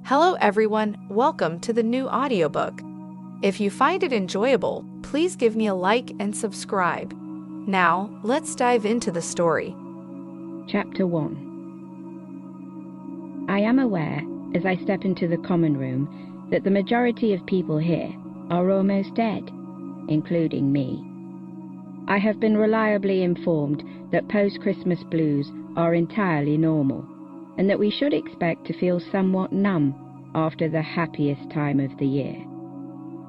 Hello everyone, welcome to the new audiobook. If you find it enjoyable, please give me a like and subscribe. Now, let's dive into the story. Chapter 1. I am aware, as I step into the common room, that the majority of people here are almost dead, including me. I have been reliably informed that post-Christmas blues are entirely normal, and that we should expect to feel somewhat numb after the happiest time of the year.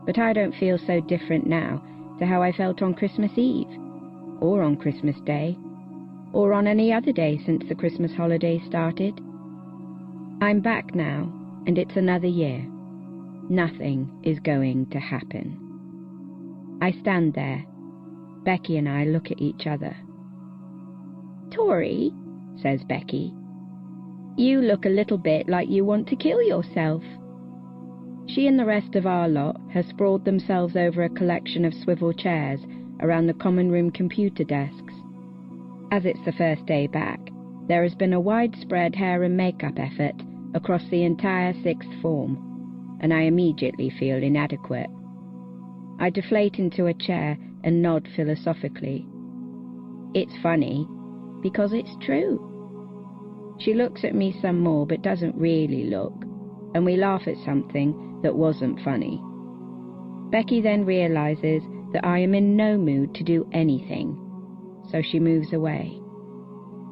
But I don't feel so different now to how I felt on Christmas Eve, or on Christmas Day, or on any other day since the Christmas holidays started. I'm back now, and it's another year. Nothing is going to happen. I stand there. Becky and I look at each other. "Tori," says Becky, "you look a little bit like you want to kill yourself." She and the rest of our lot have sprawled themselves over a collection of swivel chairs around the common room computer desks. As it's the first day back, there has been a widespread hair and makeup effort across the entire sixth form, and I immediately feel inadequate. I deflate into a chair and nod philosophically. It's funny, because it's true. She looks at me some more but doesn't really look, and we laugh at something that wasn't funny. Becky then realizes that I am in no mood to do anything, so she moves away.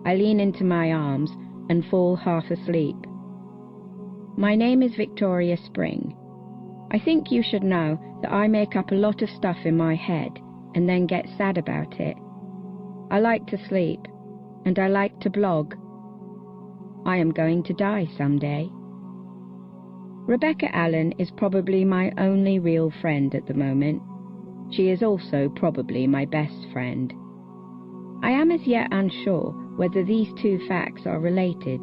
I lean into my arms and fall half asleep. My name is Victoria Spring. I think you should know that I make up a lot of stuff in my head and then get sad about it. I like to sleep, and I like to blog. I am going to die someday. Rebecca Allen is probably my only real friend at the moment. She is also probably my best friend. I am as yet unsure whether these two facts are related.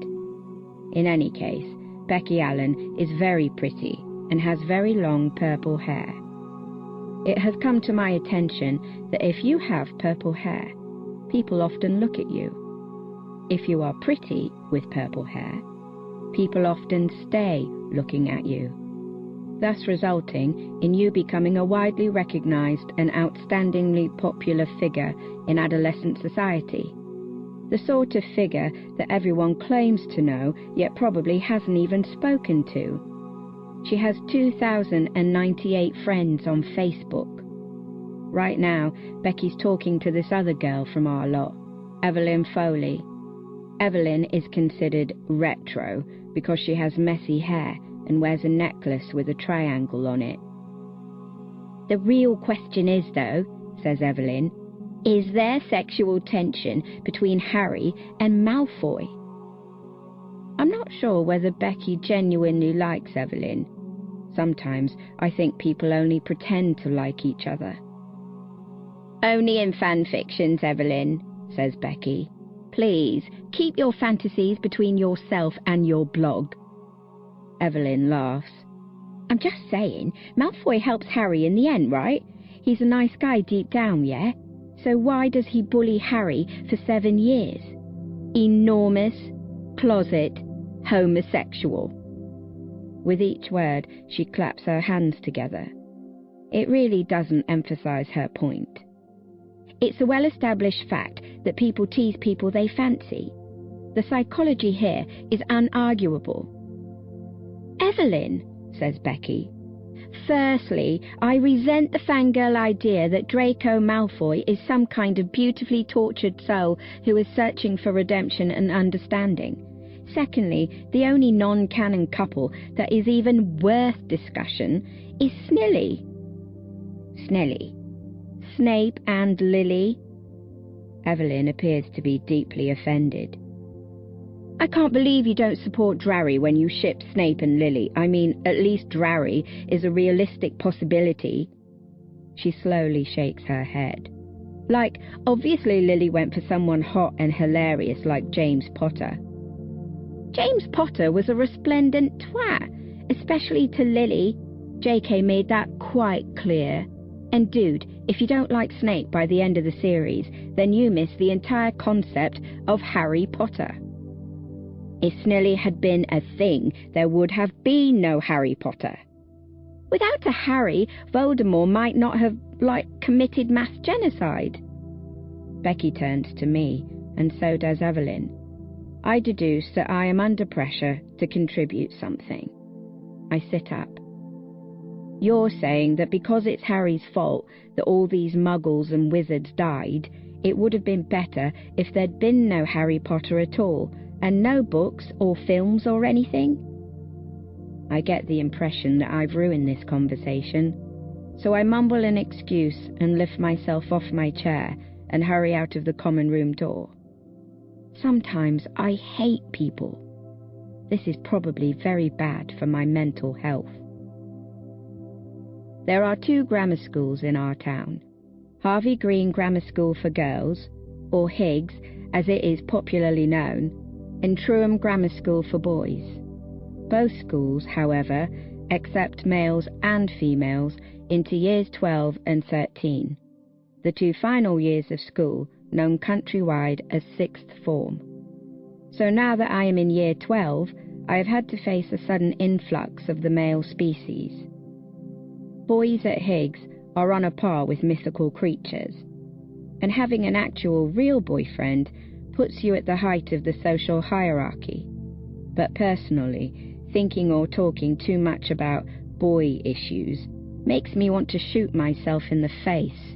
In any case, Becky Allen is very pretty and has very long purple hair. It has come to my attention that if you have purple hair, people often look at you. If you are pretty with purple hair, people often stay looking at you, thus resulting in you becoming a widely recognized and outstandingly popular figure in adolescent society. The sort of figure that everyone claims to know, yet probably hasn't even spoken to. She has 2,098 friends on Facebook. Right now, Becky's talking to this other girl from our lot, Evelyn Foley. Evelyn is considered retro because she has messy hair and wears a necklace with a triangle on it. "The real question is, though," says Evelyn, "is there sexual tension between Harry and Malfoy?" I'm not sure whether Becky genuinely likes Evelyn. Sometimes I think people only pretend to like each other. "Only in fan fictions, Evelyn," says Becky. "Please, keep your fantasies between yourself and your blog." Evelyn laughs. "I'm just saying, Malfoy helps Harry in the end, right? He's a nice guy deep down, yeah? So why does he bully Harry for 7 years? Enormous, closet, homosexual." With each word, she claps her hands together. It really doesn't emphasize her point. "It's a well-established fact that people tease people they fancy. The psychology here is unarguable." "Evelyn," says Becky, "firstly, I resent the fangirl idea that Draco Malfoy is some kind of beautifully tortured soul who is searching for redemption and understanding. Secondly, the only non-canon couple that is even worth discussion is Snilly." Snilly? Snape and Lily? Evelyn appears to be deeply offended. "I can't believe you don't support Drarry when you ship Snape and Lily. I mean, at least Drarry is a realistic possibility." She slowly shakes her head. "Like, obviously Lily went for someone hot and hilarious like James Potter." "James Potter was a resplendent twat, especially to Lily. JK made that quite clear. And dude, if you don't like Snape by the end of the series, then you miss the entire concept of Harry Potter." If Snilly had been a thing, there would have been no Harry Potter. Without a Harry, Voldemort might not have, committed mass genocide. Becky turns to me, and so does Evelyn. I deduce that I am under pressure to contribute something. I sit up. You're saying that because it's Harry's fault that all these muggles and wizards died, it would have been better if there'd been no Harry Potter at all, and no books or films or anything? I get the impression that I've ruined this conversation, so I mumble an excuse and lift myself off my chair and hurry out of the common room door. Sometimes I hate people. This is probably very bad for my mental health. There are 2 grammar schools in our town. Harvey Green Grammar School for Girls, or Higgs as it is popularly known, and Truham Grammar School for Boys. Both schools, however, accept males and females into years 12 and 13, the 2 final years of school known countrywide as 6th form. So now that I am in year 12, I have had to face a sudden influx of the male species. Boys at Higgs are on a par with mythical creatures, and having an actual real boyfriend puts you at the height of the social hierarchy. But personally, thinking or talking too much about boy issues makes me want to shoot myself in the face.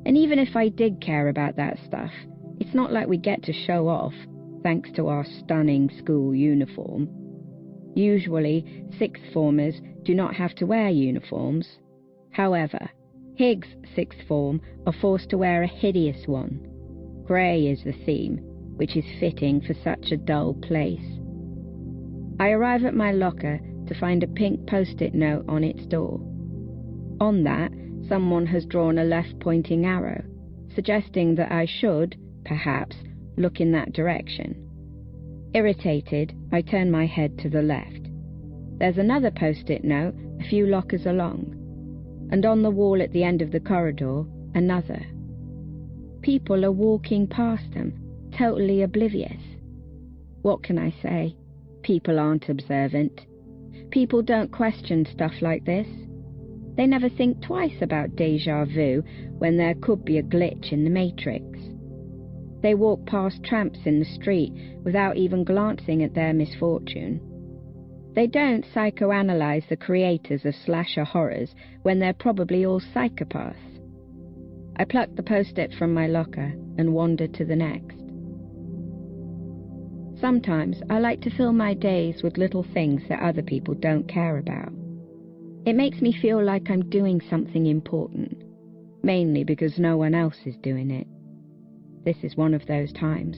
And even if I did care about that stuff, it's not like we get to show off, thanks to our stunning school uniform. Usually, 6th formers do not have to wear uniforms. However, Higgs 6th form are forced to wear a hideous one. Grey is the theme, which is fitting for such a dull place. I arrive at my locker to find a pink post-it note on its door. On that, someone has drawn a left-pointing arrow, suggesting that I should, perhaps, look in that direction. Irritated, I turn my head to the left. There's another post-it note a few lockers along, and on the wall at the end of the corridor, another. People are walking past them, totally oblivious. What can I say? People aren't observant. People don't question stuff like this. They never think twice about déjà vu when there could be a glitch in the matrix. They walk past tramps in the street without even glancing at their misfortune. They don't psychoanalyze the creators of slasher horrors when they're probably all psychopaths. I pluck the post-it from my locker and wander to the next. Sometimes I like to fill my days with little things that other people don't care about. It makes me feel like I'm doing something important, mainly because no one else is doing it. This is one of those times.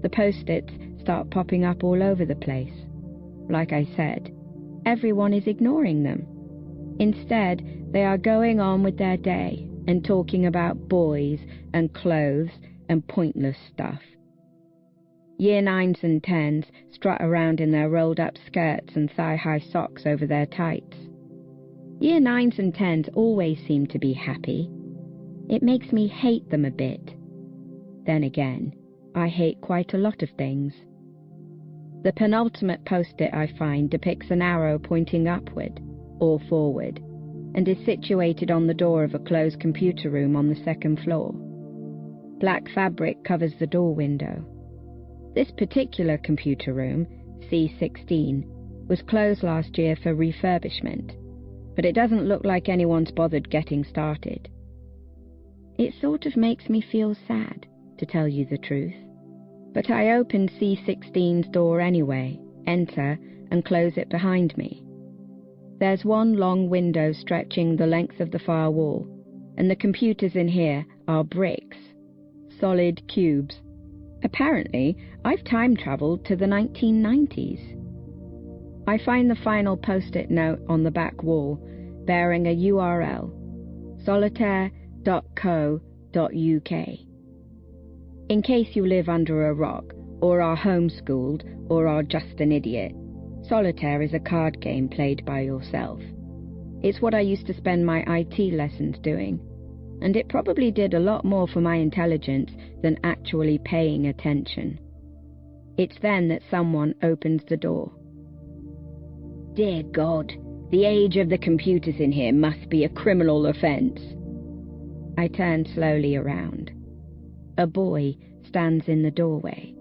The post-its start popping up all over the place. Like I said, everyone is ignoring them. Instead, they are going on with their day and talking about boys and clothes and pointless stuff. Year 9s and 10s strut around in their rolled-up skirts and thigh-high socks over their tights. Year 9s and 10s always seem to be happy. It makes me hate them a bit. Then again, I hate quite a lot of things. The penultimate post-it I find depicts an arrow pointing upward, or forward, and is situated on the door of a closed computer room on the 2nd floor. Black fabric covers the door window. This particular computer room, C16, was closed last year for refurbishment, but it doesn't look like anyone's bothered getting started. It sort of makes me feel sad, to tell you the truth. But I open C16's door anyway, enter, and close it behind me. There's one long window stretching the length of the far wall, and the computers in here are bricks, solid cubes. Apparently, I've time-travelled to the 1990s. I find the final post-it note on the back wall, bearing a URL, solitaire.co.uk. In case you live under a rock, or are homeschooled, or are just an idiot, solitaire is a card game played by yourself. It's what I used to spend my IT lessons doing, and it probably did a lot more for my intelligence than actually paying attention. It's then that someone opens the door. Dear God, the age of the computers in here must be a criminal offence. I turn slowly around. A boy stands in the doorway.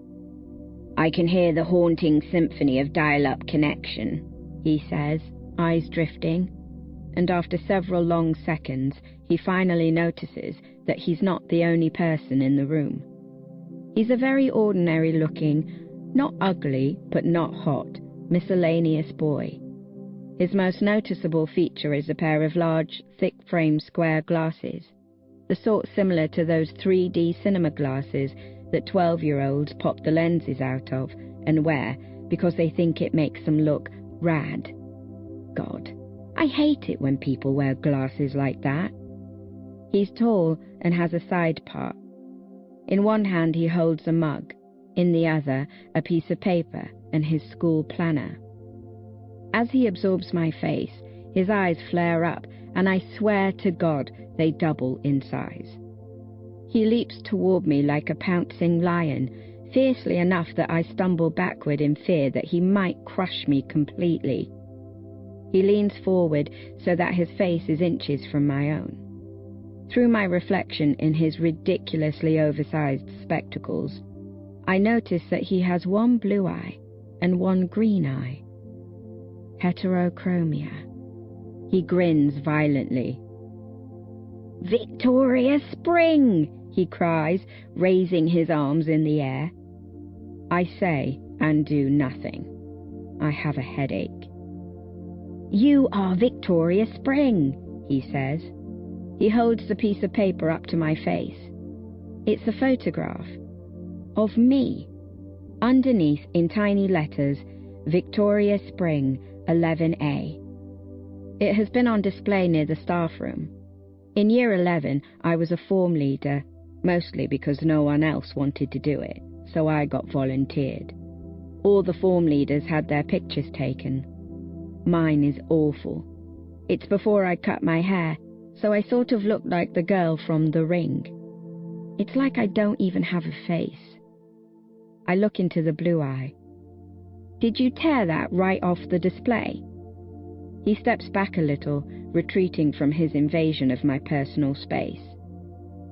I can hear the haunting symphony of dial-up connection, he says, eyes drifting, and after several long seconds, he finally notices that he's not the only person in the room. He's a very ordinary-looking, not ugly, but not hot, miscellaneous boy. His most noticeable feature is a pair of large, thick-framed square glasses, the sort similar to those 3D cinema glasses that 12-year-olds pop the lenses out of and wear because they think it makes them look rad. God, I hate it when people wear glasses like that. He's tall and has a side part. In one hand he holds a mug, in the other a piece of paper and his school planner. As he absorbs my face, his eyes flare up, and I swear to God they double in size. He leaps toward me like a pouncing lion, fiercely enough that I stumble backward in fear that he might crush me completely. He leans forward so that his face is inches from my own. Through my reflection in his ridiculously oversized spectacles, I notice that he has one blue eye and one green eye. Heterochromia. He grins violently. Victoria Spring! He cries, raising his arms in the air. I say and do nothing. I have a headache. You are Victoria Spring, he says. He holds the piece of paper up to my face. It's a photograph of me. Underneath, in tiny letters, Victoria Spring, 11A. It has been on display near the staff room. In year 11, I was a form leader, mostly because no one else wanted to do it, so I got volunteered. All the form leaders had their pictures taken. Mine is awful. It's before I cut my hair, so I sort of look like the girl from The Ring. It's like I don't even have a face. I look into the blue eye. Did you tear that right off the display? He steps back a little, retreating from his invasion of my personal space.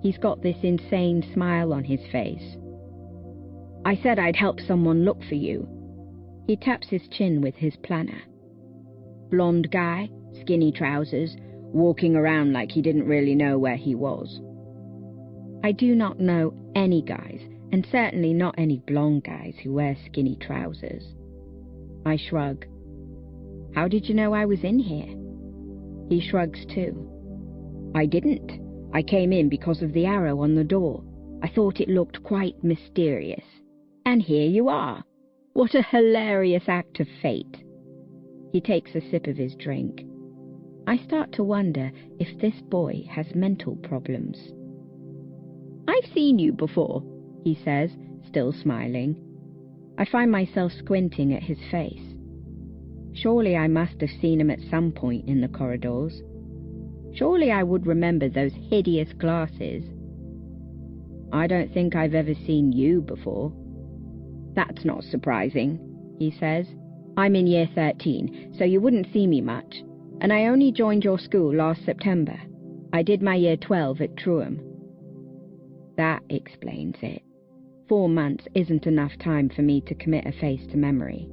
He's got this insane smile on his face. I said I'd help someone look for you. He taps his chin with his planner. Blonde guy, skinny trousers, walking around like he didn't really know where he was. I do not know any guys, and certainly not any blonde guys who wear skinny trousers. I shrug. How did you know I was in here? He shrugs too. I didn't. I came in because of the arrow on the door. I thought it looked quite mysterious. And here you are. What a hilarious act of fate. He takes a sip of his drink. I start to wonder if this boy has mental problems. I've seen you before, he says, still smiling. I find myself squinting at his face. Surely I must have seen him at some point in the corridors. Surely I would remember those hideous glasses. I don't think I've ever seen you before. That's not surprising, he says. I'm in year 13, so you wouldn't see me much, and I only joined your school last September. I did my year 12 at Trewham. That explains it. 4 months isn't enough time for me to commit a face to memory.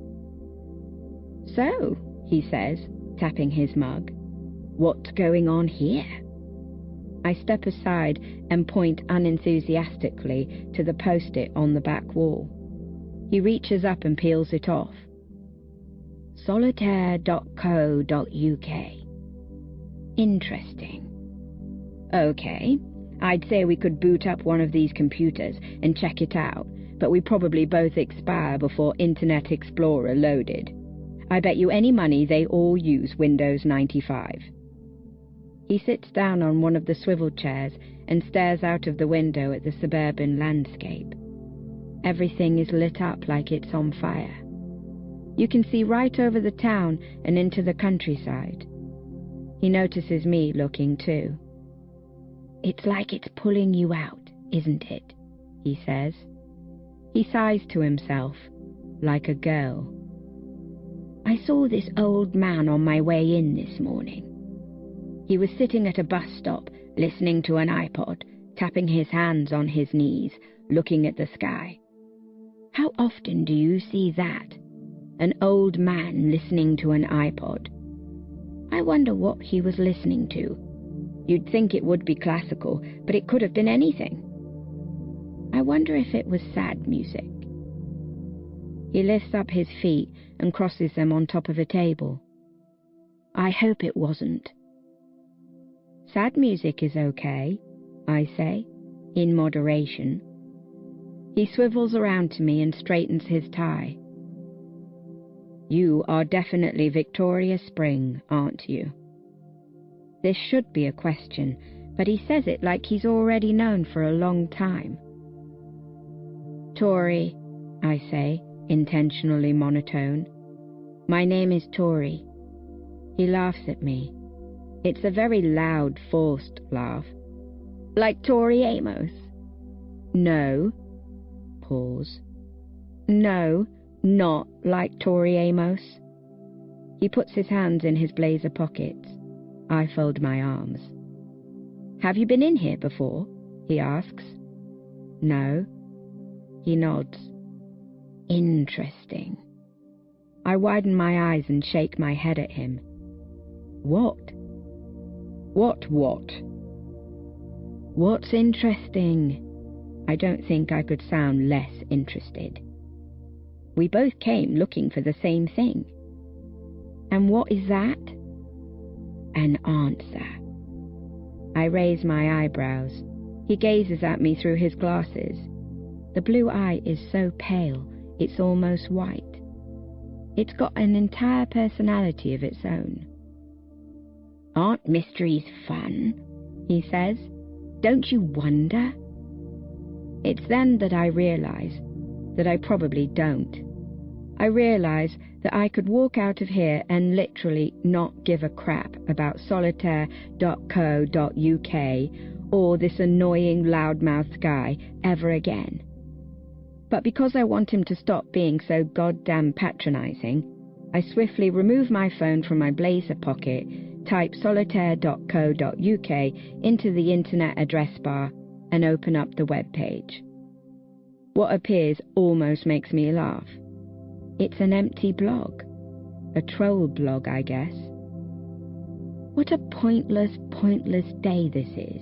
So, he says, tapping his mug, what's going on here? I step aside and point unenthusiastically to the post-it on the back wall. He reaches up and peels it off. Solitaire.co.uk. Interesting. Okay, I'd say we could boot up one of these computers and check it out, but we probably both expire before Internet Explorer loaded. I bet you any money they all use Windows 95. He sits down on one of the swivel chairs and stares out of the window at the suburban landscape. Everything is lit up like it's on fire. You can see right over the town and into the countryside. He notices me looking too. It's like it's pulling you out, isn't it? He says. He sighs to himself, like a girl. I saw this old man on my way in this morning. He was sitting at a bus stop, listening to an iPod, tapping his hands on his knees, looking at the sky. How often do you see that? An old man listening to an iPod. I wonder what he was listening to. You'd think it would be classical, but it could have been anything. I wonder if it was sad music. He lifts up his feet and crosses them on top of a table. I hope it wasn't. Sad music is okay, I say, in moderation. He swivels around to me and straightens his tie. You are definitely Victoria Spring, aren't you? This should be a question, but he says it like he's already known for a long time. Tori, I say, intentionally monotone. My name is Tori. He laughs at me. It's a very loud, forced laugh. Like Tori Amos? No. Pause. No, not like Tori Amos. He puts his hands in his blazer pockets. I fold my arms. Have you been in here before? He asks. No. He nods. Interesting. I widen my eyes and shake my head at him. What? What? What's interesting? I don't think I could sound less interested. We both came looking for the same thing. And what is that? An answer. I raise my eyebrows. He gazes at me through his glasses. The blue eye is so pale, it's almost white. It's got an entire personality of its own. Aren't mysteries fun? He says. Don't you wonder? It's then that I realize that I probably don't. I realize that I could walk out of here and literally not give a crap about solitaire.co.uk or this annoying loudmouthed guy ever again. But because I want him to stop being so goddamn patronizing, I swiftly remove my phone from my blazer pocket, type solitaire.co.uk into the internet address bar, and open up the web page. What appears almost makes me laugh. It's an empty blog. A troll blog, I guess. What a pointless day this is.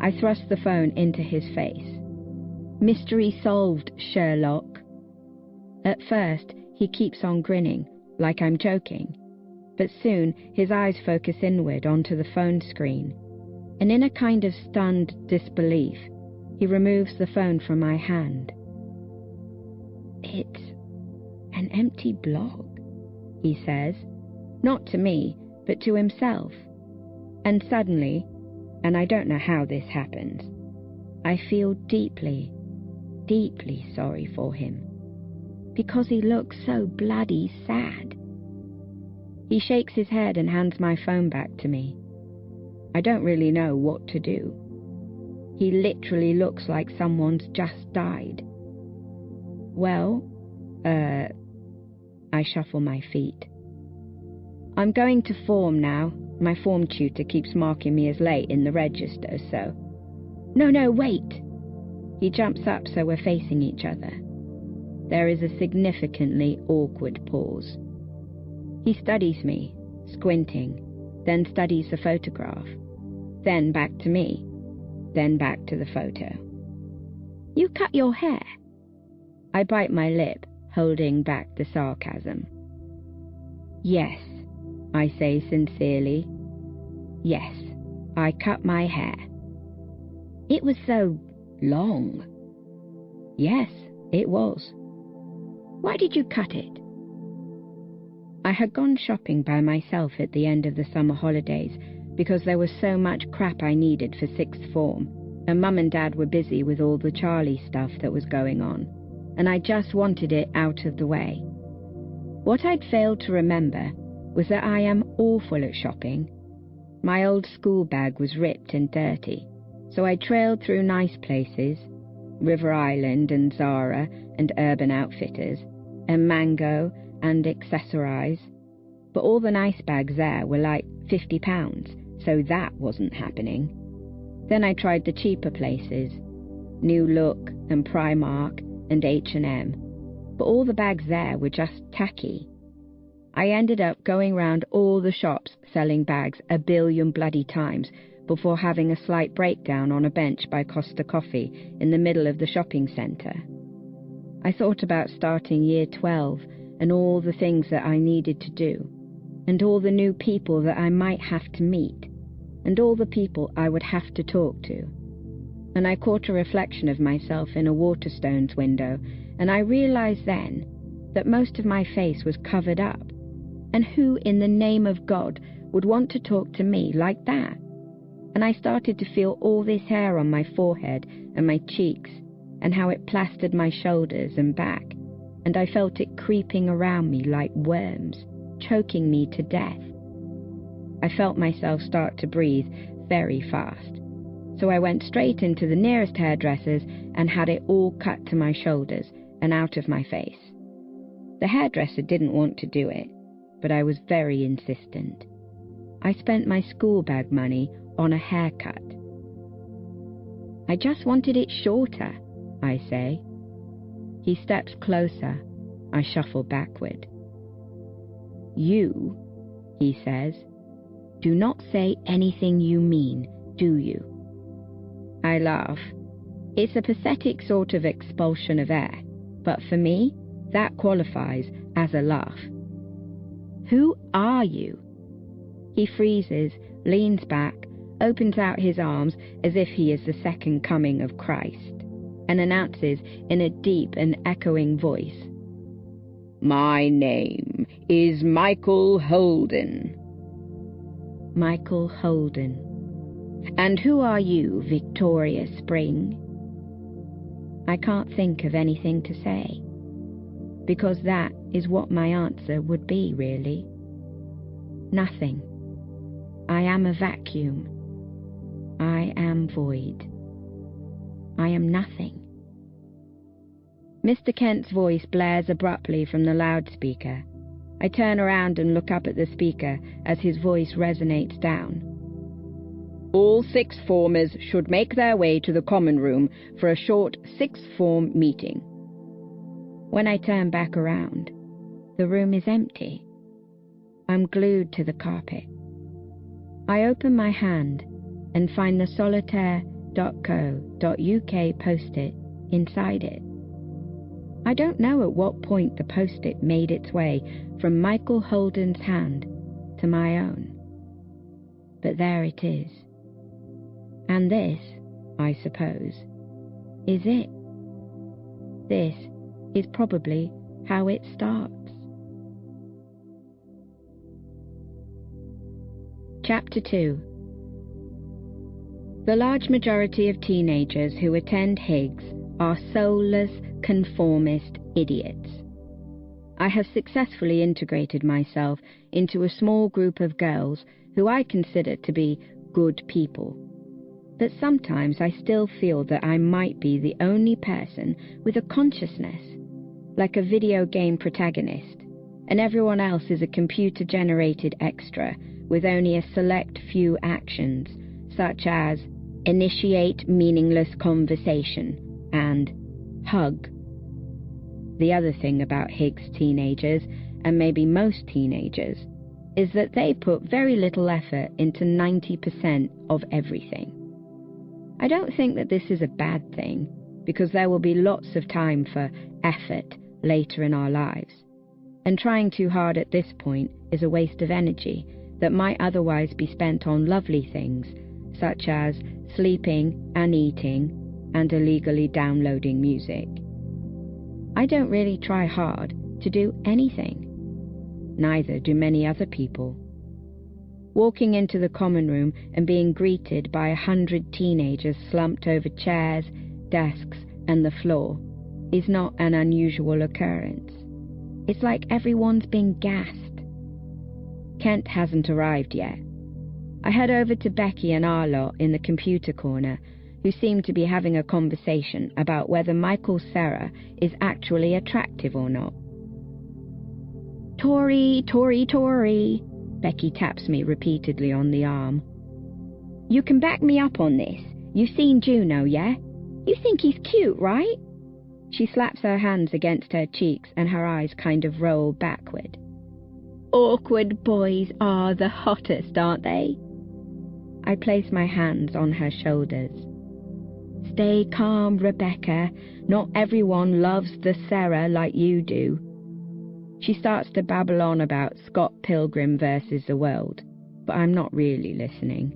I thrust the phone into his face. Mystery solved, Sherlock. At first, he keeps on grinning, like I'm joking, but soon his eyes focus inward onto the phone screen, and in a kind of stunned disbelief, he removes the phone from my hand. It's an empty blog, he says, not to me, but to himself. And suddenly, and I don't know how this happens, I feel deeply sorry for him, because he looks so bloody sad. He shakes his head and hands my phone back to me. I don't really know what to do. He literally looks like someone's just died. Well, I shuffle my feet. I'm going to form now. My form tutor keeps marking me as late in the register, so... No, wait! He jumps up so we're facing each other. There is a significantly awkward pause. He studies me, squinting, then studies the photograph, then back to me, then back to the photo. You cut your hair? I bite my lip, holding back the sarcasm. Yes, I say sincerely. Yes, I cut my hair. It was so long. Yes, it was. Why did you cut it? I had gone shopping by myself at the end of the summer holidays because there was so much crap I needed for sixth form, and Mum and Dad were busy with all the Charlie stuff that was going on, and I just wanted it out of the way. What I'd failed to remember was that I am awful at shopping. My old school bag was ripped and dirty, so I trailed through nice places, River Island and Zara and Urban Outfitters, and Mango and Accessorize, but all the nice bags there were like £50, so that wasn't happening. Then I tried the cheaper places, New Look and Primark and H&M, but all the bags there were just tacky. I ended up going round all the shops selling bags a billion bloody times before having a slight breakdown on a bench by Costa Coffee in the middle of the shopping centre. I thought about starting year 12 and all the things that I needed to do, and all the new people that I might have to meet, and all the people I would have to talk to. And I caught a reflection of myself in a Waterstones window, and I realised then that most of my face was covered up, and who in the name of God would want to talk to me like that? And I started to feel all this hair on my forehead and my cheeks, and how it plastered my shoulders and back, and I felt it creeping around me like worms, choking me to death. I felt myself start to breathe very fast, so I went straight into the nearest hairdresser's and had it all cut to my shoulders and out of my face. The hairdresser didn't want to do it, but I was very insistent. I spent my school bag money on a haircut. I just wanted it shorter, I say. He steps closer. I shuffle backward. You, he says, do not say anything you mean, do you? I laugh. It's a pathetic sort of expulsion of air, but for me, that qualifies as a laugh. Who are you? He freezes, leans back, opens out his arms as if he is the second coming of Christ, and announces in a deep and echoing voice, "My name is Michael Holden." Michael Holden. And who are you, Victoria Spring? I can't think of anything to say, because that is what my answer would be, really. Nothing. I am a vacuum. I am void. I am nothing. Mr. Kent's voice blares abruptly from the loudspeaker. I turn around and look up at the speaker as his voice resonates down. All sixth formers should make their way to the common room for a short sixth form meeting. When I turn back around, the room is empty. I'm glued to the carpet. I open my hand and find the solitaire.co.uk post-it inside it. I don't know at what point the post-it made its way from Michael Holden's hand to my own. But there it is. And this, I suppose, is it. This is probably how it starts. Chapter 2. The large majority of teenagers who attend Higgs are soulless, conformist idiots. I have successfully integrated myself into a small group of girls who I consider to be good people. But sometimes I still feel that I might be the only person with a consciousness, like a video game protagonist, and everyone else is a computer-generated extra with only a select few actions, such as initiate meaningless conversation and hug. The other thing about Higgs teenagers, and maybe most teenagers, is that they put very little effort into 90% of everything. I don't think that this is a bad thing, because there will be lots of time for effort later in our lives, and trying too hard at this point is a waste of energy that might otherwise be spent on lovely things, such as sleeping and eating and illegally downloading music. I don't really try hard to do anything. Neither do many other people. Walking into the common room and being greeted by 100 teenagers slumped over chairs, desks, and the floor is not an unusual occurrence. It's like everyone's been gassed. Kent hasn't arrived yet. I head over to Becky and our lot in the computer corner, who seem to be having a conversation about whether Michael Serra is actually attractive or not. "Tory, Tory, Tory," Becky taps me repeatedly on the arm. "You can back me up on this. You've seen Juno, yeah? You think he's cute, right?" She slaps her hands against her cheeks and her eyes kind of roll backward. "Awkward boys are the hottest, aren't they?" I place my hands on her shoulders. "Stay calm, Rebecca. Not everyone loves the Serra like you do." She starts to babble on about Scott Pilgrim versus the world, but I'm not really listening.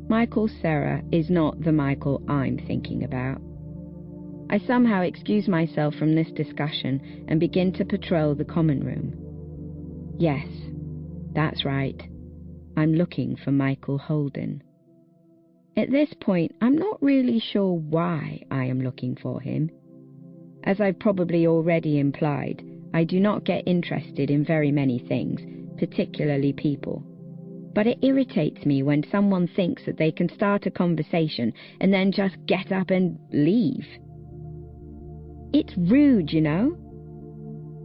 Michael Serra is not the Michael I'm thinking about. I somehow excuse myself from this discussion and begin to patrol the common room. Yes, that's right. I'm looking for Michael Holden. At this point, I'm not really sure why I am looking for him. As I've probably already implied, I do not get interested in very many things, particularly people. But it irritates me when someone thinks that they can start a conversation and then just get up and leave. It's rude, you know?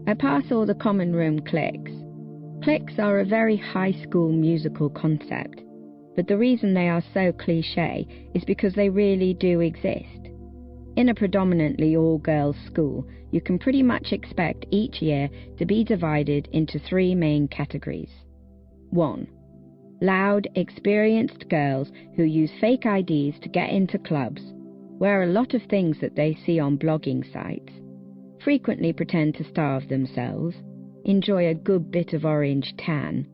I pass all the common room cliques. Cliques are a very high school musical concept, but the reason they are so cliché is because they really do exist. In a predominantly all-girls school, you can pretty much expect each year to be divided into 3 main categories. 1. Loud, experienced girls who use fake IDs to get into clubs, wear a lot of things that they see on blogging sites, frequently pretend to starve themselves, enjoy a good bit of orange tan,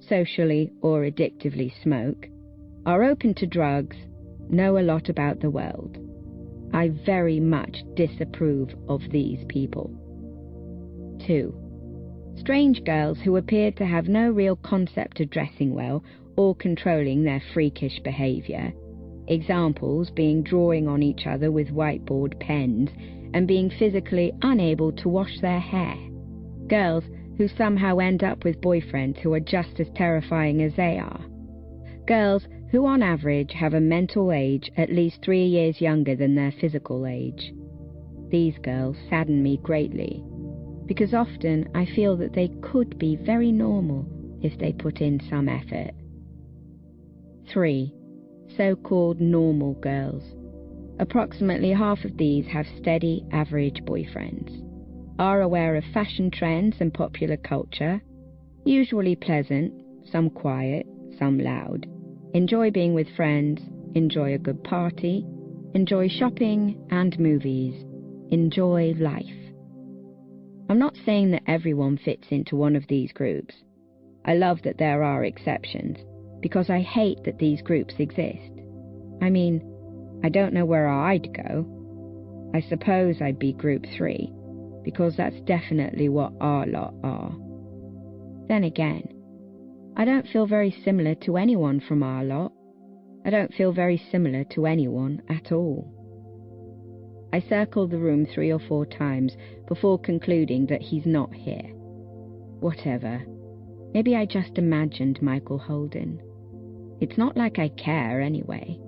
socially or addictively smoke, are open to drugs, know a lot about the world. I very much disapprove of these people. 2. Strange girls who appear to have no real concept of dressing well or controlling their freakish behaviour. Examples being drawing on each other with whiteboard pens and being physically unable to wash their hair. Girls who somehow end up with boyfriends who are just as terrifying as they are. Girls who on average have a mental age at least 3 years younger than their physical age. These girls sadden me greatly, because often I feel that they could be very normal if they put in some effort. 3. So-called normal girls. Approximately half of these have steady, average boyfriends, are aware of fashion trends and popular culture, usually pleasant, some quiet, some loud, enjoy being with friends, enjoy a good party, enjoy shopping and movies, enjoy life. I'm not saying that everyone fits into one of these groups. I love that there are exceptions, because I hate that these groups exist. I mean, I don't know where I'd go. I suppose I'd be group 3, because that's definitely what our lot are. Then again, I don't feel very similar to anyone from our lot. I don't feel very similar to anyone at all. I circled the room 3 or 4 times before concluding that he's not here. Whatever. Maybe I just imagined Michael Holden. It's not like I care anyway.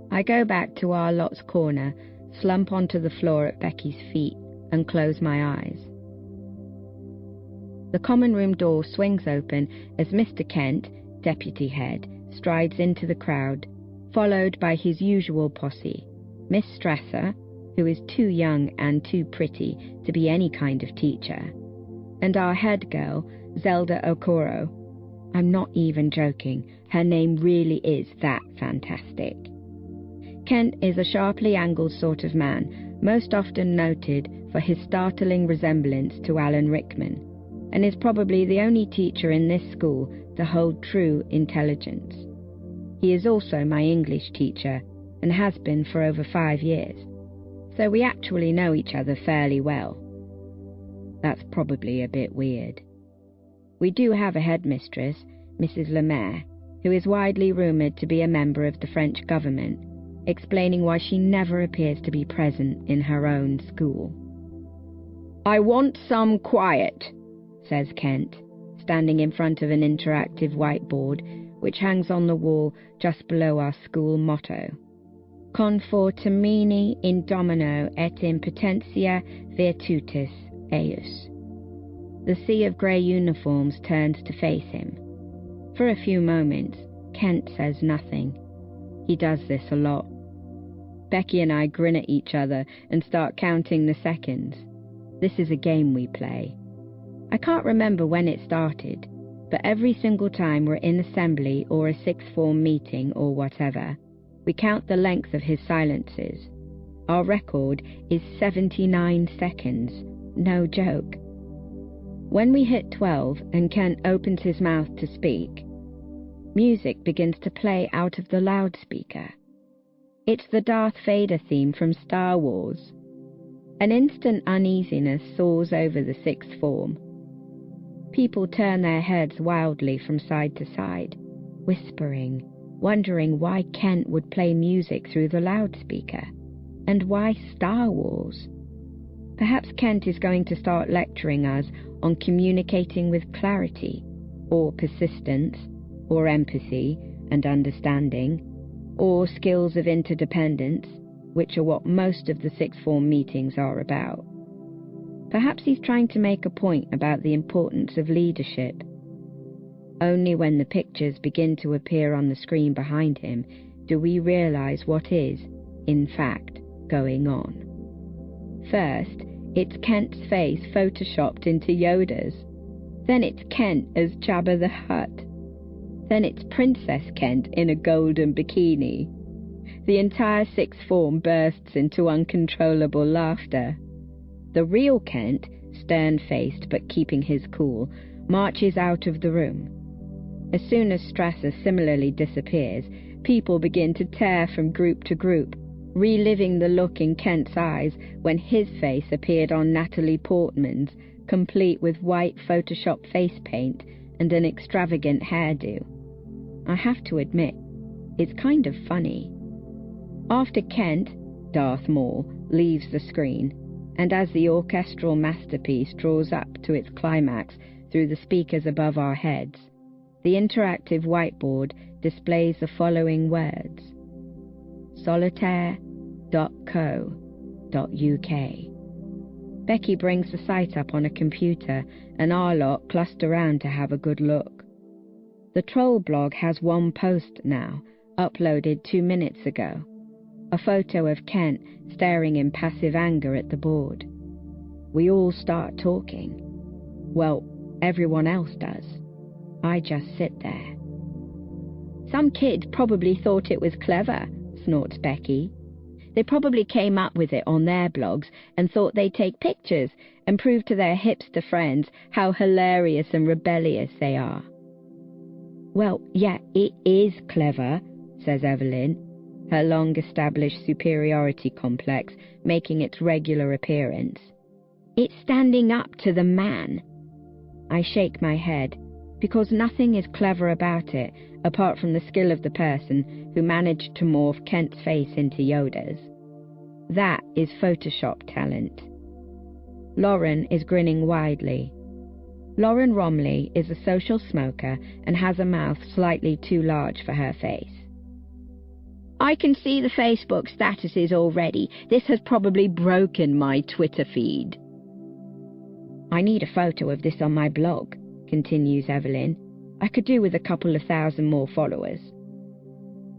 I go back to our lot's corner, slump onto the floor at Becky's feet, and close my eyes. The common room door swings open as Mr. Kent, deputy head, strides into the crowd, followed by his usual posse, Miss Strasser, who is too young and too pretty to be any kind of teacher, and our head girl, Zelda Okoro. I'm not even joking, her name really is that fantastic. Kent is a sharply angled sort of man, most often noted for his startling resemblance to Alan Rickman, and is probably the only teacher in this school to hold true intelligence. He is also my English teacher, and has been for over 5 years, so we actually know each other fairly well. That's probably a bit weird. We do have a headmistress, Mrs. Lemaire, who is widely rumoured to be a member of the French government, explaining why she never appears to be present in her own school. "I want some quiet," says Kent, standing in front of an interactive whiteboard which hangs on the wall just below our school motto. confortamini in domino et in potentia virtutis eius. The sea of grey uniforms turns to face him. For a few moments, Kent says nothing. He does this a lot. Becky and I grin at each other and start counting the seconds. This is a game we play. I can't remember when it started, but every single time we're in assembly or a sixth form meeting or whatever, we count the length of his silences. Our record is 79 seconds. No joke. When we hit 12 and Kent opens his mouth to speak, music begins to play out of the loudspeaker. It's the Darth Vader theme from Star Wars. An instant uneasiness soars over the sixth form. People turn their heads wildly from side to side, whispering, wondering why Kent would play music through the loudspeaker, and why Star Wars. Perhaps Kent is going to start lecturing us on communicating with clarity, or persistence, or empathy and understanding, or skills of interdependence, which are what most of the sixth form meetings are about. Perhaps he's trying to make a point about the importance of leadership. Only when the pictures begin to appear on the screen behind him do we realize what is, in fact, going on. First, it's Kent's face photoshopped into Yoda's. Then it's Kent as Jabba the Hutt. Then it's Princess Kent in a golden bikini. The entire sixth form bursts into uncontrollable laughter. The real Kent, stern-faced but keeping his cool, marches out of the room. As soon as Strasser similarly disappears, people begin to tear from group to group, reliving the look in Kent's eyes when his face appeared on Natalie Portman's, complete with white Photoshop face paint and an extravagant hairdo. I have to admit, it's kind of funny. After Kent, Darth Maul, leaves the screen, and as the orchestral masterpiece draws up to its climax through the speakers above our heads, the interactive whiteboard displays the following words: solitaire.co.uk. Becky brings the site up on a computer, and our lot cluster round to have a good look. The troll blog has one post now, uploaded 2 minutes ago. A photo of Kent staring in passive anger at the board. We all start talking. Well, everyone else does. I just sit there. Some kid probably thought it was clever, snorts Becky. They probably came up with it on their blogs and thought they'd take pictures and prove to their hipster friends how hilarious and rebellious they are. Well, yeah, it is clever, says Evelyn, her long-established superiority complex making its regular appearance. It's standing up to the man. I shake my head, because nothing is clever about it apart from the skill of the person who managed to morph Kent's face into Yoda's. That is Photoshop talent. Lauren is grinning widely. Lauren Romley is a social smoker and has a mouth slightly too large for her face. I can see the Facebook statuses already. This has probably broken my Twitter feed. I need a photo of this on my blog, continues Evelyn. I could do with a couple of thousand more followers.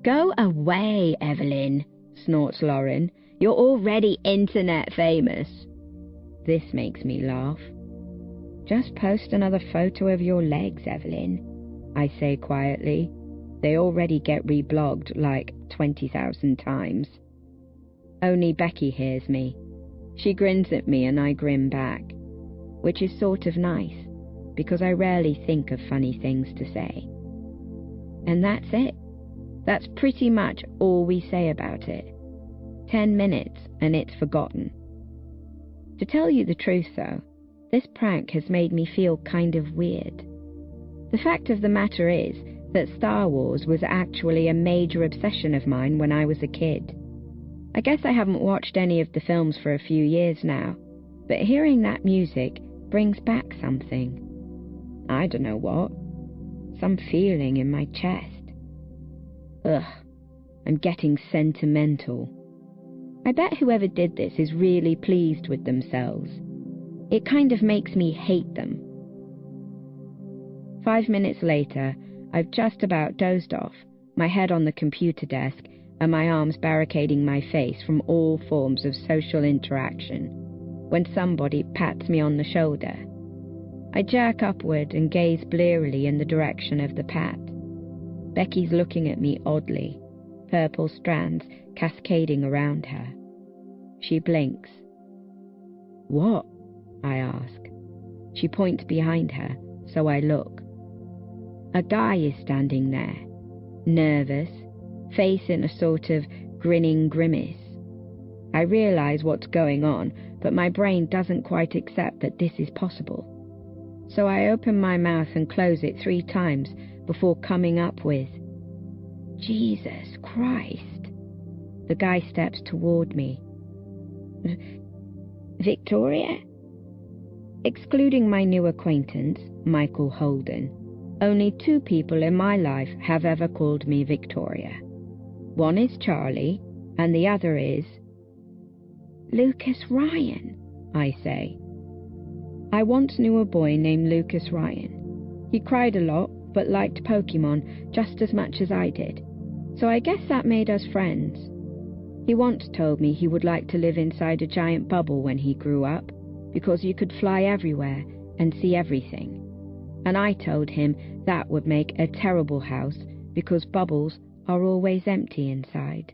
Go away, Evelyn, snorts Lauren. You're already internet famous. This makes me laugh. Just post another photo of your legs, Evelyn, I say quietly. They already get reblogged like 20,000 times. Only Becky hears me. She grins at me and I grin back, which is sort of nice, because I rarely think of funny things to say. And that's it. That's pretty much all we say about it. 10 minutes and it's forgotten. To tell you the truth, though, this prank has made me feel kind of weird. The fact of the matter is that Star Wars was actually a major obsession of mine when I was a kid. I guess I haven't watched any of the films for a few years now, but hearing that music brings back something. I don't know what. Some feeling in my chest. Ugh, I'm getting sentimental. I bet whoever did this is really pleased with themselves. It kind of makes me hate them. 5 minutes later, I've just about dozed off, my head on the computer desk and my arms barricading my face from all forms of social interaction, when somebody pats me on the shoulder. I jerk upward and gaze blearily in the direction of the pat. Becky's looking at me oddly, purple strands cascading around her. She blinks. "What?" I ask. She points behind her, so I look. A guy is standing there, nervous, face in a sort of grinning grimace. I realize what's going on, but my brain doesn't quite accept that this is possible. So I open my mouth and close it 3 times before coming up with, "Jesus Christ." The guy steps toward me. "Victoria?" Excluding my new acquaintance, Michael Holden, only 2 people in my life have ever called me Victoria. One is Charlie, and the other is... "Lucas Ryan," I say. I once knew a boy named Lucas Ryan. He cried a lot, but liked Pokemon just as much as I did, so I guess that made us friends. He once told me he would like to live inside a giant bubble when he grew up, because you could fly everywhere and see everything. And I told him that would make a terrible house because bubbles are always empty inside.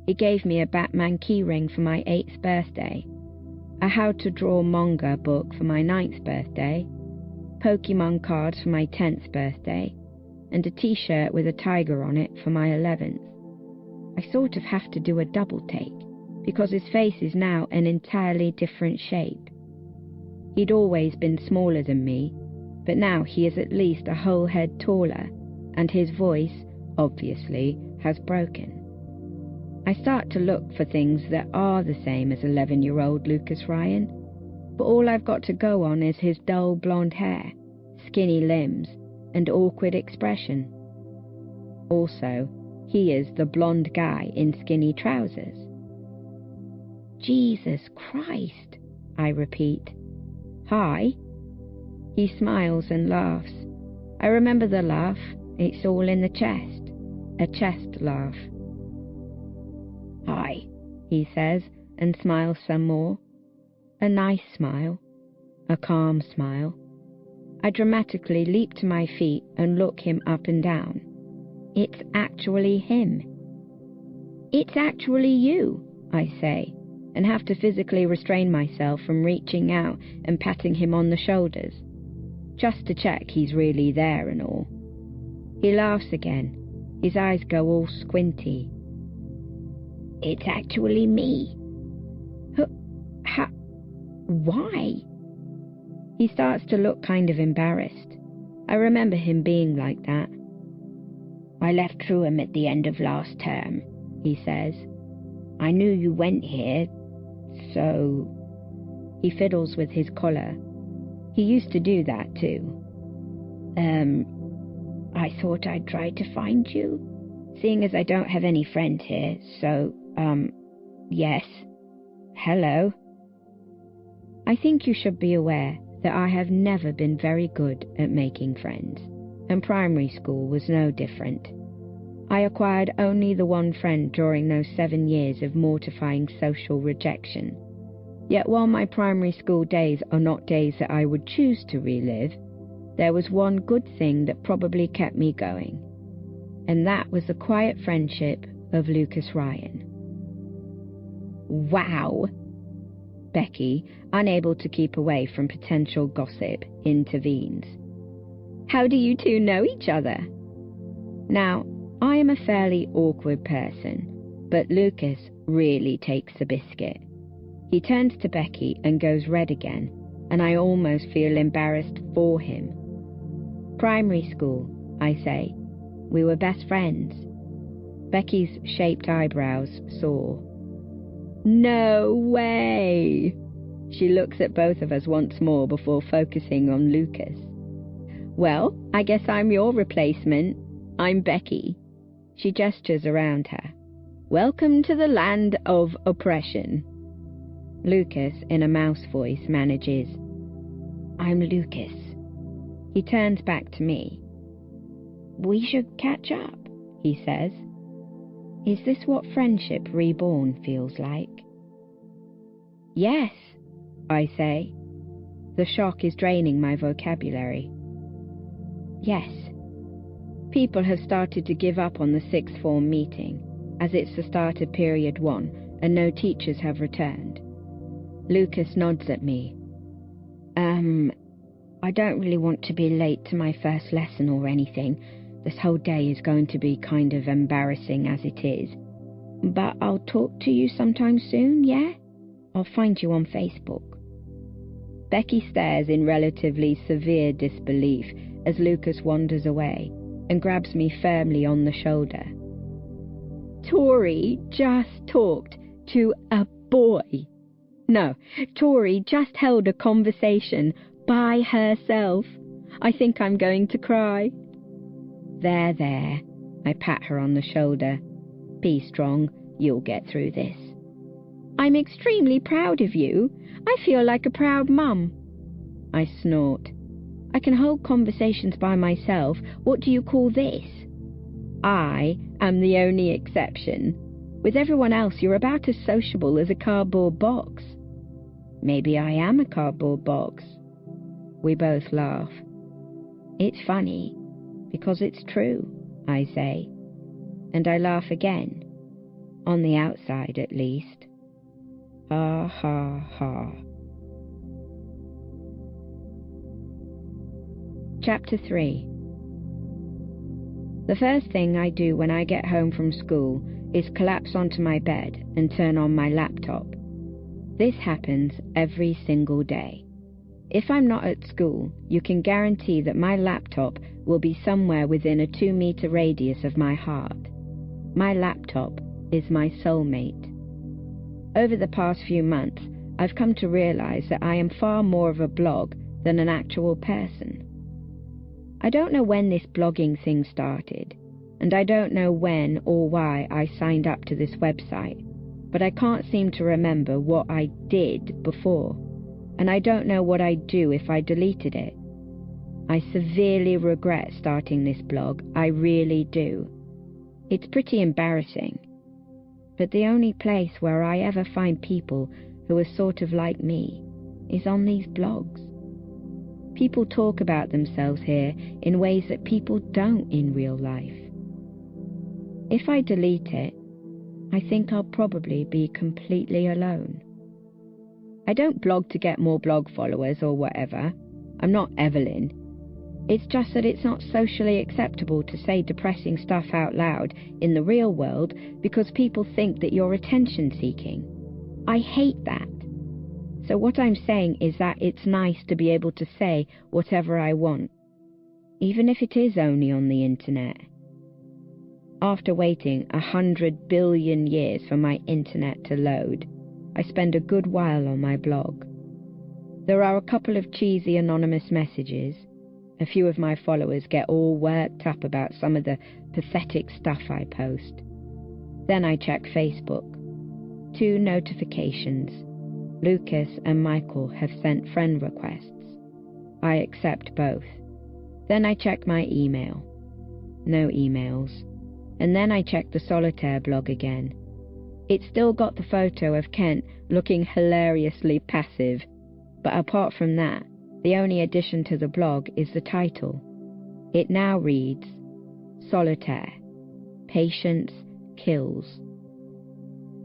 He gave me a Batman keyring for my 8th birthday, a How to Draw manga book for my 9th birthday, Pokemon cards for my 10th birthday, and a t-shirt with a tiger on it for my 11th. I sort of have to do a double take, because his face is now an entirely different shape. He'd always been smaller than me, but now he is at least a whole head taller, and his voice, obviously, has broken. I start to look for things that are the same as 11-year-old Lucas Ryan, but all I've got to go on is his dull blonde hair, skinny limbs, and awkward expression. Also, he is the blonde guy in skinny trousers. "Jesus Christ," I repeat. "Hi." He smiles and laughs. I remember the laugh. It's all in the chest. A chest laugh. "Hi," he says, and smiles some more. A nice smile. A calm smile. I dramatically leap to my feet and look him up and down. It's actually him. "It's actually you," I say, and have to physically restrain myself from reaching out and patting him on the shoulders, just to check he's really there and all. He laughs again. His eyes go all squinty. "It's actually me." Why? He starts to look kind of embarrassed. I remember him being like that. "I left Truham at the end of last term," he says. "I knew you went here, so..." He fiddles with his collar. He used to do that too. "I thought I'd try to find you, seeing as I don't have any friends here, so, yes. Hello." I think you should be aware that I have never been very good at making friends, and primary school was no different. I acquired only the one friend during those 7 years of mortifying social rejection. Yet while my primary school days are not days that I would choose to relive, there was one good thing that probably kept me going, and that was the quiet friendship of Lucas Ryan. "Wow!" Becky, unable to keep away from potential gossip, intervenes. "How do you 2 know each other?" Now, I am a fairly awkward person, but Lucas really takes the biscuit. He turns to Becky and goes red again, and I almost feel embarrassed for him. "Primary school," I say. "We were best friends." Becky's shaped eyebrows soar. "No way!" She looks at both of us once more before focusing on Lucas. "Well, I guess I'm your replacement. I'm Becky." She gestures around her. "Welcome to the land of oppression." Lucas, in a mouse voice, manages, "I'm Lucas." He turns back to me. "We should catch up," he says. Is this what friendship reborn feels like? "Yes," I say. The shock is draining my vocabulary. Yes. People have started to give up on the sixth form meeting, as it's the start of period 1 and no teachers have returned. Lucas nods at me. I don't really want to be late to my first lesson or anything. This whole day is going to be kind of embarrassing as it is. But I'll talk to you sometime soon, yeah? I'll find you on Facebook." Becky stares in relatively severe disbelief as Lucas wanders away and grabs me firmly on the shoulder. Tori just talked to a boy. No, Tori just held a conversation by herself. I think I'm going to cry. There. I pat her on the shoulder. Be strong, you'll get through this. I'm extremely proud of you. I feel like a proud mum. I snort. I can hold conversations by myself. What do you call this? I am the only exception. With everyone else, you're about as sociable as a cardboard box. Maybe I am a cardboard box. We both laugh. It's funny, because it's true, I say. And I laugh again. On the outside, at least. Ha, ha, ha. Chapter 3. The first thing I do when I get home from school is collapse onto my bed and turn on my laptop. This happens every single day. If I'm not at school, you can guarantee that my laptop will be somewhere within a 2-meter radius of my heart. My laptop is my soulmate. Over the past few months, I've come to realize that I am far more of a blog than an actual person. I don't know when this blogging thing started, and I don't know when or why I signed up to this website, but I can't seem to remember what I did before, and I don't know what I'd do if I deleted it. I severely regret starting this blog, I really do. It's pretty embarrassing, but the only place where I ever find people who are sort of like me is on these blogs. People talk about themselves here in ways that people don't in real life. If I delete it, I think I'll probably be completely alone. I don't blog to get more blog followers or whatever. I'm not Evelyn. It's just that it's not socially acceptable to say depressing stuff out loud in the real world because people think that you're attention-seeking. I hate that. So what I'm saying is that it's nice to be able to say whatever I want, even if it is only on the internet. After waiting 100 billion years for my internet to load, I spend a good while on my blog. There are a couple of cheesy anonymous messages. A few of my followers get all worked up about some of the pathetic stuff I post. Then I check Facebook. 2 notifications. Lucas and Michael have sent friend requests. I accept both. Then I check my email. No emails. And then I check the Solitaire blog again. It's still got the photo of Kent looking hilariously passive, but apart from that, the only addition to the blog is the title. It now reads, Solitaire. Patience kills.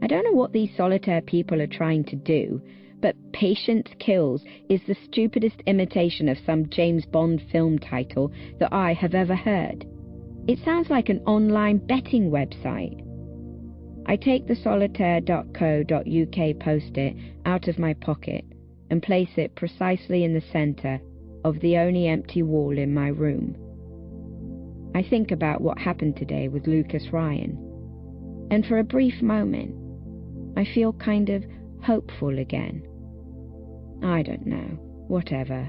I don't know what these solitaire people are trying to do, but Patience Kills is the stupidest imitation of some James Bond film title that I have ever heard. It sounds like an online betting website. I take the solitaire.co.uk post-it out of my pocket and place it precisely in the centre of the only empty wall in my room. I think about what happened today with Lucas Ryan, and for a brief moment, I feel kind of hopeful again. I don't know, whatever.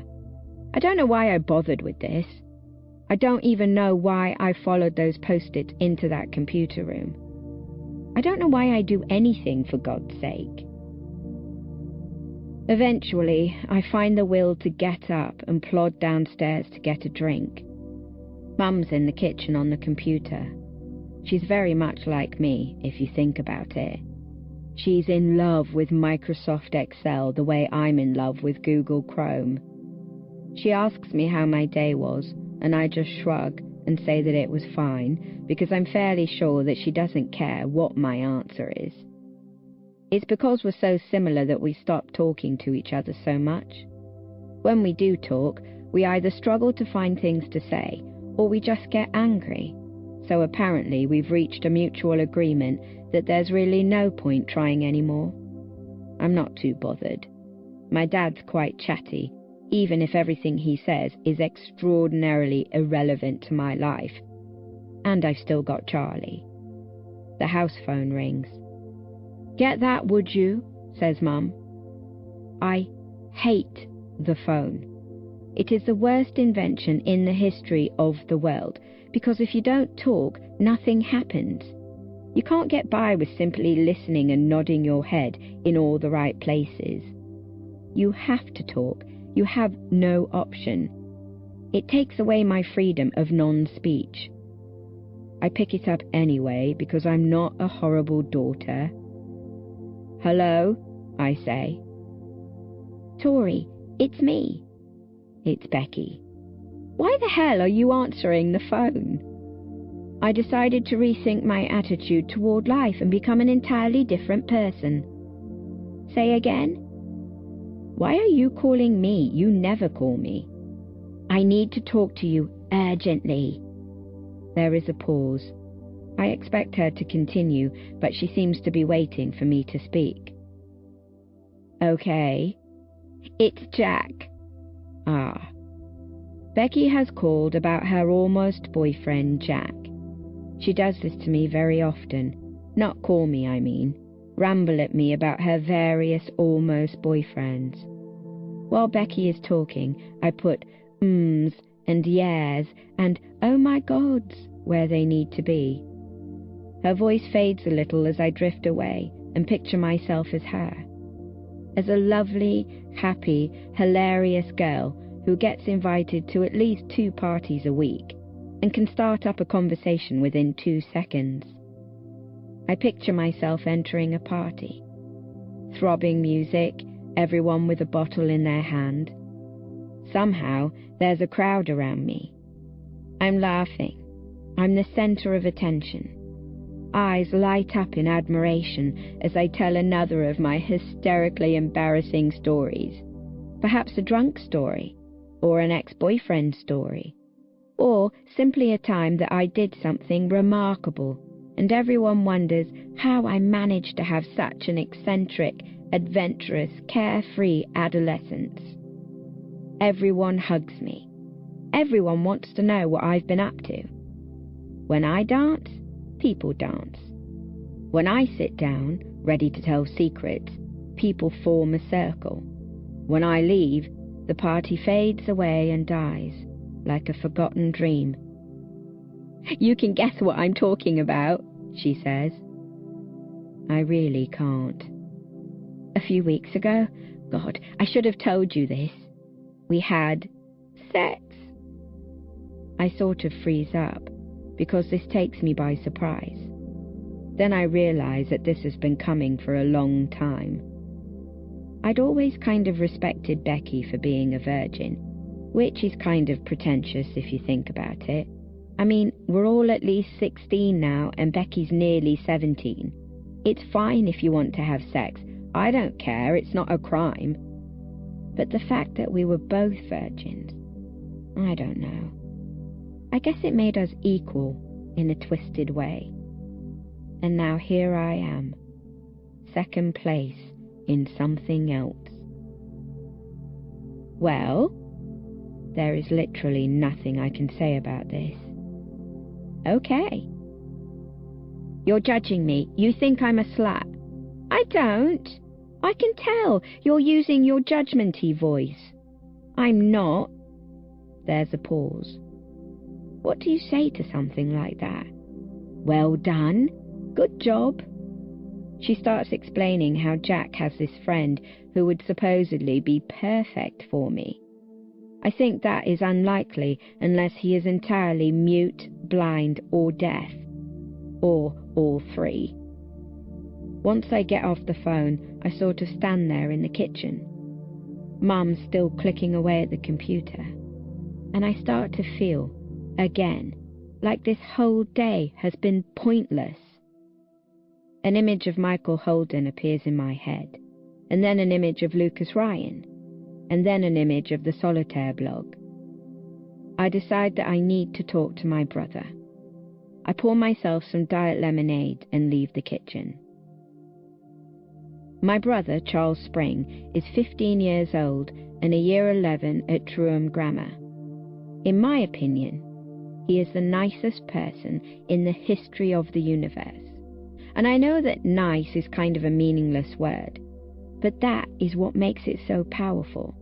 I don't know why I bothered with this. I don't even know why I followed those post-its into that computer room. I don't know why I do anything, for God's sake. Eventually, I find the will to get up and plod downstairs to get a drink. Mum's in the kitchen on the computer. She's very much like me, if you think about it. She's in love with Microsoft Excel the way I'm in love with Google Chrome. She asks me how my day was, and I just shrug and say that it was fine, because I'm fairly sure that she doesn't care what my answer is. It's because we're so similar that we stop talking to each other so much. When we do talk, we either struggle to find things to say, or we just get angry. So apparently we've reached a mutual agreement that there's really no point trying anymore. I'm not too bothered. My dad's quite chatty, even if everything he says is extraordinarily irrelevant to my life. And I've still got Charlie. The house phone rings. "Get that, would you?" says Mum. I hate the phone. It is the worst invention in the history of the world, because if you don't talk, nothing happens. You can't get by with simply listening and nodding your head in all the right places. You have to talk. You have no option. It takes away my freedom of non-speech. I pick it up anyway because I'm not a horrible daughter. "Hello," I say. "Tori, it's me." It's Becky. "Why the hell are you answering the phone?" I decided to rethink my attitude toward life and become an entirely different person. Say again? "Why are you calling me? You never call me." "I need to talk to you urgently." There is a pause. I expect her to continue, but she seems to be waiting for me to speak. "Okay." "It's Jack." "Ah." Becky has called about her almost boyfriend, Jack. She does this to me very often. Not call me, I mean. Ramble at me about her various almost boyfriends. While Becky is talking, I put ums and yeahs and oh my gods where they need to be. Her voice fades a little as I drift away and picture myself as her. As a lovely, happy, hilarious girl who gets invited to at least 2 parties a week and can start up a conversation within 2 seconds. I picture myself entering a party. Throbbing music, everyone with a bottle in their hand. Somehow, there's a crowd around me. I'm laughing. I'm the center of attention. Eyes light up in admiration as I tell another of my hysterically embarrassing stories. Perhaps a drunk story, or an ex-boyfriend story, or simply a time that I did something remarkable, and everyone wonders how I managed to have such an eccentric, adventurous, carefree adolescence. Everyone hugs me. Everyone wants to know what I've been up to. When I dance, people dance. When I sit down, ready to tell secrets, people form a circle. When I leave, the party fades away and dies, like a forgotten dream. "You can guess what I'm talking about," she says. I really can't. A few weeks ago, God, I should have told you this, we had sex. I sort of freeze up, because this takes me by surprise. Then I realize that this has been coming for a long time. I'd always kind of respected Becky for being a virgin, which is kind of pretentious if you think about it. I mean, we're all at least 16 now, and Becky's nearly 17. It's fine if you want to have sex. I don't care, it's not a crime. But the fact that we were both virgins, I don't know. I guess it made us equal in a twisted way. And now here I am, second place in something else. Well, there is literally nothing I can say about this. Okay. You're judging me. You think I'm a slut. I don't. I can tell you're using your judgmenty voice. I'm not. There's a pause. What do you say to something like that? Well done. Good job. She starts explaining how Jack has this friend who would supposedly be perfect for me. I think that is unlikely unless he is entirely mute, blind, or deaf. Or all three. Once I get off the phone, I sort of stand there in the kitchen. Mum's still clicking away at the computer. And I start to feel, again, like this whole day has been pointless. An image of Michael Holden appears in my head, and then an image of Lucas Ryan, and then an image of the Solitaire blog. I decide that I need to talk to my brother. I pour myself some diet lemonade and leave the kitchen. My brother, Charles Spring, is 15 years old and a year 11 at Trewham Grammar. In my opinion, he is the nicest person in the history of the universe. And I know that nice is kind of a meaningless word, but that is what makes it so powerful.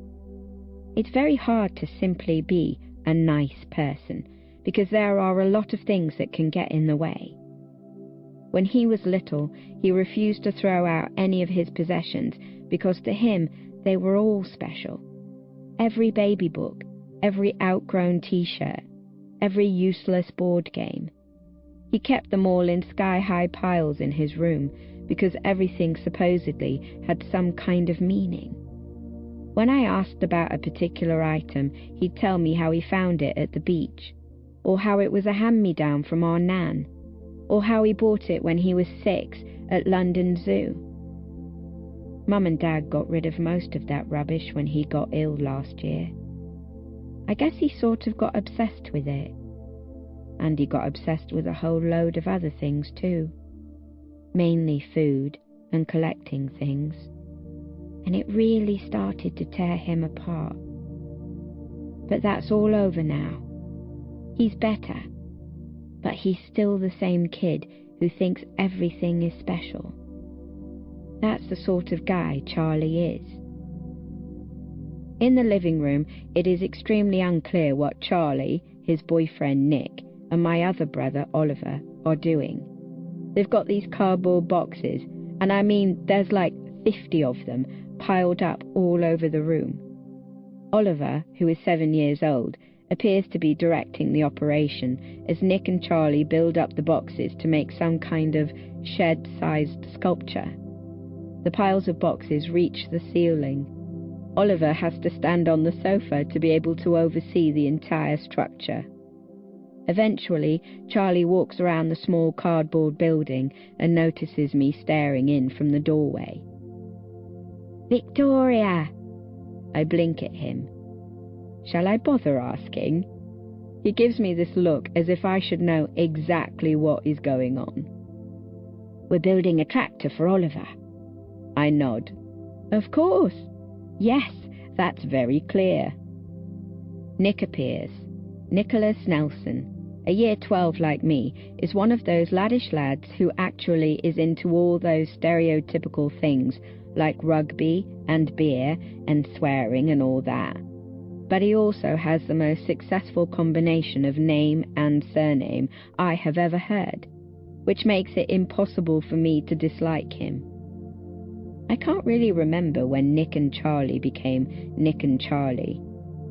It's very hard to simply be a nice person, because there are a lot of things that can get in the way. When he was little, he refused to throw out any of his possessions because to him they were all special. Every baby book, every outgrown t-shirt, every useless board game. He kept them all in sky-high piles in his room because everything supposedly had some kind of meaning. When I asked about a particular item, he'd tell me how he found it at the beach, or how it was a hand-me-down from our nan, or how he bought it when he was 6 at London Zoo. Mum and Dad got rid of most of that rubbish when he got ill last year. I guess he sort of got obsessed with it. And he got obsessed with a whole load of other things too. Mainly food and collecting things. And it really started to tear him apart. But that's all over now. He's better. But he's still the same kid who thinks everything is special. That's the sort of guy Charlie is. In the living room, it is extremely unclear what Charlie, his boyfriend Nick, and my other brother Oliver are doing. They've got these cardboard boxes, and I mean there's like 50 of them piled up all over the room. Oliver, who is 7 years old, appears to be directing the operation as Nick and Charlie build up the boxes to make some kind of shed-sized sculpture. The piles of boxes reach the ceiling. Oliver has to stand on the sofa to be able to oversee the entire structure. Eventually, Charlie walks around the small cardboard building and notices me staring in from the doorway. "Victoria!" I blink at him. Shall I bother asking? He gives me this look as if I should know exactly what is going on. "We're building a tractor for Oliver." I nod. "Of course. Yes, that's very clear." Nick appears. Nicholas Nelson, a year 12 like me, is one of those laddish lads who actually is into all those stereotypical things like rugby and beer and swearing and all that. But he also has the most successful combination of name and surname I have ever heard, which makes it impossible for me to dislike him. I can't really remember when Nick and Charlie became Nick and Charlie,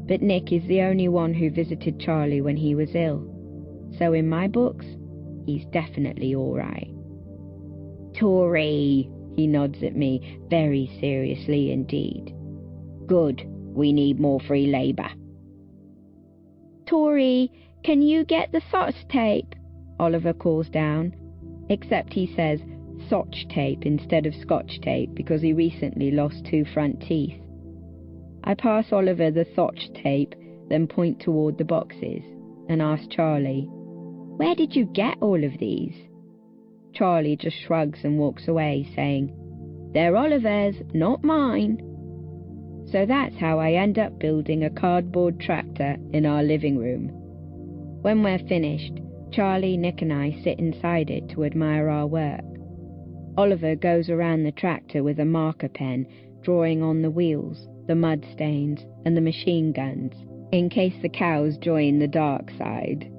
but Nick is the only one who visited Charlie when he was ill. So in my books, he's definitely all right. "Tory," he nods at me, very seriously indeed. "Good, we need more free labour." "Tory, can you get the Scotch tape?" Oliver calls down, except he says Scotch tape instead of Scotch tape because he recently lost 2 front teeth. I pass Oliver the Scotch tape, then point toward the boxes, and ask Charlie, "Where did you get all of these?" Charlie just shrugs and walks away, saying, "They're Oliver's, not mine." So that's how I end up building a cardboard tractor in our living room. When we're finished, Charlie, Nick and I sit inside it to admire our work. Oliver goes around the tractor with a marker pen, drawing on the wheels, the mud stains, and the machine guns, in case the cows join the dark side.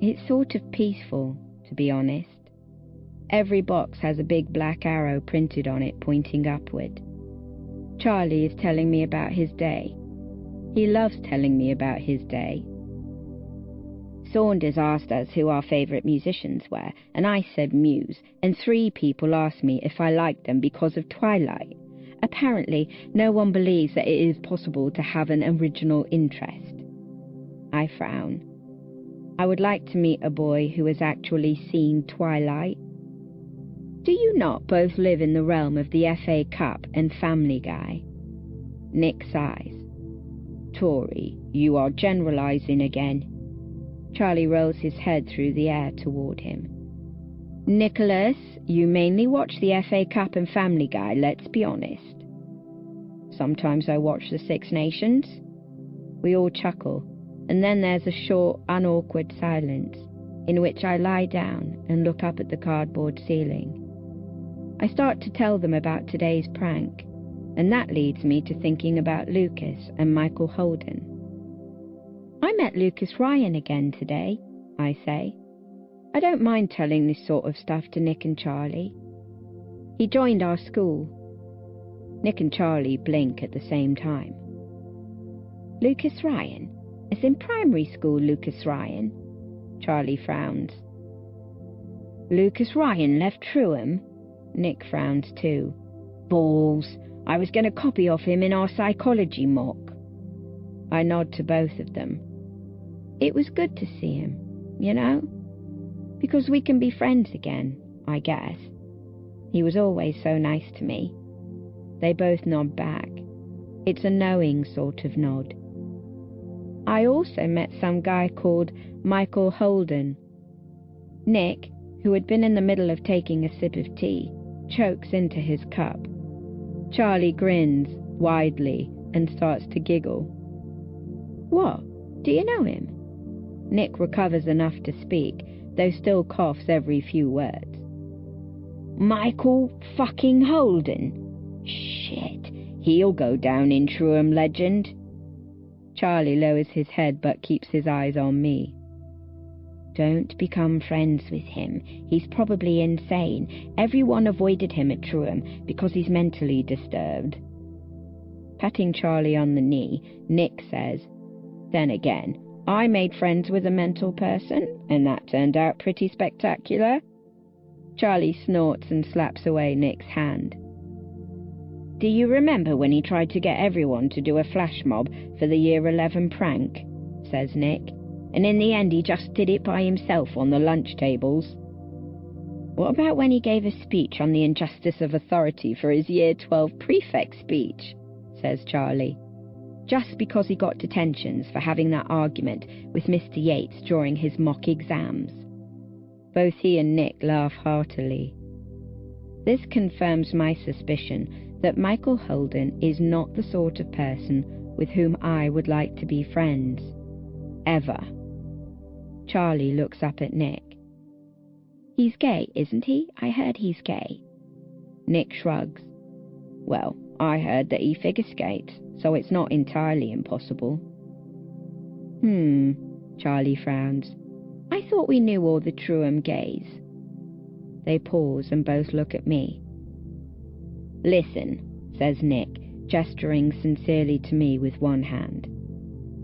It's sort of peaceful, to be honest. Every box has a big black arrow printed on it pointing upward. Charlie is telling me about his day. He loves telling me about his day. Saunders asked us who our favourite musicians were, and I said Muse, and 3 people asked me if I liked them because of Twilight. Apparently, no one believes that it is possible to have an original interest. I frown. I would like to meet a boy who has actually seen Twilight. Do you not both live in the realm of the FA Cup and Family Guy? Nick sighs. Tory, you are generalising again. Charlie rolls his head through the air toward him. Nicholas, you mainly watch the FA Cup and Family Guy, let's be honest. Sometimes I watch the Six Nations. We all chuckle, and then there's a short, unawkward silence, in which I lie down and look up at the cardboard ceiling. I start to tell them about today's prank, and that leads me to thinking about Lucas and Michael Holden. I met Lucas Ryan again today, I say. I don't mind telling this sort of stuff to Nick and Charlie. He joined our school. Nick and Charlie blink at the same time. Lucas Ryan? As in primary school Lucas Ryan? Charlie frowns. Lucas Ryan left Truham? Nick frowns too. Balls. I was going to copy off him in our psychology mock. I nod to both of them. It was good to see him, you know? Because we can be friends again, I guess. He was always so nice to me. They both nod back. It's a knowing sort of nod. I also met some guy called Michael Holden. Nick, who had been in the middle of taking a sip of tea, chokes into his cup. Charlie grins widely and starts to giggle. What? Do you know him? Nick recovers enough to speak, though still coughs every few words. Michael fucking Holden? Shit, he'll go down in Truham legend. Charlie lowers his head but keeps his eyes on me. Don't become friends with him. He's probably insane. Everyone avoided him at Truham because he's mentally disturbed. Patting Charlie on the knee, Nick says, Then again, I made friends with a mental person, and that turned out pretty spectacular. Charlie snorts and slaps away Nick's hand. Do you remember when he tried to get everyone to do a flash mob for the Year 11 prank? Says Nick. And in the end he just did it by himself on the lunch tables. What about when he gave a speech on the injustice of authority for his Year 12 prefect speech? Says Charlie. Just because he got detentions for having that argument with Mr. Yates during his mock exams. Both he and Nick laugh heartily. This confirms my suspicion that Michael Holden is not the sort of person with whom I would like to be friends. Ever. Charlie looks up at Nick. He's gay, isn't he? I heard he's gay. Nick shrugs. Well, I heard that he figure skates, so it's not entirely impossible. Charlie frowns. I thought we knew all the Truham gays. They pause and both look at me. Listen, says Nick, gesturing sincerely to me with one hand.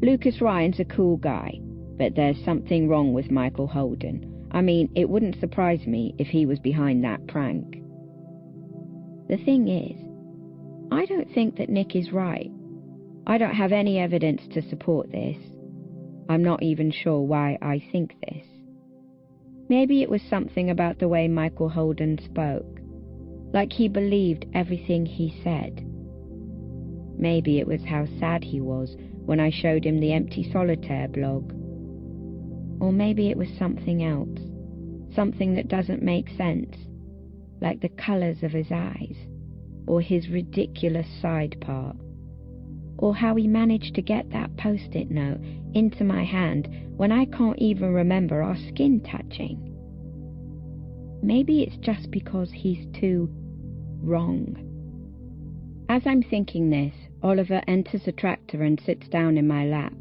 Lucas Ryan's a cool guy, but there's something wrong with Michael Holden. I mean, it wouldn't surprise me if he was behind that prank. The thing is, I don't think that Nick is right. I don't have any evidence to support this. I'm not even sure why I think this. Maybe it was something about the way Michael Holden spoke, like he believed everything he said. Maybe it was how sad he was when I showed him the Empty Solitaire blog. Or maybe it was something else, something that doesn't make sense, like the colours of his eyes, or his ridiculous side part, or how he managed to get that post-it note into my hand when I can't even remember our skin touching. Maybe it's just because he's too wrong. As I'm thinking this, Oliver enters the tractor and sits down in my lap.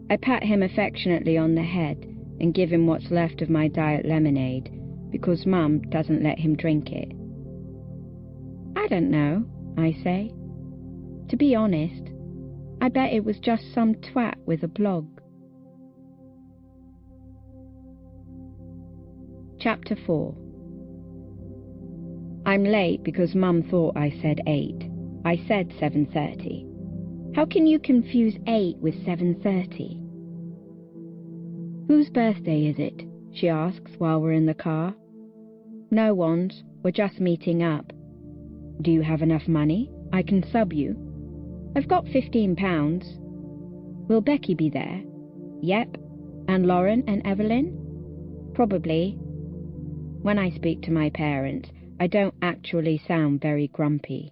I pat him affectionately on the head, and give him what's left of my diet lemonade, because Mum doesn't let him drink it. I don't know, I say. To be honest, I bet it was just some twat with a blog. Chapter 4. I'm late because Mum thought I said 8. I said 7:30. How can you confuse 8 with 7:30? Whose birthday is it? She asks while we're in the car. No one's. We're just meeting up. Do you have enough money? I can sub you. I've got £15. Will Becky be there? Yep. And Lauren and Evelyn? Probably. When I speak to my parents, I don't actually sound very grumpy.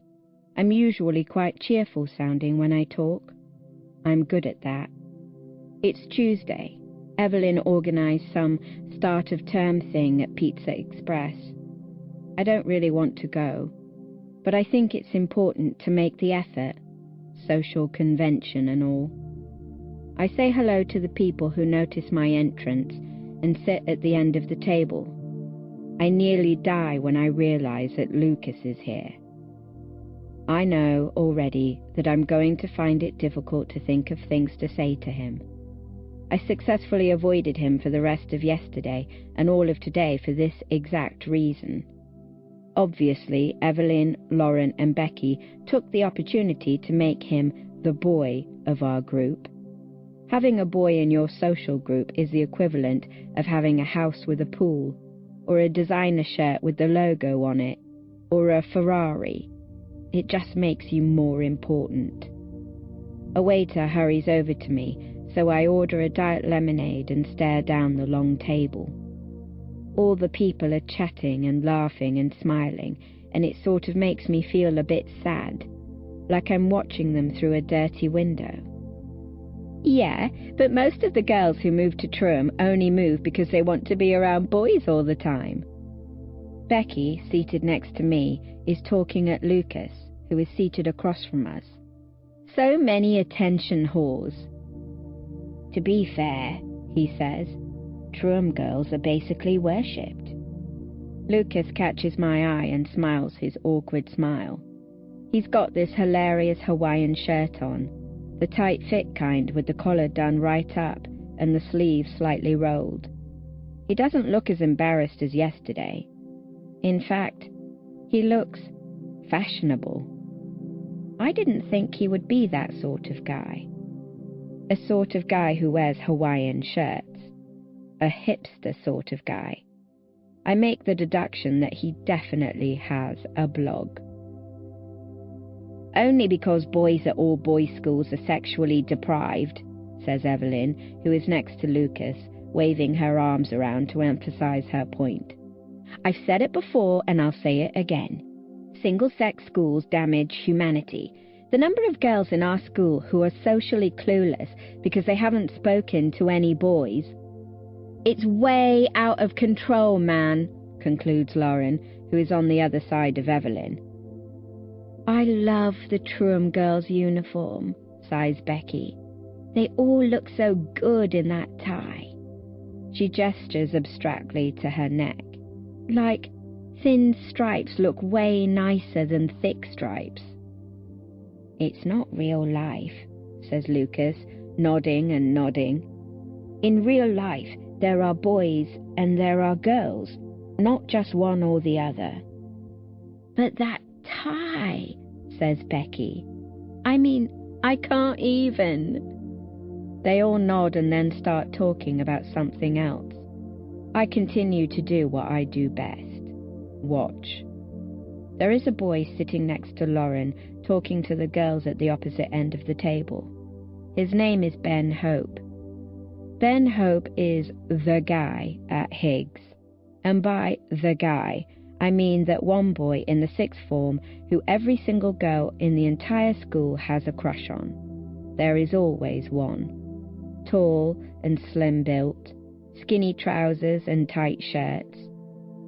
I'm usually quite cheerful sounding when I talk. I'm good at that. It's Tuesday. Evelyn organised some start-of-term thing at Pizza Express. I don't really want to go, but I think it's important to make the effort, social convention and all. I say hello to the people who notice my entrance and sit at the end of the table. I nearly die when I realise that Lucas is here. I know already that I'm going to find it difficult to think of things to say to him. I successfully avoided him for the rest of yesterday and all of today for this exact reason. Obviously, Evelyn, Lauren and Becky took the opportunity to make him the boy of our group. Having a boy in your social group is the equivalent of having a house with a pool, or a designer shirt with the logo on it, or a Ferrari. It just makes you more important. A waiter hurries over to me, so I order a diet lemonade and stare down the long table. All the people are chatting and laughing and smiling, and it sort of makes me feel a bit sad, like I'm watching them through a dirty window. Yeah, but most of the girls who move to Trum only move because they want to be around boys all the time. Becky, seated next to me, is talking at Lucas, who is seated across from us. So many attention whores. To be fair, he says, Trum girls are basically worshipped. Lucas catches my eye and smiles his awkward smile. He's got this hilarious Hawaiian shirt on, the tight-fit kind with the collar done right up and the sleeves slightly rolled. He doesn't look as embarrassed as yesterday. In fact, he looks fashionable. I didn't think he would be that sort of guy. A sort of guy who wears Hawaiian shirts. A hipster sort of guy. I make the deduction that he definitely has a blog. Only because boys at all boys' schools are sexually deprived, says Evelyn, who is next to Lucas, waving her arms around to emphasize her point. I've said it before and I'll say it again. Single-sex schools damage humanity. The number of girls in our school who are socially clueless because they haven't spoken to any boys. It's way out of control, man, concludes Lauren, who is on the other side of Evelyn. I love the Trum girls' uniform, sighs Becky. They all look so good in that tie. She gestures abstractly to her neck. Like, thin stripes look way nicer than thick stripes. It's not real life, says Lucas, nodding and nodding. In real life, there are boys and there are girls, not just one or the other. But that tie, says Becky. I mean, I can't even. They all nod and then start talking about something else. I continue to do what I do best. Watch. There is a boy sitting next to Lauren, talking to the girls at the opposite end of the table. His name is Ben Hope. Ben Hope is the guy at Higgs. And by the guy, I mean that one boy in the sixth form who every single girl in the entire school has a crush on. There is always one. Tall and slim-built, skinny trousers and tight shirts.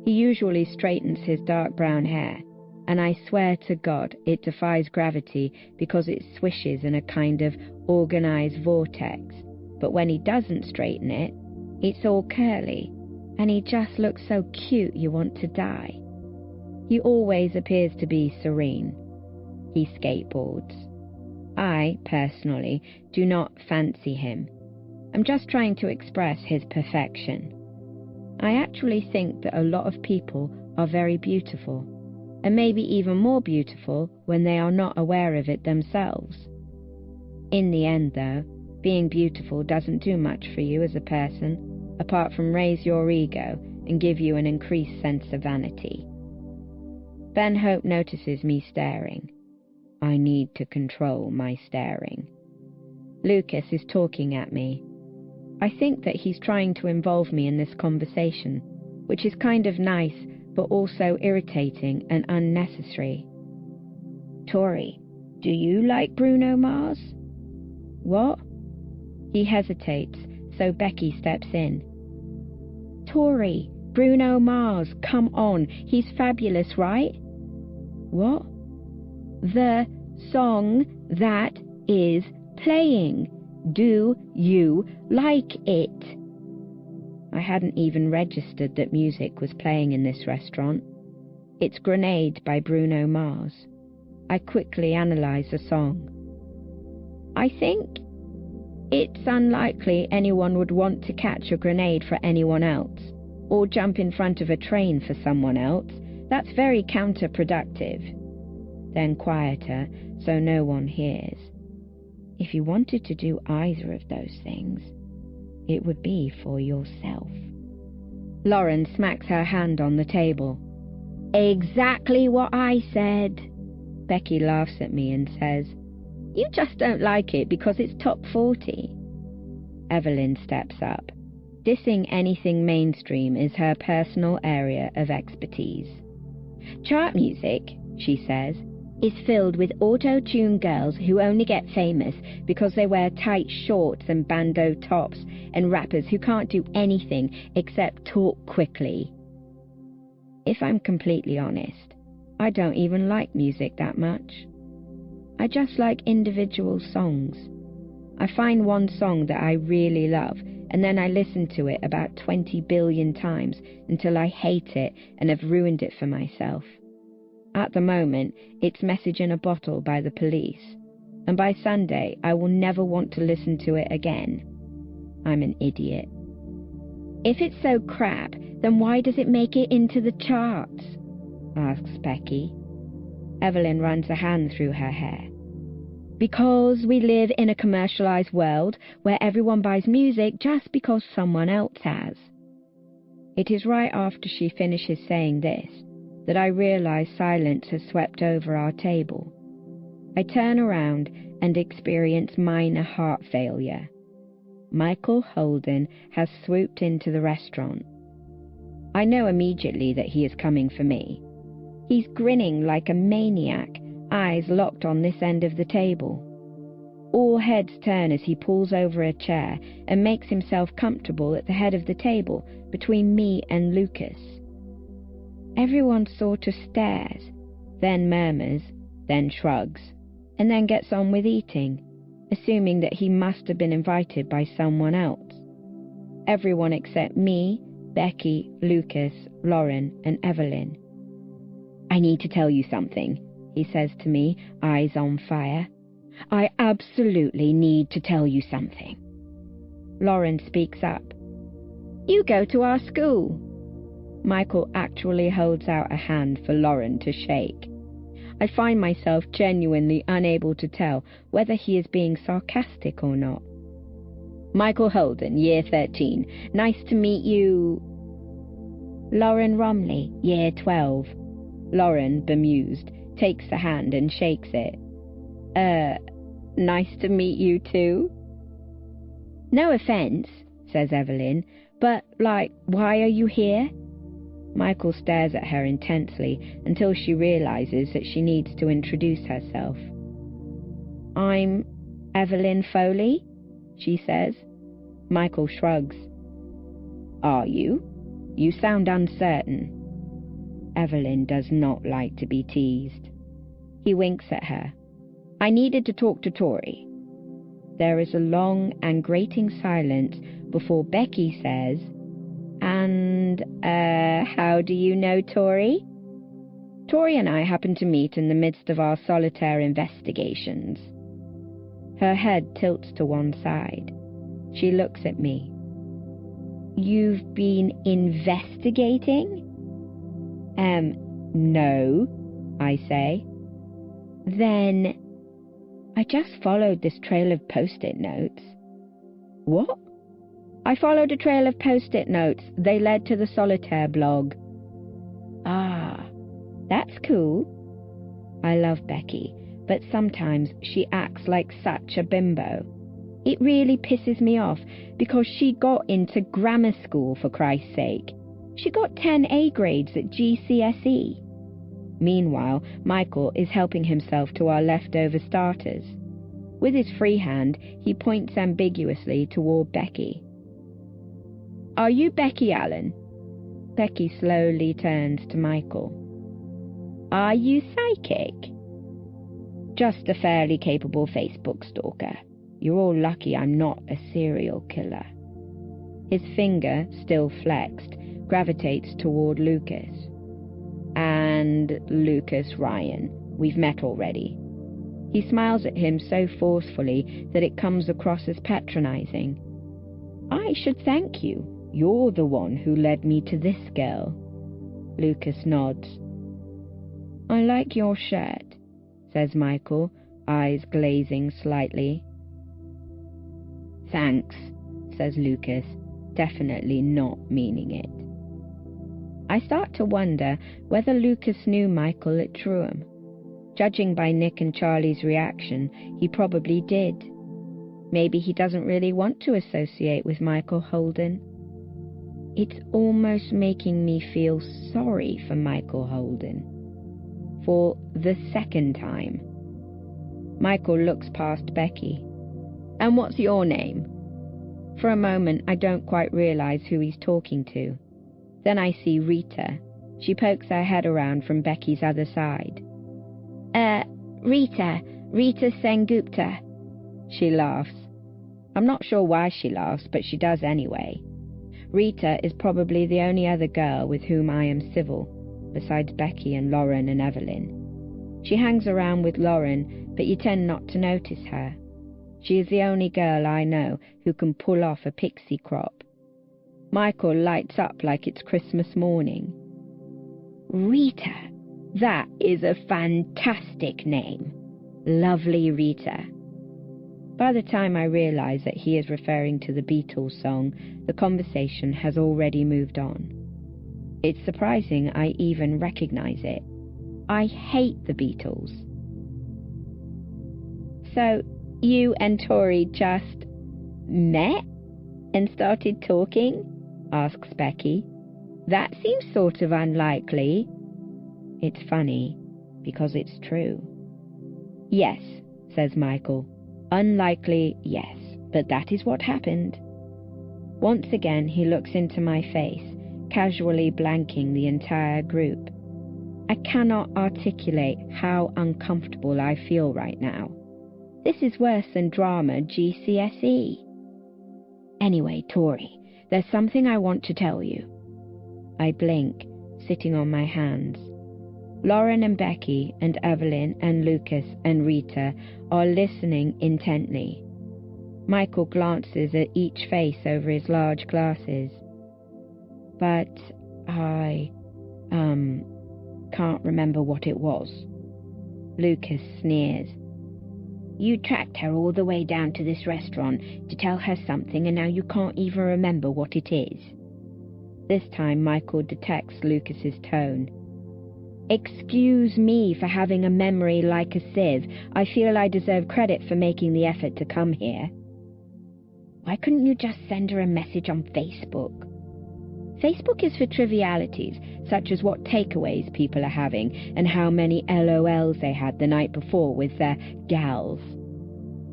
He usually straightens his dark brown hair, and I swear to God it defies gravity because it swishes in a kind of organized vortex. But when he doesn't straighten it, It's all curly, and he just looks so cute you want to die. He always appears to be serene. He skateboards. I, personally, do not fancy him. I'm just trying to express his perfection. I actually think that a lot of people are very beautiful, and maybe even more beautiful when they are not aware of it themselves. In the end, though, being beautiful doesn't do much for you as a person, apart from raise your ego and give you an increased sense of vanity. Ben Hope notices me staring. I need to control my staring. Lucas is talking at me. I think that he's trying to involve me in this conversation, which is kind of nice, but also irritating and unnecessary. Tori, do you like Bruno Mars? What? He hesitates, so Becky steps in. Tori, Bruno Mars, come on, he's fabulous, right? What? The song that is playing. Do you like it? I hadn't even registered that music was playing in this restaurant. It's Grenade by Bruno Mars. I quickly analyse the song. I think it's unlikely anyone would want to catch a grenade for anyone else, or jump in front of a train for someone else. That's very counterproductive. Then quieter, so no one hears. If you wanted to do either of those things, it would be for yourself. Lauren smacks her hand on the table. Exactly what I said. Becky laughs at me and says, you just don't like it because it's top 40. Evelyn steps up. Dissing anything mainstream is her personal area of expertise. Chart music, she says, is filled with auto-tune girls who only get famous because they wear tight shorts and bandeau tops, and rappers who can't do anything except talk quickly. If I'm completely honest, I don't even like music that much. I just like individual songs. I find one song that I really love, and then I listen to it about 20 billion times until I hate it and have ruined it for myself. At the moment, it's Message in a Bottle by the Police, and by Sunday I will never want to listen to it again. I'm an idiot. If it's so crap, then why does it make it into the charts? Asks Becky. Evelyn runs a hand through her hair. Because we live in a commercialized world where everyone buys music just because someone else has. It is right after she finishes saying this that I realize silence has swept over our table. I turn around and experience minor heart failure. Michael Holden has swooped into the restaurant. I know immediately that he is coming for me. He's grinning like a maniac, eyes locked on this end of the table. All heads turn as he pulls over a chair and makes himself comfortable at the head of the table between me and Lucas. Everyone sort of stares, then murmurs, then shrugs, and then gets on with eating, assuming that he must have been invited by someone else. Everyone except me, Becky, Lucas, Lauren, and Evelyn. I need to tell you something, he says to me, eyes on fire. I absolutely need to tell you something. Lauren speaks up. You go to our school. Michael actually holds out a hand for Lauren to shake. I find myself genuinely unable to tell whether he is being sarcastic or not. Michael Holden, year 13. Nice to meet you. Lauren Romley, year 12. Lauren, bemused, takes the hand and shakes it. Nice to meet you too. No offense, says Evelyn, but, why are you here? Michael stares at her intensely until she realizes that she needs to introduce herself. I'm Evelyn Foley, she says. Michael shrugs. Are you? You sound uncertain. Evelyn does not like to be teased. He winks at her. I needed to talk to Tori. There is a long and grating silence before Becky says, "And, how do you know Tori?" Tori and I happened to meet in the midst of our solitaire investigations. Her head tilts to one side. She looks at me. "You've been investigating?" No, I say. "Then, I just followed this trail of post-it notes." "What?" "I followed a trail of post-it notes. They led to the solitaire blog." "Ah, that's cool." I love Becky, but sometimes she acts like such a bimbo. It really pisses me off because she got into grammar school, for Christ's sake. She got 10 A grades at GCSE. Meanwhile, Michael is helping himself to our leftover starters. With his free hand, he points ambiguously toward Becky. "Are you Becky Allen?" Becky slowly turns to Michael. "Are you psychic?" "Just a fairly capable Facebook stalker. You're all lucky I'm not a serial killer." His finger, still flexed, gravitates toward Lucas. "And Lucas Ryan. We've met already." He smiles at him so forcefully that it comes across as patronizing. "I should thank you. You're the one who led me to this girl." Lucas nods. "I like your shirt," says Michael, eyes glazing slightly. "Thanks," says Lucas, definitely not meaning it. I start to wonder whether Lucas knew Michael at Truham. Judging by Nick and Charlie's reaction, he probably did. Maybe he doesn't really want to associate with Michael Holden. It's almost making me feel sorry for Michael Holden. For the second time. Michael looks past Becky. "And what's your name?" For a moment, I don't quite realize who he's talking to. Then I see Rita. She pokes her head around from Becky's other side. Rita Sengupta." She laughs. I'm not sure why she laughs, but she does anyway. Rita is probably the only other girl with whom I am civil, besides Becky and Lauren and Evelyn. She hangs around with Lauren, but you tend not to notice her. She is the only girl I know who can pull off a pixie crop. Michael lights up like it's Christmas morning. "Rita, that is a fantastic name. Lovely Rita." By the time I realize that he is referring to the Beatles song, the conversation has already moved on. It's surprising I even recognize it. I hate the Beatles. "So, you and Tori just met and started talking?" asks Becky. "That seems sort of unlikely." It's funny, because it's true. "Yes," says Michael. "Unlikely, yes, but that is what happened." Once again he looks into my face, casually blanking the entire group. I cannot articulate how uncomfortable I feel right now. This is worse than drama GCSE. "Anyway, Tori, there's something I want to tell you." I blink, sitting on my hands. Lauren and Becky and Evelyn and Lucas and Rita are listening intently. Michael glances at each face over his large glasses. "But I can't remember what it was." Lucas sneers. "You tracked her all the way down to this restaurant to tell her something, and now you can't even remember what it is." This time Michael detects Lucas's tone. "Excuse me for having a memory like a sieve. I feel I deserve credit for making the effort to come here." "Why couldn't you just send her a message on Facebook?" "Facebook is for trivialities, such as what takeaways people are having and how many LOLs they had the night before with their gals."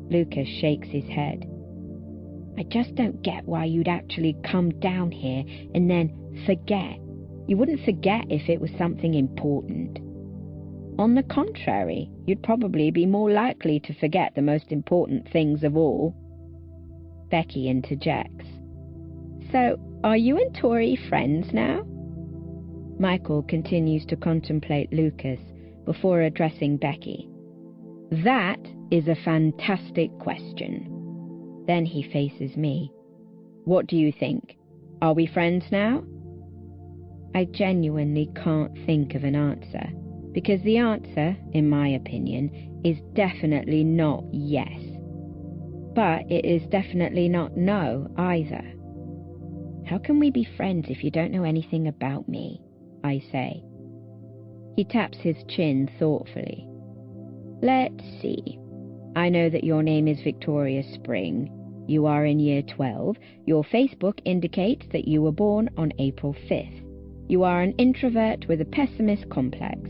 Lucas shakes his head. "I just don't get why you'd actually come down here and then forget. You wouldn't forget if it was something important. On the contrary, you'd probably be more likely to forget the most important things of all." Becky interjects. So, are you and Tori friends now? Michael continues to contemplate Lucas before addressing Becky. That is a fantastic question. Then he faces me. What do you think? Are we friends now? I genuinely can't think of an answer, because the answer, in my opinion, is definitely not yes. But it is definitely not no either. How can we be friends if you don't know anything about me? I say. He taps his chin thoughtfully. Let's see. I know that your name is Victoria Spring. You are in year 12. Your Facebook indicates that you were born on April 5th. You are an introvert with a pessimist complex.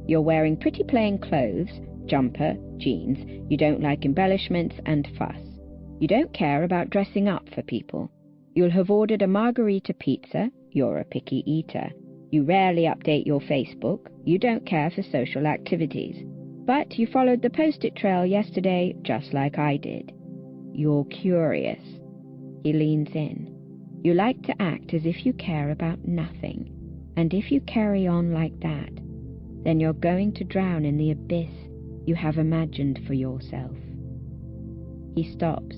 You're wearing pretty plain clothes, jumper, jeans. You don't like embellishments and fuss. You don't care about dressing up for people. You'll have ordered a margarita pizza. You're a picky eater. You rarely update your Facebook. You don't care for social activities. But you followed the post-it trail yesterday just like I did. You're curious. He leans in. You like to act as if you care about nothing. And if you carry on like that, then you're going to drown in the abyss you have imagined for yourself. He stops.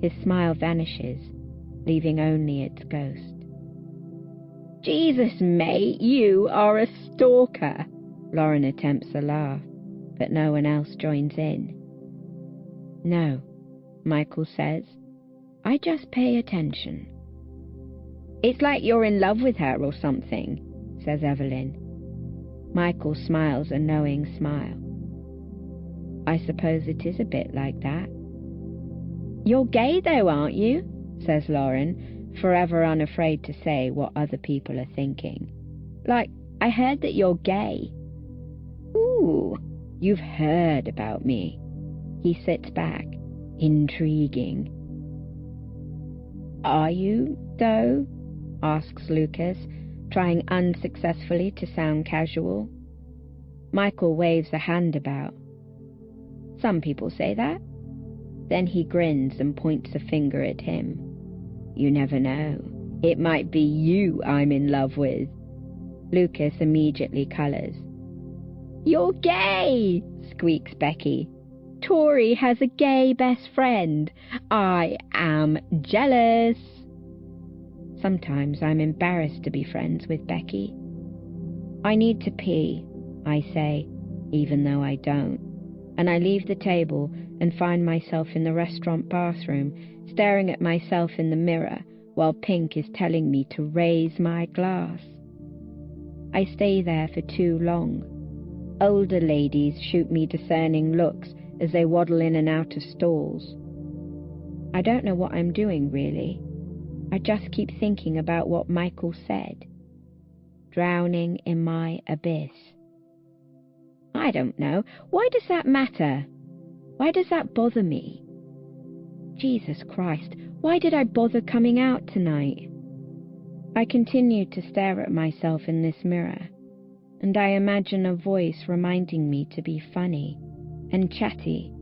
His smile vanishes, leaving only its ghost. Jesus, mate, you are a stalker. Lauren attempts a laugh, but no one else joins in. No, Michael says. I just pay attention. It's like you're in love with her or something, says Evelyn. Michael smiles a knowing smile. I suppose it is a bit like that. You're gay though, aren't you? Says Lauren, forever unafraid to say what other people are thinking. Like, I heard that you're gay. Ooh, you've heard about me. He sits back, intriguing. Are you, though? Asks Lucas, trying unsuccessfully to sound casual. Michael waves a hand about. Some people say that. Then he grins and points a finger at him. You never know. It might be you I'm in love with. Lucas immediately colours. You're gay, squeaks Becky. Tori has a gay best friend. I am jealous. Sometimes I'm embarrassed to be friends with Becky. I need to pee, I say, even though I don't. And I leave the table and find myself in the restaurant bathroom, staring at myself in the mirror while Pink is telling me to raise my glass. I stay there for too long. Older ladies shoot me discerning looks as they waddle in and out of stalls. I don't know what I'm doing, really. I just keep thinking about what Michael said. Drowning in my abyss. I don't know. Why does that matter? Why does that bother me? Jesus Christ, why did I bother coming out tonight? I continue to stare at myself in this mirror, and I imagine a voice reminding me to be funny and chatty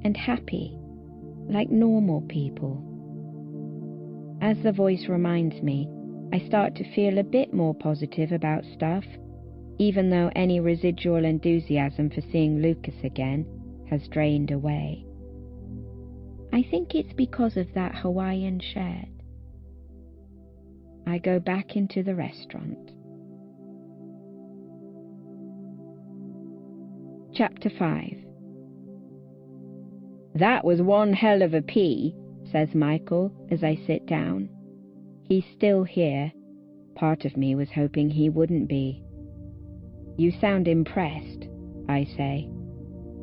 and happy, like normal people. As the voice reminds me, I start to feel a bit more positive about stuff, even though any residual enthusiasm for seeing Lucas again has drained away. I think it's because of that Hawaiian shirt. I go back into the restaurant. Chapter 5. That was one hell of a pee, says Michael as I sit down. He's still here. Part of me was hoping he wouldn't be. You sound impressed, I say.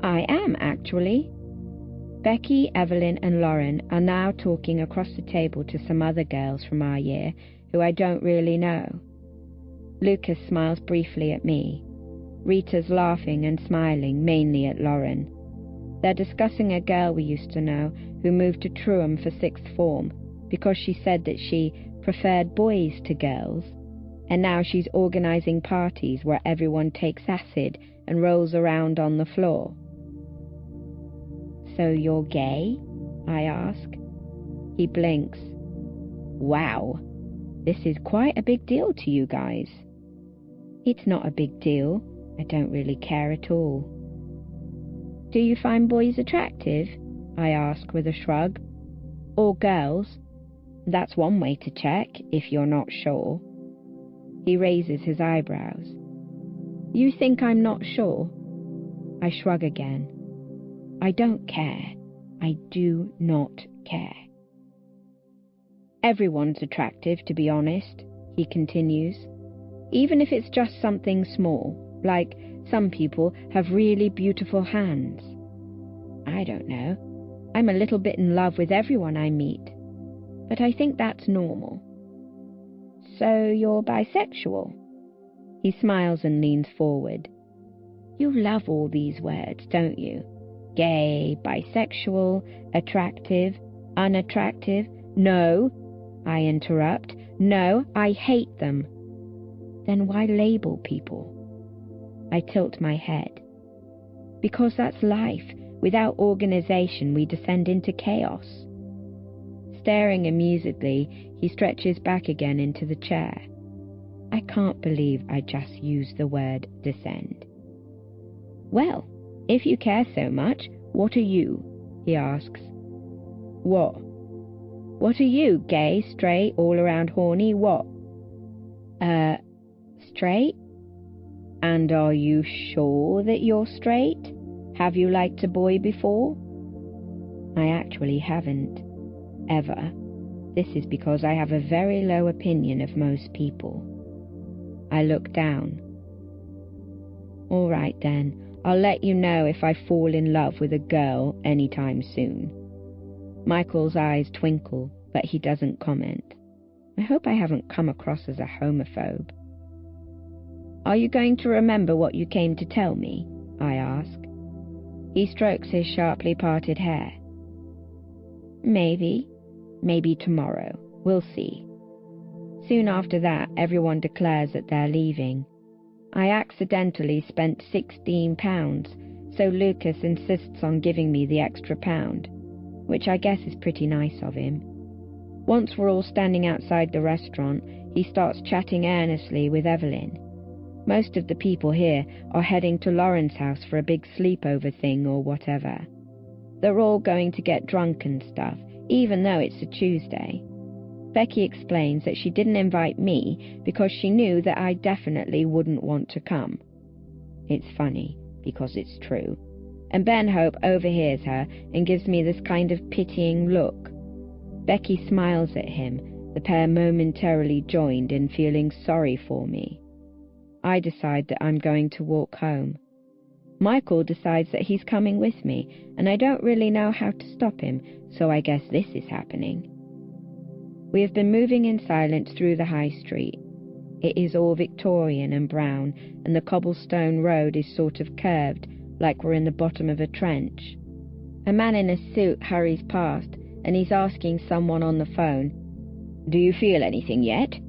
I am, actually. Becky, Evelyn and Lauren are now talking across the table to some other girls from our year who I don't really know. Lucas smiles briefly at me. Rita's laughing and smiling, mainly at Lauren. They're discussing a girl we used to know who moved to Truham for 6th form because she said that she preferred boys to girls, and now she's organising parties where everyone takes acid and rolls around on the floor. So you're gay? I ask. He blinks. Wow, this is quite a big deal to you guys. It's not a big deal. I don't really care at all. Do you find boys attractive? I ask with a shrug. Or girls? That's one way to check, if you're not sure. He raises his eyebrows. You think I'm not sure? I shrug again. I don't care. I do not care. Everyone's attractive, to be honest, he continues. Even if it's just something small, like some people have really beautiful hands. I don't know. I'm a little bit in love with everyone I meet, but I think that's normal. So you're bisexual? He smiles and leans forward. You love all these words, don't you? Gay, bisexual, attractive, unattractive. No, I interrupt. No, I hate them. Then why label people? I tilt my head. Because that's life. Without organization, we descend into chaos. Staring amusedly, he stretches back again into the chair. I can't believe I just used the word descend. Well, if you care so much, what are you? He asks. What? What are you? Gay, straight, all around horny, what? Straight? And are you sure that you're straight? Have you liked a boy before? I actually haven't. Ever. This is because I have a very low opinion of most people. I look down. All right then, I'll let you know if I fall in love with a girl anytime soon. Michael's eyes twinkle, but he doesn't comment. I hope I haven't come across as a homophobe. Are you going to remember what you came to tell me? I ask. He strokes his sharply parted hair. Maybe. Maybe tomorrow. We'll see. Soon after that, everyone declares that they're leaving. I accidentally spent £16, so Lucas insists on giving me the extra £1, which I guess is pretty nice of him. Once we're all standing outside the restaurant, he starts chatting earnestly with Evelyn. Most of the people here are heading to Lauren's house for a big sleepover thing or whatever. They're all going to get drunk and stuff, even though it's a Tuesday. Becky explains that she didn't invite me because she knew that I definitely wouldn't want to come. It's funny, because it's true. And Ben Hope overhears her and gives me this kind of pitying look. Becky smiles at him, the pair momentarily joined in feeling sorry for me. I decide that I'm going to walk home. Michael decides that he's coming with me, and I don't really know how to stop him, so I guess this is happening. We have been moving in silence through the high street. It is all Victorian and brown, and the cobblestone road is sort of curved, like we're in the bottom of a trench. A man in a suit hurries past, and he's asking someone on the phone, "Do you feel anything yet?"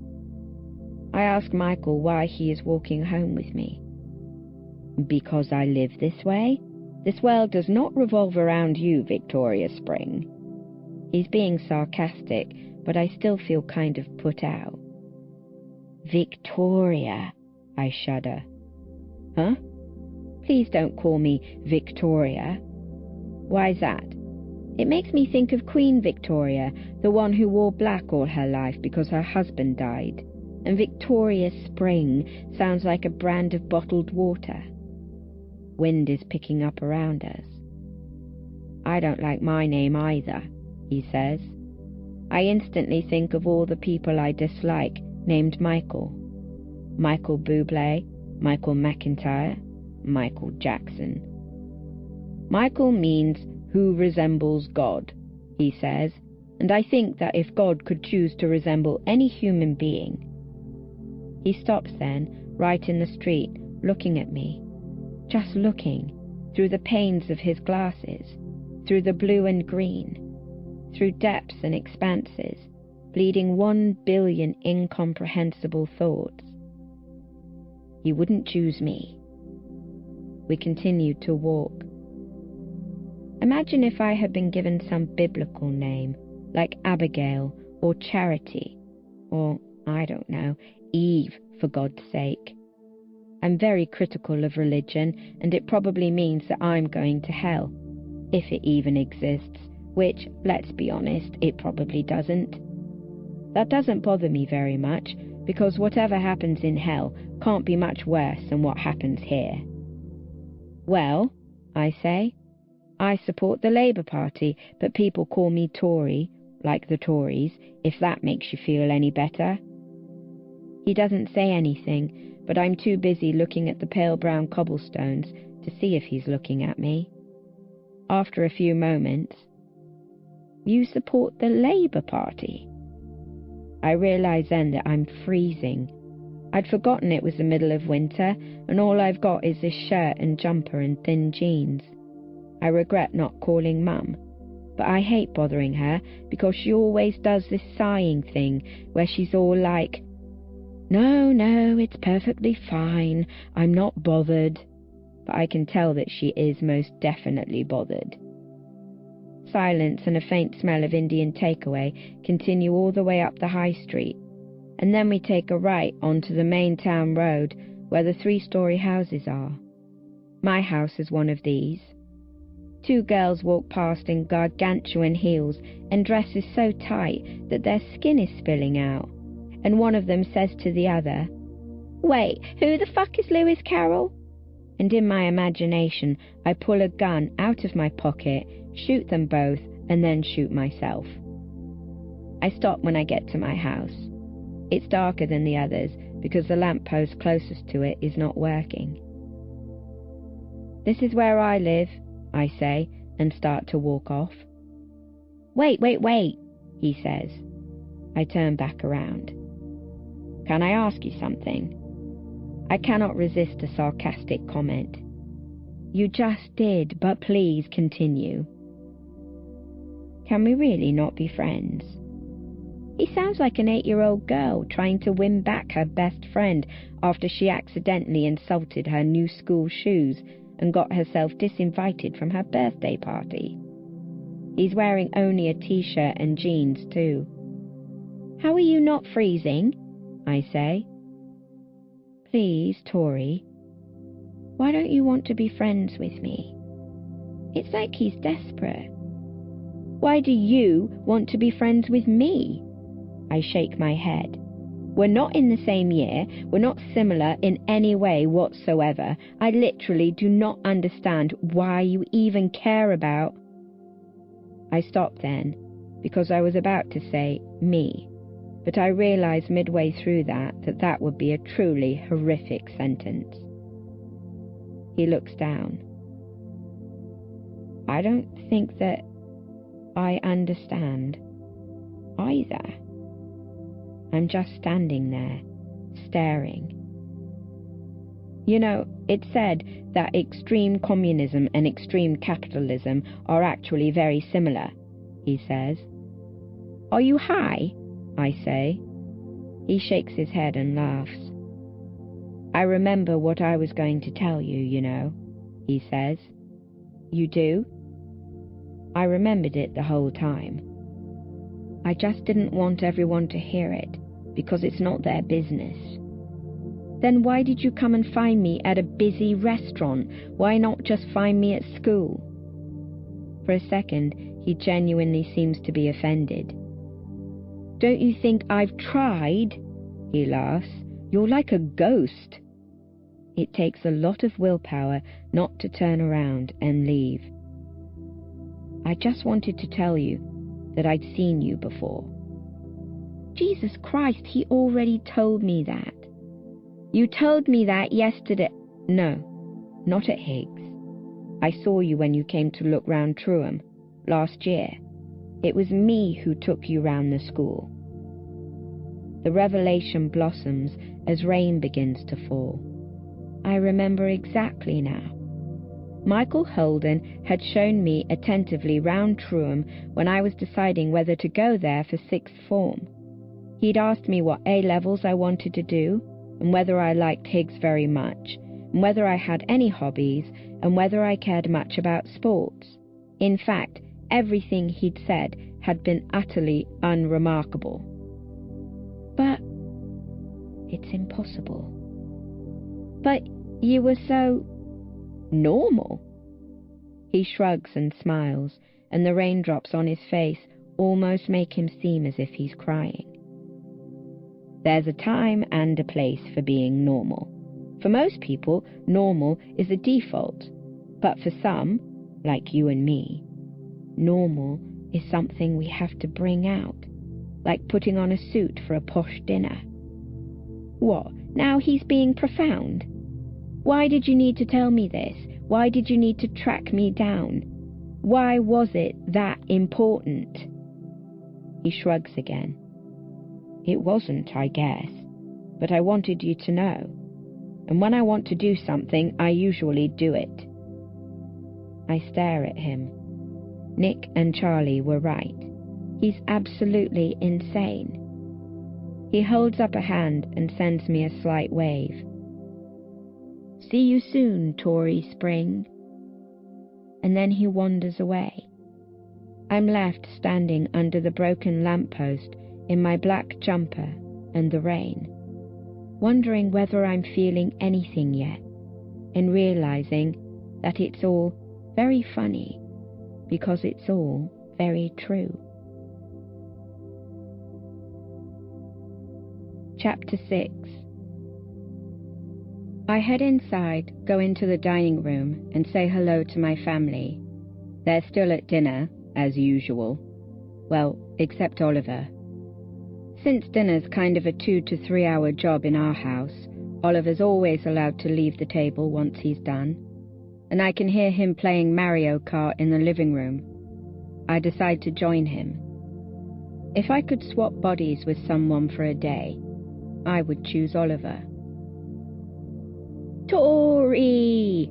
I ask Michael why he is walking home with me. Because I live this way? This world does not revolve around you, Victoria Spring. He's being sarcastic, but I still feel kind of put out. Victoria, I shudder. Huh? Please don't call me Victoria. Why's that? It makes me think of Queen Victoria, the one who wore black all her life because her husband died. And Victoria Spring sounds like a brand of bottled water. Wind is picking up around us. I don't like my name either, he says. I instantly think of all the people I dislike named Michael. Michael Bublé, Michael McIntyre, Michael Jackson. Michael means who resembles God, he says, and I think that if God could choose to resemble any human being. He stops then, right in the street, looking at me. Just looking, through the panes of his glasses, through the blue and green, through depths and expanses, bleeding 1 billion incomprehensible thoughts. He wouldn't choose me. We continued to walk. Imagine if I had been given some biblical name, like Abigail or charity, or, I don't know, Eve, for God's sake. I'm very critical of religion, and it probably means that I'm going to hell, if it even exists, which, let's be honest, it probably doesn't. That doesn't bother me very much, because whatever happens in hell can't be much worse than what happens here. Well, I say, I support the Labour Party, but people call me Tory, like the Tories, if that makes you feel any better. He doesn't say anything, but I'm too busy looking at the pale brown cobblestones to see if he's looking at me. After a few moments, "You support the Labour Party?" I realise then that I'm freezing. I'd forgotten it was the middle of winter, and all I've got is this shirt and jumper and thin jeans. I regret not calling Mum, but I hate bothering her because she always does this sighing thing where she's all like, "No, it's perfectly fine, I'm not bothered," but I can tell that she is most definitely bothered. Silence and a faint smell of Indian takeaway continue all the way up the high street, and then we take a right onto the main town road where the 3-story houses are. My house is one of these. 2 girls walk past in gargantuan heels and dresses so tight that their skin is spilling out, and one of them says to the other, "Wait, who the fuck is Lewis Carroll?" And in my imagination I pull a gun out of my pocket, shoot them both, and then shoot myself. I stop when I get to my house. It's darker than the others because the lamppost closest to it is not working. "This is where I live," I say, and start to walk off. Wait, he says. I turn back around. "Can I ask you something?" I cannot resist a sarcastic comment. "You just did, but please continue." "Can we really not be friends?" He sounds like an 8-year-old girl trying to win back her best friend after she accidentally insulted her new school shoes and got herself disinvited from her birthday party. He's wearing only a t-shirt and jeans too. "How are you not freezing?" I say. "Please, Tori, why don't you want to be friends with me?" It's like he's desperate. "Why do you want to be friends with me?" I shake my head. "We're not in the same year. We're not similar in any way whatsoever. I literally do not understand why you even care about..." I stopped then, because I was about to say me, but I realised midway through that would be a truly horrific sentence. He looks down. "I don't think that I understand either." I'm just standing there, staring. "You know, it's said that extreme communism and extreme capitalism are actually very similar," he says. "Are you high?" I say. He shakes his head and laughs. "I remember what I was going to tell you, you know," he says. "You do?" I remembered it the whole time. I just didn't want everyone to hear it, because it's not their business. "Then why did you come and find me at a busy restaurant? Why not just find me at school?" For a second, he genuinely seems to be offended. "Don't you think I've tried?" He laughs. "You're like a ghost." It takes a lot of willpower not to turn around and leave. "I just wanted to tell you that I'd seen you before." Jesus Christ, he already told me that. "You told me that yesterday." "No, not at Higgs. I saw you when you came to look round Truham last year. It was me who took you round the school." The revelation blossoms as rain begins to fall. I remember exactly now. Michael Holden had shown me attentively round Truham when I was deciding whether to go there for 6th form. He'd asked me what A-levels I wanted to do, and whether I liked Higgs very much, and whether I had any hobbies, and whether I cared much about sports. In fact, everything he'd said had been utterly unremarkable. But it's impossible. But you were so normal. He shrugs and smiles, and the raindrops on his face almost make him seem as if he's crying. There's a time and a place for being normal. For most people, normal is a default. But for some, like you and me, normal is something we have to bring out, like putting on a suit for a posh dinner. What, now he's being profound? Why did you need to tell me this? Why did you need to track me down? Why was it that important? He shrugs again. It wasn't, I guess, but I wanted you to know. And when I want to do something, I usually do it. I stare at him. Nick and Charlie were right. He's absolutely insane. He holds up a hand and sends me a slight wave. See you soon, Tory Spring. And then he wanders away. I'm left standing under the broken lamppost in my black jumper and the rain, wondering whether I'm feeling anything yet, and realizing that it's all very funny because it's all very true. Chapter 6. I head inside, go into the dining room, and say hello to my family. They're still at dinner, as usual. Well, except Oliver. Since dinner's kind of a 2 to 3 hour job in our house, Oliver's always allowed to leave the table once he's done, and I can hear him playing Mario Kart in the living room. I decide to join him. If I could swap bodies with someone for a day, I would choose Oliver. Tory!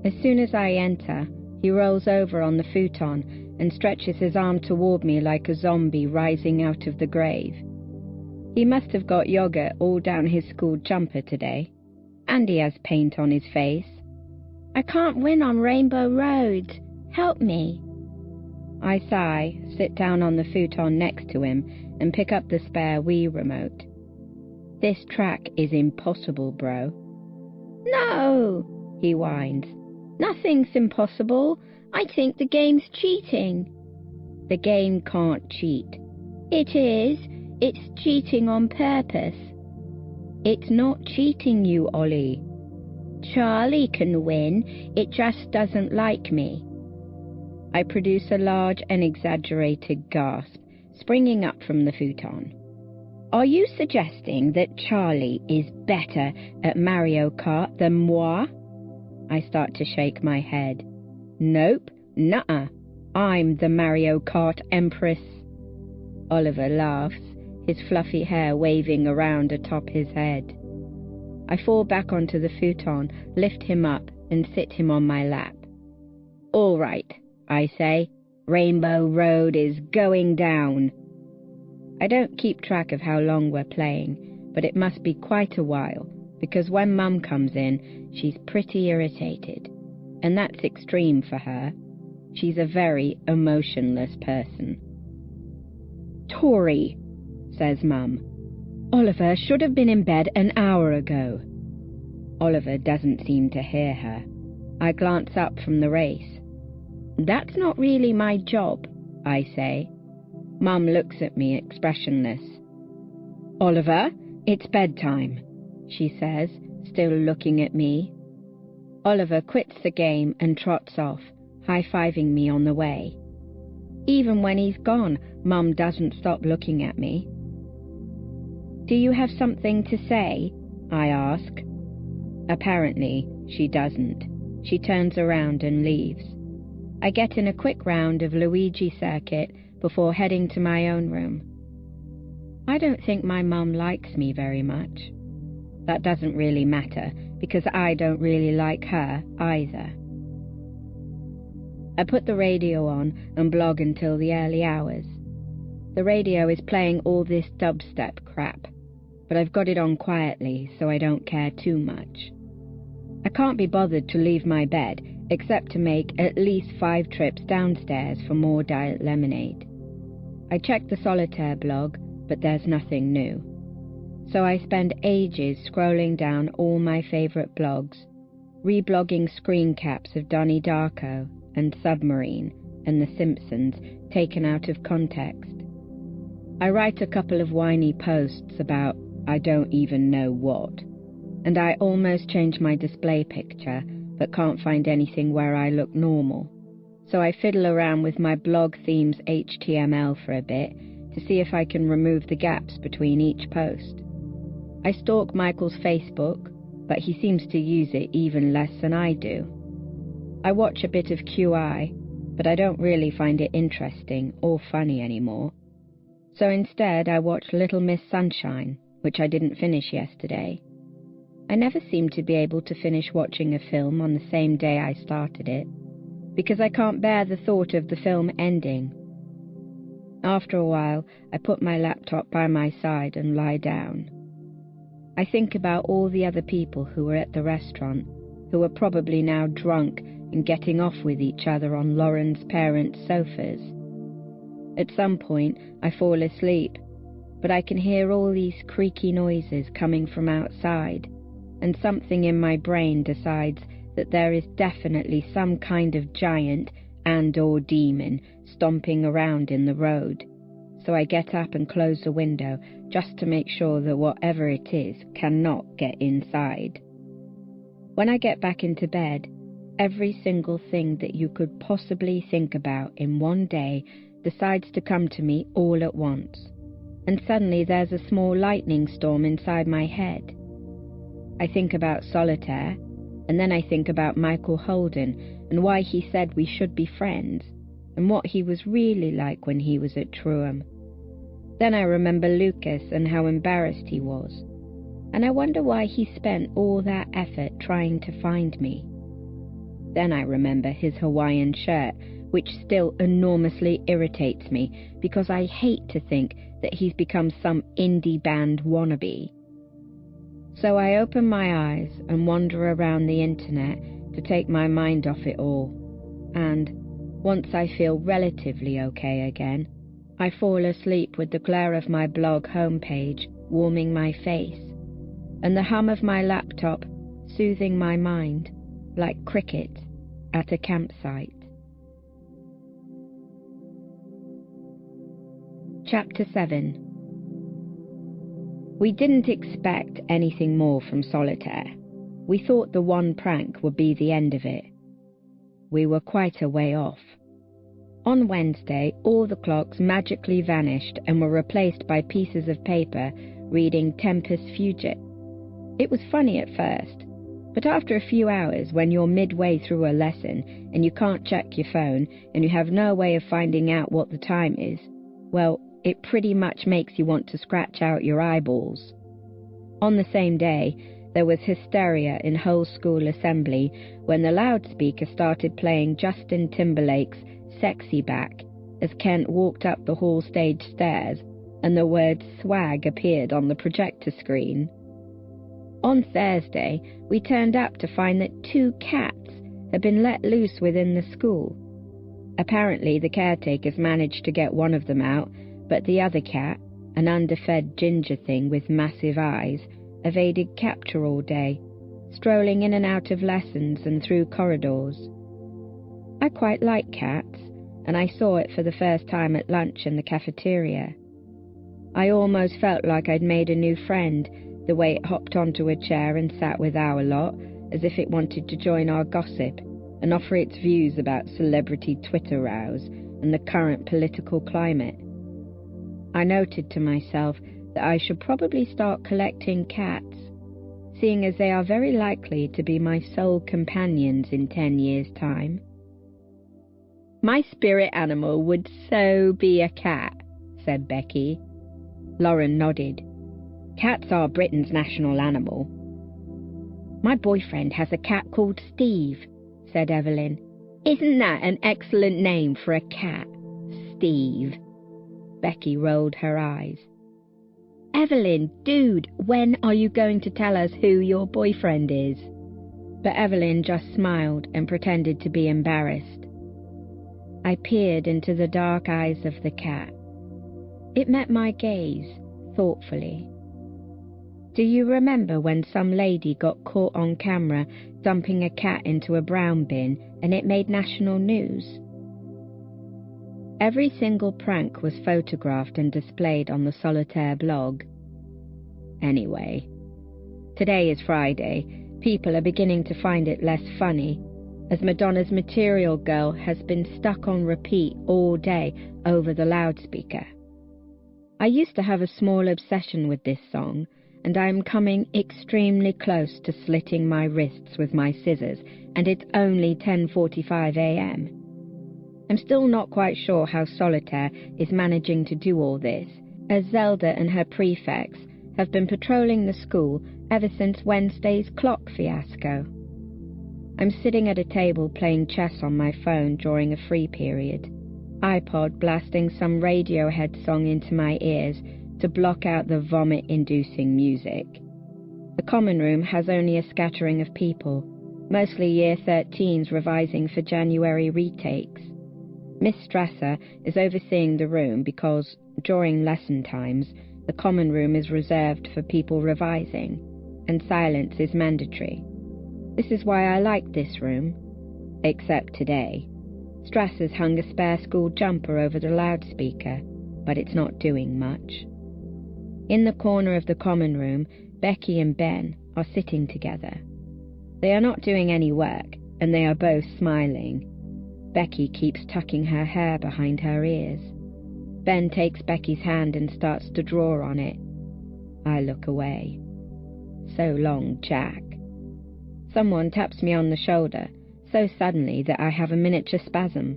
As soon as I enter, he rolls over on the futon and stretches his arm toward me like a zombie rising out of the grave. He must have got yogurt all down his school jumper today, and he has paint on his face. I can't win on Rainbow Road. Help me. I sigh, sit down on the futon next to him, and pick up the spare Wii remote. This track is impossible, bro. No, he whines. Nothing's impossible. I think the game's cheating. The game can't cheat. It is. It's cheating on purpose. It's not cheating you, Ollie. Charlie can win. It just doesn't like me. I produce a large and exaggerated gasp, springing up from the futon. Are you suggesting that Charlie is better at Mario Kart than moi? I start to shake my head. Nope, nuh-uh. I'm the Mario Kart Empress. Oliver laughs, his fluffy hair waving around atop his head. I fall back onto the futon, lift him up, and sit him on my lap. All right, I say. Rainbow Road is going down. I don't keep track of how long we're playing, but it must be quite a while, because when Mum comes in, she's pretty irritated. And that's extreme for her. She's a very emotionless person. Tory, says Mum. Oliver should have been in bed an hour ago. Oliver doesn't seem to hear her. I glance up from the race. That's not really my job, I say. Mum looks at me expressionless. Oliver, it's bedtime, she says, still looking at me. Oliver quits the game and trots off, high-fiving me on the way. Even when he's gone, Mum doesn't stop looking at me. Do you have something to say? I ask. Apparently, she doesn't. She turns around and leaves. I get in a quick round of Luigi Circuit before heading to my own room. I don't think my mum likes me very much. That doesn't really matter, because I don't really like her either. I put the radio on and blog until the early hours. The radio is playing all this dubstep crap, but I've got it on quietly so I don't care too much. I can't be bothered to leave my bed except to make at least 5 trips downstairs for more diet lemonade. I checked the solitaire blog, but there's nothing new. So I spend ages scrolling down all my favourite blogs, reblogging screen caps of Donnie Darko and Submarine and The Simpsons taken out of context. I write a couple of whiny posts about I don't even know what, and I almost change my display picture but can't find anything where I look normal. So I fiddle around with my blog theme's HTML for a bit to see if I can remove the gaps between each post. I stalk Michael's Facebook, but he seems to use it even less than I do. I watch a bit of QI, but I don't really find it interesting or funny anymore. So instead I watch Little Miss Sunshine, which I didn't finish yesterday. I never seem to be able to finish watching a film on the same day I started it, because I can't bear the thought of the film ending. After a while, I put my laptop by my side and lie down. I think about all the other people who were at the restaurant, who are probably now drunk and getting off with each other on Lauren's parents' sofas. At some point, I fall asleep, but I can hear all these creaky noises coming from outside, and something in my brain decides that there is definitely some kind of giant and/or demon stomping around in the road. So I get up and close the window just to make sure that whatever it is cannot get inside. When I get back into bed, every single thing that you could possibly think about in one day decides to come to me all at once, and suddenly there's a small lightning storm inside my head. I think about solitaire, and then I think about Michael Holden and why he said we should be friends, and what he was really like when he was at Truham. Then I remember Lucas and how embarrassed he was, and I wonder why he spent all that effort trying to find me. Then I remember his Hawaiian shirt, which still enormously irritates me because I hate to think that he's become some indie band wannabe. So I open my eyes and wander around the internet to take my mind off it all, and once I feel relatively okay again, I fall asleep with the glare of my blog homepage warming my face, and the hum of my laptop soothing my mind like cricket at a campsite. Chapter 7. We didn't expect anything more from solitaire. We thought the one prank would be the end of it. We were quite a way off. On Wednesday, all the clocks magically vanished and were replaced by pieces of paper reading Tempus Fugit. It was funny at first, but after a few hours, when you're midway through a lesson and you can't check your phone and you have no way of finding out what the time is, well, it pretty much makes you want to scratch out your eyeballs. On the same day, there was hysteria in whole school assembly when the loudspeaker started playing Justin Timberlake's Sexy Back as Kent walked up the hall stage stairs and the word swag appeared on the projector screen. On Thursday, we turned up to find that 2 cats had been let loose within the school. Apparently, the caretakers managed to get one of them out, but the other cat, an underfed ginger thing with massive eyes, evaded capture all day, strolling in and out of lessons and through corridors. I quite like cats, and I saw it for the first time at lunch in the cafeteria. I almost felt like I'd made a new friend, the way it hopped onto a chair and sat with our lot, as if it wanted to join our gossip and offer its views about celebrity Twitter rows and the current political climate. I noted to myself that I should probably start collecting cats, seeing as they are very likely to be my sole companions in 10 years' time. My spirit animal would so be a cat, said Becky. Lauren nodded. Cats are Britain's national animal. My boyfriend has a cat called Steve, said Evelyn. Isn't that an excellent name for a cat? Steve. Becky rolled her eyes. Evelyn, dude, when are you going to tell us who your boyfriend is? But Evelyn just smiled and pretended to be embarrassed. I peered into the dark eyes of the cat, It met my gaze, thoughtfully. Do you remember when some lady got caught on camera dumping a cat into a brown bin and it made national news? Every single prank was photographed and displayed on the Solitaire blog. Anyway, today is Friday. People are beginning to find it less funny, as Madonna's Material Girl has been stuck on repeat all day over the loudspeaker. I used to have a small obsession with this song, and I am coming extremely close to slitting my wrists with my scissors, and it's only 10:45 a.m. I'm still not quite sure how Solitaire is managing to do all this, as Zelda and her prefects have been patrolling the school ever since Wednesday's clock fiasco. I'm sitting at a table playing chess on my phone during a free period, iPod blasting some Radiohead song into my ears to block out the vomit-inducing music. The common room has only a scattering of people, mostly Year 13s revising for January retakes. Miss Strasser is overseeing the room because, during lesson times, the common room is reserved for people revising, and silence is mandatory. This is why I like this room. Except today. Strasser's hung a spare school jumper over the loudspeaker, but it's not doing much. In the corner of the common room, Becky and Ben are sitting together. They are not doing any work, and they are both smiling. Becky keeps tucking her hair behind her ears. Ben takes Becky's hand and starts to draw on it. I look away. So long, Jack. Someone taps me on the shoulder, so suddenly that I have a miniature spasm.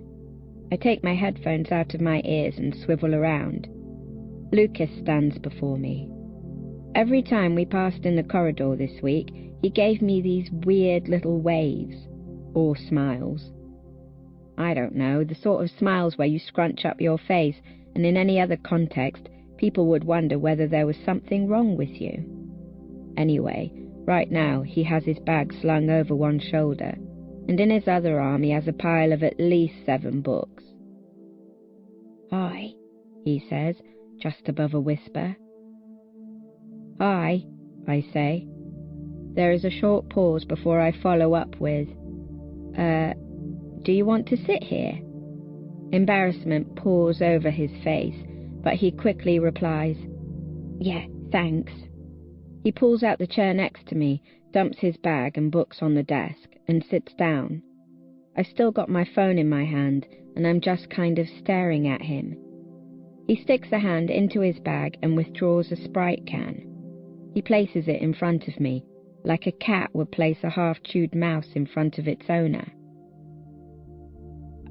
I take my headphones out of my ears and swivel around. Lucas stands before me. Every time we passed in the corridor this week, he gave me these weird little waves, or smiles. I don't know, the sort of smiles where you scrunch up your face, and in any other context, people would wonder whether there was something wrong with you. Anyway, right now he has his bag slung over one shoulder, and in his other arm he has a pile of at least 7 books. "Hi," he says, just above a whisper. "Hi," I say. There is a short pause before I follow up with, do you want to sit here?" Embarrassment pours over his face, but he quickly replies, "Yeah, thanks." He pulls out the chair next to me, dumps his bag and books on the desk, and sits down. I've still got my phone in my hand, and I'm just kind of staring at him. He sticks a hand into his bag and withdraws a Sprite can. He places it in front of me, like a cat would place a half-chewed mouse in front of its owner.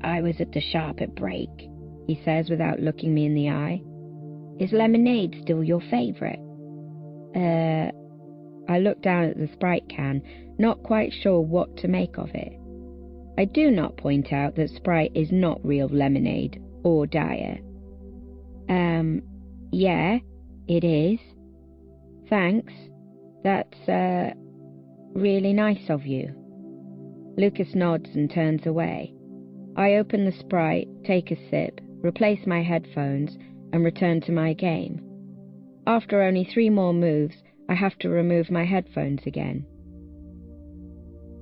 "I was at the shop at break," he says without looking me in the eye. "Is lemonade still your favourite?" I look down at the Sprite can, not quite sure what to make of it. I do not point out that Sprite is not real lemonade or diet. Yeah, it is. Thanks. That's, really nice of you." Lucas nods and turns away. I open the Sprite, take a sip, replace my headphones, and return to my game. After only 3 more moves, I have to remove my headphones again.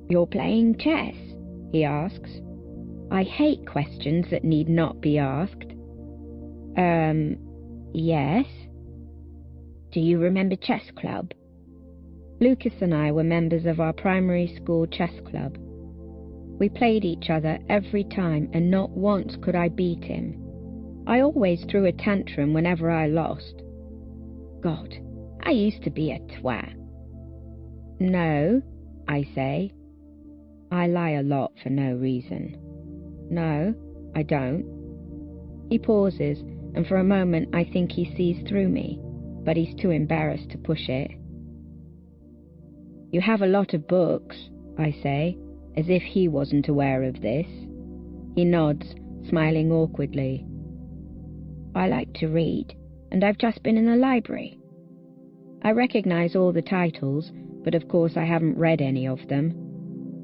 "You're playing chess?" he asks. I hate questions that need not be asked. Yes. "Do you remember chess club?" Lucas and I were members of our primary school chess club. We played each other every time, and not once could I beat him. I always threw a tantrum whenever I lost. God, I used to be a twat. "No," I say. I lie a lot for no reason. "No, I don't." He pauses, and for a moment I think he sees through me, but he's too embarrassed to push it. "You have a lot of books," I say, as if he wasn't aware of this. He nods, smiling awkwardly. "I like to read, and I've just been in the library." I recognize all the titles, but of course I haven't read any of them.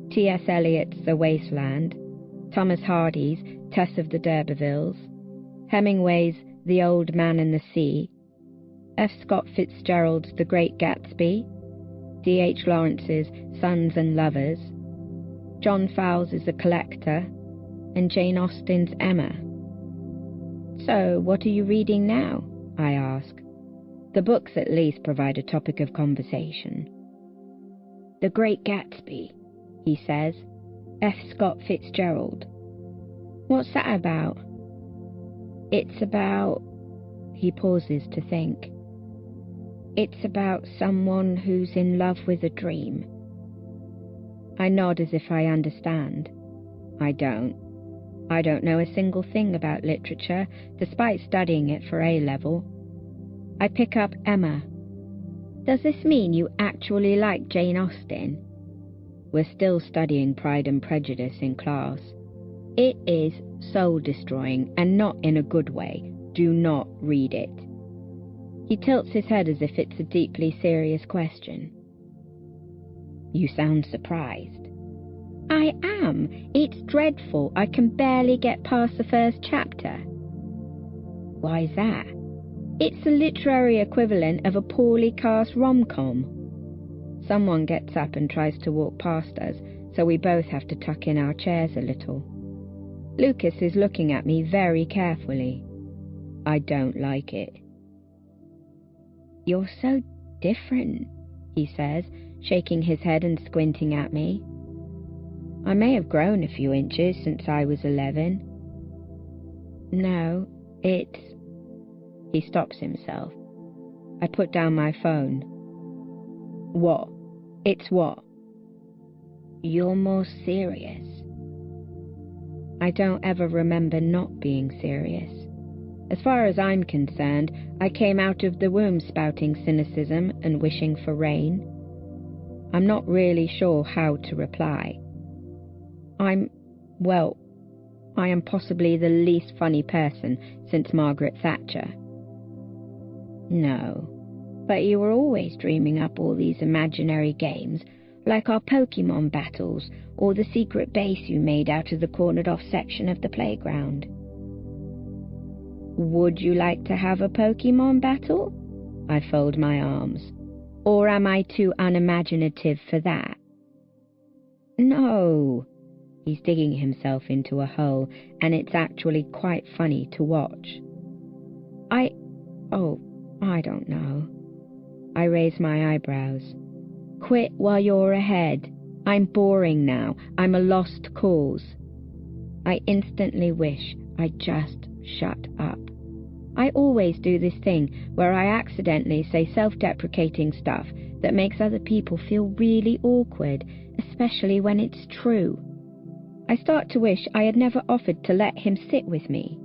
T.S. Eliot's The Wasteland, Thomas Hardy's Tess of the D'Urbervilles, Hemingway's The Old Man and the Sea, F. Scott Fitzgerald's The Great Gatsby, D.H. Lawrence's Sons and Lovers, John Fowles's The Collector, and Jane Austen's Emma. So, what are you reading now? I ask. The books at least provide a topic of conversation. The Great Gatsby, he says. F. Scott Fitzgerald. What's that about? It's about... He pauses to think. It's about someone who's in love with a dream. I nod as if I understand. I don't. I don't know a single thing about literature, despite studying it for A-level. I pick up Emma. Does this mean you actually like Jane Austen? We're still studying Pride and Prejudice in class. It is soul-destroying, and not in a good way. Do not read it. He tilts his head as if it's a deeply serious question. You sound surprised. I am. It's dreadful. I can barely get past the first chapter. Why's that? It's the literary equivalent of a poorly cast rom-com. Someone gets up and tries to walk past us, so we both have to tuck in our chairs a little. Lucas is looking at me very carefully. I don't like it. You're so different, he says, shaking his head and squinting at me. I may have grown a few inches since I was 11. No, it's... He stops himself. I put down my phone. What? It's what? You're more serious. I don't ever remember not being serious. As far as I'm concerned, I came out of the womb spouting cynicism and wishing for rain. I'm not really sure how to reply. I am possibly the least funny person since Margaret Thatcher. No, but you were always dreaming up all these imaginary games, like our Pokemon battles or the secret base you made out of the cornered-off section of the playground. Would you like to have a Pokemon battle? I fold my arms. Or am I too unimaginative for that? No. He's digging himself into a hole, and it's actually quite funny to watch. I don't know. I raise my eyebrows. Quit while you're ahead. I'm boring now. I'm a lost cause. I instantly wish I'd just shut up. I always do this thing where I accidentally say self-deprecating stuff that makes other people feel really awkward, especially when it's true. I start to wish I had never offered to let him sit with me.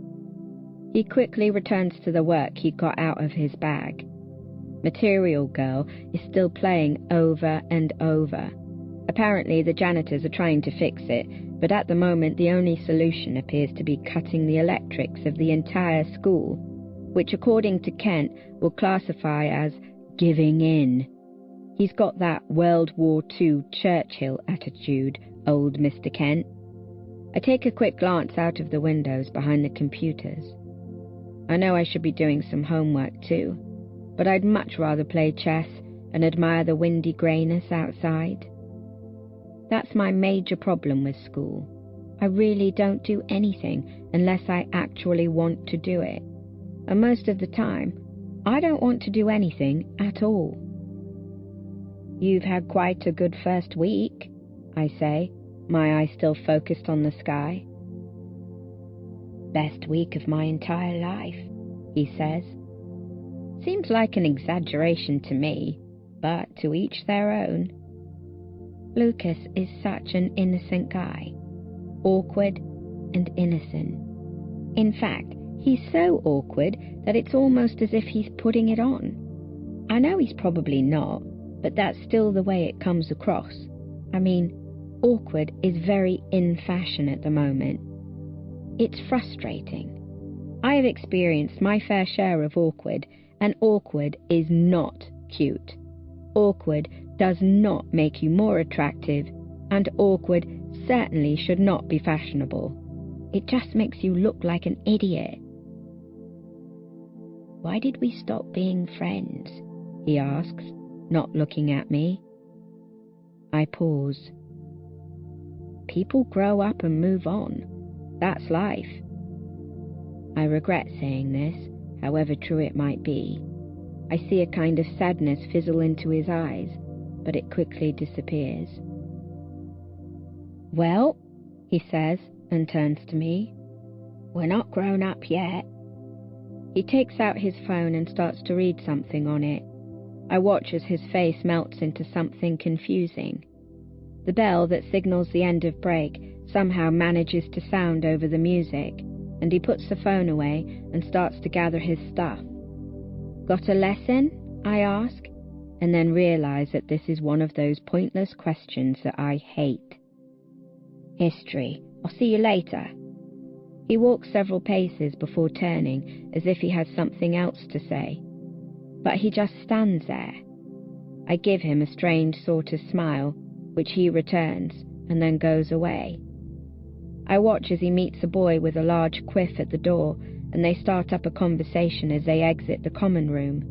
He quickly returns to the work he got out of his bag. Material Girl is still playing over and over. Apparently the janitors are trying to fix it, but at the moment the only solution appears to be cutting the electrics of the entire school, which according to Kent will classify as giving in. He's got that World War II Churchill attitude, old Mr. Kent. I take a quick glance out of the windows behind the computers. I know I should be doing some homework too, but I'd much rather play chess and admire the windy greyness outside. That's my major problem with school. I really don't do anything unless I actually want to do it. And most of the time, I don't want to do anything at all. You've had quite a good first week, I say, my eyes still focused on the sky. Best week of my entire life, he says. Seems like an exaggeration to me, but to each their own. Lucas is such an innocent guy. Awkward and innocent. In fact, he's so awkward that it's almost as if he's putting it on. I know he's probably not, but that's still the way it comes across. I mean, awkward is very in fashion at the moment. It's frustrating. I have experienced my fair share of awkward, and awkward is not cute. Awkward does not make you more attractive, and awkward certainly should not be fashionable. It just makes you look like an idiot. "Why did we stop being friends?" he asks, not looking at me. I pause. People grow up and move on. That's life. I regret saying this, however true it might be. I see a kind of sadness fizzle into his eyes, but it quickly disappears. "Well," he says, and turns to me, "we're not grown up yet." He takes out his phone and starts to read something on it. I watch as his face melts into something confusing. The bell that signals the end of break somehow manages to sound over the music, and he puts the phone away and starts to gather his stuff. "Got a lesson?" I ask, and then realize that this is one of those pointless questions that I hate. "History. I'll see you later." He walks several paces before turning, as if he has something else to say. But he just stands there. I give him a strange sort of smile, which he returns, and then goes away. I watch as he meets a boy with a large quiff at the door, and they start up a conversation as they exit the common room.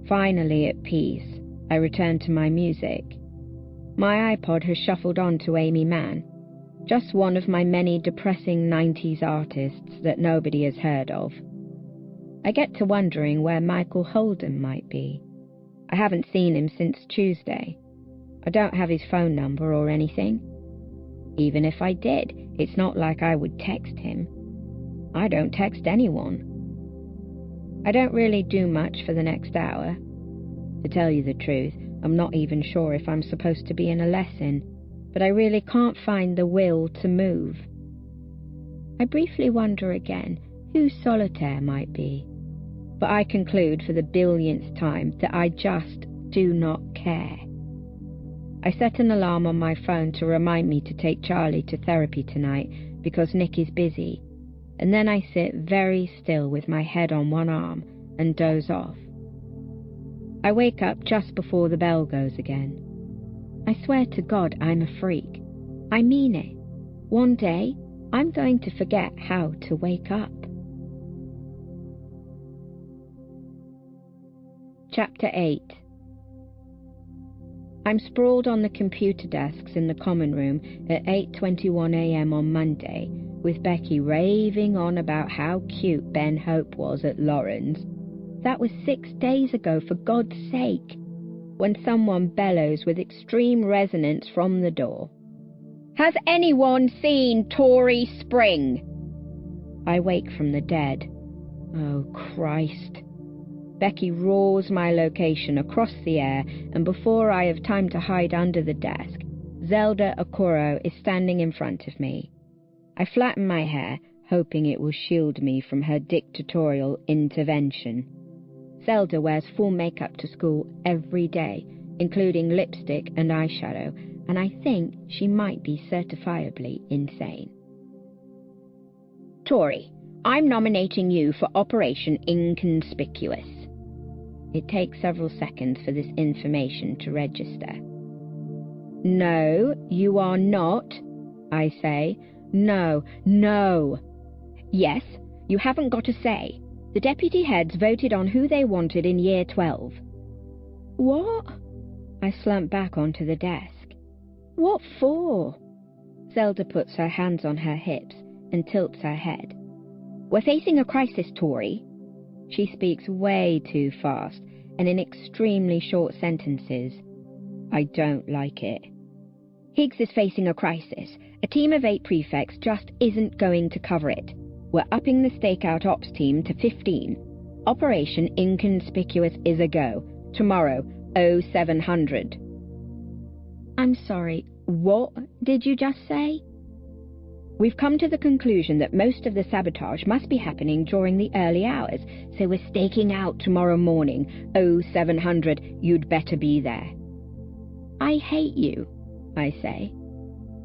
Finally at peace, I return to my music. My iPod has shuffled on to Amy Mann, just one of my many depressing 90s artists that nobody has heard of. I get to wondering where Michael Holden might be. I haven't seen him since Tuesday. I don't have his phone number or anything. Even if I did, it's not like I would text him. I don't text anyone. I don't really do much for the next hour. To tell you the truth, I'm not even sure if I'm supposed to be in a lesson, but I really can't find the will to move. I briefly wonder again who Solitaire might be, but I conclude for the billionth time that I just do not care. I set an alarm on my phone to remind me to take Charlie to therapy tonight because Nick is busy, and then I sit very still with my head on one arm and doze off. I wake up just before the bell goes again. I swear to God I'm a freak. I mean it. One day, I'm going to forget how to wake up. Chapter 8. I'm sprawled on the computer desks in the common room at 8:21 a.m. on Monday, with Becky raving on about how cute Ben Hope was at Lauren's. That was 6 days ago, for God's sake, when someone bellows with extreme resonance from the door. "Has anyone seen Tory Spring?" I wake from the dead. Oh, Christ. Becky roars my location across the air, and before I have time to hide under the desk, Zelda Okoro is standing in front of me. I flatten my hair, hoping it will shield me from her dictatorial intervention. Zelda wears full makeup to school every day, including lipstick and eyeshadow, and I think she might be certifiably insane. "Tori, I'm nominating you for Operation Inconspicuous." It takes several seconds for this information to register. "No, you are not," I say. "No, no." "Yes, you haven't got a say. The deputy heads voted on who they wanted in year 12. "What?" I slump back onto the desk. "What for?" Zelda puts her hands on her hips and tilts her head. "We're facing a crisis, Tori." She speaks way too fast and in extremely short sentences. I don't like it. "Higgs is facing a crisis. A team of 8 prefects just isn't going to cover it. We're upping the stakeout ops team to 15. Operation Inconspicuous is a go. Tomorrow, 0700. "I'm sorry, what did you just say?" "We've come to the conclusion that most of the sabotage must be happening during the early hours, so we're staking out tomorrow morning, 0700. You'd better be there." "I hate you," I say.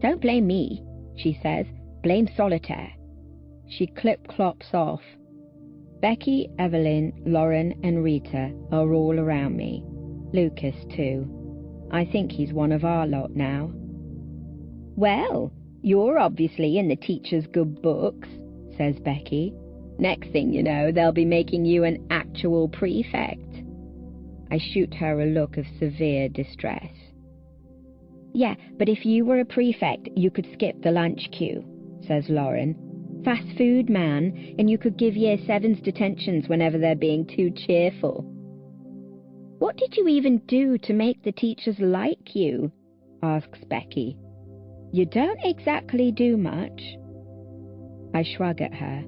"Don't blame me," she says. "Blame Solitaire." She clip-clops off. Becky, Evelyn, Lauren, and Rita are all around me. Lucas, too. I think he's one of our lot now. "Well, you're obviously in the teacher's good books," says Becky. Next thing you know, they'll be making you an actual prefect." I shoot her a look of severe distress. "Yeah, but if you were a prefect, you could skip the lunch queue," says Lauren. "Fast food, man, and you could give Year 7s detentions whenever they're being too cheerful." "What did you even do to make the teachers like you?" asks Becky. "You don't exactly do much." I shrug at her.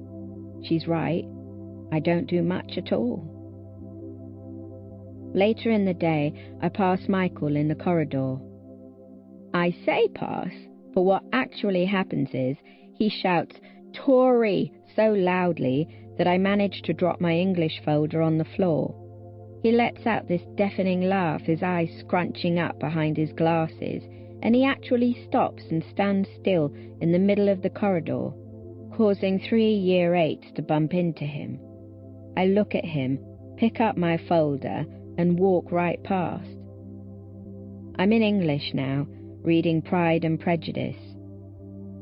She's right. I don't do much at all. Later in the day, I pass Michael in the corridor. I say pass, but what actually happens is he shouts, "Tory!" so loudly that I manage to drop my English folder on the floor. He lets out this deafening laugh, his eyes scrunching up behind his glasses, and he actually stops and stands still in the middle of the corridor, causing 3 Year 8s to bump into him. I look at him, pick up my folder, and walk right past. I'm in English now, reading Pride and Prejudice.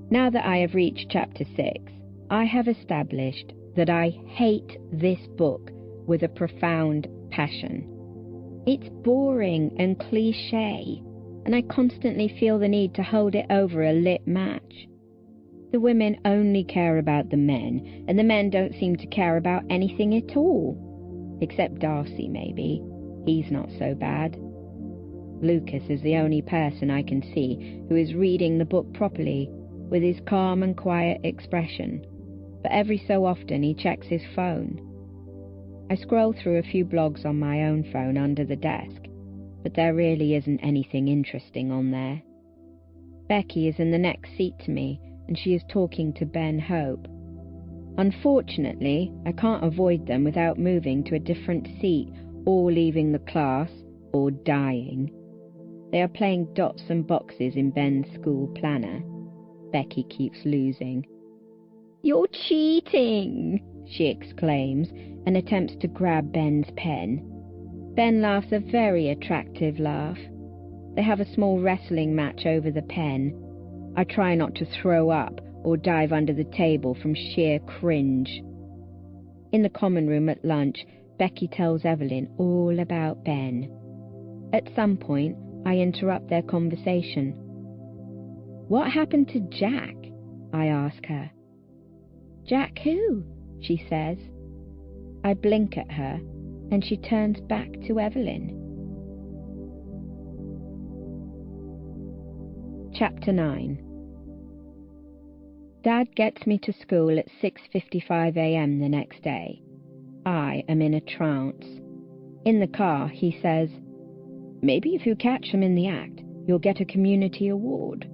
Now that I have reached chapter 6, I have established that I hate this book with a profound passion. It's boring and cliché, and I constantly feel the need to hold it over a lit match. The women only care about the men, and the men don't seem to care about anything at all. Except Darcy, maybe. He's not so bad. Lucas is the only person I can see who is reading the book properly, with his calm and quiet expression, but every so often he checks his phone. I scroll through a few blogs on my own phone under the desk, but there really isn't anything interesting on there. Becky is in the next seat to me, and she is talking to Ben Hope. Unfortunately, I can't avoid them without moving to a different seat or leaving the class or dying. They are playing dots and boxes in Ben's school planner. Becky keeps losing. "You're cheating!" she exclaims and attempts to grab Ben's pen. Ben laughs a very attractive laugh. They have a small wrestling match over the pen. I try not to throw up or dive under the table from sheer cringe. In the common room at lunch, Becky tells Evelyn all about Ben. At some point, I interrupt their conversation. "What happened to Jack?" I ask her. "Jack who?" she says. I blink at her, and she turns back to Evelyn. Chapter 9. Dad gets me to school at 6:55 a.m. the next day. I am in a trance. In the car, he says, "Maybe if you catch them in the act, you'll get a community award."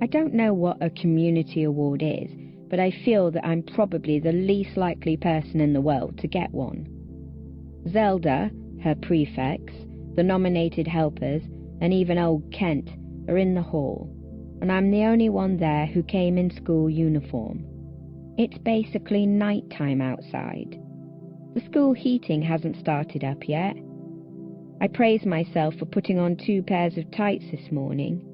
I don't know what a community award is, but I feel that I'm probably the least likely person in the world to get one. Zelda, her prefects, the nominated helpers, and even old Kent are in the hall, and I'm the only one there who came in school uniform. It's basically night time outside. The school heating hasn't started up yet. I praise myself for putting on 2 pairs of tights this morning.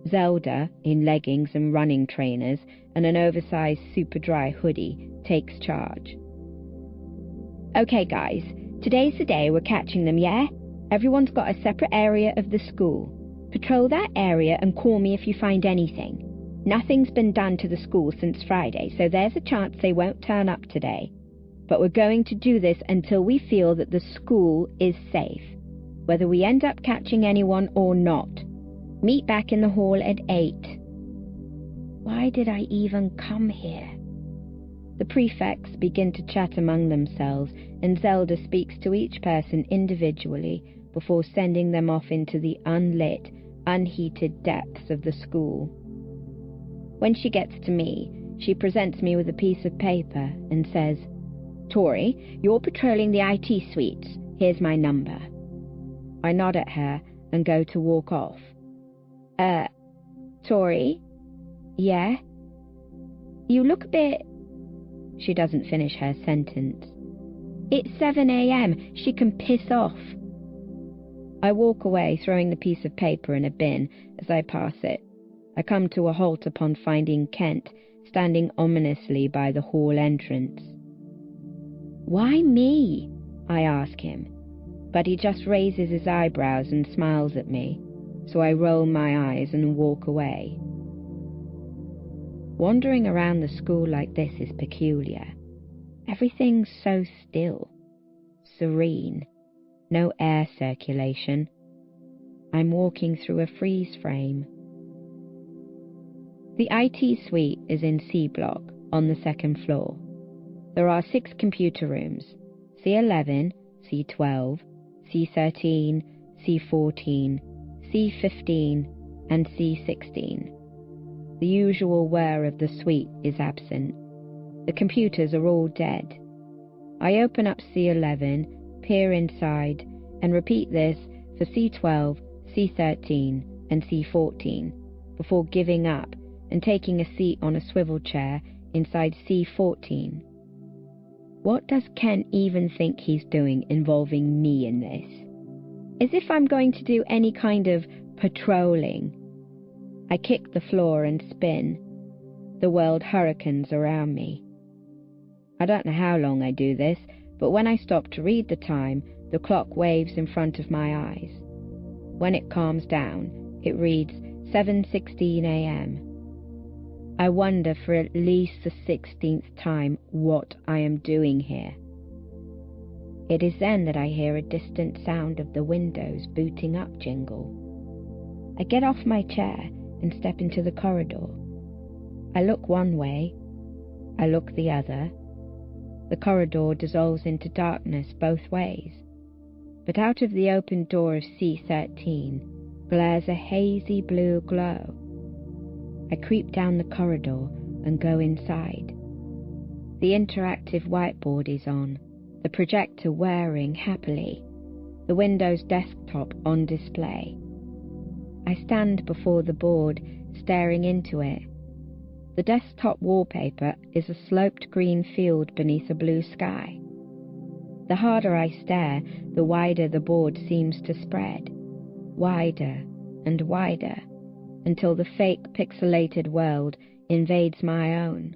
Zelda, in leggings and running trainers and an oversized super dry hoodie, takes charge. "Okay guys, today's the day we're catching them, yeah? Everyone's got a separate area of the school. Patrol that area and call me if you find anything. Nothing's been done to the school since Friday, so there's a chance they won't turn up today. But we're going to do this until we feel that the school is safe, whether we end up catching anyone or not. Meet back in the hall at 8. Why did I even come here? The prefects begin to chat among themselves, and Zelda speaks to each person individually before sending them off into the unlit, unheated depths of the school. When she gets to me, she presents me with a piece of paper and says, "Tori, you're patrolling the IT suites. Here's my number." I nod at her and go to walk off. Tori? Yeah? You look a bit... She doesn't finish her sentence. It's 7 a.m. She can piss off. I walk away, throwing the piece of paper in a bin as I pass it. I come to a halt upon finding Kent standing ominously by the hall entrance. "Why me?" I ask him, but he just raises his eyebrows and smiles at me, so I roll my eyes and walk away. Wandering around the school like this is peculiar. Everything's so still, serene, no air circulation. I'm walking through a freeze frame. The IT suite is in C block on the second floor. There are 6 computer rooms, C11, C12, C13, C14, C15, and C16. The usual whir of the suite is absent. The computers are all dead. I open up C11, peer inside, and repeat this for C12, C13, and C14, before giving up and taking a seat on a swivel chair inside C14. What does Ken even think he's doing involving me in this? As if I'm going to do any kind of patrolling. I kick the floor and spin. The world hurricanes around me. I don't know how long I do this, but when I stop to read the time, the clock waves in front of my eyes. When it calms down, it reads 7:16 a.m. I wonder for at least the 16th time what I am doing here. It is then that I hear a distant sound of the Windows booting up jingle. I get off my chair and step into the corridor. I look one way, I look the other. The corridor dissolves into darkness both ways, but out of the open door of C13 glares a hazy blue glow. I creep down the corridor and go inside. The interactive whiteboard is on, the projector whirring happily, the Windows desktop on display. I stand before the board, staring into it. The desktop wallpaper is a sloped green field beneath a blue sky. The harder I stare, the wider the board seems to spread, wider and wider, until the fake pixelated world invades my own.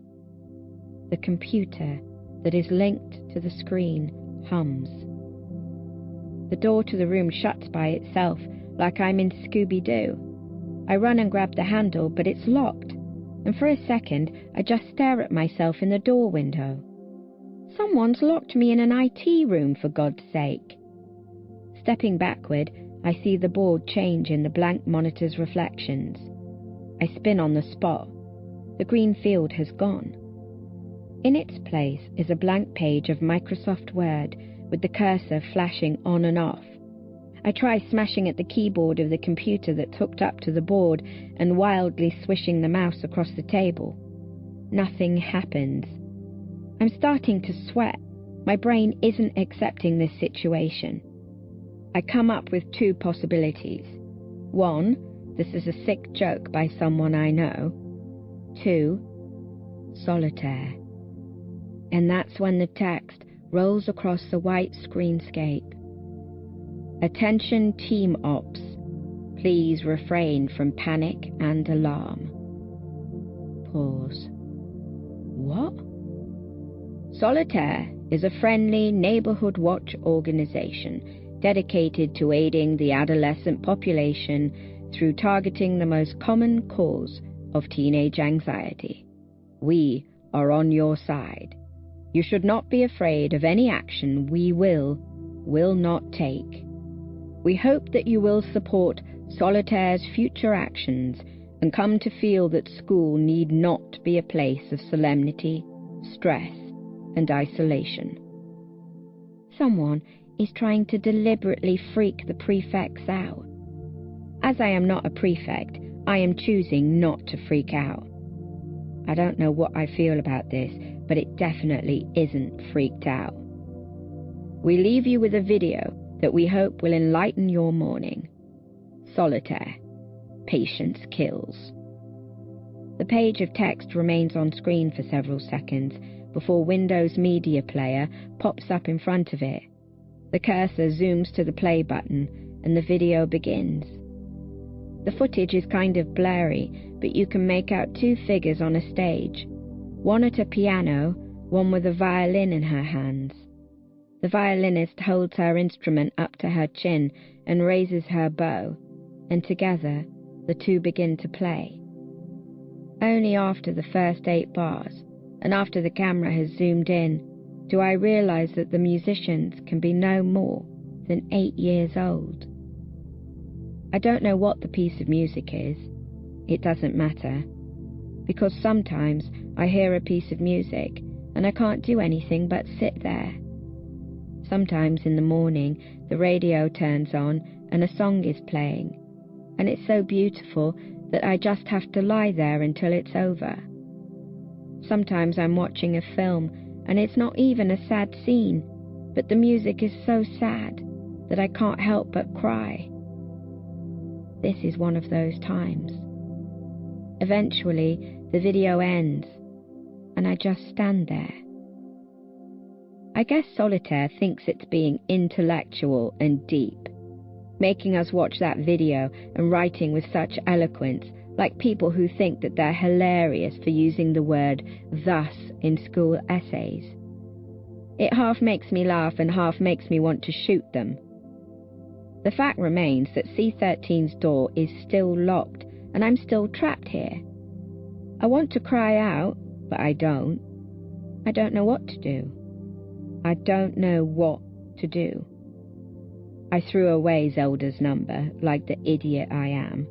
The computer that is linked to the screen hums. The door to the room shuts by itself, like I'm in Scooby-Doo. I run and grab the handle, but it's locked, and for a second I just stare at myself in the door window. Someone's locked me in an IT room, for God's sake. Stepping backward, I see the board change in the blank monitor's reflections. I spin on the spot. The green field has gone. In its place is a blank page of Microsoft Word with the cursor flashing on and off. I try smashing at the keyboard of the computer that's hooked up to the board and wildly swishing the mouse across the table. Nothing happens. I'm starting to sweat. My brain isn't accepting this situation. I come up with 2 possibilities. 1, this is a sick joke by someone I know. 2, solitaire. And that's when the text rolls across the white screenscape. Attention Team Ops. Please refrain from panic and alarm. Pause. What? Solitaire is a friendly neighborhood watch organization dedicated to aiding the adolescent population through targeting the most common cause of teenage anxiety. We are on your side. You should not be afraid of any action we will not take. We hope that you will support Solitaire's future actions and come to feel that school need not be a place of solemnity, stress, and isolation. Someone is trying to deliberately freak the prefects out. As I am not a prefect, I am choosing not to freak out. I don't know what I feel about this, but it definitely isn't freaked out. We leave you with a video that we hope will enlighten your morning. Solitaire. Patience kills. The page of text remains on screen for several seconds before Windows Media Player pops up in front of it. The cursor zooms to the play button and the video begins. The footage is kind of blurry, but you can make out 2 figures on a stage, one at a piano, one with a violin in her hands. The violinist holds her instrument up to her chin and raises her bow, and together the two begin to play. Only after the first 8 bars, and after the camera has zoomed in, do I realize that the musicians can be no more than 8 years old. I don't know what the piece of music is. It doesn't matter, because sometimes I hear a piece of music and I can't do anything but sit there. Sometimes in the morning the radio turns on and a song is playing, and it's so beautiful that I just have to lie there until it's over. Sometimes I'm watching a film and it's not even a sad scene, but the music is so sad that I can't help but cry. This is one of those times. Eventually, the video ends, and I just stand there. I guess solitaire thinks it's being intellectual and deep, making us watch that video and writing with such eloquence, like people who think that they're hilarious for using the word thus in school essays. It half makes me laugh and half makes me want to shoot them. The fact remains that C13's door is still locked and I'm still trapped here. I want to cry out, but I don't. I don't know what to do. I don't know what to do. I threw away Zelda's number like the idiot I am.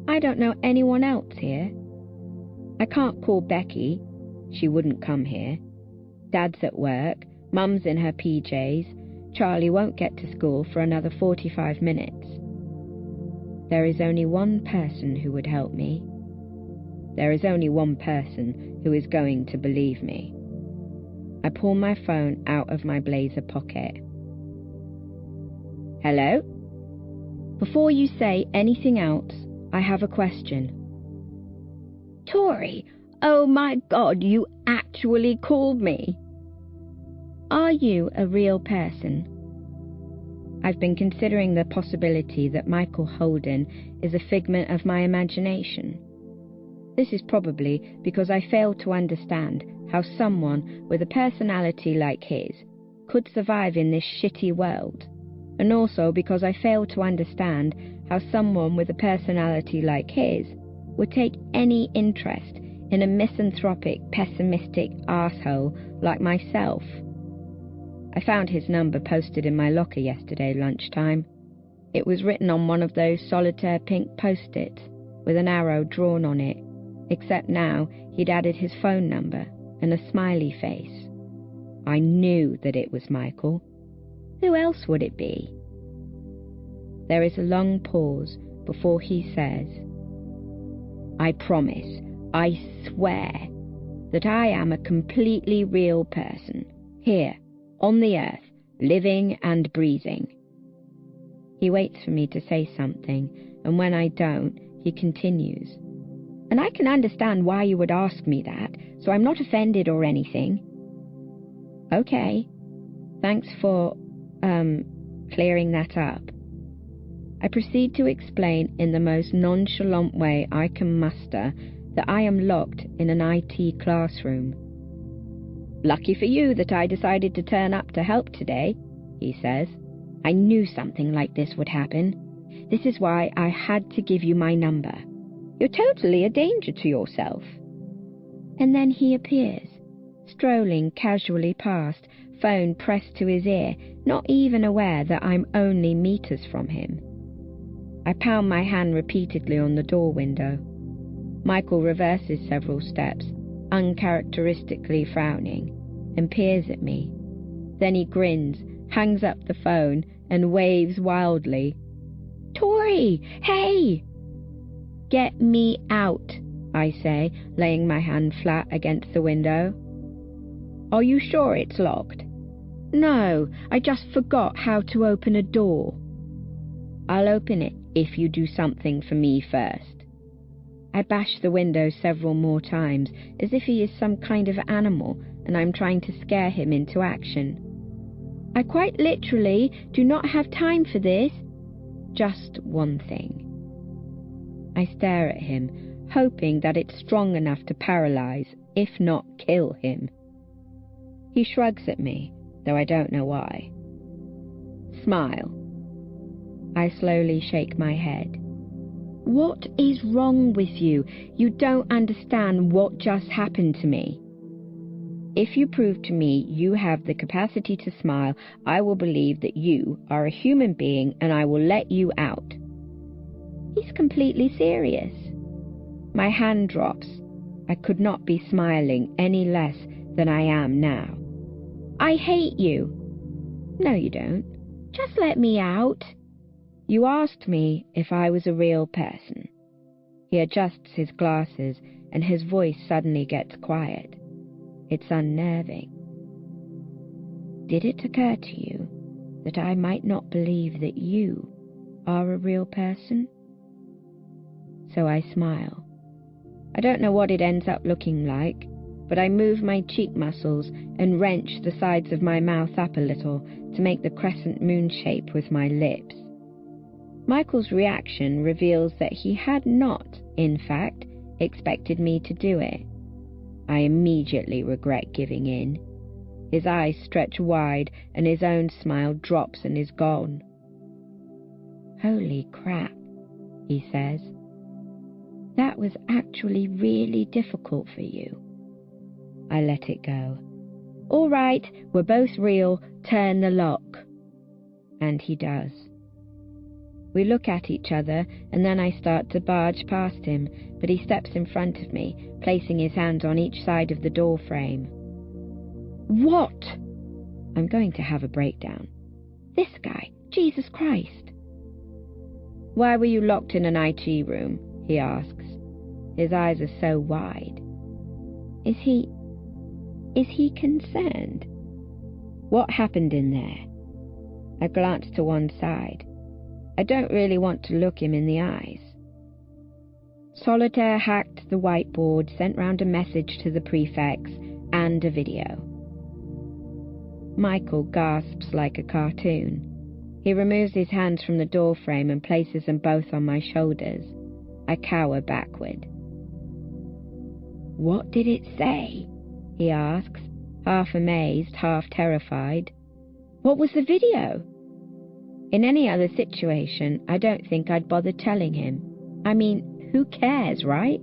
I don't know anyone else here. I can't call Becky. She wouldn't come here. Dad's at work. Mum's in her PJs. Charlie won't get to school for another 45 minutes. There is only one person who would help me. There is only one person who is going to believe me. I pull my phone out of my blazer pocket. Hello? Before you say anything else, I have a question. Tori, oh my God, you actually called me. Are you a real person? I've been considering the possibility that Michael Holden is a figment of my imagination. This is probably because I fail to understand how someone with a personality like his could survive in this shitty world, and also because I fail to understand how someone with a personality like his would take any interest in a misanthropic, pessimistic arsehole like myself. I found his number posted in my locker yesterday lunchtime. It was written on one of those solitaire pink post-its with an arrow drawn on it, except now he'd added his phone number and a smiley face. I knew that it was Michael. Who else would it be? There is a long pause before he says, I promise, I swear, that I am a completely real person, here, on the earth, living and breathing. He waits for me to say something, and when I don't, he continues. And I can understand why you would ask me that, so I'm not offended or anything. Okay. Thanks for, clearing that up. I proceed to explain in the most nonchalant way I can muster that I am locked in an IT classroom. Lucky for you that I decided to turn up to help today, he says. I knew something like this would happen. This is why I had to give you my number. You're totally a danger to yourself. And then he appears, strolling casually past, phone pressed to his ear, not even aware that I'm only meters from him. I pound my hand repeatedly on the door window. Michael reverses several steps, uncharacteristically frowning, and peers at me. Then he grins, hangs up the phone, and waves wildly. Tori, hey! Get me out, I say, laying my hand flat against the window. Are you sure it's locked? No, I just forgot how to open a door. I'll open it if you do something for me first. I bash the window several more times, as if he is some kind of animal and I'm trying to scare him into action. I quite literally do not have time for this. Just one thing. I stare at him, hoping that it's strong enough to paralyze, if not kill him. He shrugs at me, though I don't know why. Smile. I slowly shake my head. What is wrong with you? You don't understand what just happened to me. If you prove to me you have the capacity to smile, I will believe that you are a human being and I will let you out. He's completely serious. My hand drops. I could not be smiling any less than I am now. I hate you. No, you don't. Just let me out. You asked me if I was a real person. He adjusts his glasses and his voice suddenly gets quiet. It's unnerving. Did it occur to you that I might not believe that you are a real person? So I smile. I don't know what it ends up looking like, but I move my cheek muscles and wrench the sides of my mouth up a little to make the crescent moon shape with my lips. Michael's reaction reveals that he had not, in fact, expected me to do it. I immediately regret giving in. His eyes stretch wide and his own smile drops and is gone. Holy crap, he says. That was actually really difficult for you. I let it go. All right, we're both real, turn the lock. And he does. We look at each other, and then I start to barge past him, but he steps in front of me, placing his hands on each side of the door frame. What? I'm going to have a breakdown. This guy, Jesus Christ. Why were you locked in an IT room? He asks. His eyes are so wide. Is he concerned? What happened in there? I glance to one side. I don't really want to look him in the eyes. Solitaire hacked the whiteboard, sent round a message to the prefects, and a video. Michael gasps like a cartoon. He removes his hands from the door frame and places them both on my shoulders. I cower backward. What did it say? He asks, half amazed, half terrified. What was the video? In any other situation, I don't think I'd bother telling him. I mean, who cares, right?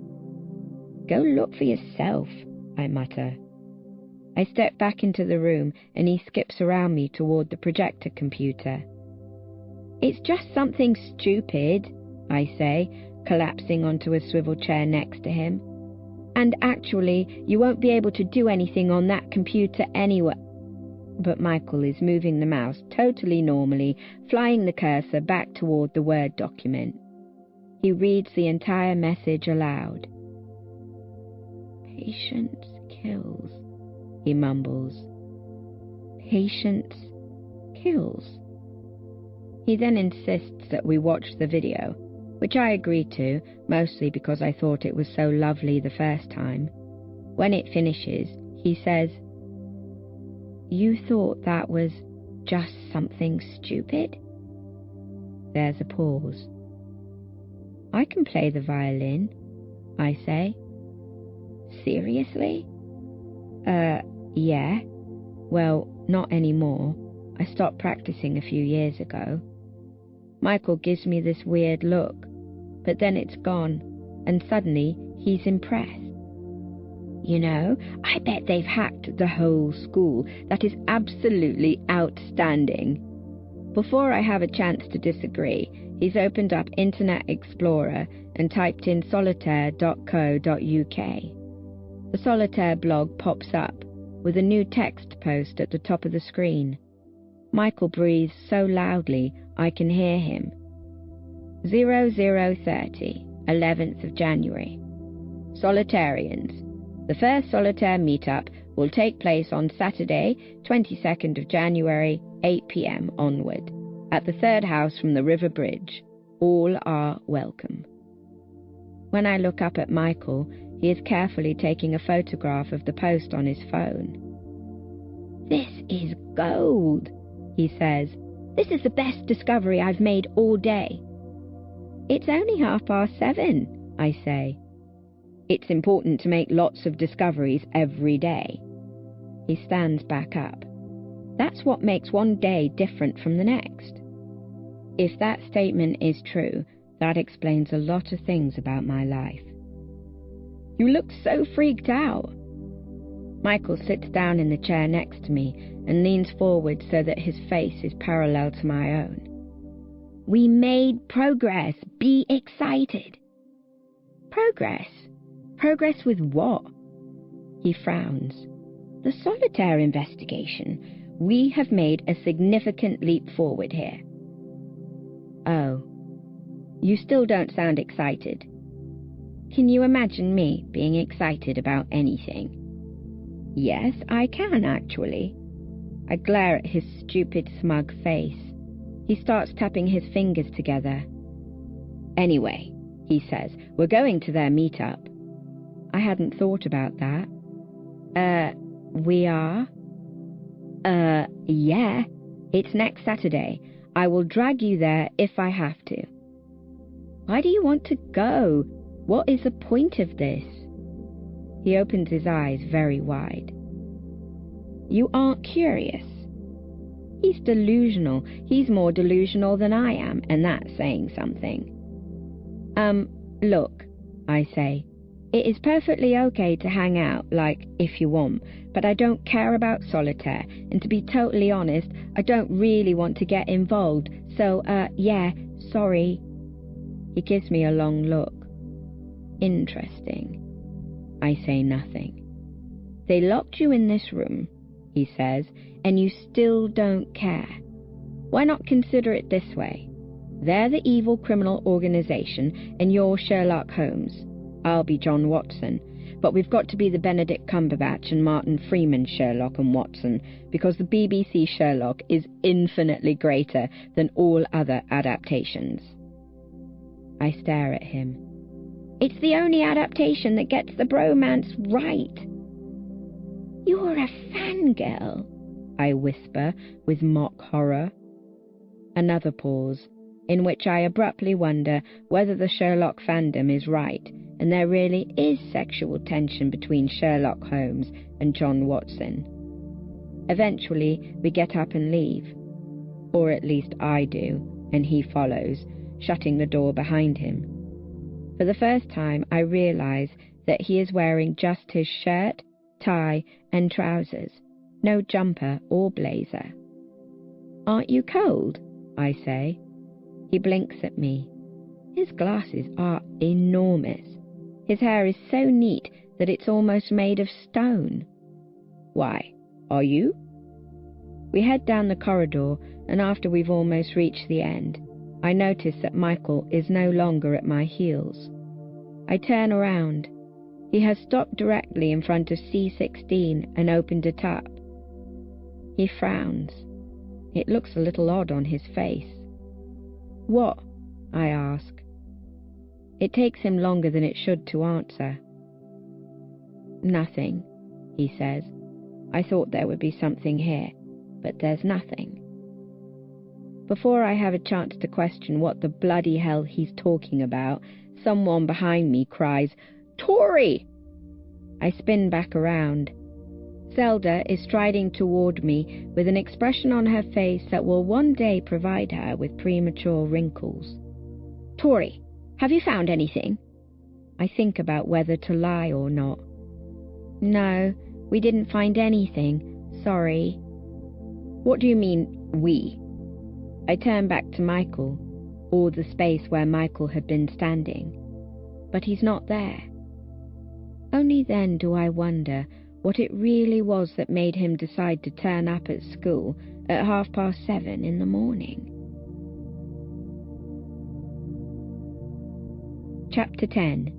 Go look for yourself, I mutter. I step back into the room and he skips around me toward the projector computer. It's just something stupid, I say, collapsing onto a swivel chair next to him. And actually, you won't be able to do anything on that computer anyway. But Michael is moving the mouse totally normally, flying the cursor back toward the Word document. He reads the entire message aloud. Patience kills, he mumbles. Patience kills. He then insists that we watch the video, which I agreed to, mostly because I thought it was so lovely the first time. When it finishes, he says, You thought that was just something stupid? There's a pause. I can play the violin, I say. Seriously? Yeah. Well, not anymore. I stopped practicing a few years ago. Michael gives me this weird look, but then it's gone, and suddenly he's impressed. You know, I bet they've hacked the whole school. That is absolutely outstanding. Before I have a chance to disagree, he's opened up Internet Explorer and typed in solitaire.co.uk. The Solitaire blog pops up, with a new text post at the top of the screen. Michael breathes so loudly I can hear him. 0030, 11th of January. Solitarians. The first Solitaire meetup will take place on Saturday, 22nd of January, 8 p.m. onward, at the third house from the river bridge. All are welcome. When I look up at Michael, he is carefully taking a photograph of the post on his phone. This is gold, he says. This is the best discovery I've made all day. It's only 7:30, I say. It's important to make lots of discoveries every day. He stands back up. That's what makes one day different from the next. If that statement is true, that explains a lot of things about my life. You look so freaked out. Michael sits down in the chair next to me and leans forward so that his face is parallel to my own. We made progress. Be excited. Progress? Progress with what? He frowns. The solitaire investigation. We have made a significant leap forward here. Oh, you still don't sound excited. Can you imagine me being excited about anything? Yes, I can, actually. I glare at his stupid, smug face. He starts tapping his fingers together. Anyway, he says, we're going to their meetup. I hadn't thought about that. We are? Yeah. It's next Saturday. I will drag you there if I have to. Why do you want to go? What is the point of this? He opens his eyes very wide. You aren't curious. He's delusional. He's more delusional than I am, and that's saying something. Look, I say. It is perfectly okay to hang out, like, if you want, but I don't care about solitaire, and to be totally honest, I don't really want to get involved, so, yeah, sorry. He gives me a long look. Interesting. I say nothing. They locked you in this room, he says, and you still don't care. Why not consider it this way? They're the evil criminal organization, and you're Sherlock Holmes. I'll be John Watson, but we've got to be the Benedict Cumberbatch and Martin Freeman Sherlock and Watson, because the BBC Sherlock is infinitely greater than all other adaptations. I stare at him. It's the only adaptation that gets the bromance right. You're a fangirl, I whisper with mock horror. Another pause, in which I abruptly wonder whether the Sherlock fandom is right, and there really is sexual tension between Sherlock Holmes and John Watson. Eventually, we get up and leave. Or at least I do, and he follows, shutting the door behind him. For the first time, I realize that he is wearing just his shirt, tie, and trousers, no jumper or blazer. Aren't you cold? I say. He blinks at me. His glasses are enormous. His hair is so neat that it's almost made of stone. Why, are you? We head down the corridor, and after we've almost reached the end, I notice that Michael is no longer at my heels. I turn around. He has stopped directly in front of C16 and opened it up. He frowns. It looks a little odd on his face. What? I ask. It takes him longer than it should to answer. Nothing, he says. I thought there would be something here, but there's nothing. Before I have a chance to question what the bloody hell he's talking about, someone behind me cries, Tori! I spin back around. Zelda is striding toward me with an expression on her face that will one day provide her with premature wrinkles. Tori, have you found anything? I think about whether to lie or not. No, we didn't find anything. Sorry. What do you mean, we? I turn back to Michael, or the space where Michael had been standing. But he's not there. Only then do I wonder what it really was that made him decide to turn up at school at 7:30 in the morning. Chapter 10.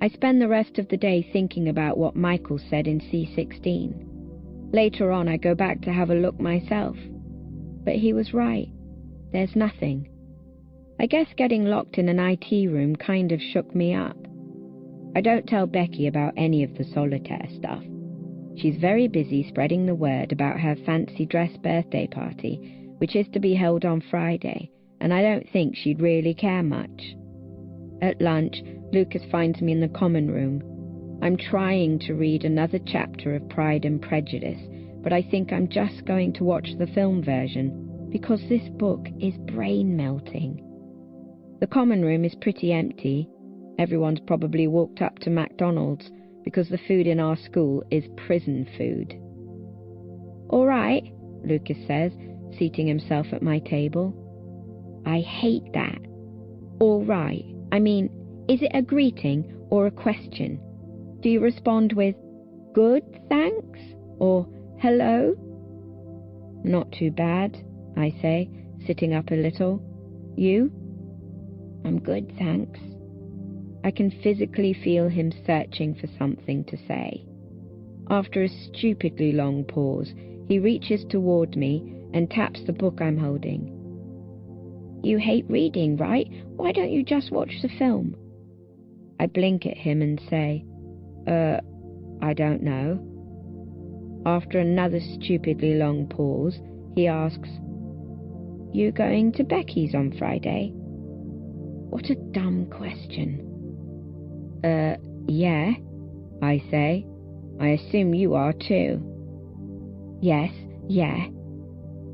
I spend the rest of the day thinking about what Michael said in C16. Later on, I go back to have a look myself. But he was right. There's nothing. I guess getting locked in an IT room kind of shook me up. I don't tell Becky about any of the solitaire stuff. She's very busy spreading the word about her fancy dress birthday party, which is to be held on Friday, and I don't think she'd really care much. At lunch, Lucas finds me in the common room. I'm trying to read another chapter of Pride and Prejudice, but I think I'm just going to watch the film version, because this book is brain-melting. The common room is pretty empty. Everyone's probably walked up to McDonald's, because the food in our school is prison food. "All right," Lucas says, seating himself at my table. I hate that. "All right." I mean, is it a greeting or a question? Do you respond with, "Good, thanks," or "Hello?" "Not too bad," I say, sitting up a little. "You?" "I'm good, thanks." I can physically feel him searching for something to say. After a stupidly long pause, he reaches toward me and taps the book I'm holding. "You hate reading, right? Why don't you just watch the film?" I blink at him and say, I don't know." After another stupidly long pause, he asks, "You going to Becky's on Friday?" What a dumb question. Yeah," I say. "I assume you are too." "Yes, yeah.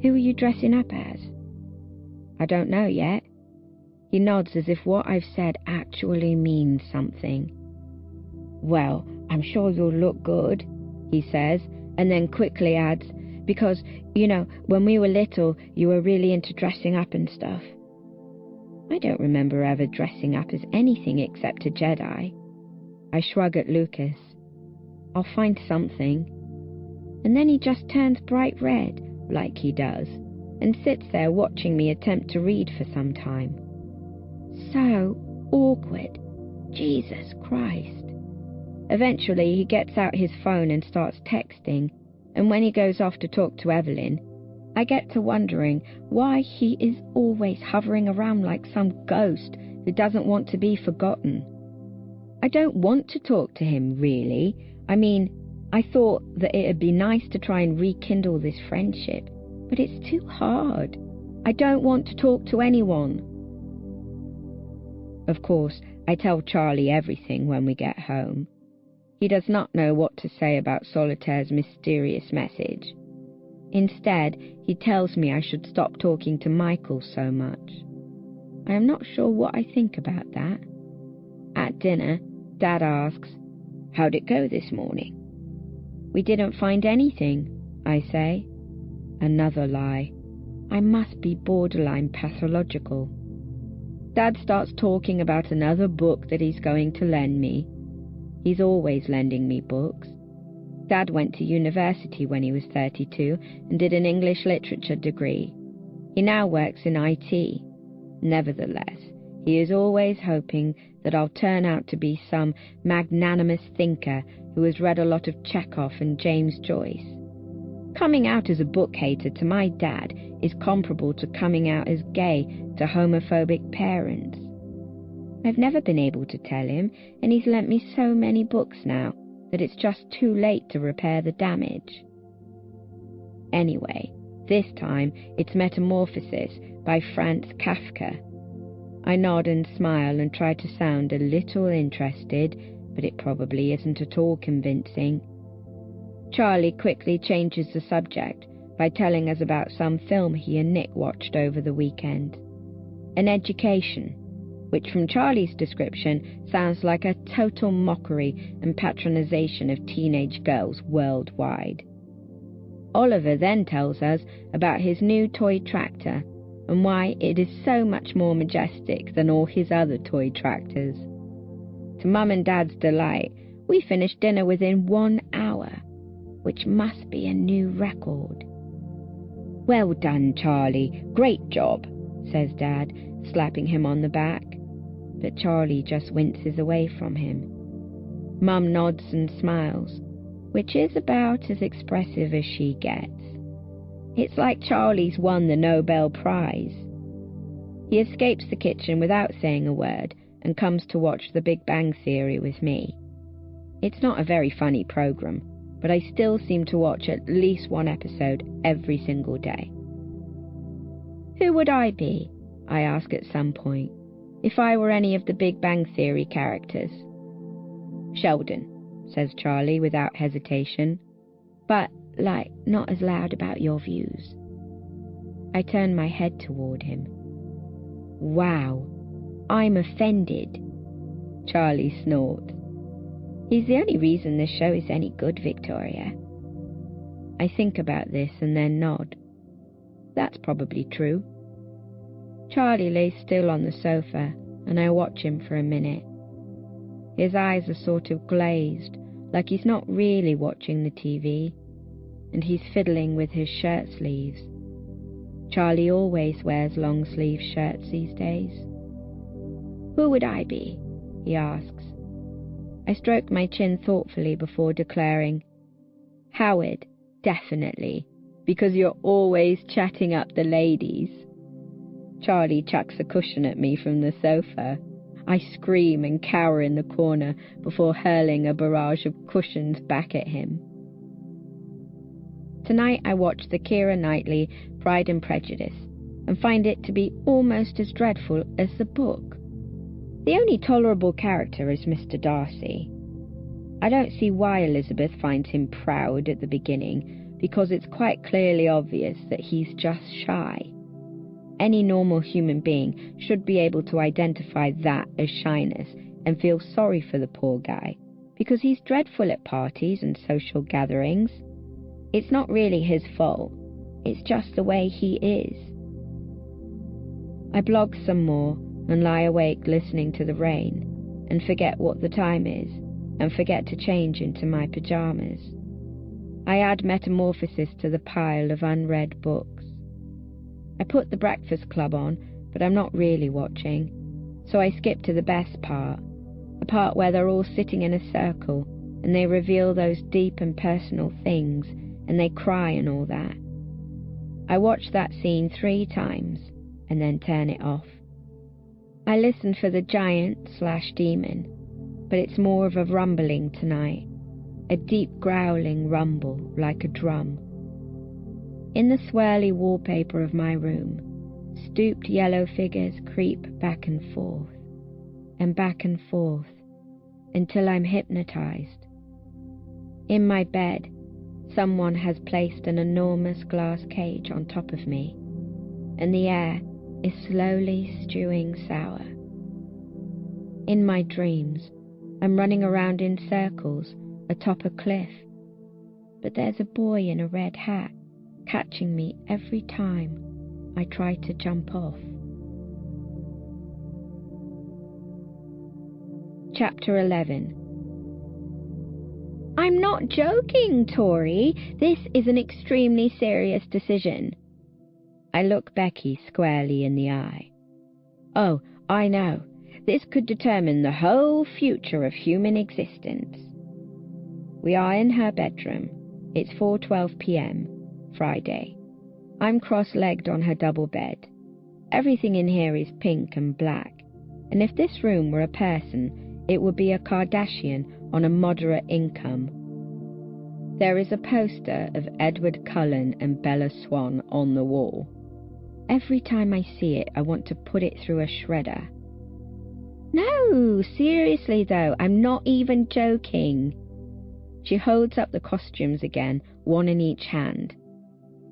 Who are you dressing up as?" "I don't know yet." He nods as if what I've said actually means something. "Well, I'm sure you'll look good," he says, and then quickly adds, "because, when we were little, you were really into dressing up and stuff." I don't remember ever dressing up as anything except a Jedi. I shrug at Lucas. "I'll find something." And then he just turns bright red, like he does, and sits there watching me attempt to read for some time. So awkward. Jesus Christ. Eventually, he gets out his phone and starts texting, and when he goes off to talk to Evelyn, I get to wondering why he is always hovering around like some ghost who doesn't want to be forgotten. I don't want to talk to him, really. I mean, I thought that it'd be nice to try and rekindle this friendship, but it's too hard. I don't want to talk to anyone. Of course, I tell Charlie everything when we get home. He does not know what to say about Solitaire's mysterious message. Instead, he tells me I should stop talking to Michael so much. I am not sure what I think about that. At dinner, Dad asks, "How'd it go this morning?" "We didn't find anything," I say. Another lie. I must be borderline pathological. Dad starts talking about another book that he's going to lend me. He's always lending me books. Dad went to university when he was 32 and did an English literature degree. He now works in IT. Nevertheless, he is always hoping that I'll turn out to be some magnanimous thinker who has read a lot of Chekhov and James Joyce. Coming out as a book hater to my dad is comparable to coming out as gay to homophobic parents. I've never been able to tell him, and he's lent me so many books now that it's just too late to repair the damage. Anyway, this time it's Metamorphosis by Franz Kafka. I nod and smile and try to sound a little interested, but it probably isn't at all convincing. Charlie quickly changes the subject by telling us about some film he and Nick watched over the weekend. An Education, which from Charlie's description sounds like a total mockery and patronization of teenage girls worldwide. Oliver then tells us about his new toy tractor and why it is so much more majestic than all his other toy tractors. To Mum and Dad's delight, we finished dinner within 1 hour, which must be a new record. "Well done, Charlie. Great job," says Dad, slapping him on the back. But Charlie just winces away from him. Mum nods and smiles, which is about as expressive as she gets. It's like Charlie's won the Nobel Prize. He escapes the kitchen without saying a word and comes to watch The Big Bang Theory with me. It's not a very funny program, but I still seem to watch at least one episode every single day. "Who would I be?" I ask at some point. If I were any of the Big Bang Theory characters. Sheldon, says Charlie without hesitation, but, not as loud about your views. I turn my head toward him. Wow, I'm offended. Charlie snorts. He's the only reason this show is any good, Victoria. I think about this and then nod. That's probably true. Charlie lays still on the sofa, and I watch him for a minute. His eyes are sort of glazed, like he's not really watching the TV, and he's fiddling with his shirt sleeves. Charlie always wears long-sleeve shirts these days. Who would I be? He asks. I stroke my chin thoughtfully before declaring, Howard, definitely, because you're always chatting up the ladies. Charlie chucks a cushion at me from the sofa. I scream and cower in the corner before hurling a barrage of cushions back at him. Tonight I watch the Keira Knightley Pride and Prejudice and find it to be almost as dreadful as the book. The only tolerable character is Mr. Darcy. I don't see why Elizabeth finds him proud at the beginning, because it's quite clearly obvious that he's just shy. Any normal human being should be able to identify that as shyness and feel sorry for the poor guy, because he's dreadful at parties and social gatherings. It's not really his fault, it's just the way he is. I blog some more and lie awake listening to the rain, and forget what the time is, and forget to change into my pyjamas. I add Metamorphosis to the pile of unread books. I put The Breakfast Club on, but I'm not really watching, so I skip to the best part, the part where they're all sitting in a circle, and they reveal those deep and personal things, and they cry and all that. I watch that scene 3 times, and then turn it off. I listen for the giant/demon, but it's more of a rumbling tonight, a deep growling rumble like a drum. In the swirly wallpaper of my room, stooped yellow figures creep back and forth, until I'm hypnotized. In my bed, someone has placed an enormous glass cage on top of me, and the air is slowly stewing sour. In my dreams, I'm running around in circles atop a cliff, but there's a boy in a red hat catching me every time I try to jump off. Chapter 11. I'm not joking, Tori. This is an extremely serious decision. I look Becky squarely in the eye. Oh, I know. This could determine the whole future of human existence. We are in her bedroom. It's 4:12 p.m., Friday. I'm cross-legged on her double bed. Everything in here is pink and black, and if this room were a person, it would be a Kardashian on a moderate income. There is a poster of Edward Cullen and Bella Swan on the wall. Every time I see it, I want to put it through a shredder. No, seriously though, I'm not even joking. She holds up the costumes again, one in each hand.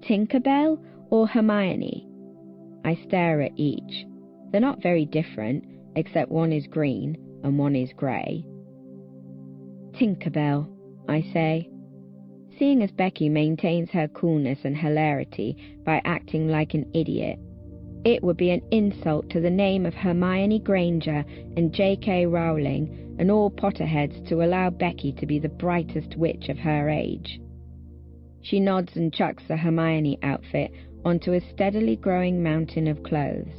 Tinkerbell or Hermione? I stare at each. They're not very different, except one is green and one is grey. Tinkerbell, I say. Seeing as Becky maintains her coolness and hilarity by acting like an idiot, it would be an insult to the name of Hermione Granger and J.K. Rowling and all Potterheads to allow Becky to be the brightest witch of her age. She nods and chucks the Hermione outfit onto a steadily growing mountain of clothes.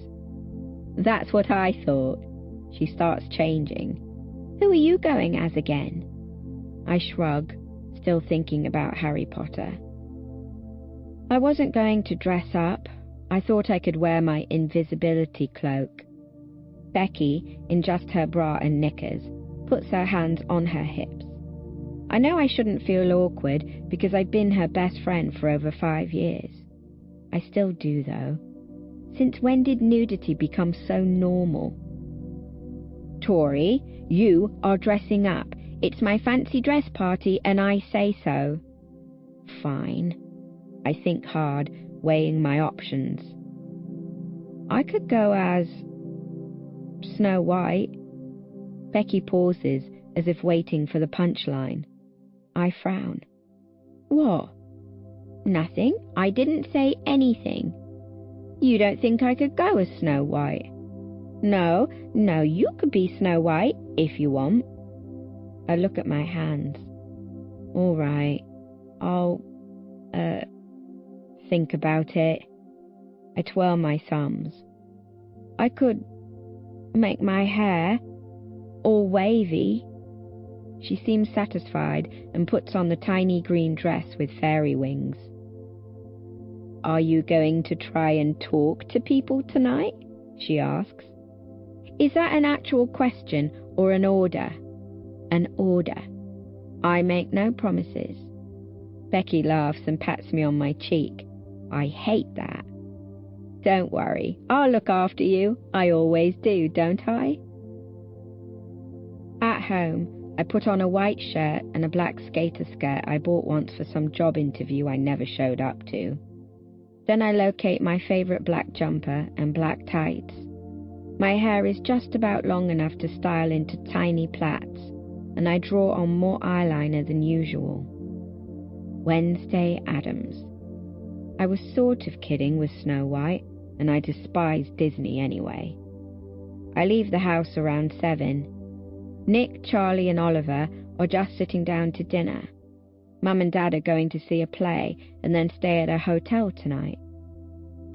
That's what I thought. She starts changing. Who are you going as again? I shrug, still thinking about Harry Potter. I wasn't going to dress up. I thought I could wear my invisibility cloak. Becky, in just her bra and knickers, puts her hands on her hips. I know I shouldn't feel awkward because I've been her best friend for over 5 years. I still do, though. Since when did nudity become so normal? Tori, you are dressing up. It's my fancy dress party and I say so. Fine. I think hard, weighing my options. I could go as Snow White. Becky pauses, as if waiting for the punchline. I frown. What? Nothing. I didn't say anything. You don't think I could go as Snow White? No, you could be Snow White, if you want. I look at my hands. All right, I'll, think about it. I twirl my thumbs. I could make my hair all wavy. She seems satisfied and puts on the tiny green dress with fairy wings. Are you going to try and talk to people tonight? She asks. Is that an actual question or an order? An order. I make no promises. Becky laughs and pats me on my cheek. I hate that. Don't worry, I'll look after you. I always do, don't I? At home, I put on a white shirt and a black skater skirt I bought once for some job interview I never showed up to. Then I locate my favourite black jumper and black tights. My hair is just about long enough to style into tiny plaits, and I draw on more eyeliner than usual. Wednesday Addams. I was sort of kidding with Snow White, and I despise Disney anyway. I leave the house around 7. Nick, Charlie and Oliver are just sitting down to dinner. Mum and Dad are going to see a play and then stay at a hotel tonight.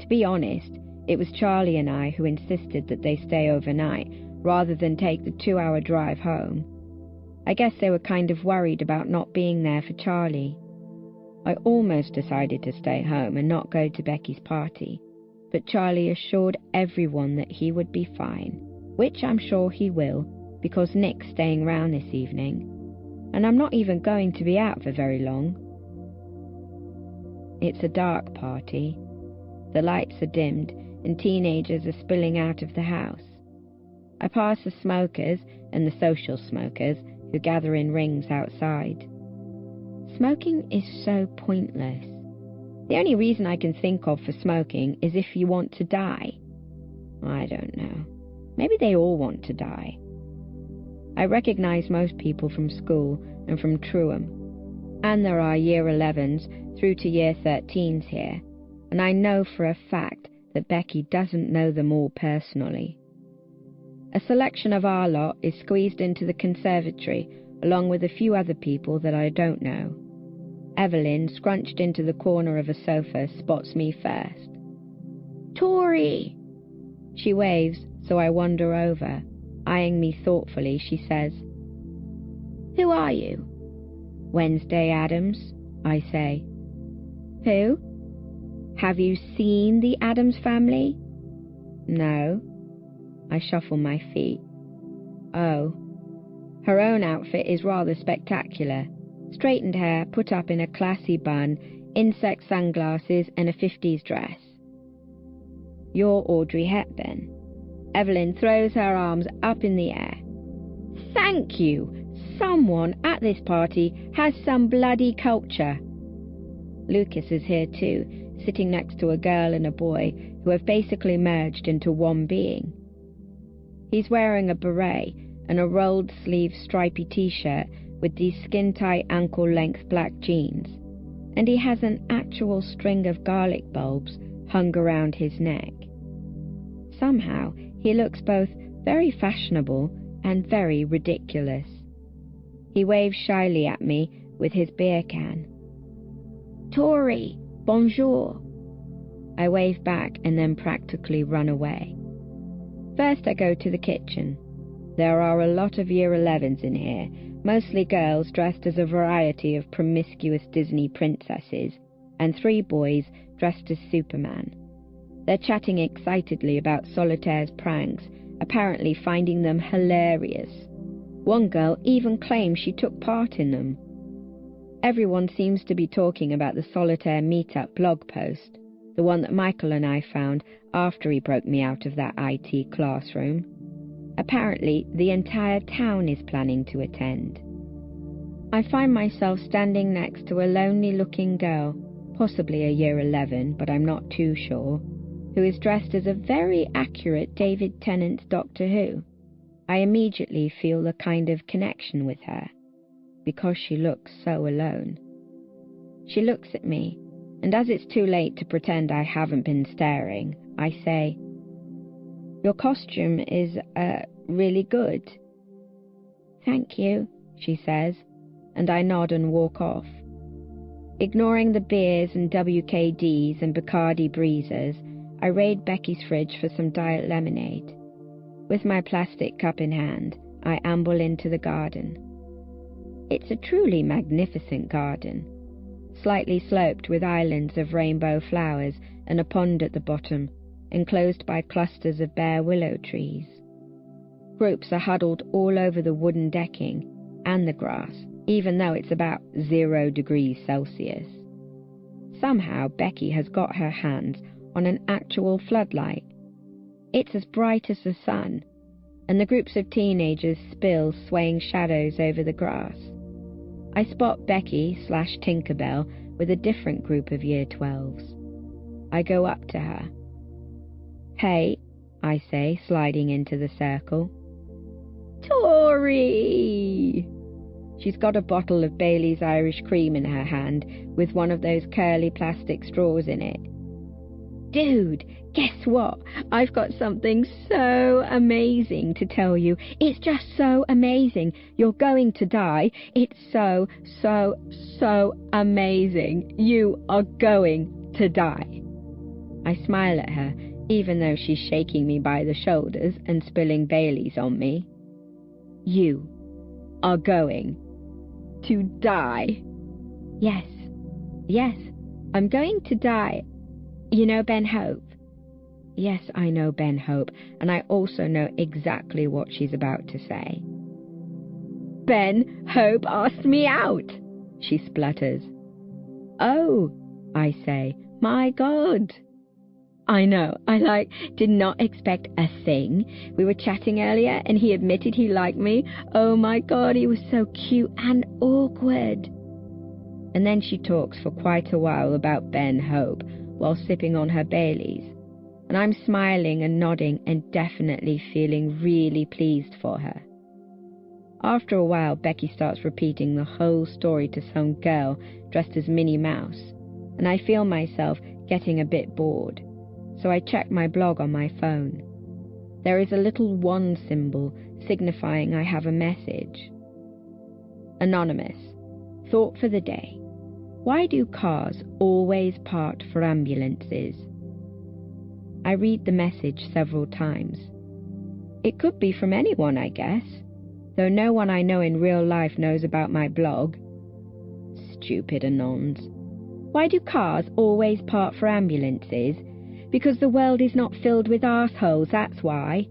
To be honest, it was Charlie and I who insisted that they stay overnight rather than take the 2-hour drive home. I guess they were kind of worried about not being there for Charlie. I almost decided to stay home and not go to Becky's party, but Charlie assured everyone that he would be fine, which I'm sure he will, because Nick's staying round this evening, and I'm not even going to be out for very long. It's a dark party. The lights are dimmed, and teenagers are spilling out of the house. I pass the smokers and the social smokers who gather in rings outside. Smoking is so pointless. The only reason I can think of for smoking is if you want to die. I don't know. Maybe they all want to die. I recognise most people from school and from Truham, and there are Year 11s through to Year 13s here, and I know for a fact that Becky doesn't know them all personally. A selection of our lot is squeezed into the conservatory along with a few other people that I don't know. Evelyn, scrunched into the corner of a sofa, spots me first. Tori! She waves, so I wander over. Eyeing me thoughtfully, she says, Who are you? Wednesday Addams, I say. Who? Have you seen the Addams family? No. I shuffle my feet. Oh. Her own outfit is rather spectacular. Straightened hair put up in a classy bun, insect sunglasses and a 50s dress. You're Audrey Hepburn. Evelyn throws her arms up in the air. Thank you! Someone at this party has some bloody culture. Lucas is here too, sitting next to a girl and a boy who have basically merged into one being. He's wearing a beret and a rolled-sleeve stripy t-shirt with these skin-tight ankle-length black jeans, and he has an actual string of garlic bulbs hung around his neck. Somehow, he looks both very fashionable and very ridiculous. He waves shyly at me with his beer can. Tori, bonjour. I wave back and then practically run away. First I go to the kitchen. There are a lot of Year 11s in here, mostly girls dressed as a variety of promiscuous Disney princesses, and 3 boys dressed as Superman. They're chatting excitedly about Solitaire's pranks, apparently finding them hilarious. One girl even claims she took part in them. Everyone seems to be talking about the Solitaire Meetup blog post, the one that Michael and I found after he broke me out of that IT classroom. Apparently, the entire town is planning to attend. I find myself standing next to a lonely-looking girl, possibly a year 11, but I'm not too sure, who is dressed as a very accurate David Tennant's Doctor Who. I immediately feel a kind of connection with her, because she looks so alone. She looks at me, and as it's too late to pretend I haven't been staring, I say, "Your costume is, really good." "Thank you," she says, and I nod and walk off. Ignoring the beers and WKDs and Bacardi breezers, I raid Becky's fridge for some diet lemonade. With my plastic cup in hand, I amble into the garden. It's a truly magnificent garden, slightly sloped with islands of rainbow flowers and a pond at the bottom, enclosed by clusters of bare willow trees. Groups are huddled all over the wooden decking and the grass, even though it's about 0 degrees Celsius. Somehow Becky has got her hands on an actual floodlight. It's as bright as the sun, and the groups of teenagers spill swaying shadows over the grass. I spot Becky/Tinkerbell with a different group of Year 12s. I go up to her. "Hey," I say, sliding into the circle. "Tori!" She's got a bottle of Bailey's Irish Cream in her hand with one of those curly plastic straws in it. "Dude, guess what? I've got something so amazing to tell you. It's just so amazing. You're going to die. It's so amazing. You are going to die." I smile at her, even though she's shaking me by the shoulders and spilling Bailey's on me. "You are going to die." Yes, I'm going to die. You know Ben Hope? Yes, I know Ben Hope, and I also know exactly what she's about to say. "Ben Hope asked me out," she splutters. "Oh," I say, "my God." I know, I did not expect a thing. We were chatting earlier and he admitted he liked me. Oh my God, he was so cute and awkward. And then she talks for quite a while about Ben Hope while sipping on her Baileys. And I'm smiling and nodding and definitely feeling really pleased for her. After a while, Becky starts repeating the whole story to some girl dressed as Minnie Mouse, and I feel myself getting a bit bored. So I check my blog on my phone. There is a little wand symbol signifying I have a message. Anonymous. Thought for the day. Why do cars always part for ambulances? I read the message several times. It could be from anyone, I guess, though no one I know in real life knows about my blog. Stupid anons. Why do cars always part for ambulances? Because the world is not filled with arseholes, that's why.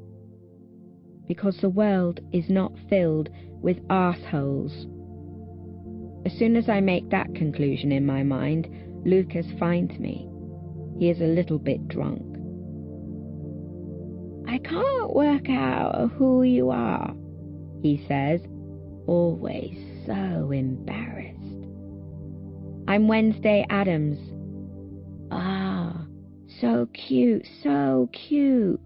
Because the world is not filled with arseholes. As soon as I make that conclusion in my mind, Lucas finds me. He is a little bit drunk. "I can't work out who you are," he says, always so embarrassed. "I'm Wednesday Addams." "Ah, so cute, so cute."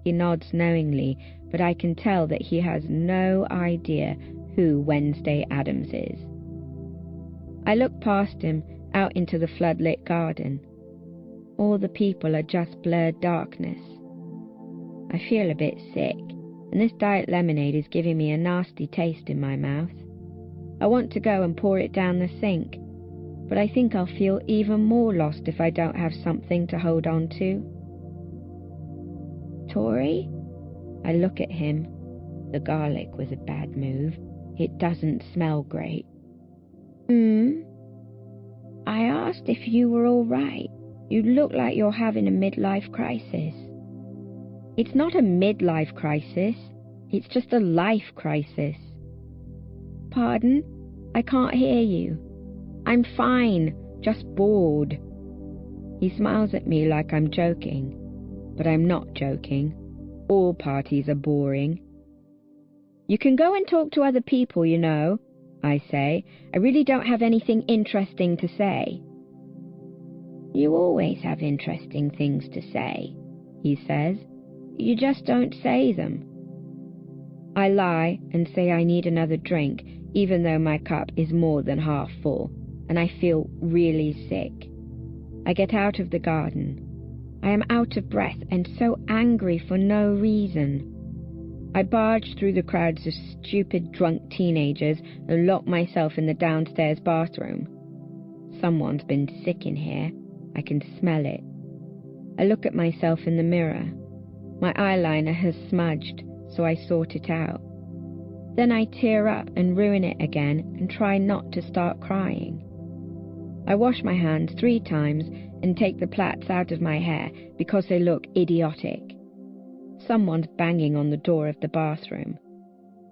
He nods knowingly, but I can tell that he has no idea who Wednesday Addams is. I look past him, out into the floodlit garden. All the people are just blurred darkness. I feel a bit sick, and this diet lemonade is giving me a nasty taste in my mouth. I want to go and pour it down the sink, but I think I'll feel even more lost if I don't have something to hold on to. "Tori?" I look at him. The garlic was a bad move. It doesn't smell great. "I asked if you were all right. You look like you're having a midlife crisis." "It's not a midlife crisis. It's just a life crisis." "Pardon? I can't hear you." "I'm fine, just bored." He smiles at me like I'm joking, but I'm not joking. All parties are boring, You can go and talk to other people, you know, I say. I really don't have anything interesting to say. You always have interesting things to say, he says. You just don't say them. I lie and say I need another drink, even though my cup is more than half full, and I feel really sick. I get out of the garden. I am out of breath and so angry for no reason. I barge through the crowds of stupid drunk teenagers and lock myself in the downstairs bathroom. Someone's been sick in here. I can smell it. I look at myself in the mirror. My eyeliner has smudged, so I sort it out. Then I tear up and ruin it again and try not to start crying. I wash my hands 3 times and take the plaits out of my hair because they look idiotic. Someone's banging on the door of the bathroom.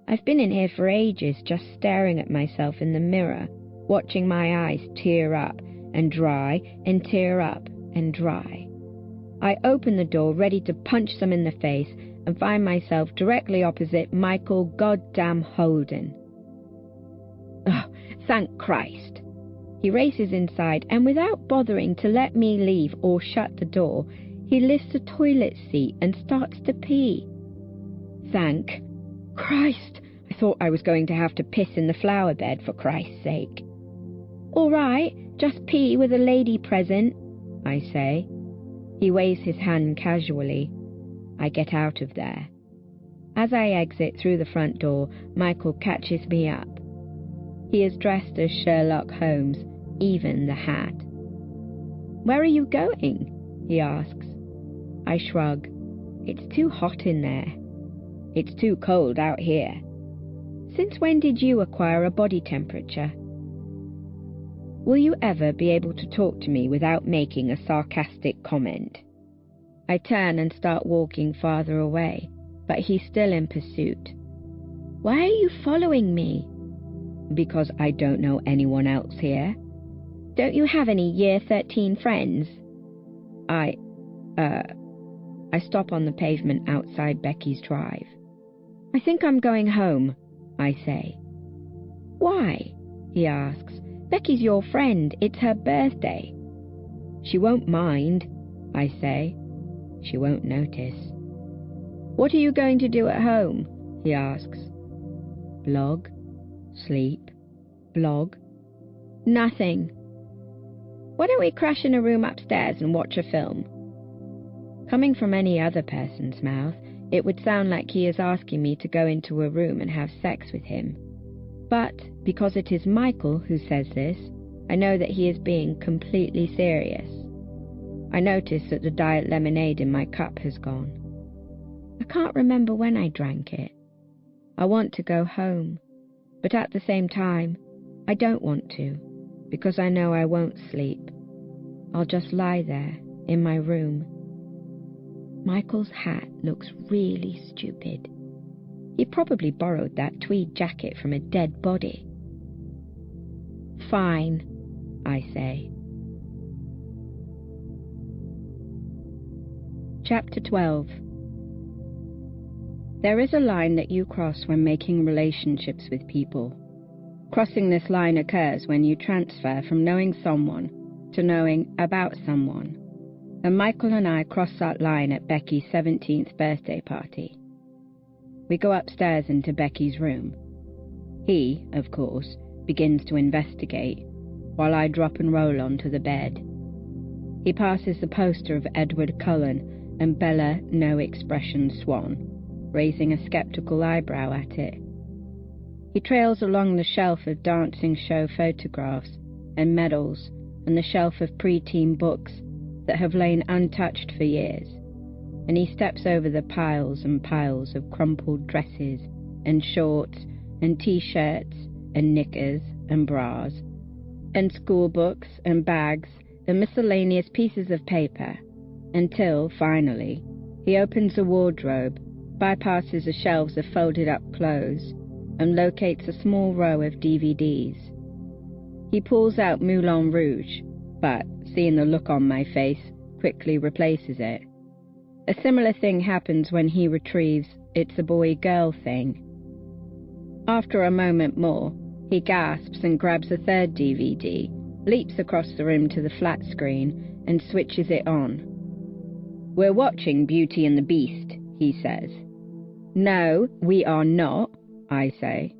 I've been in here for ages just staring at myself in the mirror, watching my eyes tear up and dry and tear up and dry. I open the door ready to punch them in the face and find myself directly opposite Michael Goddamn Holden. Oh, thank Christ. He races inside and without bothering to let me leave or shut the door, he lifts the toilet seat and starts to pee. Thank Christ! I thought I was going to have to piss in the flower bed, for Christ's sake. All right, just pee with a lady present, I say. He waves his hand casually. I get out of there. As I exit through the front door, Michael catches me up. He is dressed as Sherlock Holmes, even the hat. Where are you going? He asks. I shrug. It's too hot in there. It's too cold out here. Since when did you acquire a body temperature? Will you ever be able to talk to me without making a sarcastic comment? I turn and start walking farther away, but he's still in pursuit. Why are you following me? Because I don't know anyone else here. Don't you have any Year 13 friends? I stop on the pavement outside Becky's drive. I think I'm going home, I say. Why? He asks. Becky's your friend. It's her birthday. She won't mind, I say. She won't notice. What are you going to do at home? He asks. Blog. Sleep. Blog. Nothing. Why don't we crash in a room upstairs and watch a film? Coming from any other person's mouth, it would sound like he is asking me to go into a room and have sex with him. But because it is Michael who says this, I know that he is being completely serious. I notice that the diet lemonade in my cup has gone. I can't remember when I drank it. I want to go home, but at the same time, I don't want to, because I know I won't sleep. I'll just lie there, in my room. Michael's hat looks really stupid. He probably borrowed that tweed jacket from a dead body. Fine, I say. Chapter 12. There is a line that you cross when making relationships with people. Crossing this line occurs when you transfer from knowing someone to knowing about someone. And Michael and I cross that line at Becky's 17th birthday party. We go upstairs into Becky's room. He, of course, begins to investigate, while I drop and roll onto the bed. He passes the poster of Edward Cullen and Bella No Expression Swan, raising a skeptical eyebrow at it. He trails along the shelf of dancing show photographs and medals and the shelf of preteen books that have lain untouched for years, and he steps over the piles and piles of crumpled dresses and shorts and t-shirts and knickers and bras and school books and bags and miscellaneous pieces of paper until, finally, he opens a wardrobe, bypasses the shelves of folded-up clothes, and locates a small row of DVDs. He pulls out Moulin Rouge, but, seeing the look on my face, quickly replaces it. A similar thing happens when he retrieves It's a Boy-Girl Thing. After a moment more, he gasps and grabs a third DVD, leaps across the room to the flat screen, and switches it on. "We're watching Beauty and the Beast," he says. "No, we are not," I say.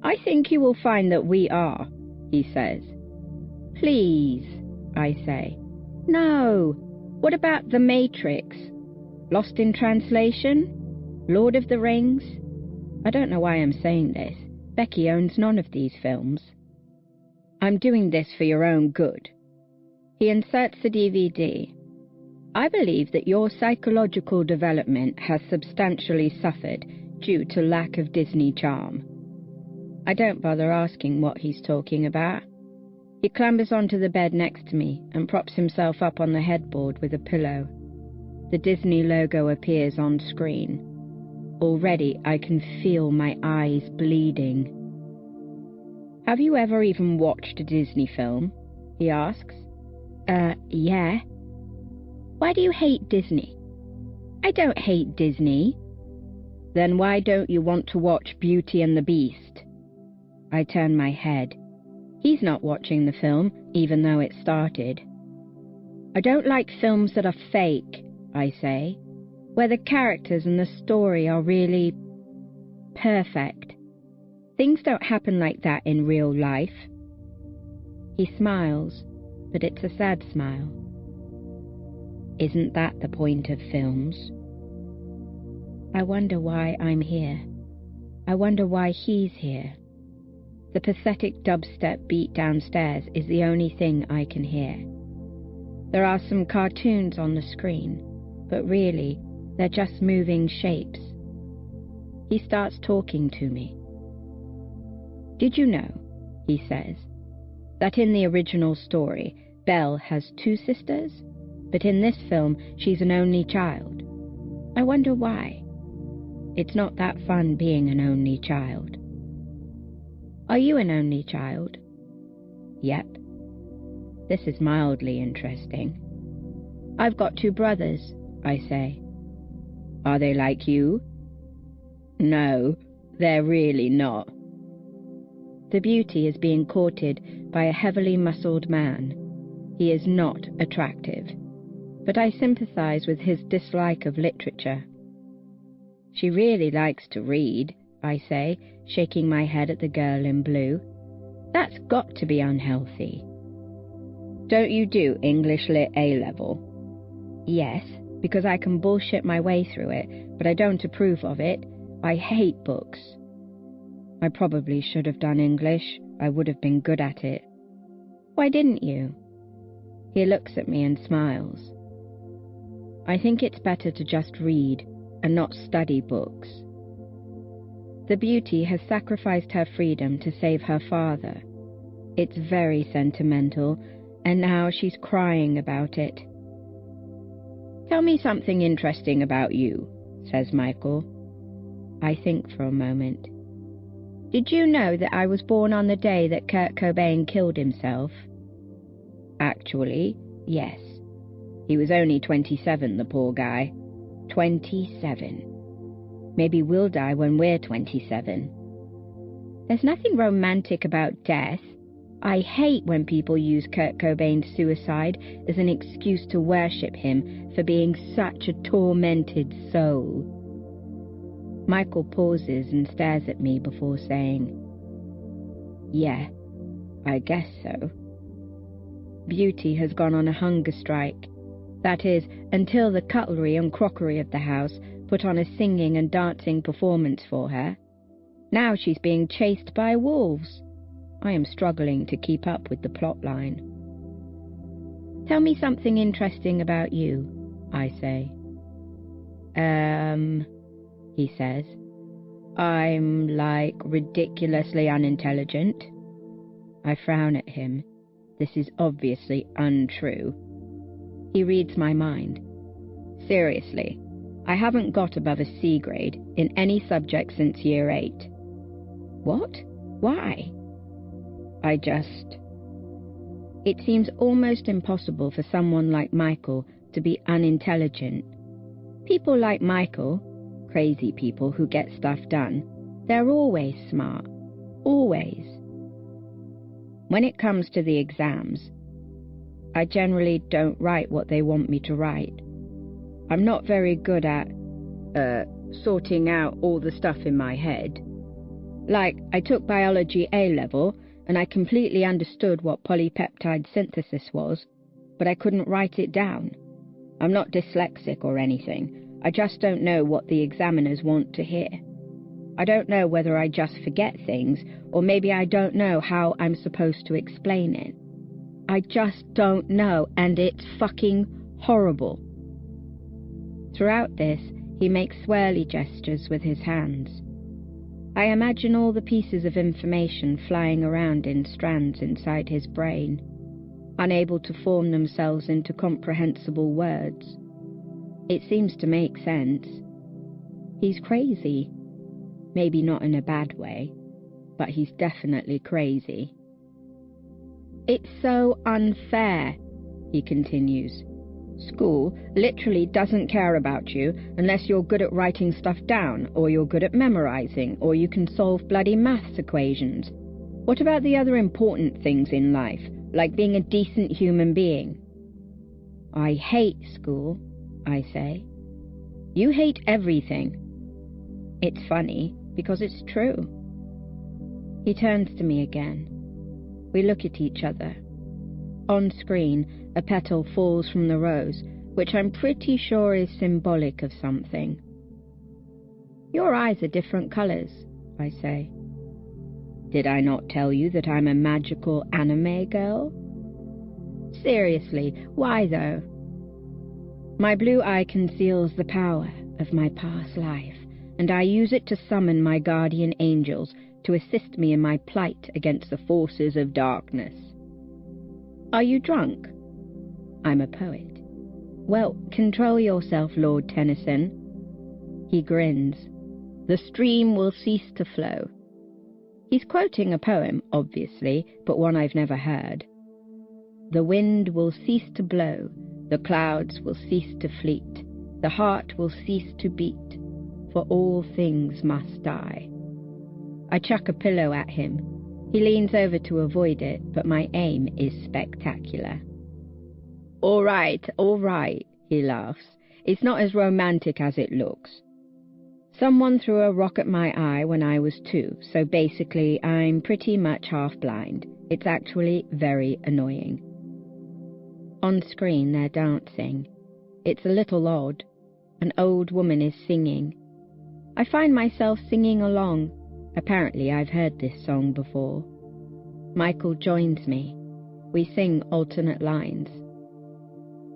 "I think you will find that we are," he says. "Please," I say. "No. What about The Matrix? Lost in Translation? Lord of the Rings?" I don't know why I'm saying this. Becky owns none of these films. "I'm doing this for your own good." He inserts the DVD. "I believe that your psychological development has substantially suffered due to lack of Disney charm." I don't bother asking what he's talking about. He clambers onto the bed next to me and props himself up on the headboard with a pillow. The Disney logo appears on screen. Already I can feel my eyes bleeding. "Have you ever even watched a Disney film?" he asks. Yeah." "Why do you hate Disney?" "I don't hate Disney." "Then why don't you want to watch Beauty and the Beast?" I turn my head. He's not watching the film, even though it started. "I don't like films that are fake," I say, "where the characters and the story are really perfect. Things don't happen like that in real life." He smiles, but it's a sad smile. "Isn't that the point of films?" I wonder why I'm here. I wonder why he's here. The pathetic dubstep beat downstairs is the only thing I can hear. There are some cartoons on the screen, but really, they're just moving shapes. He starts talking to me. "Did you know," he says, "that in the original story, Belle has 2 sisters, but in this film, she's an only child? I wonder why. It's not that fun being an only child." "Are you an only child?" "Yep." This is mildly interesting. "I've got 2 brothers," I say. "Are they like you?" "No, they're really not." The Beauty is being courted by a heavily muscled man. He is not attractive, but I sympathize with his dislike of literature. "She really likes to read," I say, shaking my head at the girl in blue. "That's got to be unhealthy." "Don't you do English Lit A-level?" "Yes, because I can bullshit my way through it, but I don't approve of it. I hate books." "I probably should have done English. I would have been good at it." "Why didn't you?" He looks at me and smiles. "I think it's better to just read and not study books." The Beauty has sacrificed her freedom to save her father. It's very sentimental, and now she's crying about it. "Tell me something interesting about you," says Michael. I think for a moment. "Did you know that I was born on the day that Kurt Cobain killed himself?" "Actually, yes. He was only 27, the poor guy. 27. Maybe we'll die when we're 27. There's nothing romantic about death. I hate when people use Kurt Cobain's suicide as an excuse to worship him for being such a tormented soul." Michael pauses and stares at me before saying, "Yeah, I guess so." Beauty has gone on a hunger strike. That is, until the cutlery and crockery of the house put on a singing and dancing performance for her. Now she's being chased by wolves. I am struggling to keep up with the plot line. "Tell me something interesting about you," I say. He says. "I'm, like, ridiculously unintelligent." I frown at him. This is obviously untrue. He reads my mind. "Seriously, I haven't got above a C grade in any subject since year 8. "What? Why?" It seems almost impossible for someone like Michael to be unintelligent. People like Michael, crazy people who get stuff done, They're always smart. Always. When it comes to the exams, I generally don't write what they want me to write. I'm not very good at, sorting out all the stuff in my head. Like, I took biology A-level, and I completely understood what polypeptide synthesis was, but I couldn't write it down. I'm not dyslexic or anything. I just don't know what the examiners want to hear. I don't know whether I just forget things, or maybe I don't know how I'm supposed to explain it. I just don't know, and it's fucking horrible. Throughout this, he makes swirly gestures with his hands. I imagine all the pieces of information flying around in strands inside his brain, unable to form themselves into comprehensible words. It seems to make sense. He's crazy. Maybe not in a bad way, but he's definitely crazy. It's so unfair, he continues. School literally doesn't care about you unless you're good at writing stuff down, or you're good at memorizing, or you can solve bloody maths equations. What about the other important things in life, like being a decent human being? I hate school, I say. You hate everything. It's funny, because it's true. He turns to me again. We look at each other. On screen, a petal falls from the rose, which I'm pretty sure is symbolic of something. Your eyes are different colours, I say. Did I not tell you that I'm a magical anime girl? Seriously, why though? My blue eye conceals the power of my past life, and I use it to summon my guardian angels to assist me in my plight against the forces of darkness. Are you drunk? I'm a poet. Well, control yourself, Lord Tennyson. He grins. The stream will cease to flow. He's quoting a poem, obviously, but one I've never heard. The wind will cease to blow, the clouds will cease to fleet, the heart will cease to beat, for all things must die. I chuck a pillow at him. He leans over to avoid it, but my aim is spectacular. All right, he laughs. It's not as romantic as it looks. Someone threw a rock at my eye when I was 2, so basically I'm pretty much half blind. It's actually very annoying. On screen they're dancing. It's a little odd. An old woman is singing. I find myself singing along. Apparently I've heard this song before. Michael joins me. We sing alternate lines.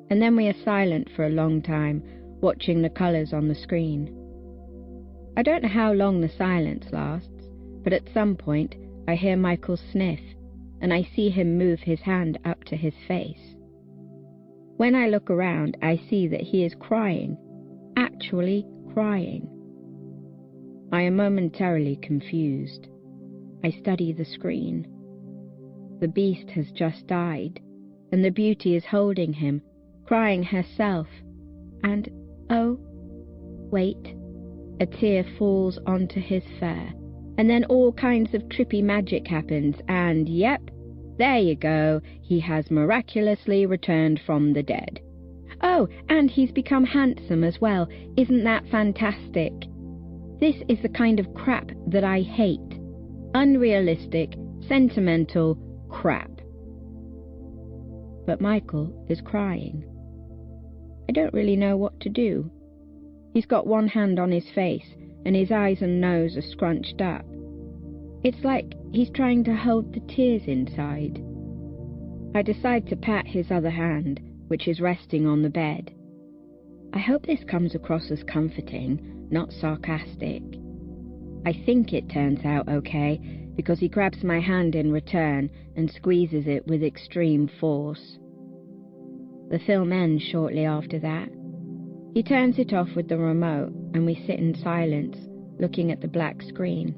And then we are silent for a long time, watching the colours on the screen. I don't know how long the silence lasts, but at some point I hear Michael sniff, and I see him move his hand up to his face. When I look around, I see that he is crying, actually crying. I am momentarily confused. I study the screen. The beast has just died, and the beauty is holding him, crying herself, and, oh, wait, a tear falls onto his fur, and then all kinds of trippy magic happens, and yep, there you go, he has miraculously returned from the dead. Oh, and he's become handsome as well. Isn't that fantastic? This is the kind of crap that I hate. Unrealistic, sentimental crap. But Michael is crying. I don't really know what to do. He's got one hand on his face, and his eyes and nose are scrunched up. It's like he's trying to hold the tears inside. I decide to pat his other hand, which is resting on the bed. I hope this comes across as comforting, not sarcastic. I think it turns out okay, because he grabs my hand in return and squeezes it with extreme force. The film ends shortly after that. He turns it off with the remote, and we sit in silence, looking at the black screen.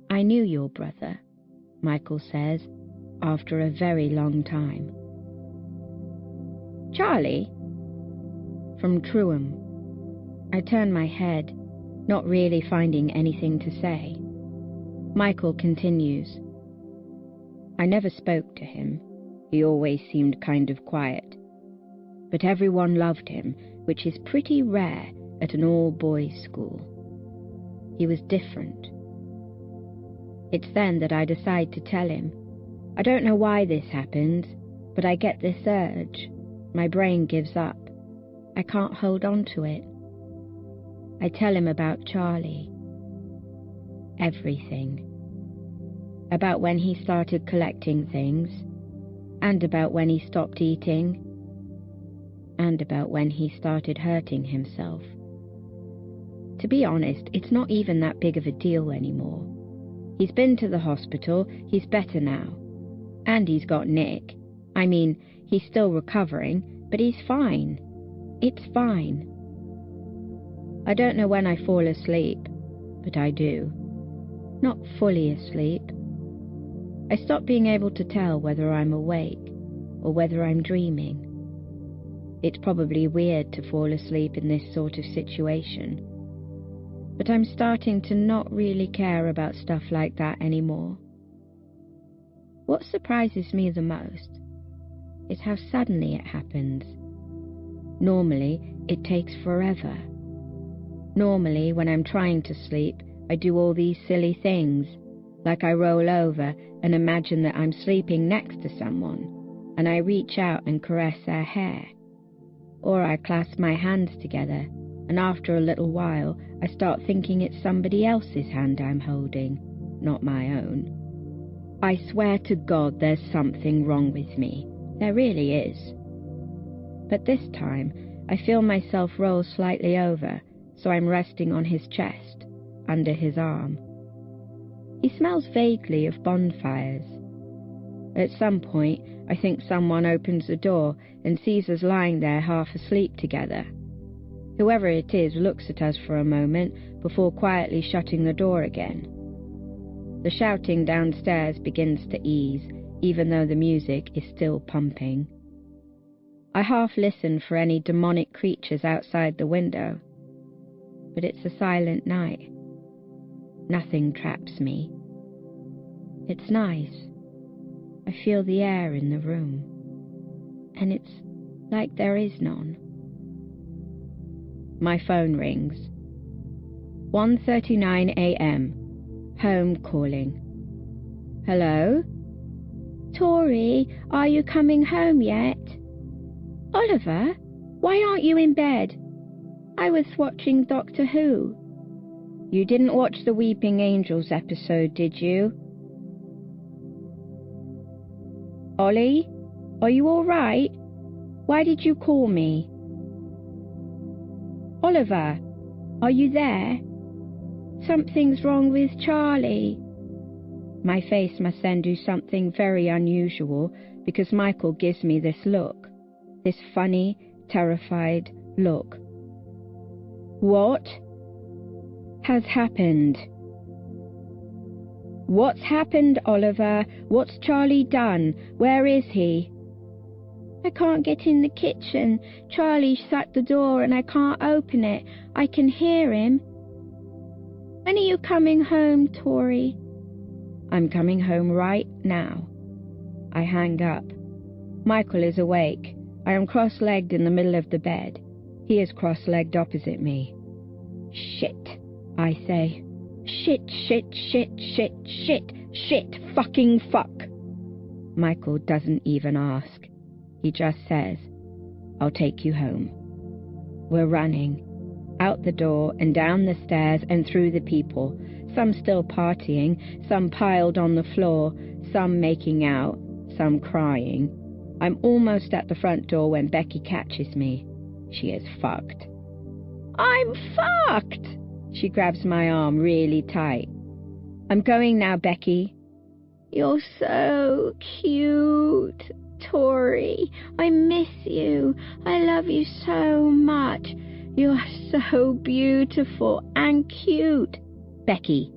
I knew your brother, Michael says, after a very long time. Charlie? From Truham. I turn my head. not really finding anything to say. Michael continues. I never spoke to him. He always seemed kind of quiet. But everyone loved him, which is pretty rare at an all-boys school. He was different. It's then that I decide to tell him. I don't know why this happens, but I get this urge. My brain gives up. I can't hold on to it. I tell him about Charlie. Everything. About when he started collecting things, and about when he stopped eating, and about when he started hurting himself. To be honest, it's not even that big of a deal anymore. He's been to the hospital, he's better now. And he's got Nick. I mean, he's still recovering, but he's fine. It's fine. I don't know when I fall asleep, but I do. Not fully asleep. I stop being able to tell whether I'm awake or whether I'm dreaming. It's probably weird to fall asleep in this sort of situation, but I'm starting to not really care about stuff like that anymore. What surprises me the most is how suddenly it happens. Normally, it takes forever. Normally, when I'm trying to sleep, I do all these silly things, like I roll over and imagine that I'm sleeping next to someone, and I reach out and caress their hair. Or I clasp my hands together, and after a little while, I start thinking it's somebody else's hand I'm holding, not my own. I swear to God there's something wrong with me. There really is. But this time, I feel myself roll slightly over, so I'm resting on his chest, under his arm. He smells vaguely of bonfires. At some point, I think someone opens the door and sees us lying there half asleep together. Whoever it is looks at us for a moment before quietly shutting the door again. The shouting downstairs begins to ease, even though the music is still pumping. I half listen for any demonic creatures outside the window, but it's a silent night. Nothing traps me. It's nice. I feel the air in the room, and it's like there is none. My phone rings. 1:39 a.m. Home calling. Hello? Tori, are you coming home yet? Oliver, why aren't you in bed? I was watching Doctor Who. You didn't watch the Weeping Angels episode, did you? Ollie, are you all right? Why did you call me? Oliver, are you there? Something's wrong with Charlie. My face must then do something very unusual because Michael gives me this look, this funny, terrified look. What has happened? What's happened, Oliver? What's Charlie done? Where is he? I can't get in the kitchen. Charlie shut the door and I can't open it. I can hear him. When are you coming home, Tori? I'm coming home right now. I hang up. Michael is awake. I am cross-legged in the middle of the bed. He is cross-legged opposite me. Shit, I say. Shit, shit, shit, shit, shit, shit, fucking fuck. Michael doesn't even ask. He just says, I'll take you home. We're running. Out the door and down the stairs and through the people. Some still partying, some piled on the floor, some making out, some crying. I'm almost at the front door when Becky catches me. She is fucked. I'm fucked! She grabs my arm really tight. I'm going now, Becky. You're so cute, Tori. I miss you. I love you so much. You are so beautiful and cute. Becky.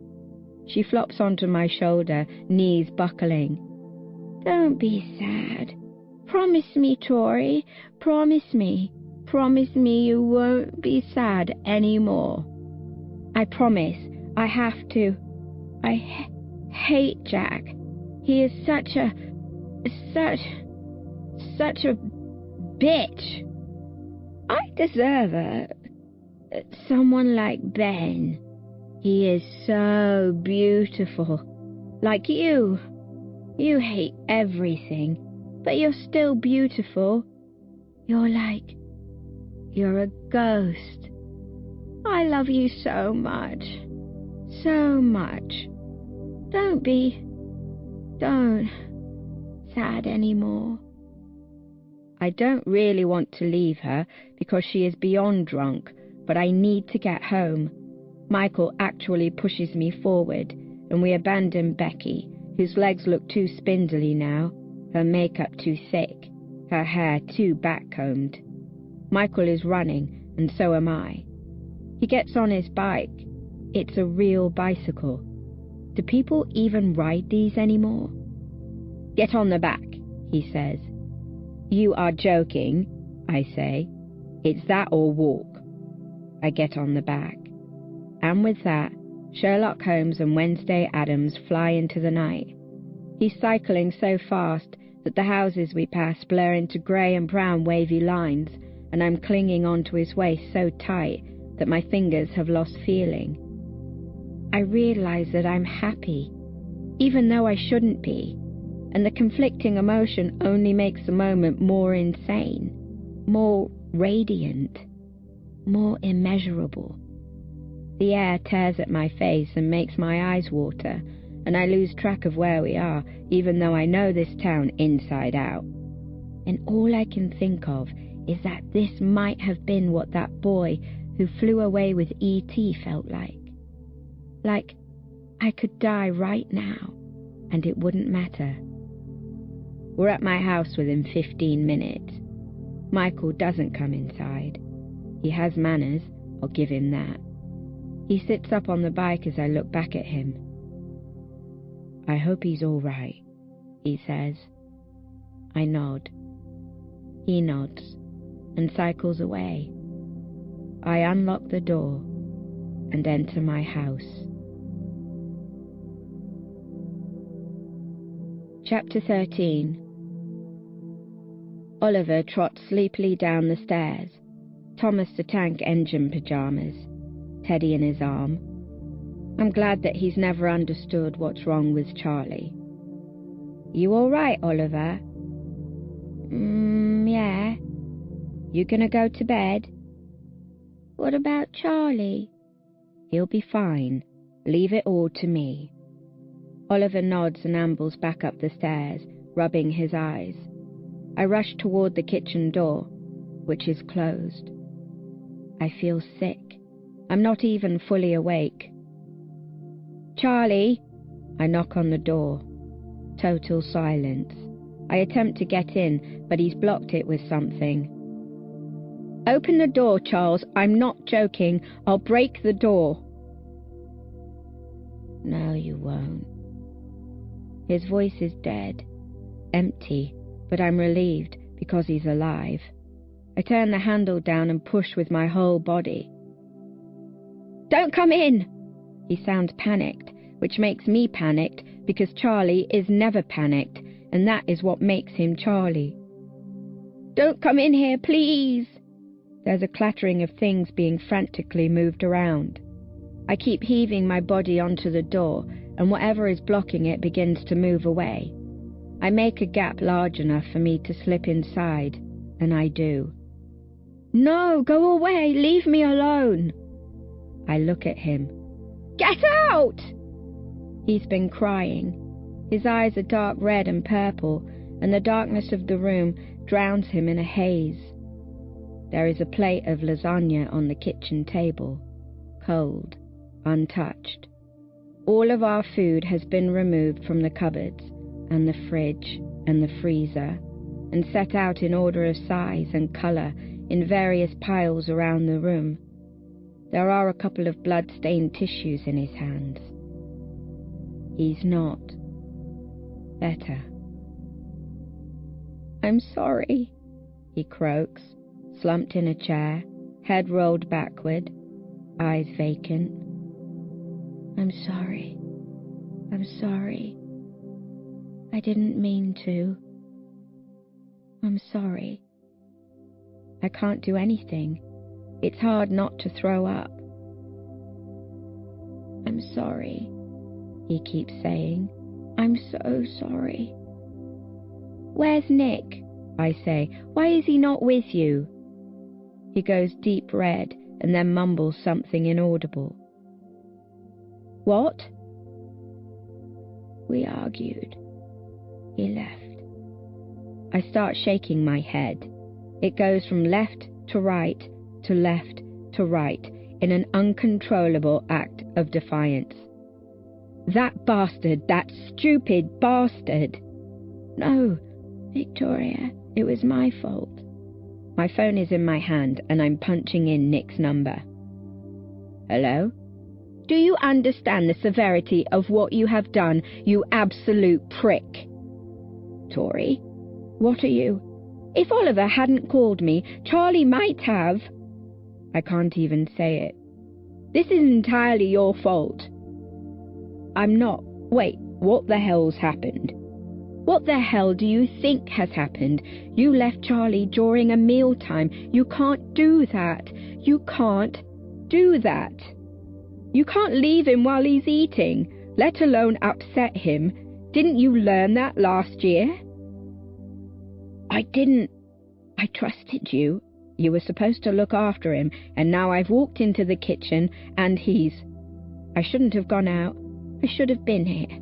She flops onto my shoulder, knees buckling. Don't be sad. Promise me, Tori. Promise me. Promise me you won't be sad anymore. I promise. I have to. I hate Jack. He is such a bitch. I deserve someone like Ben. He is so beautiful. Like you. You hate everything, but you're still beautiful. You're a ghost. I love you so much. So much. Don't sad anymore. I don't really want to leave her because she is beyond drunk, but I need to get home. Michael actually pushes me forward, and we abandon Becky, whose legs look too spindly now, her makeup too thick, her hair too backcombed. Michael is running, and so am I. He gets on his bike. It's a real bicycle. Do people even ride these anymore? Get on the back, he says. You are joking, I say. It's that or walk. I get on the back. And with that, Sherlock Holmes and Wednesday Addams fly into the night. He's cycling so fast that the houses we pass blur into grey and brown wavy lines, and I'm clinging onto his waist so tight that my fingers have lost feeling. I realise that I'm happy, even though I shouldn't be, and the conflicting emotion only makes the moment more insane, more radiant, more immeasurable. The air tears at my face and makes my eyes water, and I lose track of where we are, even though I know this town inside out. And all I can think of is that this might have been what that boy who flew away with E.T. felt like. Like I could die right now, and it wouldn't matter. We're at my house within 15 minutes. Michael doesn't come inside. He has manners, I'll give him that. He sits up on the bike as I look back at him. I hope he's all right, he says. I nod. He nods and cycles away. I unlock the door and enter my house. Chapter 13. Oliver trots sleepily down the stairs, Thomas the Tank Engine pyjamas, Teddy in his arm. I'm glad that he's never understood what's wrong with Charlie. You all right, Oliver? Yeah. You gonna go to bed? What about Charlie? He'll be fine. Leave it all to me. Oliver nods and ambles back up the stairs, rubbing his eyes. I rush toward the kitchen door, which is closed. I feel sick. I'm not even fully awake. Charlie! I knock on the door. Total silence. I attempt to get in, but he's blocked it with something. Open the door, Charles. I'm not joking. I'll break the door. No, you won't. His voice is dead, empty, but I'm relieved because he's alive. I turn the handle down and push with my whole body. Don't come in! He sounds panicked, which makes me panicked because Charlie is never panicked, and that is what makes him Charlie. Don't come in here, please! There's a clattering of things being frantically moved around. I keep heaving my body onto the door, and whatever is blocking it begins to move away. I make a gap large enough for me to slip inside, and I do. No, go away! Leave me alone! I look at him. Get out! He's been crying. His eyes are dark red and purple, and the darkness of the room drowns him in a haze. There is a plate of lasagna on the kitchen table, cold, untouched. All of our food has been removed from the cupboards and the fridge and the freezer and set out in order of size and colour in various piles around the room. There are a couple of blood-stained tissues in his hands. He's not better. I'm sorry, he croaks, slumped in a chair, head rolled backward, eyes vacant. I'm sorry. I'm sorry. I didn't mean to. I'm sorry. I can't do anything. It's hard not to throw up. I'm sorry, he keeps saying. I'm so sorry. Where's Nick? I say. Why is he not with you? He goes deep red and then mumbles something inaudible. What? We argued. He left. I start shaking my head. It goes from left to right to left to right in an uncontrollable act of defiance. That bastard, that stupid bastard! No, Victoria, it was my fault. My phone is in my hand and I'm punching in Nick's number. Hello? Do you understand the severity of what you have done, you absolute prick? Tori, what are you? If Oliver hadn't called me, Charlie might have... I can't even say it. This is entirely your fault. I'm not... Wait, what the hell's happened? What the hell do you think has happened? You left Charlie during a mealtime. You can't do that. You can't do that. You can't leave him while he's eating, let alone upset him. Didn't you learn that last year? I didn't. I trusted you. You were supposed to look after him, and now I've walked into the kitchen, and he's... I shouldn't have gone out. I should have been here.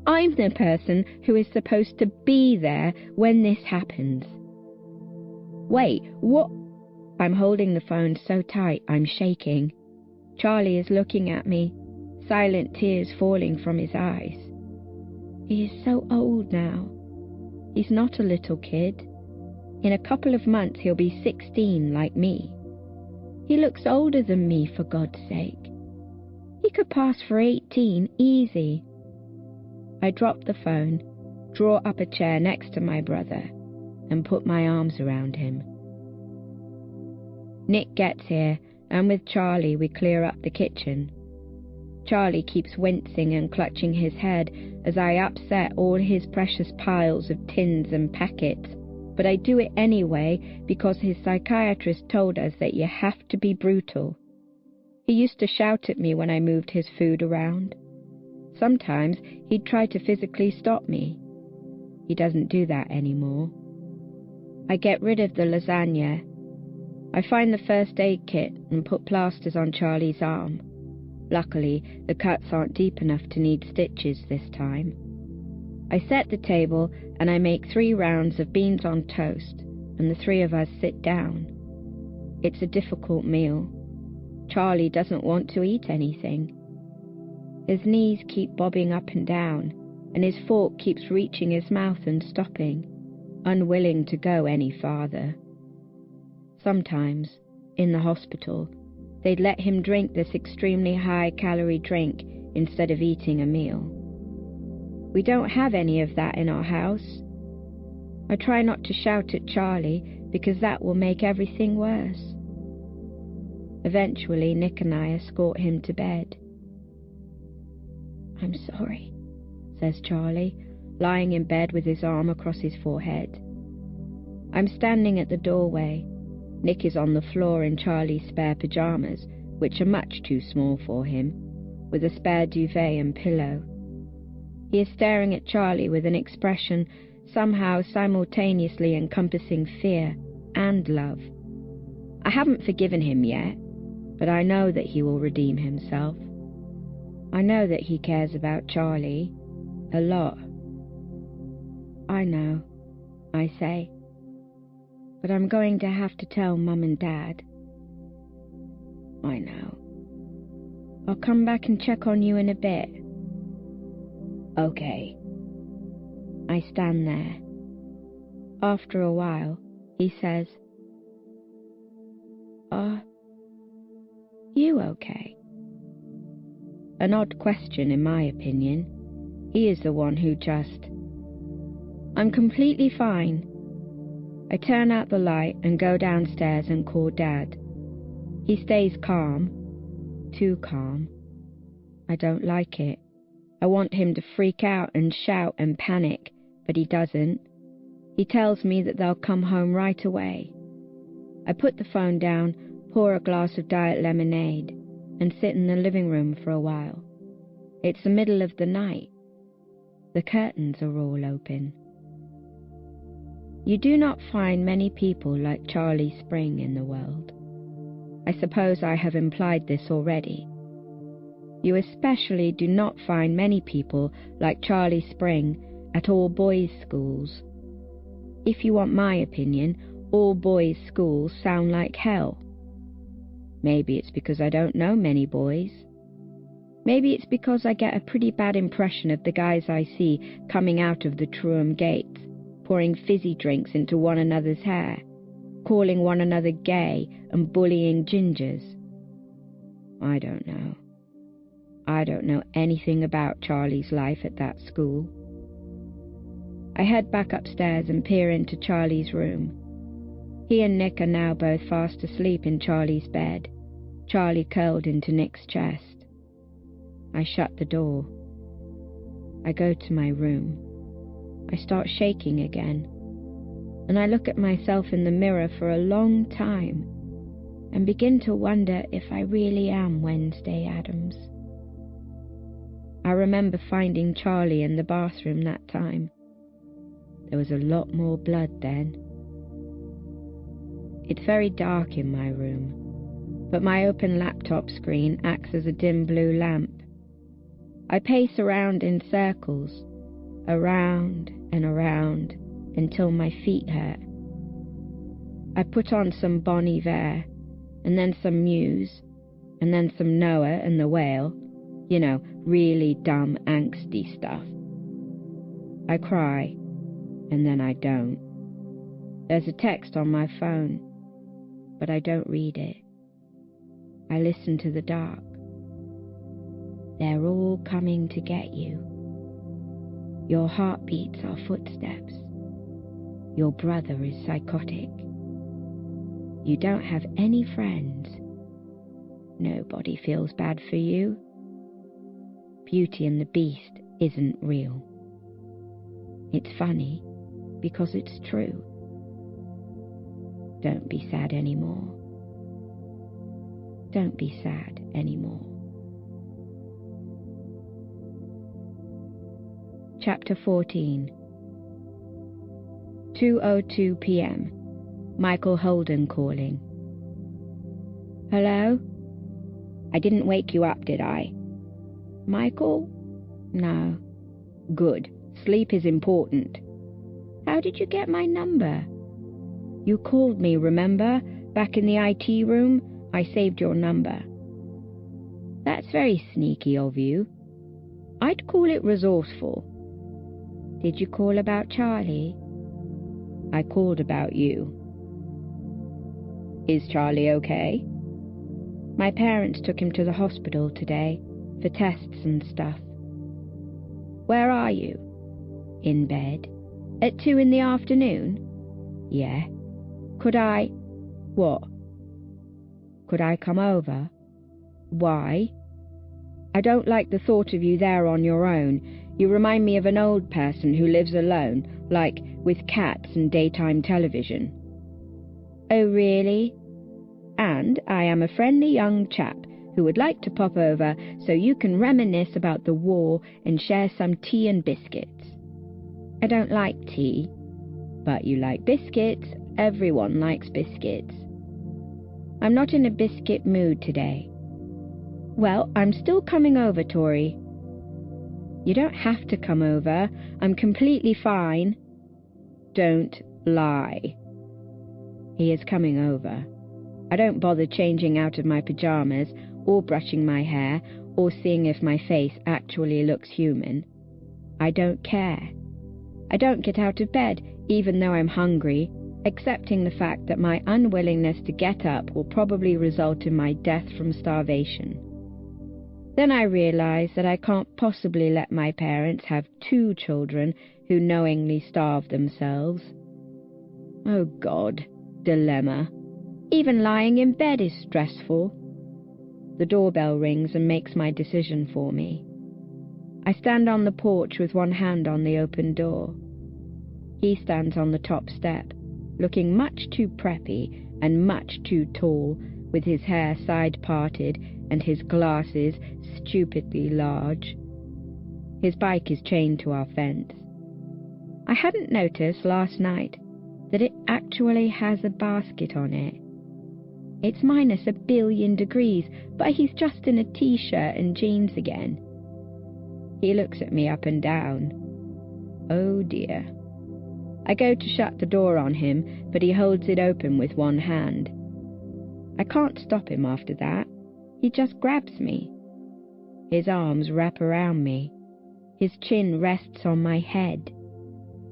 I'm the person who is supposed to be there when this happens. Wait, what? I'm holding the phone so tight I'm shaking. Charlie is looking at me, silent tears falling from his eyes. He is so old now. He's not a little kid. In a couple of months he'll be 16 like me. He looks older than me, for God's sake. He could pass for 18 easy. I drop the phone, draw up a chair next to my brother, and put my arms around him. Nick gets here, and with Charlie we clear up the kitchen. Charlie keeps wincing and clutching his head as I upset all his precious piles of tins and packets, but I do it anyway because his psychiatrist told us that you have to be brutal. He used to shout at me when I moved his food around. Sometimes he'd try to physically stop me. He doesn't do that anymore. I get rid of the lasagna. I find the first aid kit and put plasters on Charlie's arm. Luckily, the cuts aren't deep enough to need stitches this time. I set the table and I make 3 rounds of beans on toast, and the 3 of us sit down. It's a difficult meal. Charlie doesn't want to eat anything. His knees keep bobbing up and down, and his fork keeps reaching his mouth and stopping, unwilling to go any farther. Sometimes, in the hospital, they'd let him drink this extremely high-calorie drink instead of eating a meal. We don't have any of that in our house. I try not to shout at Charlie because that will make everything worse. Eventually, Nick and I escort him to bed. I'm sorry, says Charlie, lying in bed with his arm across his forehead. I'm standing at the doorway. Nick is on the floor in Charlie's spare pyjamas, which are much too small for him, with a spare duvet and pillow. He is staring at Charlie with an expression somehow simultaneously encompassing fear and love. I haven't forgiven him yet, but I know that he will redeem himself. I know that he cares about Charlie a lot. I know, I say, but I'm going to have to tell Mum and Dad. I know. I'll come back and check on you in a bit. Okay. I stand there. After a while, he says, Are you okay? An odd question, in my opinion. He is the one who just... I'm completely fine. I turn out the light and go downstairs and call Dad. He stays calm, too calm. I don't like it. I want him to freak out and shout and panic, but he doesn't. He tells me that they'll come home right away. I put the phone down, pour a glass of diet lemonade, and sit in the living room for a while. It's the middle of the night. The curtains are all open. You do not find many people like Charlie Spring in the world. I suppose I have implied this already. You especially do not find many people like Charlie Spring at all boys' schools. If you want my opinion, all boys' schools sound like hell. Maybe it's because I don't know many boys. Maybe it's because I get a pretty bad impression of the guys I see coming out of the Truham gates, pouring fizzy drinks into one another's hair, calling one another gay and bullying gingers. I don't know. I don't know anything about Charlie's life at that school. I head back upstairs and peer into Charlie's room. He and Nick are now both fast asleep in Charlie's bed, Charlie curled into Nick's chest. I shut the door. I go to my room. I start shaking again, and I look at myself in the mirror for a long time and begin to wonder if I really am Wednesday Addams. I remember finding Charlie in the bathroom that time. There was a lot more blood then. It's very dark in my room, but my open laptop screen acts as a dim blue lamp. I pace around in circles, around and around, until my feet hurt. I put on some Bon Iver, and then some Muse, and then some Noah and the Whale, you know, really dumb, angsty stuff. I cry, and then I don't. There's a text on my phone, but I don't read it. I listen to the dark. They're all coming to get you. Your heartbeats are footsteps. Your brother is psychotic. You don't have any friends. Nobody feels bad for you. Beauty and the Beast isn't real. It's funny because it's true. Don't be sad anymore. Don't be sad anymore. Chapter 14. 2:02 p.m. Michael Holden calling. Hello? I didn't wake you up, did I? Michael? No. Good. Sleep is important. How did you get my number? You called me, remember? Back in the IT room, I saved your number. That's very sneaky of you. I'd call it resourceful. Did you call about Charlie? I called about you. Is Charlie okay? My parents took him to the hospital today for tests and stuff. Where are you? In bed. At 2 in the afternoon? Yeah. Could I... What? Could I come over? Why? I don't like the thought of you there on your own. You remind me of an old person who lives alone, like with cats and daytime television. Oh, really? And I am a friendly young chap who would like to pop over so you can reminisce about the war and share some tea and biscuits. I don't like tea, but you like biscuits. Everyone likes biscuits. I'm not in a biscuit mood today. Well, I'm still coming over, Tori. You don't have to come over. I'm completely fine. Don't lie. He is coming over. I don't bother changing out of my pajamas, or brushing my hair, or seeing if my face actually looks human. I don't care. I don't get out of bed, even though I'm hungry, accepting the fact that my unwillingness to get up will probably result in my death from starvation. Then I realize that I can't possibly let my parents have 2 children who knowingly starve themselves. Oh God, dilemma. Even lying in bed is stressful. The doorbell rings and makes my decision for me. I stand on the porch with one hand on the open door. He stands on the top step, looking much too preppy and much too tall, with his hair side-parted and his glasses stupidly large. His bike is chained to our fence. I hadn't noticed last night that it actually has a basket on it. It's minus 1 billion degrees, but he's just in a t-shirt and jeans again. He looks at me up and down. Oh dear. I go to shut the door on him, but he holds it open with one hand. I can't stop him after that. He just grabs me. His arms wrap around me. His chin rests on my head.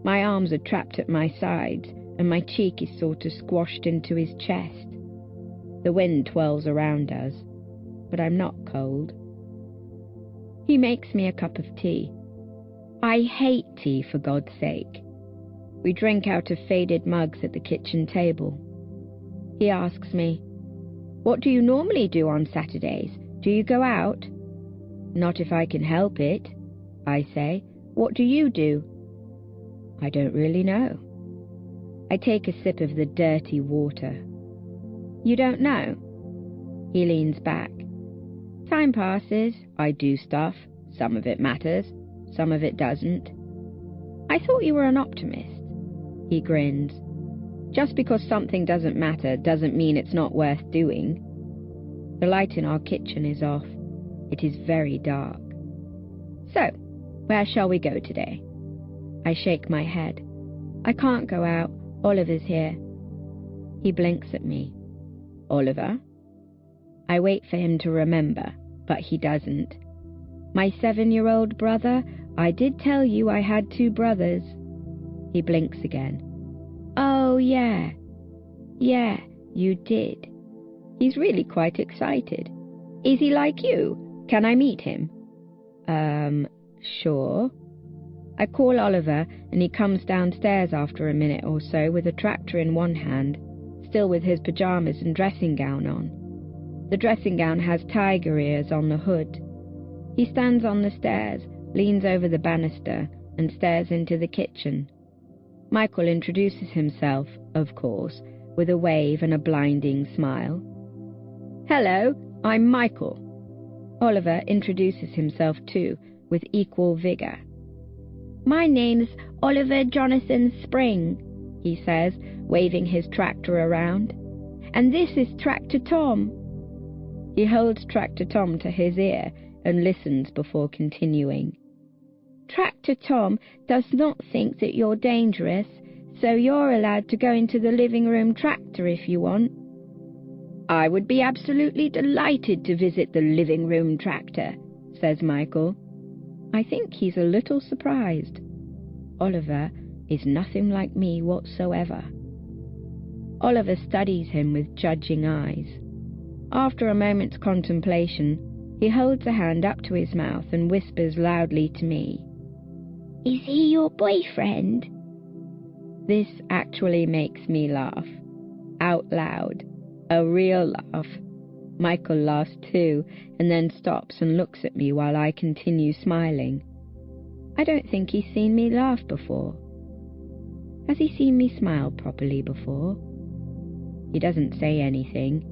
My arms are trapped at my sides, and my cheek is sort of squashed into his chest. The wind twirls around us, but I'm not cold. He makes me a cup of tea. I hate tea, for God's sake. We drink out of faded mugs at the kitchen table. He asks me, "What do you normally do on Saturdays? Do you go out?" "Not if I can help it," I say. "What do you do?" "I don't really know." I take a sip of the dirty water. "You don't know?" He leans back. "Time passes. I do stuff. Some of it matters. Some of it doesn't." "I thought you were an optimist." He grins. "Just because something doesn't matter doesn't mean it's not worth doing." The light in our kitchen is off. It is very dark. "So, where shall we go today?" I shake my head. "I can't go out. Oliver's here." He blinks at me. "Oliver?" I wait for him to remember, but he doesn't. "My 7-year-old brother? I did tell you I had 2 brothers." He blinks again. "Oh, yeah. Yeah, you did." He's really quite excited. "Is he like you? Can I meet him?" Sure." I call Oliver, and he comes downstairs after a minute or so with a tractor in one hand, still with his pyjamas and dressing gown on. The dressing gown has tiger ears on the hood. He stands on the stairs, leans over the banister, and stares into the kitchen. Michael introduces himself, of course, with a wave and a blinding smile. "Hello, I'm Michael." Oliver introduces himself too, with equal vigour. "My name's Oliver Jonathan Spring," he says, waving his tractor around. "And this is Tractor Tom." He holds Tractor Tom to his ear and listens before continuing. "Tractor Tom does not think that you're dangerous, so you're allowed to go into the living room tractor if you want." "I would be absolutely delighted to visit the living room tractor," says Michael. I think he's a little surprised. Oliver is nothing like me whatsoever. Oliver studies him with judging eyes. After a moment's contemplation, he holds a hand up to his mouth and whispers loudly to me, "Is he your boyfriend?" This actually makes me laugh. Out loud. A real laugh. Michael laughs too, and then stops and looks at me while I continue smiling. I don't think he's seen me laugh before. Has he seen me smile properly before? He doesn't say anything.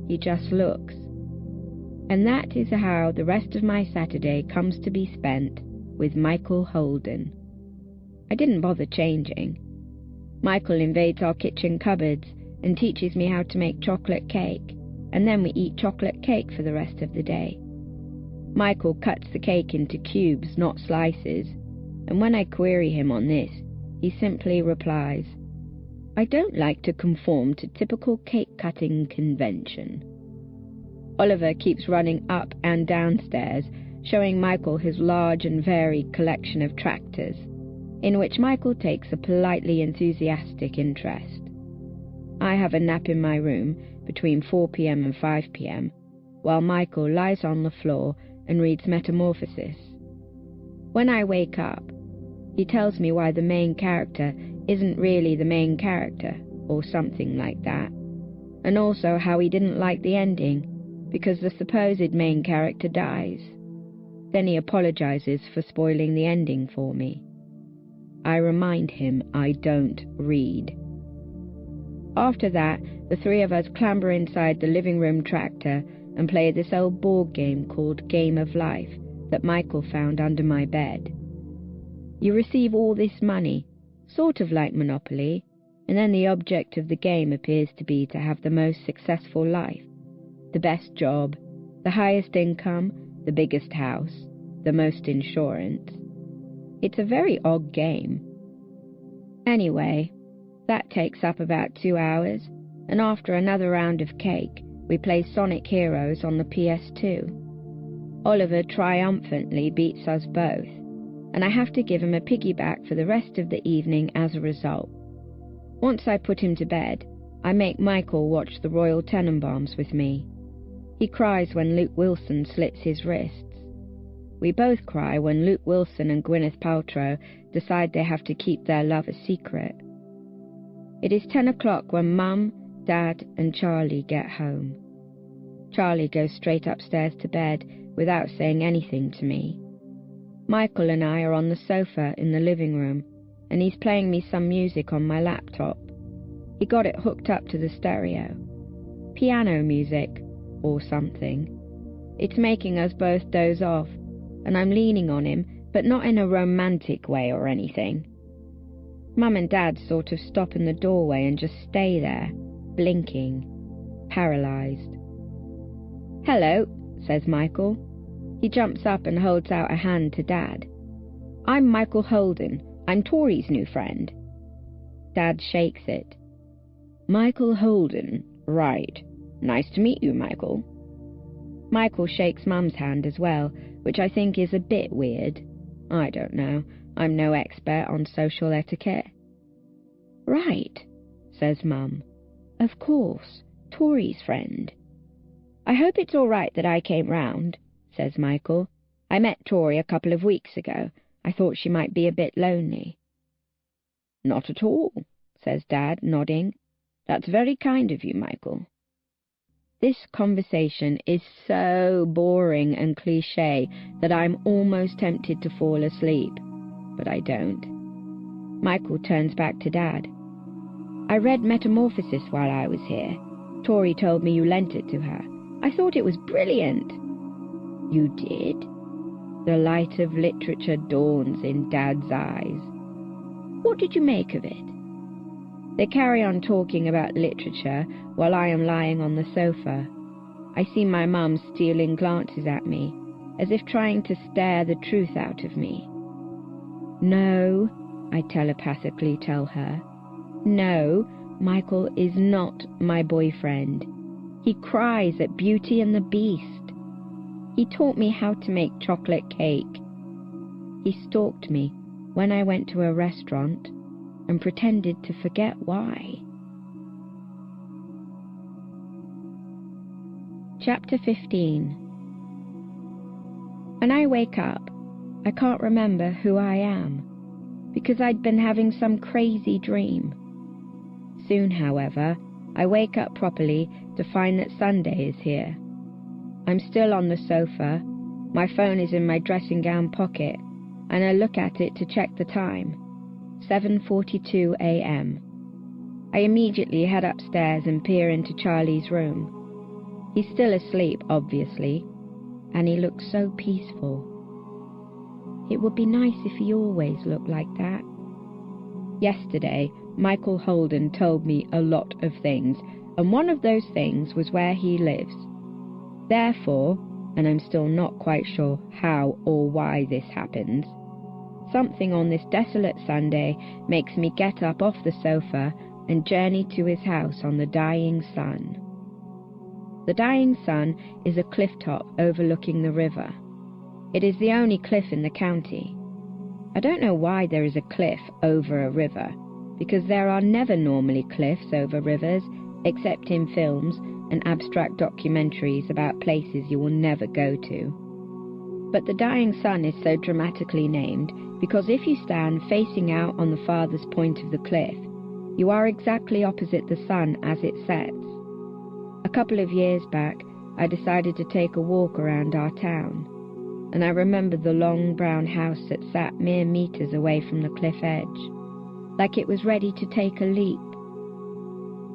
He just looks. And that is how the rest of my Saturday comes to be spent with Michael Holden. I didn't bother changing. Michael invades our kitchen cupboards and teaches me how to make chocolate cake, and then we eat chocolate cake for the rest of the day. Michael cuts the cake into cubes, not slices, and when I query him on this, he simply replies, "I don't like to conform to typical cake-cutting convention." Oliver keeps running up and downstairs, showing Michael his large and varied collection of tractors, in which Michael takes a politely enthusiastic interest. I have a nap in my room between 4 p.m. and 5 p.m., while Michael lies on the floor and reads Metamorphosis. When I wake up, he tells me why the main character isn't really the main character, or something like that, and also how he didn't like the ending, because the supposed main character dies. Then he apologizes for spoiling the ending for me. I remind him I don't read. After that, the three of us clamber inside the living room tractor and play this old board game called Game of Life that Michael found under my bed. You receive all this money, sort of like Monopoly, and then the object of the game appears to be to have the most successful life, the best job, the highest income, the biggest house, the most insurance. It's a very odd game. Anyway, that takes up about 2 hours, and after another round of cake, we play Sonic Heroes on the PS2. Oliver triumphantly beats us both, and I have to give him a piggyback for the rest of the evening as a result. Once I put him to bed, I make Michael watch the Royal Tenenbaums with me. He cries when Luke Wilson slits his wrists. We both cry when Luke Wilson and Gwyneth Paltrow decide they have to keep their love a secret. It is 10 o'clock when Mum, Dad, and Charlie get home. Charlie goes straight upstairs to bed without saying anything to me. Michael and I are on the sofa in the living room, and he's playing me some music on my laptop. He got it hooked up to the stereo. Piano music, or something. It's making us both doze off, and I'm leaning on him, but not in a romantic way or anything. Mum and Dad sort of stop in the doorway and just stay there, blinking, paralysed. "Hello," says Michael. He jumps up and holds out a hand to Dad. "I'm Michael Holden. I'm Tori's new friend." Dad shakes it. "Michael Holden, right. Nice to meet you, Michael." Michael shakes Mum's hand as well, which I think is a bit weird. I don't know. I'm no expert on social etiquette. "Right," says Mum. "Of course, Tori's friend." "I hope it's all right that I came round," says Michael. "I met Tori a couple of weeks ago. I thought she might be a bit lonely." "Not at all," says Dad, nodding. "That's very kind of you, Michael." This conversation is so boring and cliché that I'm almost tempted to fall asleep, but I don't. Michael turns back to Dad. "I read Metamorphosis while I was here. Tori told me you lent it to her. I thought it was brilliant." "You did?" The light of literature dawns in Dad's eyes. "What did you make of it?" They carry on talking about literature while I am lying on the sofa. I see my mum stealing glances at me, as if trying to stare the truth out of me. "No," I telepathically tell her. "No, Michael is not my boyfriend. He cries at Beauty and the Beast. He taught me how to make chocolate cake. He stalked me when I went to a restaurant and pretended to forget why." Chapter 15. When I wake up, I can't remember who I am, because I'd been having some crazy dream. Soon, however, I wake up properly to find that Sunday is here. I'm still on the sofa, my phone is in my dressing gown pocket, and I look at it to check the time. 7:42 a.m. I immediately head upstairs and peer into Charlie's room. He's still asleep, obviously, and he looks so peaceful. It would be nice if he always looked like that. Yesterday, Michael Holden told me a lot of things, and one of those things was where he lives. Therefore, and I'm still not quite sure how or why this happens, something on this desolate Sunday makes me get up off the sofa and journey to his house on the Dying Sun. The Dying Sun is a cliff top overlooking the river. It is the only cliff in the county. I don't know why there is a cliff over a river, because there are never normally cliffs over rivers, except in films and abstract documentaries about places you will never go to. But the Dying Sun is so dramatically named because if you stand facing out on the farthest point of the cliff, you are exactly opposite the sun as it sets. A couple of years back, I decided to take a walk around our town, and I remembered the long brown house that sat mere meters away from the cliff edge, like it was ready to take a leap.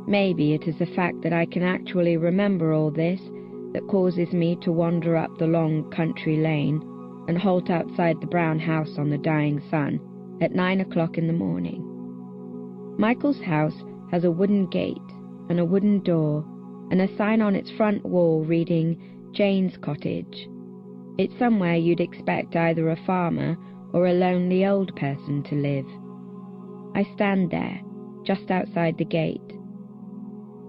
Maybe it is the fact that I can actually remember all this that causes me to wander up the long country lane and halt outside the brown house on the dying sun at 9 o'clock in the morning. Michael's house has a wooden gate and a wooden door and a sign on its front wall reading Jane's Cottage. It's somewhere you'd expect either a farmer or a lonely old person to live. I stand there, just outside the gate.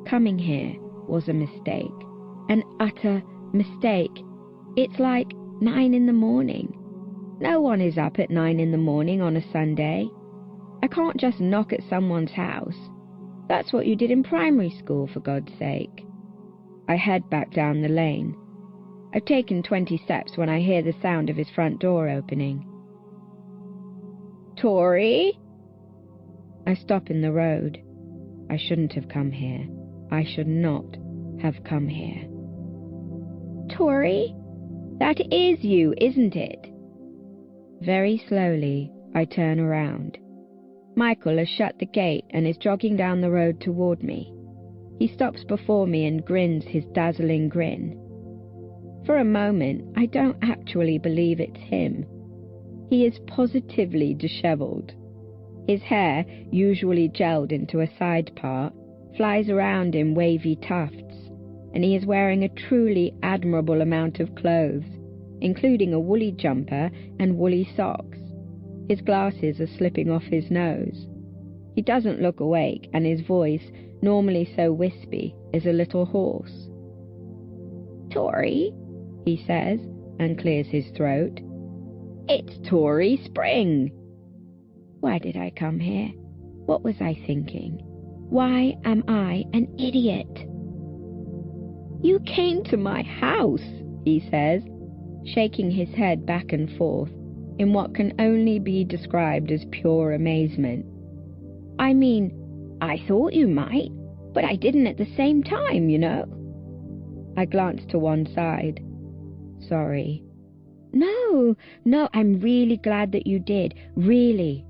Coming here was a mistake, an utter mistake. It's like 9 in the morning. No one is up at 9 in the morning on a Sunday. I can't just knock at someone's house. That's what you did in primary school, for God's sake. I head back down the lane. I've taken 20 steps when I hear the sound of his front door opening. Tori? I stop in the road. I shouldn't have come here. I should not have come here. Tori? That is you, isn't it? Very slowly, I turn around. Michael has shut the gate and is jogging down the road toward me. He stops before me and grins his dazzling grin. For a moment, I don't actually believe it's him. He is positively dishevelled. His hair, usually gelled into a side part, flies around in wavy tufts, and he is wearing a truly admirable amount of clothes, including a woolly jumper and woolly socks. His glasses are slipping off his nose. He doesn't look awake, and his voice, normally so wispy, is a little hoarse. Tori, he says, and clears his throat. It's Tori Spring. Why did I come here? What was I thinking? Why am I an idiot? You came to my house, he says, shaking his head back and forth in what can only be described as pure amazement. I mean, I thought you might, but I didn't at the same time, you know. I glanced to one side. Sorry. No, I'm really glad that you did, really.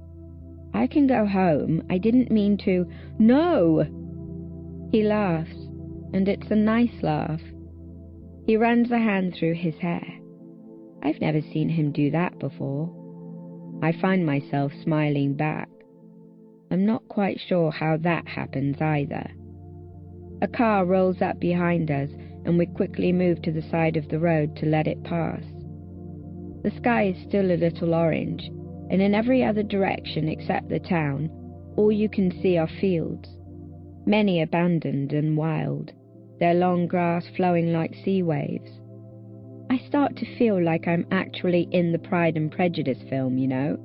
I can go home. I didn't mean to. No! He laughs, and it's a nice laugh. He runs a hand through his hair. I've never seen him do that before. I find myself smiling back. I'm not quite sure how that happens either. A car rolls up behind us, and we quickly move to the side of the road to let it pass. The sky is still a little orange, and in every other direction except the town, all you can see are fields, many abandoned and wild, their long grass flowing like sea waves. I start to feel like I'm actually in the Pride and Prejudice film, you know?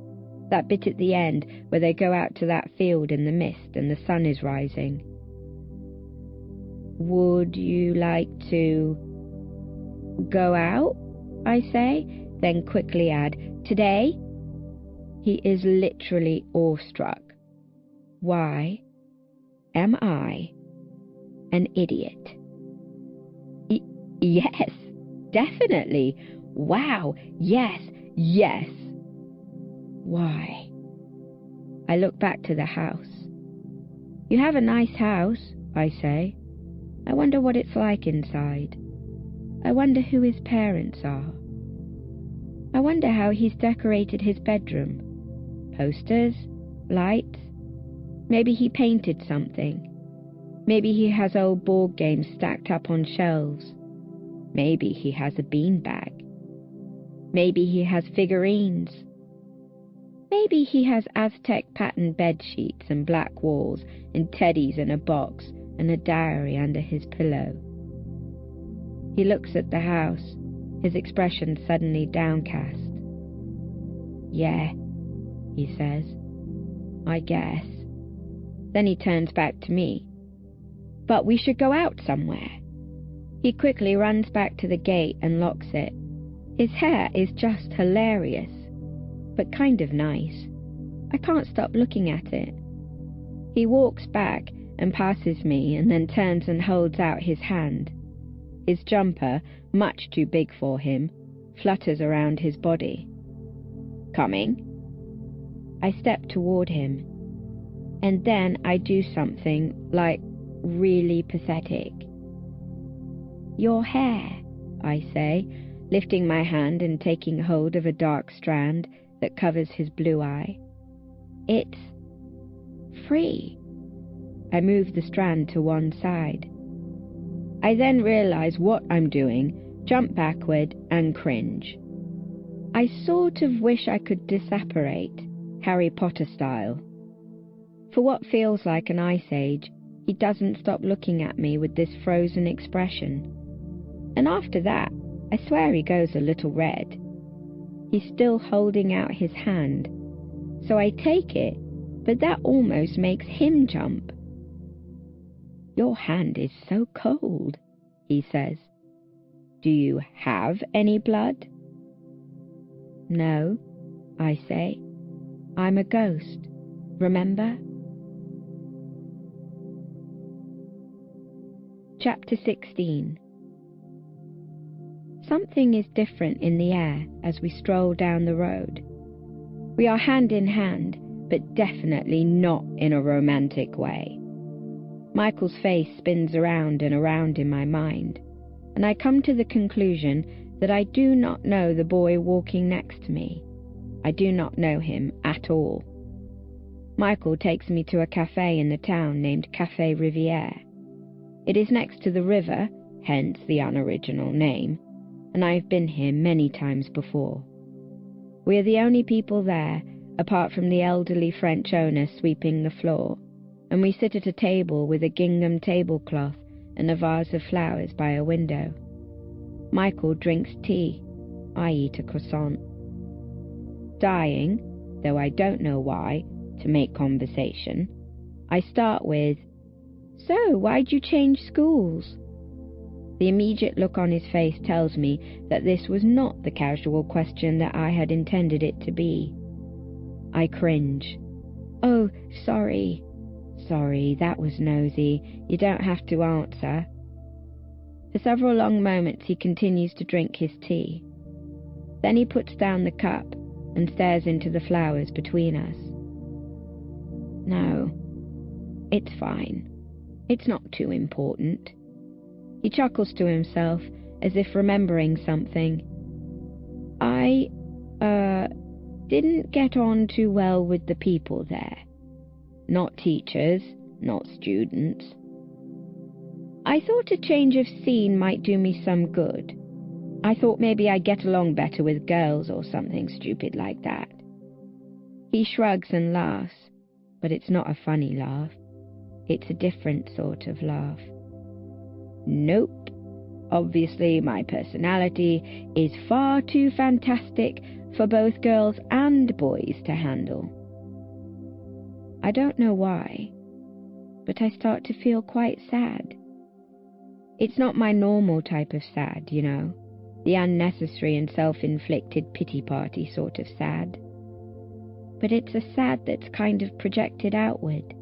That bit at the end where they go out to that field in the mist and the sun is rising. Would you like to go out? I say, then quickly add, today? He is literally awestruck. Why am I an idiot? Yes, definitely. Wow, yes. Why? I look back to the house. You have a nice house, I say. I wonder what it's like inside. I wonder who his parents are. I wonder how he's decorated his bedroom. Posters? Lights? Maybe he painted something. Maybe he has old board games stacked up on shelves. Maybe he has a beanbag. Maybe he has figurines. Maybe he has Aztec patterned bed sheets and black walls and teddies in a box and a diary under his pillow. He looks at the house, his expression suddenly downcast. Yeah, he says. I guess. Then he turns back to me. But we should go out somewhere. He quickly runs back to the gate and locks it. His hair is just hilarious, but kind of nice. I can't stop looking at it. He walks back and passes me and then turns and holds out his hand. His jumper, much too big for him, flutters around his body. "Coming?" I step toward him, and then I do something, like, really pathetic. "Your hair," I say, lifting my hand and taking hold of a dark strand that covers his blue eye. "It's free." I move the strand to one side. I then realize what I'm doing, jump backward, and cringe. I sort of wish I could disapparate, Harry Potter style. For what feels like an ice age, he doesn't stop looking at me with this frozen expression. And after that, I swear he goes a little red. He's still holding out his hand, so I take it, but that almost makes him jump. "Your hand is so cold," he says. "Do you have any blood?" "No," I say. "I'm a ghost, remember?" Chapter 16. Something is different in the air as we stroll down the road. We are hand in hand, but definitely not in a romantic way. Michael's face spins around and around in my mind, and I come to the conclusion that I do not know the boy walking next to me. I do not know him at all. Michael takes me to a cafe in the town named Café Rivière. It is next to the river, hence the unoriginal name, and I have been here many times before. We are the only people there, apart from the elderly French owner sweeping the floor, and we sit at a table with a gingham tablecloth and a vase of flowers by a window. Michael drinks tea. I eat a croissant. Dying, though I don't know why, to make conversation, I start with, "So, why'd you change schools?" The immediate look on his face tells me that this was not the casual question that I had intended it to be. I cringe. "Oh, sorry. Sorry, that was nosy. You don't have to answer." For several long moments he continues to drink his tea. Then he puts down the cup and stares into the flowers between us. "No, it's fine. It's not too important." He chuckles to himself, as if remembering something. I didn't get on too well with the people there. Not teachers, not students. I thought a change of scene might do me some good. I thought maybe I'd get along better with girls or something stupid like that." He shrugs and laughs, but it's not a funny laugh. It's a different sort of laugh. "Nope. Obviously my personality is far too fantastic for both girls and boys to handle." I don't know why, but I start to feel quite sad. It's not my normal type of sad, you know, the unnecessary and self-inflicted pity party sort of sad. But it's a sad that's kind of projected outward.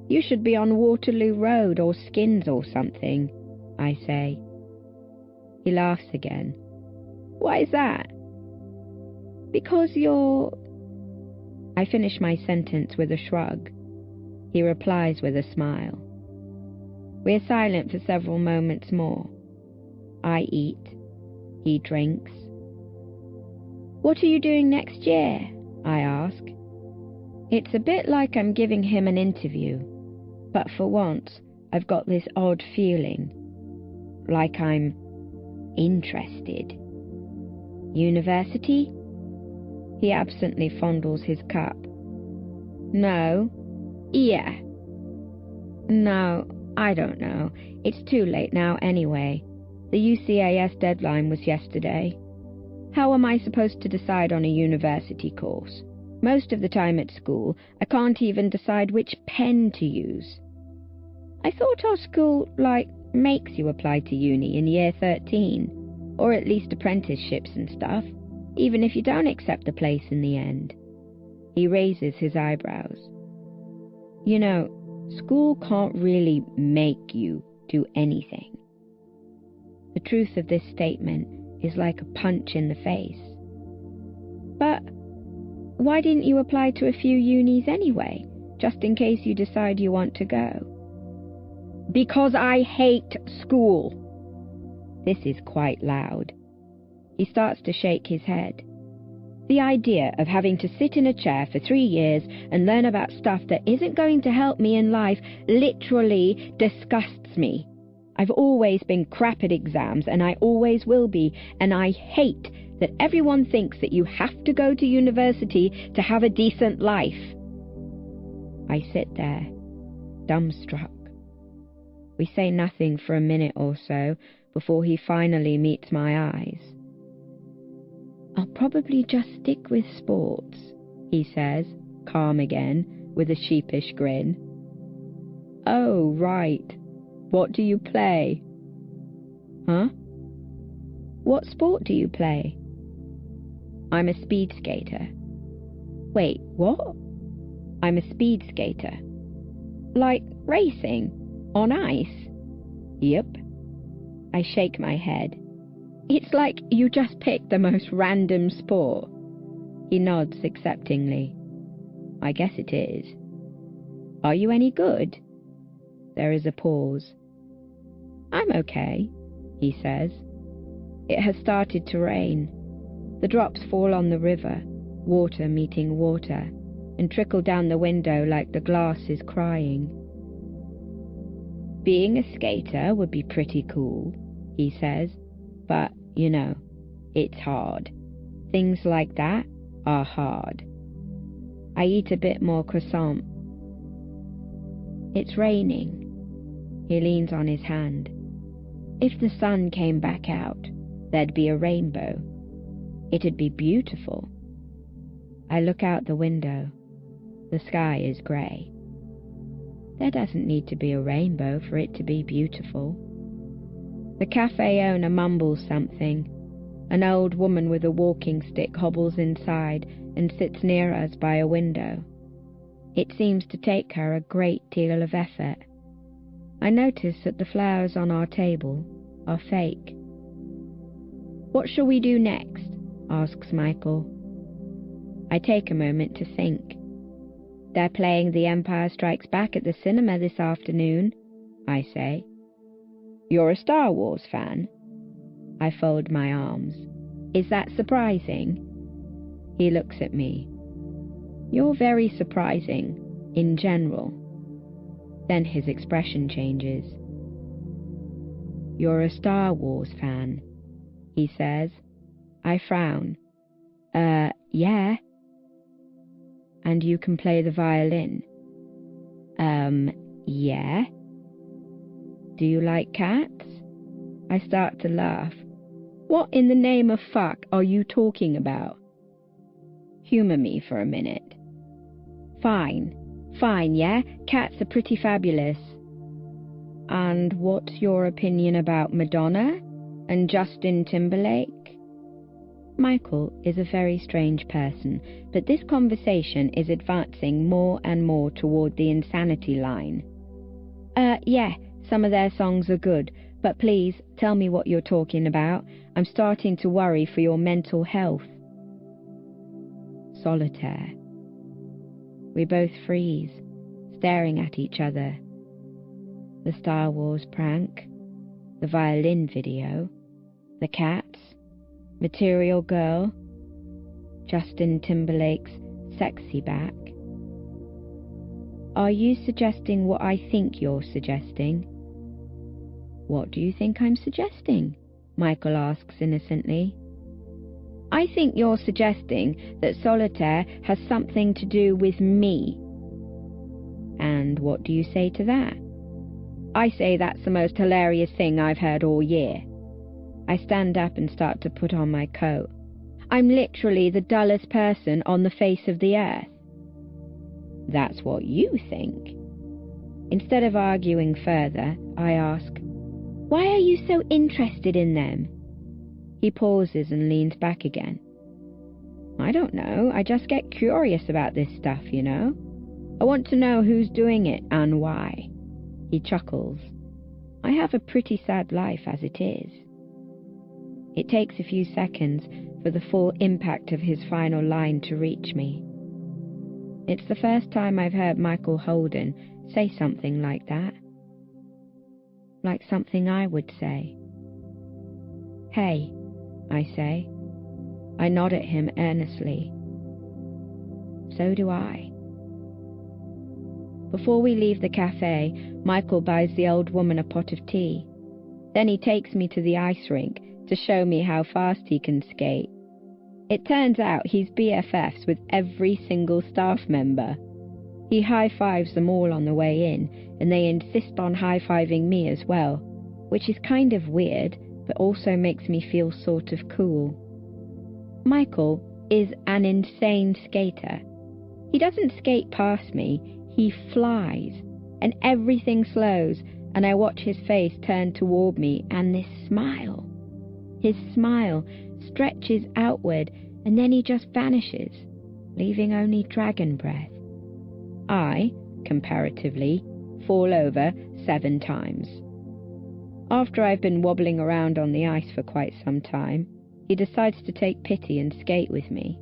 "You should be on Waterloo Road or Skins or something," I say. He laughs again. "Why is that?" "Because you're..." I finish my sentence with a shrug. He replies with a smile. We are silent for several moments more. I eat. He drinks. "What are you doing next year?" I ask. It's a bit like I'm giving him an interview, but for once I've got this odd feeling, like I'm interested. "University?" He absently fondles his cup. "No. Yeah. No, I don't know. It's too late now anyway. The UCAS deadline was yesterday. How am I supposed to decide on a university course? Most of the time at school, I can't even decide which pen to use. I thought our school, makes you apply to uni in year 13, or at least apprenticeships and stuff, even if you don't accept the place in the end." He raises his eyebrows. "You know, school can't really make you do anything. The truth of this statement is like a punch in the face. But why didn't you apply to a few unis anyway, just in case you decide you want to go? Because I hate school. This is quite loud. He starts to shake his head. The idea of having to sit in a chair for 3 years and learn about stuff that isn't going to help me in life literally disgusts me. I've always been crap at exams, and I always will be, and I hate that everyone thinks that you have to go to university to have a decent life. I sit there, dumbstruck. We say nothing for a minute or so before he finally meets my eyes. I'll probably just stick with sports, he says, calm again, with a sheepish grin. Oh, right. What do you play? Huh? What sport do you play? I'm a speed skater. Wait, what? I'm a speed skater. Like racing? On ice? Yep. I shake my head. It's like you just picked the most random sport. He nods acceptingly. I guess it is. Are you any good? There is a pause. I'm okay, he says. It has started to rain. The drops fall on the river, water meeting water, and trickle down the window like the glass is crying. Being a skater would be pretty cool, he says, but, you know, it's hard. Things like that are hard. I eat a bit more croissant. It's raining. He leans on his hand. If the sun came back out, there'd be a rainbow. It'd be beautiful. I look out the window. The sky is grey. There doesn't need to be a rainbow for it to be beautiful. The cafe owner mumbles something. An old woman with a walking stick hobbles inside and sits near us by a window. It seems to take her a great deal of effort. I notice that the flowers on our table are fake. What shall we do next? Asks Michael. I take a moment to think. They're playing The Empire Strikes Back at the cinema this afternoon, I say. You're a Star Wars fan? I fold my arms. Is that surprising? He looks at me. You're very surprising, in general. Then his expression changes. You're a Star Wars fan, he says. I frown. Yeah. And you can play the violin? Yeah. Do you like cats? I start to laugh. What in the name of fuck are you talking about? Humour me for a minute. Fine, yeah? Cats are pretty fabulous. And what's your opinion about Madonna and Justin Timberlake? Michael is a very strange person, but this conversation is advancing more and more toward the insanity line. Yeah, some of their songs are good, but please tell me what you're talking about. I'm starting to worry for your mental health. Solitaire. We both freeze, staring at each other. The Star Wars prank, the violin video, the cats, Material Girl, Justin Timberlake's sexy back. Are you suggesting what I think you're suggesting? What do you think I'm suggesting? Michael asks innocently. I think you're suggesting that solitaire has something to do with me. And what do you say to that? I say that's the most hilarious thing I've heard all year. I stand up and start to put on my coat. I'm literally the dullest person on the face of the earth. That's what you think. Instead of arguing further, I ask, why are you so interested in them? He pauses and leans back again. I don't know, I just get curious about this stuff, you know? I want to know who's doing it and why. He chuckles. I have a pretty sad life as it is. It takes a few seconds for the full impact of his final line to reach me. It's the first time I've heard Michael Holden say something like that. Like something I would say. "Hey," I say. I nod at him earnestly. So do I. Before we leave the cafe, Michael buys the old woman a pot of tea. Then he takes me to the ice rink to show me how fast he can skate. It turns out he's BFFs with every single staff member. He high-fives them all on the way in, and they insist on high-fiving me as well, which is kind of weird, but also makes me feel sort of cool. Michael is an insane skater. He doesn't skate past me, he flies, and everything slows, and I watch his face turn toward me, and this smile. His smile stretches outward, and then he just vanishes, leaving only dragon breath. I, comparatively, fall over 7 times. After I've been wobbling around on the ice for quite some time, he decides to take pity and skate with me.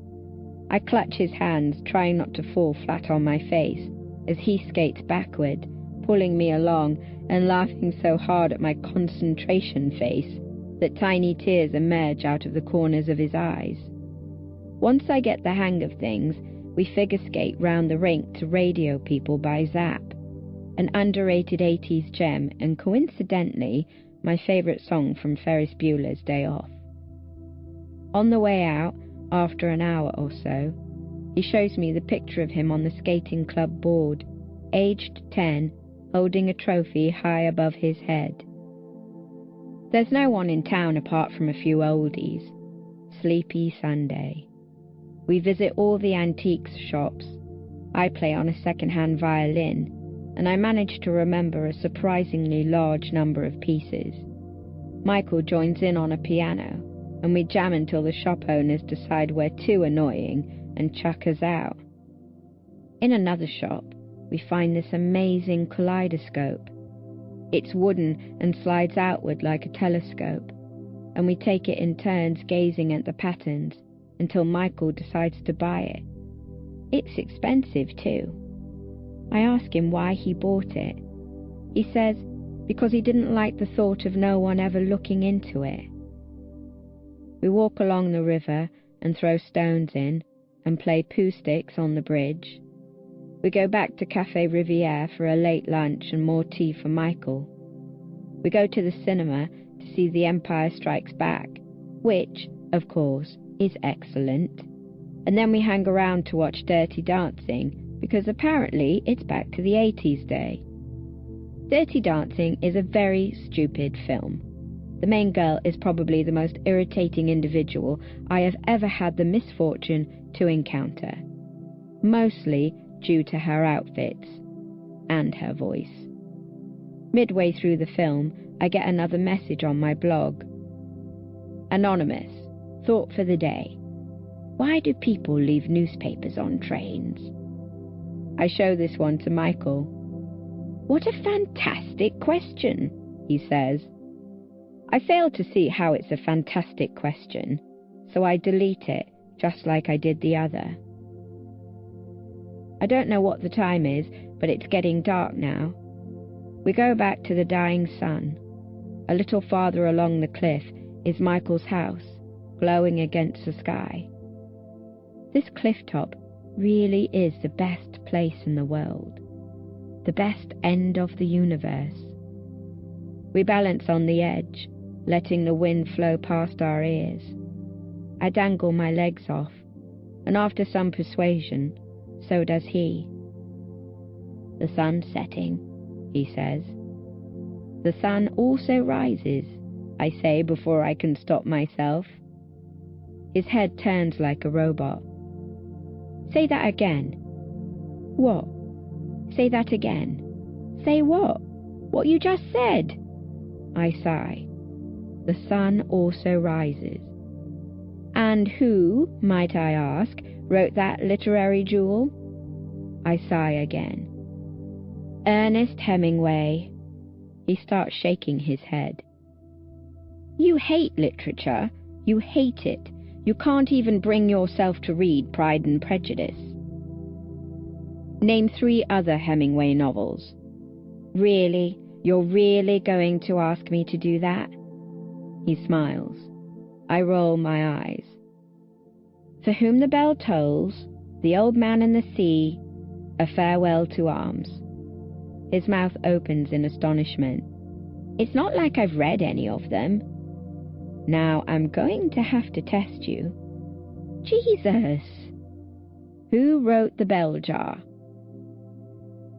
I clutch his hands, trying not to fall flat on my face, as he skates backward, pulling me along and laughing so hard at my concentration face that tiny tears emerge out of the corners of his eyes. Once I get the hang of things, we figure skate round the rink to Radio People by Zapp, an underrated 80s gem and coincidentally my favourite song from Ferris Bueller's Day Off. On the way out, after an hour or so, he shows me the picture of him on the skating club board, aged 10, holding a trophy high above his head. There's no one in town apart from a few oldies. Sleepy Sunday. We visit all the antiques shops. I play on a second-hand violin, and I manage to remember a surprisingly large number of pieces. Michael joins in on a piano, and we jam until the shop owners decide we're too annoying and chuck us out. In another shop, we find this amazing kaleidoscope. It's wooden and slides outward like a telescope, and we take it in turns gazing at the patterns until Michael decides to buy it. It's expensive too. I ask him why he bought it. He says because he didn't like the thought of no one ever looking into it. We walk along the river and throw stones in and play poo sticks on the bridge. We go back to Café Rivière for a late lunch and more tea for Michael. We go to the cinema to see The Empire Strikes Back, which, of course, is excellent. And then we hang around to watch Dirty Dancing, because apparently it's back to the 80s day. Dirty Dancing is a very stupid film. The main girl is probably the most irritating individual I have ever had the misfortune to encounter, mostly due to her outfits and her voice. Midway through the film, I get another message on my blog. Anonymous, thought for the day. Why do people leave newspapers on trains? I show this one to Michael. What a fantastic question, he says. I fail to see how it's a fantastic question, so I delete it, just like I did the other. I don't know what the time is, but it's getting dark now. We go back to the dying sun. A little farther along the cliff is Michael's house, glowing against the sky. This cliff top really is the best place in the world, the best end of the universe. We balance on the edge, letting the wind flow past our ears. I dangle my legs off, and after some persuasion, so does he. The sun's setting, he says. The sun also rises, I say before I can stop myself. His head turns like a robot. Say that again. What? Say that again. Say what? What you just said. I sigh. The sun also rises. And who, might I ask, wrote that literary jewel? I sigh again. Ernest Hemingway. He starts shaking his head. You hate literature, You hate it. You can't even bring yourself to read Pride and Prejudice. Name 3 other Hemingway novels. Really? You're really going to ask me to do that? He smiles. I roll my eyes. For Whom the Bell Tolls, The Old Man and the Sea, A Farewell to Arms. His mouth opens in astonishment. It's not like I've read any of them. Now I'm going to have to test you. Jesus! Who wrote The Bell Jar?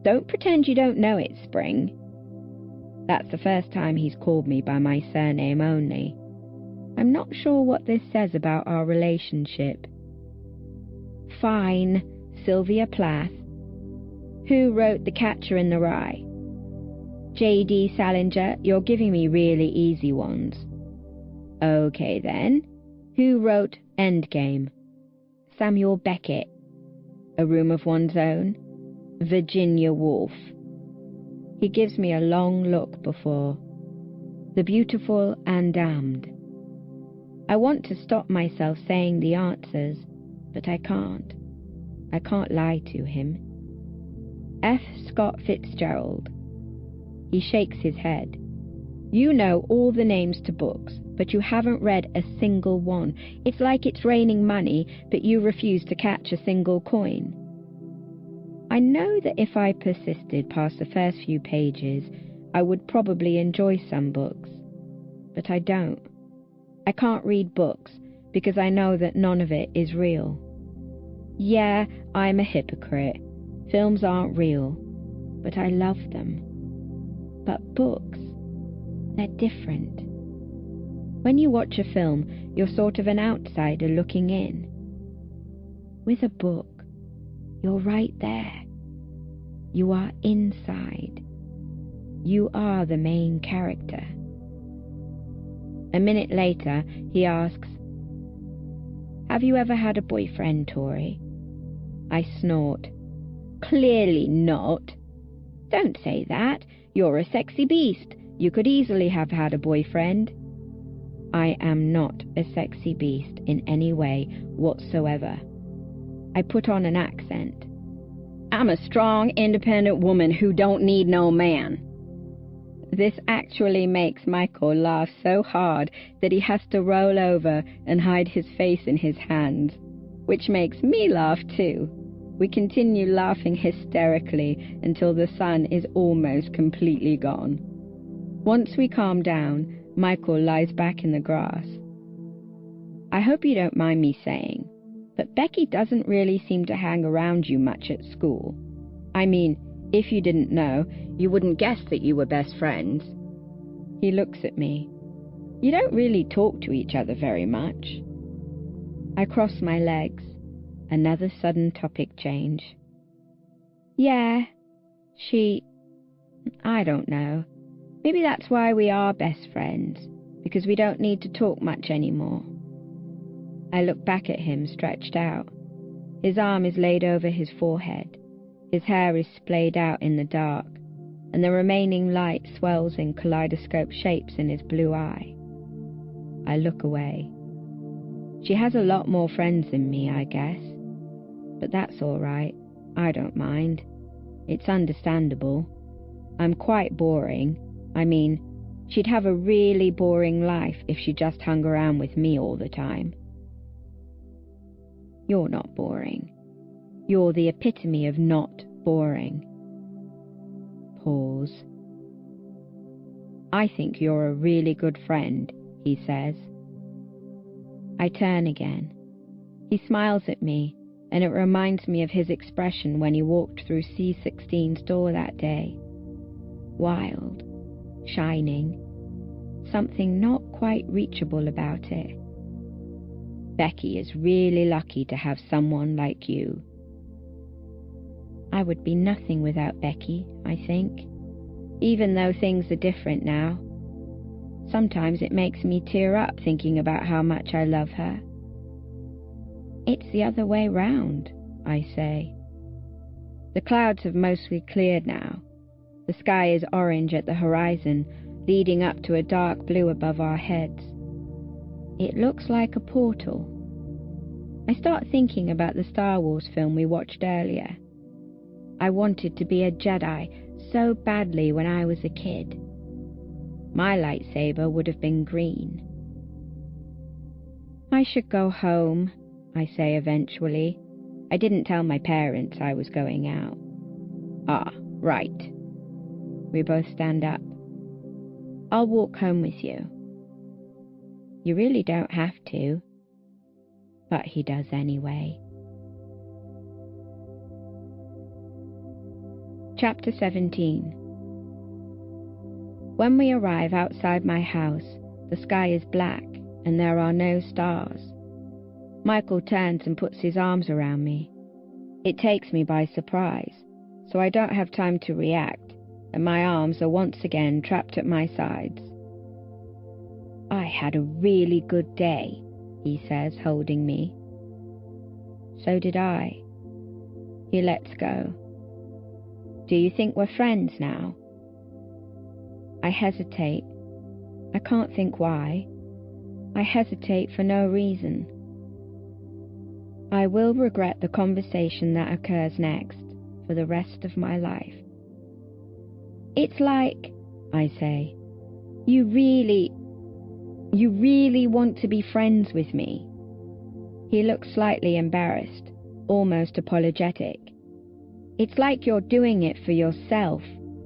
Don't pretend you don't know it, Spring. That's the first time he's called me by my surname only. I'm not sure what this says about our relationship. Fine, Sylvia Plath. Who wrote The Catcher in the Rye? J.D. Salinger, you're giving me really easy ones. Okay then. Who wrote Endgame? Samuel Beckett. A Room of One's Own? Virginia Woolf. He gives me a long look before. The Beautiful and Damned. I want to stop myself saying the answers, but I can't. I can't lie to him. F. Scott Fitzgerald. He shakes his head. You know all the names to books, but you haven't read a single one. It's like it's raining money, but you refuse to catch a single coin. I know that if I persisted past the first few pages, I would probably enjoy some books. But I don't. I can't read books because I know that none of it is real. Yeah, I'm a hypocrite. Films aren't real, but I love them. But books, they're different. When you watch a film, you're sort of an outsider looking in. With a book, you're right there. You are inside. You are the main character. A minute later, he asks, Have you ever had a boyfriend, Tori? I snort. Clearly not. Don't say that. You're a sexy beast. You could easily have had a boyfriend. I am not a sexy beast in any way whatsoever. I put on an accent. I'm a strong, independent woman who don't need no man. This actually makes Michael laugh so hard that he has to roll over and hide his face in his hands, which makes me laugh too. We continue laughing hysterically until the sun is almost completely gone. Once we calm down, Michael lies back in the grass. I hope you don't mind me saying, but Becky doesn't really seem to hang around you much at school. I mean, if you didn't know, you wouldn't guess that you were best friends. He looks at me. You don't really talk to each other very much. I cross my legs. Another sudden topic change. Yeah, I don't know. Maybe that's why we are best friends, because we don't need to talk much anymore. I look back at him stretched out. His arm is laid over his forehead. His hair is splayed out in the dark, and the remaining light swells in kaleidoscope shapes in his blue eye. I look away. She has a lot more friends than me, I guess. But that's all right. I don't mind. It's understandable. I'm quite boring. I mean, she'd have a really boring life if she just hung around with me all the time. You're not boring. You're the epitome of not boring. Pause. I think you're a really good friend, he says. I turn again. He smiles at me, and it reminds me of his expression when he walked through C16's door that day. Wild, shining, something not quite reachable about it. Becky is really lucky to have someone like you. I would be nothing without Becky, I think, even though things are different now. Sometimes it makes me tear up thinking about how much I love her. It's the other way round, I say. The clouds have mostly cleared now. The sky is orange at the horizon, leading up to a dark blue above our heads. It looks like a portal. I start thinking about the Star Wars film we watched earlier. I wanted to be a Jedi so badly when I was a kid. My lightsaber would have been green. I should go home, I say eventually. I didn't tell my parents I was going out. Ah, right. We both stand up. I'll walk home with you. You really don't have to. But he does anyway. Chapter 17. When we arrive outside my house, the sky is black and there are no stars. Michael turns and puts his arms around me. It takes me by surprise, so I don't have time to react, and my arms are once again trapped at my sides. I had a really good day, he says, holding me. So did I. He lets go. Do you think we're friends now? I hesitate. I can't think why. I hesitate for no reason. I will regret the conversation that occurs next for the rest of my life. It's like, I say, you really want to be friends with me. He looks slightly embarrassed, almost apologetic. It's like you're doing it for yourself,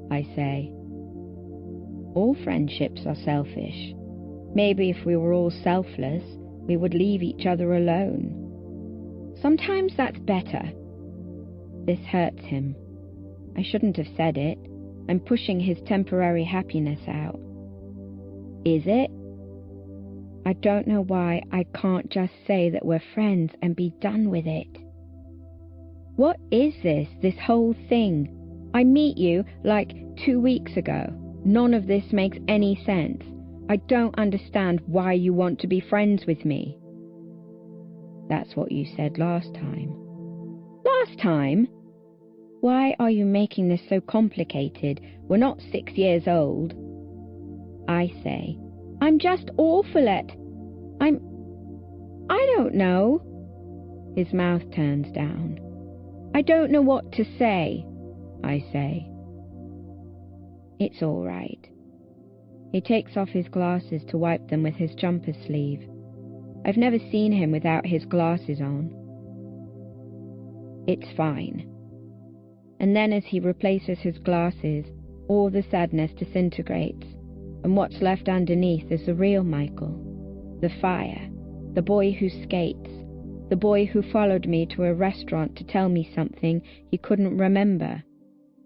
I say. All friendships are selfish. Maybe if we were all selfless, we would leave each other alone. Sometimes that's better. This hurts him. I shouldn't have said it. I'm pushing his temporary happiness out. Is it? I don't know why I can't just say that we're friends and be done with it. What is this whole thing? I meet you like 2 weeks ago. None of this makes any sense. I don't understand why you want to be friends with me. That's what you said last time. Last time? Why are you making this so complicated? We're not 6 years old. I say, I'm just awful at... I don't know. His mouth turns down. I don't know what to say, I say. It's all right. He takes off his glasses to wipe them with his jumper sleeve. I've never seen him without his glasses on. It's fine. And then as he replaces his glasses, all the sadness disintegrates, and what's left underneath is the real Michael, the fire, the boy who skates, the boy who followed me to a restaurant to tell me something he couldn't remember,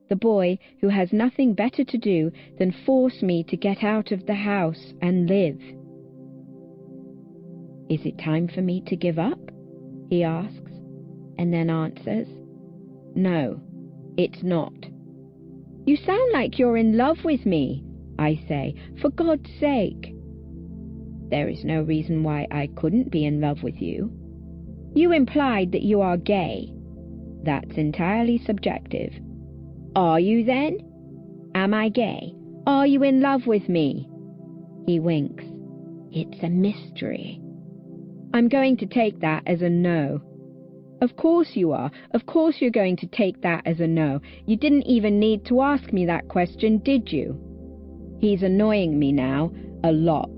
the boy who has nothing better to do than force me to get out of the house and live. Is it time for me to give up? He asks, and then answers, No, it's not. You sound like you're in love with me, I say, for God's sake. There is no reason why I couldn't be in love with you. You implied that you are gay. That's entirely subjective. Are you then? Am I gay? Are you in love with me? He winks. It's a mystery. I'm going to take that as a no. Of course you are. Of course you're going to take that as a no. You didn't even need to ask me that question, did you? He's annoying me now, a lot.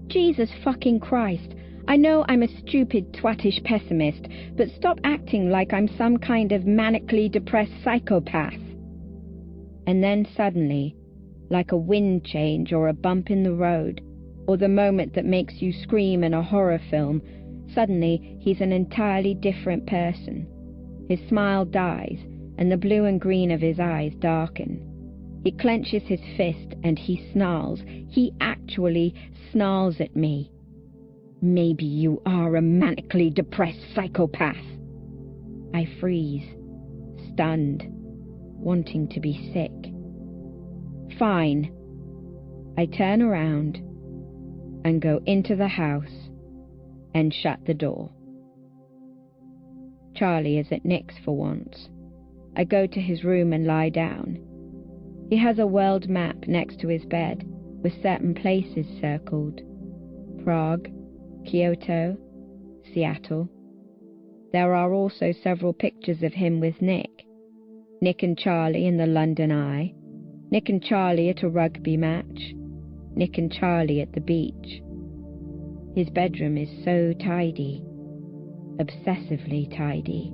Jesus fucking Christ. I know I'm a stupid, twattish pessimist, but stop acting like I'm some kind of manically depressed psychopath. And then suddenly, like a wind change or a bump in the road, or the moment that makes you scream in a horror film, suddenly he's an entirely different person. His smile dies, and the blue and green of his eyes darken. He clenches his fist and he snarls. He actually snarls at me. Maybe you are a manically depressed psychopath. I freeze, stunned, wanting to be sick. Fine. I turn around and go into the house and shut the door. Charlie is at Nick's for once. I go to his room and lie down. He has a world map next to his bed with certain places circled. Prague, Kyoto, Seattle. There are also several pictures of him with Nick. Nick and Charlie in the London Eye, Nick and Charlie at a rugby match, Nick and Charlie at the beach. His bedroom is so tidy, obsessively tidy.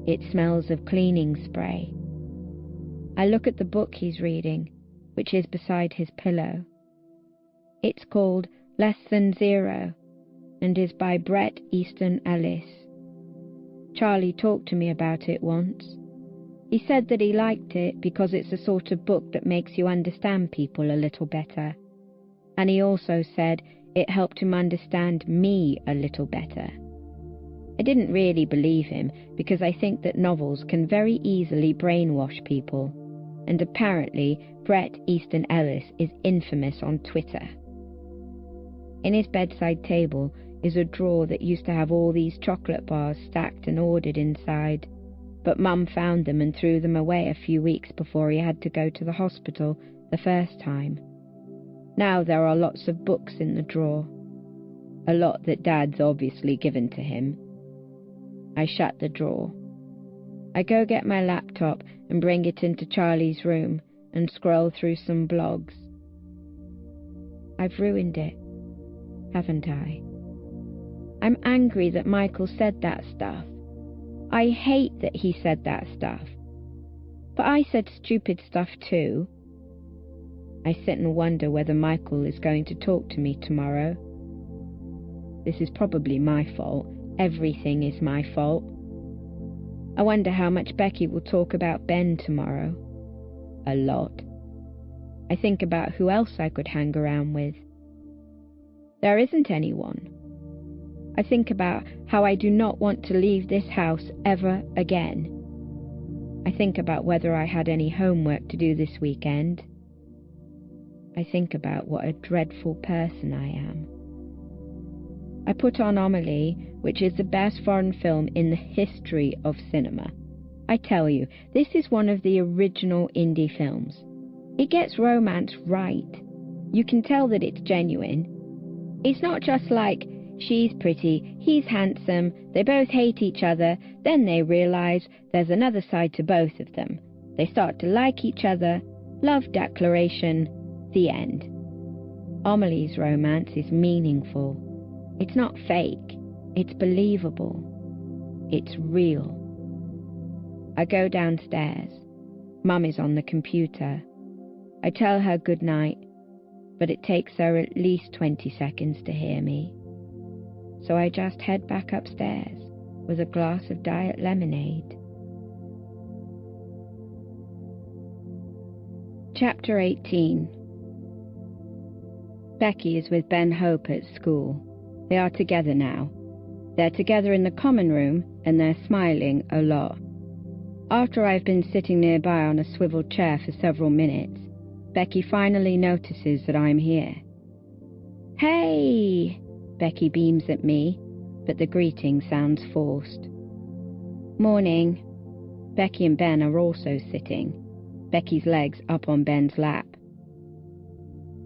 It smells of cleaning spray. I look at the book he's reading, which is beside his pillow. It's called Less Than Zero and is by Bret Easton Ellis. Charlie talked to me about it once. He said that he liked it because it's the sort of book that makes you understand people a little better. And he also said it helped him understand me a little better. I didn't really believe him because I think that novels can very easily brainwash people, and apparently Bret Easton Ellis is infamous on Twitter. In his bedside table is a drawer that used to have all these chocolate bars stacked and ordered inside, but Mum found them and threw them away a few weeks before he had to go to the hospital the first time. Now there are lots of books in the drawer, a lot that Dad's obviously given to him. I shut the drawer. I go get my laptop and bring it into Charlie's room and scroll through some blogs. I've ruined it, haven't I? I'm angry that Michael said that stuff. I hate that he said that stuff. But I said stupid stuff too. I sit and wonder whether Michael is going to talk to me tomorrow. This is probably my fault. Everything is my fault. I wonder how much Becky will talk about Ben tomorrow. A lot. I think about who else I could hang around with. There isn't anyone. I think about how I do not want to leave this house ever again. I think about whether I had any homework to do this weekend. I think about what a dreadful person I am. I put on Amelie, which is the best foreign film in the history of cinema. I tell you, this is one of the original indie films. It gets romance right. You can tell that it's genuine. It's not just like, she's pretty, he's handsome, they both hate each other, then they realise there's another side to both of them. They start to like each other, love declaration, the end. Amelie's romance is meaningful. It's not fake. It's believable. It's real. I go downstairs. Mum is on the computer. I tell her good night, but it takes her at least 20 seconds to hear me. So I just head back upstairs with a glass of diet lemonade. Chapter 18. Becky is with Ben Hope at school. They are together now. They're together in the common room, and they're smiling a lot. After I've been sitting nearby on a swivel chair for several minutes, Becky finally notices that I'm here. "Hey!" Becky beams at me, but the greeting sounds forced. "Morning." Becky and Ben are also sitting, Becky's legs up on Ben's lap.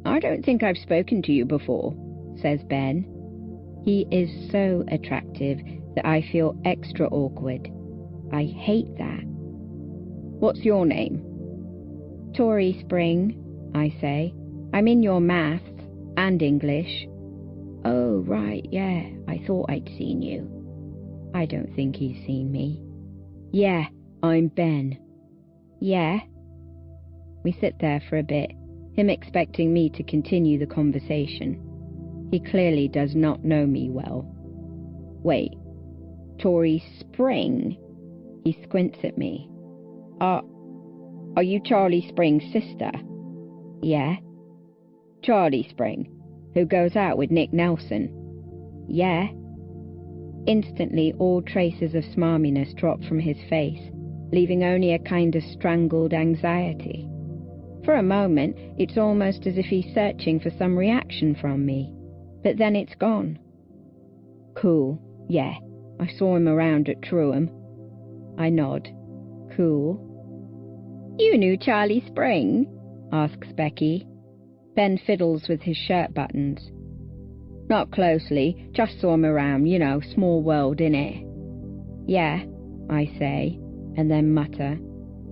"I don't think I've spoken to you before," says Ben. He is so attractive that I feel extra awkward. I hate that. "What's your name?" "Tori Spring," I say. "I'm in your maths and English." "Oh, right, yeah, I thought I'd seen you." I don't think he's seen me. "Yeah, I'm Ben." "Yeah?" We sit there for a bit, him expecting me to continue the conversation. He clearly does not know me well. "Wait, Tori Spring?" He squints at me. Are you Charlie Spring's sister?" "Yeah." "Charlie Spring, who goes out with Nick Nelson?" "Yeah." Instantly all traces of smarminess drop from his face, leaving only a kind of strangled anxiety. For a moment, it's almost as if he's searching for some reaction from me. But then it's gone. "Cool, yeah, I saw him around at Truham." I nod. "Cool." "You knew Charlie Spring?" asks Becky. Ben fiddles with his shirt buttons. Not closely, just saw him around, small world, innit? Yeah, I say, and then mutter,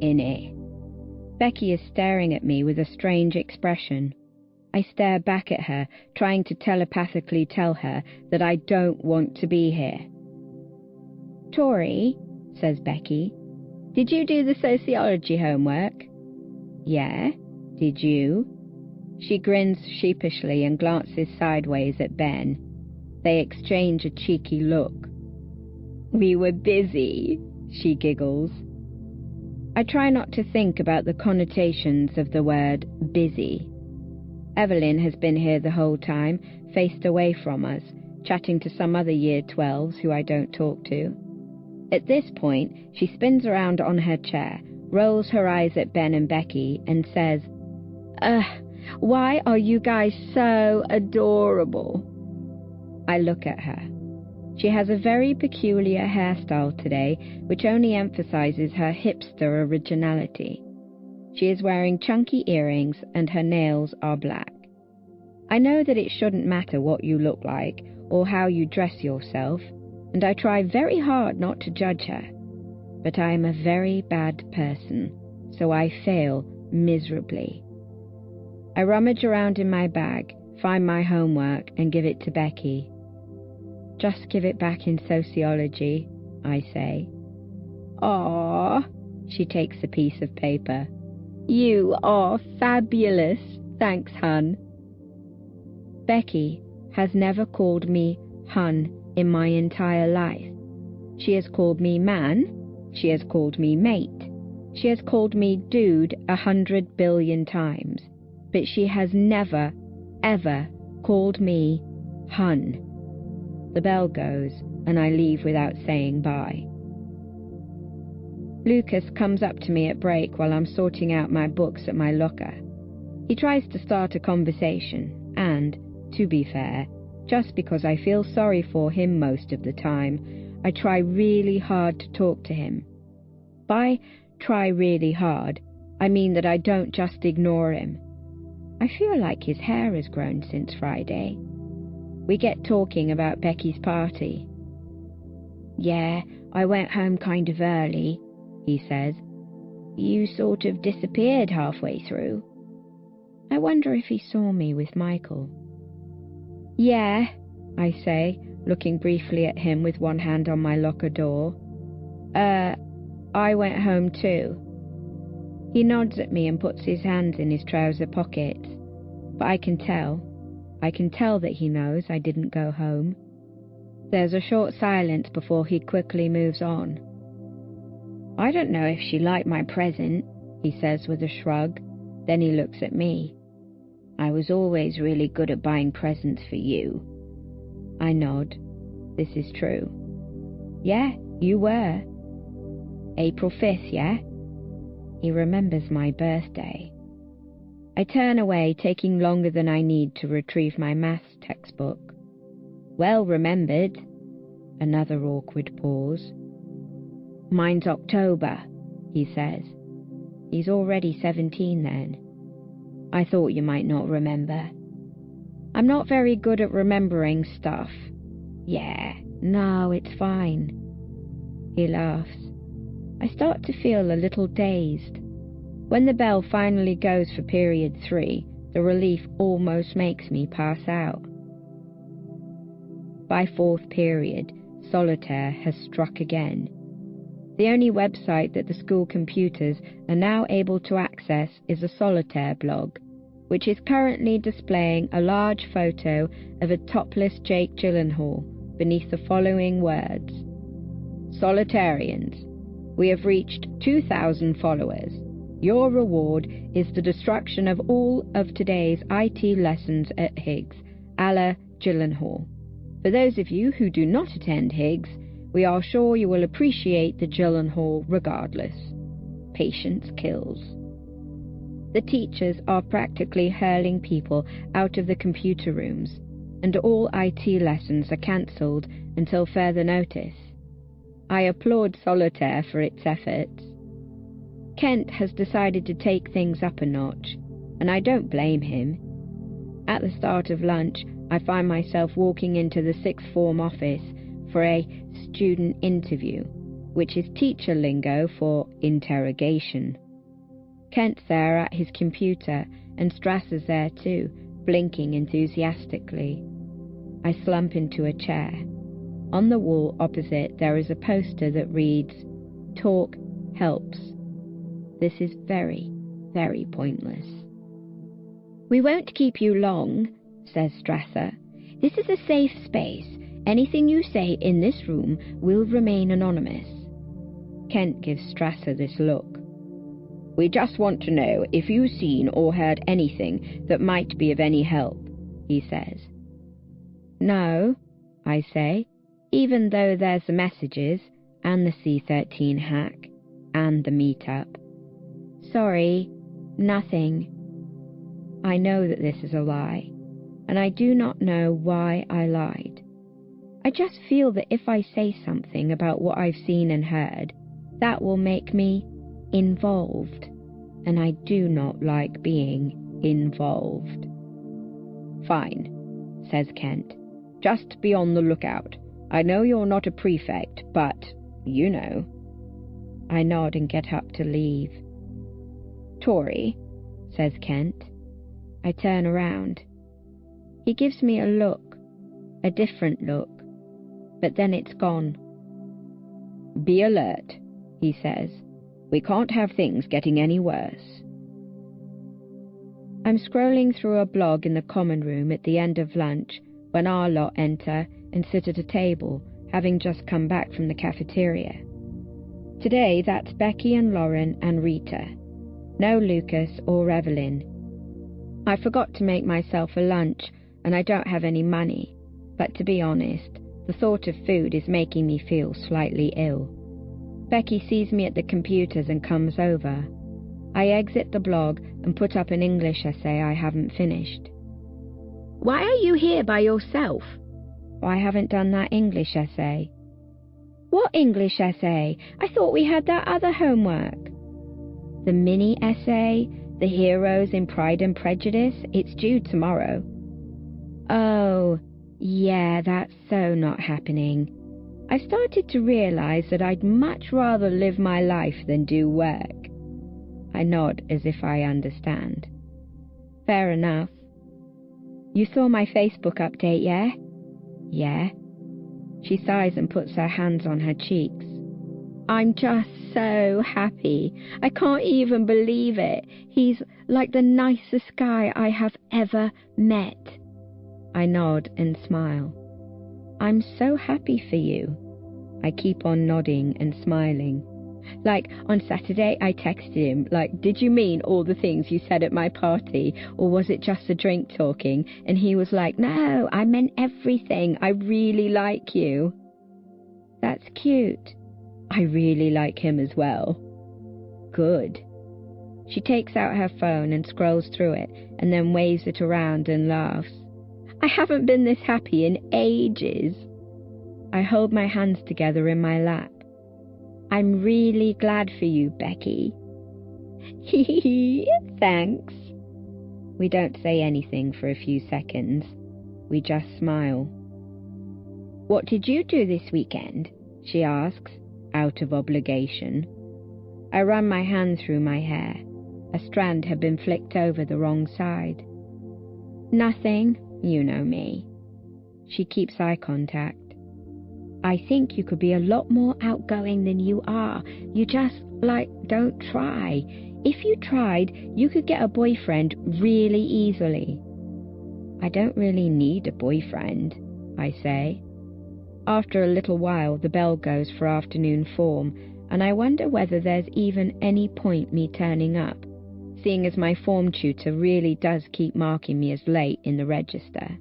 innit. Becky is staring at me with a strange expression. I stare back at her, trying to telepathically tell her that I don't want to be here. Tori, says Becky, did you do the sociology homework? Yeah, did you? She grins sheepishly and glances sideways at Ben. They exchange a cheeky look. We were busy, she giggles. I try not to think about the connotations of the word busy. Evelyn has been here the whole time, faced away from us, chatting to some other Year 12s who I don't talk to. At this point, she spins around on her chair, rolls her eyes at Ben and Becky, and says, why are you guys so adorable? I look at her. She has a very peculiar hairstyle today, which only emphasizes her hipster originality. She is wearing chunky earrings and her nails are black. I know that it shouldn't matter what you look like or how you dress yourself, and I try very hard not to judge her. But I am a very bad person, so I fail miserably. I rummage around in my bag, find my homework, and give it to Becky. Just give it back in sociology, I say. Aww, she takes a piece of paper. You are fabulous, thanks, hun. Becky has never called me hun in my entire life. She has called me man, she has called me mate, she has called me dude 100 billion times, but she has never, ever called me hun. The bell goes, and I leave without saying bye. Lucas comes up to me at break while I'm sorting out my books at my locker. He tries to start a conversation, and, to be fair, just because I feel sorry for him most of the time, I try really hard to talk to him. By try really hard, I mean that I don't just ignore him. I feel like his hair has grown since Friday. We get talking about Becky's party. Yeah, I went home kind of early, he says. You sort of disappeared halfway through. I wonder if he saw me with Michael. Yeah, I say, looking briefly at him with one hand on my locker door. I went home too. He nods at me and puts his hands in his trouser pockets, but I can tell that he knows I didn't go home. There's a short silence before he quickly moves on. I don't know if she liked my present, he says with a shrug. Then he looks at me. I was always really good at buying presents for you. I nod. This is true. Yeah, you were. April 5th, yeah? He remembers my birthday. I turn away, taking longer than I need to retrieve my maths textbook. Well remembered. Another awkward pause. Mine's October, he says. He's already 17 then. I thought you might not remember. I'm not very good at remembering stuff. Yeah, no, it's fine. He laughs. I start to feel a little dazed. When the bell finally goes for period 3, the relief almost makes me pass out. By 4th period, solitaire has struck again. The only website that the school computers are now able to access is a solitaire blog, which is currently displaying a large photo of a topless Jake Gyllenhaal beneath the following words. Solitarians, we have reached 2,000 followers. Your reward is the destruction of all of today's IT lessons at Higgs, a la Gyllenhaal. For those of you who do not attend Higgs, we are sure you will appreciate the Gyllenhaal regardless. Patience kills. The teachers are practically hurling people out of the computer rooms, and all IT lessons are cancelled until further notice. I applaud Solitaire for its efforts. Kent has decided to take things up a notch, and I don't blame him. At the start of lunch, I find myself walking into the sixth form office for a student interview, which is teacher lingo for interrogation. Kent's there at his computer, and Strasser's there too, blinking enthusiastically. I slump into a chair. On the wall opposite there is a poster that reads, "Talk helps." This is very, very pointless. "We won't keep you long," says Strasser. "This is a safe space. Anything you say in this room will remain anonymous." Kent gives Strasser this look. "We just want to know if you've seen or heard anything that might be of any help," he says. "No," I say, even though there's the messages, and the C13 hack, and the meetup. "Sorry, nothing." I know that this is a lie, and I do not know why I lied. I just feel that if I say something about what I've seen and heard, that will make me involved, and I do not like being involved. "Fine," says Kent. "Just be on the lookout. I know you're not a prefect, but, you know." I nod and get up to leave. "Tory," says Kent. I turn around. He gives me a look, a different look, but then it's gone. "Be alert," he says. "We can't have things getting any worse." I'm scrolling through a blog in the common room at the end of lunch when our lot enter and sit at a table, having just come back from the cafeteria. Today that's Becky and Lauren and Rita. No Lucas or Evelyn. I forgot to make myself a lunch and I don't have any money, but to be honest, the thought of food is making me feel slightly ill. Becky sees me at the computers and comes over. I exit the blog and put up an English essay I haven't finished. "Why are you here by yourself?" "I haven't done that English essay." "What English essay? I thought we had that other homework." "The mini essay, The Heroes in Pride and Prejudice, it's due tomorrow." "Oh, yeah, that's so not happening. I've started to realise that I'd much rather live my life than do work." I nod as if I understand. "Fair enough." "You saw my Facebook update, yeah?" "Yeah." She sighs and puts her hands on her cheeks. "I'm just so happy. I can't even believe it. He's like the nicest guy I have ever met." I nod and smile. "I'm so happy for you." I keep on nodding and smiling. Like, on Saturday I texted him, like, "Did you mean all the things you said at my party, or was it just a drink talking?" And he was like, "No, I meant everything. I really like you." "That's cute." "I really like him as well." "Good." She takes out her phone and scrolls through it, and then waves it around and laughs. "I haven't been this happy in ages." I hold my hands together in my lap. "I'm really glad for you, Becky." "Hee, thanks." We don't say anything for a few seconds. We just smile. "What did you do this weekend?" she asks, out of obligation. I run my hand through my hair. A strand had been flicked over the wrong side. "Nothing, you know me." She keeps eye contact. "I think you could be a lot more outgoing than you are. You just, don't try. If you tried, you could get a boyfriend really easily." "I don't really need a boyfriend," I say. After a little while, the bell goes for afternoon form, and I wonder whether there's even any point me turning up, seeing as my form tutor really does keep marking me as late in the register.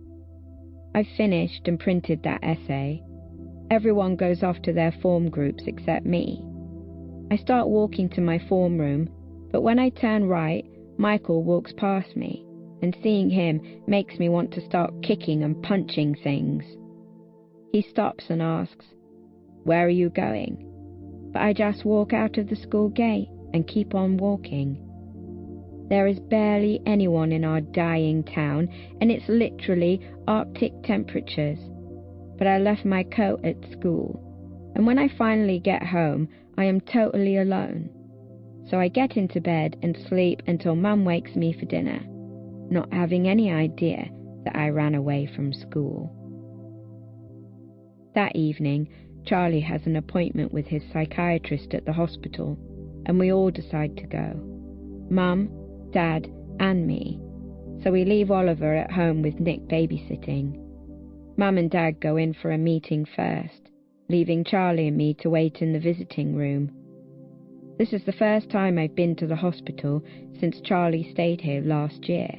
I've finished and printed that essay. Everyone goes off to their form groups except me. I start walking to my form room, but when I turn right, Michael walks past me, and seeing him makes me want to start kicking and punching things. He stops and asks, "Where are you going?" But I just walk out of the school gate and keep on walking. There is barely anyone in our dying town, and it's literally Arctic temperatures. But I left my coat at school, and when I finally get home, I am totally alone. So I get into bed and sleep until Mum wakes me for dinner, not having any idea that I ran away from school. That evening, Charlie has an appointment with his psychiatrist at the hospital, and we all decide to go. Mum, Dad, and me. So we leave Oliver at home with Nick babysitting. Mum and Dad go in for a meeting first, leaving Charlie and me to wait in the visiting room. This is the first time I've been to the hospital since Charlie stayed here last year,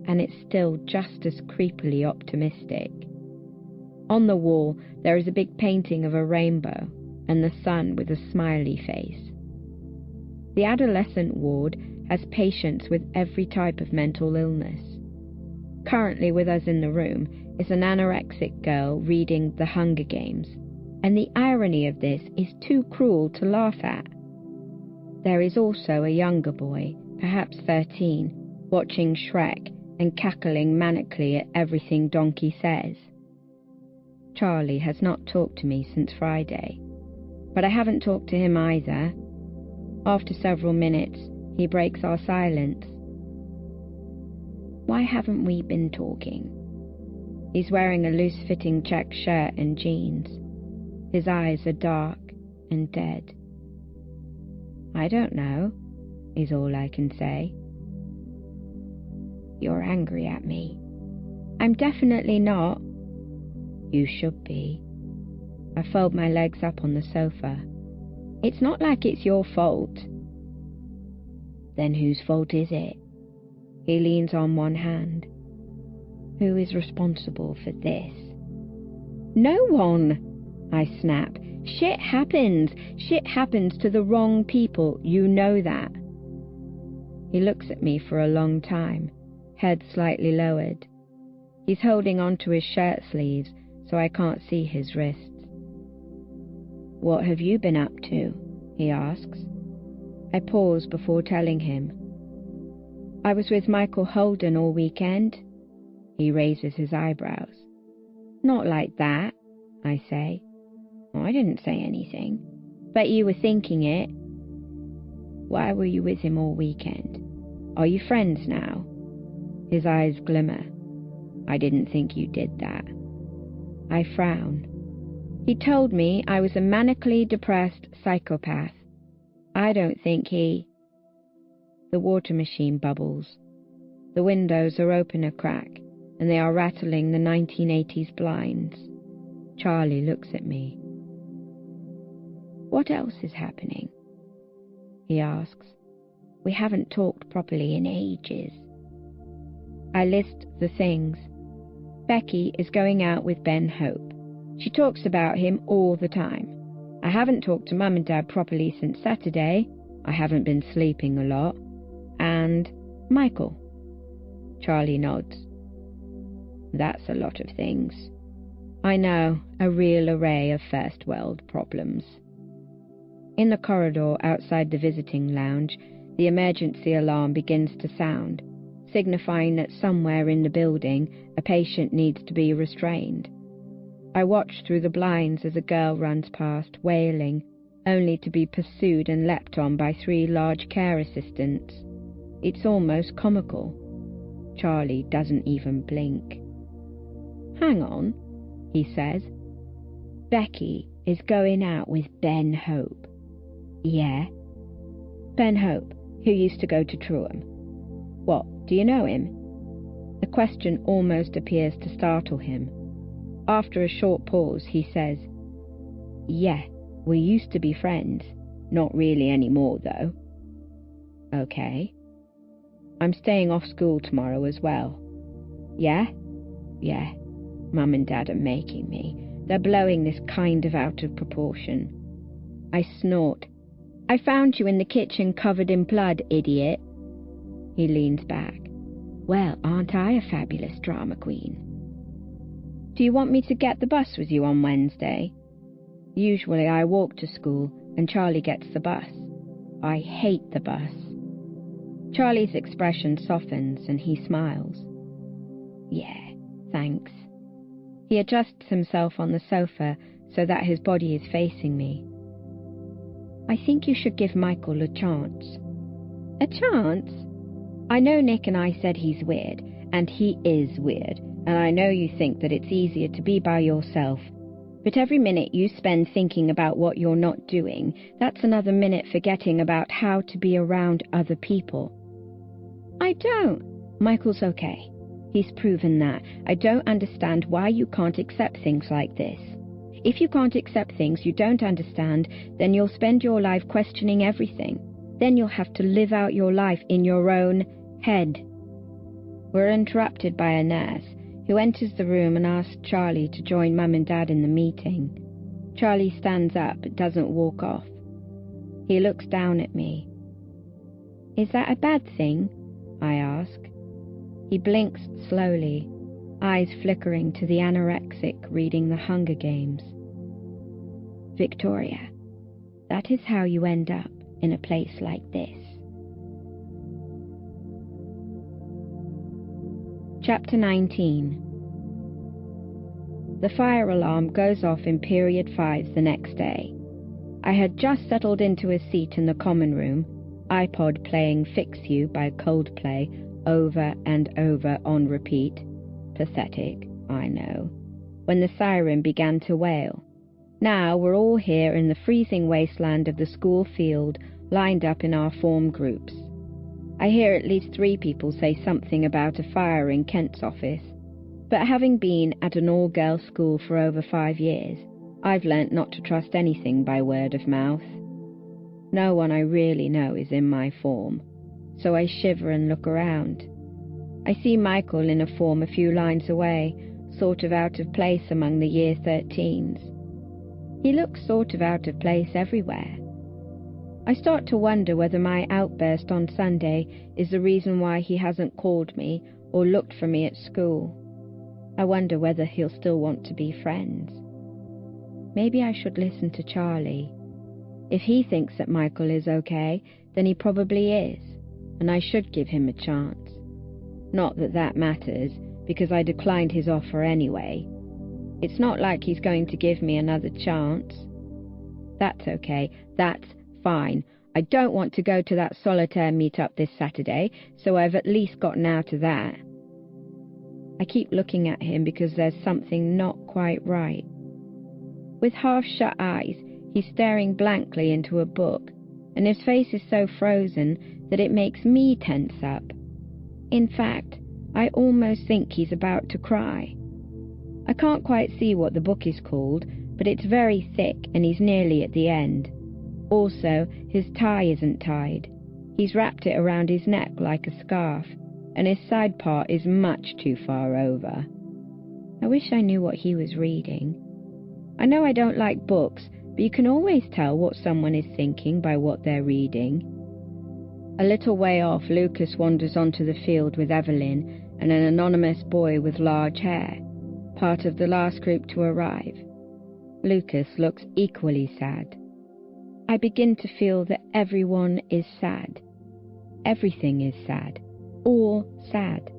and it's still just as creepily optimistic. On the wall, there is a big painting of a rainbow and the sun with a smiley face. The adolescent ward has patients with every type of mental illness. Currently with us in the room is an anorexic girl reading The Hunger Games, and the irony of this is too cruel to laugh at. There is also a younger boy, perhaps 13, watching Shrek and cackling manically at everything Donkey says. Charlie has not talked to me since Friday, but I haven't talked to him either. After several minutes, he breaks our silence. Why haven't we been talking? He's wearing a loose-fitting check shirt and jeans. His eyes are dark and dead. I don't know, is all I can say. You're angry at me. I'm definitely not. You should be. I fold my legs up on the sofa. It's not like it's your fault. Then whose fault is it? He leans on one hand. Who is responsible for this? No one, I snap. Shit happens. Shit happens to the wrong people. You know that. He looks at me for a long time, head slightly lowered. He's holding onto his shirt sleeves, so I can't see his wrists. What have you been up to? He asks. I pause before telling him. I was with Michael Holden all weekend. He raises his eyebrows. Not like that, I say. Oh, I didn't say anything. Bet you were thinking it. Why were you with him all weekend? Are you friends now? His eyes glimmer. I didn't think you did that. I frown. He told me I was a manically depressed psychopath. I don't think he... The water machine bubbles. The windows are open a crack, and they are rattling the 1980s blinds. Charlie looks at me. What else is happening? He asks. We haven't talked properly in ages. I list the things. Becky is going out with Ben Hope. She talks about him all the time. I haven't talked to Mum and Dad properly since Saturday. I haven't been sleeping a lot. And Michael. Charlie nods. That's a lot of things. I know, a real array of first world problems. In the corridor outside the visiting lounge, the emergency alarm begins to sound, signifying that somewhere in the building a patient needs to be restrained. I watch through the blinds as a girl runs past, wailing, only to be pursued and leapt on by 3 large care assistants. It's almost comical. Charlie doesn't even blink. Hang on, he says. Becky is going out with Ben Hope. Yeah? Ben Hope, who used to go to Truham. What, do you know him? The question almost appears to startle him. After a short pause, he says, Yeah, we used to be friends. Not really anymore, though. Okay. I'm staying off school tomorrow as well. Yeah? Yeah. Mum and Dad are making me. They're blowing this kind of out of proportion. I snort. I found you in the kitchen covered in blood, idiot. He leans back. Well, aren't I a fabulous drama queen? Do you want me to get the bus with you on Wednesday? Usually I walk to school and Charlie gets the bus. I hate the bus. Charlie's expression softens and he smiles. Yeah, thanks. He adjusts himself on the sofa so that his body is facing me. I think you should give Michael a chance. A chance? I know Nick and I said he's weird, and he is weird, and I know you think that it's easier to be by yourself. But every minute you spend thinking about what you're not doing, that's another minute forgetting about how to be around other people. I don't. Michael's okay. He's proven that. I don't understand why you can't accept things like this. If you can't accept things you don't understand, then you'll spend your life questioning everything. Then you'll have to live out your life in your own head. We're interrupted by a nurse, who enters the room and asks Charlie to join Mum and Dad in the meeting. Charlie stands up but doesn't walk off. He looks down at me. Is that a bad thing? I ask. He blinks slowly, eyes flickering to the anorexic reading The Hunger Games. Victoria, that is how you end up in a place like this. Chapter 19. The fire alarm goes off in period 5 the next day. I had just settled into a seat in the common room, iPod playing Fix You by Coldplay over and over on repeat. Pathetic, I know. When the siren began to wail. Now we're all here in the freezing wasteland of the school field, lined up in our form groups. I hear at least 3 people say something about a fire in Kent's office, but having been at an all-girls school for over 5 years, I've learnt not to trust anything by word of mouth. No one I really know is in my form, so I shiver and look around. I see Michael in a form a few lines away, sort of out of place among the Year 13s. He looks sort of out of place everywhere. I start to wonder whether my outburst on Sunday is the reason why he hasn't called me or looked for me at school. I wonder whether he'll still want to be friends. Maybe I should listen to Charlie. If he thinks that Michael is okay, then he probably is, and I should give him a chance. Not that that matters, because I declined his offer anyway. It's not like he's going to give me another chance. That's okay, that's fine. I don't want to go to that solitaire meet-up this Saturday, so I've at least gotten out of that. I keep looking at him because there's something not quite right. With half-shut eyes, he's staring blankly into a book, and his face is so frozen that it makes me tense up. In fact, I almost think he's about to cry. I can't quite see what the book is called, but it's very thick and he's nearly at the end. Also, his tie isn't tied. He's wrapped it around his neck like a scarf, and his side part is much too far over. I wish I knew what he was reading. I know I don't like books, but you can always tell what someone is thinking by what they're reading. A little way off, Lucas wanders onto the field with Evelyn and an anonymous boy with large hair, part of the last group to arrive. Lucas looks equally sad. I begin to feel that everyone is sad. Everything is sad. All sad.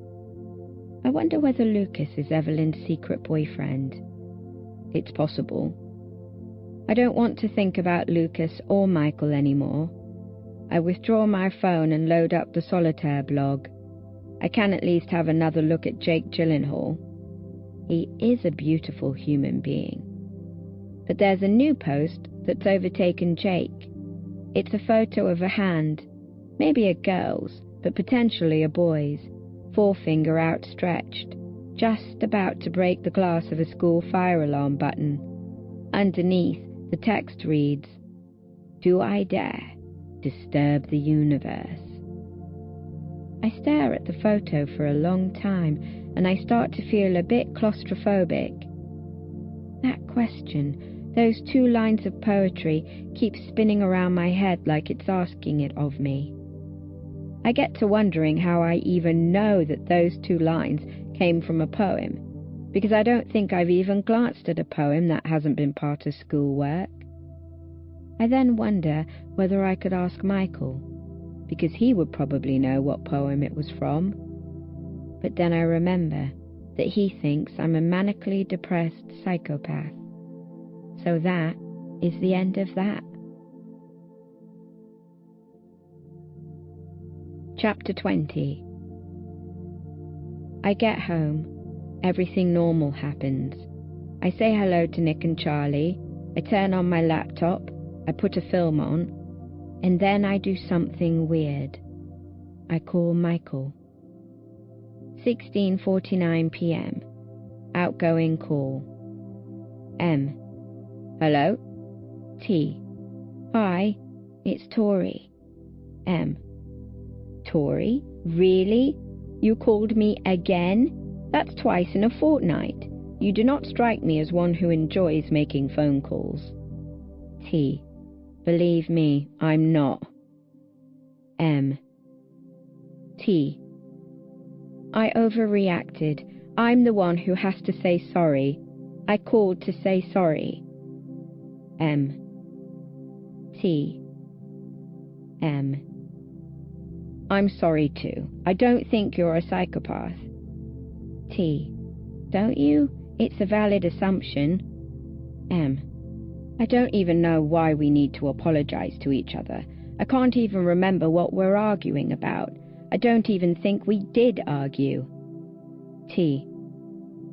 I wonder whether Lucas is Evelyn's secret boyfriend. It's possible. I don't want to think about Lucas or Michael anymore. I withdraw my phone and load up the solitaire blog. I can at least have another look at Jake Gyllenhaal. He is a beautiful human being. But there's a new post that's overtaken Jake. It's a photo of a hand, maybe a girl's, but potentially a boy's, forefinger outstretched, just about to break the glass of a school fire alarm button. Underneath, the text reads, "Do I dare disturb the universe?" I stare at the photo for a long time, and I start to feel a bit claustrophobic. That question, those 2 lines of poetry, keep spinning around my head like it's asking it of me. I get to wondering how I even know that those 2 lines came from a poem, because I don't think I've even glanced at a poem that hasn't been part of schoolwork. I then wonder whether I could ask Michael, because he would probably know what poem it was from. But then I remember that he thinks I'm a manically depressed psychopath. So that is the end of that. Chapter 20. I get home. Everything normal happens. I say hello to Nick and Charlie. I turn on my laptop. I put a film on. And then I do something weird. I call Michael. 16:49 p.m. Outgoing call. M. Hello? T. Hi, it's Tori. M. Tori? Really? You called me again? That's twice in a fortnight. You do not strike me as one who enjoys making phone calls. T. Believe me, I'm not. M. T. I overreacted. I'm the one who has to say sorry. I called to say sorry. M. T. M. I'm sorry too. I don't think you're a psychopath. T. Don't you? It's a valid assumption. M. I don't even know why we need to apologize to each other. I can't even remember what we're arguing about. I don't even think we did argue. T.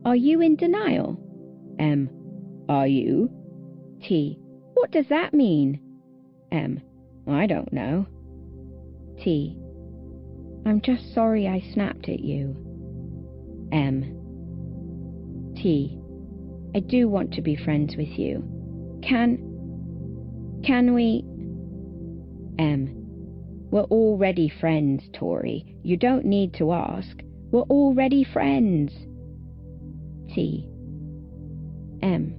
Are you in denial? M. Are you? T. What does that mean? M. I don't know. T. I'm just sorry I snapped at you. M. T. I do want to be friends with you. Can we? M. We're already friends, Tori. You don't need to ask. We're already friends. T. M.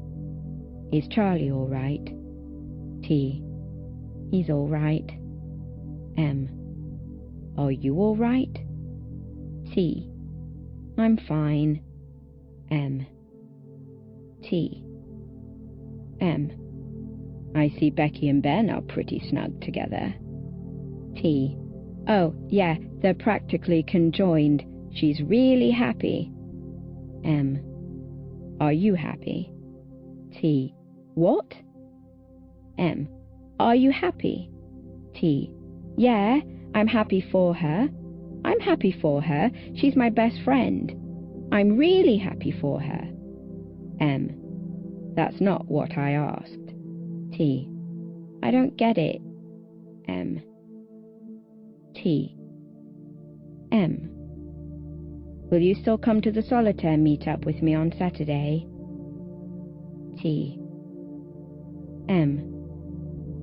Is Charlie all right? T. He's all right. M. Are you all right? T. I'm fine. M. T. M. I see Becky and Ben are pretty snug together. T. Oh, yeah, they're practically conjoined. She's really happy. M. Are you happy? T. What? M. Are you happy? T. Yeah, I'm happy for her. I'm happy for her. She's my best friend. I'm really happy for her. M. That's not what I asked. T. I don't get it. M. T. M. Will you still come to the solitaire meet-up with me on Saturday? T. M.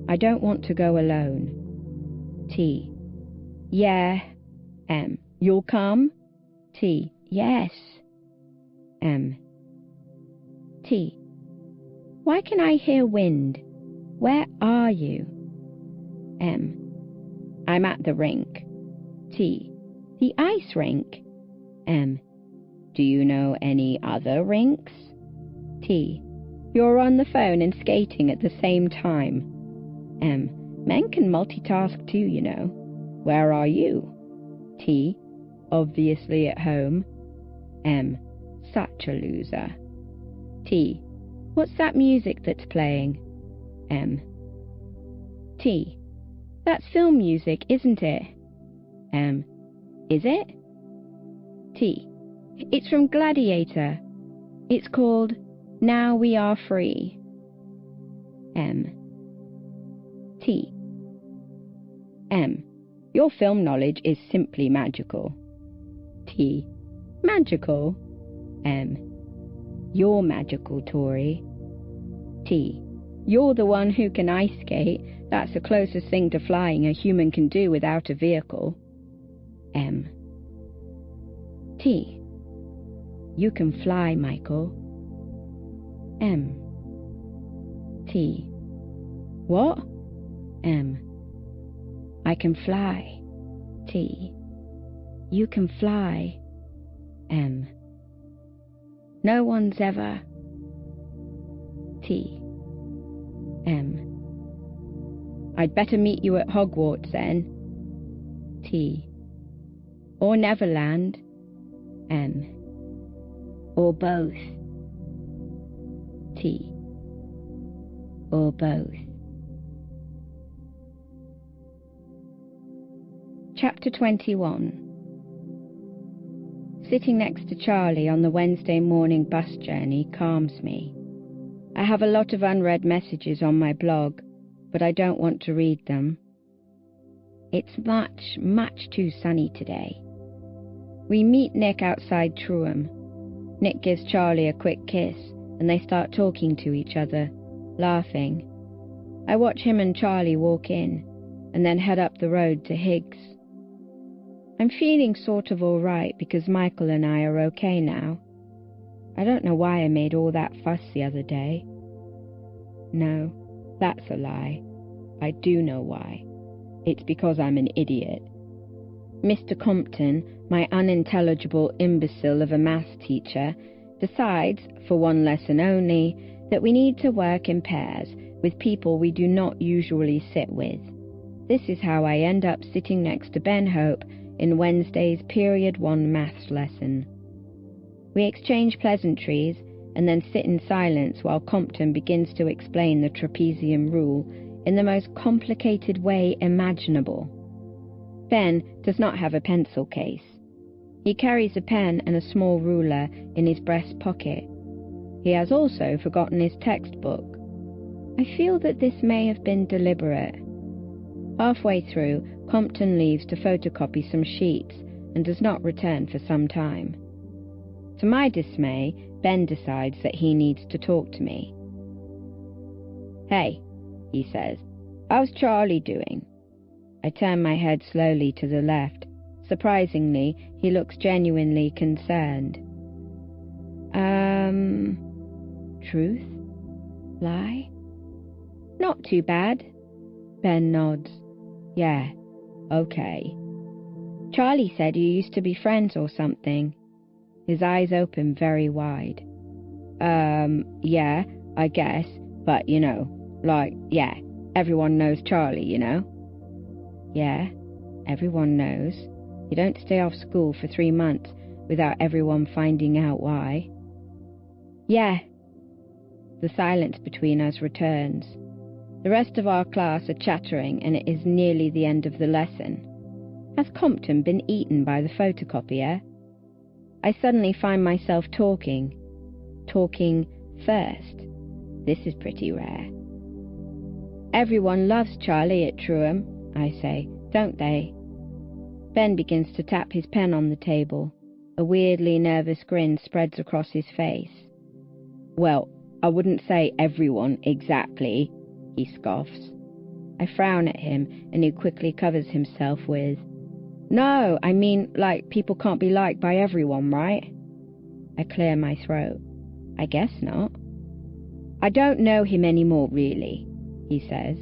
I don't want to go alone. T. Yeah. M. You'll come? T. Yes. M. T. Why can I hear wind? Where are you? M. I'm at the rink. T. The ice rink. M. Do you know any other rinks? T. You're on the phone and skating at the same time. M. Men can multitask too, you know. Where are you? T. Obviously at home. M. Such a loser. T. What's that music that's playing? M. T. That's film music, isn't it? M. Is it? T. It's from Gladiator. It's called Now We Are Free. M. T. M. Your film knowledge is simply magical. T. Magical? M. You're magical, Tori. T. You're the one who can ice skate. That's the closest thing to flying a human can do without a vehicle. M. T. You can fly, Michael. M. T. What? M. I can fly. T. You can fly. M. No one's ever. T. M. I'd better meet you at Hogwarts then. T. Or Neverland, M. Or both, T. Or both. Chapter 21. Sitting next to Charlie on the Wednesday morning bus journey calms me. I have a lot of unread messages on my blog, but I don't want to read them. It's much too sunny today. We meet Nick outside Trewham. Nick gives Charlie a quick kiss, and they start talking to each other, laughing. I watch him and Charlie walk in, and then head up the road to Higgs. I'm feeling sort of all right because Michael and I are okay now. I don't know why I made all that fuss the other day. No, that's a lie. I do know why. It's because I'm an idiot. Mr. Compton, my unintelligible imbecile of a maths teacher, decides, for one lesson only, that we need to work in pairs with people we do not usually sit with. This is how I end up sitting next to Ben Hope in Wednesday's Period 1 maths lesson. We exchange pleasantries and then sit in silence while Compton begins to explain the trapezium rule in the most complicated way imaginable. Ben does not have a pencil case. He carries a pen and a small ruler in his breast pocket. He has also forgotten his textbook. I feel that this may have been deliberate. Halfway through, Compton leaves to photocopy some sheets and does not return for some time. To my dismay, Ben decides that he needs to talk to me. "Hey," he says, "how's Charlie doing?" I turn my head slowly to the left. Surprisingly, he looks genuinely concerned. Truth? Lie? Not too bad. Ben nods. Yeah, okay. Charlie said you used to be friends or something. His eyes open very wide. Yeah, I guess, but yeah, everyone knows Charlie, Yeah, everyone knows. You don't stay off school for 3 months without everyone finding out why. Yeah. The silence between us returns. The rest of our class are chattering and it is nearly the end of the lesson. Has Compton been eaten by the photocopier? I suddenly find myself talking first. This is pretty rare. Everyone loves Charlie at Trewham, I say, don't they? Ben begins to tap his pen on the table. A weirdly nervous grin spreads across his face. Well, I wouldn't say everyone exactly, he scoffs. I frown at him and he quickly covers himself with, "No, I mean, people can't be liked by everyone, right?" I clear my throat. I guess not. "I don't know him anymore, really," he says.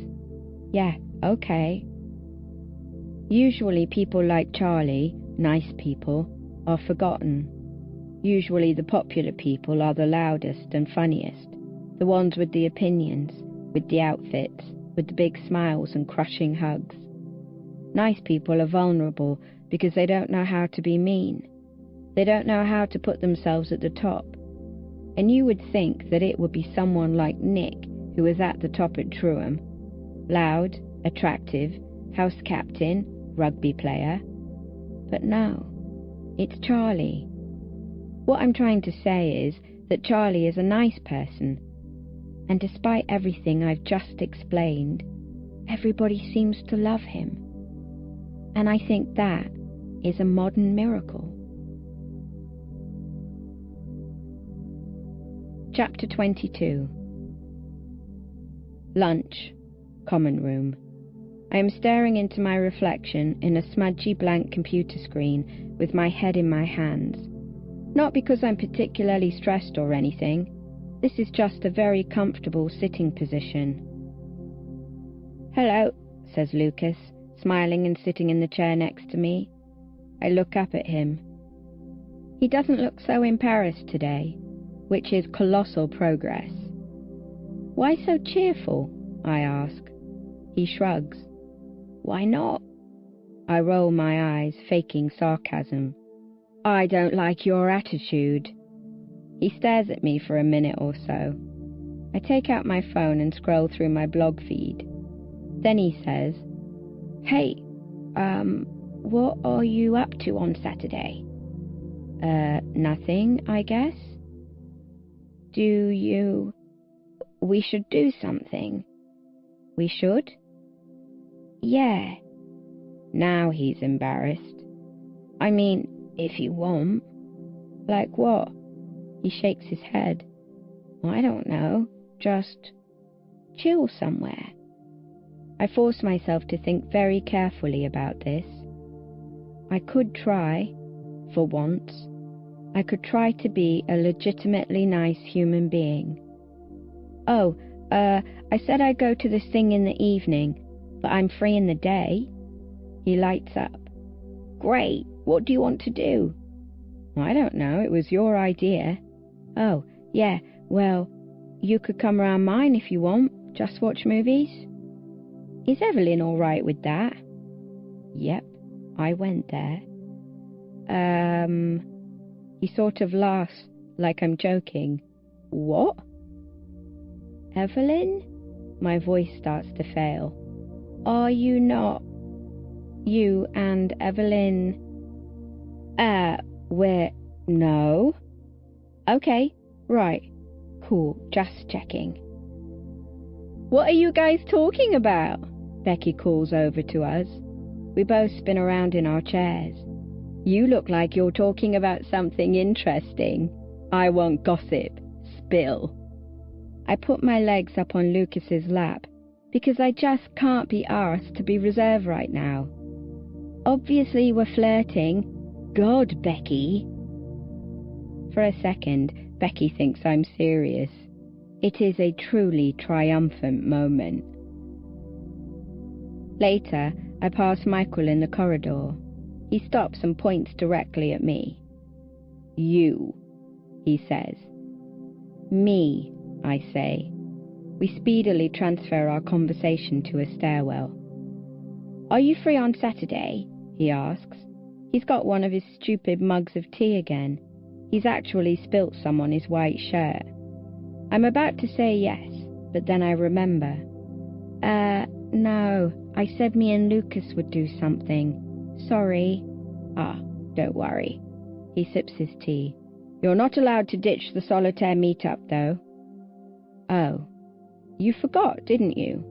Yeah, okay. Usually people like Charlie, nice people, are forgotten. Usually the popular people are the loudest and funniest, the ones with the opinions, with the outfits, with the big smiles and crushing hugs. Nice people are vulnerable because they don't know how to be mean. They don't know how to put themselves at the top. And you would think that it would be someone like Nick who was at the top at Trewham. Loud, attractive, house captain, rugby player. But no, it's Charlie. What I'm trying to say is that Charlie is a nice person. And despite everything I've just explained, everybody seems to love him. And I think that is a modern miracle. Chapter 22. Lunch. Common room. I am staring into my reflection in a smudgy blank computer screen with my head in my hands. Not because I'm particularly stressed or anything. This is just a very comfortable sitting position. "Hello," says Lucas, smiling and sitting in the chair next to me. I look up at him. He doesn't look so embarrassed today, which is colossal progress. "Why so cheerful?" I ask. He shrugs. "Why not?" I roll my eyes, faking sarcasm. I don't like your attitude. He stares at me for a minute or so. I take out my phone and scroll through my blog feed. Then he says, "Hey, what are you up to on Saturday?" Nothing, I guess. We should do something. We should? Yeah. Now he's embarrassed. I mean, if you want. Like what? He shakes his head. I don't know. Just chill somewhere. I force myself to think very carefully about this. I could try, for once. I could try to be a legitimately nice human being. Oh, I said I'd go to this thing in the evening, but I'm free in the day. He lights up. Great, what do you want to do? I don't know, it was your idea. Oh, yeah, well, you could come round mine if you want, just watch movies. Is Evelyn all right with that? Yep, I went there. He sort of laughs, like I'm joking. What? Evelyn? My voice starts to fail. Are you not? You and Evelyn? No. Okay, right. Cool, just checking. What are you guys talking about? Becky calls over to us. We both spin around in our chairs. You look like you're talking about something interesting. I want gossip. Spill. I put my legs up on Lucas's lap because I just can't be arsed to be reserved right now. Obviously we're flirting. God, Becky. For a second, Becky thinks I'm serious. It is a truly triumphant moment. Later, I pass Michael in the corridor. He stops and points directly at me. You, he says. Me, I say. We speedily transfer our conversation to a stairwell. Are you free on Saturday? He asks. He's got one of his stupid mugs of tea again. He's actually spilt some on his white shirt. I'm about to say yes, but then I remember. No, I said me and Lucas would do something. Sorry. Ah, don't worry. He sips his tea. You're not allowed to ditch the solitaire meetup, though. Oh, you forgot, didn't you?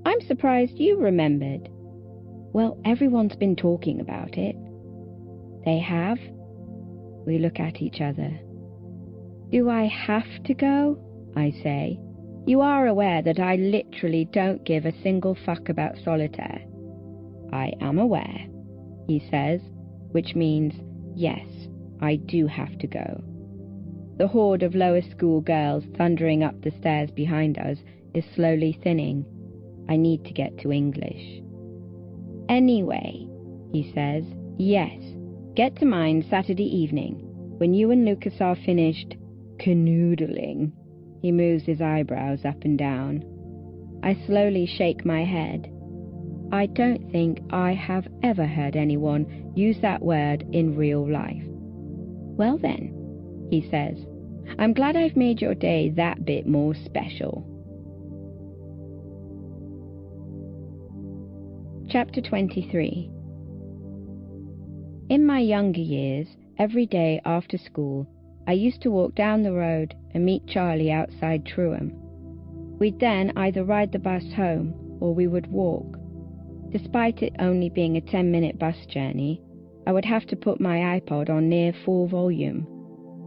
I'm surprised you remembered. Well, everyone's been talking about it. They have? We look at each other. Do I have to go? I say. You are aware that I literally don't give a single fuck about solitaire. I am aware, he says, which means, yes, I do have to go. The horde of lower school girls thundering up the stairs behind us is slowly thinning. I need to get to English. Anyway, he says, yes, get to mine Saturday evening, when you and Lucas are finished canoodling. He moves his eyebrows up and down. I slowly shake my head. I don't think I have ever heard anyone use that word in real life. Well then, he says, I'm glad I've made your day that bit more special. Chapter 23. In my younger years, every day after school, I used to walk down the road and meet Charlie outside Truham. We'd then either ride the bus home or we would walk. Despite it only being a 10-minute bus journey, I would have to put my iPod on near full volume.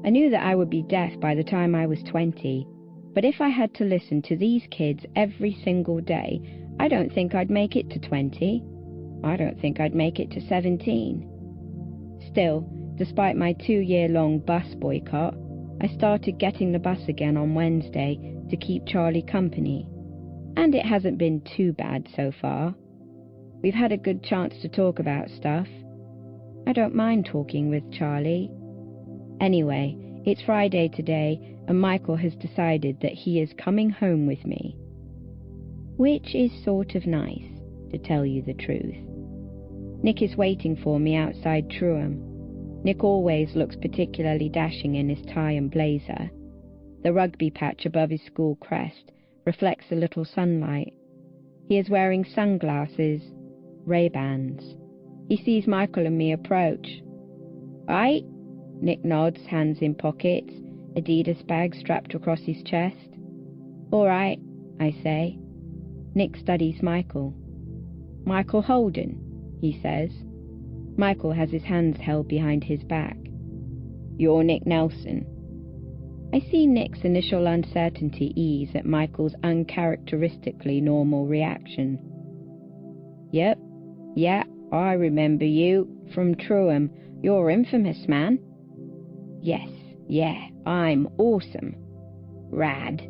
I knew that I would be deaf by the time I was 20, but if I had to listen to these kids every single day, I don't think I'd make it to 20. I don't think I'd make it to 17. Still, despite my 2-year-long bus boycott, I started getting the bus again on Wednesday to keep Charlie company. And it hasn't been too bad so far. We've had a good chance to talk about stuff. I don't mind talking with Charlie. Anyway, it's Friday today, and Michael has decided that he is coming home with me. Which is sort of nice, to tell you the truth. Nick is waiting for me outside Truham. Nick always looks particularly dashing in his tie and blazer. The rugby patch above his school crest reflects a little sunlight. He is wearing sunglasses, Ray-Bans. He sees Michael and me approach. "Right?" Nick nods, hands in pockets, Adidas bag strapped across his chest. "All right," I say. Nick studies Michael. "Michael Holden," he says. Michael has his hands held behind his back. "You're Nick Nelson." I see Nick's initial uncertainty ease at Michael's uncharacteristically normal reaction. "Yep, yeah, I remember you. From Truham. You're infamous, man." "Yes, yeah, I'm awesome." "Rad."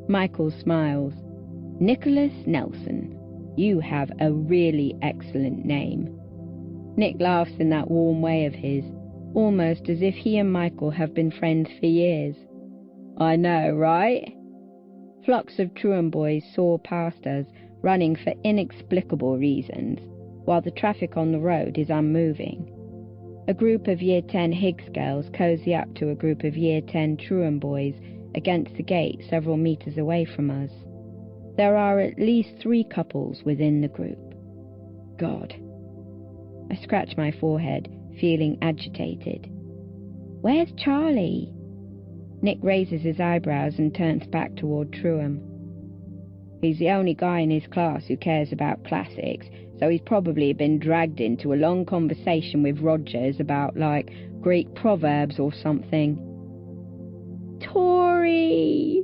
Michael smiles. "Nicholas Nelson. You have a really excellent name." Nick laughs in that warm way of his, almost as if he and Michael have been friends for years. "I know, right?" Flocks of Truham boys soar past us, running for inexplicable reasons, while the traffic on the road is unmoving. A group of Year 10 Higgs girls cozy up to a group of Year 10 Truham boys against the gate several meters away from us. There are at least 3 couples within the group. God. I scratch my forehead, feeling agitated. "Where's Charlie?" Nick raises his eyebrows and turns back toward Truham. "He's the only guy in his class who cares about classics, so he's probably been dragged into a long conversation with Rogers about, like, Greek proverbs or something." "Tori!"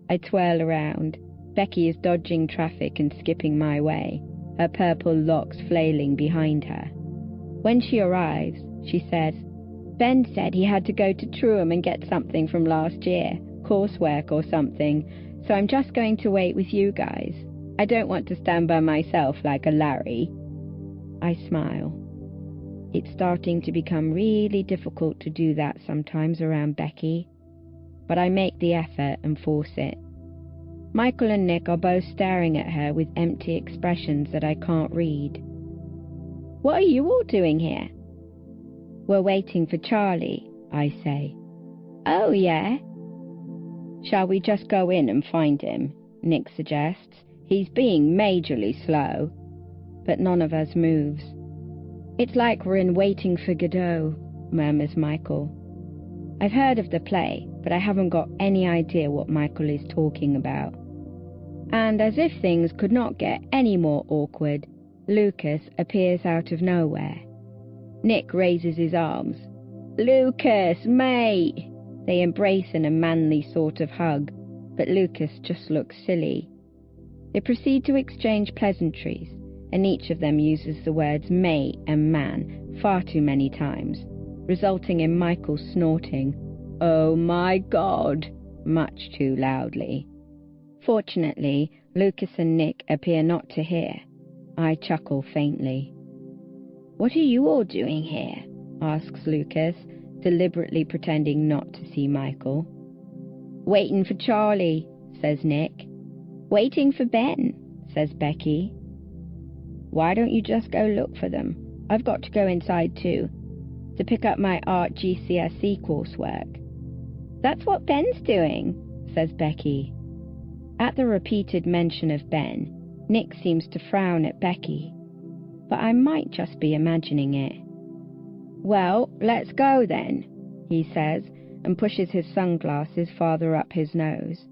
I twirl around. Becky is dodging traffic and skipping my way, her purple locks flailing behind her. When she arrives, she says, "Ben said he had to go to Truham and get something from last year, coursework or something, so I'm just going to wait with you guys. I don't want to stand by myself like a Larry." I smile. It's starting to become really difficult to do that sometimes around Becky, but I make the effort and force it. Michael and Nick are both staring at her with empty expressions that I can't read. "What are you all doing here?" "We're waiting for Charlie," I say. "Oh, yeah?" "Shall we just go in and find him?" Nick suggests. "He's being majorly slow." But none of us moves. "It's like we're in Waiting for Godot," murmurs Michael. I've heard of the play, but I haven't got any idea what Michael is talking about. And as if things could not get any more awkward, Lucas appears out of nowhere. Nick raises his arms. "Lucas, mate!" They embrace in a manly sort of hug, but Lucas just looks silly. They proceed to exchange pleasantries, and each of them uses the words mate and man far too many times, resulting in Michael snorting, "Oh my God," much too loudly. Fortunately, Lucas and Nick appear not to hear. I chuckle faintly. "What are you all doing here?" asks Lucas, deliberately pretending not to see Michael. "Waiting for Charlie," says Nick. "Waiting for Ben," says Becky. "Why don't you just go look for them? I've got to go inside too, to pick up my art GCSE coursework." "That's what Ben's doing," says Becky. At the repeated mention of Ben, Nick seems to frown at Becky, but I might just be imagining it. "Well, let's go then," he says, and pushes his sunglasses farther up his nose.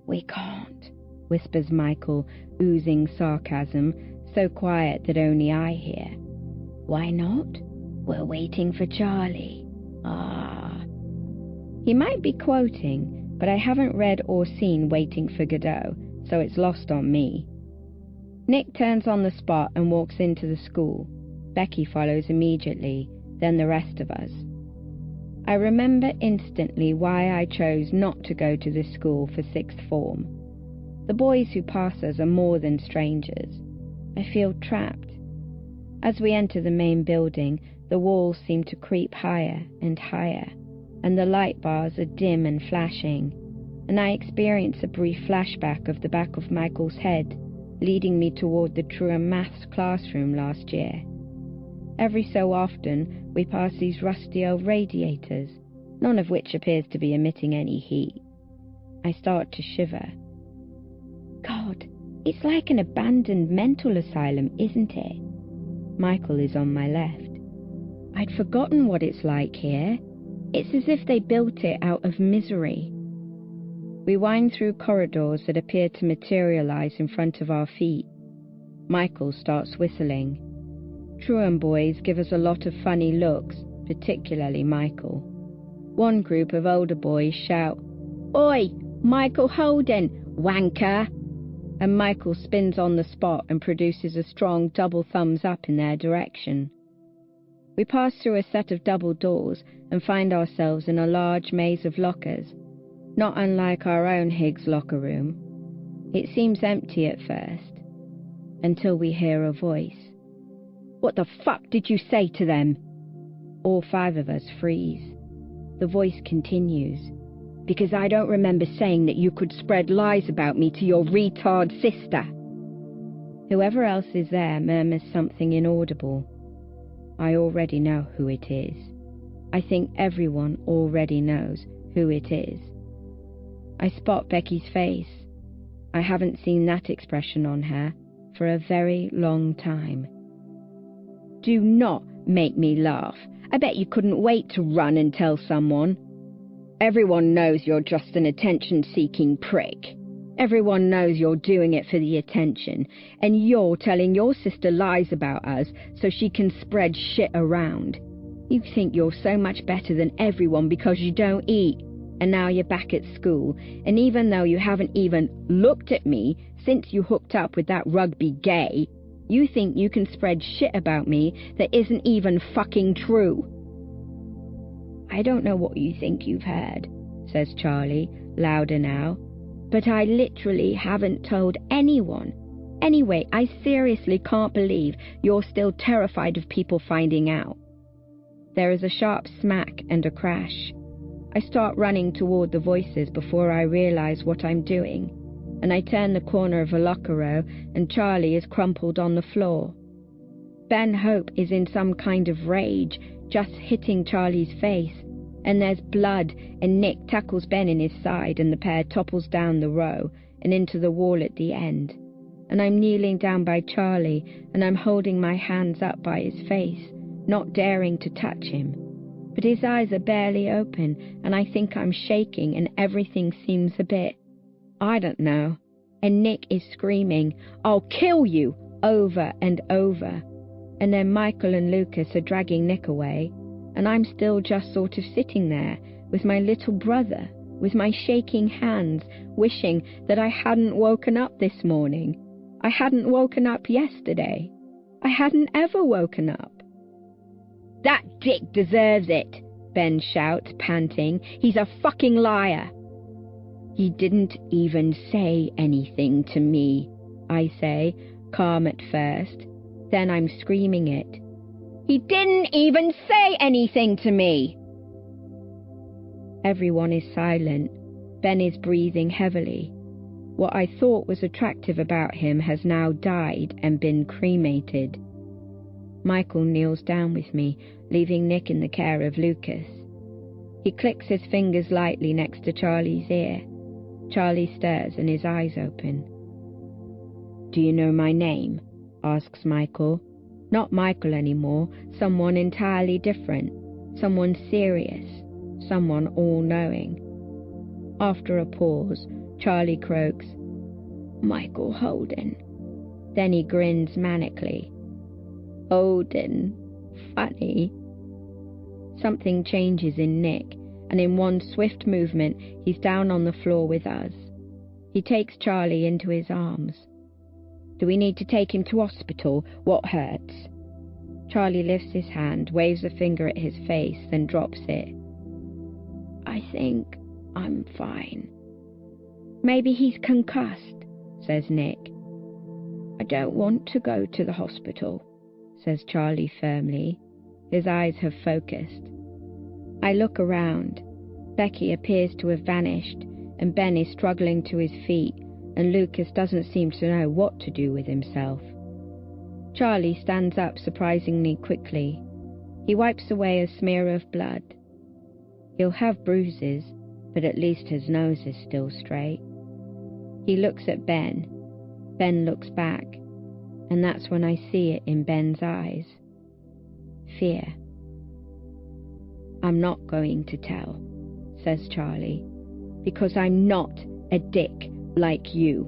"We can't," whispers Michael, oozing sarcasm, so quiet that only I hear. "Why not? We're waiting for Charlie." Ah. He might be quoting, but I haven't read or seen Waiting for Godot, so it's lost on me. Nick turns on the spot and walks into the school. Becky follows immediately, then the rest of us. I remember instantly why I chose not to go to this school for sixth form. The boys who pass us are more than strangers. I feel trapped. As we enter the main building, the walls seem to creep higher and higher, and the light bars are dim and flashing, and I experience a brief flashback of the back of Michael's head, leading me toward the Truham Maths classroom last year. Every so often we pass these rusty old radiators, none of which appears to be emitting any heat. I start to shiver. God, it's like an abandoned mental asylum, isn't it? Michael is on my left. I'd forgotten what it's like here. It's as if they built it out of misery. We wind through corridors that appear to materialize in front of our feet. Michael starts whistling. Truant boys give us a lot of funny looks, particularly Michael. One group of older boys shout, "Oi, Michael Holden, wanker!" And Michael spins on the spot and produces a strong double thumbs up in their direction. We pass through a set of double doors and find ourselves in a large maze of lockers, not unlike our own Higgs locker room. It seems empty at first, until we hear a voice. "What the fuck did you say to them?" All 5 of us freeze. The voice continues, "Because I don't remember saying that you could spread lies about me to your retard sister." Whoever else is there murmurs something inaudible. I already know who it is. I think everyone already knows who it is. I spot Becky's face. I haven't seen that expression on her for a very long time. "Do not make me laugh. I bet you couldn't wait to run and tell someone. Everyone knows you're just an attention-seeking prick. Everyone knows you're doing it for the attention, and you're telling your sister lies about us so she can spread shit around. You think you're so much better than everyone because you don't eat, and now you're back at school, and even though you haven't even looked at me since you hooked up with that rugby gay, you think you can spread shit about me that isn't even fucking true." "I don't know what you think you've heard," says Charlie, louder now, "but I literally haven't told anyone. Anyway, I seriously can't believe you're still terrified of people finding out." There is a sharp smack and a crash. I start running toward the voices before I realize what I'm doing, and I turn the corner of a locker row and Charlie is crumpled on the floor. Ben Hope is in some kind of rage, just hitting Charlie's face, and there's blood, and Nick tackles Ben in his side and the pair topples down the row and into the wall at the end. And I'm kneeling down by Charlie and I'm holding my hands up by his face, not daring to touch him. But his eyes are barely open and I think I'm shaking and everything seems a bit, I don't know. And Nick is screaming, "I'll kill you," over and over. And then Michael and Lucas are dragging Nick away, and I'm still just sort of sitting there with my little brother, with my shaking hands, wishing that I hadn't woken up this morning. I hadn't woken up yesterday. I hadn't ever woken up. "That dick deserves it," Ben shouts, panting. "He's a fucking liar." "He didn't even say anything to me," I say, calm at first. Then I'm screaming it. "He didn't even say anything to me!" Everyone is silent. Ben is breathing heavily. What I thought was attractive about him has now died and been cremated. Michael kneels down with me, leaving Nick in the care of Lucas. He clicks his fingers lightly next to Charlie's ear. Charlie stirs and his eyes open. "Do you know my name?" asks Michael. Not Michael anymore, someone entirely different, someone serious, someone all-knowing. After a pause, Charlie croaks, "Michael Holden." Then he grins manically. "Holden, funny." Something changes in Nick, and in one swift movement, he's down on the floor with us. He takes Charlie into his arms. "Do we need to take him to hospital? What hurts?" Charlie lifts his hand, waves a finger at his face, then drops it. "I think I'm fine." "Maybe he's concussed," says Nick. "I don't want to go to the hospital," says Charlie firmly. His eyes have focused. I look around. Becky appears to have vanished, and Ben is struggling to his feet, and Lucas doesn't seem to know what to do with himself. Charlie stands up surprisingly quickly. He wipes away a smear of blood. He'll have bruises, but at least his nose is still straight. He looks at Ben. Ben looks back, and that's when I see it in Ben's eyes. Fear. "I'm not going to tell," says Charlie, "because I'm not a dick like you."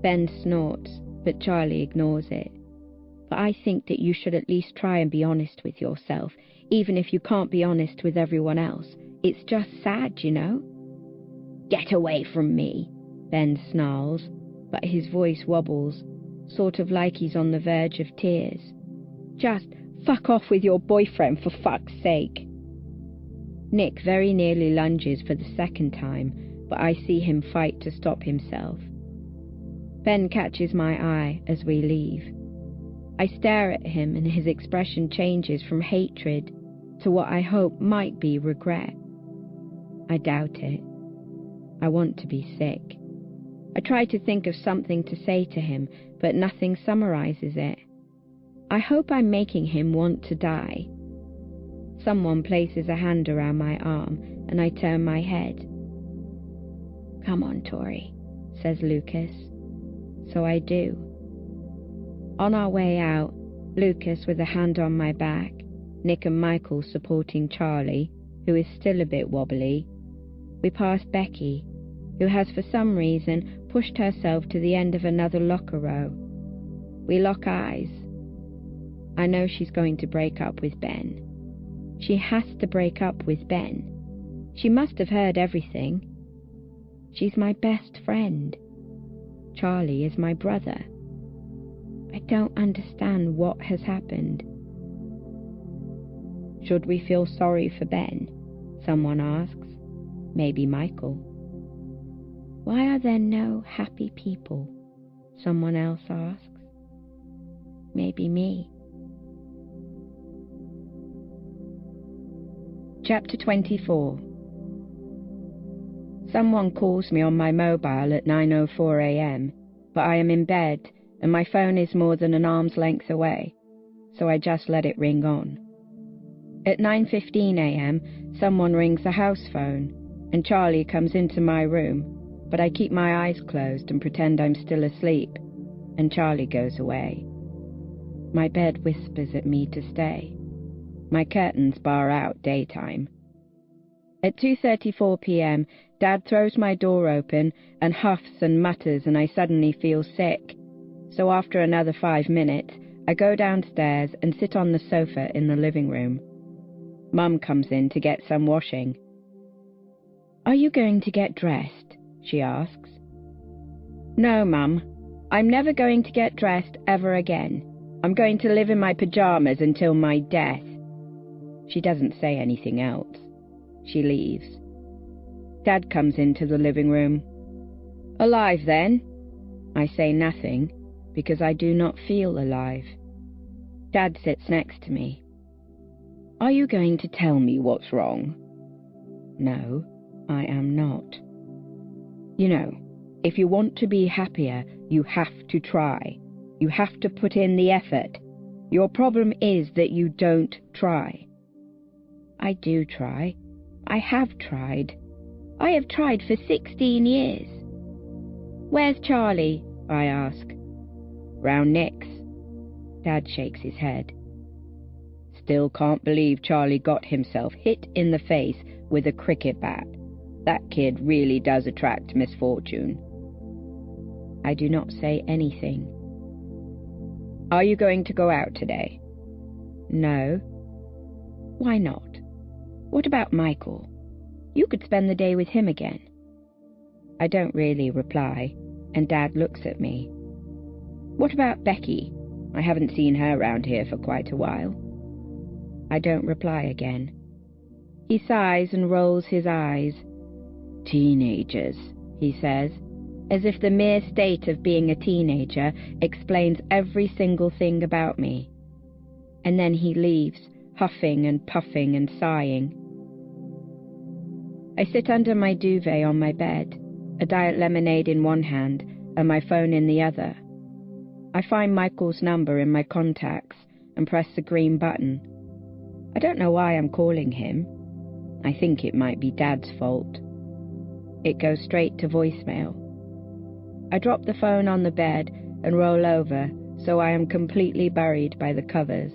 Ben snorts, but Charlie ignores it. "But I think that you should at least try and be honest with yourself, even if you can't be honest with everyone else. It's just sad, you know." "Get away from me," Ben snarls, but his voice wobbles, sort of like he's on the verge of tears. "Just fuck off with your boyfriend, for fuck's sake." Nick very nearly lunges for the second time, but I see him fight to stop himself. Ben catches my eye as we leave. I stare at him and his expression changes from hatred to what I hope might be regret. I doubt it. I want to be sick. I try to think of something to say to him, but nothing summarizes it. I hope I'm making him want to die. Someone places a hand around my arm, and I turn my head. "Come on, Tori," says Lucas. So I do. On our way out, Lucas with a hand on my back, Nick and Michael supporting Charlie, who is still a bit wobbly. We pass Becky, who has for some reason pushed herself to the end of another locker row. We lock eyes. I know she's going to break up with Ben. She has to break up with Ben. She must have heard everything. She's my best friend. Charlie is my brother. I don't understand what has happened. "Should we feel sorry for Ben?" someone asks. Maybe Michael. "Why are there no happy people?" someone else asks. Maybe me. Chapter 24. Someone calls me on my mobile at 9:04 a.m, but I am in bed and my phone is more than an arm's length away, so I just let it ring on. At 9:15 a.m, someone rings the house phone, and Charlie comes into my room, but I keep my eyes closed and pretend I'm still asleep, and Charlie goes away. My bed whispers at me to stay. My curtains bar out daytime. At 2:34 p.m, Dad throws my door open and huffs and mutters, and I suddenly feel sick. So after another 5 minutes, I go downstairs and sit on the sofa in the living room. Mum comes in to get some washing. "Are you going to get dressed?" she asks. "No, Mum. I'm never going to get dressed ever again. I'm going to live in my pajamas until my death." She doesn't say anything else. She leaves. Dad comes into the living room. "Alive, then?" I say nothing, because I do not feel alive. Dad sits next to me. "Are you going to tell me what's wrong?" "No, I am not." "You know, if you want to be happier, you have to try. You have to put in the effort. Your problem is that you don't try." "I do try. I have tried. I have tried for 16 years. "Where's Charlie?" I ask. "Round Nick's." Dad shakes his head. "Still can't believe Charlie got himself hit in the face with a cricket bat. That kid really does attract misfortune." I do not say anything. "Are you going to go out today?" "No." "Why not? What about Michael? You could spend the day with him again." I don't really reply, and Dad looks at me. "What about Becky? I haven't seen her round here for quite a while." I don't reply again. He sighs and rolls his eyes. "Teenagers," he says, as if the mere state of being a teenager explains every single thing about me. And then he leaves, huffing and puffing and sighing. I sit under my duvet on my bed, a diet lemonade in one hand and my phone in the other. I find Michael's number in my contacts and press the green button. I don't know why I'm calling him. I think it might be Dad's fault. It goes straight to voicemail. I drop the phone on the bed and roll over so I am completely buried by the covers.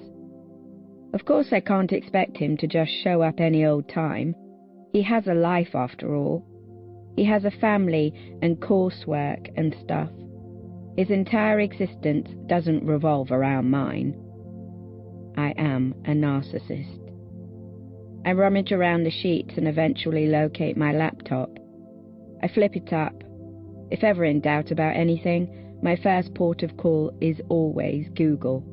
Of course I can't expect him to just show up any old time. He has a life after all. He has a family and coursework and stuff. His entire existence doesn't revolve around mine. I am a narcissist. I rummage around the sheets and eventually locate my laptop. I flip it up. If ever in doubt about anything, my first port of call is always Google.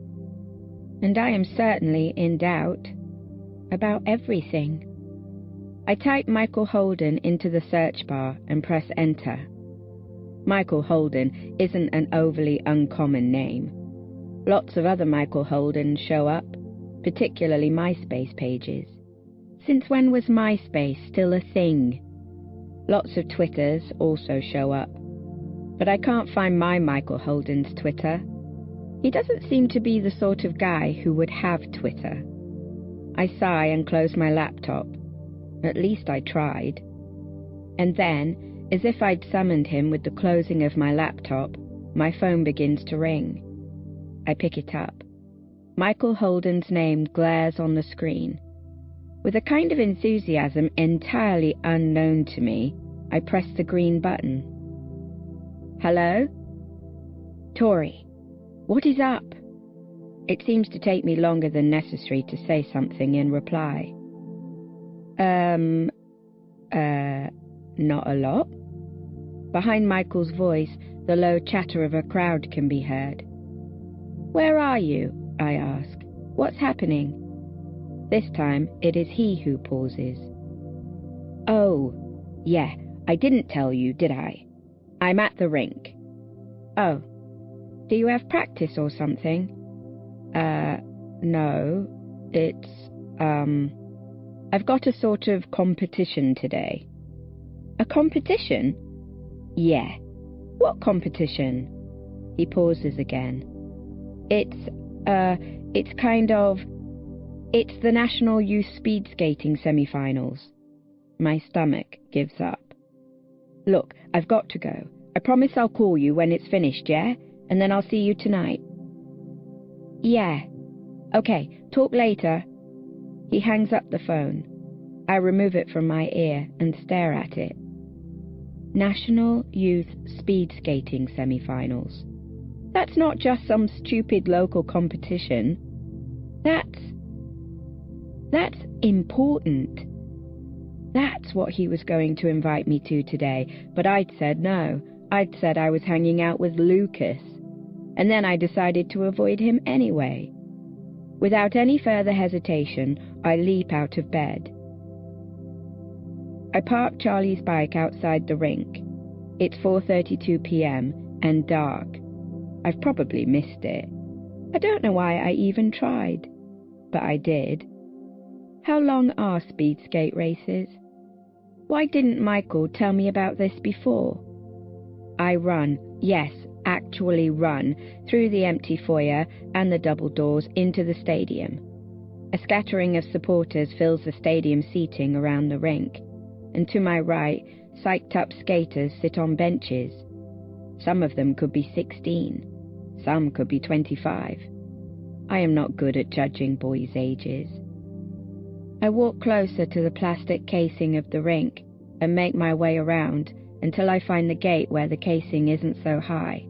And I am certainly in doubt about everything. I type Michael Holden into the search bar and press enter. Michael Holden isn't an overly uncommon name. Lots of other Michael Holdens show up, particularly MySpace pages. Since when was MySpace still a thing? Lots of Twitters also show up, but I can't find my Michael Holden's Twitter. He doesn't seem to be the sort of guy who would have Twitter. I sigh and close my laptop. At least I tried. And then, as if I'd summoned him with the closing of my laptop, my phone begins to ring. I pick it up. Michael Holden's name glares on the screen. With a kind of enthusiasm entirely unknown to me, I press the green button. Hello? Tori, what is up? It seems to take me longer than necessary to say something in reply. Not a lot. Behind Michael's voice, the low chatter of a crowd can be heard. Where are you? I ask. What's happening? This time, it is he who pauses. Oh, yeah, I didn't tell you, did I? I'm at the rink. Oh, do you have practice or something? No, it's, I've got a sort of competition today. A competition? Yeah. What competition? He pauses again. It's the National Youth Speed Skating Semi-Finals. My stomach gives up. Look, I've got to go. I promise I'll call you when it's finished, yeah? And then I'll see you tonight. Yeah. Okay, talk later. He hangs up the phone. I remove it from my ear and stare at it. National Youth Speed Skating Semi-Finals. That's not just some stupid local competition. That's important. That's what he was going to invite me to today, but I'd said no. I'd said I was hanging out with Lucas. And then I decided to avoid him anyway. Without any further hesitation, I leap out of bed. I park Charlie's bike outside the rink. It's 4:32 p.m. and dark. I've probably missed it. I don't know why I even tried, but I did. How long are speed skate races? Why didn't Michael tell me about this before? I run, yes, actually run, through the empty foyer and the double doors into the stadium. A scattering of supporters fills the stadium seating around the rink, and to my right, psyched-up skaters sit on benches. Some of them could be 16. Some could be 25. I am not good at judging boys' ages. I walk closer to the plastic casing of the rink and make my way around until I find the gate where the casing isn't so high.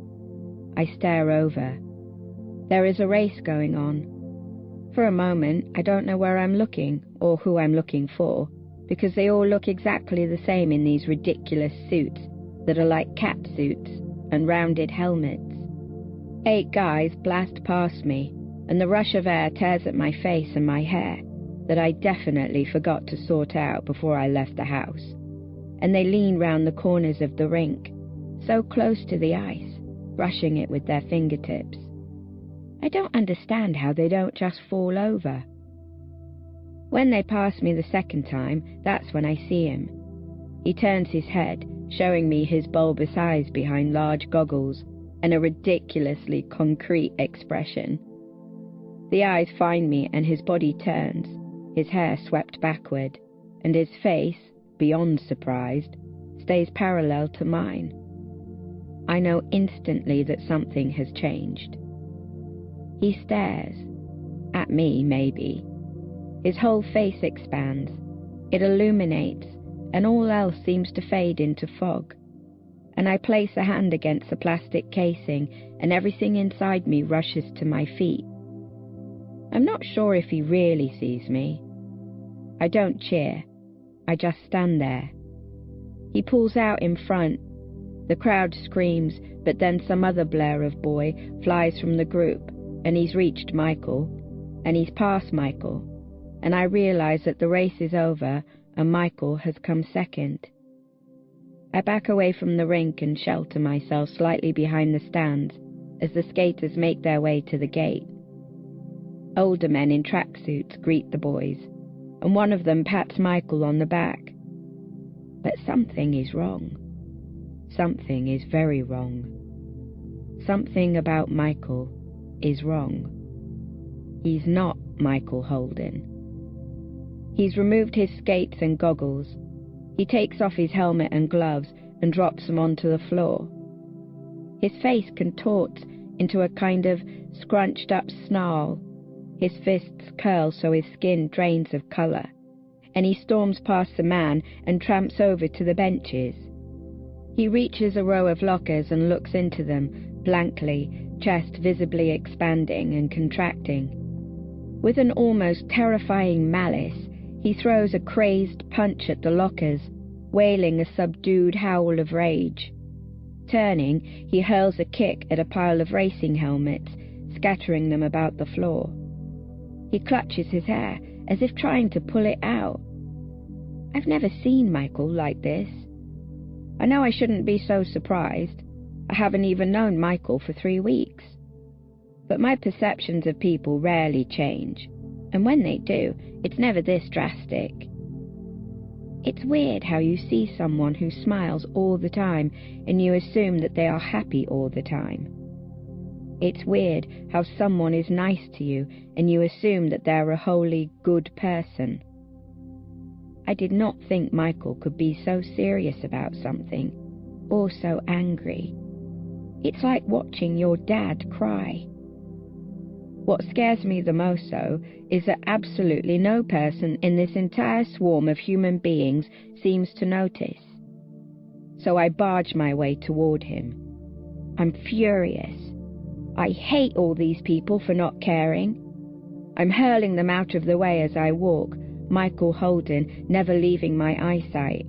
I stare over. There is a race going on. For a moment, I don't know where I'm looking or who I'm looking for, because they all look exactly the same in these ridiculous suits that are like cat suits and rounded helmets. 8 guys blast past me, and the rush of air tears at my face and my hair that I definitely forgot to sort out before I left the house. And they lean round the corners of the rink, so close to the ice, brushing it with their fingertips. I don't understand how they don't just fall over. When they pass me the second time, that's when I see him. He turns his head, showing me his bulbous eyes behind large goggles, and a ridiculously concrete expression. The eyes find me and his body turns, his hair swept backward, and his face, beyond surprised, stays parallel to mine. I know instantly that something has changed. He stares. At me, maybe. His whole face expands. It illuminates, and all else seems to fade into fog. And I place a hand against the plastic casing, and everything inside me rushes to my feet. I'm not sure if he really sees me. I don't cheer. I just stand there. He pulls out in front. The crowd screams, but then some other blur of boy flies from the group, and he's reached Michael, and he's past Michael, and I realise that the race is over and Michael has come second. I back away from the rink and shelter myself slightly behind the stands as the skaters make their way to the gate. Older men in tracksuits greet the boys, and one of them pats Michael on the back. But something is wrong. Something is very wrong. Something about Michael is wrong. He's not Michael Holden. He's removed his skates and goggles. He takes off his helmet and gloves and drops them onto the floor. His face contorts into a kind of scrunched up snarl. His fists curl so his skin drains of colour, and he storms past the man and tramps over to the benches. He reaches a row of lockers and looks into them, blankly, chest visibly expanding and contracting. With an almost terrifying malice, he throws a crazed punch at the lockers, wailing a subdued howl of rage. Turning, he hurls a kick at a pile of racing helmets, scattering them about the floor. He clutches his hair, as if trying to pull it out. I've never seen Michael like this. I know I shouldn't be so surprised. I haven't even known Michael for 3 weeks. But my perceptions of people rarely change, and when they do, it's never this drastic. It's weird how you see someone who smiles all the time and you assume that they are happy all the time. It's weird how someone is nice to you and you assume that they're a wholly good person. I did not think Michael could be so serious about something, or so angry. It's like watching your dad cry. What scares me the most, though, is that absolutely no person in this entire swarm of human beings seems to notice. So I barge my way toward him. I'm furious. I hate all these people for not caring. I'm hurling them out of the way as I walk, Michael Holden never leaving my eyesight.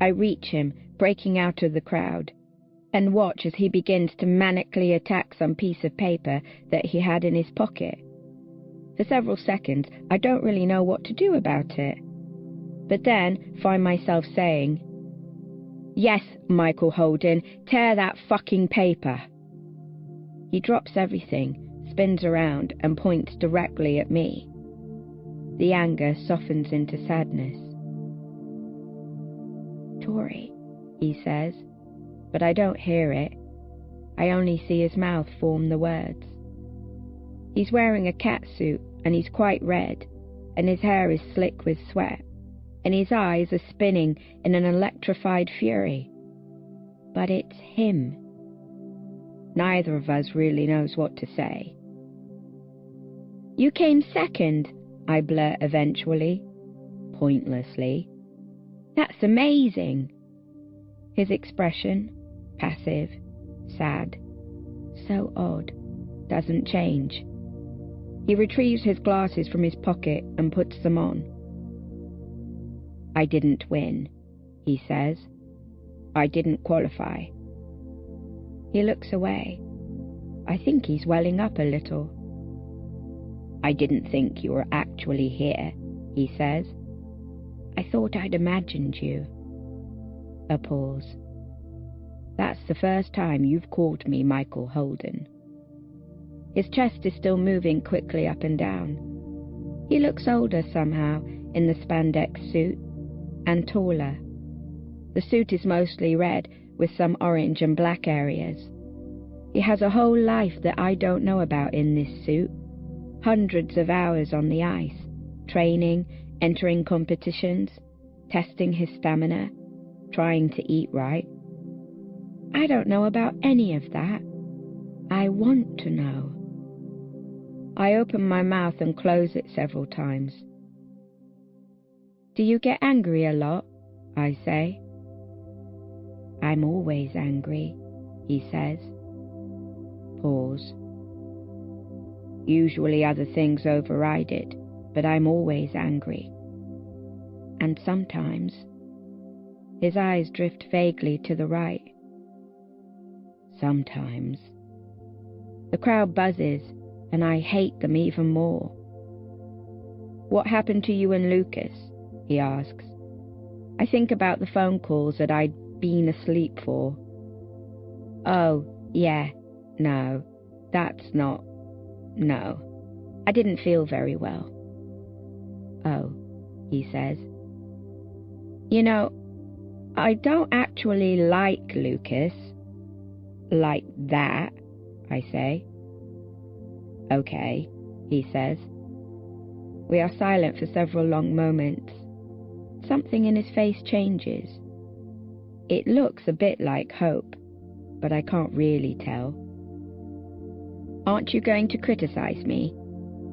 I reach him, breaking out of the crowd, and watch as he begins to manically attack some piece of paper that he had in his pocket. For several seconds, I don't really know what to do about it, but then find myself saying, "Yes, Michael Holden, tear that fucking paper." He drops everything, spins around, and points directly at me. The anger softens into sadness. "Tori," he says, but I don't hear it. I only see his mouth form the words. He's wearing a catsuit, and he's quite red, and his hair is slick with sweat, and his eyes are spinning in an electrified fury. But it's him. Neither of us really knows what to say. "You came second," I blurt eventually, pointlessly. "That's amazing." His expression, passive, sad, so odd, doesn't change. He retrieves his glasses from his pocket and puts them on. "I didn't win," he says. "I didn't qualify." He looks away. I think he's welling up a little. "I didn't think you were actually here," he says. "I thought I'd imagined you." A pause. "That's the first time you've called me Michael Holden." His chest is still moving quickly up and down. He looks older somehow in the spandex suit, and taller. The suit is mostly red with some orange and black areas. He has a whole life that I don't know about in this suit. Hundreds of hours on the ice, training, entering competitions, testing his stamina, trying to eat right. I don't know about any of that. I want to know. I open my mouth and close it several times. Do you get angry a lot? I say. I'm always angry, he says. Pause. Usually other things override it, but I'm always angry. And sometimes... His eyes drift vaguely to the right. Sometimes. The crowd buzzes, and I hate them even more. What happened to you and Lucas? He asks. I think about the phone calls that I'd been asleep for. Oh, yeah, no, that's not... No, I didn't feel very well. Oh, he says. You know, I don't actually like Lucas. Like that, I say. Okay, he says. We are silent for several long moments. Something in his face changes. It looks a bit like hope, but I can't really tell. Aren't you going to criticize me?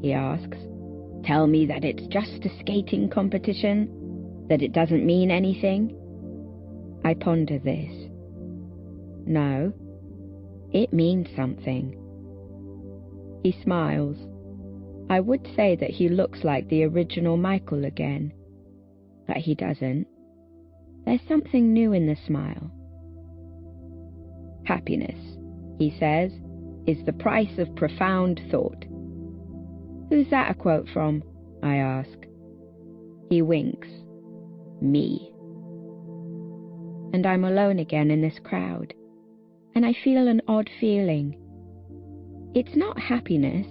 He asks. Tell me that it's just a skating competition? That it doesn't mean anything? I ponder this. No, it means something. He smiles. I would say that he looks like the original Michael again, but he doesn't. There's something new in the smile. Happiness, he says, is the price of profound thought. Who's that a quote from? I ask. He winks. Me. And I'm alone again in this crowd, and I feel an odd feeling. It's not happiness.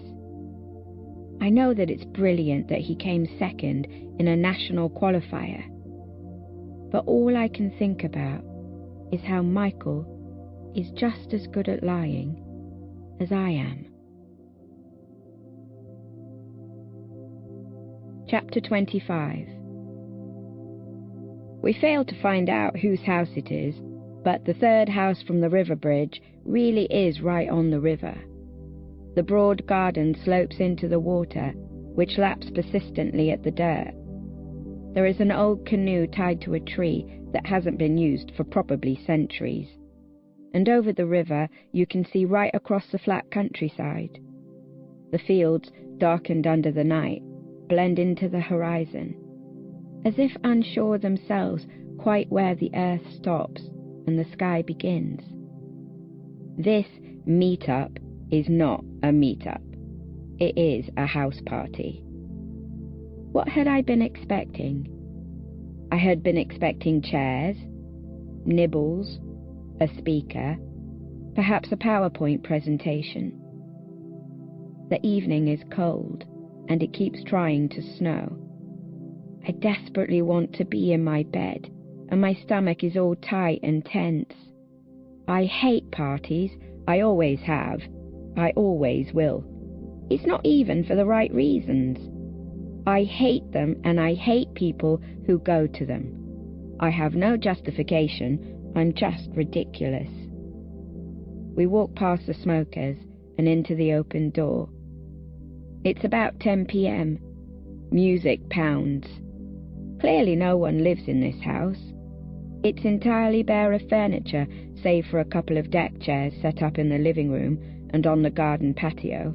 I know that it's brilliant that he came second in a national qualifier, but all I can think about is how Michael is just as good at lying as I am. Chapter 25. We fail to find out whose house it is, but the third house from the river bridge really is right on the river. The broad garden slopes into the water, which laps persistently at the dirt. There is an old canoe tied to a tree that hasn't been used for probably centuries. And over the river you can see right across the flat countryside. The fields, darkened under the night, blend into the horizon, as if unsure themselves quite where the earth stops and the sky begins. This meet-up is not a meet-up. It is a house party. What had I been expecting? I had been expecting chairs, nibbles, a speaker, perhaps a PowerPoint presentation. The evening is cold, and it keeps trying to snow. I desperately want to be in my bed, and my stomach is all tight and tense. I hate parties. I always have. I always will. It's not even for the right reasons. I hate them, and I hate people who go to them. I have no justification. I'm just ridiculous. We walk past the smokers and into the open door. It's about 10 p.m. Music pounds. Clearly no one lives in this house. It's entirely bare of furniture, save for a couple of deck chairs set up in the living room and on the garden patio.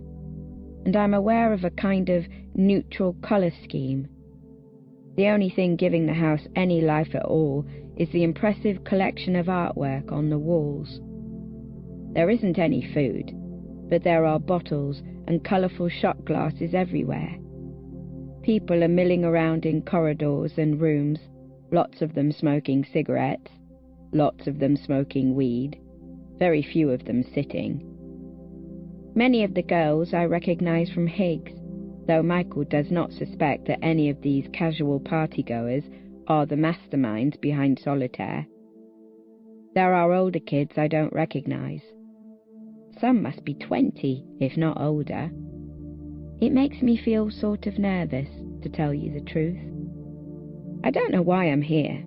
And I'm aware of a kind of neutral colour scheme. The only thing giving the house any life at all is the impressive collection of artwork on the walls. There isn't any food, but there are bottles and colourful shot glasses everywhere. People are milling around in corridors and rooms, lots of them smoking cigarettes, lots of them smoking weed, very few of them sitting. Many of the girls I recognise from Higgs, though Michael does not suspect that any of these casual partygoers are the masterminds behind solitaire. There are older kids I don't recognise. Some must be 20, if not older. It makes me feel sort of nervous, to tell you the truth. I don't know why I'm here.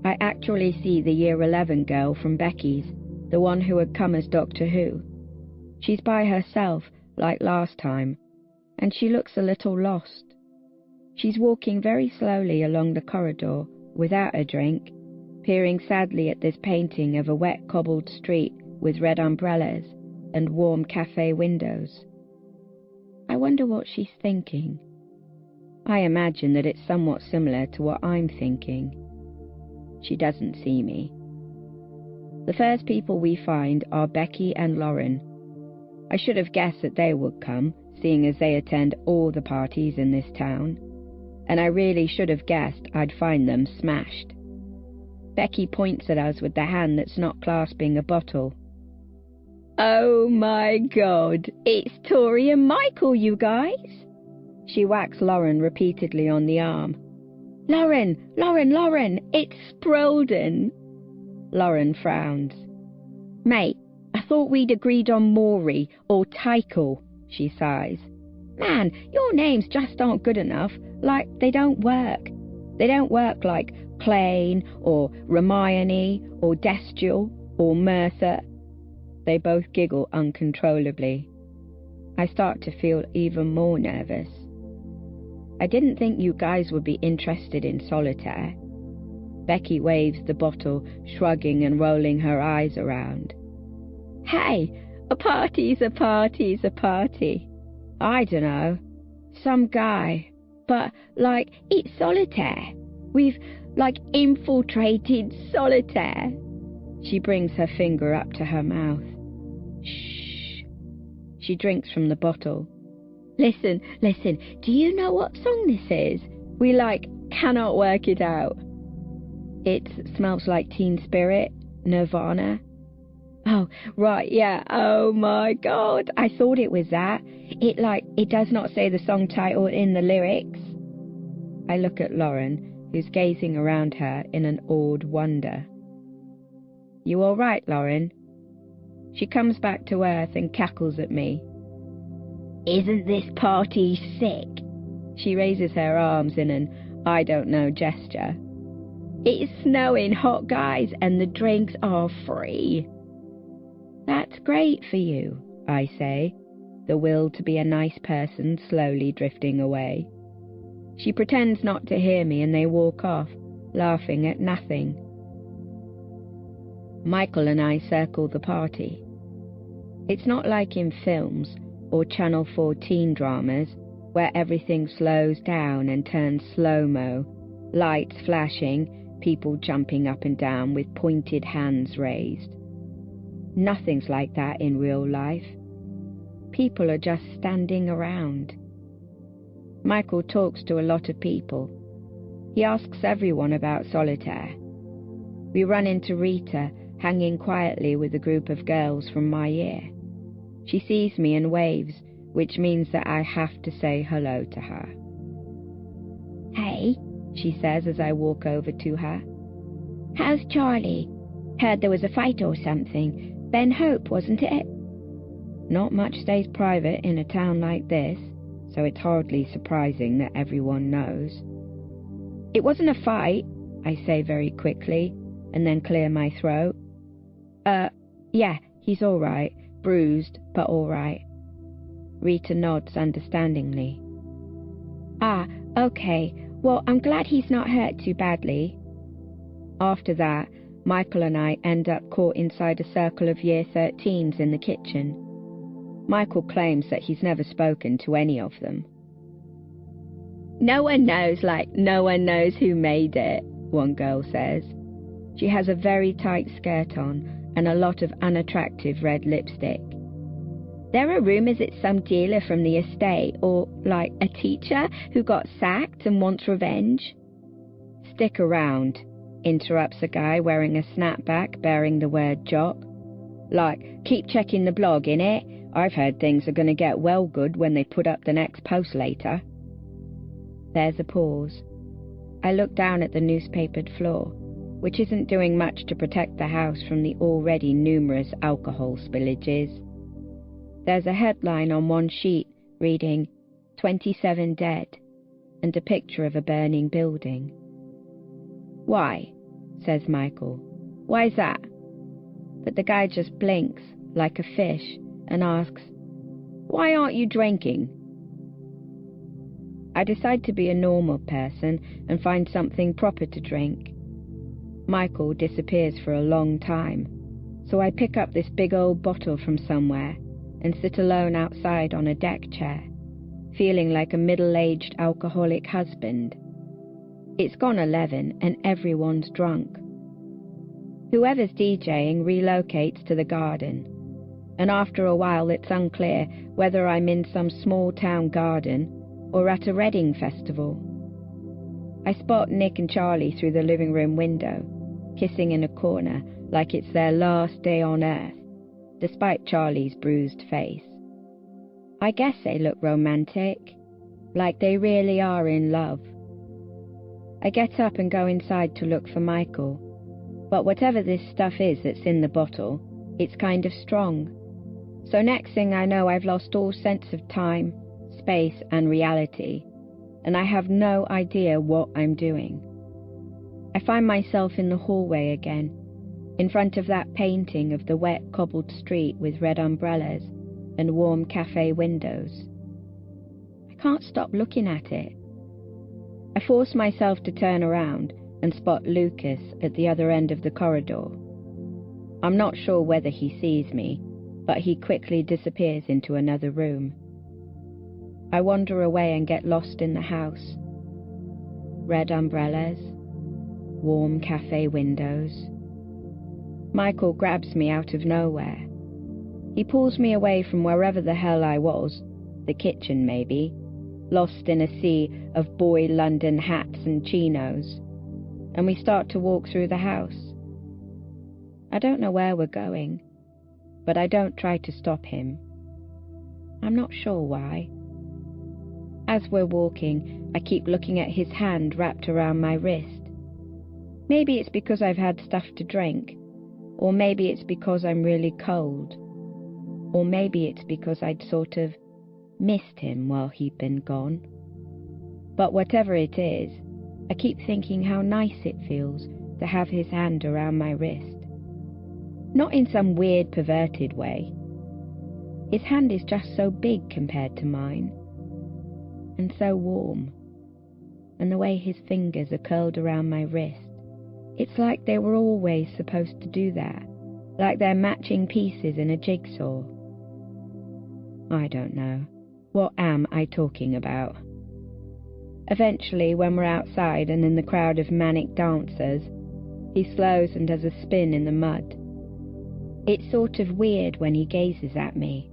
I actually see the Year 11 girl from Becky's, the one who had come as Doctor Who. She's by herself, like last time, and she looks a little lost. She's walking very slowly along the corridor, without a drink, peering sadly at this painting of a wet cobbled street with red umbrellas and warm cafe windows. I wonder what she's thinking. I imagine that it's somewhat similar to what I'm thinking. She doesn't see me. The first people we find are Becky and Lauren. I should have guessed that they would come, seeing as they attend all the parties in this town, and I really should have guessed I'd find them smashed. Becky points at us with the hand that's not clasping a bottle. "Oh my God, it's Tori and Michael, you guys!" She whacks Lauren repeatedly on the arm. "Lauren, Lauren, Lauren, it's Sprodin!" Lauren frowns. "Mate, I thought we'd agreed on Maury or Tycho," she sighs. "Man, your names just aren't good enough, like they don't work. They don't work like Clane or Hermione or Destial or Merthyr." They both giggle uncontrollably. I start to feel even more nervous. I didn't think you guys would be interested in solitaire. Becky waves the bottle, shrugging and rolling her eyes around. "Hey, a party's a party's a party. I dunno, some guy, but, like, it's solitaire. We've, like, infiltrated solitaire." She brings her finger up to her mouth. Shh. She drinks from the bottle. Listen, do you know what song this is? We, like, cannot work it out." "It Smells Like Teen Spirit, Nirvana." "Oh, right, yeah, oh my God, I thought it was that. It does not say the song title in the lyrics." I look at Lauren, who's gazing around her in an awed wonder. "You all right, Lauren?" She comes back to earth and cackles at me. "Isn't this party sick?" She raises her arms in an I don't know gesture. "It's snowing hot, guys, and the drinks are free." "That's great for you," I say, the will to be a nice person slowly drifting away. She pretends not to hear me and they walk off, laughing at nothing. Michael and I circle the party. It's not like in films or Channel 14 dramas where everything slows down and turns slow-mo, lights flashing, people jumping up and down with pointed hands raised. Nothing's like that in real life. People are just standing around. Michael talks to a lot of people. He asks everyone about solitaire. We run into Rita, hanging quietly with a group of girls from my year. She sees me and waves, which means that I have to say hello to her. "Hey," she says as I walk over to her. "How's Charlie? Heard there was a fight or something. Ben Hope, wasn't it?" Not much stays private in a town like this, so it's hardly surprising that everyone knows. "It wasn't a fight," I say very quickly, and then clear my throat. Yeah, he's all right. Bruised, but all right." Rita nods understandingly. "Ah, okay. Well, I'm glad he's not hurt too badly." After that, Michael and I end up caught inside a circle of Year 13s in the kitchen. Michael claims that he's never spoken to any of them. No one knows who made it," one girl says. She has a very tight skirt on and a lot of unattractive red lipstick. "There are rumours it's some dealer from the estate, or, like, a teacher who got sacked and wants revenge." "Stick around," interrupts a guy wearing a snapback bearing the word jock. "Like, keep checking the blog, innit? I've heard things are gonna get well good when they put up the next post later." There's a pause. I look down at the newspapered floor, which isn't doing much to protect the house from the already numerous alcohol spillages. There's a headline on one sheet reading 27 dead and a picture of a burning building. "Why?" says Michael. "Why's that?" But the guy just blinks like a fish and asks, "Why aren't you drinking?" I decide to be a normal person and find something proper to drink. Michael disappears for a long time, so I pick up this big old bottle from somewhere and sit alone outside on a deck chair, feeling like a middle-aged alcoholic husband. It's gone 11 and everyone's drunk. Whoever's DJing relocates to the garden, and after a while it's unclear whether I'm in some small-town garden or at a Reading festival. I spot Nick and Charlie through the living room window, kissing in a corner like it's their last day on Earth, despite Charlie's bruised face. I guess they look romantic, like they really are in love. I get up and go inside to look for Michael, but whatever this stuff is that's in the bottle, it's kind of strong. So next thing I know, I've lost all sense of time, space and reality, and I have no idea what I'm doing. I find myself in the hallway again, in front of that painting of the wet cobbled street with red umbrellas and warm cafe windows. I can't stop looking at it. I force myself to turn around and spot Lucas at the other end of the corridor. I'm not sure whether he sees me, but he quickly disappears into another room. I wander away and get lost in the house. Red umbrellas, warm cafe windows. Michael grabs me out of nowhere. He pulls me away from wherever the hell I was, the kitchen maybe, lost in a sea of boy London hats and chinos, and we start to walk through the house. I don't know where we're going, but I don't try to stop him. I'm not sure why. As we're walking, I keep looking at his hand wrapped around my wrist. Maybe it's because I've had stuff to drink, or maybe it's because I'm really cold, or maybe it's because I'd sort of missed him while he'd been gone. But whatever it is, I keep thinking how nice it feels to have his hand around my wrist. Not in some weird perverted way. His hand is just so big compared to mine, and so warm, and the way his fingers are curled around my wrist, it's like they were always supposed to do that, like they're matching pieces in a jigsaw. I don't know. What am I talking about? Eventually, when we're outside and in the crowd of manic dancers, he slows and does a spin in the mud. It's sort of weird when he gazes at me.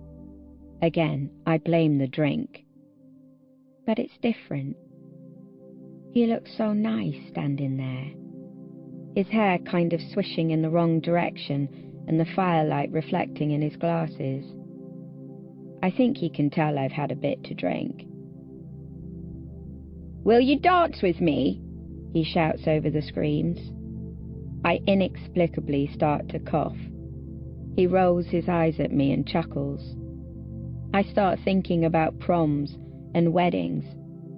Again, I blame the drink. But it's different. He looks so nice standing there. His hair kind of swishing in the wrong direction and the firelight reflecting in his glasses. I think he can tell I've had a bit to drink. "Will you dance with me?" he shouts over the screams. I inexplicably start to cough. He rolls his eyes at me and chuckles. I start thinking about proms and weddings,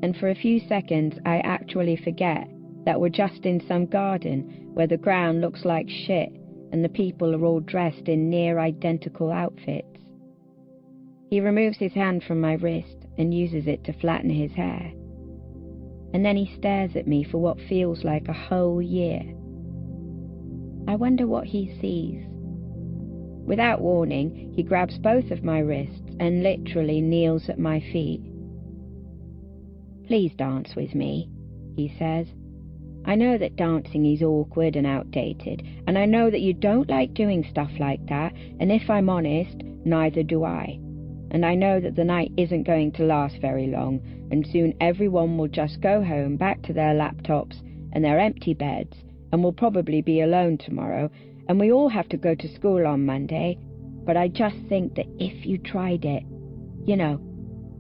and for a few seconds I actually forget that we're just in some garden where the ground looks like shit and the people are all dressed in near identical outfits. He removes his hand from my wrist and uses it to flatten his hair. And then he stares at me for what feels like a whole year. I wonder what he sees. Without warning, he grabs both of my wrists and literally kneels at my feet. "Please dance with me," he says. "I know that dancing is awkward and outdated, and I know that you don't like doing stuff like that, and if I'm honest, neither do I. And I know that the night isn't going to last very long, and soon everyone will just go home back to their laptops and their empty beds, and we'll probably be alone tomorrow, and we all have to go to school on Monday, but I just think that if you tried it, you know,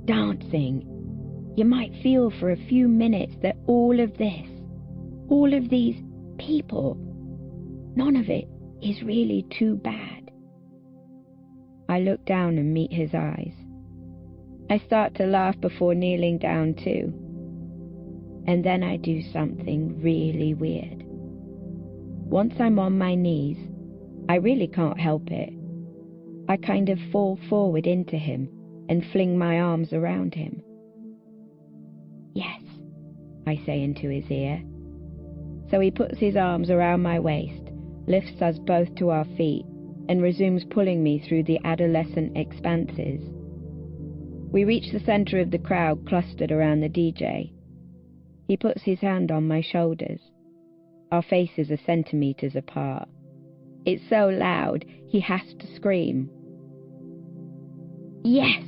dancing, you might feel for a few minutes that all of this, all of these people, none of it is really too bad." I look down and meet his eyes. I start to laugh before kneeling down too. And then I do something really weird. Once I'm on my knees, I really can't help it. I kind of fall forward into him and fling my arms around him. "Yes," I say into his ear. So he puts his arms around my waist, lifts us both to our feet, and resumes pulling me through the adolescent expanses. We reach the center of the crowd clustered around the DJ. He puts his hand on my shoulders. Our faces are centimeters apart. It's so loud, he has to scream. "Yes!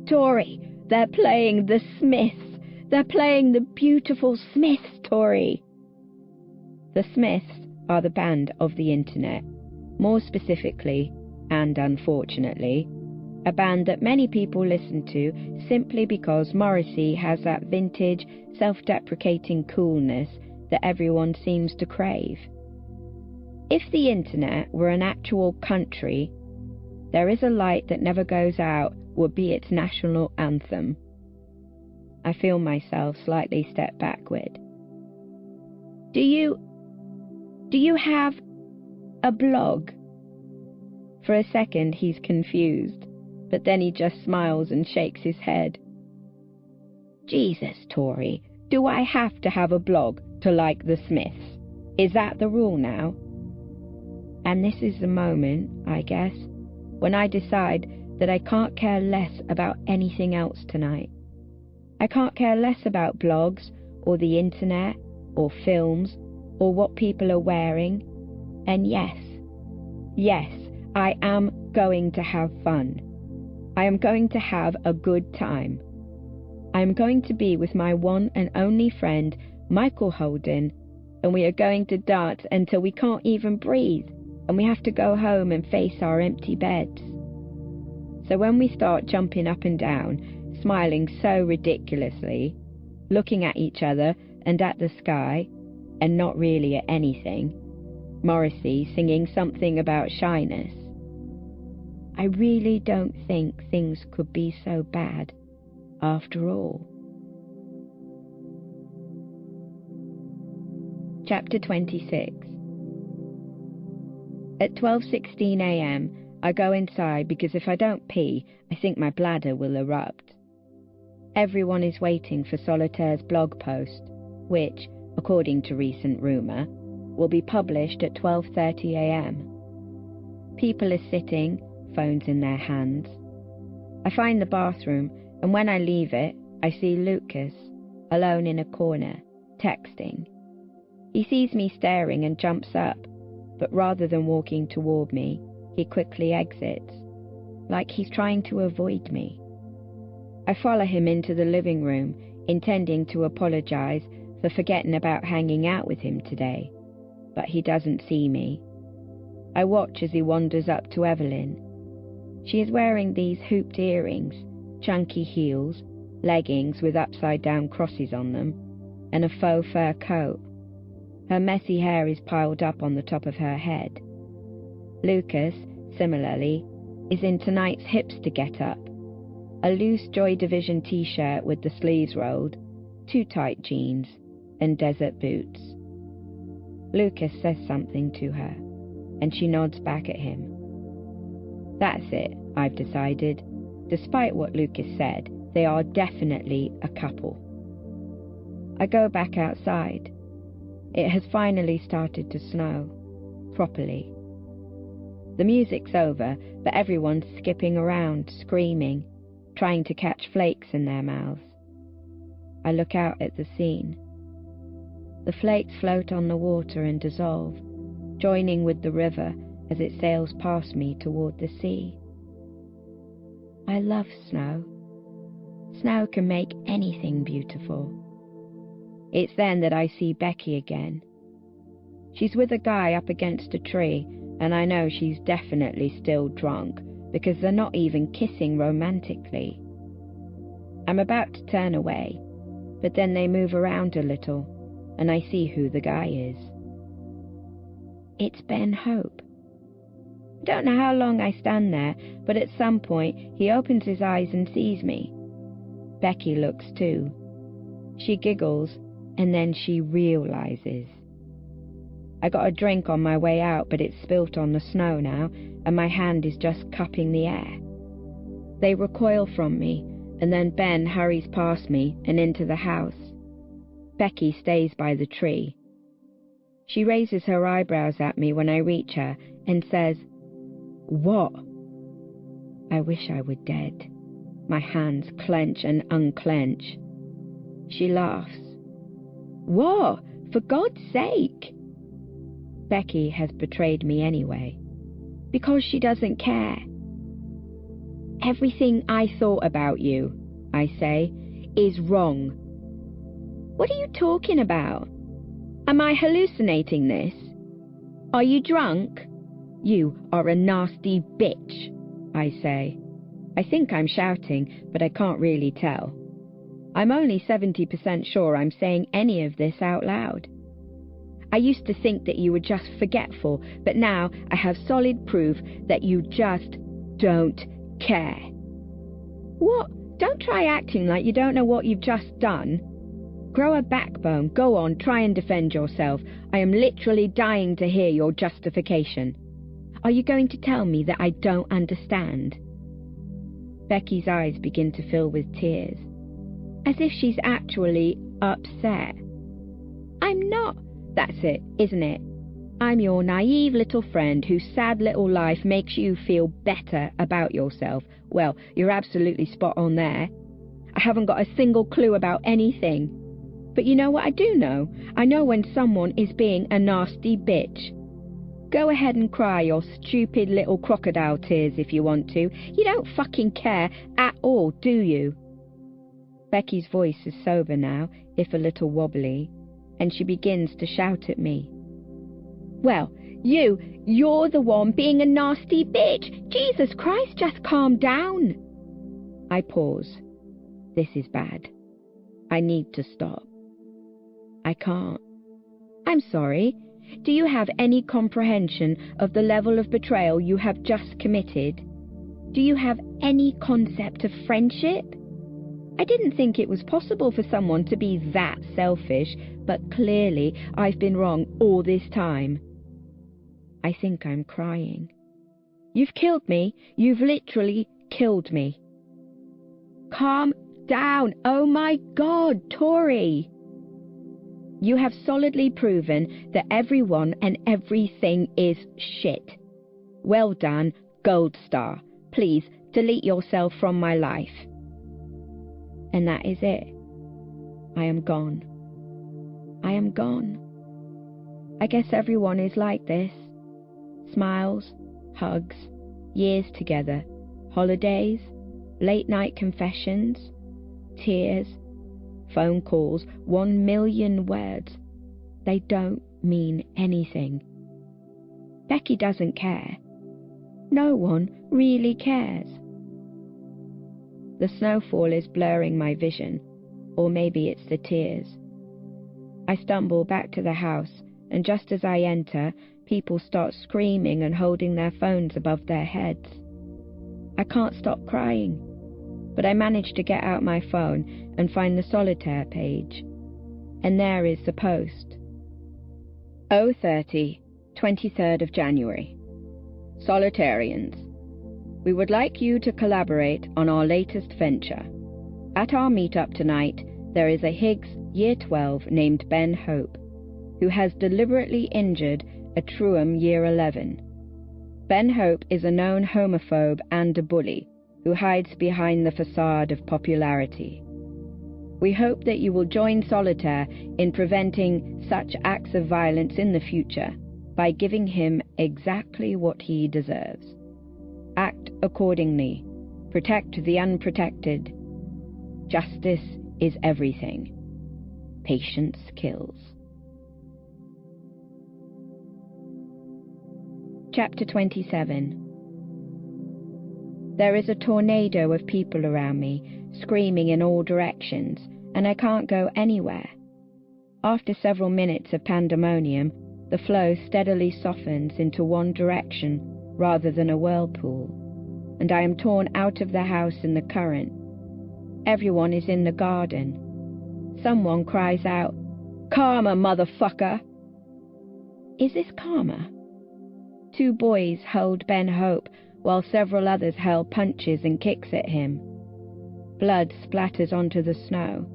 Tori, they're playing the Smiths! They're playing the beautiful Smiths, Tori!" The Smiths are the band of the internet. More specifically, and unfortunately, a band that many people listen to simply because Morrissey has that vintage, self-deprecating coolness that everyone seems to crave. If the internet were an actual country, "There Is a Light That Never Goes Out" would be its national anthem. I feel myself slightly step backward. Do you have a blog?" For a second he's confused, but then he just smiles and shakes his head. "Jesus, Tori, do I have to have a blog to like the Smiths? Is that the rule now?" And this is the moment, I guess, when I decide that I can't care less about anything else tonight. I can't care less about blogs, or the internet, or films, or what people are wearing. And yes, I am going to have fun. I am going to have a good time. I am going to be with my one and only friend, Michael Holden, and we are going to dance until we can't even breathe, and we have to go home and face our empty beds. So when we start jumping up and down, smiling so ridiculously, looking at each other and at the sky, and not really at anything, Morrissey singing something about shyness, I really don't think things could be so bad after all. Chapter 26. At 12:16 a.m, I go inside because if I don't pee, I think my bladder will erupt. Everyone is waiting for Solitaire's blog post, which, according to recent rumour, will be published at 12:30 a.m. People are sitting, phones in their hands. I find the bathroom, and when I leave it, I see Lucas, alone in a corner, texting. He sees me staring and jumps up, but rather than walking toward me, he quickly exits, like he's trying to avoid me. I follow him into the living room, intending to apologize for forgetting about hanging out with him today, but he doesn't see me. I watch as he wanders up to Evelyn. She is wearing these hooped earrings, chunky heels, leggings with upside-down crosses on them, and a faux fur coat. Her messy hair is piled up on the top of her head. Lucas, similarly, is in tonight's hipster get-up, a loose Joy Division t-shirt with the sleeves rolled, too tight jeans, and desert boots. Lucas says something to her, and she nods back at him. That's it, I've decided. Despite what Lucas said, they are definitely a couple. I go back outside. It has finally started to snow, properly. The music's over, but everyone's skipping around, screaming, trying to catch flakes in their mouths. I look out at the scene. The flakes float on the water and dissolve, joining with the river as it sails past me toward the sea. I love snow. Snow can make anything beautiful. It's then that I see Becky again. She's with a guy up against a tree, and I know she's definitely still drunk, because they're not even kissing romantically. I'm about to turn away, but then they move around a little, and I see who the guy is. It's Ben Hope. I don't know how long I stand there, but at some point he opens his eyes and sees me. Becky looks too. She giggles, and then she realizes. I got a drink on my way out, but it's spilt on the snow now, and my hand is just cupping the air. They recoil from me, and then Ben hurries past me and into the house. Becky stays by the tree. She raises her eyebrows at me when I reach her and says, "What?" I wish I were dead. My hands clench and unclench. She laughs. "What? For God's sake!" Becky has betrayed me anyway. Because she doesn't care. "Everything I thought about you," I say, "is wrong." "What are you talking about? Am I hallucinating this? Are you drunk?" "You are a nasty bitch," I say. I think I'm shouting, but I can't really tell. I'm only 70% sure I'm saying any of this out loud. I used to think that you were just forgetful, but now I have solid proof that you just don't care. What? Don't try acting like you don't know what you've just done. Grow a backbone. Go on, try and defend yourself. I am literally dying to hear your justification. Are you going to tell me that I don't understand? Becky's eyes begin to fill with tears, as if she's actually upset. I'm not. That's it, isn't it? I'm your naive little friend whose sad little life makes you feel better about yourself. Well, you're absolutely spot on there. I haven't got a single clue about anything. But you know what I do know? I know when someone is being a nasty bitch. Go ahead and cry your stupid little crocodile tears if you want to. You don't fucking care at all, do you? Becky's voice is sober now, if a little wobbly, and she begins to shout at me. Well, you're the one being a nasty bitch. Jesus Christ, just calm down. I pause. This is bad. I need to stop. I can't. I'm sorry. Do you have any comprehension of the level of betrayal you have just committed? Do you have any concept of friendship? I didn't think it was possible for someone to be that selfish, but clearly I've been wrong all this time. I think I'm crying. You've killed me. You've literally killed me. Calm down. Oh my God, Tori. You have solidly proven that everyone and everything is shit. Well done, gold star. Please delete yourself from my life. And that is it. I am gone. I am gone. I guess everyone is like this. Smiles, hugs, years together, holidays, late night confessions, tears, phone calls, 1 million words. They don't mean anything. Becky doesn't care. No one really cares. The snowfall is blurring my vision, or maybe it's the tears. I stumble back to the house, and just as I enter, people start screaming and holding their phones above their heads. I can't stop crying, but I manage to get out my phone and find the solitaire page. And there is the post. 0:30, 23rd of January. Solitarians. We would like you to collaborate on our latest venture. At our meetup tonight, there is a Higgs Year 12 named Ben Hope, who has deliberately injured a Truham Year 11. Ben Hope is a known homophobe and a bully who hides behind the facade of popularity. We hope that you will join Solitaire in preventing such acts of violence in the future by giving him exactly what he deserves. Act accordingly. Protect the unprotected. Justice is everything. Patience kills. Chapter 27. There is a tornado of people around me, screaming in all directions, and I can't go anywhere. After several minutes of pandemonium, the flow steadily softens into one direction, rather than a whirlpool, and I am torn out of the house in the current. Everyone is in the garden. Someone cries out, "Karma, motherfucker!" Is this karma? 2 boys hold Ben Hope while several others hurl punches and kicks at him. Blood splatters onto the snow,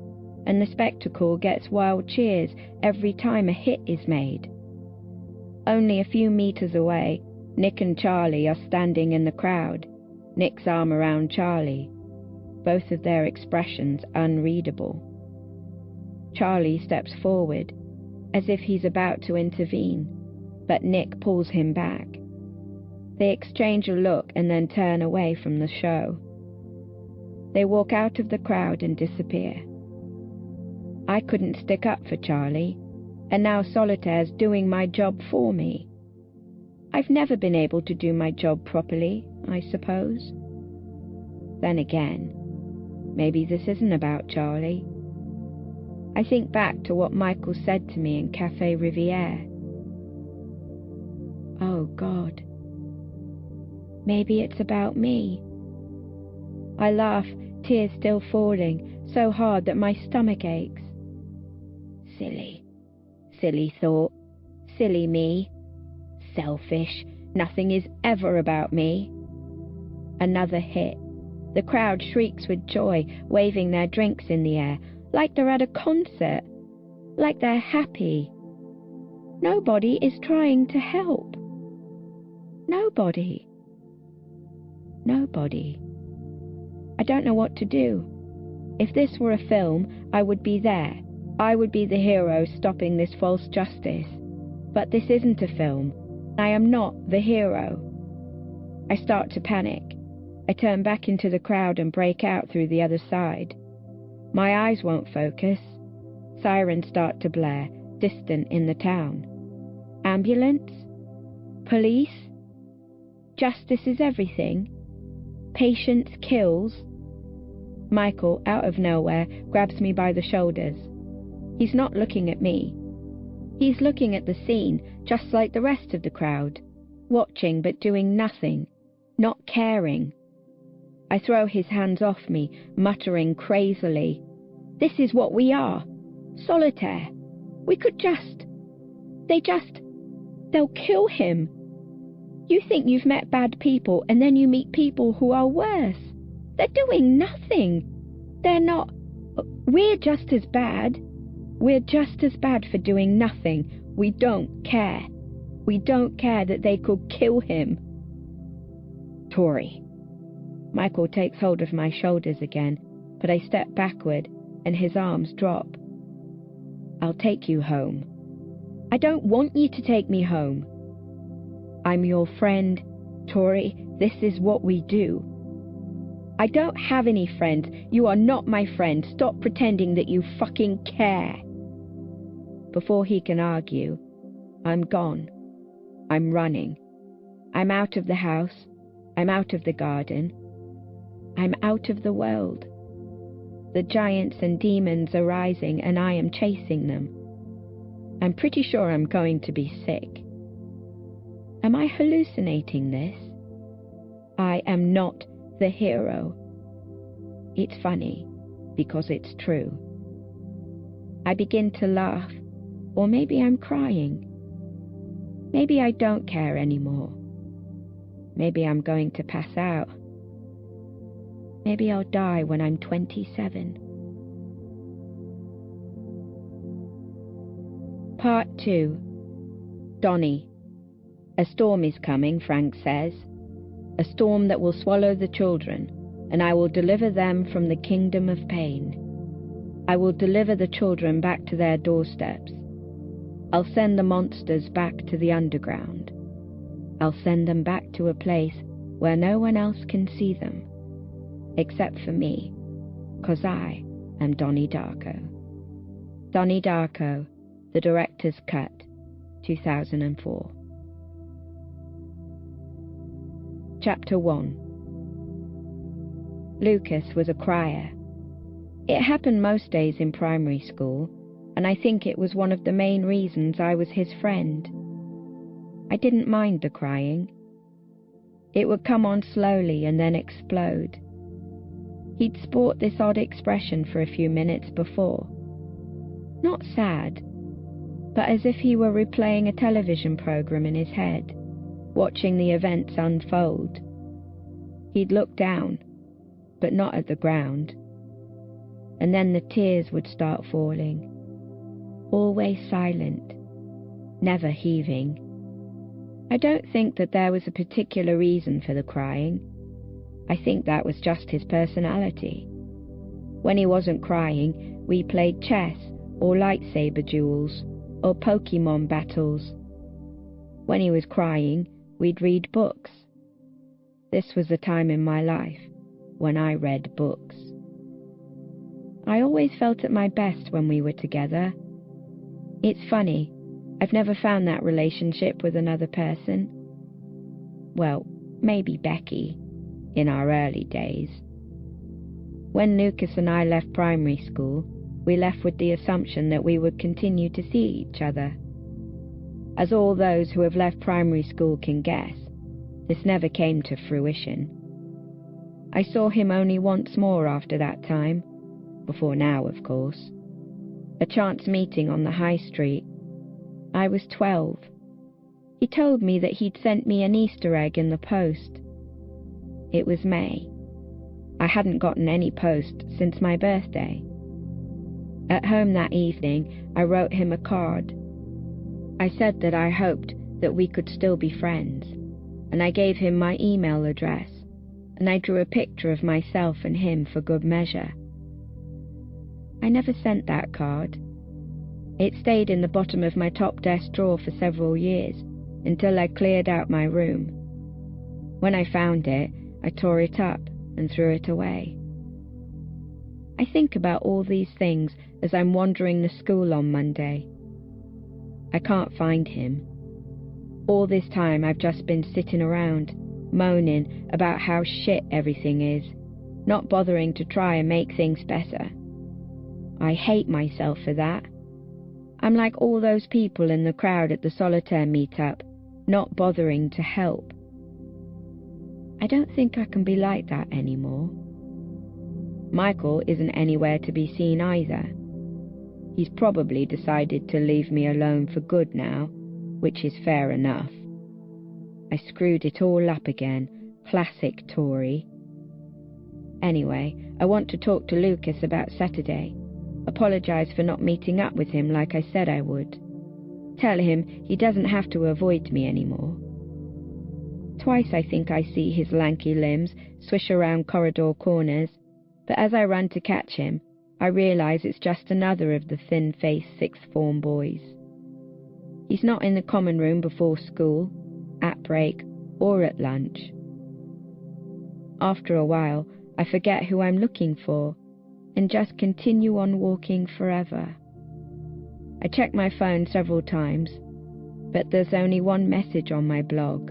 and the spectacle gets wild cheers every time a hit is made. Only a few meters away, Nick and Charlie are standing in the crowd, Nick's arm around Charlie, both of their expressions unreadable. Charlie steps forward, as if he's about to intervene, but Nick pulls him back. They exchange a look and then turn away from the show. They walk out of the crowd and disappear. I couldn't stick up for Charlie, and now Solitaire's doing my job for me. I've never been able to do my job properly, I suppose. Then again, maybe this isn't about Charlie. I think back to what Michael said to me in Café Rivière. Oh God. Maybe it's about me. I laugh, tears still falling, so hard that my stomach aches. Silly thought. Silly me. Selfish. Nothing is ever about me. Another hit. The crowd shrieks with joy, waving their drinks in the air, like they're at a concert, like they're happy. Nobody is trying to help. Nobody. I don't know what to do. If this were a film, I would be there. I would be the hero stopping this false justice. But this isn't a film. I am not the hero. I start to panic. I turn back into the crowd and break out through the other side. My eyes won't focus. Sirens start to blare, distant in the town. Ambulance? Police? Justice is everything. Patience kills. Michael, out of nowhere, grabs me by the shoulders. He's not looking at me. He's looking at the scene, just like the rest of the crowd, watching but doing nothing, not caring. I throw his hands off me, muttering crazily, "This is what we are. Solitaire. We could they'll kill him. You think you've met bad people, and then you meet people who are worse. They're doing nothing. They're not. We're just as bad. We're just as bad for doing nothing. We don't care. We don't care that they could kill him." Tori. Michael takes hold of my shoulders again, but I step backward, and his arms drop. "I'll take you home." "I don't want you to take me home." "I'm your friend, Tori. This is what we do." "I don't have any friends. You are not my friend. Stop pretending that you fucking care." Before he can argue, I'm gone. I'm running. I'm out of the house. I'm out of the garden. I'm out of the world. The giants and demons are rising, and I am chasing them. I'm pretty sure I'm going to be sick. Am I hallucinating this? I am not the hero. It's funny, because it's true. I begin to laugh, or maybe I'm crying. Maybe I don't care anymore. Maybe I'm going to pass out. Maybe I'll die when I'm 27. Part 2. Donnie. A storm is coming, Frank says. A storm that will swallow the children, and I will deliver them from the kingdom of pain. I will deliver the children back to their doorsteps. I'll send the monsters back to the underground. I'll send them back to a place where no one else can see them, except for me, 'cause I am Donnie Darko. Donnie Darko, The Director's Cut, 2004. Chapter 1. Lucas was a crier. It happened most days in primary school, and I think it was one of the main reasons I was his friend. I didn't mind the crying. It would come on slowly and then explode. He'd sport this odd expression for a few minutes before. Not sad, but as if he were replaying a television program in his head, watching the events unfold. He'd look down, but not at the ground. And then the tears would start falling. Always silent, never heaving. I don't think that there was a particular reason for the crying. I think that was just his personality. When he wasn't crying, we played chess or lightsaber duels or Pokemon battles. When he was crying, we'd read books. This was the time in my life when I read books. I always felt at my best when we were together. It's funny, I've never found that relationship with another person. Well, maybe Becky, in our early days. When Lucas and I left primary school, we left with the assumption that we would continue to see each other. As all those who have left primary school can guess, this never came to fruition. I saw him only once more after that time, before now, of course. A chance meeting on the high street. I was 12. He told me that he'd sent me an Easter egg in the post. It was May. I hadn't gotten any post since my birthday. At home that evening, I wrote him a card. I said that I hoped that we could still be friends, and I gave him my email address, and I drew a picture of myself and him for good measure. I never sent that card. It stayed in the bottom of my top desk drawer for several years, until I cleared out my room. When I found it, I tore it up and threw it away. I think about all these things as I'm wandering the school on Monday. I can't find him. All this time I've just been sitting around, moaning about how shit everything is, not bothering to try and make things better. I hate myself for that. I'm like all those people in the crowd at the solitaire meetup, not bothering to help. I don't think I can be like that anymore. Michael isn't anywhere to be seen either. He's probably decided to leave me alone for good now, which is fair enough. I screwed it all up again, classic Tory. Anyway, I want to talk to Lucas about Saturday. Apologise for not meeting up with him like I said I would. Tell him he doesn't have to avoid me anymore. Twice I think I see his lanky limbs swish around corridor corners, but as I run to catch him, I realise it's just another of the thin-faced sixth form boys. He's not in the common room before school, at break, or at lunch. After a while, I forget who I'm looking for, and just continue on walking forever. I check my phone several times, but there's only one message on my blog.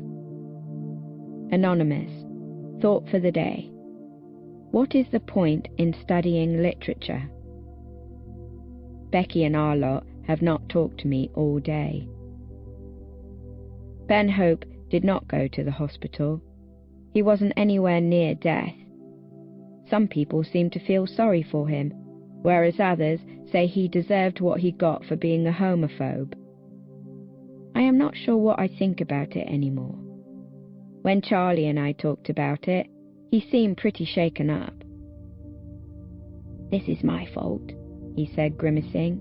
Anonymous. Thought for the day. What is the point in studying literature? Becky and our lot have not talked to me all day. Ben Hope did not go to the hospital. He wasn't anywhere near death. Some people seem to feel sorry for him, whereas others say he deserved what he got for being a homophobe. I am not sure what I think about it anymore. When Charlie and I talked about it, he seemed pretty shaken up. "This is my fault," he said, grimacing.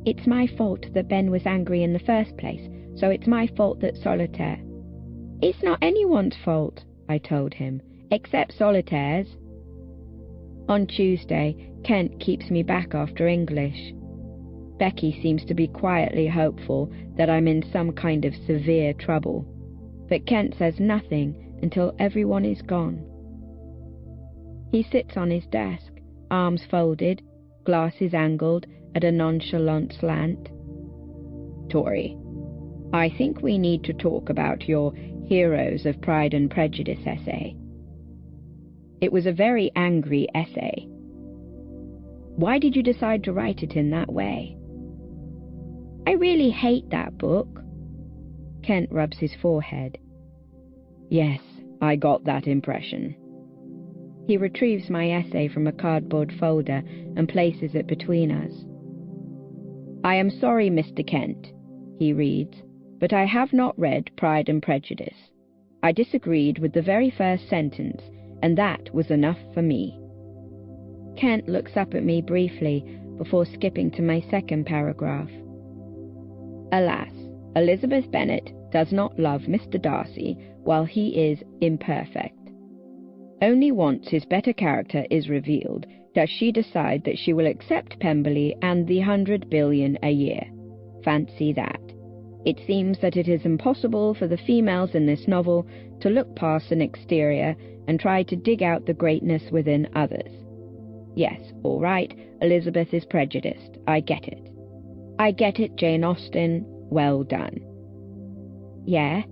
"It's my fault that Ben was angry in the first place, so it's my fault that Solitaire..." "It's not anyone's fault," I told him, "except Solitaire's." On Tuesday, Kent keeps me back after English. Becky seems to be quietly hopeful that I'm in some kind of severe trouble, but Kent says nothing until everyone is gone. He sits on his desk, arms folded, glasses angled at a nonchalant slant. "Tori, I think we need to talk about your Heroes of Pride and Prejudice essay." It was a very angry essay. "Why did you decide to write it in that way?" "I really hate that book." Kent rubs his forehead. "Yes, I got that impression. He retrieves my essay from a cardboard folder and places it between us. I am sorry, Mr. Kent, he reads, but I have not read Pride and Prejudice. I disagreed with the very first sentence, and that was enough for me. Kent looks up at me briefly before skipping to my second paragraph. Alas, Elizabeth Bennet does not love Mr. Darcy while he is imperfect. Only once his better character is revealed does she decide that she will accept Pemberley and the 100 billion a year. Fancy that. It seems that it is impossible for the females in this novel to look past an exterior and try to dig out the greatness within others. Yes, all right, Elizabeth is prejudiced. I get it. I get it, Jane Austen. Well done. Yeah,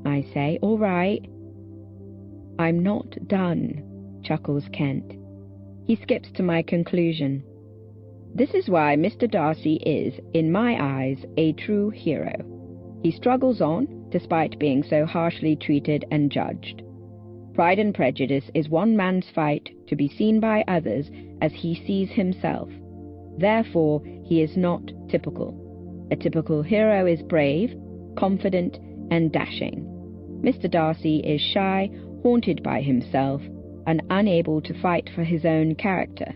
I say, all right. I'm not done, chuckles Kent. He skips to my conclusion. This is why Mr. Darcy is, in my eyes, a true hero. He struggles on, despite being so harshly treated and judged. Pride and Prejudice is one man's fight to be seen by others as he sees himself. Therefore, he is not typical. A typical hero is brave, confident, and dashing. Mr. Darcy is shy, haunted by himself, and unable to fight for his own character.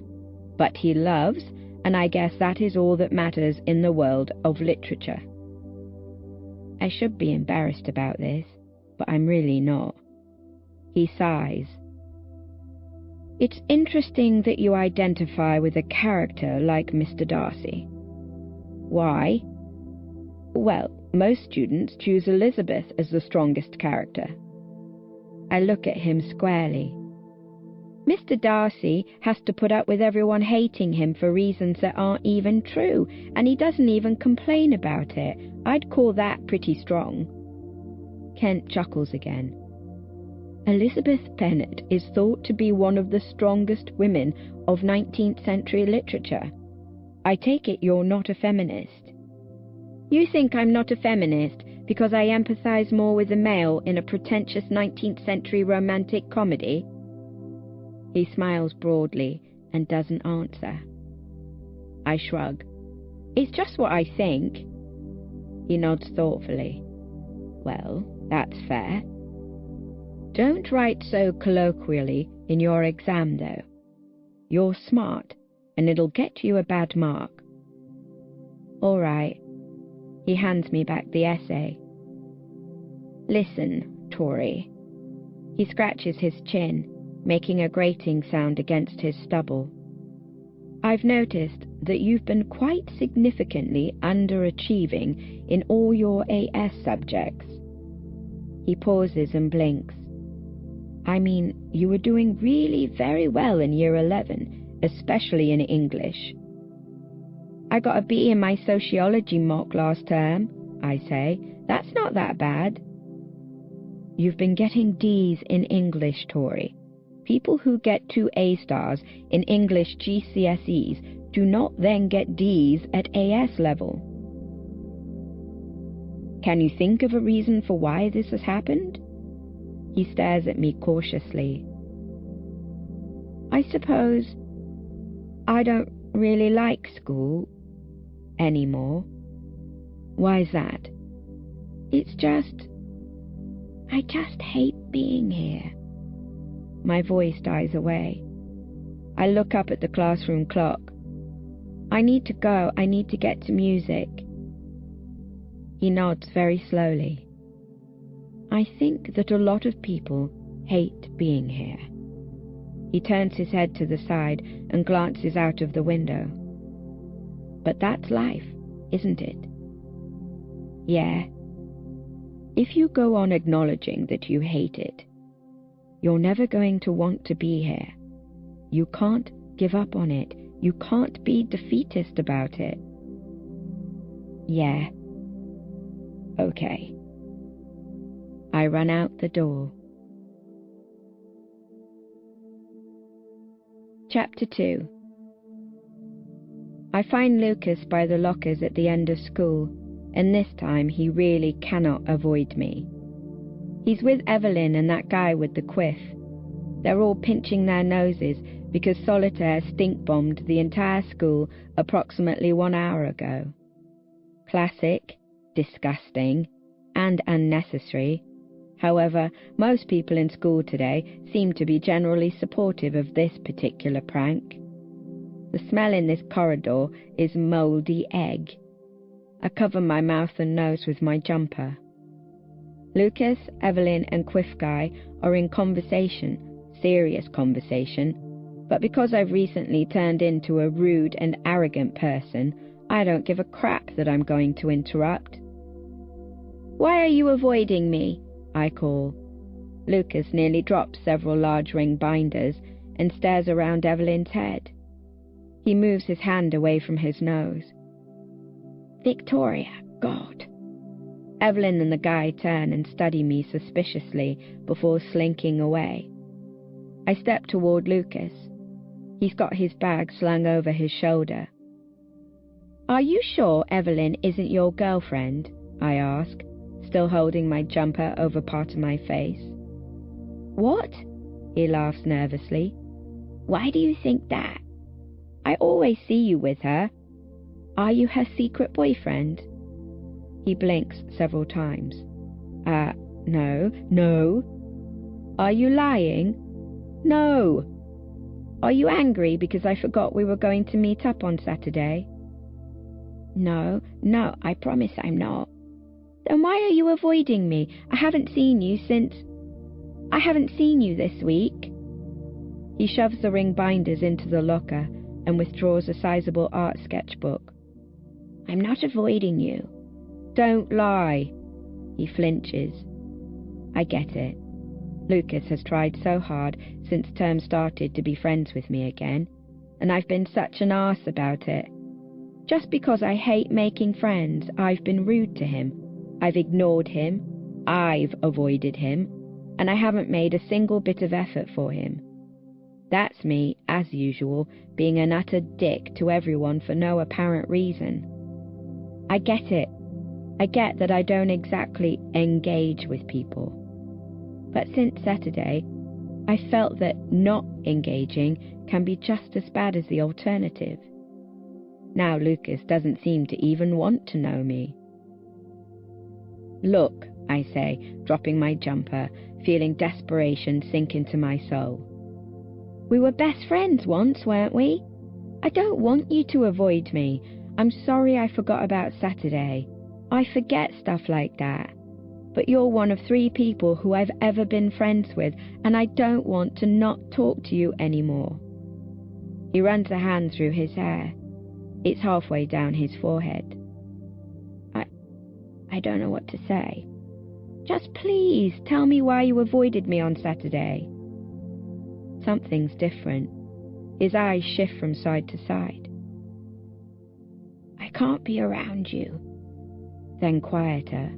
But he loves, and I guess that is all that matters in the world of literature. I should be embarrassed about this, but I'm really not. He sighs. It's interesting that you identify with a character like Mr. Darcy. Why? Well, most students choose Elizabeth as the strongest character. I look at him squarely. Mr. Darcy has to put up with everyone hating him for reasons that aren't even true, and he doesn't even complain about it. I'd call that pretty strong. Kent chuckles again. Elizabeth Bennet is thought to be one of the strongest women of 19th century literature. I take it you're not a feminist. You think I'm not a feminist because I empathize more with a male in a pretentious 19th century romantic comedy? He smiles broadly and doesn't answer. I shrug. It's just what I think. He nods thoughtfully. Well, that's fair. Don't write so colloquially in your exam, though. You're smart, and it'll get you a bad mark. All right. He hands me back the essay. Listen, Tory. He scratches his chin, making a grating sound against his stubble. I've noticed that you've been quite significantly underachieving in all your AS subjects. He pauses and blinks. I mean, you were doing really very well in Year 11, especially in English. I got a B in my sociology mock last term, I say. That's not that bad. You've been getting Ds in English, Tory. People who get 2 A stars in English GCSEs do not then get Ds at AS level. Can you think of a reason for why this has happened? He stares at me cautiously. I suppose I don't really like school anymore. Why's that? It's just, I just hate being here. My voice dies away. I look up at the classroom clock. I need to go. I need to get to music. He nods very slowly. I think that a lot of people hate being here. He turns his head to the side and glances out of the window. But that's life, isn't it? Yeah. If you go on acknowledging that you hate it, you're never going to want to be here. You can't give up on it. You can't be defeatist about it. Yeah. Okay. I run out the door. Chapter 2. I find Lucas by the lockers at the end of school, and this time he really cannot avoid me. He's with Evelyn and that guy with the quiff. They're all pinching their noses because Solitaire stink-bombed the entire school approximately 1 hour ago. Classic, disgusting, and unnecessary. However, most people in school today seem to be generally supportive of this particular prank. The smell in this corridor is mouldy egg. I cover my mouth and nose with my jumper. Lucas, Evelyn, and Quiff Guy are in conversation, serious conversation, but because I've recently turned into a rude and arrogant person, I don't give a crap that I'm going to interrupt. "Why are you avoiding me?" I call. Lucas nearly drops several large ring binders and stares around Evelyn's head. He moves his hand away from his nose. "Victoria, God." Evelyn and the guy turn and study me suspiciously before slinking away. I step toward Lucas. He's got his bag slung over his shoulder. "Are you sure Evelyn isn't your girlfriend?" I ask, still holding my jumper over part of my face. "What?" He laughs nervously. "Why do you think that? I always see you with her. Are you her secret boyfriend?" He blinks several times. No. "Are you lying?" "No." "Are you angry because I forgot we were going to meet up on Saturday?" No, I promise I'm not." "Then why are you avoiding me? I haven't seen you this week." He shoves the ring binders into the locker and withdraws a sizable art sketchbook. "I'm not avoiding you." "Don't lie." He flinches. I get it. Lucas has tried so hard since term started to be friends with me again, and I've been such an arse about it. Just because I hate making friends, I've been rude to him. I've ignored him. I've avoided him. And I haven't made a single bit of effort for him. That's me, as usual, being an utter dick to everyone for no apparent reason. I get it. I get that I don't exactly engage with people. But since Saturday, I felt that not engaging can be just as bad as the alternative. Now Lucas doesn't seem to even want to know me. "Look," I say, dropping my jumper, feeling desperation sink into my soul. "We were best friends once, weren't we? I don't want you to avoid me. I'm sorry I forgot about Saturday. I forget stuff like that. But you're one of 3 people who I've ever been friends with, and I don't want to not talk to you anymore." He runs a hand through his hair. It's halfway down his forehead. I don't know what to say. "Just please tell me why you avoided me on Saturday." Something's different. His eyes shift from side to side. "I can't be around you." Then quieter.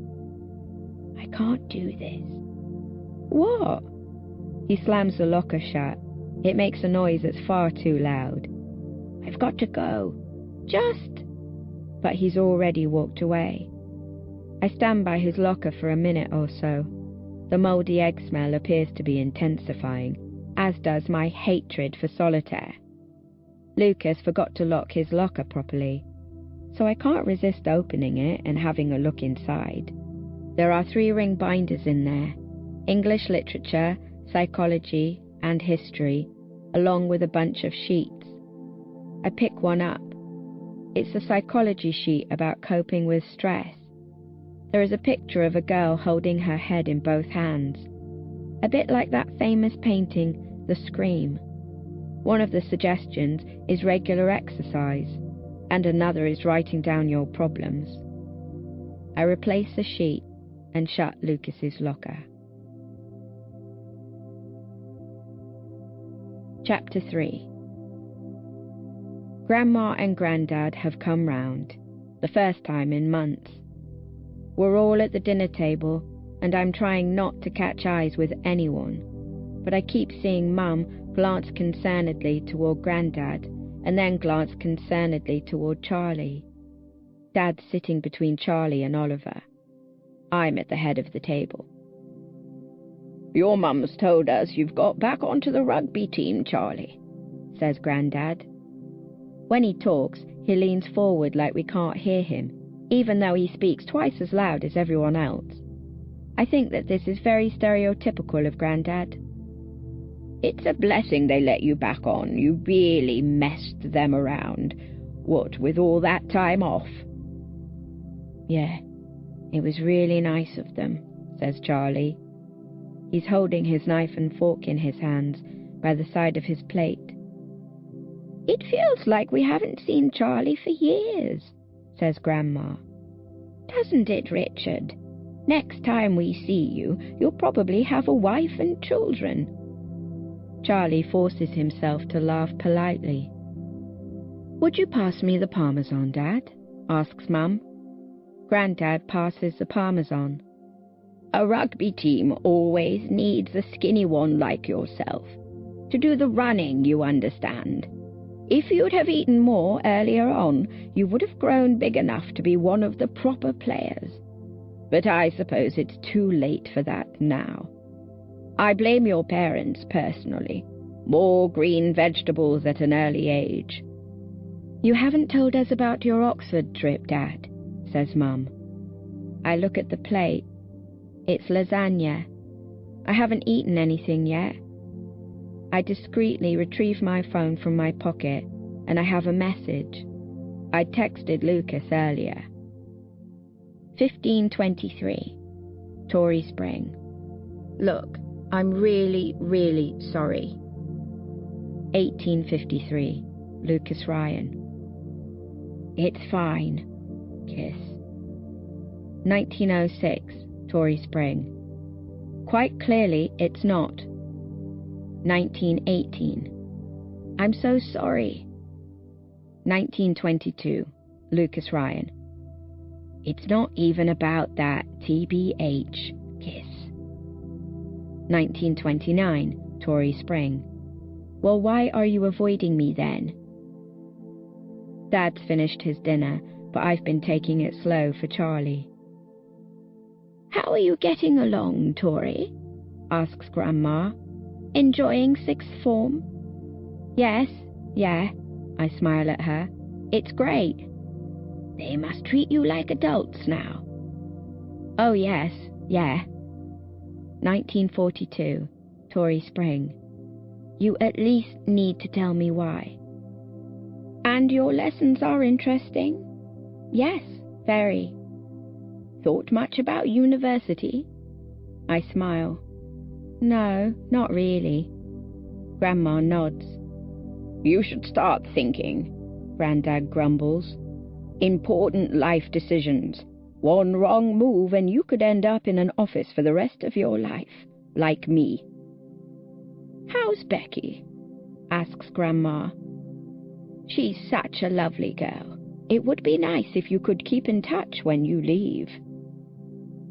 "I can't do this." "What?" He slams the locker shut. It makes a noise that's far too loud. "I've got to go. Just..." But he's already walked away. I stand by his locker for a minute or so. The mouldy egg smell appears to be intensifying, as does my hatred for Solitaire. Lucas forgot to lock his locker properly, so I can't resist opening it and having a look inside. There are 3 ring binders in there: English literature, psychology, and history, along with a bunch of sheets. I pick one up. It's a psychology sheet about coping with stress. There is a picture of a girl holding her head in both hands, a bit like that famous painting, The Scream. One of the suggestions is regular exercise, and another is writing down your problems. I replace the sheet and shut Lucas's locker. Chapter 3. Grandma and Grandad have come round, the first time in months. We're all at the dinner table, and I'm trying not to catch eyes with anyone, but I keep seeing Mum glance concernedly toward Grandad, and then glance concernedly toward Charlie. Dad's sitting between Charlie and Oliver. I'm at the head of the table. "Your mum's told us you've got back onto the rugby team, Charlie," says Grandad. When he talks, he leans forward like we can't hear him, even though he speaks twice as loud as everyone else. I think that this is very stereotypical of Grandad. "It's a blessing they let you back on. You really messed them around. What with all that time off?" "Yeah, it was really nice of them," says Charlie. He's holding his knife and fork in his hands by the side of his plate. "It feels like we haven't seen Charlie for years," says Grandma. "Doesn't it, Richard? Next time we see you, you'll probably have a wife and children." Charlie forces himself to laugh politely. "Would you pass me the Parmesan, Dad?" asks Mum. Grandad passes the Parmesan. "A rugby team always needs a skinny one like yourself. To do the running, you understand. If you'd have eaten more earlier on, you would have grown big enough to be one of the proper players. But I suppose it's too late for that now. I blame your parents personally. More green vegetables at an early age." "You haven't told us about your Oxford trip, Dad," says Mum. I look at the plate. It's lasagna. I haven't eaten anything yet. I discreetly retrieve my phone from my pocket, and I have a message. I texted Lucas earlier. 15:23, Tory Spring. "Look, I'm really, really sorry." 18:53, Lucas Ryan. "It's fine. Kiss." 1906, Tory Spring. "Quite clearly it's not." 1918, "I'm so sorry." 1922, Lucas Ryan. "It's not even about that, TBH, kiss." 1929, Tory Spring. "Well, why are you avoiding me then?" Dad's finished his dinner, but I've been taking it slow for Charlie. "How are you getting along, Tory?" asks Grandma. "Enjoying sixth form?" "Yes, yeah," I smile at her. "It's great." "They must treat you like adults now." "Oh yes, yeah." 1942, Tory Spring. "You at least need to tell me why." "And your lessons are interesting?" "Yes, very." "Thought much about university?" I smile. "No, not really." Grandma nods. "You should start thinking," Grandad grumbles. "Important life decisions. One wrong move and you could end up in an office for the rest of your life, like me." "How's Becky?" asks Grandma. "She's such a lovely girl. It would be nice if you could keep in touch when you leave."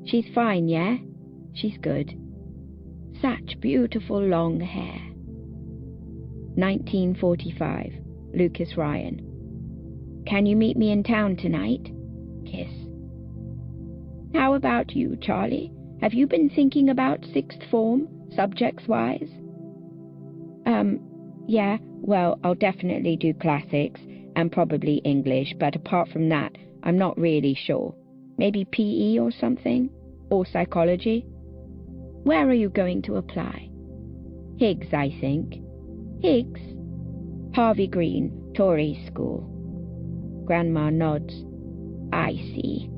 "She's fine, yeah? She's good. Such beautiful long hair." 1945, Lucas Ryan. "Can you meet me in town tonight?" Kiss. "How about you, Charlie? Have you been thinking about sixth form, subjects-wise?" Yeah, well, I'll definitely do classics and probably English, but apart from that, I'm not really sure. Maybe PE or something? Or psychology? Where are you going to apply?" "Higgs, I think." "Higgs?" "Harvey Green, Tory School." Grandma nods. "I see."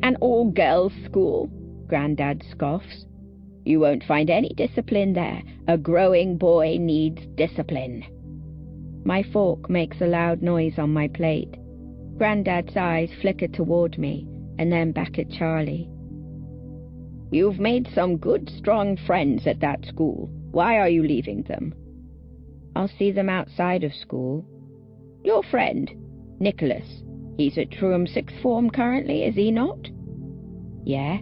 "An all-girls school?" Grandad scoffs. "You won't find any discipline there. A growing boy needs discipline." My fork makes a loud noise on my plate. Grandad's eyes flicker toward me and then back at Charlie. "You've made some good, strong friends at that school. Why are you leaving them?" "I'll see them outside of school." "Your friend, Nicholas, he's at Truham sixth form currently, is he not?" "Yeah."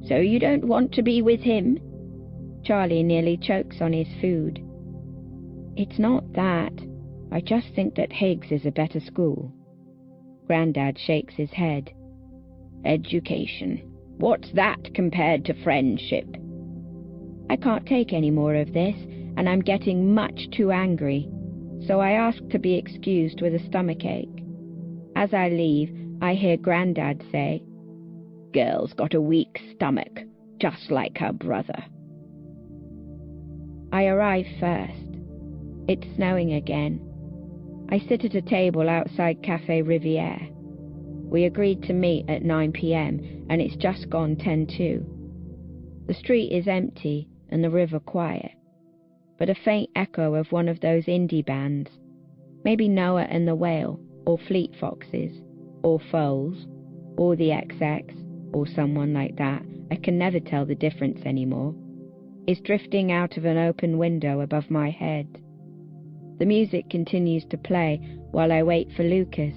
"So you don't want to be with him?" Charlie nearly chokes on his food. "It's not that. I just think that Higgs is a better school." Grandad shakes his head. "Education. What's that compared to friendship?" I can't take any more of this, and I'm getting much too angry, so I ask to be excused with a stomachache. As I leave, I hear Grandad say, "Girl's got a weak stomach, just like her brother." I arrive first. It's snowing again. I sit at a table outside Café Rivière. We agreed to meet at 9 p.m, and it's just gone 10:02. The street is empty and the river quiet, but a faint echo of one of those indie bands, maybe Noah and the Whale, or Fleet Foxes, or Foals, or the XX, or someone like that, I can never tell the difference anymore, is drifting out of an open window above my head. The music continues to play while I wait for Lucas.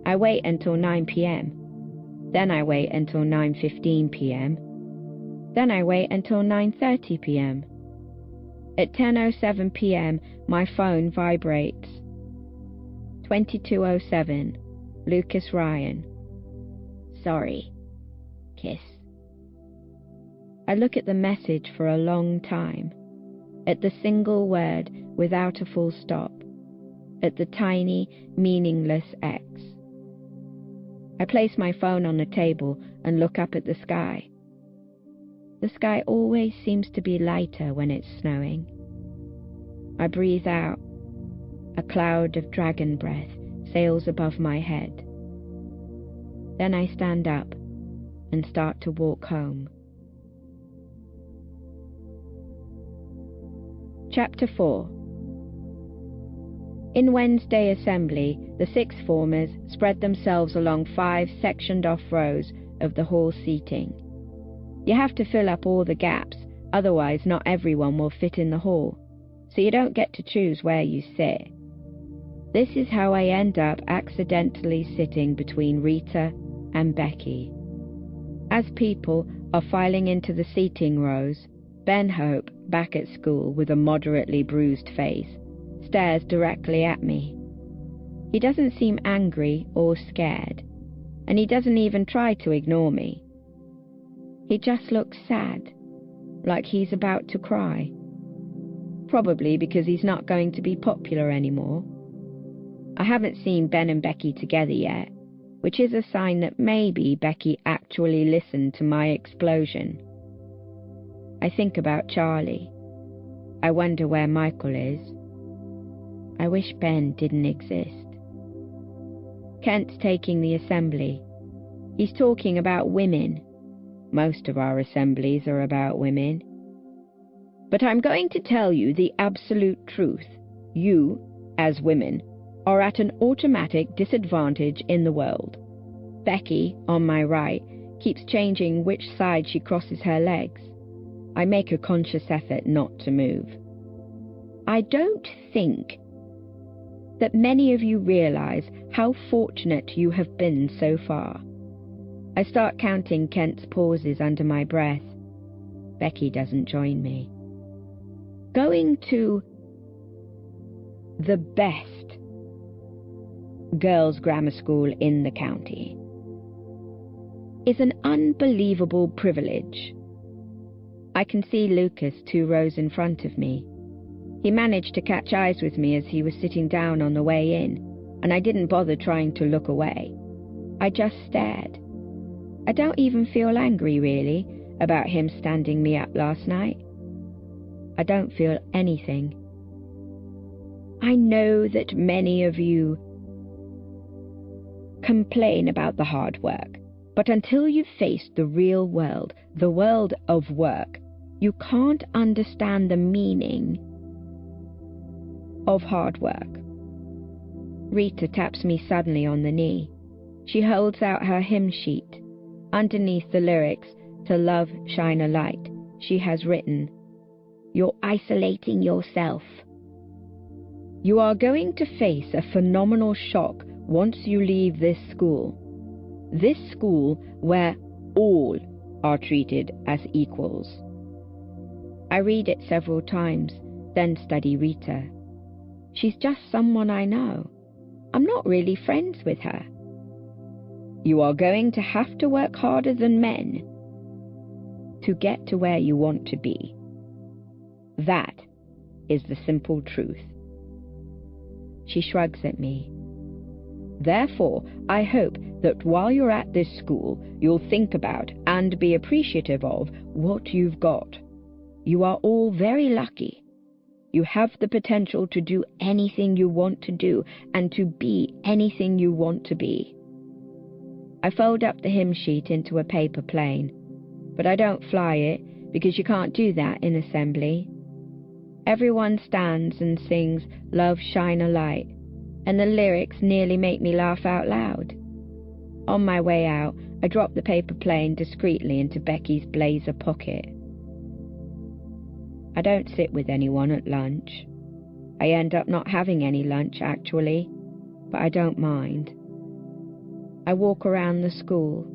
I wait until 9 p.m. Then I wait until 9:15 p.m. Then I wait until 9:30 p.m. At 10:07 p.m. my phone vibrates. 22:07, Lucas Ryan. Sorry. Kiss. I look at the message for a long time, at the single word without a full stop, at the tiny, meaningless X. I place my phone on the table and look up at the sky. The sky always seems to be lighter when it's snowing. I breathe out. A cloud of dragon breath sails above my head. Then I stand up and start to walk home. Chapter 4. In Wednesday assembly, the sixth formers spread themselves along 5 sectioned-off rows of the hall seating. You have to fill up all the gaps, otherwise not everyone will fit in the hall, so you don't get to choose where you sit. This is how I end up accidentally sitting between Rita and Becky. As people are filing into the seating rows, Ben Hope, back at school with a moderately bruised face, stares directly at me. He doesn't seem angry or scared, and he doesn't even try to ignore me. He just looks sad, like he's about to cry. Probably because he's not going to be popular anymore. I haven't seen Ben and Becky together yet, which is a sign that maybe Becky actually listened to my explosion. I think about Charlie. I wonder where Michael is. I wish Ben didn't exist. Kent's taking the assembly. He's talking about women. Most of our assemblies are about women. But I'm going to tell you the absolute truth. You, as women, are at an automatic disadvantage in the world. Becky, on my right, keeps changing which side she crosses her legs. I make a conscious effort not to move. I don't think that many of you realize how fortunate you have been so far. I start counting Kent's pauses under my breath. Becky doesn't join me. Going to the best girls' grammar school in the county is an unbelievable privilege. I can see Lucas 2 rows in front of me. He managed to catch eyes with me as he was sitting down on the way in, and I didn't bother trying to look away. I just stared. I don't even feel angry, really, about him standing me up last night. I don't feel anything. I know that many of you complain about the hard work, but until you've faced the real world, the world of work, you can't understand the meaning of hard work. Rita taps me suddenly on the knee. She holds out her hymn sheet. Underneath the lyrics to Love, Shine a Light, she has written, "You're isolating yourself. You are going to face a phenomenal shock once you leave this school. This school where all are treated as equals." I read it several times, then study Rita. She's just someone I know. I'm not really friends with her. "You are going to have to work harder than men to get to where you want to be. That is the simple truth. She shrugs at me. Therefore, I hope that while you're at this school, you'll think about and be appreciative of what you've got. You are all very lucky. You have the potential to do anything you want to do and to be anything you want to be. I fold up the hymn sheet into a paper plane, but I don't fly it because you can't do that in assembly. Everyone stands and sings "Love Shine a Light," and the lyrics nearly make me laugh out loud. On my way out, I drop the paper plane discreetly into Becky's blazer pocket. I don't sit with anyone at lunch. I end up not having any lunch, actually, but I don't mind. I walk around the school.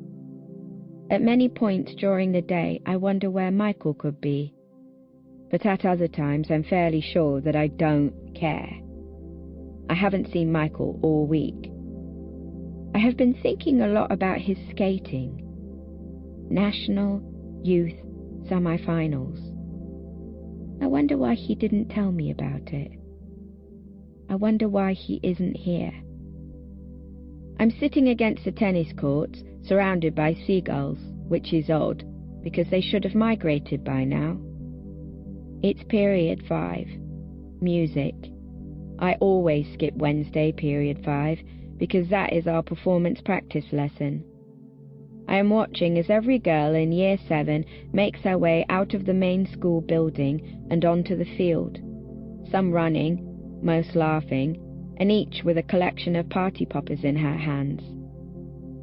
At many points during the day, I wonder where Michael could be, but at other times I'm fairly sure that I don't care. I haven't seen Michael all week. I have been thinking a lot about his skating. National Youth Semi-Finals. I wonder why he didn't tell me about it. I wonder why he isn't here. I'm sitting against the tennis courts, surrounded by seagulls, which is odd, because they should have migrated by now. It's period 5. Music. I always skip Wednesday, period 5, because that is our performance practice lesson. I am watching as every girl in Year 7 makes her way out of the main school building and onto the field, some running, most laughing, and each with a collection of party poppers in her hands.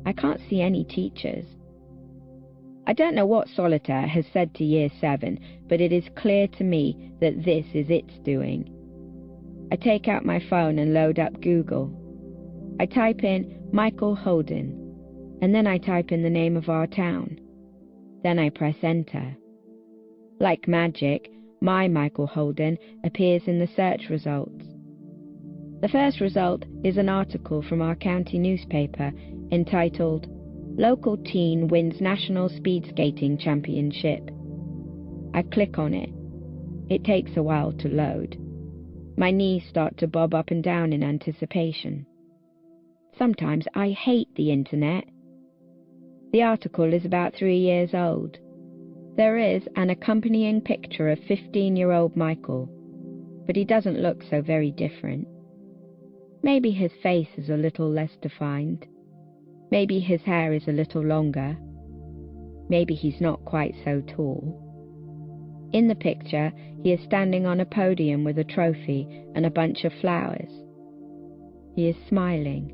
I can't see any teachers. I don't know what Solitaire has said to Year 7, but it is clear to me that this is its doing. I take out my phone and load up Google. I type in Michael Holden, and then I type in the name of our town. Then I press enter. Like magic, my Michael Holden appears in the search results. The first result is an article from our county newspaper entitled "Local Teen Wins National Speed Skating Championship." I click on it. It takes a while to load. My knees start to bob up and down in anticipation. Sometimes I hate the internet. The article is about 3 years old. There is an accompanying picture of 15-year-old Michael, but he doesn't look so very different. Maybe his face is a little less defined. Maybe his hair is a little longer. Maybe he's not quite so tall. In the picture, he is standing on a podium with a trophy and a bunch of flowers. He is smiling.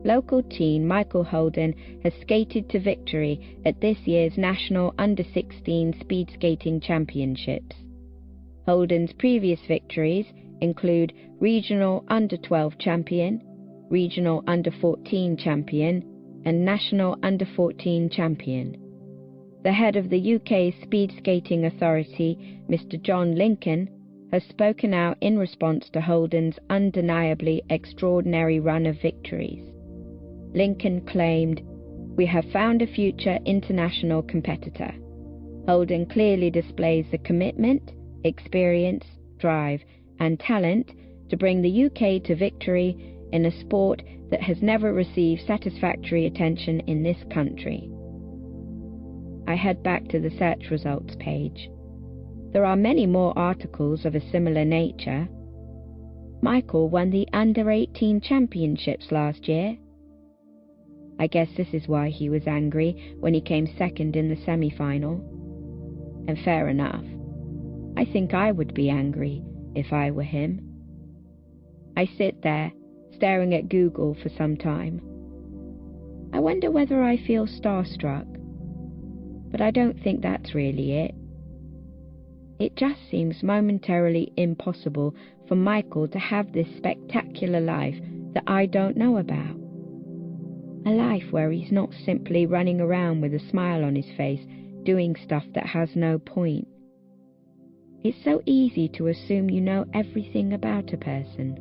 Local teen Michael Holden has skated to victory at this year's National Under-16 Speed Skating Championships. Holden's previous victories include Regional Under-12 Champion, Regional Under-14 Champion, and National Under-14 Champion. The head of the UK Speed Skating Authority, Mr. John Lincoln, has spoken out in response to Holden's undeniably extraordinary run of victories. Lincoln claimed, "We have found a future international competitor. Holden clearly displays the commitment, experience, drive, and talent to bring the UK to victory in a sport that has never received satisfactory attention in this country." I head back to the search results page. There are many more articles of a similar nature. Michael won the Under-18 Championships last year. I guess this is why he was angry when he came second in the semi-final. And fair enough. I think I would be angry if I were him. I sit there, staring at Google for some time. I wonder whether I feel starstruck. But I don't think that's really it. It just seems momentarily impossible for Michael to have this spectacular life that I don't know about. A life where he's not simply running around with a smile on his face, doing stuff that has no point. It's so easy to assume you know everything about a person.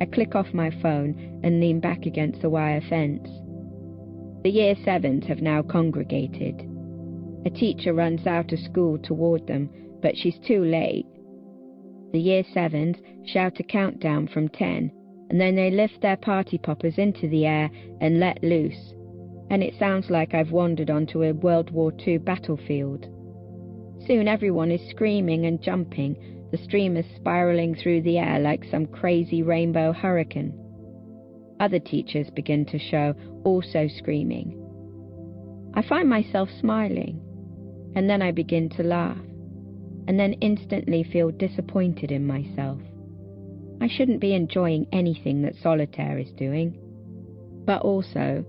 I click off my phone and lean back against the wire fence. The Year 7s have now congregated. A teacher runs out of school toward them, but she's too late. The Year 7s shout a countdown from 10, and then they lift their party poppers into the air and let loose, and it sounds like I've wandered onto a World War II battlefield. Soon everyone is screaming and jumping, the streamers spiraling through the air like some crazy rainbow hurricane. Other teachers begin to show, also screaming. I find myself smiling, and then I begin to laugh, and then instantly feel disappointed in myself. I shouldn't be enjoying anything that Solitaire is doing. But also,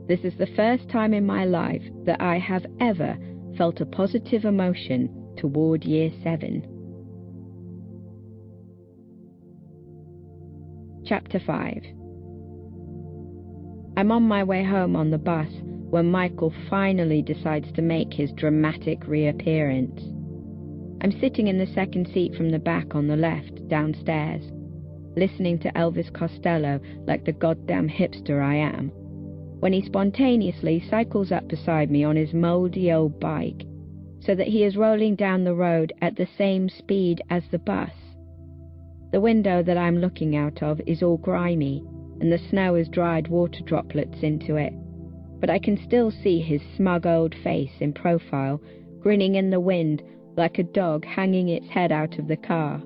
this is the first time in my life that I have ever felt a positive emotion toward Year 7. Chapter 5. I'm on my way home on the bus when Michael finally decides to make his dramatic reappearance. I'm sitting in the second seat from the back on the left, downstairs, listening to Elvis Costello like the goddamn hipster I am, when he spontaneously cycles up beside me on his mouldy old bike, so that he is rolling down the road at the same speed as the bus. The window that I'm looking out of is all grimy, and the snow has dried water droplets into it, but I can still see his smug old face in profile, grinning in the wind like a dog hanging its head out of the car.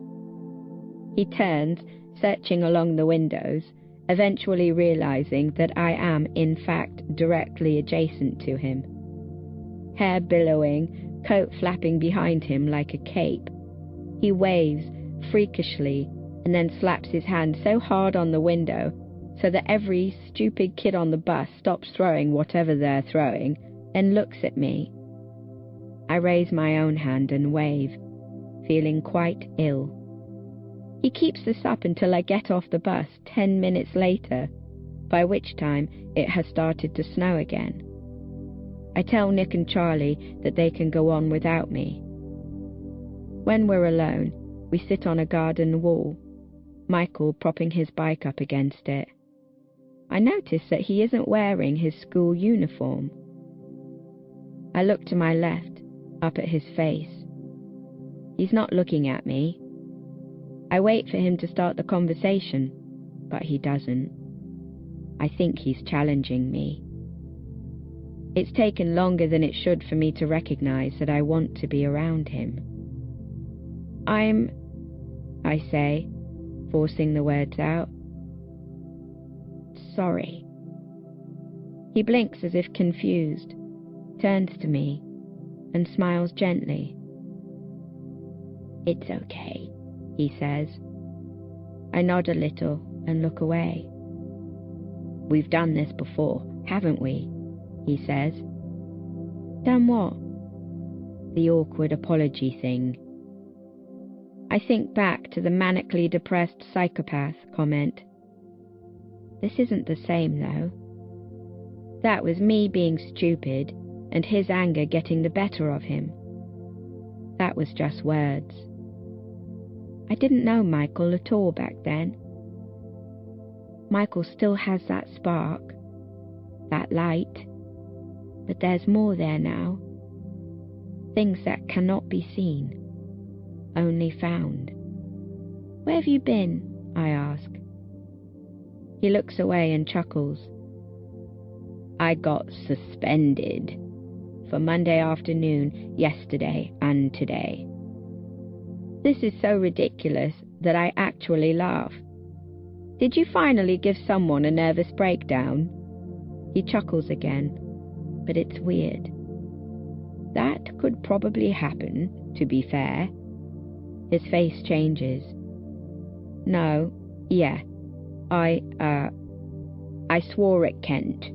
He turns, searching along the windows, eventually realizing that I am, in fact, directly adjacent to him. Hair billowing, coat flapping behind him like a cape. He waves, freakishly, and then slaps his hand so hard on the window so that every stupid kid on the bus stops throwing whatever they're throwing and looks at me. I raise my own hand and wave, feeling quite ill. He keeps this up until I get off the bus 10 minutes later, by which time it has started to snow again. I tell Nick and Charlie that they can go on without me. When we're alone, we sit on a garden wall, Michael propping his bike up against it. I notice that he isn't wearing his school uniform. I look to my left, up at his face. He's not looking at me. I wait for him to start the conversation, but he doesn't. I think he's challenging me. It's taken longer than it should for me to recognize that I want to be around him. I say, forcing the words out. Sorry. He blinks as if confused, turns to me, and smiles gently. It's okay, he says. I nod a little and look away. We've done this before, haven't we? He says. Done what? The awkward apology thing. I think back to the manically depressed psychopath comment. This isn't the same, though. That was me being stupid and his anger getting the better of him. That was just words. I didn't know Michael at all back then. Michael still has that spark, that light, but there's more there now. Things that cannot be seen, only found. Where have you been? I ask. He looks away and chuckles. I got suspended for Monday afternoon, yesterday and today. This is so ridiculous that I actually laugh. Did you finally give someone a nervous breakdown? He chuckles again, but it's weird. That could probably happen, to be fair. His face changes. No, yeah. I swore at Kent.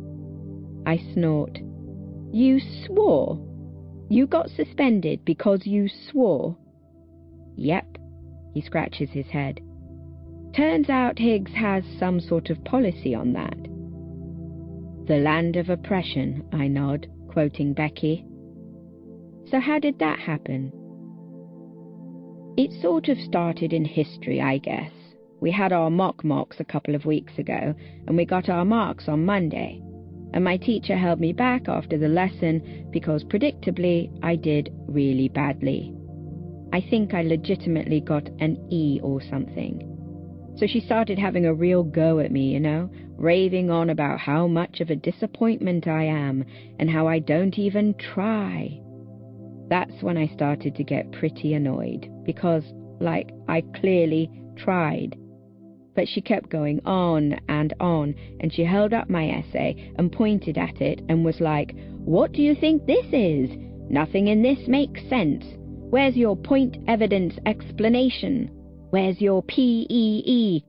I snort. You swore? You got suspended because you swore? Yep. He scratches his head. Turns out Higgs has some sort of policy on that. The land of oppression, I nod, quoting Becky. So how did that happen? It sort of started in history, I guess. We had our mock mocks a couple of weeks ago, and we got our marks on Monday. and my teacher held me back after the lesson because, predictably, I did really badly. I think I legitimately got an E or something. So she started having a real go at me, raving on about how much of a disappointment I am and how I don't even try. That's when I started to get pretty annoyed because, I clearly tried. But she kept going on, and she held up my essay and pointed at it and was like, "What do you think this is? Nothing in this makes sense. Where's your point evidence explanation? Where's your PEE?"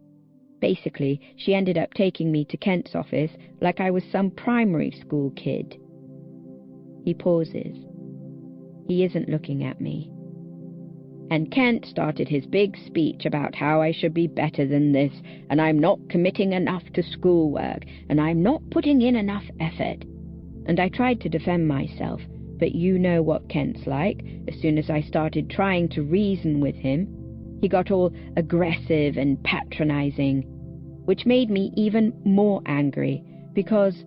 Basically, she ended up taking me to Kent's office like I was some primary school kid. He pauses. He isn't looking at me. And Kent started his big speech about how I should be better than this, and I'm not committing enough to schoolwork, and I'm not putting in enough effort. And I tried to defend myself, but you know what Kent's like. As soon as I started trying to reason with him, he got all aggressive and patronizing, which made me even more angry because,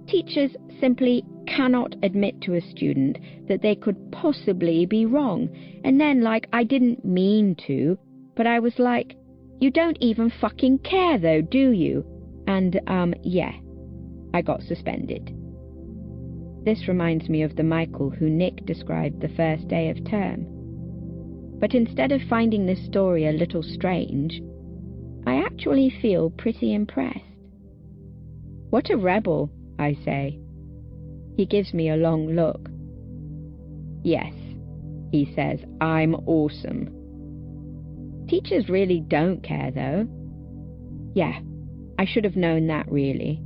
teachers simply cannot admit to a student that they could possibly be wrong. And then, I didn't mean to, but I was like, "You don't even fucking care though, do you?" And, yeah, I got suspended. This reminds me of the Michael who Nick described the first day of term. But instead of finding this story a little strange, I actually feel pretty impressed. "What a rebel," I say. He gives me a long look. "Yes," he says, "I'm awesome." Teachers really don't care, though. Yeah, I should have known that, really.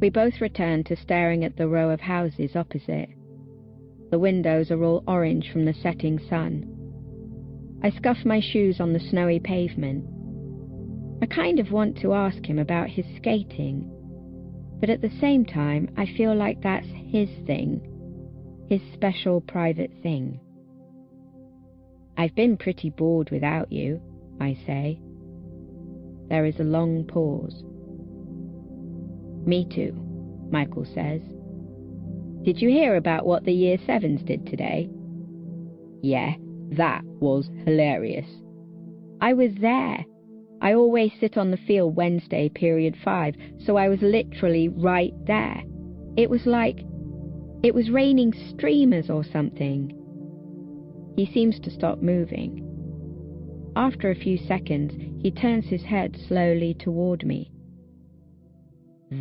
We both return to staring at the row of houses opposite. The windows are all orange from the setting sun. I scuff my shoes on the snowy pavement. I kind of want to ask him about his skating, but at the same time, I feel like that's his thing, his special private thing. "I've been pretty bored without you," I say. There is a long pause. "Me too," Michael says. "Did you hear about what the Year 7s did today?" "Yeah, that was hilarious." "I was there. I always sit on the field Wednesday, period 5, so I was literally right there. It was like it was raining streamers or something." He seems to stop moving. After a few seconds, he turns his head slowly toward me.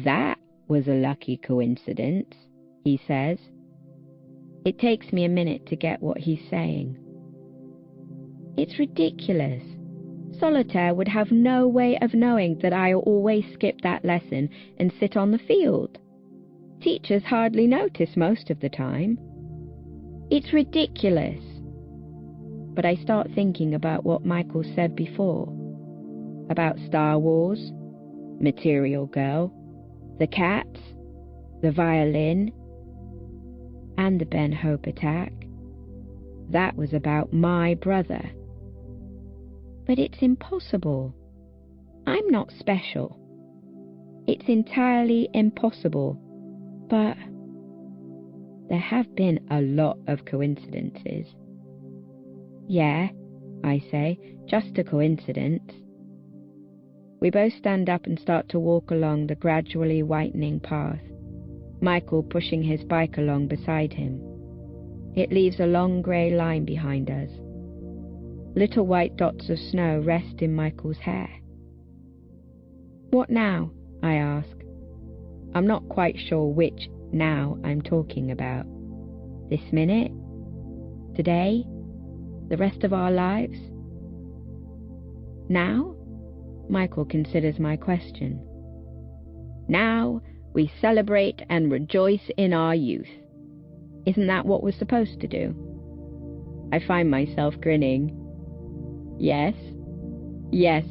"That was a lucky coincidence," he says. It takes me a minute to get what he's saying. It's ridiculous. Solitaire would have no way of knowing that I always skip that lesson and sit on the field. Teachers hardly notice most of the time. It's ridiculous. But I start thinking about what Michael said before. About Star Wars, Material Girl, the cats, the violin, and the Ben Hope attack. That was about my brother. But it's impossible. I'm not special. It's entirely impossible. But there have been a lot of coincidences. "Yeah," I say, "just a coincidence." We both stand up and start to walk along the gradually whitening path, Michael pushing his bike along beside him. It leaves a long grey line behind us. Little white dots of snow rest in Michael's hair. "What now?" I ask. I'm not quite sure which now I'm talking about. This minute? Today? The rest of our lives? Now? Michael considers my question. "Now we celebrate and rejoice in our youth. Isn't that what we're supposed to do?" I find myself grinning. Yes,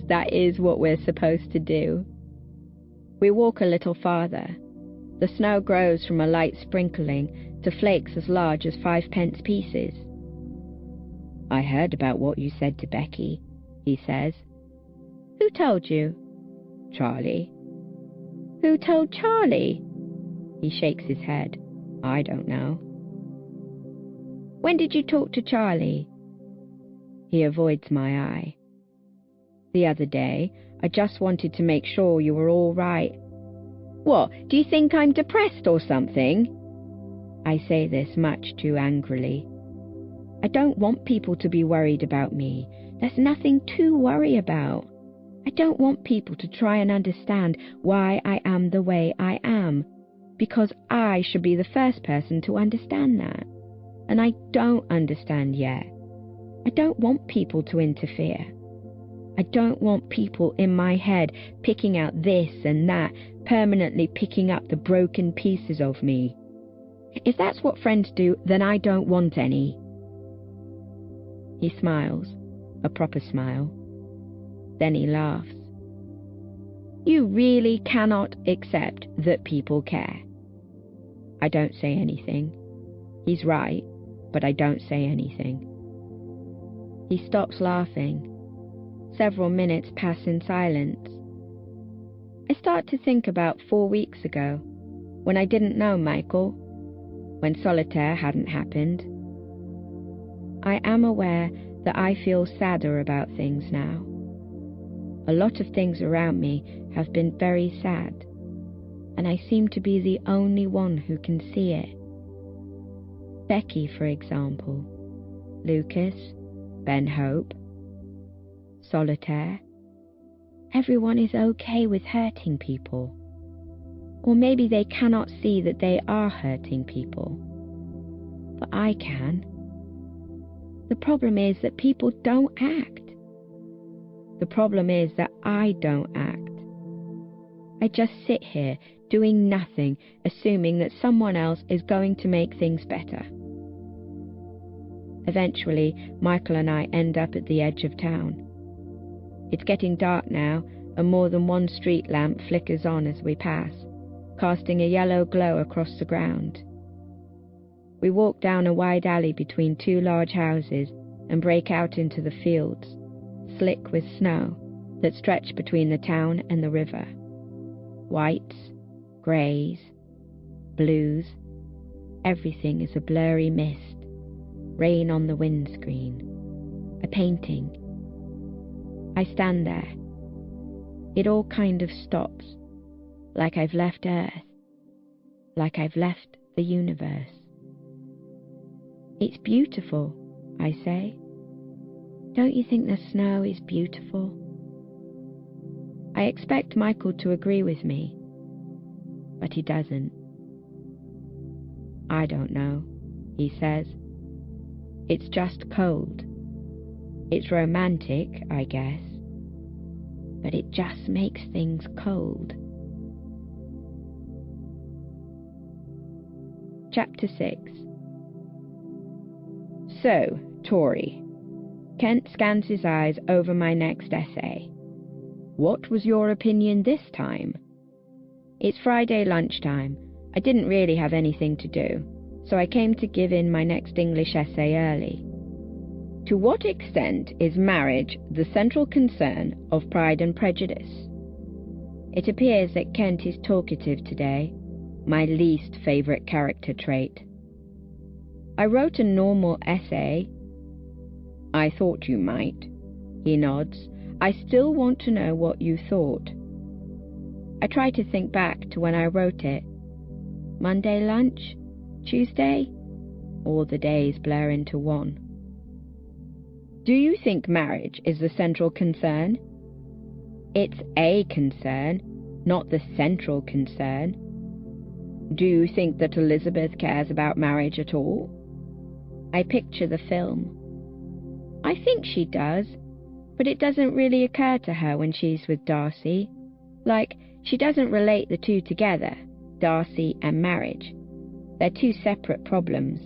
that is what we're supposed to do. We walk a little farther. The snow grows from a light sprinkling to flakes as large as 5-pence pieces. "I heard about what you said to Becky," he says. "Who told you?" "Charlie." Who told Charlie? He shakes his head. I don't know. When did you talk to Charlie? He avoids my eye. The other day. I just wanted to make sure you were all right. What, do you think I'm depressed or something? I say this much too angrily. I don't want people to be worried about me. There's nothing to worry about. I don't want people to try and understand why I am the way I am, because I should be the first person to understand that. And I don't understand yet. I don't want people to interfere. I don't want people in my head picking out this and that, permanently picking up the broken pieces of me. If that's what friends do, then I don't want any. He smiles, a proper smile. Then he laughs. You really cannot accept that people care. I don't say anything. He's right, but I don't say anything. He stops laughing. Several minutes pass in silence. I start to think about 4 weeks ago, when I didn't know Michael, when solitaire hadn't happened. I am aware that I feel sadder about things now. A lot of things around me have been very sad, and I seem to be the only one who can see it. Becky, for example, Lucas, Ben Hope, solitaire. Everyone is okay with hurting people. Or maybe they cannot see that they are hurting people. But I can. The problem is that people don't act. The problem is that I don't act. I just sit here doing nothing, assuming that someone else is going to make things better. Eventually, Michael and I end up at the edge of town. It's getting dark now, and more than one street lamp flickers on as we pass, casting a yellow glow across the ground. We walk down a wide alley between two large houses and break out into the fields, slick with snow, that stretch between the town and the river. Whites, greys, blues, everything is a blurry mist, rain on the windscreen, a painting. I stand there. It all kind of stops, like I've left Earth, like I've left the universe. It's beautiful, I say. Don't you think the snow is beautiful? I expect Michael to agree with me, but he doesn't. I don't know, he says. It's just cold. It's romantic, I guess, but it just makes things cold. Chapter 6. So, Tory. Kent scans his eyes over my next essay. What was your opinion this time? It's Friday lunchtime. I didn't really have anything to do, so I came to give in my next English essay early. To what extent is marriage the central concern of Pride and Prejudice? It appears that Kent is talkative today, my least favourite character trait. I wrote a normal essay. I thought you might. He nods. I still want to know what you thought. I try to think back to when I wrote it. Monday lunch? Tuesday? All the days blur into one. Do you think marriage is the central concern? It's a concern, not the central concern. Do you think that Elizabeth cares about marriage at all? I picture the film. I think she does, but it doesn't really occur to her when she's with Darcy. Like, she doesn't relate the two together, Darcy and marriage. They're two separate problems.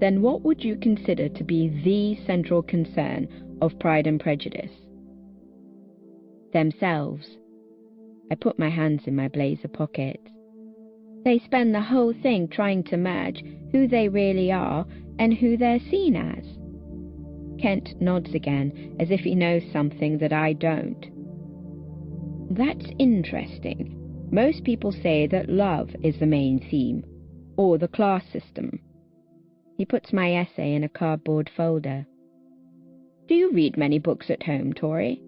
Then what would you consider to be the central concern of Pride and Prejudice? Themselves. I put my hands in my blazer pockets. They spend the whole thing trying to merge who they really are and who they're seen as. Kent nods again, as if he knows something that I don't. That's interesting. Most people say that love is the main theme, or the class system. He puts my essay in a cardboard folder. Do you read many books at home, Tori?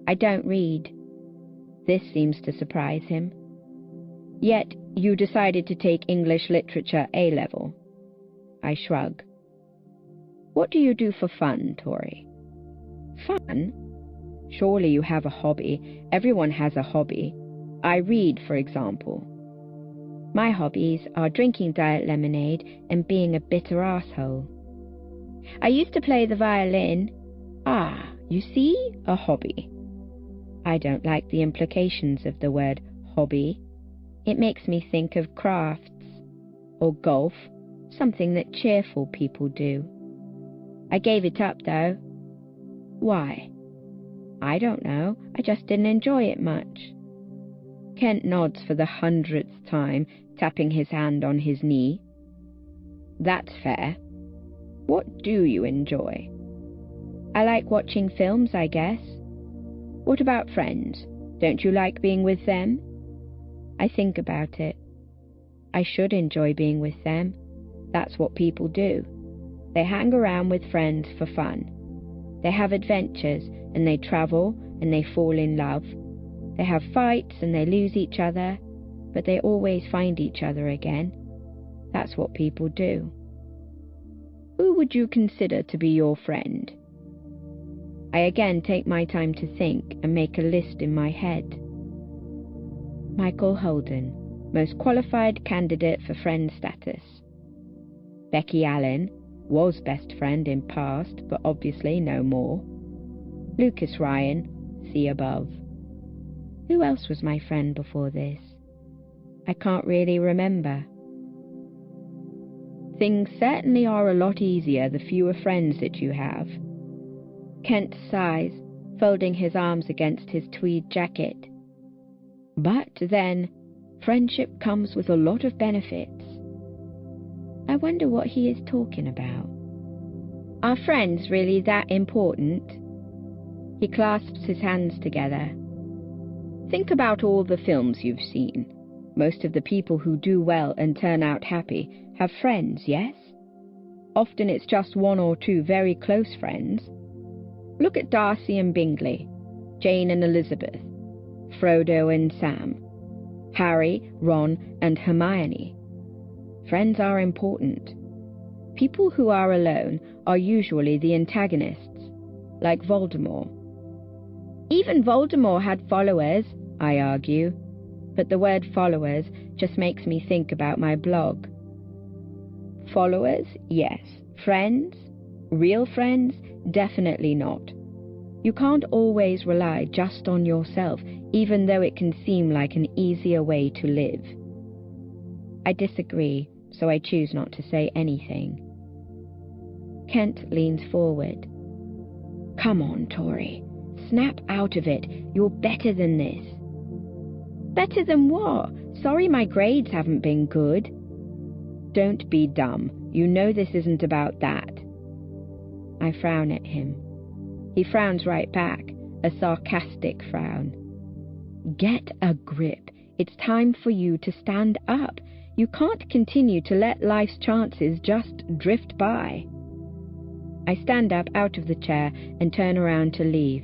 I don't read. This seems to surprise him. Yet you decided to take English literature A-level. I shrug. What do you do for fun, Tori? Fun? Surely you have a hobby. Everyone has a hobby. I read, for example. My hobbies are drinking diet lemonade and being a bitter asshole. I used to play the violin. Ah, you see? A hobby. I don't like the implications of the word hobby. It makes me think of crafts. Or golf, something that cheerful people do. I gave it up, though. Why? I don't know. I just didn't enjoy it much. Kent nods for the 100th time, tapping his hand on his knee. That's fair. What do you enjoy? I like watching films, I guess. What about friends? Don't you like being with them? I think about it. I should enjoy being with them. That's what people do. They hang around with friends for fun. They have adventures, and they travel, and they fall in love. They have fights, and they lose each other, but they always find each other again. That's what people do. Who would you consider to be your friend? I again take my time to think and make a list in my head. Michael Holden, most qualified candidate for friend status. Becky Allen, was best friend in past, but obviously no more. Lucas Ryan, see above. Who else was my friend before this? I can't really remember. Things certainly are a lot easier the fewer friends that you have. Kent sighs, folding his arms against his tweed jacket. But then, friendship comes with a lot of benefits. I wonder what he is talking about. Are friends really that important? He clasps his hands together. Think about all the films you've seen. Most of the people who do well and turn out happy have friends, yes? Often it's just one or two very close friends. Look at Darcy and Bingley, Jane and Elizabeth, Frodo and Sam, Harry, Ron and Hermione. Friends are important. People who are alone are usually the antagonists, like Voldemort. Even Voldemort had followers, I argue, but the word followers just makes me think about my blog. Followers, yes. Friends? Real friends? Definitely not. You can't always rely just on yourself, even though it can seem like an easier way to live. I disagree, so I choose not to say anything. Kent leans forward. Come on, Tori. Snap out of it. You're better than this. Better than what? Sorry my grades haven't been good. Don't be dumb. You know this isn't about that. I frown at him. He frowns right back, a sarcastic frown. Get a grip. It's time for you to stand up. You can't continue to let life's chances just drift by. I stand up out of the chair and turn around to leave.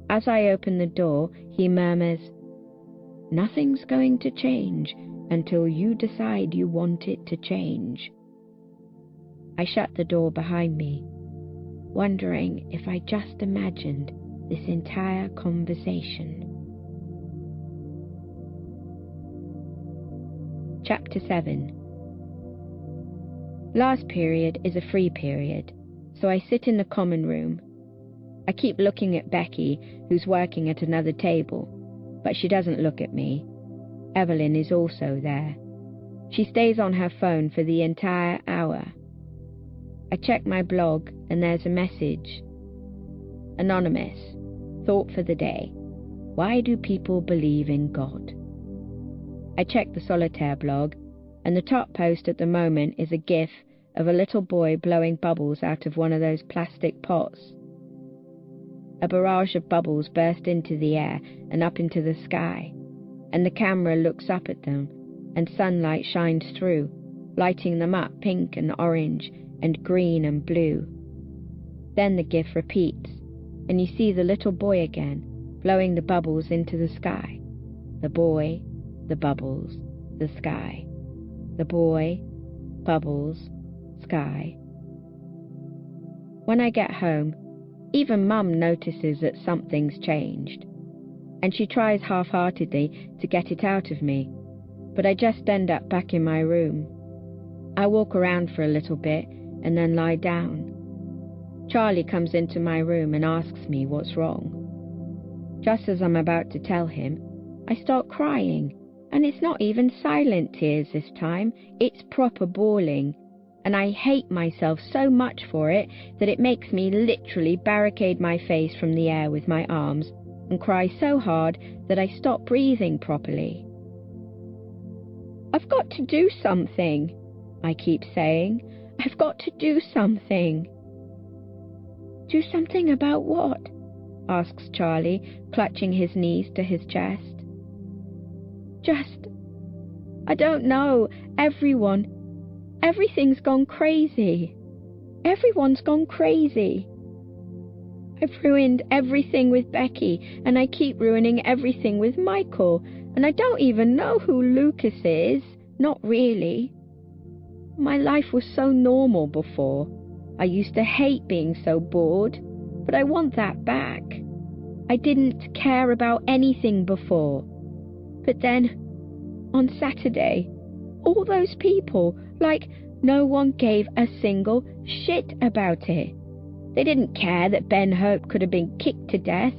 As I open the door, he murmurs, "Nothing's going to change until you decide you want it to change." I shut the door behind me, wondering if I just imagined this entire conversation. Chapter 7. Last period is a free period, so I sit in the common room. I keep looking at Becky, who's working at another table, but she doesn't look at me. Evelyn is also there. She stays on her phone for the entire hour. I check my blog and there's a message. Anonymous. Thought for the day. Why do people believe in God? I check the Solitaire blog, and the top post at the moment is a gif of a little boy blowing bubbles out of one of those plastic pots. A barrage of bubbles burst into the air and up into the sky, and the camera looks up at them, and sunlight shines through, lighting them up pink and orange and green and blue. Then the GIF repeats, and you see the little boy again, blowing the bubbles into the sky. The boy, the bubbles, the sky. The boy, bubbles, sky. When I get home, even Mum notices that something's changed, and she tries half-heartedly to get it out of me, but I just end up back in my room. I walk around for a little bit and then lie down. Charlie comes into my room and asks me what's wrong. Just as I'm about to tell him, I start crying, and it's not even silent tears this time, it's proper bawling, and I hate myself so much for it that it makes me literally barricade my face from the air with my arms and cry so hard that I stop breathing properly. "I've got to do something," I keep saying. "I've got to do something." "Do something about what?" asks Charlie, clutching his knees to his chest. I don't know, everything's gone crazy. Everyone's gone crazy. I've ruined everything with Becky, and I keep ruining everything with Michael, and I don't even know who Lucas is, not really. My life was so normal before. I used to hate being so bored, but I want that back. I didn't care about anything before. But then, on Saturday, all those people, like, no one gave a single shit about it. They didn't care that Ben Hope could have been kicked to death,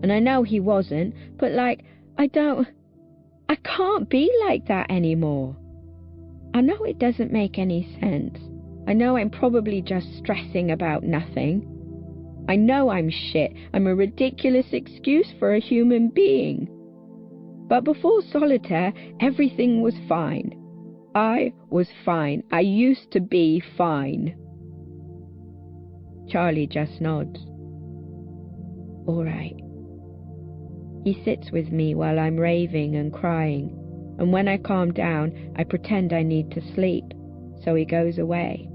and I know he wasn't, but like, I can't be like that anymore. I know it doesn't make any sense. I know I'm probably just stressing about nothing. I know I'm shit. I'm a ridiculous excuse for a human being. But before solitaire, everything was fine. I was fine. I used to be fine. Charlie just nods. All right. He sits with me while I'm raving and crying, and when I calm down, I pretend I need to sleep, so he goes away.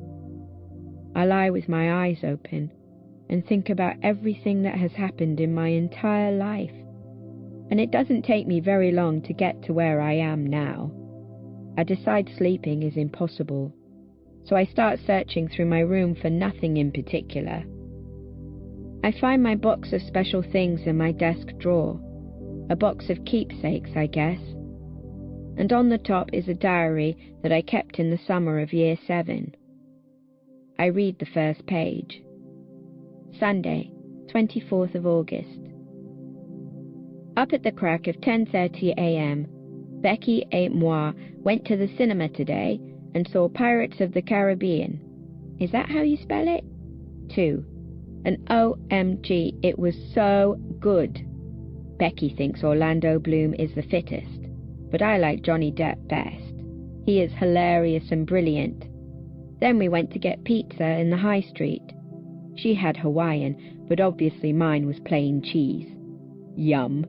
I lie with my eyes open and think about everything that has happened in my entire life, and it doesn't take me very long to get to where I am now. I decide sleeping is impossible, so I start searching through my room for nothing in particular. I find my box of special things in my desk drawer, a box of keepsakes, I guess, and on the top is a diary that I kept in the summer of Year 7. I read the first page. Sunday, 24th of August. Up at the crack of 10:30 a.m., Becky et moi went to the cinema today and saw Pirates of the Caribbean. Is that how you spell it? 2. And OMG, it was so good. Becky thinks Orlando Bloom is the fittest, but I like Johnny Depp best. He is hilarious and brilliant. Then we went to get pizza in the high street. She had Hawaiian, but obviously mine was plain cheese. Yum.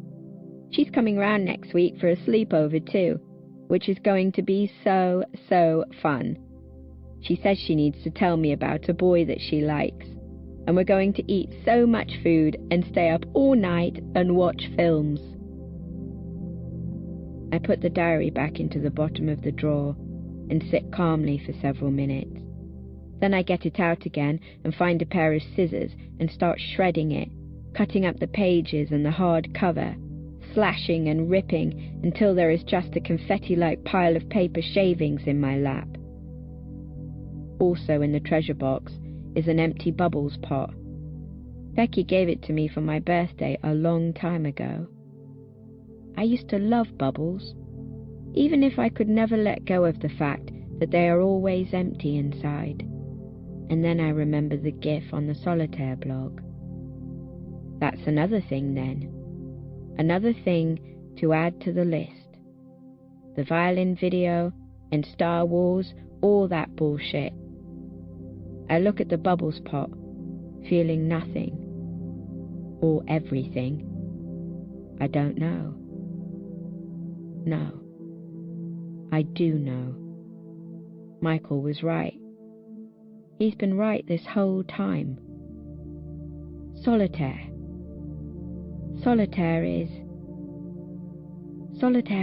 She's coming round next week for a sleepover too, which is going to be so fun. She says she needs to tell me about a boy that she likes, and we're going to eat so much food and stay up all night and watch films. I put the diary back into the bottom of the drawer and sit calmly for several minutes. Then I get it out again and find a pair of scissors and start shredding it, cutting up the pages and the hard cover, slashing and ripping until there is just a confetti-like pile of paper shavings in my lap. Also in the treasure box is an empty bubbles pot. Becky gave it to me for my birthday a long time ago. I used to love bubbles, even if I could never let go of the fact that they are always empty inside. And then I remember the GIF on the Solitaire blog. That's another thing then. Another thing to add to the list. The violin video and Star Wars, all that bullshit. I look at the bubbles pot, feeling nothing. Or everything. I don't know. No. I do know. Michael was right. He's been right this whole time. Solitaire. Solitaire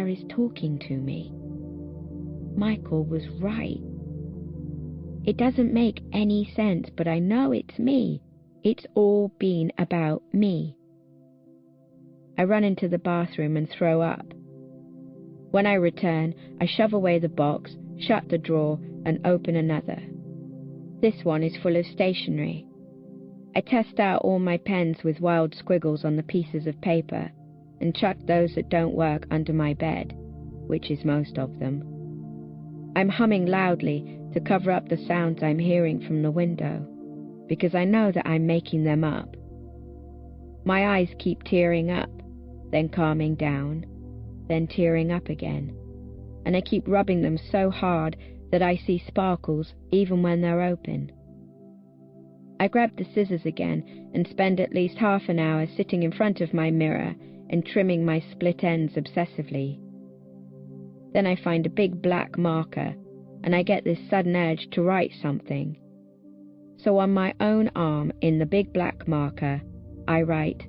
is talking to me. Michael was right. It doesn't make any sense, but I know it's me. It's all been about me. I run into the bathroom and throw up. When I return, I shove away the box, shut the drawer, and open another. This one is full of stationery. I test out all my pens with wild squiggles on the pieces of paper and chuck those that don't work under my bed, which is most of them. I'm humming loudly to cover up the sounds I'm hearing from the window, because I know that I'm making them up. My eyes keep tearing up, then calming down, then tearing up again, and I keep rubbing them so hard that I see sparkles even when they're open. I grab the scissors again and spend at least half an hour sitting in front of my mirror and trimming my split ends obsessively. Then I find a big black marker, and I get this sudden urge to write something. So on my own arm in the big black marker, I write,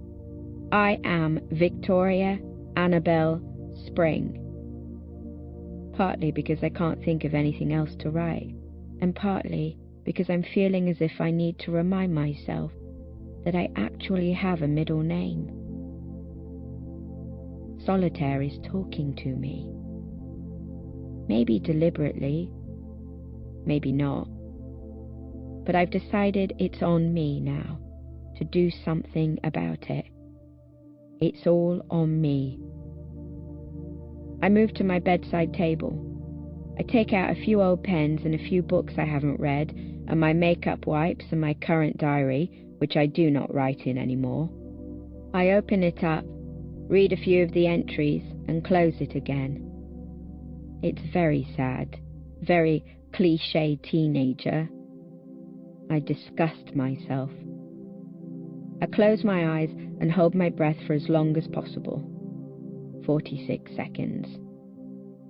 "I am Victoria Annabelle Spring." Partly because I can't think of anything else to write, and partly because I'm feeling as if I need to remind myself that I actually have a middle name. Solitaire is talking to me. Maybe deliberately, maybe not. But I've decided it's on me now to do something about it. It's all on me. I move to my bedside table. I take out a few old pens and a few books I haven't read, and my makeup wipes and my current diary, which I do not write in anymore. I open it up, read a few of the entries, and close it again. It's very sad, very cliché teenager. I disgust myself. I close my eyes and hold my breath for as long as possible. 46 seconds.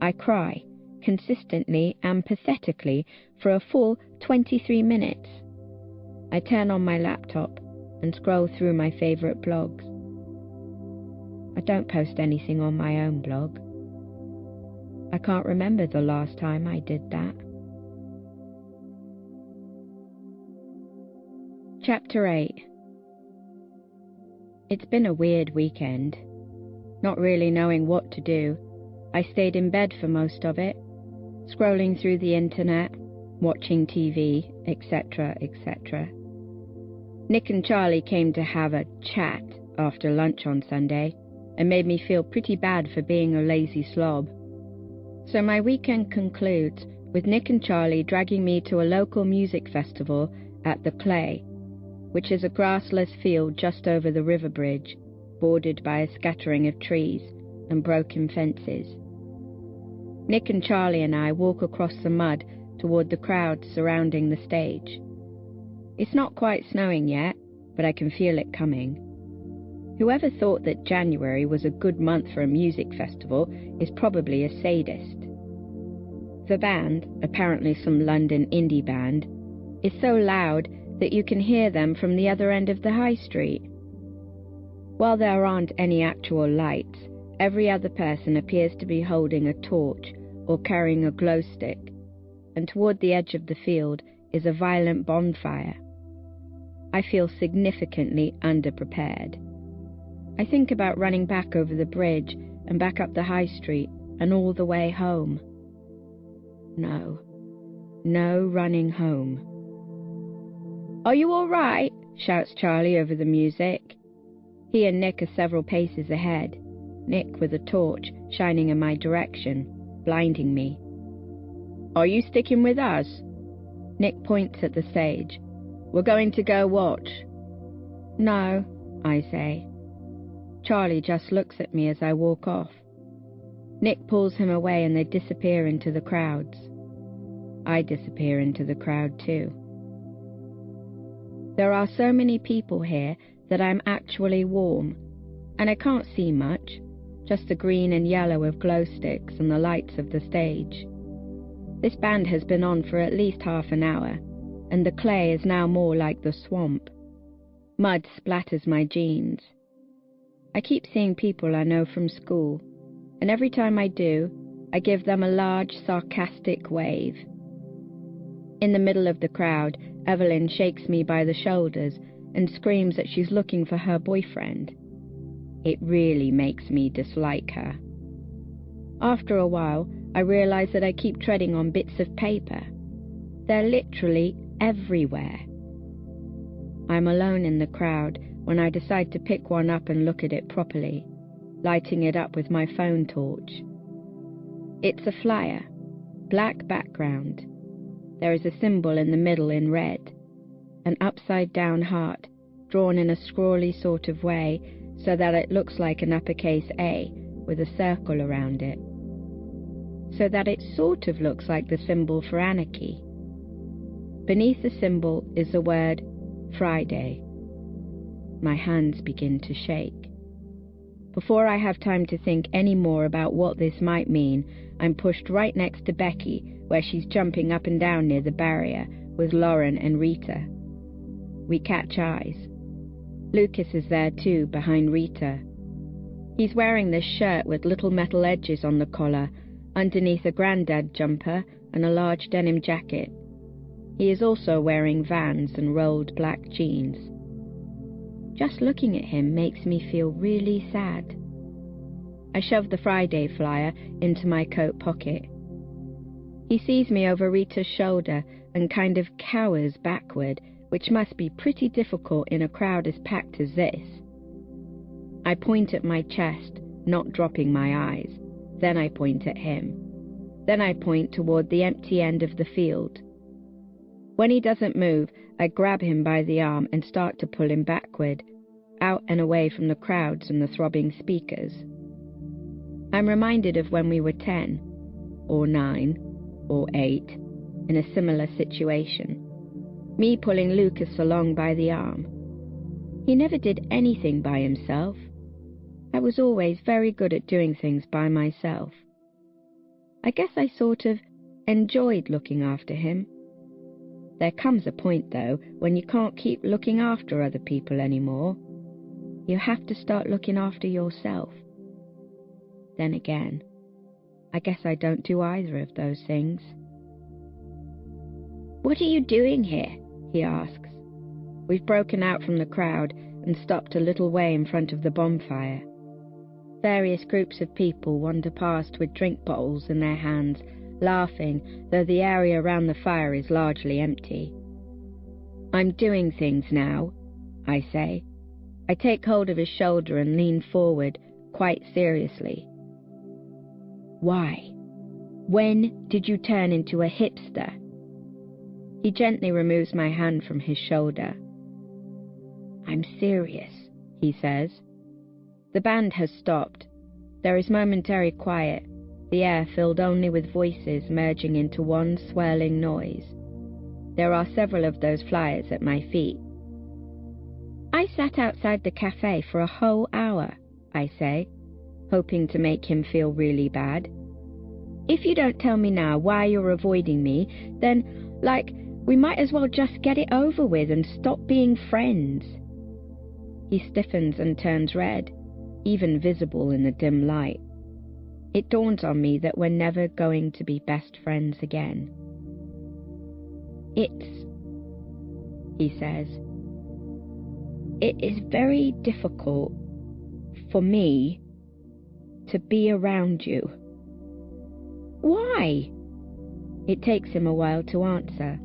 I cry, consistently and pathetically, for a full 23 minutes. I turn on my laptop and scroll through my favourite blogs. I don't post anything on my own blog. I can't remember the last time I did that. Chapter 8. It's been a weird weekend. Not really knowing what to do, I stayed in bed for most of it, scrolling through the internet, watching TV, etc., etc. Nick and Charlie came to have a chat after lunch on Sunday and made me feel pretty bad for being a lazy slob. So my weekend concludes with Nick and Charlie dragging me to a local music festival at the Clay, which is a grassless field just over the river bridge, bordered by a scattering of trees and broken fences. Nick and Charlie and I walk across the mud toward the crowd surrounding the stage. It's not quite snowing yet, but I can feel it coming. Whoever thought that January was a good month for a music festival is probably a sadist. The band, apparently some London indie band, is so loud that you can hear them from the other end of the high street. While there aren't any actual lights, every other person appears to be holding a torch or carrying a glow stick, and toward the edge of the field is a violent bonfire. I feel significantly underprepared. I think about running back over the bridge and back up the high street and all the way home. No running home. "Are you all right?" shouts Charlie over the music. He and Nick are several paces ahead, Nick with a torch shining in my direction, blinding me. "Are you sticking with us?" Nick points at the stage. "We're going to go watch." "No," I say. Charlie just looks at me as I walk off. Nick pulls him away and they disappear into the crowds. I disappear into the crowd too. There are so many people here that I'm actually warm, and I can't see much, just the green and yellow of glow sticks and the lights of the stage. This band has been on for at least half an hour, and the clay is now more like the swamp. Mud splatters my jeans. I keep seeing people I know from school, and every time I do, I give them a large, sarcastic wave. In the middle of the crowd, Evelyn shakes me by the shoulders and screams that she's looking for her boyfriend. It really makes me dislike her. After a while, I realize that I keep treading on bits of paper. They're literally everywhere. I'm alone in the crowd when I decide to pick one up and look at it properly, lighting it up with my phone torch. It's a flyer, black background. There is a symbol in the middle in red, an upside-down heart drawn in a scrawly sort of way so that it looks like an uppercase A with a circle around it, so that it sort of looks like the symbol for anarchy. Beneath the symbol is the word Friday. My hands begin to shake. Before I have time to think any more about what this might mean, I'm pushed right next to Becky, where she's jumping up and down near the barrier with Lauren and Rita. We catch eyes. Lucas is there too, behind Rita. He's wearing this shirt with little metal edges on the collar, underneath a granddad jumper and a large denim jacket. He is also wearing Vans and rolled black jeans. Just looking at him makes me feel really sad. I shove the Friday flyer into my coat pocket. He sees me over Rita's shoulder and kind of cowers backward, which must be pretty difficult in a crowd as packed as this. I point at my chest, not dropping my eyes. Then I point at him. Then I point toward the empty end of the field. When he doesn't move, I grab him by the arm and start to pull him backward, out and away from the crowds and the throbbing speakers. I'm reminded of when we were 10, or 9, or 8, in a similar situation. Me pulling Lucas along by the arm. He never did anything by himself. I was always very good at doing things by myself. I guess I sort of enjoyed looking after him. There comes a point, though, when you can't keep looking after other people anymore. You have to start looking after yourself. Then again, I guess I don't do either of those things. "What are you doing here?" he asks. We've broken out from the crowd and stopped a little way in front of the bonfire. Various groups of people wander past with drink bottles in their hands, laughing, though the area around the fire is largely empty. "I'm doing things now," I say. I take hold of his shoulder and lean forward, quite seriously. "Why? When did you turn into a hipster?" He gently removes my hand from his shoulder. "I'm serious," he says. The band has stopped. There is momentary quiet, the air filled only with voices merging into one swirling noise. There are several of those flyers at my feet. "I sat outside the cafe for a whole hour," I say, hoping to make him feel really bad. "If you don't tell me now why you're avoiding me, then, we might as well just get it over with and stop being friends." He stiffens and turns red, even visible in the dim light. It dawns on me that we're never going to be best friends again. He says, "It is very difficult for me to be around you." "Why?" It takes him a while to answer.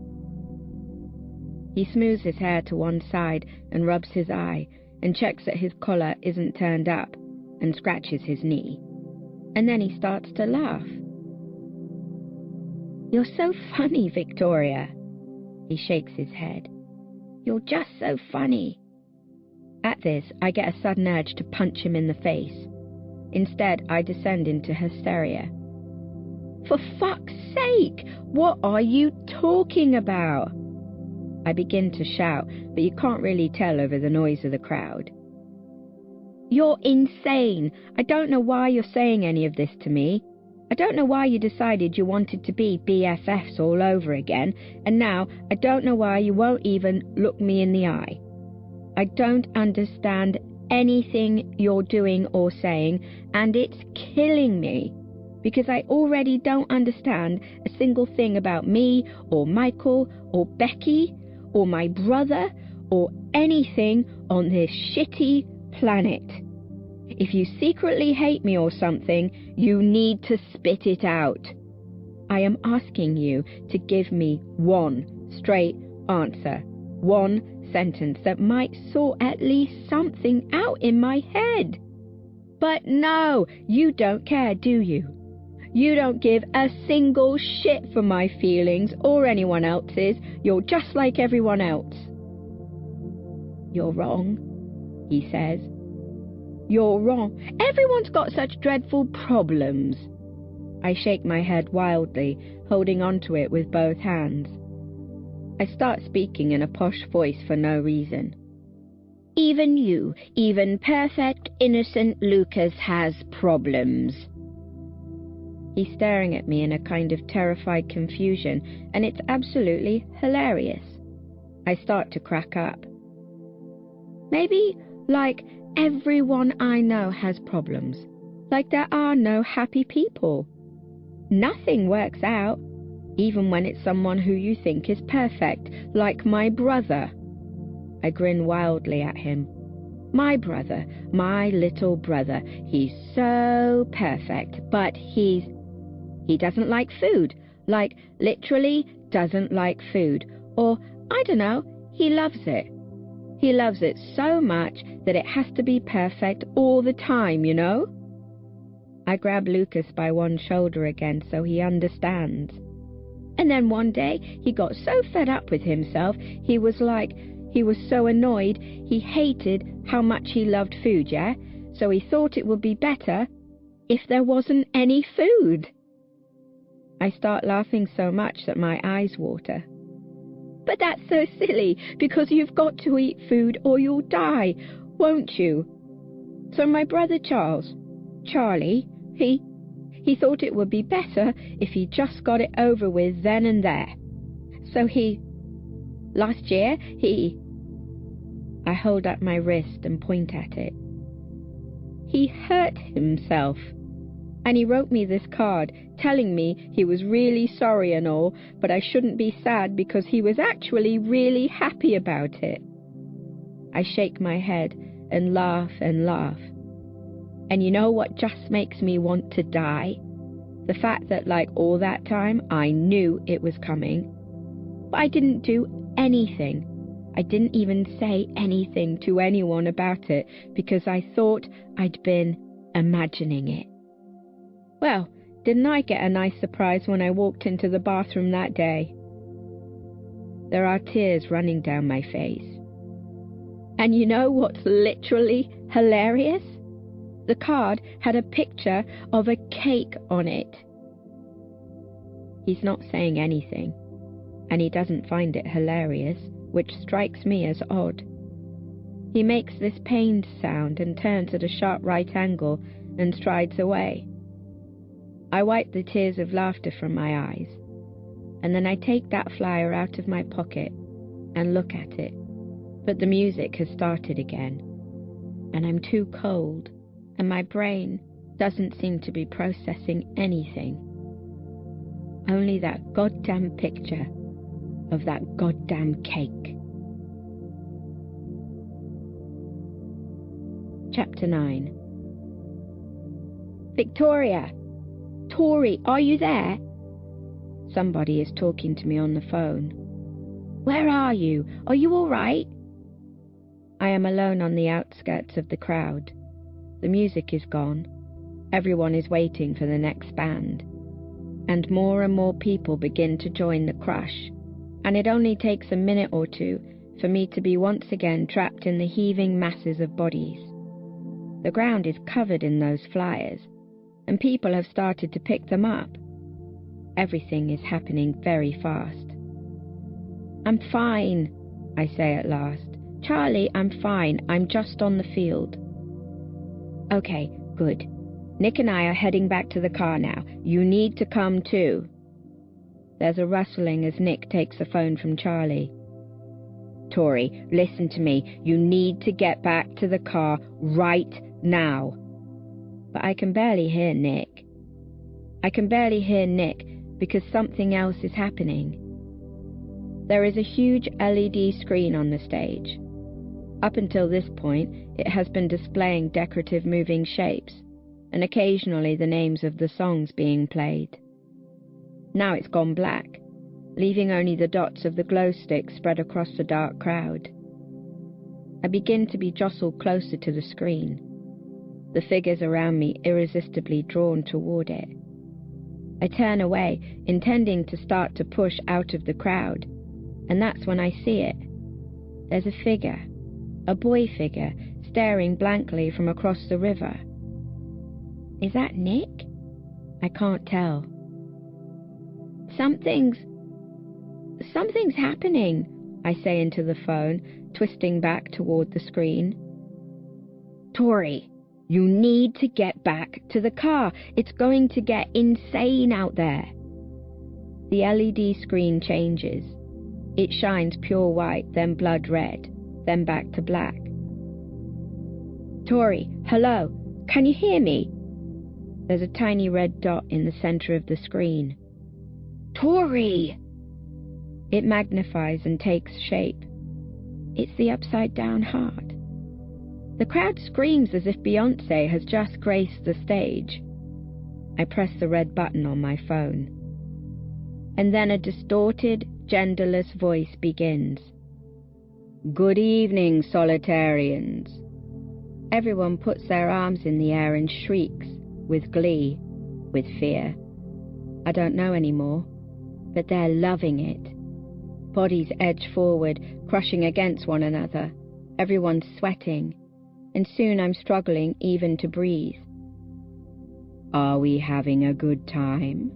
He smooths his hair to one side and rubs his eye and checks that his collar isn't turned up and scratches his knee. And then he starts to laugh. "You're so funny, Victoria." He shakes his head. "You're just so funny." At this, I get a sudden urge to punch him in the face. Instead, I descend into hysteria. "For fuck's sake, what are you talking about?" I begin to shout, but you can't really tell over the noise of the crowd. You're insane. I don't know why you're saying any of this to me. I don't know why you decided you wanted to be BFFs all over again, and now I don't know why you won't even look me in the eye. I don't understand anything you're doing or saying, and it's killing me, because I already don't understand a single thing about me, or Michael, or Becky, or my brother, or anything on this shitty planet. If you secretly hate me or something, you need to spit it out. I am asking you to give me one straight answer, one sentence that might sort at least something out in my head. But no, you don't care, do you? You don't give a single shit for my feelings or anyone else's. You're just like everyone else. You're wrong, he says. You're wrong. Everyone's got such dreadful problems. I shake my head wildly, holding onto it with both hands. I start speaking in a posh voice for no reason. Even you, even perfect, innocent Lucas has problems. He's staring at me in a kind of terrified confusion, and it's absolutely hilarious. I start to crack up. Maybe, like, everyone I know has problems. Like there are no happy people. Nothing works out, even when it's someone who you think is perfect, like my brother. I grin wildly at him. My brother, my little brother, he's so perfect, but he doesn't like food. Like, literally doesn't like food. Or, I don't know, he loves it. He loves it so much that it has to be perfect all the time, you know? I grab Lucas by one shoulder again so he understands. And then one day he got so fed up with himself, he was so annoyed, he hated how much he loved food, yeah? So he thought it would be better if there wasn't any food. I start laughing so much that my eyes water. But that's so silly, because you've got to eat food or you'll die, won't you? So my brother Charlie, he thought it would be better if he just got it over with then and there. So last year, I hold up my wrist and point at it. He hurt himself. And he wrote me this card, telling me he was really sorry and all, but I shouldn't be sad because he was actually really happy about it. I shake my head and laugh and laugh. And you know what just makes me want to die? The fact that, like, all that time, I knew it was coming. But I didn't do anything. I didn't even say anything to anyone about it because I thought I'd been imagining it. Well, didn't I get a nice surprise when I walked into the bathroom that day? There are tears running down my face. And you know what's literally hilarious? The card had a picture of a cake on it. He's not saying anything, and he doesn't find it hilarious, which strikes me as odd. He makes this pained sound and turns at a sharp right angle and strides away. I wipe the tears of laughter from my eyes, and then I take that flyer out of my pocket and look at it. But the music has started again, and I'm too cold, and my brain doesn't seem to be processing anything. Only that goddamn picture of that goddamn cake. Chapter 9. Victoria! Tori, are you there? Somebody is talking to me on the phone. Where are you? Are you all right? I am alone on the outskirts of the crowd. The music is gone. Everyone is waiting for the next band. And more people begin to join the crush. And it only takes a minute or two for me to be once again trapped in the heaving masses of bodies. The ground is covered in those flyers, and people have started to pick them up. Everything is happening very fast. I'm fine, I say at last. Charlie, I'm fine. I'm just on the field. Okay, good. Nick and I are heading back to the car now. You need to come too. There's a rustling as Nick takes the phone from Charlie. Tori, listen to me. You need to get back to the car right now. But I can barely hear Nick. Because something else is happening. There is a huge LED screen on the stage. Up until this point, it has been displaying decorative moving shapes, and occasionally the names of the songs being played. Now it's gone black, leaving only the dots of the glow sticks spread across the dark crowd. I begin to be jostled closer to the screen, the figures around me irresistibly drawn toward it. I turn away, intending to start to push out of the crowd, and that's when I see it. There's a figure, a boy figure, staring blankly from across the river. Is that Nick? I can't tell. Something's happening, I say into the phone, twisting back toward the screen. Tori, you need to get back to the car. It's going to get insane out there. The LED screen changes. It shines pure white, then blood red, then back to black. Tori, hello, can you hear me? There's a tiny red dot in the center of the screen. Tori! It magnifies and takes shape. It's the upside-down heart. The crowd screams as if Beyoncé has just graced the stage. I press the red button on my phone. And then a distorted, genderless voice begins. Good evening, solitarians. Everyone puts their arms in the air and shrieks, with glee, with fear. I don't know anymore, but they're loving it. Bodies edge forward, crushing against one another. Everyone's sweating, and soon I'm struggling even to breathe. Are we having a good time?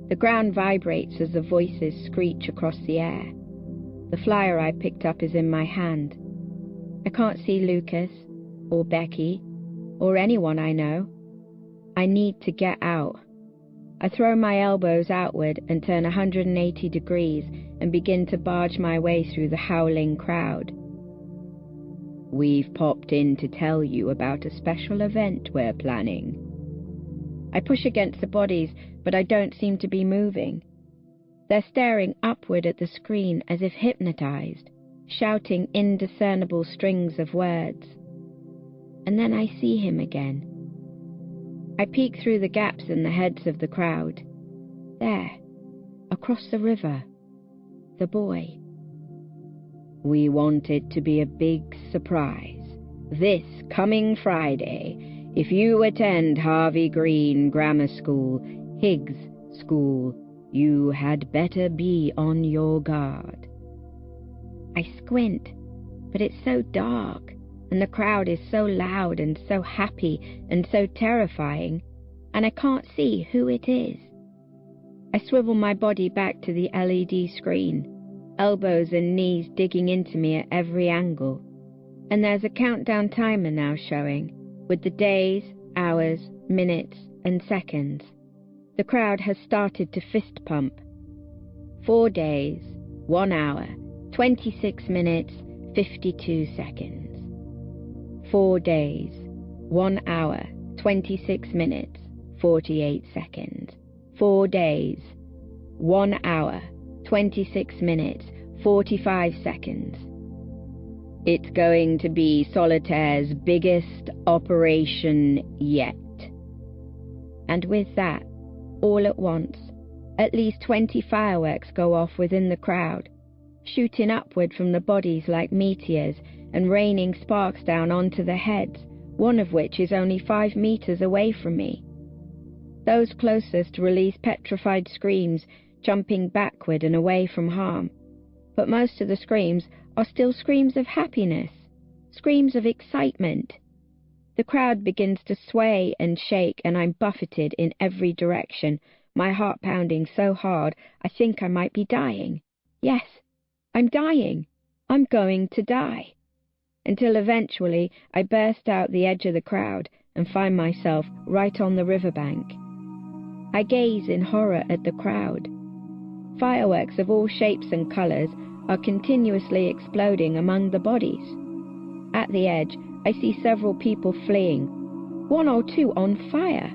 The ground vibrates as the voices screech across the air. The flyer I picked up is in my hand. I can't see Lucas, or Becky, or anyone I know. I need to get out. I throw my elbows outward and turn 180 degrees and begin to barge my way through the howling crowd. We've popped in to tell you about a special event we're planning. I push against the bodies, but I don't seem to be moving. They're staring upward at the screen as if hypnotized, shouting indiscernible strings of words. And then I see him again. I peek through the gaps in the heads of the crowd. There, across the river, the boy. We want it to be a big surprise. This coming Friday, if you attend Harvey Green Grammar School, Higgs School, you had better be on your guard. I squint, but it's so dark, and the crowd is so loud and so happy and so terrifying, and I can't see who it is. I swivel my body back to the LED screen, elbows and knees digging into me at every angle, and there's a countdown timer now showing, with the days, hours, minutes, and seconds. The crowd has started to fist pump. 4 days, 1 hour, 26 minutes, 52 seconds. 4 days, 1 hour, 26 minutes, 48 seconds. 4 days, 1 hour, 26 minutes, 45 seconds. It's going to be Solitaire's biggest operation yet. And with that, all at once, at least 20 fireworks go off within the crowd, shooting upward from the bodies like meteors and raining sparks down onto the heads, one of which is only 5 meters away from me. Those closest release petrified screams, jumping backward and away from harm. But most of the screams are still screams of happiness, screams of excitement. The crowd begins to sway and shake, and I'm buffeted in every direction, my heart pounding so hard I think I might be dying. Yes, I'm dying. I'm going to die. Until eventually I burst out the edge of the crowd and find myself right on the riverbank. I gaze in horror at the crowd. Fireworks of all shapes and colours are continuously exploding among the bodies. At the edge, I see several people fleeing, one or two on fire.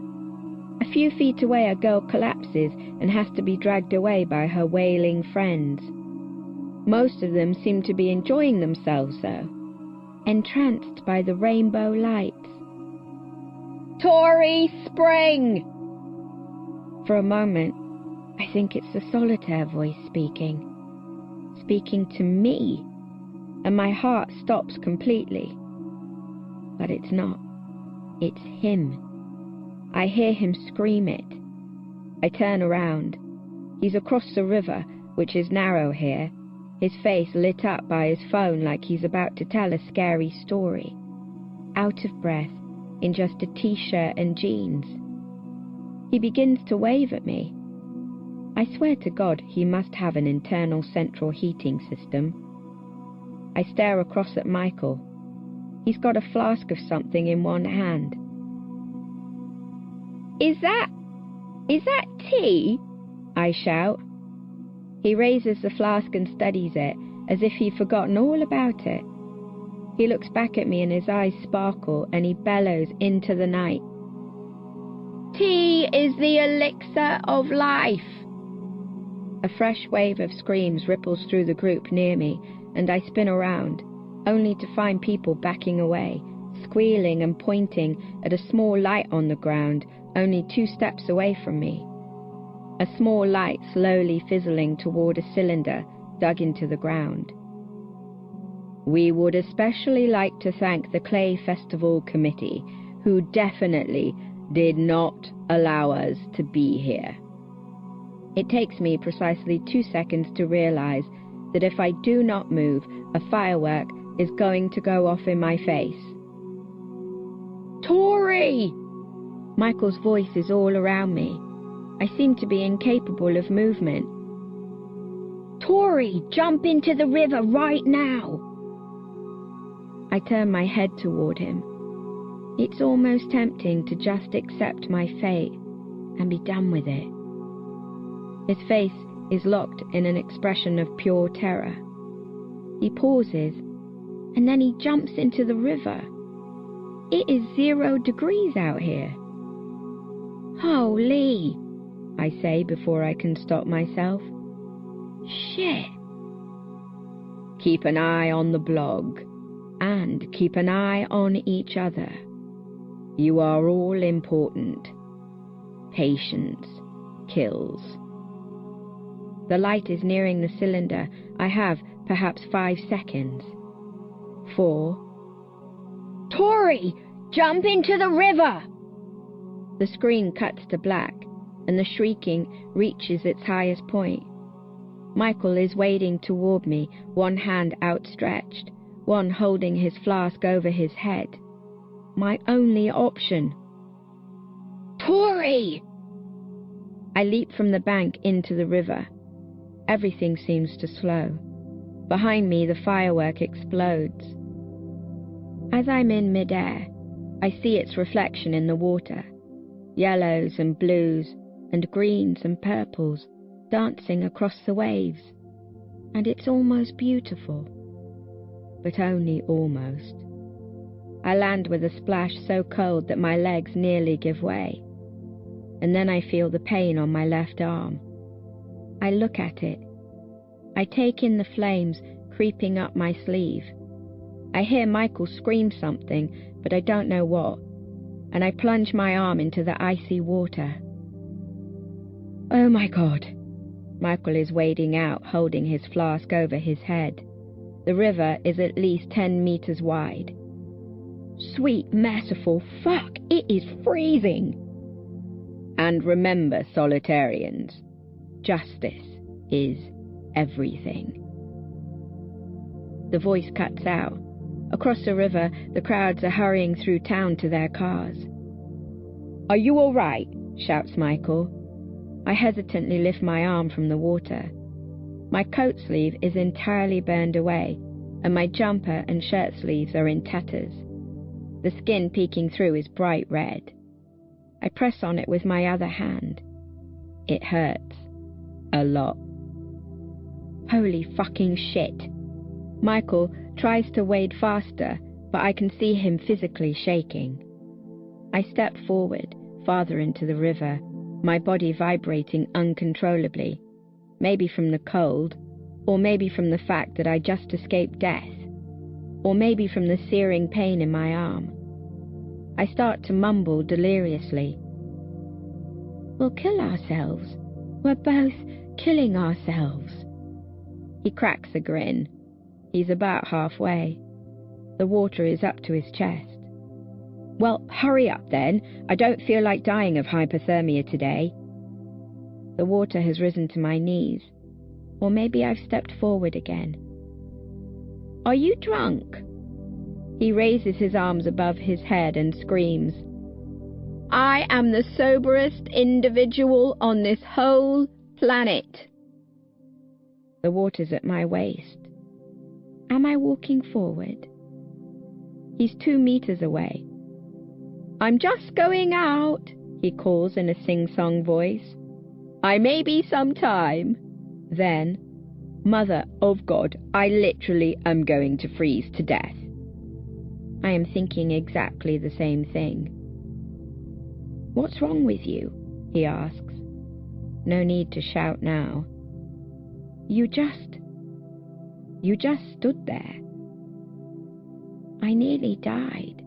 A few feet away, a girl collapses and has to be dragged away by her wailing friends. Most of them seem to be enjoying themselves, though, entranced by the rainbow lights. "Tory Spring!" For a moment, I think it's the solitaire voice speaking to me, and my heart stops completely. But it's not. It's him. I hear him scream it. I turn around. He's across the river, which is narrow here, his face lit up by his phone like he's about to tell a scary story. Out of breath, in just a t-shirt and jeans. He begins to wave at me. I swear to God he must have an internal central heating system. I stare across at Michael. He's got a flask of something in one hand. Is that tea?" I shout. He raises the flask and studies it, as if he'd forgotten all about it. He looks back at me and his eyes sparkle, and he bellows into the night. "Tea is the elixir of life!" A fresh wave of screams ripples through the group near me, and I spin around, only to find people backing away, squealing and pointing at a small light on the ground, only 2 steps away from me. A small light slowly fizzling toward a cylinder dug into the ground. "We would especially like to thank the Clay Festival Committee, who definitely did not allow us to be here." It takes me precisely 2 seconds to realize that if I do not move, a firework is going to go off in my face. "Tory!" Michael's voice is all around me. I seem to be incapable of movement. "Tory, jump into the river right now!" I turn my head toward him. It's almost tempting to just accept my fate and be done with it. His face is locked in an expression of pure terror. He pauses, and then he jumps into the river. It is 0 degrees out here. "Holy!" I say before I can stop myself. "Shit!" Keep an eye on the blog, and keep an eye on each other. You are all important. Patience kills. The light is nearing the cylinder. I have perhaps 5 seconds. 4. "Tory, jump into the river!" The screen cuts to black, and the shrieking reaches its highest point. Michael is wading toward me, one hand outstretched, one holding his flask over his head. My only option. "Tory!" I leap from the bank into the river. Everything seems to slow. Behind me, the firework explodes. As I'm in midair, I see its reflection in the water. Yellows and blues and greens and purples dancing across the waves. And it's almost beautiful. But only almost. I land with a splash so cold that my legs nearly give way. And then I feel the pain on my left arm. I look at it. I take in the flames creeping up my sleeve. I hear Michael scream something, but I don't know what, and I plunge my arm into the icy water. "Oh my God!" Michael is wading out, holding his flask over his head. The river is at least 10 meters wide. Sweet, merciful fuck, it is freezing! And remember, solitarians, justice is everything. The voice cuts out. Across the river, the crowds are hurrying through town to their cars. "Are you all right?" shouts Michael. I hesitantly lift my arm from the water. My coat sleeve is entirely burned away, and my jumper and shirt sleeves are in tatters. The skin peeking through is bright red. I press on it with my other hand. It hurts. A lot. Holy fucking shit. Michael tries to wade faster, but I can see him physically shaking. I step forward, farther into the river, my body vibrating uncontrollably, maybe from the cold, or maybe from the fact that I just escaped death, or maybe from the searing pain in my arm. I start to mumble deliriously. We'll kill ourselves. We're both killing ourselves. He cracks a grin. He's about halfway. The water is up to his chest. Well, hurry up then. I don't feel like dying of hypothermia today. The water has risen to my knees. Or maybe I've stepped forward again. Are you drunk? He raises his arms above his head and screams, I am the soberest individual on this whole planet. The water's at my waist. Am I walking forward? He's 2 meters away. I'm just going out, he calls in a sing-song voice. I may be some time. Then, Mother of God, I literally am going to freeze to death. I am thinking exactly the same thing. What's wrong with you? He asks. No need to shout now. You just stood there. I nearly died,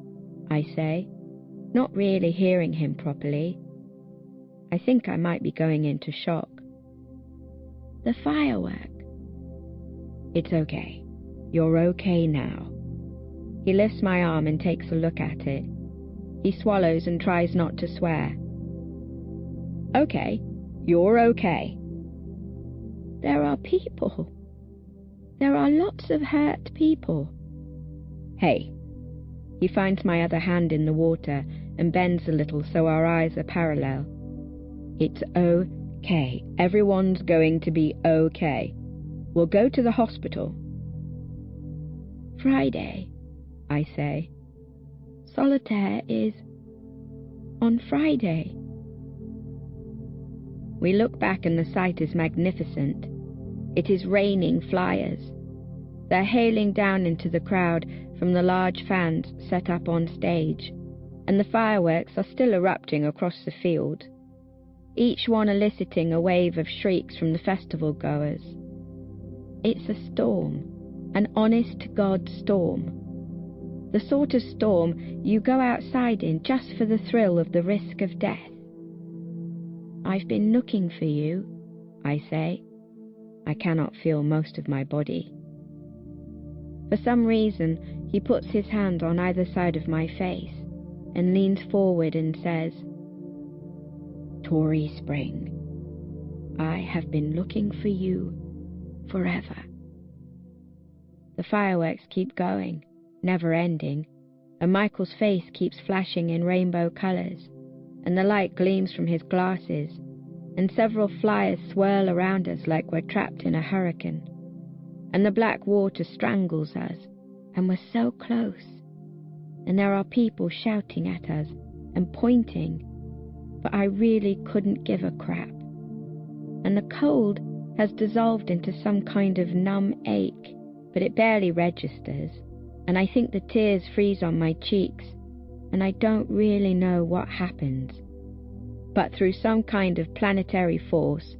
I say, not really hearing him properly. I think I might be going into shock. The firework. It's okay. You're okay now. He lifts my arm and takes a look at it. He swallows and tries not to swear. Okay, you're okay. There are people. There are lots of hurt people. Hey. He finds my other hand in the water and bends a little so our eyes are parallel. It's okay. Everyone's going to be okay. We'll go to the hospital. Friday, I say. Solitaire is on Friday. We look back and the sight is magnificent. It is raining flyers. They're hailing down into the crowd from the large fans set up on stage, and the fireworks are still erupting across the field, each one eliciting a wave of shrieks from the festival goers. It's a storm, an honest-to-God storm. The sort of storm you go outside in just for the thrill of the risk of death. I've been looking for you, I say. I cannot feel most of my body. For some reason, he puts his hand on either side of my face and leans forward and says, Tory Spring, I have been looking for you forever. The fireworks keep going, never ending, and Michael's face keeps flashing in rainbow colours, and the light gleams from his glasses, and several flyers swirl around us like we're trapped in a hurricane, and the black water strangles us, and we're so close, and there are people shouting at us and pointing, but I really couldn't give a crap, and the cold has dissolved into some kind of numb ache, but it barely registers, and I think the tears freeze on my cheeks, and I don't really know what happens. But through some kind of planetary force,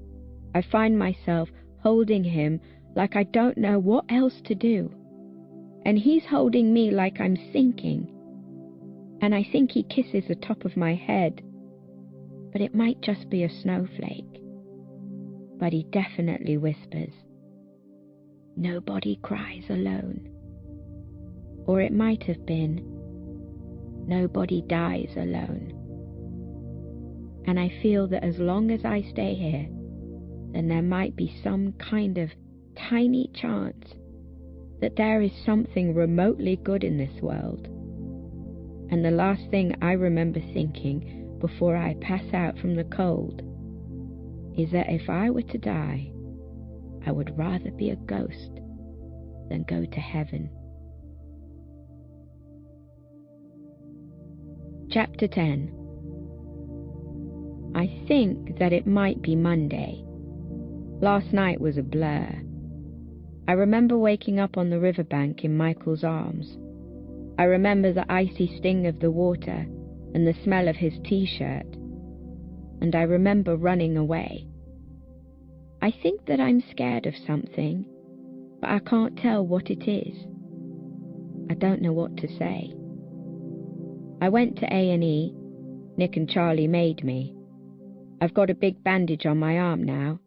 I find myself holding him like I don't know what else to do, and he's holding me like I'm sinking, and I think he kisses the top of my head, but it might just be a snowflake. But he definitely whispers, nobody cries alone. Or it might have been, nobody dies alone. And I feel that as long as I stay here, then there might be some kind of tiny chance that there is something remotely good in this world. And the last thing I remember thinking before I pass out from the cold is that if I were to die, I would rather be a ghost than go to heaven. Chapter 10. I think that it might be Monday. Last night was a blur. I remember waking up on the riverbank in Michael's arms. I remember the icy sting of the water and the smell of his t-shirt. And I remember running away. I think that I'm scared of something, but I can't tell what it is. I don't know what to say. I went to A&E. Nick and Charlie made me. I've got a big bandage on my arm now,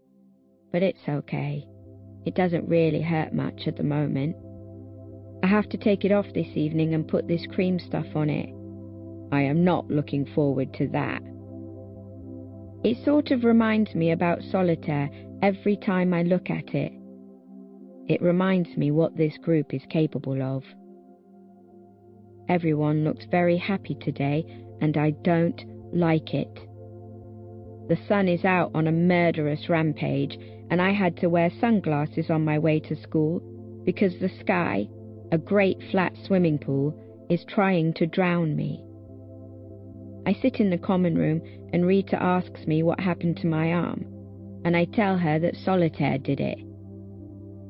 but it's okay. It doesn't really hurt much at the moment. I have to take it off this evening and put this cream stuff on it. I am not looking forward to that. It sort of reminds me about solitaire every time I look at it. It reminds me what this group is capable of. Everyone looks very happy today, and I don't like it. The sun is out on a murderous rampage, and I had to wear sunglasses on my way to school because the sky, a great flat swimming pool, is trying to drown me. I sit in the common room and Rita asks me what happened to my arm, and I tell her that solitaire did it.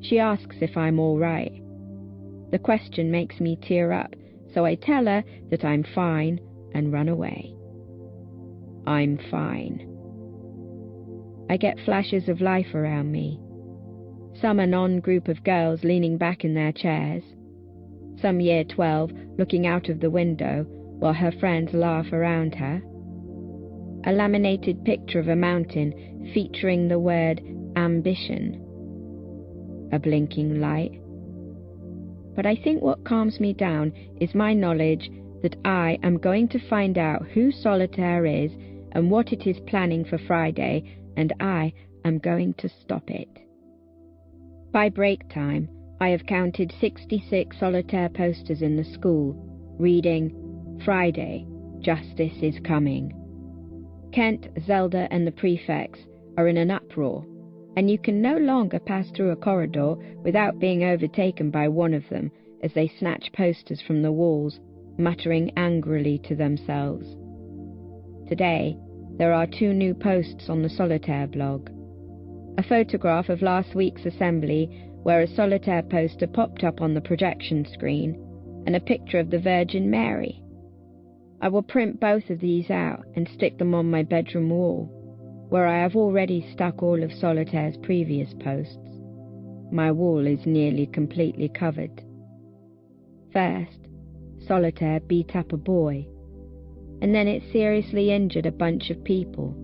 She asks if I'm all right. The question makes me tear up, so I tell her that I'm fine and run away. I'm fine. I get flashes of life around me. Some a non-group of girls leaning back in their chairs. Some year 12 looking out of the window while her friends laugh around her. A laminated picture of a mountain featuring the word ambition. A blinking light. But I think what calms me down is my knowledge that I am going to find out who solitaire is and what it is planning for Friday, and I am going to stop it. By break time, I have counted 66 solitaire posters in the school, reading, Friday, justice is coming. Kent, Zelda and the prefects are in an uproar, and you can no longer pass through a corridor without being overtaken by one of them as they snatch posters from the walls, muttering angrily to themselves. Today, there are 2 new posts on the solitaire blog. A photograph of last week's assembly where a solitaire poster popped up on the projection screen, and a picture of the Virgin Mary. I will print both of these out and stick them on my bedroom wall, where I have already stuck all of Solitaire's previous posts. My wall is nearly completely covered. First, Solitaire beat up a boy, and then it seriously injured a bunch of people,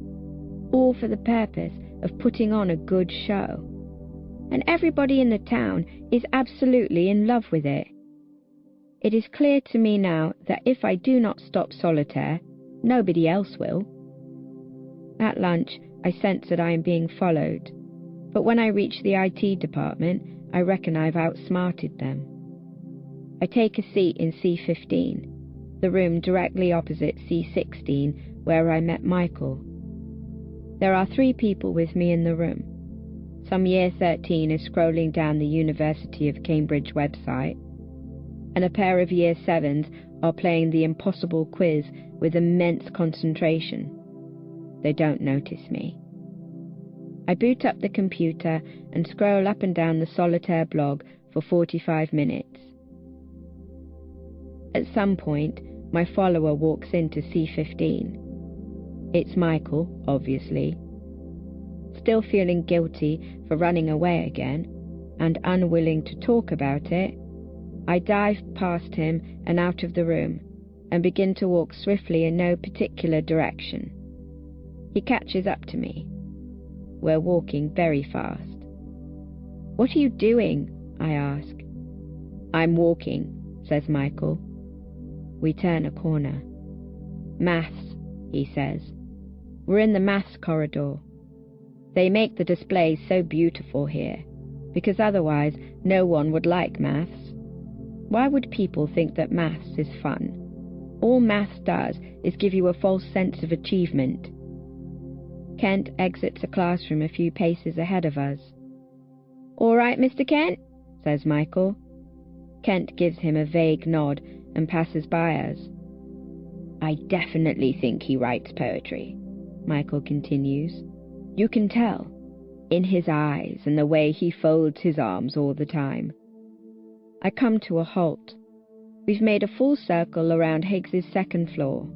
all for the purpose of putting on a good show. And everybody in the town is absolutely in love with it. It is clear to me now that if I do not stop solitaire, nobody else will. At lunch, I sense that I am being followed, but when I reach the IT department, I reckon I've outsmarted them. I take a seat in C15, the room directly opposite C16, where I met Michael. There are 3 people with me in the room. Some year 13 is scrolling down the University of Cambridge website, and a pair of year 7s are playing the impossible quiz with immense concentration. They don't notice me. I boot up the computer and scroll up and down the solitaire blog for 45 minutes. At some point, my follower walks into C15. It's Michael, obviously. Still feeling guilty for running away again, and unwilling to talk about it, I dive past him and out of the room, and begin to walk swiftly in no particular direction. He catches up to me. We're walking very fast. "What are you doing?" I ask. "I'm walking," says Michael. We turn a corner. "Maths," he says. "We're in the maths corridor. They make the displays so beautiful here, because otherwise no one would like maths. Why would people think that maths is fun? All maths does is give you a false sense of achievement." Kent exits a classroom a few paces ahead of us. "All right, Mr. Kent," says Michael. Kent gives him a vague nod and passes by us. I definitely think he writes poetry, Michael continues. You can tell, in his eyes and the way he folds his arms all the time. I come to a halt. We've made a full circle around Higgs's second floor.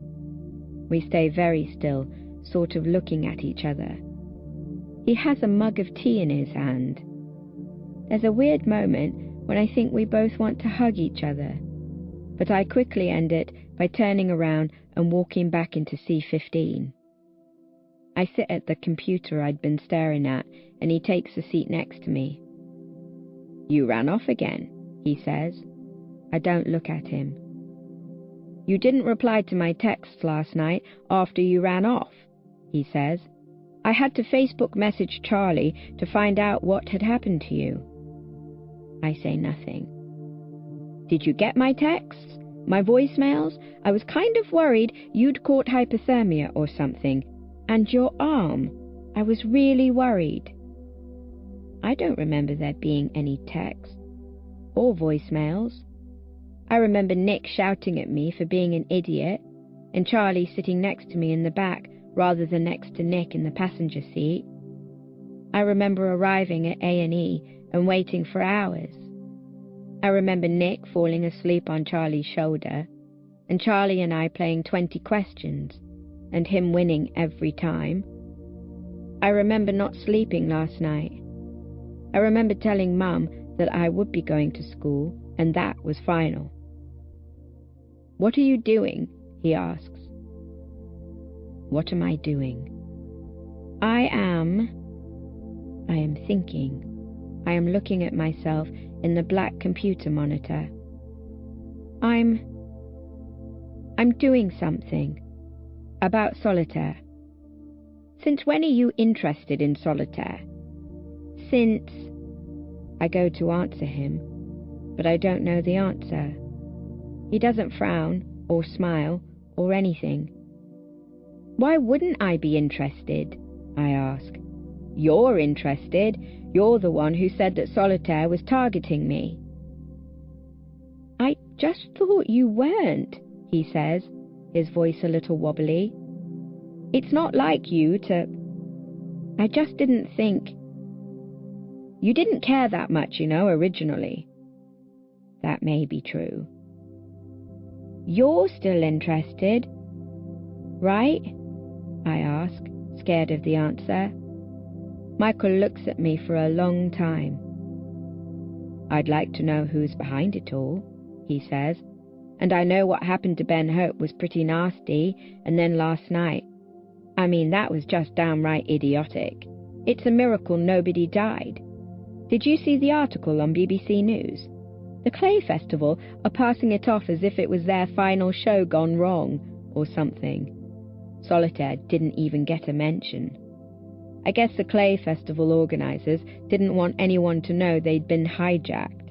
We stay very still, sort of looking at each other. He has a mug of tea in his hand. There's a weird moment when I think we both want to hug each other, but I quickly end it by turning around and walking back into C15. I sit at the computer I'd been staring at, and he takes a seat next to me. You ran off again, he says. I don't look at him. You didn't reply to my texts last night after you ran off, he says. I had to Facebook message Charlie to find out what had happened to you. I say nothing. Did you get my texts? My voicemails? I was kind of worried you'd caught hypothermia or something. And your arm. I was really worried. I don't remember there being any texts or voicemails. I remember Nick shouting at me for being an idiot, and Charlie sitting next to me in the back rather than next to Nick in the passenger seat. I remember arriving at A&E and waiting for hours. I remember Nick falling asleep on Charlie's shoulder, and Charlie and I playing 20 questions, and him winning every time. I remember not sleeping last night. I remember telling Mum that I would be going to school, and that was final. What are you doing? He asks. What am I doing? I am thinking. I am looking at myself in the black computer monitor. I'm doing something. About solitaire. Since when are you interested in solitaire? Since... I go to answer him, but I don't know the answer. He doesn't frown, or smile, or anything. Why wouldn't I be interested? I ask. You're interested. You're the one who said that solitaire was targeting me. I just thought you weren't, he says, his voice a little wobbly. It's not like you to... I just didn't think... You didn't care that much, originally. That may be true. You're still interested, right? I ask, scared of the answer. Michael looks at me for a long time. I'd like to know who's behind it all, he says. And I know what happened to Ben Hope was pretty nasty, and then last night. I mean, that was just downright idiotic. It's a miracle nobody died. Did you see the article on BBC News? The Clay Festival are passing it off as if it was their final show gone wrong, or something. Solitaire didn't even get a mention. I guess the Clay Festival organisers didn't want anyone to know they'd been hijacked.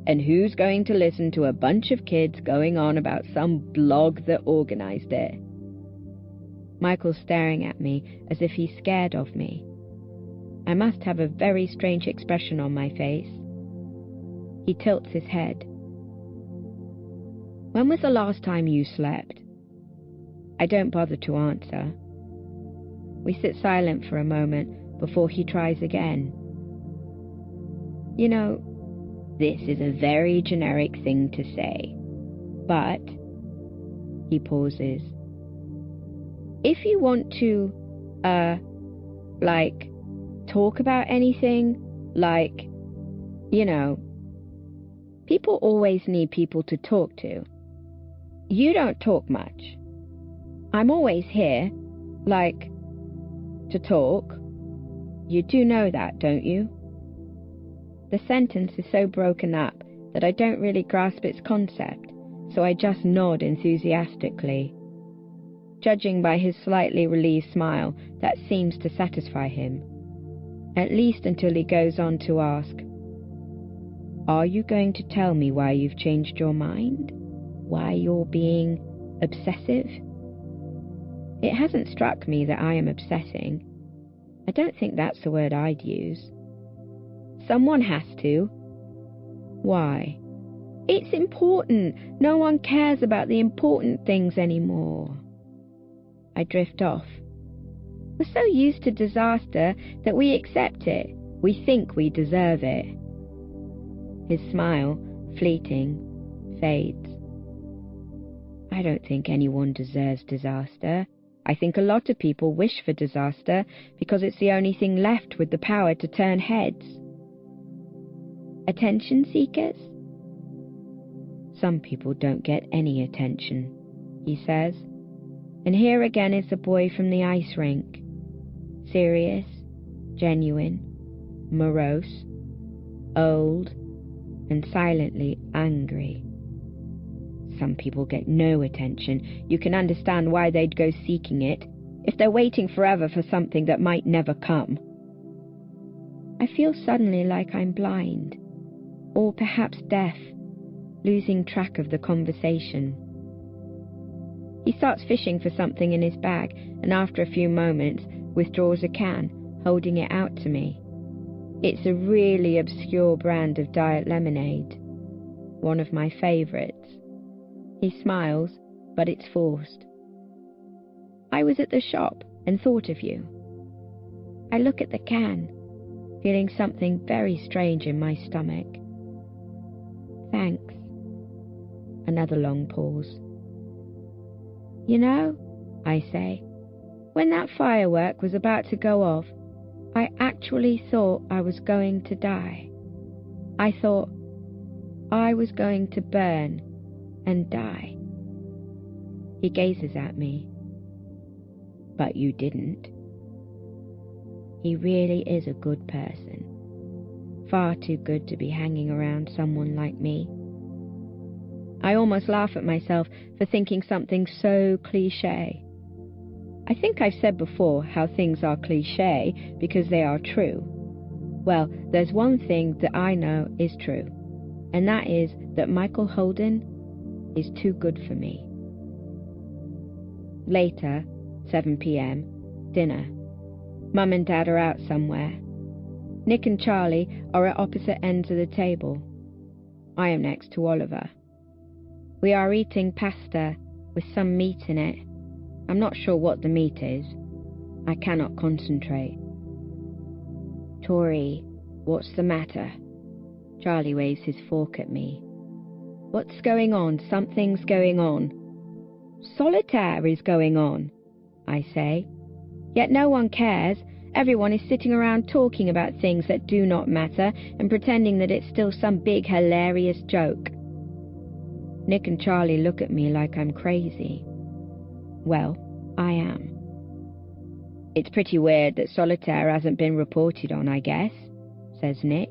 And who's going to listen to a bunch of kids going on about some blog that organised it? Michael's staring at me as if he's scared of me. I must have a very strange expression on my face. He tilts his head. When was the last time you slept? I don't bother to answer. We sit silent for a moment before he tries again. This is a very generic thing to say, but... He pauses. If you want to, talk about anything, people always need people to talk to. You don't talk much. I'm always here, to talk. You do know that, don't you? The sentence is so broken up that I don't really grasp its concept, so I just nod enthusiastically. Judging by his slightly relieved smile, that seems to satisfy him. At least until he goes on to ask, Are you going to tell me why you've changed your mind? Why you're being obsessive? It hasn't struck me that I am obsessing. I don't think that's the word I'd use. Someone has to. Why? It's important. No one cares about the important things anymore. I drift off. We're so used to disaster that we accept it. We think we deserve it. His smile, fleeting, fades. I don't think anyone deserves disaster. I think a lot of people wish for disaster because it's the only thing left with the power to turn heads. Attention seekers? Some people don't get any attention, he says. And here again is the boy from the ice rink. Serious, genuine, morose, old, and silently angry. Some people get no attention. You can understand why they'd go seeking it, if they're waiting forever for something that might never come. I feel suddenly like I'm blind, or perhaps deaf, losing track of the conversation. He starts fishing for something in his bag, and after a few moments, withdraws a can, holding it out to me. It's a really obscure brand of diet lemonade, one of my favourites. He smiles, but it's forced. I was at the shop and thought of you. I look at the can, feeling something very strange in my stomach. Thanks. Another long pause. You know, I say, when that firework was about to go off, I actually thought I was going to die. I thought I was going to burn and die. He gazes at me. But you didn't. He really is a good person. Far too good to be hanging around someone like me. I almost laugh at myself for thinking something so cliché. I think I've said before how things are cliché because they are true. Well, there's one thing that I know is true, and that is that Michael Holden is too good for me. Later, 7 p.m, dinner. Mum and Dad are out somewhere. Nick and Charlie are at opposite ends of the table. I am next to Oliver. We are eating pasta with some meat in it. I'm not sure what the meat is. I cannot concentrate. Tori, what's the matter? Charlie waves his fork at me. What's going on? Something's going on. Solitaire is going on, I say. Yet no one cares. Everyone is sitting around talking about things that do not matter and pretending that it's still some big hilarious joke. Nick and Charlie look at me like I'm crazy. Well, I am. It's pretty weird that solitaire hasn't been reported on, I guess, says Nick.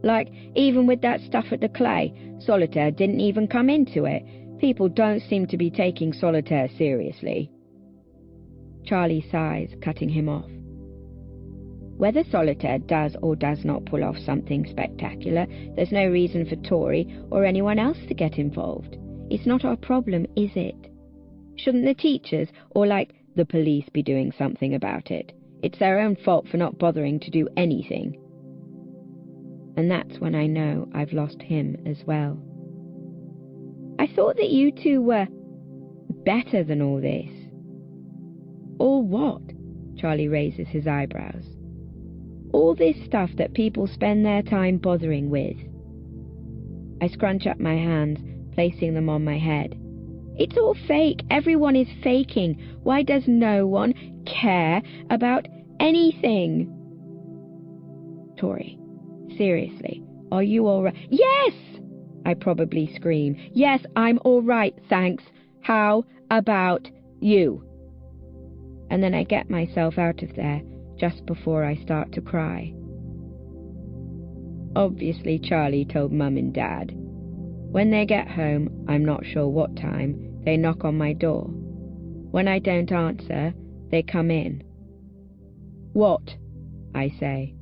Like, even with that stuff at the clay, solitaire didn't even come into it. People don't seem to be taking solitaire seriously. Charlie sighs, cutting him off. Whether solitaire does or does not pull off something spectacular, there's no reason for Tori or anyone else to get involved. It's not our problem, is it? Shouldn't the teachers or, the police be doing something about it? It's their own fault for not bothering to do anything. And that's when I know I've lost him as well. I thought that you two were better than all this. All what? Charlie raises his eyebrows. All this stuff that people spend their time bothering with. I scrunch up my hands, placing them on my head. It's all fake. Everyone is faking. Why does no one care about anything? Tori, seriously, are you all right? Yes! I probably scream. Yes, I'm all right, thanks. How about you? And then I get myself out of there just before I start to cry. Obviously, Charlie told Mum and Dad. When they get home, I'm not sure what time, they knock on my door. When I don't answer, they come in. What? I say.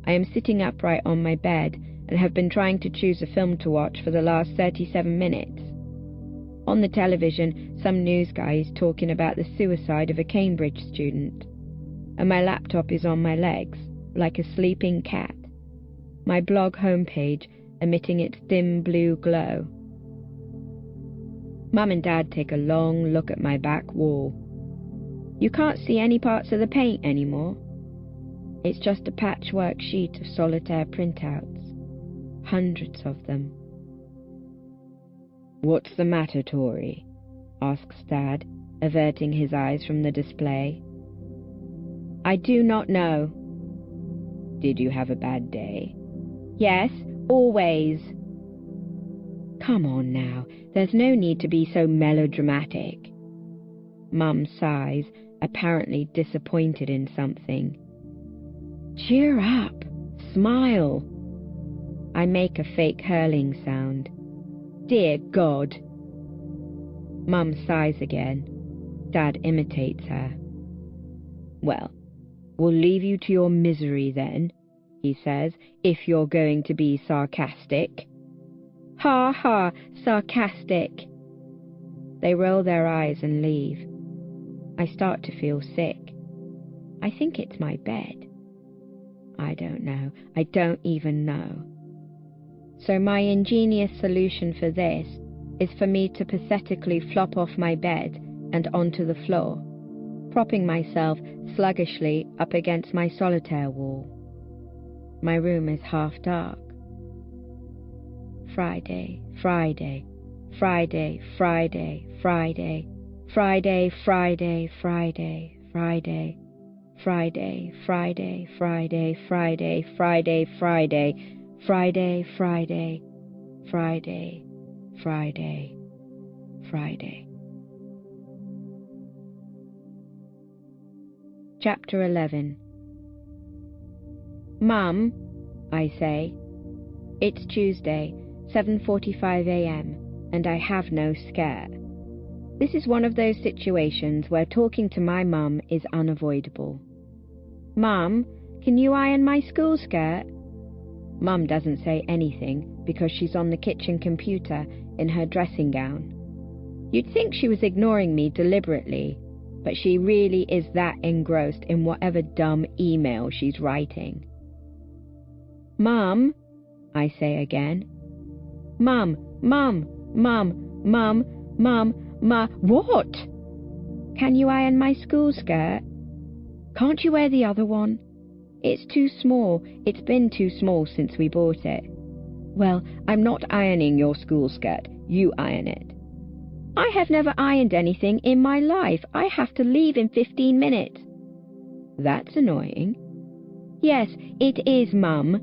I am sitting upright on my bed and have been trying to choose a film to watch for the last 37 minutes. On the television, some news guy is talking about the suicide of a Cambridge student, and my laptop is on my legs, like a sleeping cat, my blog homepage emitting its dim blue glow. Mum and Dad take a long look at my back wall. You can't see any parts of the paint anymore. It's just a patchwork sheet of solitaire printouts. Hundreds of them. "What's the matter, Tori?" asks Dad, averting his eyes from the display. "I do not know." "Did you have a bad day?" "Yes, always." "Come on now, there's no need to be so melodramatic." Mum sighs, apparently disappointed in something. "Cheer up, smile." I make a fake hurling sound. "Dear God." Mum sighs again. Dad imitates her. "Well, we'll leave you to your misery then," he says, "if you're going to be sarcastic." "Ha ha, sarcastic." They roll their eyes and leave. I start to feel sick. I think it's my bed. I don't know. I don't even know. So my ingenious solution for this is for me to pathetically flop off my bed and onto the floor, propping myself sluggishly up against my solitaire wall. My room is half dark. Friday, Friday, Friday, Friday, Friday, Friday, Friday, Friday, Friday, Friday, Friday, Friday, Friday, Friday, Friday, Friday, Friday, Friday, Friday, Friday. Chapter 11. "Mum," I say, "it's Tuesday, 7:45 a.m, and I have no skirt." This is one of those situations where talking to my mum is unavoidable. "Mum, can you iron my school skirt?" Mum doesn't say anything because she's on the kitchen computer in her dressing gown. You'd think she was ignoring me deliberately, but she really is that engrossed in whatever dumb email she's writing. "Mum," I say again. "Mum, Mum, Mum, Mum, Mum, what?" "Can you iron my school skirt?" "Can't you wear the other one?" "It's too small. It's been too small since we bought it." "Well, I'm not ironing your school skirt. You iron it." "I have never ironed anything in my life. I have to leave in 15 minutes. "That's annoying." "Yes, it is, Mum."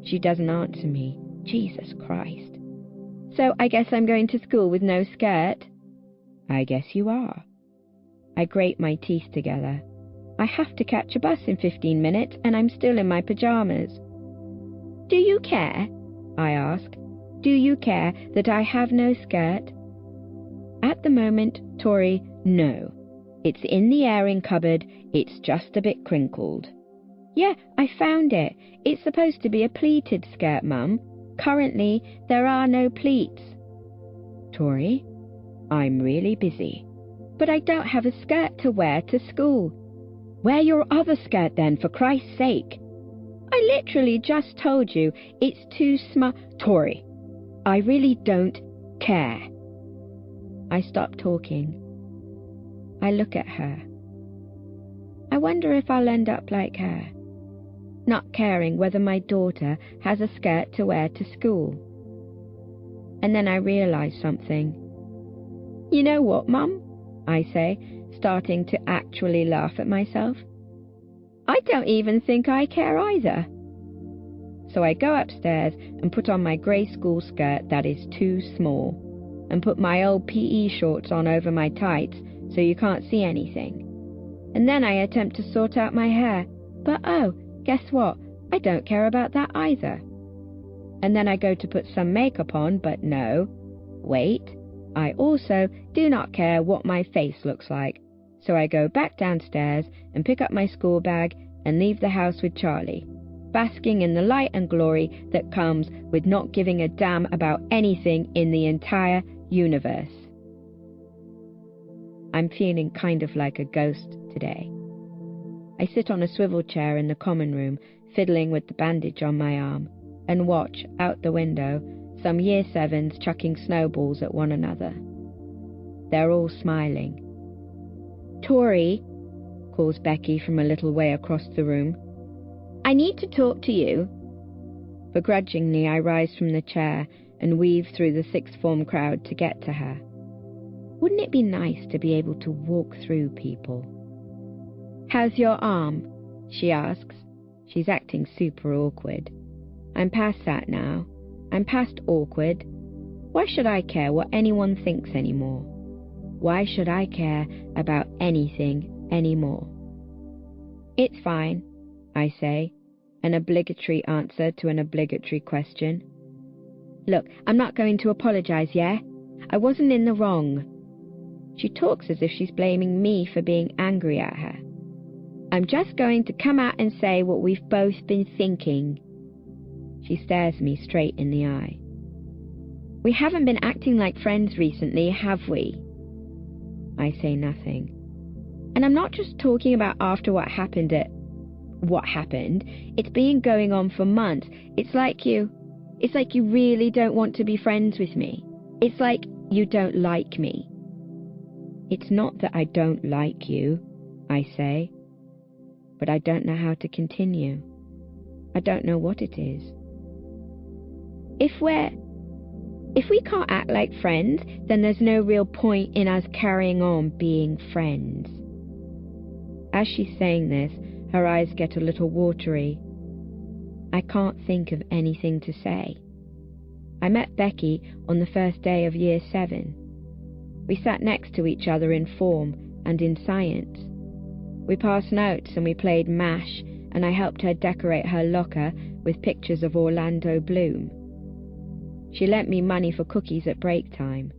She doesn't answer me. Jesus Christ. "So I guess I'm going to school with no skirt?" "I guess you are." I grate my teeth together. I have to catch a bus in 15 minutes and I'm still in my pajamas. "Do you care?" I ask. "Do you care that I have no skirt?" At the moment, Tori, no. It's in the airing cupboard. It's just a bit crinkled. "Yeah, I found it. It's supposed to be a pleated skirt, Mum. Currently, there are no pleats." "Tori, I'm really busy." "But I don't have a skirt to wear to school." "Wear your other skirt then, for Christ's sake." "I literally just told you it's too Tori, I really don't care." I stop talking. I look at her. I wonder if I'll end up like her, not caring whether my daughter has a skirt to wear to school. And then I realize something. "You know what, Mum?" I say, starting to actually laugh at myself. "I don't even think I care either." So I go upstairs and put on my grey school skirt that is too small, and put my old PE shorts on over my tights so you can't see anything. And then I attempt to sort out my hair, but oh, guess what? I don't care about that either. And then I go to put some makeup on, but no. Wait, I also do not care what my face looks like. So I go back downstairs and pick up my school bag and leave the house with Charlie, basking in the light and glory that comes with not giving a damn about anything in the entire universe. I'm feeling kind of like a ghost today. I sit on a swivel chair in the common room, fiddling with the bandage on my arm, and watch, out the window, some Year 7s chucking snowballs at one another. They're all smiling. "Tori," calls Becky from a little way across the room. "I need to talk to you." Begrudgingly, I rise from the chair and weave through the sixth form crowd to get to her. Wouldn't it be nice to be able to walk through people? "How's your arm?" she asks. She's acting super awkward. I'm past that now. I'm past awkward. Why should I care what anyone thinks anymore? Why should I care about anything anymore? "It's fine," I say, an obligatory answer to an obligatory question. "Look, I'm not going to apologize, yeah? I wasn't in the wrong." She talks as if she's blaming me for being angry at her. "I'm just going to come out and say what we've both been thinking." She stares me straight in the eye. "We haven't been acting like friends recently, have we?" I say nothing. "And I'm not just talking about after what happened. It's been going on for months. It's like you really don't want to be friends with me. It's like you don't like me." "It's not that I don't like you," I say, but I don't know how to continue. I don't know what it is. If we can't act like friends, then there's no real point in us carrying on being friends." As she's saying this, her eyes get a little watery. I can't think of anything to say. I met Becky on the first day of year 7. We sat next to each other in form and in science. We passed notes and we played MASH, and I helped her decorate her locker with pictures of Orlando Bloom. She lent me money for cookies at break time.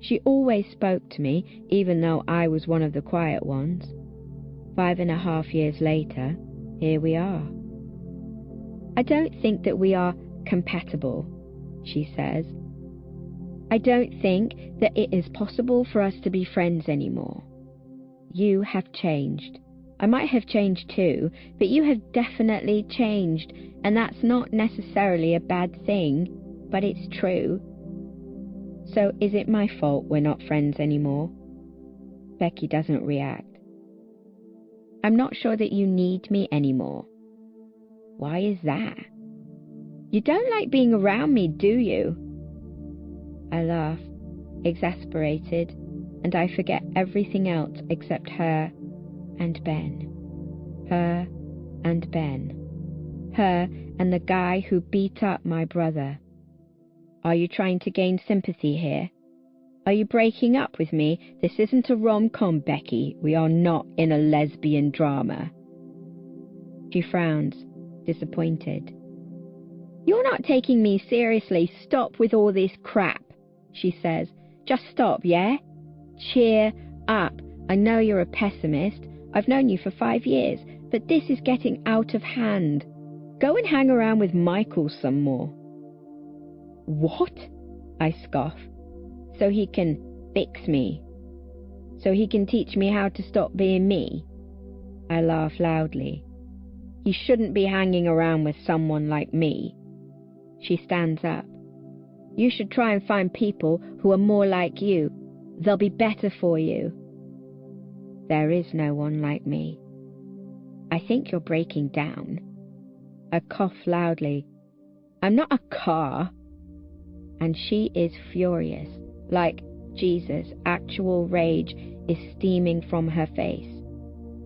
She always spoke to me, even though I was one of the quiet ones. 5.5 years later, here we are. "I don't think that we are compatible," she says. "I don't think that it is possible for us to be friends anymore. You have changed. I might have changed too, but you have definitely changed, and that's not necessarily a bad thing, but it's true. So is it my fault we're not friends anymore?" Becky doesn't react. "I'm not sure that you need me anymore." "Why is that?" "You don't like being around me, do you?" I laugh, exasperated, and I forget everything else except her and Ben. Her and Ben. Her and the guy who beat up my brother. Are you trying to gain sympathy here? Are you breaking up with me? This isn't a rom-com, Becky. We are not in a lesbian drama. She frowns, disappointed. "You're not taking me seriously. Stop with all this crap," she says. "Just stop, yeah? Cheer up. I know you're a pessimist. I've known you for 5 years, but this is getting out of hand. Go and hang around with Michael some more." "What?" I scoff. "So he can fix me. So he can teach me how to stop being me." I laugh loudly. "He shouldn't be hanging around with someone like me." She stands up. "You should try and find people who are more like you. They'll be better for you." There is no one like me. "I think you're breaking down." I cough loudly. "I'm not a car." And she is furious, like Jesus, actual rage is steaming from her face.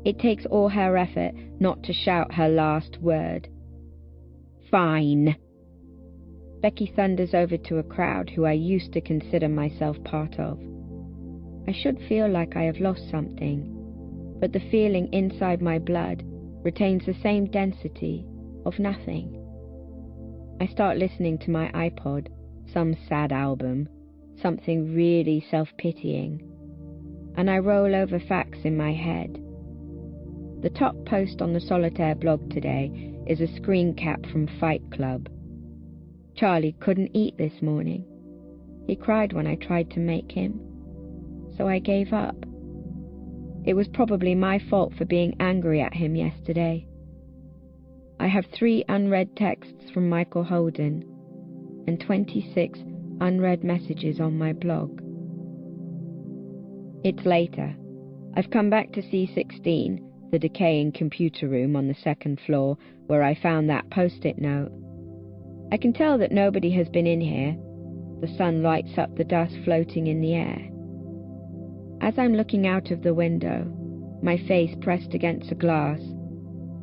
It takes all her effort not to shout her last word. "Fine." Becky thunders over to a crowd who I used to consider myself part of. I should feel like I have lost something, but the feeling inside my blood retains the same density of nothing. I start listening to my iPod, some sad album, something really self-pitying, and I roll over facts in my head. The top post on the Solitaire blog today is a screen cap from Fight Club. Charlie couldn't eat this morning. He cried when I tried to make him, so I gave up. It was probably my fault for being angry at him yesterday. I have 3 unread texts from Michael Holden and 26 unread messages on my blog. It's later. I've come back to C16, the decaying computer room on the second floor, where I found that post-it note. I can tell that nobody has been in here. The sun lights up the dust floating in the air. As I'm looking out of the window, my face pressed against the glass,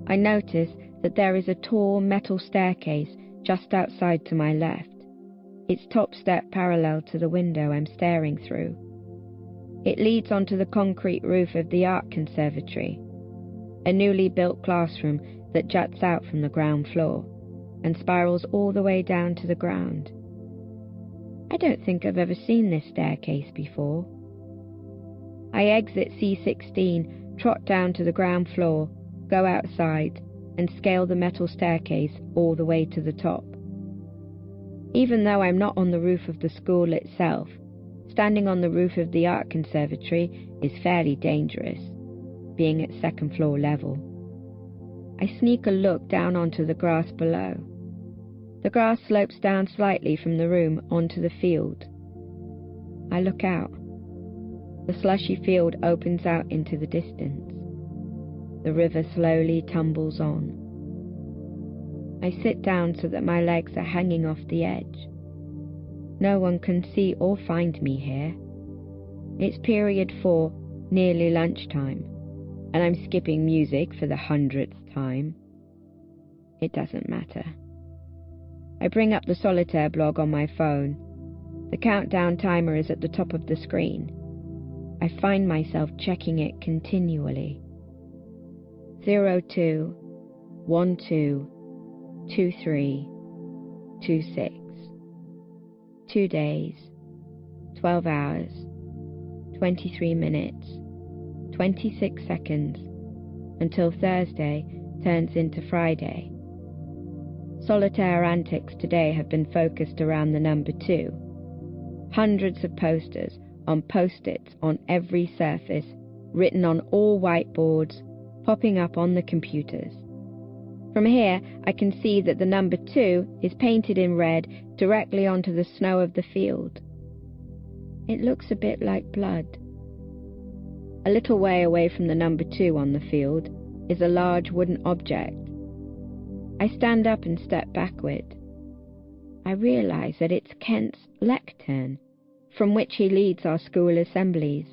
I notice that there is a tall metal staircase just outside to my left, its top step parallel to the window I'm staring through. It leads onto the concrete roof of the art conservatory, a newly built classroom that juts out from the ground floor and spirals all the way down to the ground. I don't think I've ever seen this staircase before. I exit C16, trot down to the ground floor, go outside, and scale the metal staircase all the way to the top. Even though I'm not on the roof of the school itself, standing on the roof of the art conservatory is fairly dangerous, being at second floor level. I sneak a look down onto the grass below. The grass slopes down slightly from the room onto the field. I look out. The slushy field opens out into the distance. The river slowly tumbles on. I sit down so that my legs are hanging off the edge. No one can see or find me here. It's period 4, nearly lunchtime, and I'm skipping music for the 100th time. It doesn't matter. I bring up the solitaire blog on my phone. The countdown timer is at the top of the screen. I find myself checking it continually. 02, 12, 23, 26. 2 days, 12 hours, 23 minutes, 26 seconds, until Thursday turns into Friday. Solitaire antics today have been focused around the number 2. Hundreds of posters on post-its on every surface, written on all whiteboards, popping up on the computers. From here, I can see that the number 2 is painted in red directly onto the snow of the field. It looks a bit like blood. A little way away from the number 2 on the field is a large wooden object. I stand up and step backward. I realize that it's Kent's lectern, from which he leads our school assemblies.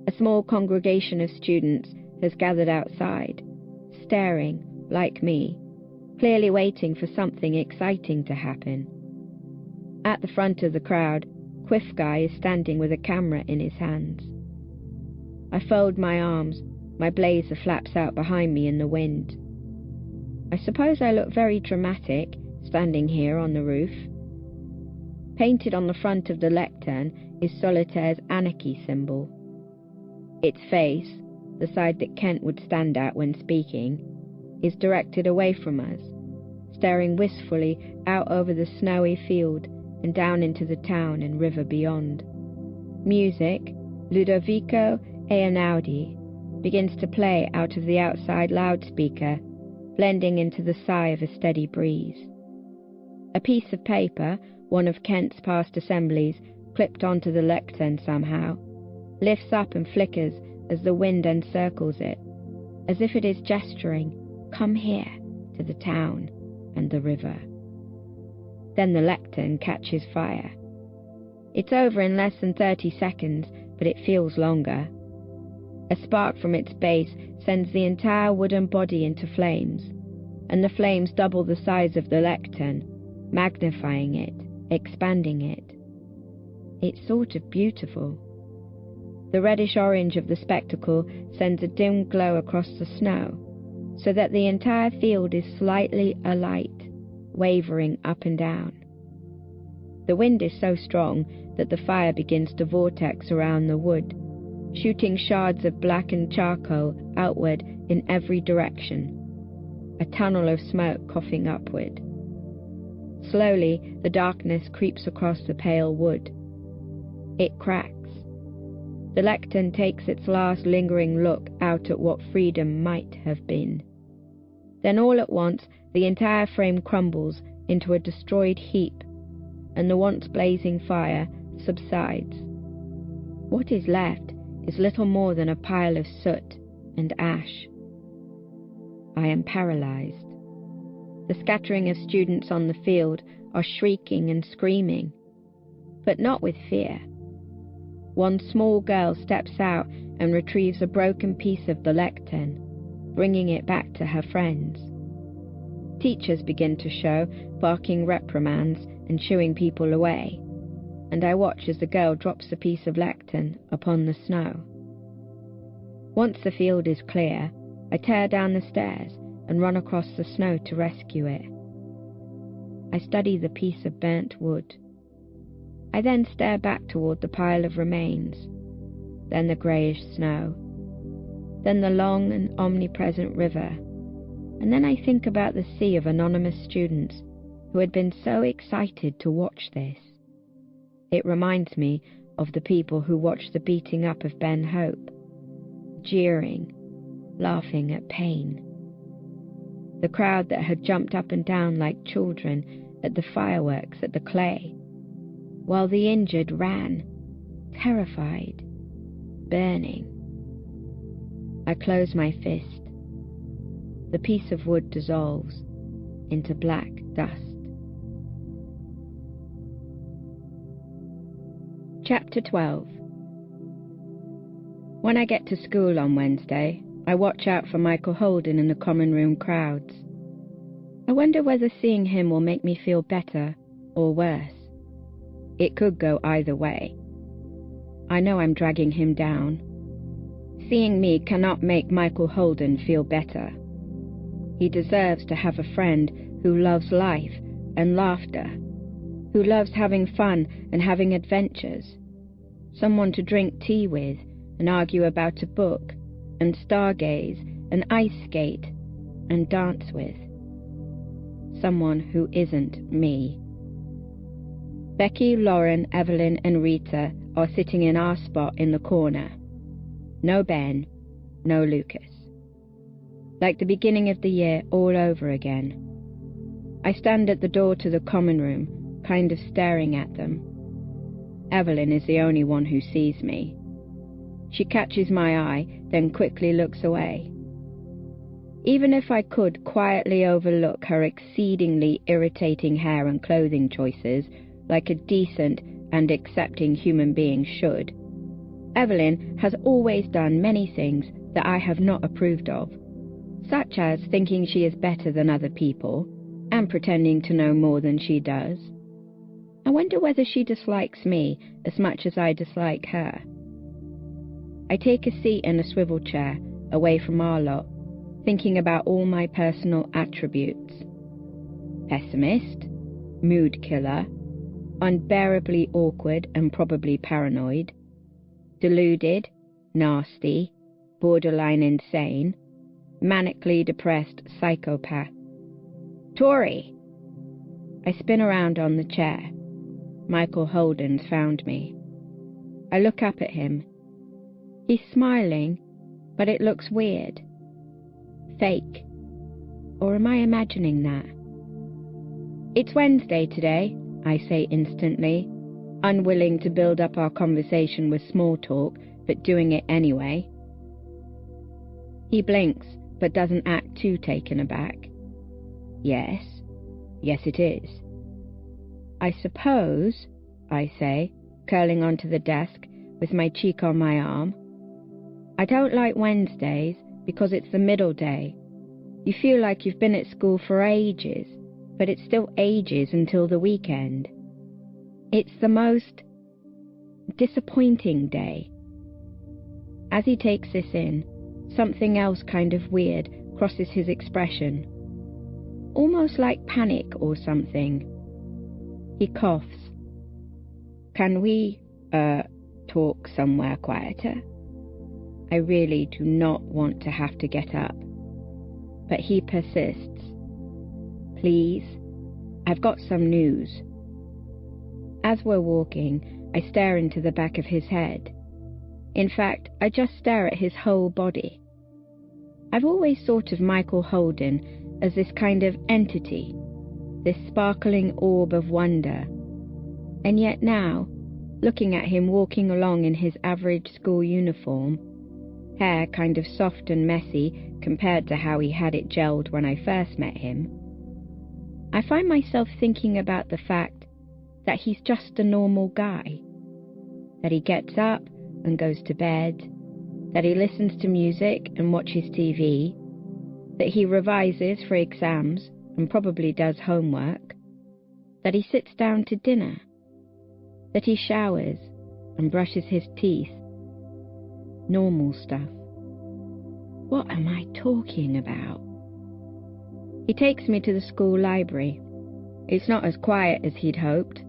A small congregation of students has gathered outside, staring, like me, clearly waiting for something exciting to happen. At the front of the crowd, Quiff Guy is standing with a camera in his hands. I fold my arms, my blazer flaps out behind me in the wind. I suppose I look very dramatic, standing here on the roof. Painted on the front of the lectern is Solitaire's anarchy symbol. Its face, the side that Kent would stand at when speaking, is directed away from us, staring wistfully out over the snowy field and down into the town and river beyond. Music, Ludovico Einaudi, begins to play out of the outside loudspeaker, blending into the sigh of a steady breeze. A piece of paper, one of Kent's past assemblies, clipped onto the lectern somehow, lifts up and flickers as the wind encircles it, as if it is gesturing, "Come here," to the town and the river. Then the lectern catches fire. It's over in less than 30 seconds, but it feels longer. A spark from its base sends the entire wooden body into flames, and the flames double the size of the lectern, magnifying it, expanding it. It's sort of beautiful. The reddish-orange of the spectacle sends a dim glow across the snow, so that the entire field is slightly alight, wavering up and down. The wind is so strong that the fire begins to vortex around the wood, shooting shards of blackened charcoal outward in every direction, a tunnel of smoke coughing upward. Slowly, the darkness creeps across the pale wood. It cracks. The lectern takes its last lingering look out at what freedom might have been. Then all at once, the entire frame crumbles into a destroyed heap, and the once blazing fire subsides. What is left is little more than a pile of soot and ash. I am paralyzed. The scattering of students on the field are shrieking and screaming, but not with fear. One small girl steps out and retrieves a broken piece of the lectern, bringing it back to her friends. Teachers begin to show, barking reprimands and shooing people away, and I watch as the girl drops the piece of lectern upon the snow. Once the field is clear, I tear down the stairs and run across the snow to rescue it. I study the piece of burnt wood. I then stare back toward the pile of remains, then the greyish snow, then the long and omnipresent river, and then I think about the sea of anonymous students who had been so excited to watch this. It reminds me of the people who watched the beating up of Ben Hope, jeering, laughing at pain. The crowd that had jumped up and down like children at the fireworks at the clay, while the injured ran, terrified, burning. I close my fist. The piece of wood dissolves into black dust. Chapter 12. When I get to school on Wednesday, I watch out for Michael Holden in the common room crowds. I wonder whether seeing him will make me feel better or worse. It could go either way. I know I'm dragging him down. Seeing me cannot make Michael Holden feel better. He deserves to have a friend who loves life and laughter, who loves having fun and having adventures, someone to drink tea with and argue about a book, and stargaze and ice skate and dance with. Someone who isn't me. Becky, Lauren, Evelyn and Rita are sitting in our spot in the corner. No Ben, no Lucas. Like the beginning of the year all over again. I stand at the door to the common room, kind of staring at them. Evelyn is the only one who sees me. She catches my eye, then quickly looks away. Even if I could quietly overlook her exceedingly irritating hair and clothing choices, like a decent and accepting human being should, Evelyn has always done many things that I have not approved of, such as thinking she is better than other people, and pretending to know more than she does. I wonder whether she dislikes me as much as I dislike her. I take a seat in a swivel chair, away from our lot, thinking about all my personal attributes. Pessimist, mood killer, unbearably awkward and probably paranoid, deluded, nasty, borderline insane, manically depressed psychopath. Tory! I spin around on the chair. Michael Holden's found me. I look up at him. He's smiling, but it looks weird. Fake. Or am I imagining that? It's Wednesday today, I say instantly, unwilling to build up our conversation with small talk, but doing it anyway. He blinks, but doesn't act too taken aback. Yes it is. I suppose, I say, curling onto the desk with my cheek on my arm. I don't like Wednesdays because it's the middle day. You feel like you've been at school for ages, but it's still ages until the weekend. It's the most disappointing day. As he takes this in, something else kind of weird crosses his expression. Almost like panic or something. He coughs. Can we, talk somewhere quieter? I really do not want to have to get up. But he persists. Please, I've got some news. As we're walking, I stare into the back of his head. In fact, I just stare at his whole body. I've always thought of Michael Holden as this kind of entity, this sparkling orb of wonder. And yet now, looking at him walking along in his average school uniform, hair kind of soft and messy compared to how he had it gelled when I first met him. I find myself thinking about the fact that he's just a normal guy, that he gets up and goes to bed, that he listens to music and watches TV, that he revises for exams and probably does homework, that he sits down to dinner, that he showers and brushes his teeth. Normal stuff. What am I talking about? He takes me to the school library. It's not as quiet as he'd hoped.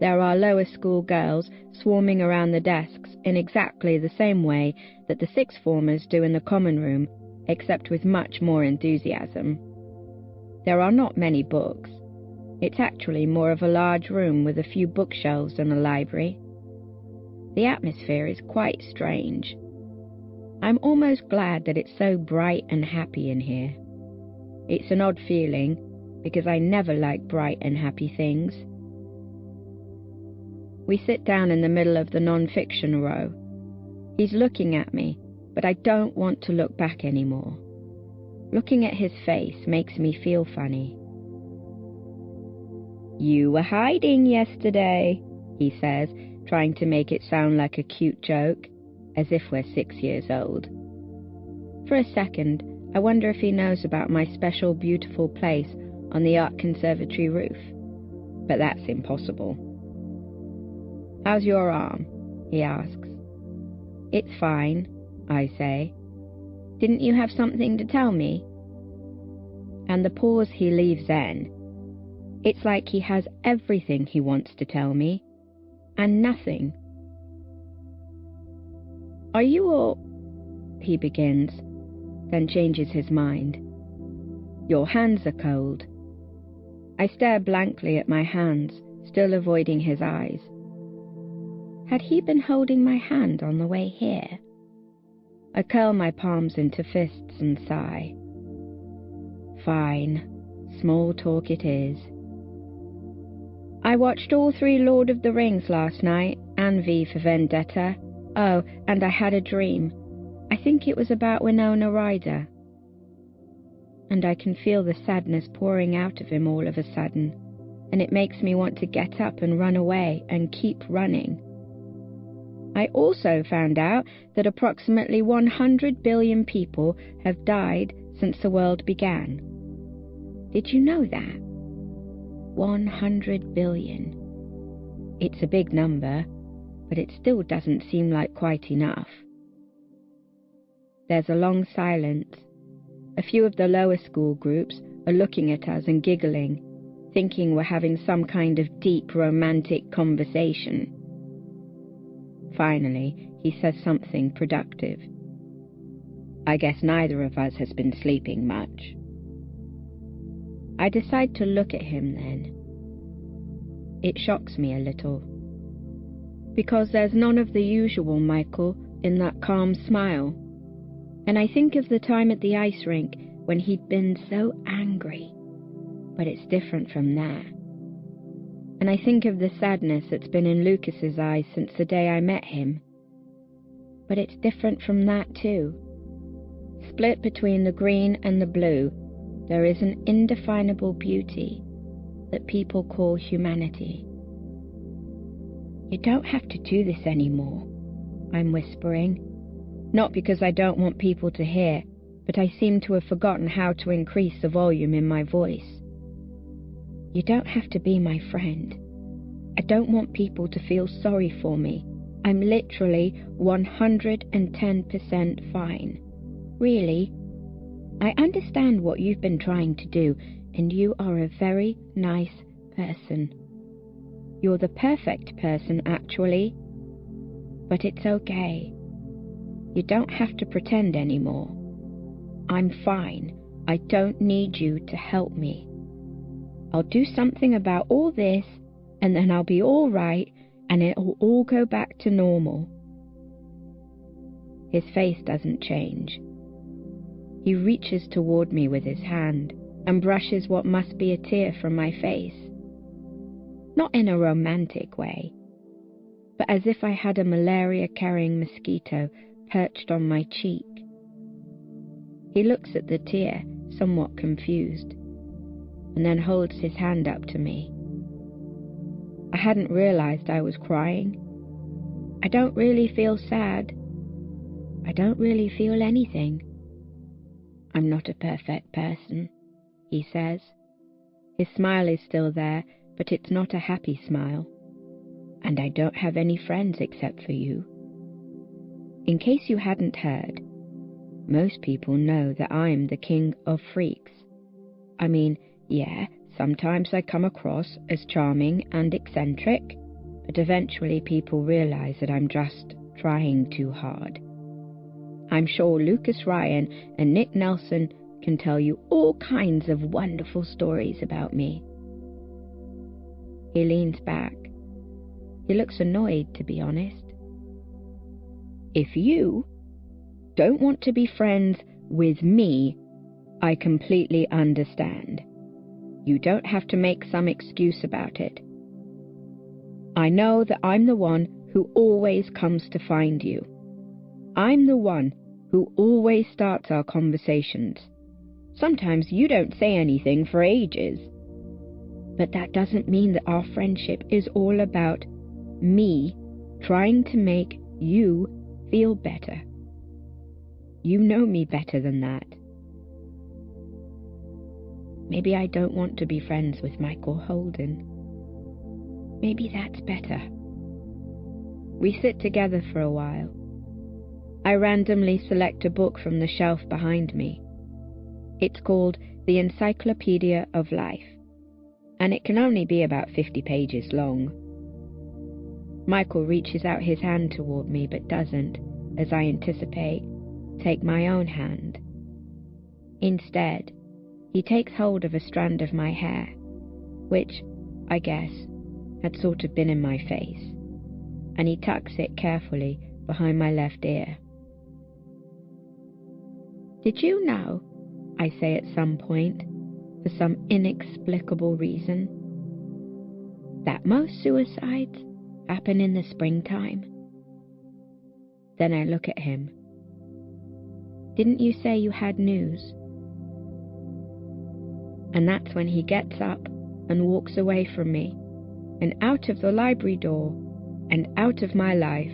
There are lower school girls swarming around the desks in exactly the same way that the sixth formers do in the common room, except with much more enthusiasm. There are not many books. It's actually more of a large room with a few bookshelves than a library. The atmosphere is quite strange. I'm almost glad that it's so bright and happy in here. It's an odd feeling, because I never like bright and happy things. We sit down in the middle of the non-fiction row. He's looking at me, but I don't want to look back anymore. Looking at his face makes me feel funny. "You were hiding yesterday," he says, trying to make it sound like a cute joke, as if we're 6 years old. For a second, I wonder if he knows about my special beautiful place on the art conservatory roof. But that's impossible. "How's your arm?" he asks. "It's fine," I say. "Didn't you have something to tell me?" And the pause he leaves then. It's like he has everything he wants to tell me, and nothing. "Are you all—" he begins, then changes his mind. "Your hands are cold." I stare blankly at my hands, still avoiding his eyes. Had he been holding my hand on the way here? I curl my palms into fists and sigh. Fine, small talk it is. "I watched all 3 Lord of the Rings last night, and V for Vendetta. Oh, and I had a dream. I think it was about Winona Ryder." And I can feel the sadness pouring out of him all of a sudden, and it makes me want to get up and run away and keep running. I also found out that approximately 100 billion people have died since the world began. Did you know that? 100 billion. It's a big number, but it still doesn't seem like quite enough. There's a long silence. A few of the lower school groups are looking at us and giggling, thinking we're having some kind of deep romantic conversation. Finally, he says something productive. "I guess neither of us has been sleeping much." I decide to look at him then. It shocks me a little, because there's none of the usual Michael in that calm smile, and I think of the time at the ice rink when he'd been so angry, but it's different from that. And I think of the sadness that's been in Lucas's eyes since the day I met him, but it's different from that too. Split between the green and the blue, there is an indefinable beauty that people call humanity. "You don't have to do this anymore," I'm whispering. Not because I don't want people to hear, but I seem to have forgotten how to increase the volume in my voice. "You don't have to be my friend. I don't want people to feel sorry for me. I'm literally 110% fine. Really. I understand what you've been trying to do, and you are a very nice person. You're the perfect person, actually. But it's okay. You don't have to pretend anymore. I'm fine. I don't need you to help me. I'll do something about all this, and then I'll be all right, and it'll all go back to normal." His face doesn't change. He reaches toward me with his hand and brushes what must be a tear from my face. Not in a romantic way. but as if I had a malaria-carrying mosquito perched on my cheek. He looks at the tear, somewhat confused, and then holds his hand up to me. I hadn't realized I was crying. I don't really feel sad. I don't really feel anything. I'm not a perfect person, he says. His smile is still there, but it's not a happy smile. And I don't have any friends except for you. In case you hadn't heard, most people know that I'm the king of freaks. I mean, yeah, sometimes I come across as charming and eccentric, but eventually people realize that I'm just trying too hard. I'm sure Lucas Ryan and Nick Nelson can tell you all kinds of wonderful stories about me. He leans back. He looks annoyed, to be honest. If you don't want to be friends with me, I completely understand. You don't have to make some excuse about it. I know that I'm the one who always comes to find you. I'm the one who always starts our conversations. Sometimes you don't say anything for ages. But that doesn't mean that our friendship is all about me trying to make you feel better. You know me better than that. Maybe I don't want to be friends with Michael Holden. Maybe that's better. We sit together for a while. I randomly select a book from the shelf behind me. It's called The Encyclopedia of Life, and it can only be about 50 pages long. Michael reaches out his hand toward me, but doesn't, as I anticipate, take my own hand. Instead, he takes hold of a strand of my hair, which, I guess, had sort of been in my face, and he tucks it carefully behind my left ear. Did you know, I say at some point, for some inexplicable reason, that most suicides happen in the springtime? Then I look at him. Didn't you say you had news? And that's when he gets up and walks away from me, and out of the library door, and out of my life,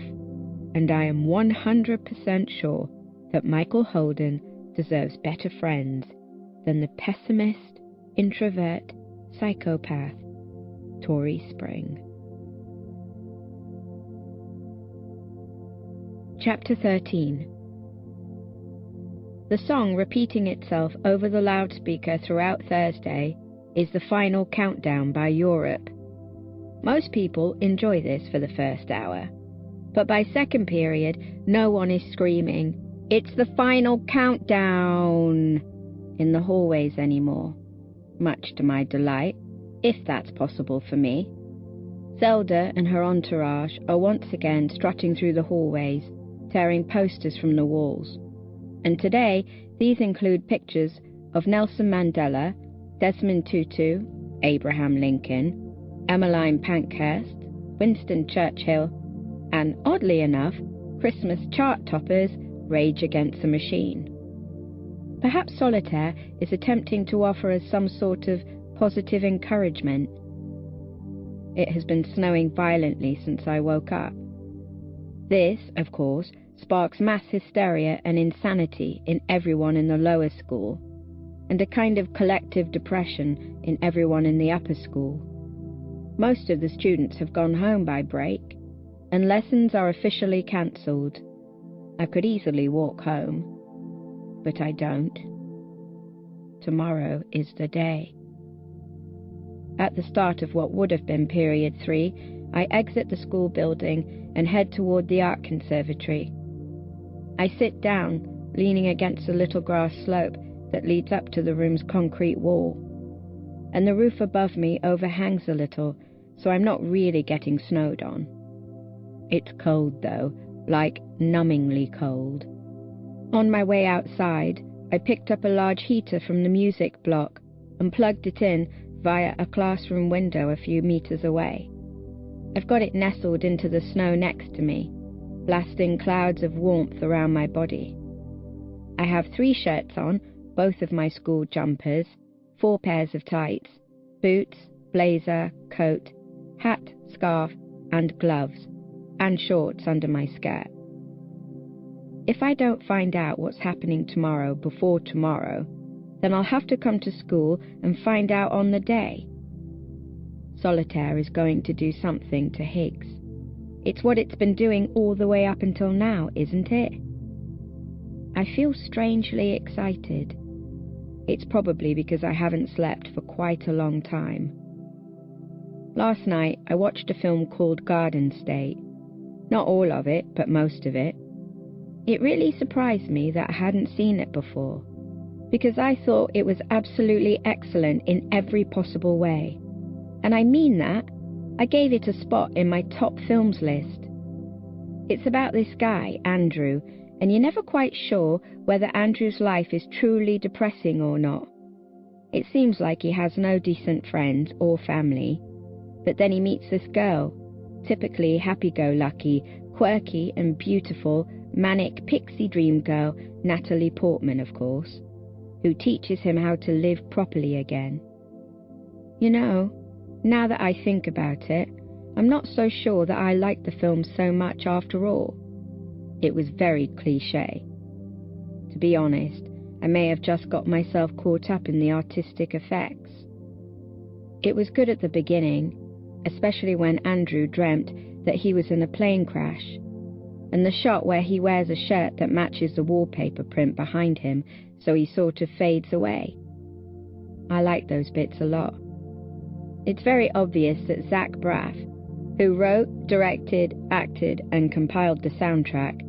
and I am 100% sure that Michael Holden deserves better friends than the pessimist, introvert, psychopath, Tory Spring. Chapter 13. The song repeating itself over the loudspeaker throughout Thursday is The Final Countdown by Europe. Most people enjoy this for the first hour, but by second period, no one is screaming, "It's the final countdown!" in the hallways anymore, much to my delight, if that's possible for me. Zelda and her entourage are once again strutting through the hallways, tearing posters from the walls. And today, these include pictures of Nelson Mandela, Desmond Tutu, Abraham Lincoln, Emmeline Pankhurst, Winston Churchill, and, oddly enough, Christmas chart toppers Rage Against the Machine. Perhaps Solitaire is attempting to offer us some sort of positive encouragement. It has been snowing violently since I woke up. This, of course, sparks mass hysteria and insanity in everyone in the lower school, and a kind of collective depression in everyone in the upper school. Most of the students have gone home by break, and lessons are officially cancelled. I could easily walk home, but I don't. Tomorrow is the day. At the start of what would have been period 3, I exit the school building and head toward the art conservatory. I sit down, leaning against a little grass slope that leads up to the room's concrete wall, and the roof above me overhangs a little, so I'm not really getting snowed on. It's cold, though, like numbingly cold. On my way outside, I picked up a large heater from the music block and plugged it in via a classroom window a few meters away. I've got it nestled into the snow next to me, blasting clouds of warmth around my body. I have 3 shirts on, both of my school jumpers, 4 pairs of tights, boots, blazer, coat, hat, scarf, and gloves, and shorts under my skirt. If I don't find out what's happening tomorrow before tomorrow, then I'll have to come to school and find out on the day. Solitaire is going to do something to Higgs. It's what it's been doing all the way up until now, isn't it? I feel strangely excited. It's probably because I haven't slept for quite a long time. Last night, I watched a film called Garden State. Not all of it, but most of it. It really surprised me that I hadn't seen it before, because I thought it was absolutely excellent in every possible way. And I mean that. I gave it a spot in my top films list. It's about this guy, Andrew, and you're never quite sure whether Andrew's life is truly depressing or not. It seems like he has no decent friends or family, but then he meets this girl, typically happy-go-lucky, quirky and beautiful, manic pixie dream girl, Natalie Portman, of course, who teaches him how to live properly again. You know, now that I think about it, I'm not so sure that I liked the film so much after all. It was very cliché. To be honest, I may have just got myself caught up in the artistic effects. It was good at the beginning, especially when Andrew dreamt that he was in a plane crash, and the shot where he wears a shirt that matches the wallpaper print behind him, so he sort of fades away. I like those bits a lot. It's very obvious that Zach Braff, who wrote, directed, acted, and compiled the soundtrack,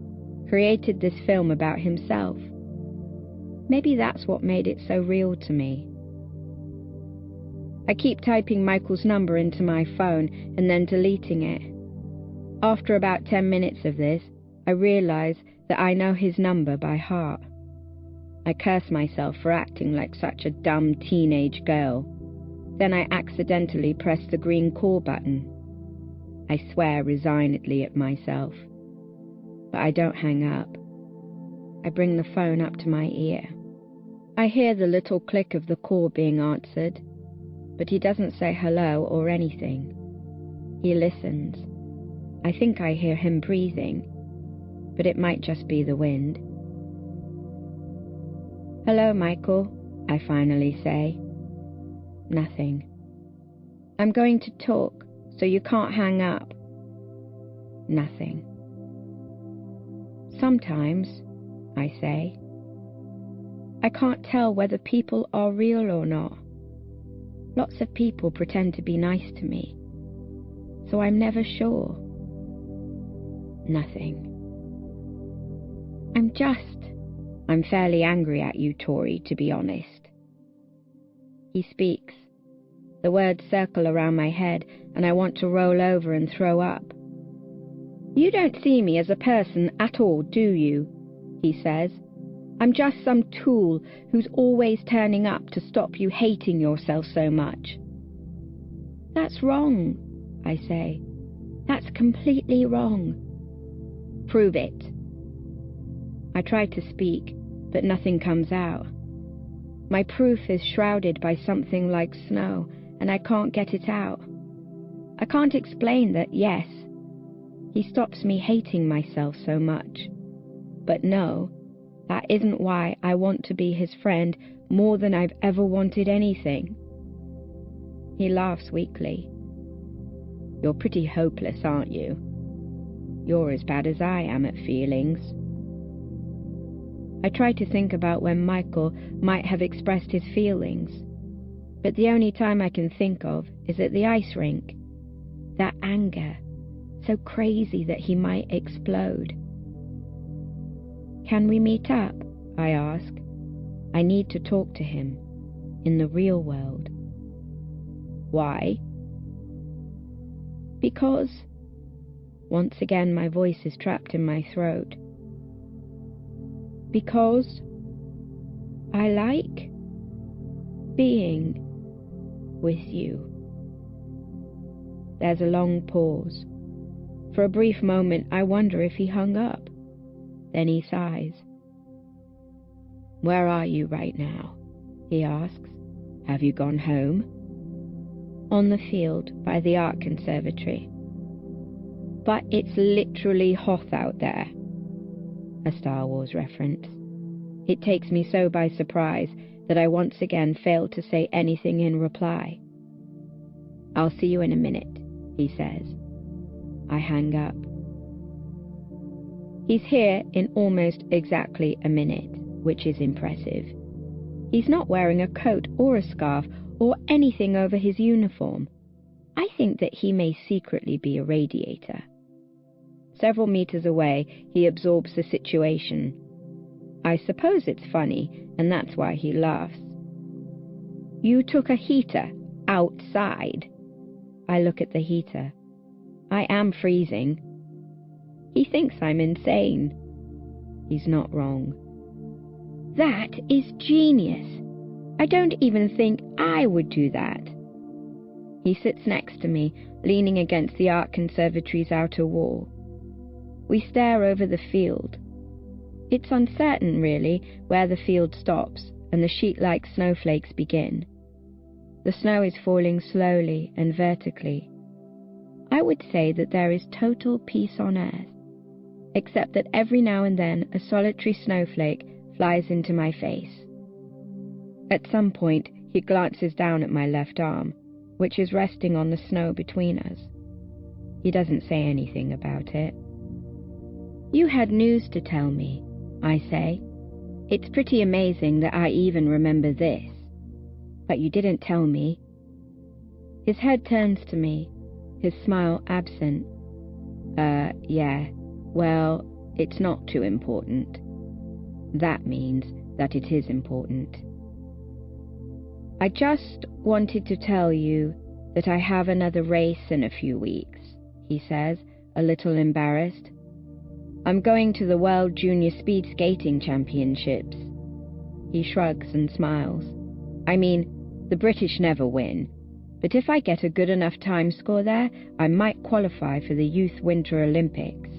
created this film about himself. Maybe that's what made it so real to me. I keep typing Michael's number into my phone and then deleting it. After about 10 minutes of this, I realize that I know his number by heart. I curse myself for acting like such a dumb teenage girl. Then I accidentally press the green call button. I swear resignedly at myself. But I don't hang up. I bring the phone up to my ear. I hear the little click of the call being answered, but he doesn't say hello or anything. He listens. I think I hear him breathing, but it might just be the wind. "Hello, Michael," I finally say. Nothing. "I'm going to talk, so you can't hang up." Nothing. "Sometimes," I say, "I can't tell whether people are real or not. Lots of people pretend to be nice to me, so I'm never sure." Nothing. I'm fairly angry at you, Tori, to be honest." He speaks. The words circle around my head, and I want to roll over and throw up. "You don't see me as a person at all, do you?" he says. "I'm just some tool who's always turning up to stop you hating yourself so much." "That's wrong," I say. "That's completely wrong." "Prove it." I try to speak, but nothing comes out. My proof is shrouded by something like snow, and I can't get it out. I can't explain that, yes, he stops me hating myself so much. But no, that isn't why I want to be his friend more than I've ever wanted anything. He laughs weakly. "You're pretty hopeless, aren't you? You're as bad as I am at feelings." I try to think about when Michael might have expressed his feelings, but the only time I can think of is at the ice rink. That anger, so crazy that he might explode. "Can we meet up?" I ask. I need to talk to him, in the real world. "Why?" "Because..." Once again my voice is trapped in my throat. "Because I like being with you." There's a long pause. For a brief moment, I wonder if he hung up. Then he sighs. "Where are you right now?" he asks. "Have you gone home?" "On the field by the art conservatory." "But it's literally Hoth out there." A Star Wars reference. It takes me so by surprise that I once again fail to say anything in reply. "I'll see you in a minute," he says. I hang up. He's here in almost exactly a minute, which is impressive. He's not wearing a coat or a scarf or anything over his uniform. I think that he may secretly be a radiator. Several meters away, he absorbs the situation. I suppose it's funny, and that's why he laughs. "You took a heater outside?" I look at the heater. I am freezing. He thinks I'm insane. He's not wrong. "That is genius. I don't even think I would do that." He sits next to me, leaning against the art conservatory's outer wall. We stare over the field. It's uncertain, really, where the field stops and the sheet-like snowflakes begin. The snow is falling slowly and vertically. I would say that there is total peace on earth, except that every now and then a solitary snowflake flies into my face. At some point, he glances down at my left arm, which is resting on the snow between us. He doesn't say anything about it. "You had news to tell me," I say. "It's pretty amazing that I even remember this. But you didn't tell me." His head turns to me, his smile absent. Yeah, well, it's not too important." That means that it is important. "I just wanted to tell you that I have another race in a few weeks," he says, a little embarrassed. "I'm going to the World Junior Speed Skating Championships." He shrugs and smiles. "I mean, the British never win, but if I get a good enough time score there, I might qualify for the Youth Winter Olympics."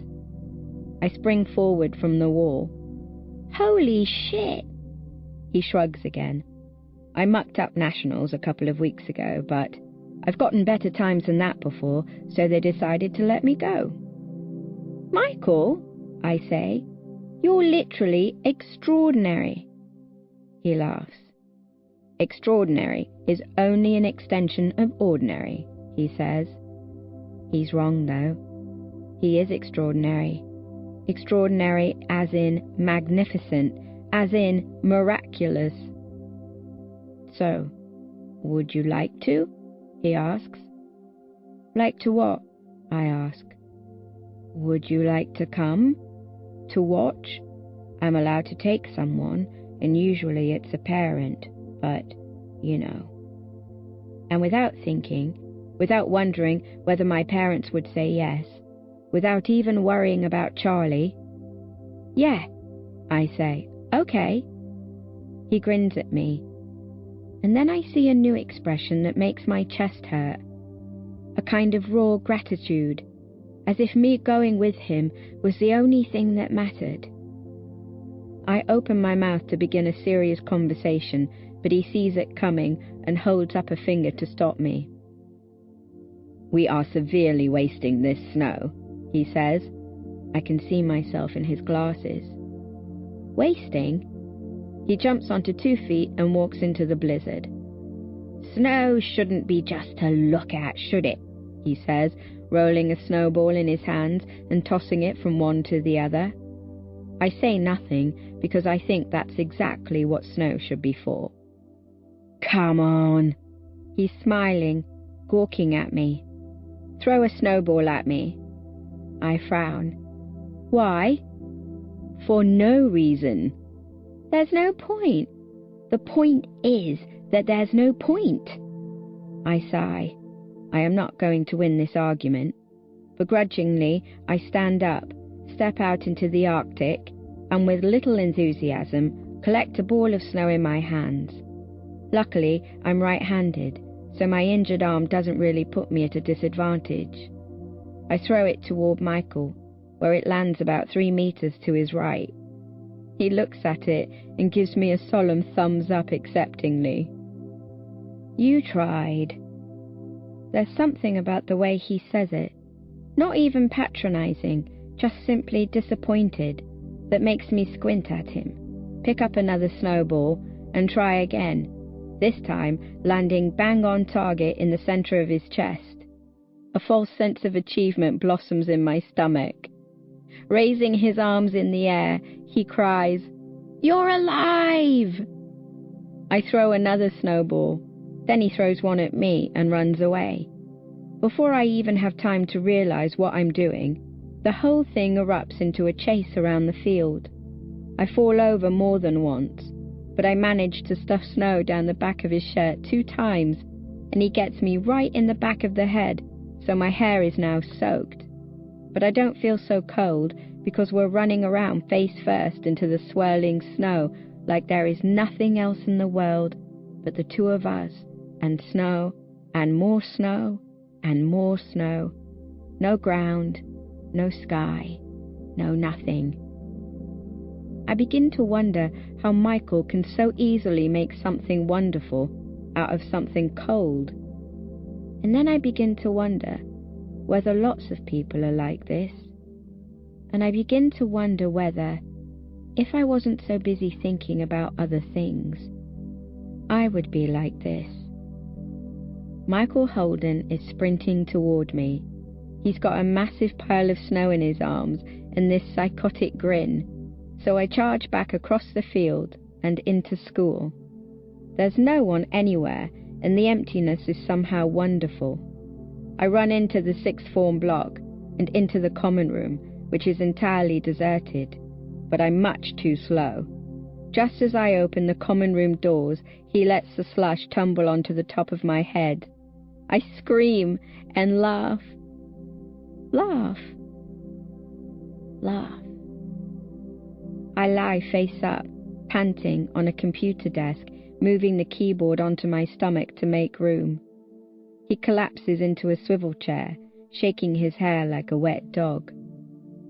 I spring forward from the wall. "Holy shit!" He shrugs again. "I mucked up nationals a couple of weeks ago, but I've gotten better times than that before, so they decided to let me go." "Michael," I say, "you're literally extraordinary." He laughs. "Extraordinary is only an extension of ordinary," he says. He's wrong, though. He is extraordinary. Extraordinary as in magnificent, as in miraculous. "So, would you like to?" he asks. "Like to what?" I ask. "Would you like to come? To watch? I'm allowed to take someone, and usually it's a parent, but, you know." And without thinking, without wondering whether my parents would say yes, without even worrying about Charlie, "Yeah," I say, "okay." He grins at me. And then I see a new expression that makes my chest hurt. A kind of raw gratitude, as if me going with him was the only thing that mattered. I open my mouth to begin a serious conversation, but he sees it coming and holds up a finger to stop me. "We are severely wasting this snow," he says. I can see myself in his glasses. "Wasting?" He jumps onto 2 feet and walks into the blizzard. "Snow shouldn't be just to look at, should it?" he says, rolling a snowball in his hands and tossing it from one to the other. I say nothing because I think that's exactly what snow should be for. "Come on." He's smiling, gawking at me. "Throw a snowball at me." I frown. "Why?" "For no reason." "There's no point." "The point is that there's no point." I sigh. I am not going to win this argument. Begrudgingly, I stand up, step out into the Arctic, and with little enthusiasm, collect a ball of snow in my hands. Luckily, I'm right-handed, so my injured arm doesn't really put me at a disadvantage. I throw it toward Michael, where it lands about 3 meters to his right. He looks at it and gives me a solemn thumbs up acceptingly. "You tried." There's something about the way he says it, not even patronizing, just simply disappointed, that makes me squint at him, pick up another snowball, and try again, this time landing bang on target in the center of his chest. A false sense of achievement blossoms in my stomach. Raising his arms in the air, he cries, "You're alive!" I throw another snowball. Then he throws one at me and runs away. Before I even have time to realize what I'm doing, the whole thing erupts into a chase around the field. I fall over more than once, but I manage to stuff snow down the back of his shirt 2 times, and he gets me right in the back of the head, so my hair is now soaked. But I don't feel so cold because we're running around face first into the swirling snow like there is nothing else in the world but the 2 of us, and snow, and more snow, and more snow. No ground, no sky, no nothing. I begin to wonder how Michael can so easily make something wonderful out of something cold. And then I begin to wonder whether lots of people are like this. And I begin to wonder whether, if I wasn't so busy thinking about other things, I would be like this. Michael Holden is sprinting toward me. He's got a massive pile of snow in his arms and this psychotic grin, so I charge back across the field and into school. There's no one anywhere, and the emptiness is somehow wonderful. I run into the 6th form block and into the common room, which is entirely deserted, but I'm much too slow. Just as I open the common room doors, he lets the slush tumble onto the top of my head. I scream and laugh. Laugh. Laugh. I lie face up, panting, on a computer desk, moving the keyboard onto my stomach to make room. He collapses into a swivel chair, shaking his hair like a wet dog.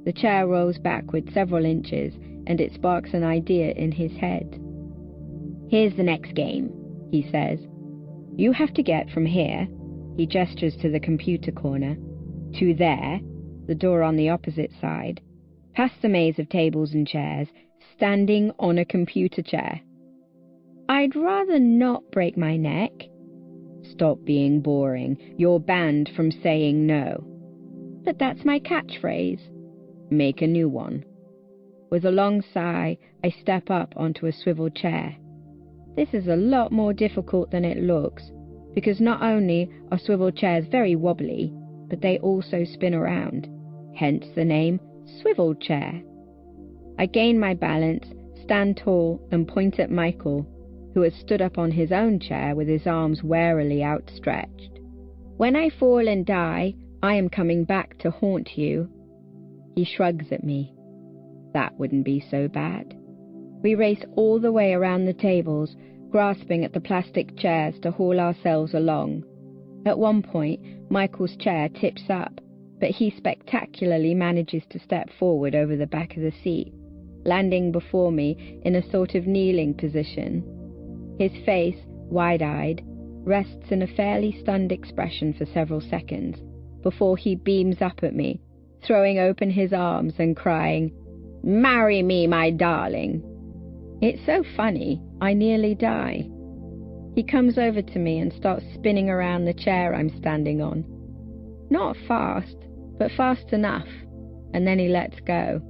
The chair rolls backward several inches, and it sparks an idea in his head. "Here's the next game," he says. "You have to get from here," he gestures to the computer corner, "to there," the door on the opposite side, past the maze of tables and chairs, standing on a computer chair. "I'd rather not break my neck." "Stop being boring. You're banned from saying no." "But that's my catchphrase." "Make a new one." With a long sigh, I step up onto a swivel chair. This is a lot more difficult than it looks, because not only are swivel chairs very wobbly, but they also spin around, hence the name swivel chair. I gain my balance, stand tall, and point at Michael, who has stood up on his own chair with his arms warily outstretched. "When I fall and die, I am coming back to haunt you." He shrugs at me. That wouldn't be so bad. We race all the way around the tables, grasping at the plastic chairs to haul ourselves along. At one point, Michael's chair tips up, but he spectacularly manages to step forward over the back of the seat, landing before me in a sort of kneeling position. His face, wide-eyed, rests in a fairly stunned expression for several seconds, before he beams up at me, throwing open his arms and crying, "Marry me, my darling." It's so funny, I nearly die. He comes over to me and starts spinning around the chair I'm standing on. Not fast, but fast enough, and then he lets go.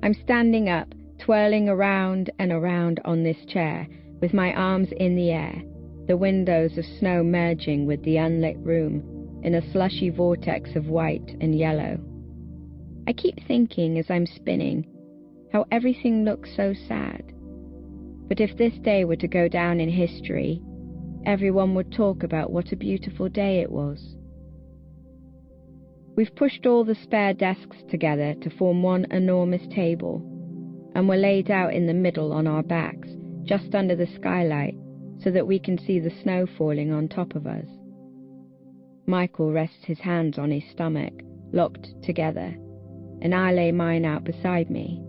I'm standing up, twirling around and around on this chair, with my arms in the air, the windows of snow merging with the unlit room in a slushy vortex of white and yellow. I keep thinking as I'm spinning how everything looks so sad. But if this day were to go down in history, everyone would talk about what a beautiful day it was. We've pushed all the spare desks together to form one enormous table, and we're laid out in the middle on our backs, just under the skylight, so that we can see the snow falling on top of us. Michael rests his hands on his stomach, locked together, and I lay mine out beside me.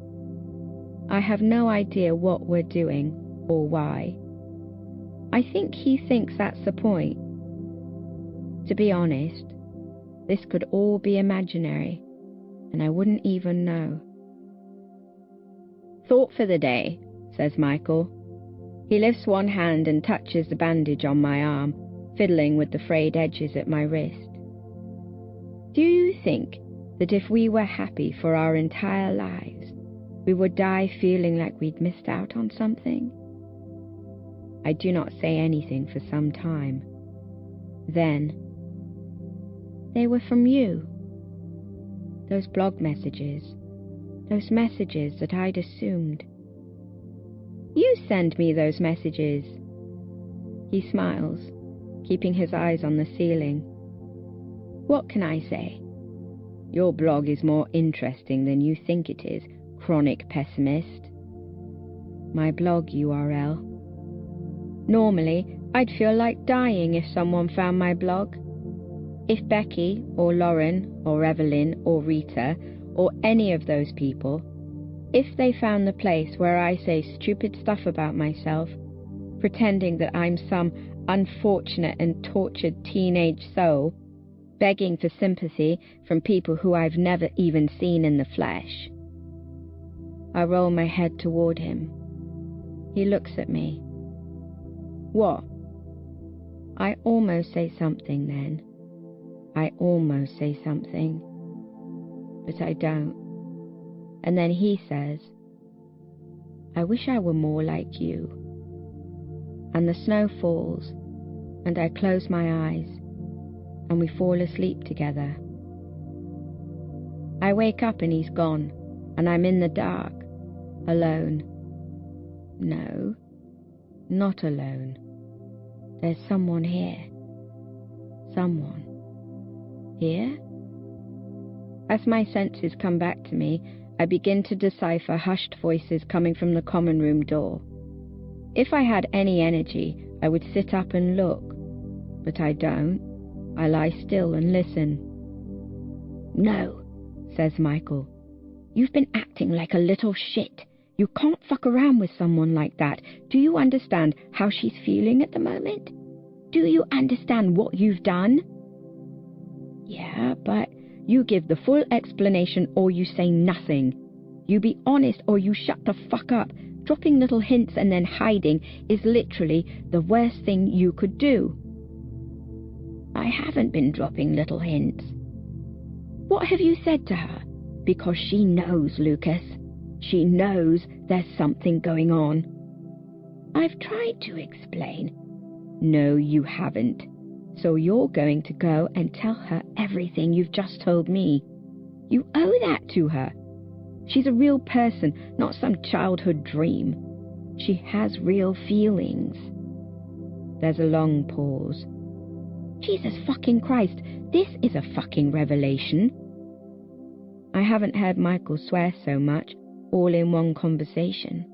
I have no idea what we're doing or why. I think he thinks that's the point. To be honest, this could all be imaginary, and I wouldn't even know. "Thought for the day," says Michael. He lifts one hand and touches the bandage on my arm, fiddling with the frayed edges at my wrist. "Do you think that if we were happy for our entire lives, we would die feeling like we'd missed out on something?" I do not say anything for some time. Then, "They were from you. Those blog messages. Those messages that I'd assumed. You send me those messages." He smiles, keeping his eyes on the ceiling. "What can I say? Your blog is more interesting than you think it is, chronic pessimist." My blog URL. Normally, I'd feel like dying if someone found my blog. If Becky, or Lauren, or Evelyn, or Rita, or any of those people, if they found the place where I say stupid stuff about myself, pretending that I'm some unfortunate and tortured teenage soul, begging for sympathy from people who I've never even seen in the flesh. I roll my head toward him. He looks at me. "What?" I almost say something then. I almost say something. But I don't. And then he says, "I wish I were more like you." And the snow falls, and I close my eyes, and we fall asleep together. I wake up and he's gone, and I'm in the dark, alone. No, not alone. There's someone here. Someone. Here? As my senses come back to me, I begin to decipher hushed voices coming from the common room door. If I had any energy, I would sit up and look, but I don't. I lie still and listen. "No," says Michael. "You've been acting like a little shit. You can't fuck around with someone like that. Do you understand how she's feeling at the moment? Do you understand what you've done?" "Yeah, but you give the full explanation or you say nothing. You be honest or you shut the fuck up. Dropping little hints and then hiding is literally the worst thing you could do." "I haven't been dropping little hints." "What have you said to her?" "Because she knows, Lucas. She knows there's something going on." "I've tried to explain." "No, you haven't. So you're going to go and tell her everything you've just told me. You owe that to her. She's a real person, not some childhood dream. She has real feelings." There's a long pause. Jesus fucking Christ, this is a fucking revelation. I haven't heard Michael swear so much, all in one conversation.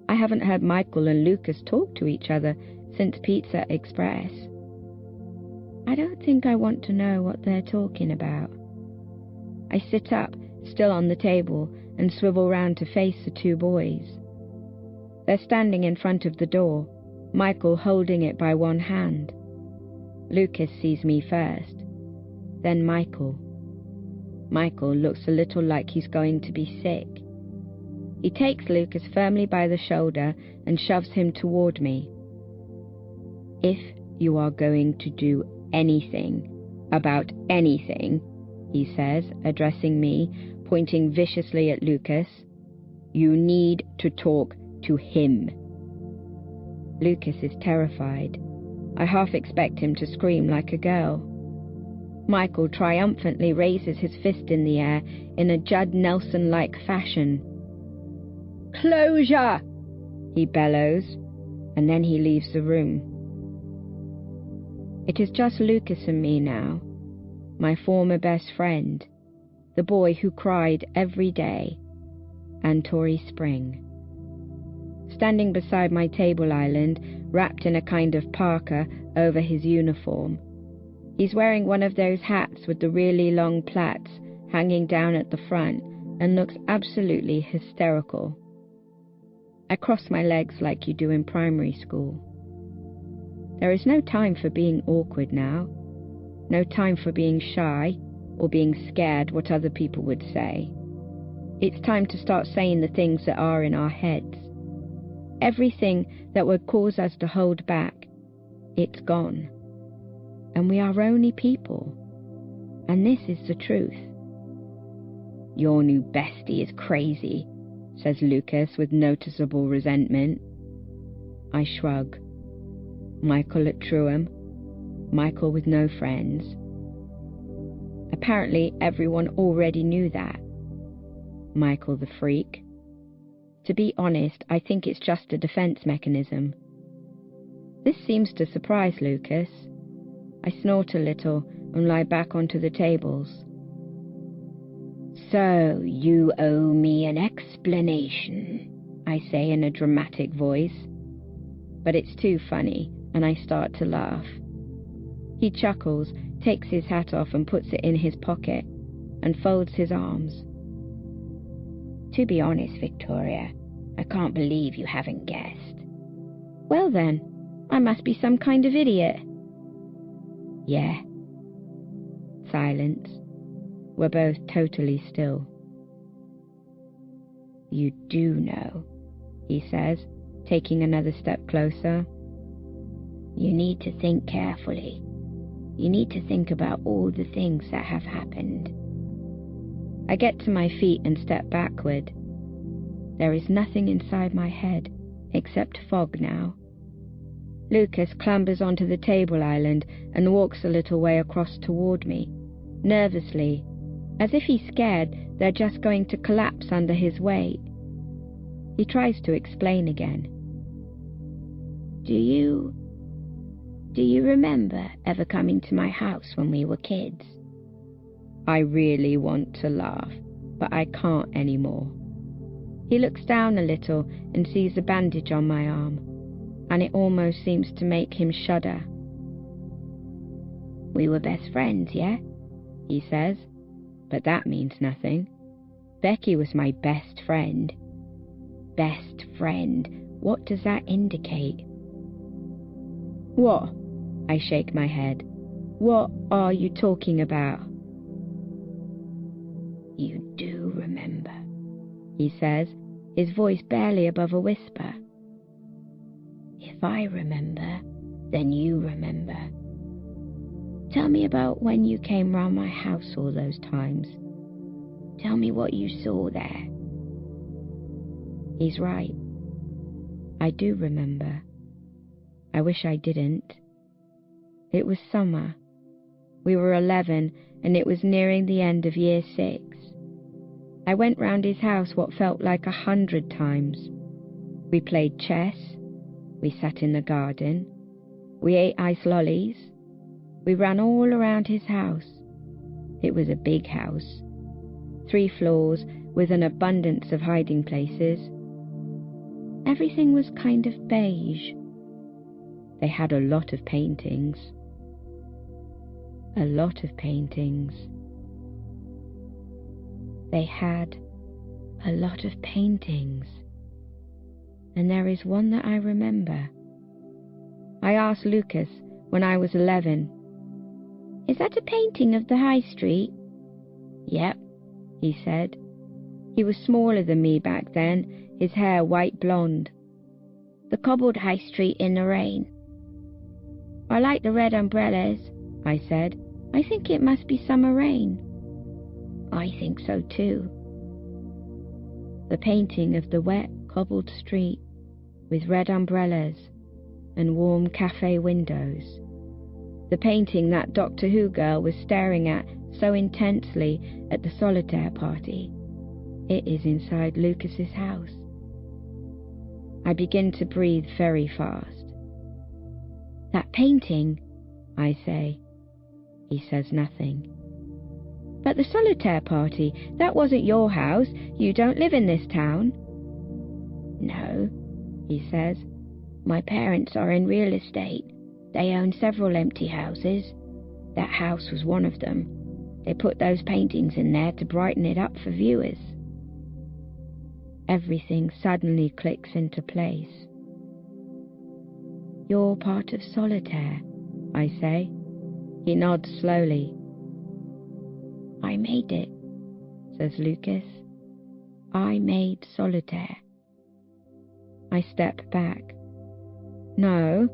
I haven't heard Michael and Lucas talk to each other since Pizza Express. I don't think I want to know what they're talking about. I sit up, still on the table, and swivel round to face the two boys. They're standing in front of the door, Michael holding it by one hand. Lucas sees me first, then Michael. Michael looks a little like he's going to be sick. He takes Lucas firmly by the shoulder and shoves him toward me. "If you are going to do anything about anything," he says, addressing me, pointing viciously at Lucas, "you need to talk to him." Lucas is terrified. I half expect him to scream like a girl. Michael triumphantly raises his fist in the air in a Judd Nelson-like fashion. "Closure!" he bellows, and then he leaves the room. It is just Lucas and me now, my former best friend, the boy who cried every day, and Tori Spring. Standing beside my table island, wrapped in a kind of parka over his uniform. He's wearing one of those hats with the really long plaits hanging down at the front and looks absolutely hysterical. I cross my legs like you do in primary school. There is no time for being awkward now. No time for being shy or being scared what other people would say. It's time to start saying the things that are in our heads. Everything that would cause us to hold back, it's gone. And we are only people. And this is the truth. Your new bestie is crazy, says Lucas with noticeable resentment. I shrug. Michael at Truham. Michael with no friends. Apparently everyone already knew that. Michael the freak. To be honest, I think it's just a defense mechanism. This seems to surprise Lucas. I snort a little and lie back onto the tables. So, you owe me an explanation, I say in a dramatic voice. But it's too funny, and I start to laugh. He chuckles, takes his hat off and puts it in his pocket, and folds his arms. To be honest, Victoria, I can't believe you haven't guessed. Well then, I must be some kind of idiot. Yeah. Silence. We're both totally still. You do know, he says, taking another step closer. You need to think carefully. You need to think about all the things that have happened. I get to my feet and step backward. There is nothing inside my head except fog now. Lucas clambers onto the table island and walks a little way across toward me, nervously, as if he's scared they're just going to collapse under his weight. He tries to explain again. Do you remember ever coming to my house when we were kids? I really want to laugh, but I can't anymore. He looks down a little and sees a bandage on my arm, and it almost seems to make him shudder. We were best friends, yeah? He says, but that means nothing. Becky was my best friend. Best friend, what does that indicate? What? I shake my head. What are you talking about? You do remember, he says, his voice barely above a whisper. If I remember, then you remember. Tell me about when you came round my house all those times. Tell me what you saw there. He's right. I do remember. I wish I didn't. It was summer. We were 11, and it was nearing the end of year 6. I went round his house what felt like 100 times. We played chess. We sat in the garden. We ate ice lollies. We ran all around his house. It was a big house. 3 floors with an abundance of hiding places. Everything was kind of beige. They had a lot of paintings. A lot of paintings. They had a lot of paintings. And there is one that I remember. I asked Lucas when I was 11, "Is that a painting of the High Street?" "Yep," he said. He was smaller than me back then, his hair white blonde. "The cobbled High Street in the rain." "I like the red umbrellas," I said. "I think it must be summer rain." "I think so too." The painting of the wet, cobbled street with red umbrellas and warm cafe windows. The painting that Doctor Who girl was staring at so intensely at the solitaire party. It is inside Lucas's house. I begin to breathe very fast. "That painting," I say. He says nothing. "But the solitaire party, that wasn't your house. You don't live in this town." "No," he says. My parents are in real estate. They own several empty houses. That house was one of them. They put those paintings in there to brighten it up for viewers. Everything suddenly clicks into place. You're part of Solitaire, I say. He nods slowly. I made it, says Lucas. I made Solitaire. I step back. No,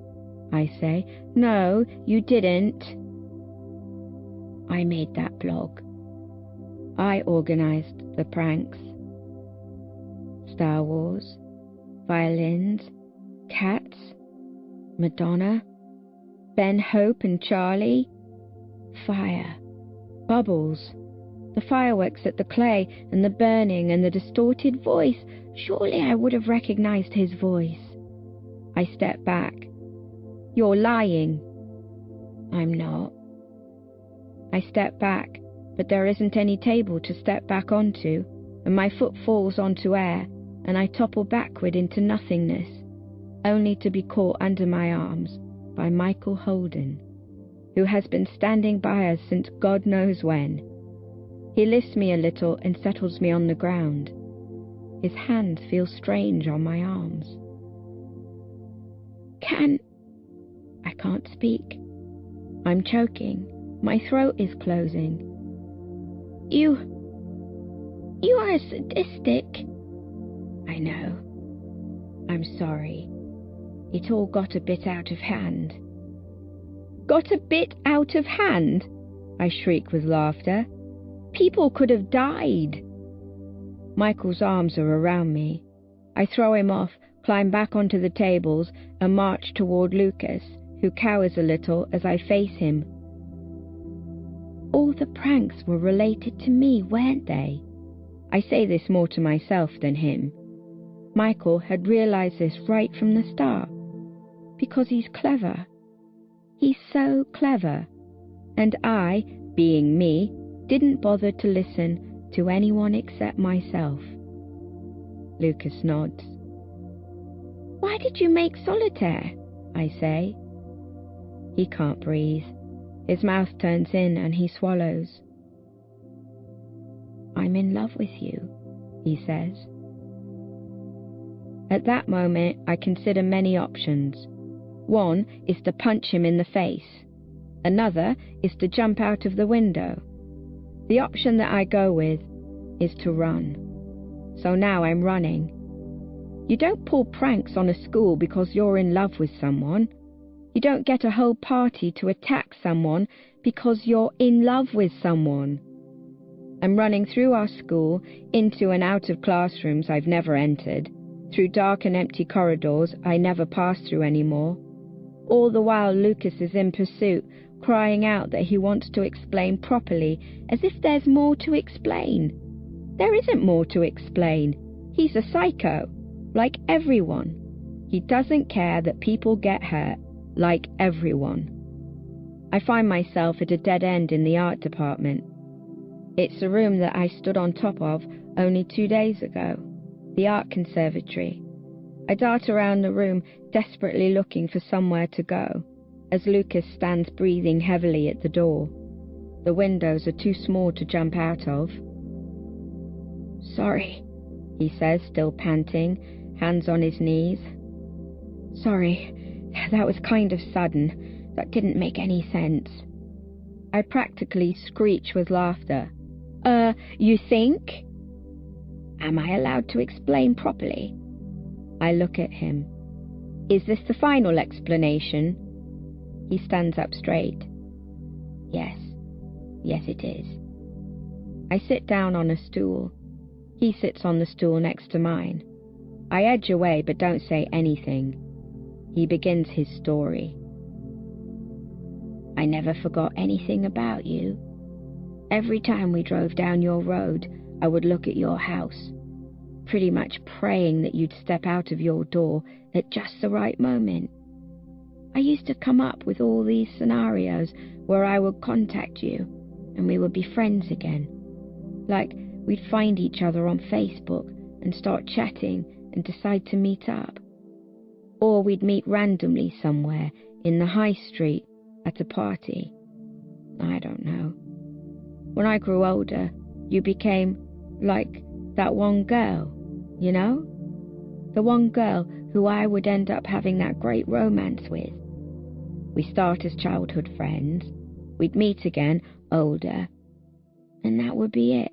I say. No, you didn't. I made that blog. I organized the pranks. Star Wars, violins, cats, Madonna, Ben Hope and Charlie, fire, bubbles, the fireworks at the clay and the burning and the distorted voice. Surely I would have recognized his voice. I step back. You're lying. I'm not. I step back, but there isn't any table to step back onto, and my foot falls onto air, and I topple backward into nothingness, only to be caught under my arms by Michael Holden, who has been standing by us since God knows when. He lifts me a little and settles me on the ground. His hands feel strange on my arms. I can't speak. I'm choking. My throat is closing. You are sadistic. I know. I'm sorry. It all got a bit out of hand. Got a bit out of hand? I shriek with laughter. People could have died. Michael's arms are around me. I throw him off, climb back onto the tables, and march toward Lucas, who cowers a little as I face him. All the pranks were related to me, weren't they? I say this more to myself than him. Michael had realized this right from the start. Because he's clever. He's so clever. And I, being me, didn't bother to listen to anyone except myself. Lucas nods. Why did you make Solitaire? I say. He can't breathe. His mouth turns in and he swallows. I'm in love with you, he says. At that moment, I consider many options. One is to punch him in the face. Another is to jump out of the window. The option that I go with is to run. So now I'm running. You don't pull pranks on a school because you're in love with someone. You don't get a whole party to attack someone because you're in love with someone. I'm running through our school, into and out of classrooms I've never entered, through dark and empty corridors I never pass through anymore. All the while Lucas is in pursuit, crying out that he wants to explain properly, as if there's more to explain. There isn't more to explain. He's a psycho, like everyone. He doesn't care that people get hurt, like everyone. I find myself at a dead end in the art department. It's the room that I stood on top of only 2 days ago, the art conservatory. I dart around the room, desperately looking for somewhere to go, as Lucas stands breathing heavily at the door. The windows are too small to jump out of. Sorry, he says, still panting, hands on his knees. Sorry, that was kind of sudden. That didn't make any sense. I practically screech with laughter. You think? Am I allowed to explain properly? I look at him. Is this the final explanation? He stands up straight. Yes. Yes, it is. I sit down on a stool. He sits on the stool next to mine. I edge away but don't say anything. He begins his story. I never forgot anything about you. Every time we drove down your road, I would look at your house, pretty much praying that you'd step out of your door at just the right moment. I used to come up with all these scenarios where I would contact you and we would be friends again. Like we'd find each other on Facebook and start chatting and decide to meet up. Or we'd meet randomly somewhere in the high street at a party. I don't know. When I grew older, you became like that one girl, you know? The one girl who I would end up having that great romance with. We start as childhood friends, we'd meet again, older, and that would be it.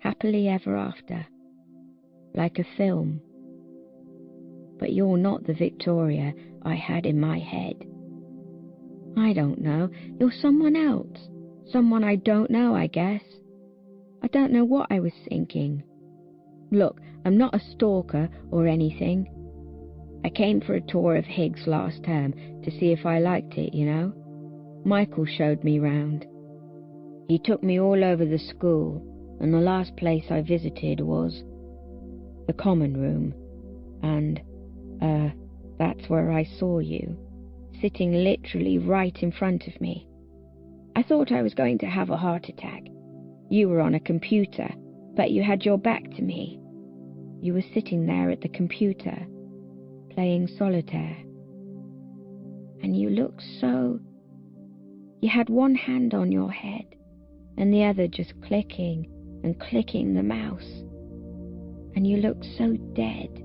Happily ever after. Like a film. But you're not the Victoria I had in my head. I don't know. You're someone else. Someone I don't know, I guess. I don't know what I was thinking. Look, I'm not a stalker or anything. I came for a tour of Higgs last term to see if I liked it, you know. Michael showed me round. He took me all over the school, and the last place I visited was the common room, and, that's where I saw you, sitting literally right in front of me. I thought I was going to have a heart attack. You were on a computer, but you had your back to me. You were sitting there at the computer, playing solitaire. And you looked so... You had one hand on your head, and the other just clicking and clicking the mouse. And you looked so dead.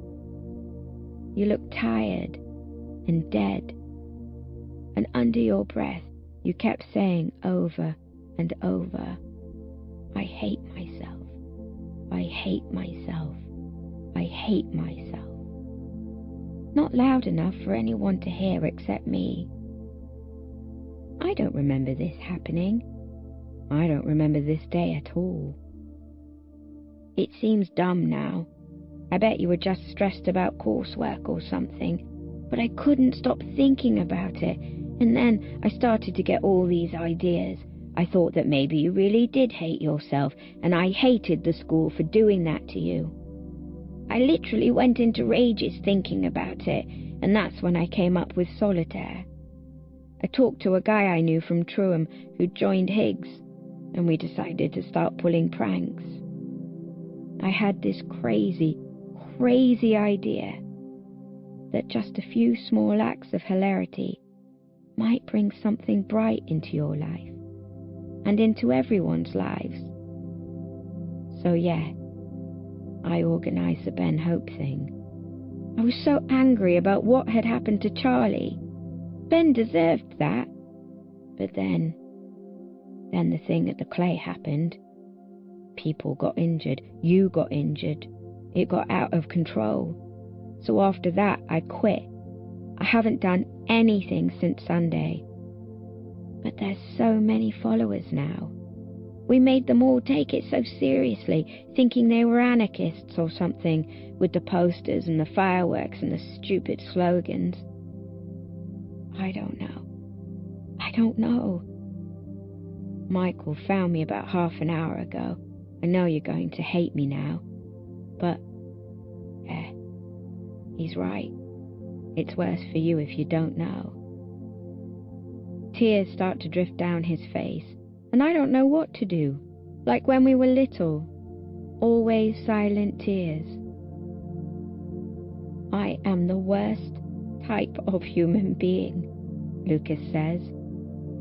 You looked tired and dead. And under your breath, you kept saying over and over, I hate myself. I hate myself. I hate myself. Not loud enough for anyone to hear except me. I don't remember this happening. I don't remember this day at all. It seems dumb now. I bet you were just stressed about coursework or something, but I couldn't stop thinking about it, and then I started to get all these ideas. I thought that maybe you really did hate yourself, and I hated the school for doing that to you. I literally went into rages thinking about it, and that's when I came up with solitaire. I talked to a guy I knew from Truham who joined Higgs, and we decided to start pulling pranks. I had this crazy idea that just a few small acts of hilarity might bring something bright into your life and into everyone's lives. So yeah, I organised the Ben Hope thing. I was so angry about what had happened to Charlie. Ben deserved that. But then the thing at the clay happened. People got injured. You got injured. It got out of control. So after that, I quit. I haven't done anything since Sunday. But there's so many followers now. We made them all take it so seriously, thinking they were anarchists or something, with the posters and the fireworks and the stupid slogans. I don't know. Michael found me about half an hour ago. I know you're going to hate me now, but, he's right. It's worse for you if you don't know. Tears start to drift down his face, and I don't know what to do, like when we were little, always silent tears. I am the worst type of human being, Lucas says,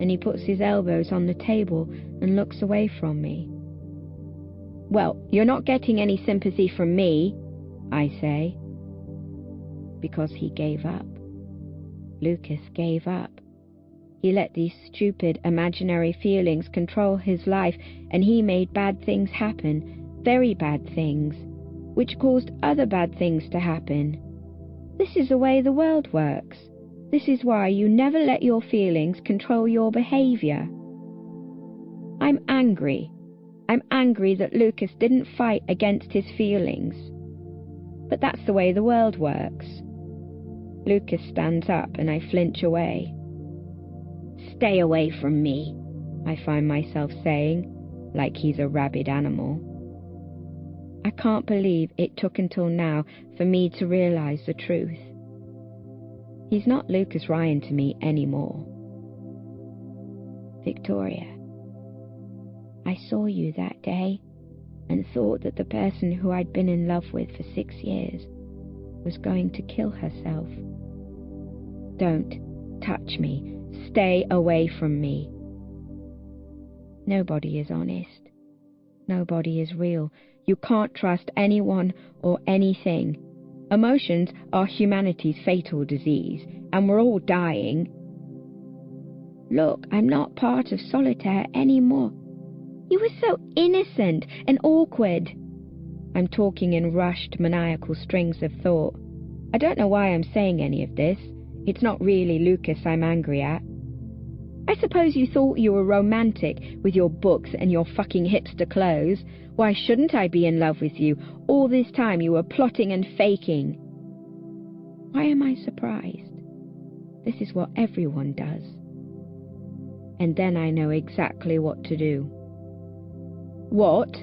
and he puts his elbows on the table and looks away from me. Well, you're not getting any sympathy from me, I say. Because he gave up. Lucas gave up. He let these stupid imaginary feelings control his life, and he made bad things happen, very bad things, which caused other bad things to happen. This is the way the world works. This is why you never let your feelings control your behaviour. I'm angry. I'm angry that Lucas didn't fight against his feelings. But that's the way the world works. Lucas stands up and I flinch away. Stay away from me, I find myself saying, like he's a rabid animal. I can't believe it took until now for me to realise the truth. He's not Lucas Ryan to me anymore. Victoria, I saw you that day and thought that the person who I'd been in love with for 6 years was going to kill herself Don't touch me. Stay away from me. Nobody is honest. Nobody is real. You can't trust anyone or anything. Emotions are humanity's fatal disease, and we're all dying. Look, I'm not part of Solitaire anymore. You were so innocent and awkward. I'm talking in rushed, maniacal strings of thought. I don't know why I'm saying any of this. It's not really Lucas I'm angry at. I suppose you thought you were romantic with your books and your fucking hipster clothes. Why shouldn't I be in love with you? All this time you were plotting and faking. Why am I surprised? This is what everyone does. And then I know exactly what to do. What,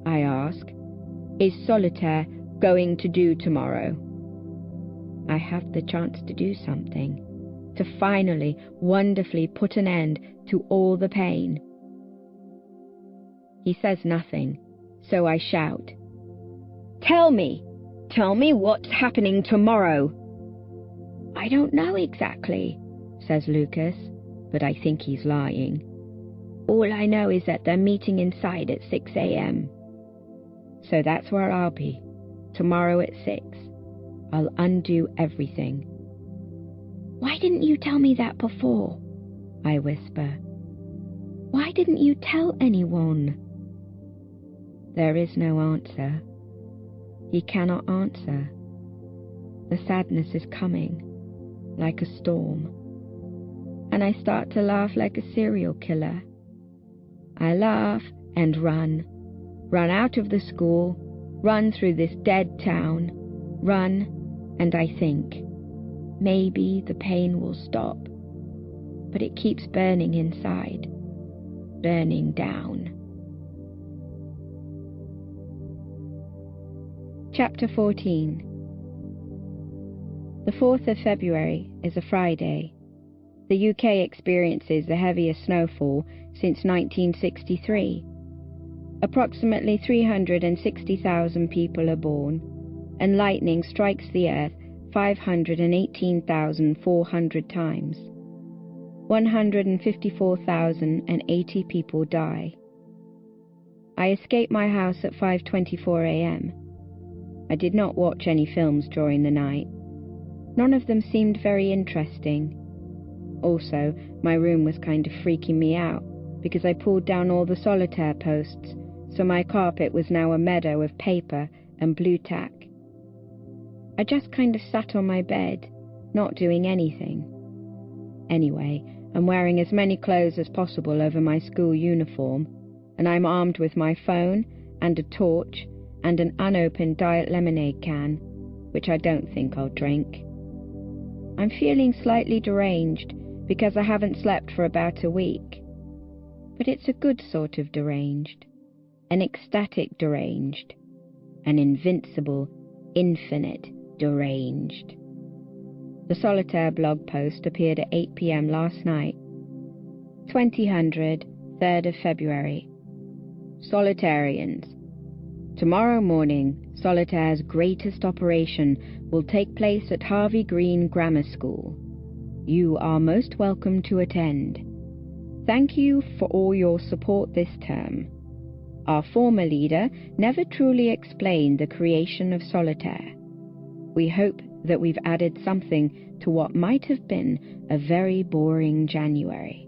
I ask, is Solitaire going to do tomorrow? I have the chance to do something, to finally, wonderfully put an end to all the pain. He says nothing, so I shout, Tell me what's happening tomorrow. I don't know exactly, says Lucas, but I think he's lying. All I know is that they're meeting inside at 6 a.m. So that's where I'll be, tomorrow at 6. I'll undo everything. Why didn't you tell me that before? I whisper. Why didn't you tell anyone? There is no answer. He cannot answer. The sadness is coming, like a storm. And I start to laugh like a serial killer. I laugh and run out of the school, run through this dead town, run, and I think, maybe the pain will stop. But it keeps burning inside, burning down. Chapter 14. The 4th of February is a Friday. The UK experiences the heaviest snowfall since 1963. Approximately 360,000 people are born, and lightning strikes the earth 518,400 times. 154,080 people die. I escaped my house at 5:24 a.m. I did not watch any films during the night. None of them seemed very interesting. Also, my room was kind of freaking me out because I pulled down all the Solitaire posts, so my carpet was now a meadow of paper and blue tack. I just kind of sat on my bed, not doing anything. Anyway, I'm wearing as many clothes as possible over my school uniform, and I'm armed with my phone and a torch and an unopened diet lemonade can, which I don't think I'll drink. I'm feeling slightly deranged because I haven't slept for about a week. But it's a good sort of deranged, an ecstatic deranged, an invincible, infinite deranged. The Solitaire blog post appeared at 8 p.m. last night. 2000, 3rd of February. Solitarians. Tomorrow morning, Solitaire's greatest operation will take place at Harvey Green Grammar School. You are most welcome to attend. Thank you for all your support this term. Our former leader never truly explained the creation of Solitaire. We hope that we've added something to what might have been a very boring January.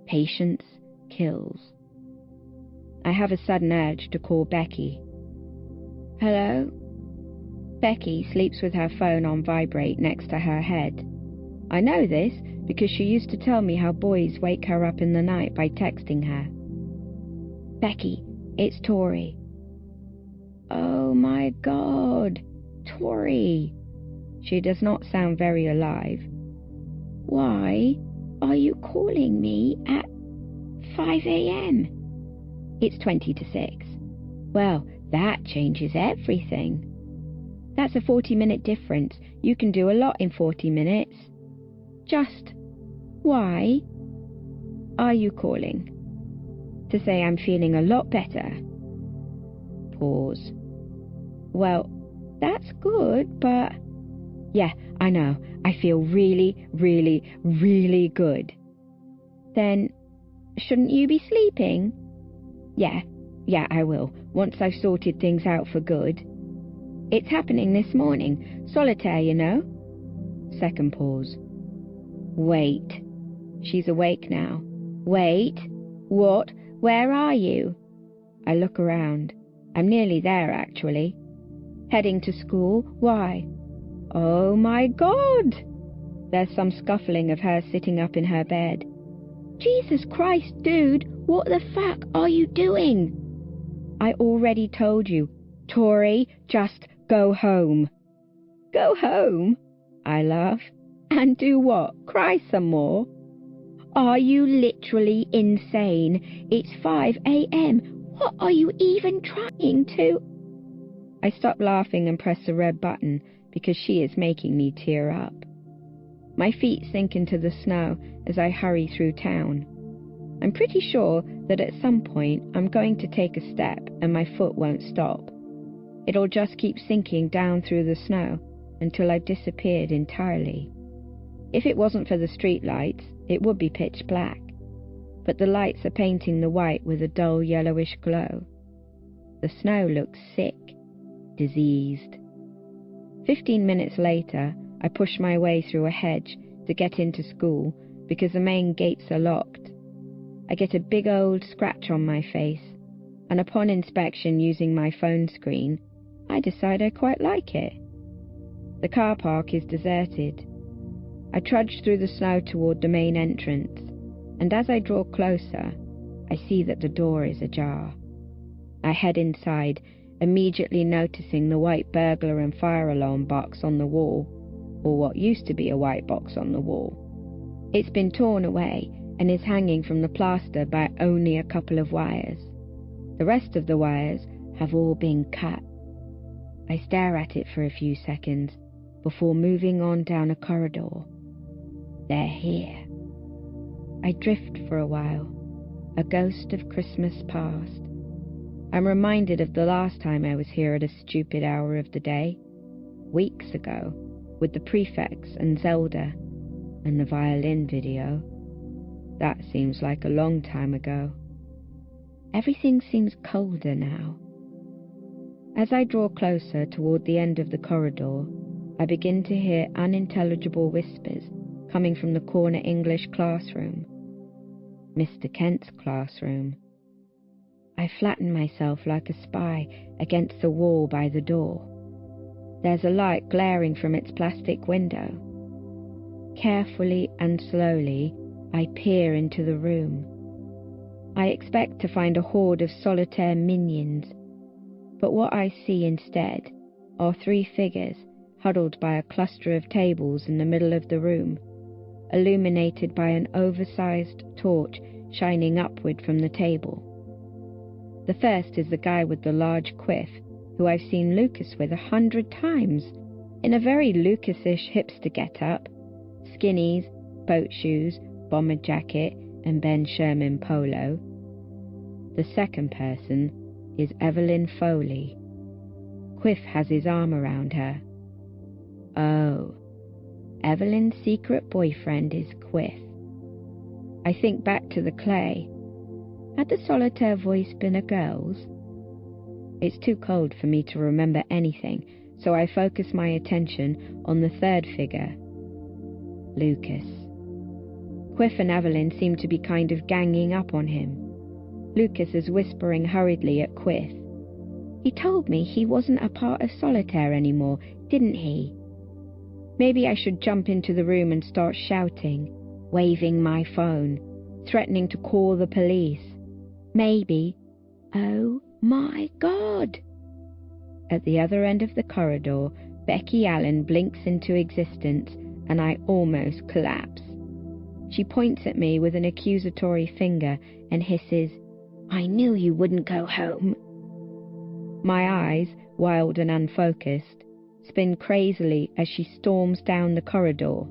Patience kills. I have a sudden urge to call Becky. Hello? Becky sleeps with her phone on vibrate next to her head. I know this because she used to tell me how boys wake her up in the night by texting her. Becky, it's Tori. Oh my God, Tori. She does not sound very alive. Why are you calling me at 5 a.m? It's 20 to 6. Well, that changes everything. That's a 40-minute difference. You can do a lot in 40 minutes. Just why are you calling? To say I'm feeling a lot better. Pause. Well, that's good, but Yeah, I know. I feel really, really, really good. Then, shouldn't you be sleeping? Yeah, I will, once I've sorted things out for good. It's happening this morning. Solitaire, you know. Second pause. Wait. She's awake now. Wait. What? Where are you? I look around. I'm nearly there, actually. Heading to school? Why? Oh my God! There's some scuffling of her sitting up in her bed. Jesus Christ, dude, what the fuck are you doing? I already told you. Tori, just go home. Go home? I laugh. And do what? Cry some more? Are you literally insane? It's 5 a.m. What are you even trying to... I stop laughing and press the red button because she is making me tear up. My feet sink into the snow as I hurry through town. I'm pretty sure that at some point I'm going to take a step and my foot won't stop. It'll just keep sinking down through the snow until I've disappeared entirely. If it wasn't for the street lights, it would be pitch black, but the lights are painting the white with a dull yellowish glow. The snow looks sick, diseased. 15 minutes later, I push my way through a hedge to get into school because the main gates are locked. I get a big old scratch on my face, and upon inspection using my phone screen, I decide I quite like it. The car park is deserted. I trudge through the snow toward the main entrance, and as I draw closer, I see that the door is ajar. I head inside, immediately noticing the white burglar and fire alarm box on the wall, or what used to be a white box on the wall. It's been torn away and is hanging from the plaster by only a couple of wires. The rest of the wires have all been cut. I stare at it for a few seconds before moving on down a corridor. They're here. I drift for a while, a ghost of Christmas past. I'm reminded of the last time I was here at a stupid hour of the day, weeks ago, with the prefects and Zelda, and the violin video. That seems like a long time ago. Everything seems colder now. As I draw closer toward the end of the corridor, I begin to hear unintelligible whispers coming from the corner English classroom. Mr. Kent's classroom. I flatten myself like a spy against the wall by the door. There's a light glaring from its plastic window. Carefully and slowly, I peer into the room. I expect to find a horde of solitaire minions, but what I see instead are 3 figures huddled by a cluster of tables in the middle of the room, illuminated by an oversized torch shining upward from the table. The first is the guy with the large quiff, who I've seen Lucas with 100 times, in a very Lucas-ish hipster get-up, skinnies, boat shoes, bomber jacket, and Ben Sherman polo. The second person is Evelyn Foley. Quiff has his arm around her. Oh, Evelyn's secret boyfriend is Quiff. I think back to the clay. Had the solitaire voice been a girl's? It's too cold for me to remember anything, so I focus my attention on the third figure, Lucas. Quiff and Evelyn seem to be kind of ganging up on him. Lucas is whispering hurriedly at Quiff. He told me he wasn't a part of solitaire anymore, didn't he? Maybe I should jump into the room and start shouting, waving my phone, threatening to call the police. Maybe. Oh my God! At the other end of the corridor, Becky Allen blinks into existence and I almost collapse. She points at me with an accusatory finger and hisses, "I knew you wouldn't go home." My eyes, wild and unfocused, spin crazily as she storms down the corridor.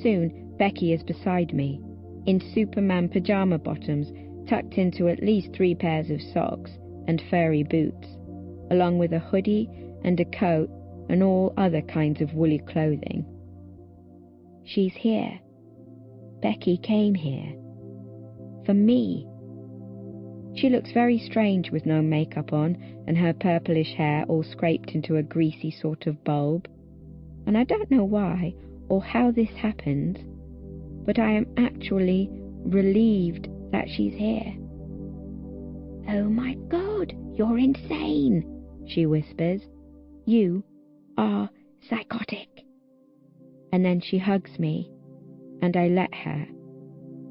Soon, Becky is beside me, in Superman pajama bottoms tucked into at least 3 pairs of socks and furry boots, along with a hoodie and a coat and all other kinds of woolly clothing. She's here. Becky came here. For me. She looks very strange with no makeup on and her purplish hair all scraped into a greasy sort of bulb. And I don't know why or how this happened, but I am actually relieved that she's here. "Oh my God, you're insane," she whispers. "You are psychotic." And then she hugs me, and I let her.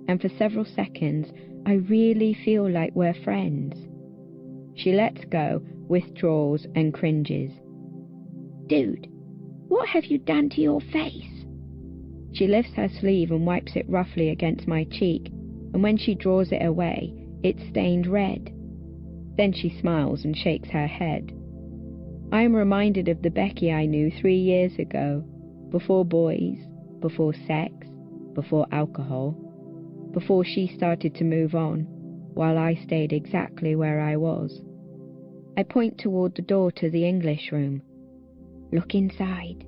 And for several seconds, I really feel like we're friends. She lets go, withdraws, and cringes. "Dude, what have you done to your face?" She lifts her sleeve and wipes it roughly against my cheek, and when she draws it away, it's stained red. Then she smiles and shakes her head. I am reminded of the Becky I knew 3 years ago, before boys, before sex, before alcohol, before she started to move on, while I stayed exactly where I was. I point toward the door to the English room. "Look inside."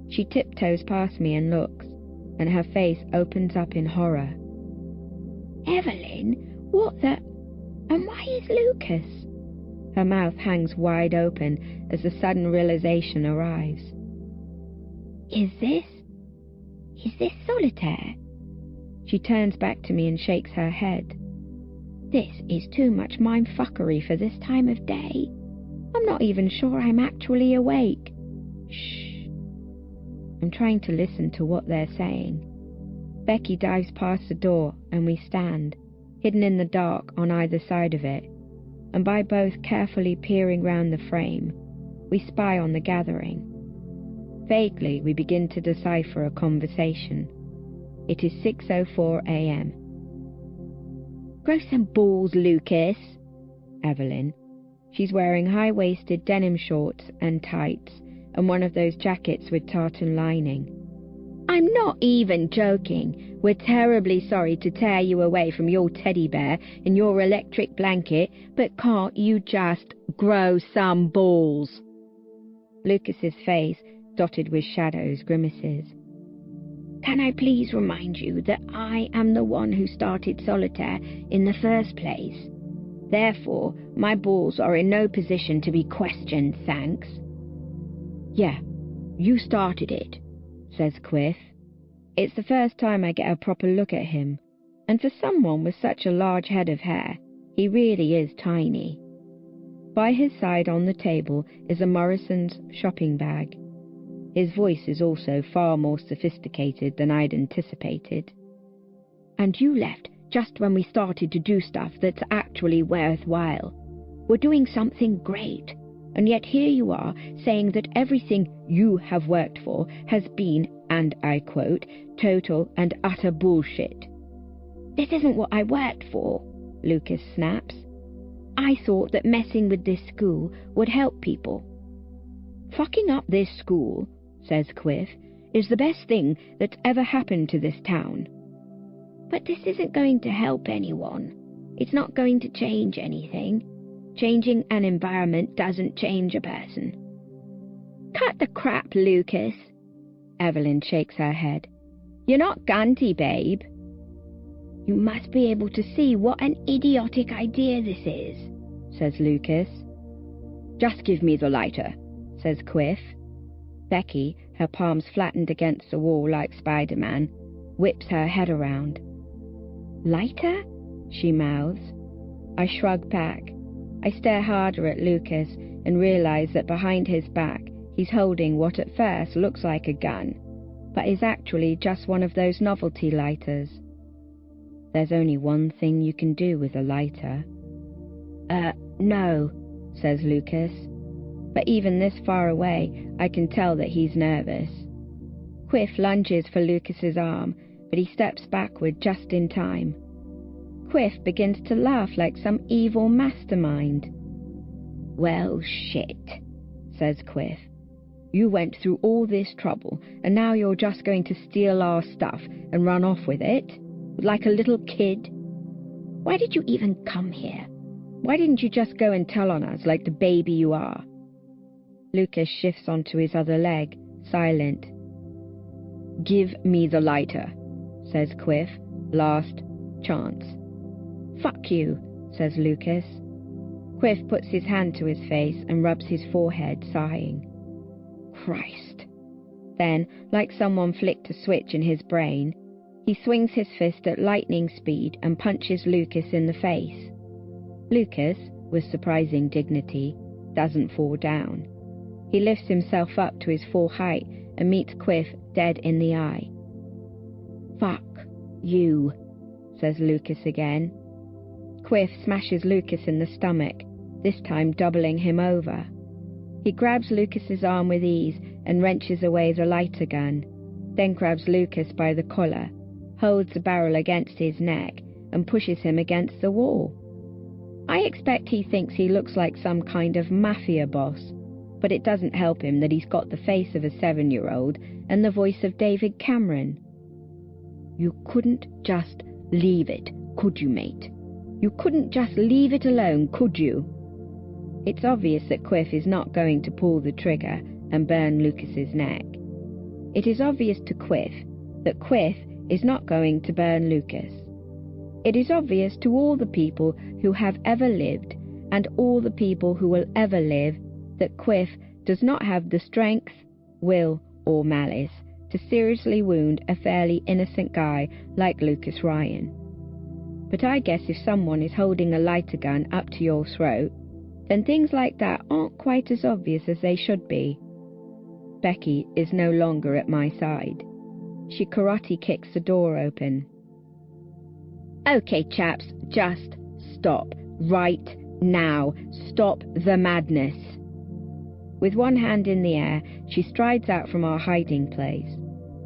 She tiptoes past me and looks, and her face opens up in horror. "Evelyn, what the... and why is Lucas?" Her mouth hangs wide open as the sudden realization arrives. Is this solitaire?" She turns back to me and shakes her head. "This is too much mindfuckery for this time of day. I'm not even sure I'm actually awake." Shh. I'm trying to listen to what they're saying. Becky dives past the door and we stand, hidden in the dark on either side of it, and by both carefully peering round the frame, we spy on the gathering. Vaguely, we begin to decipher a conversation. It is 6:04 a.m. "Grow some balls, Lucas." Evelyn. She's wearing high-waisted denim shorts and tights, and one of those jackets with tartan lining. "I'm not even joking. We're terribly sorry to tear you away from your teddy bear and your electric blanket, but can't you just grow some balls?" Lucas's face, dotted with shadows, grimaces. "Can I please remind you that I am the one who started solitaire in the first place? Therefore, my balls are in no position to be questioned, thanks." "Yeah, you started it," says Quiff. It's the first time I get a proper look at him, and for someone with such a large head of hair, he really is tiny. By his side on the table is a Morrison's shopping bag. His voice is also far more sophisticated than I'd anticipated. "And you left just when we started to do stuff that's actually worthwhile. We're doing something great, and yet here you are saying that everything you have worked for has been, and I quote, total and utter bullshit." "This isn't what I worked for," Lucas snaps. "I thought that messing with this school would help people." "Fucking up this school," says Quiff, "is the best thing that's ever happened to this town." "But this isn't going to help anyone. It's not going to change anything. Changing an environment doesn't change a person." "Cut the crap, Lucas." Evelyn shakes her head. "You're not Ganti, babe." "You must be able to see what an idiotic idea this is," says Lucas. "Just give me the lighter," says Quiff. Becky, her palms flattened against the wall like Spider-Man, whips her head around. "Lighter?" she mouths. I shrug back. I stare harder at Lucas and realize that behind his back he's holding what at first looks like a gun, but is actually just one of those novelty lighters. There's only one thing you can do with a lighter. No, says Lucas. But even this far away, I can tell that he's nervous. Quiff lunges for Lucas's arm, but he steps backward just in time. Quiff begins to laugh like some evil mastermind. "Well, shit," says Quiff. "You went through all this trouble, and now you're just going to steal our stuff and run off with it? Like a little kid? Why did you even come here? Why didn't you just go and tell on us like the baby you are?" Lucas shifts onto his other leg, silent. "Give me the lighter," says Quiff. "Last chance." "Fuck you," says Lucas. Quiff puts his hand to his face and rubs his forehead, sighing. Christ. Then, like someone flicked a switch in his brain, he swings his fist at lightning speed and punches Lucas in the face. Lucas, with surprising dignity, doesn't fall down. He lifts himself up to his full height and meets Quiff dead in the eye. "Fuck you," says Lucas again. Quiff smashes Lucas in the stomach, this time doubling him over. He grabs Lucas's arm with ease and wrenches away the lighter gun, then grabs Lucas by the collar, holds the barrel against his neck, and pushes him against the wall. I expect he thinks he looks like some kind of mafia boss, but it doesn't help him that he's got the face of a 7-year-old and the voice of David Cameron. "You couldn't just leave it, could you, mate? You couldn't just leave it alone, could you?" It's obvious that Quiff is not going to pull the trigger and burn Lucas's neck. It is obvious to Quiff that Quiff is not going to burn Lucas. It is obvious to all the people who have ever lived and all the people who will ever live that Quiff does not have the strength, will, or malice to seriously wound a fairly innocent guy like Lucas Ryan. But I guess if someone is holding a lighter gun up to your throat, then things like that aren't quite as obvious as they should be. Becky is no longer at my side. She karate kicks the door open. "Okay, chaps, just stop. Right now. Stop the madness." With one hand in the air, she strides out from our hiding place.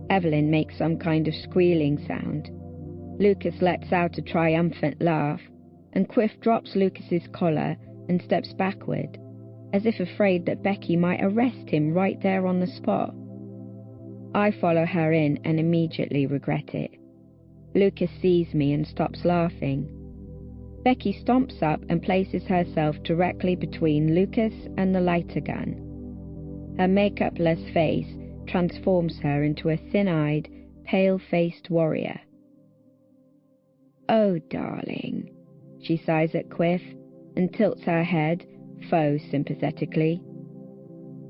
Evelyn makes some kind of squealing sound. Lucas lets out a triumphant laugh, and Quiff drops Lucas's collar and steps backward, as if afraid that Becky might arrest him right there on the spot. I follow her in and immediately regret it. Lucas sees me and stops laughing. Becky stomps up and places herself directly between Lucas and the lighter gun. Her makeup-less face transforms her into a thin-eyed, pale-faced warrior. "Oh, darling," she sighs at Quiff and tilts her head, faux sympathetically.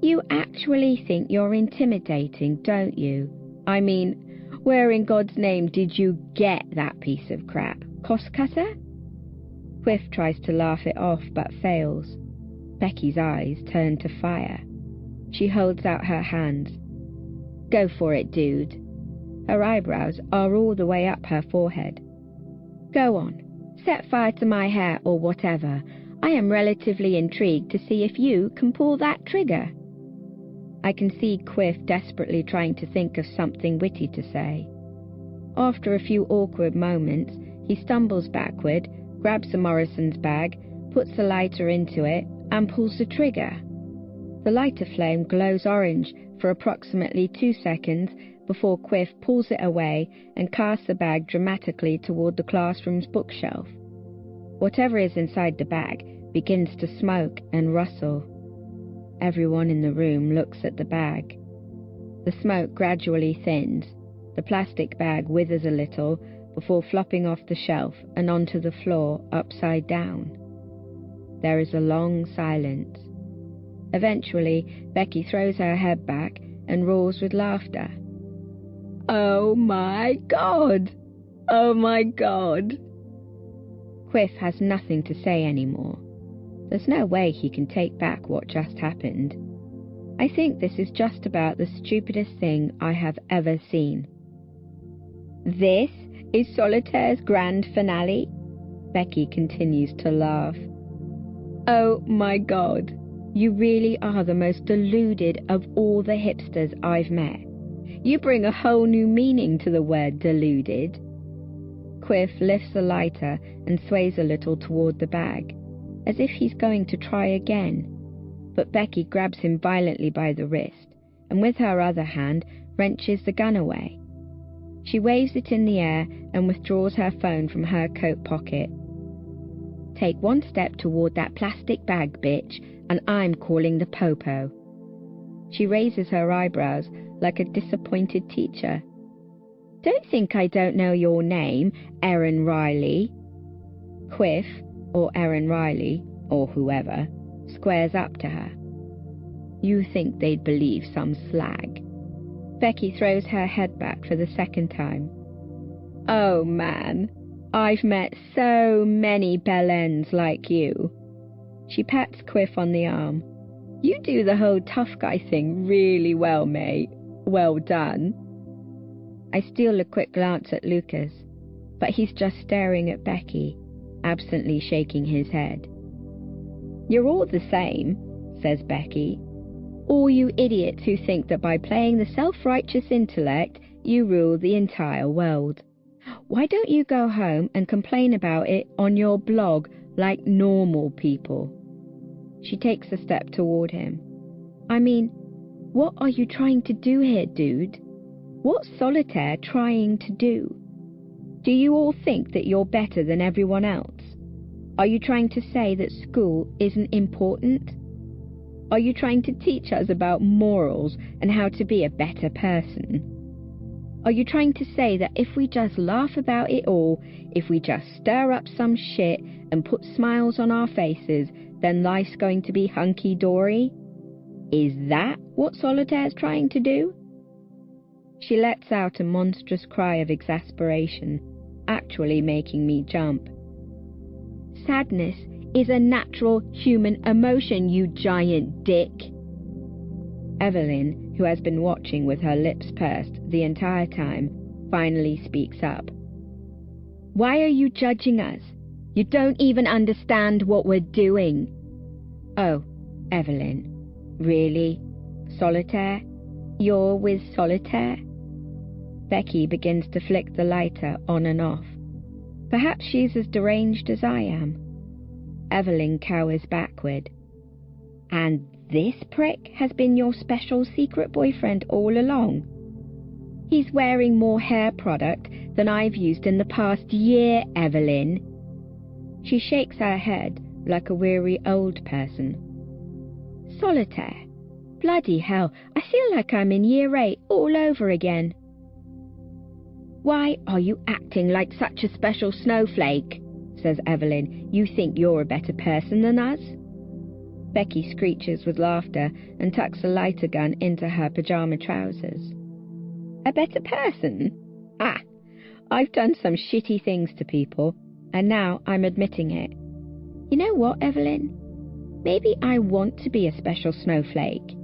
"You actually think you're intimidating, don't you? I mean, where in God's name did you get that piece of crap? Cost cutter?" Quiff tries to laugh it off but fails. Becky's eyes turn to fire. She holds out her hands. "Go for it, dude." Her eyebrows are all the way up her forehead. "Go on. Set fire to my hair or whatever. I am relatively intrigued to see if you can pull that trigger." I can see Quiff desperately trying to think of something witty to say. After a few awkward moments, he stumbles backward, grabs the Morrison's bag, puts the lighter into it, and pulls the trigger. The lighter flame glows orange for approximately 2 seconds before Quiff pulls it away and casts the bag dramatically toward the classroom's bookshelf. Whatever is inside the bag begins to smoke and rustle. Everyone in the room looks at the bag. The smoke gradually thins. The plastic bag withers a little before flopping off the shelf and onto the floor upside down. There is a long silence. Eventually, Becky throws her head back and roars with laughter. "Oh my God! Oh my God!" Quiff has nothing to say anymore. There's no way he can take back what just happened. I think this is just about the stupidest thing I have ever seen. "This is Solitaire's grand finale?" Becky continues to laugh. "Oh my God, you really are the most deluded of all the hipsters I've met. You bring a whole new meaning to the word deluded." Quiff lifts the lighter and sways a little toward the bag, as if he's going to try again. But Becky grabs him violently by the wrist, and with her other hand wrenches the gun away. She waves it in the air and withdraws her phone from her coat pocket. "Take one step toward that plastic bag, bitch, and I'm calling the popo." She raises her eyebrows like a disappointed teacher. Don't think I don't know your name, Erin Riley. Quiff, or Erin Riley, or whoever, squares up to her. You think they'd believe some slag. Becky throws her head back for the second time. Oh man, I've met so many bellends like you. She pats Quiff on the arm. You do the whole tough guy thing really well, mate. Well done. I steal a quick glance at Lucas, but he's just staring at Becky, absently shaking his head. You're all the same, says Becky. All you idiots who think that by playing the self-righteous intellect, you rule the entire world. Why don't you go home and complain about it on your blog like normal people? She takes a step toward him. I mean, what are you trying to do here, dude? What's Solitaire trying to do? Do you all think that you're better than everyone else? Are you trying to say that school isn't important? Are you trying to teach us about morals and how to be a better person? Are you trying to say that if we just laugh about it all, if we just stir up some shit and put smiles on our faces, then life's going to be hunky-dory? Is that what Solitaire's trying to do? She lets out a monstrous cry of exasperation, actually making me jump. Sadness is a natural human emotion, you giant dick. Evelyn, who has been watching with her lips pursed the entire time, finally speaks up. Why are you judging us? You don't even understand what we're doing. Oh, Evelyn, really? Solitaire? You're with Solitaire? Becky begins to flick the lighter on and off. Perhaps she's as deranged as I am. Evelyn cowers backward. And this prick has been your special secret boyfriend all along? He's wearing more hair product than I've used in the past year, Evelyn. She shakes her head like a weary old person. Solitaire. Bloody hell, I feel like I'm in year 8 all over again. Why are you acting like such a special snowflake? Says Evelyn. You think you're a better person than us? Becky screeches with laughter and tucks a lighter gun into her pyjama trousers. A better person? Ah, I've done some shitty things to people, and now I'm admitting it. You know what, Evelyn? Maybe I want to be a special snowflake.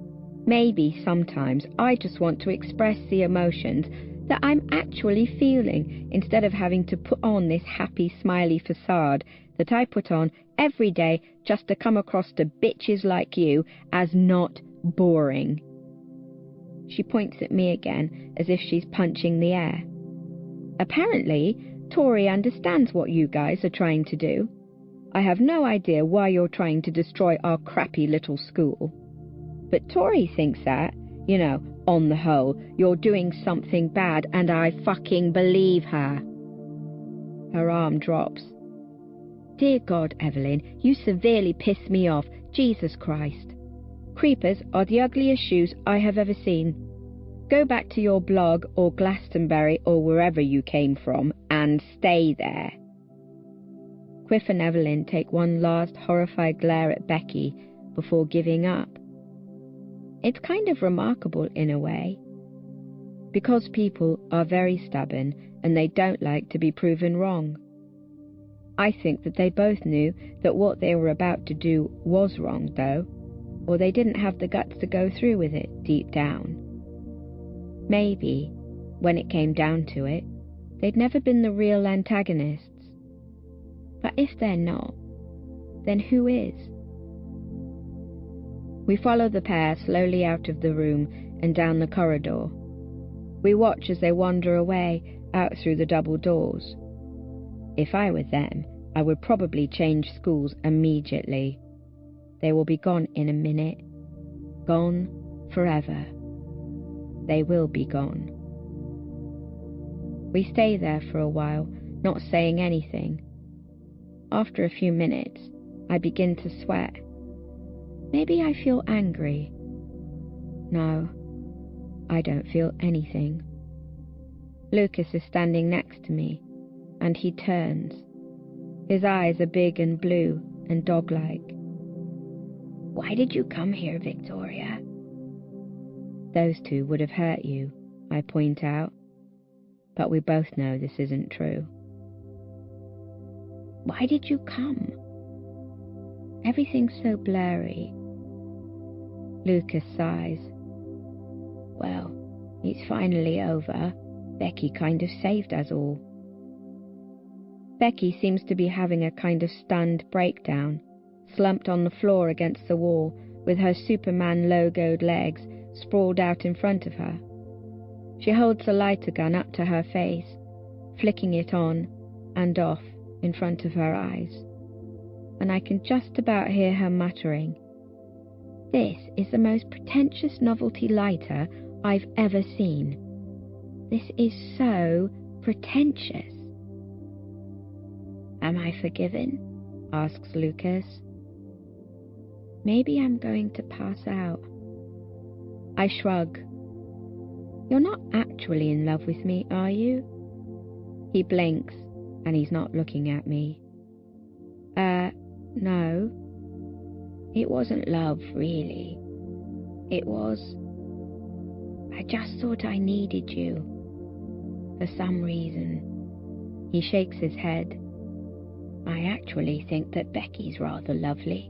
Maybe sometimes I just want to express the emotions that I'm actually feeling instead of having to put on this happy, smiley facade that I put on every day just to come across to bitches like you as not boring. She points at me again as if she's punching the air. Apparently, Tori understands what you guys are trying to do. I have no idea why you're trying to destroy our crappy little school. But Tori thinks that, you know, on the whole, you're doing something bad, and I fucking believe her. Her arm drops. Dear God, Evelyn, you severely piss me off. Jesus Christ. Creepers are the ugliest shoes I have ever seen. Go back to your blog or Glastonbury or wherever you came from and stay there. Quiff and Evelyn take one last horrified glare at Becky before giving up. It's kind of remarkable in a way, because people are very stubborn and they don't like to be proven wrong. I think that they both knew that what they were about to do was wrong, though, or they didn't have the guts to go through with it deep down. Maybe, when it came down to it, they'd never been the real antagonists. But if they're not, then who is? We follow the pair slowly out of the room and down the corridor. We watch as they wander away out through the double doors. If I were them, I would probably change schools immediately. They will be gone in a minute. Gone forever. They will be gone. We stay there for a while, not saying anything. After a few minutes, I begin to sweat. Maybe I feel angry. No, I don't feel anything. Lucas is standing next to me, and he turns. His eyes are big and blue and dog-like. Why did you come here, Victoria? Those two would have hurt you, I point out, but we both know this isn't true. Why did you come? Everything's so blurry. Lucas sighs. Well, it's finally over. Becky kind of saved us all. Becky seems to be having a kind of stunned breakdown, slumped on the floor against the wall with her Superman logoed legs sprawled out in front of her. She holds the lighter gun up to her face, flicking it on and off in front of her eyes, and I can just about hear her muttering, "This is the most pretentious novelty lighter I've ever seen. This is so pretentious." Am I forgiven? Asks Lucas. Maybe I'm going to pass out. I shrug. You're not actually in love with me, are you? He blinks, and he's not looking at me. No. It wasn't love, really. It was... I just thought I needed you. For some reason. He shakes his head. I actually think that Becky's rather lovely.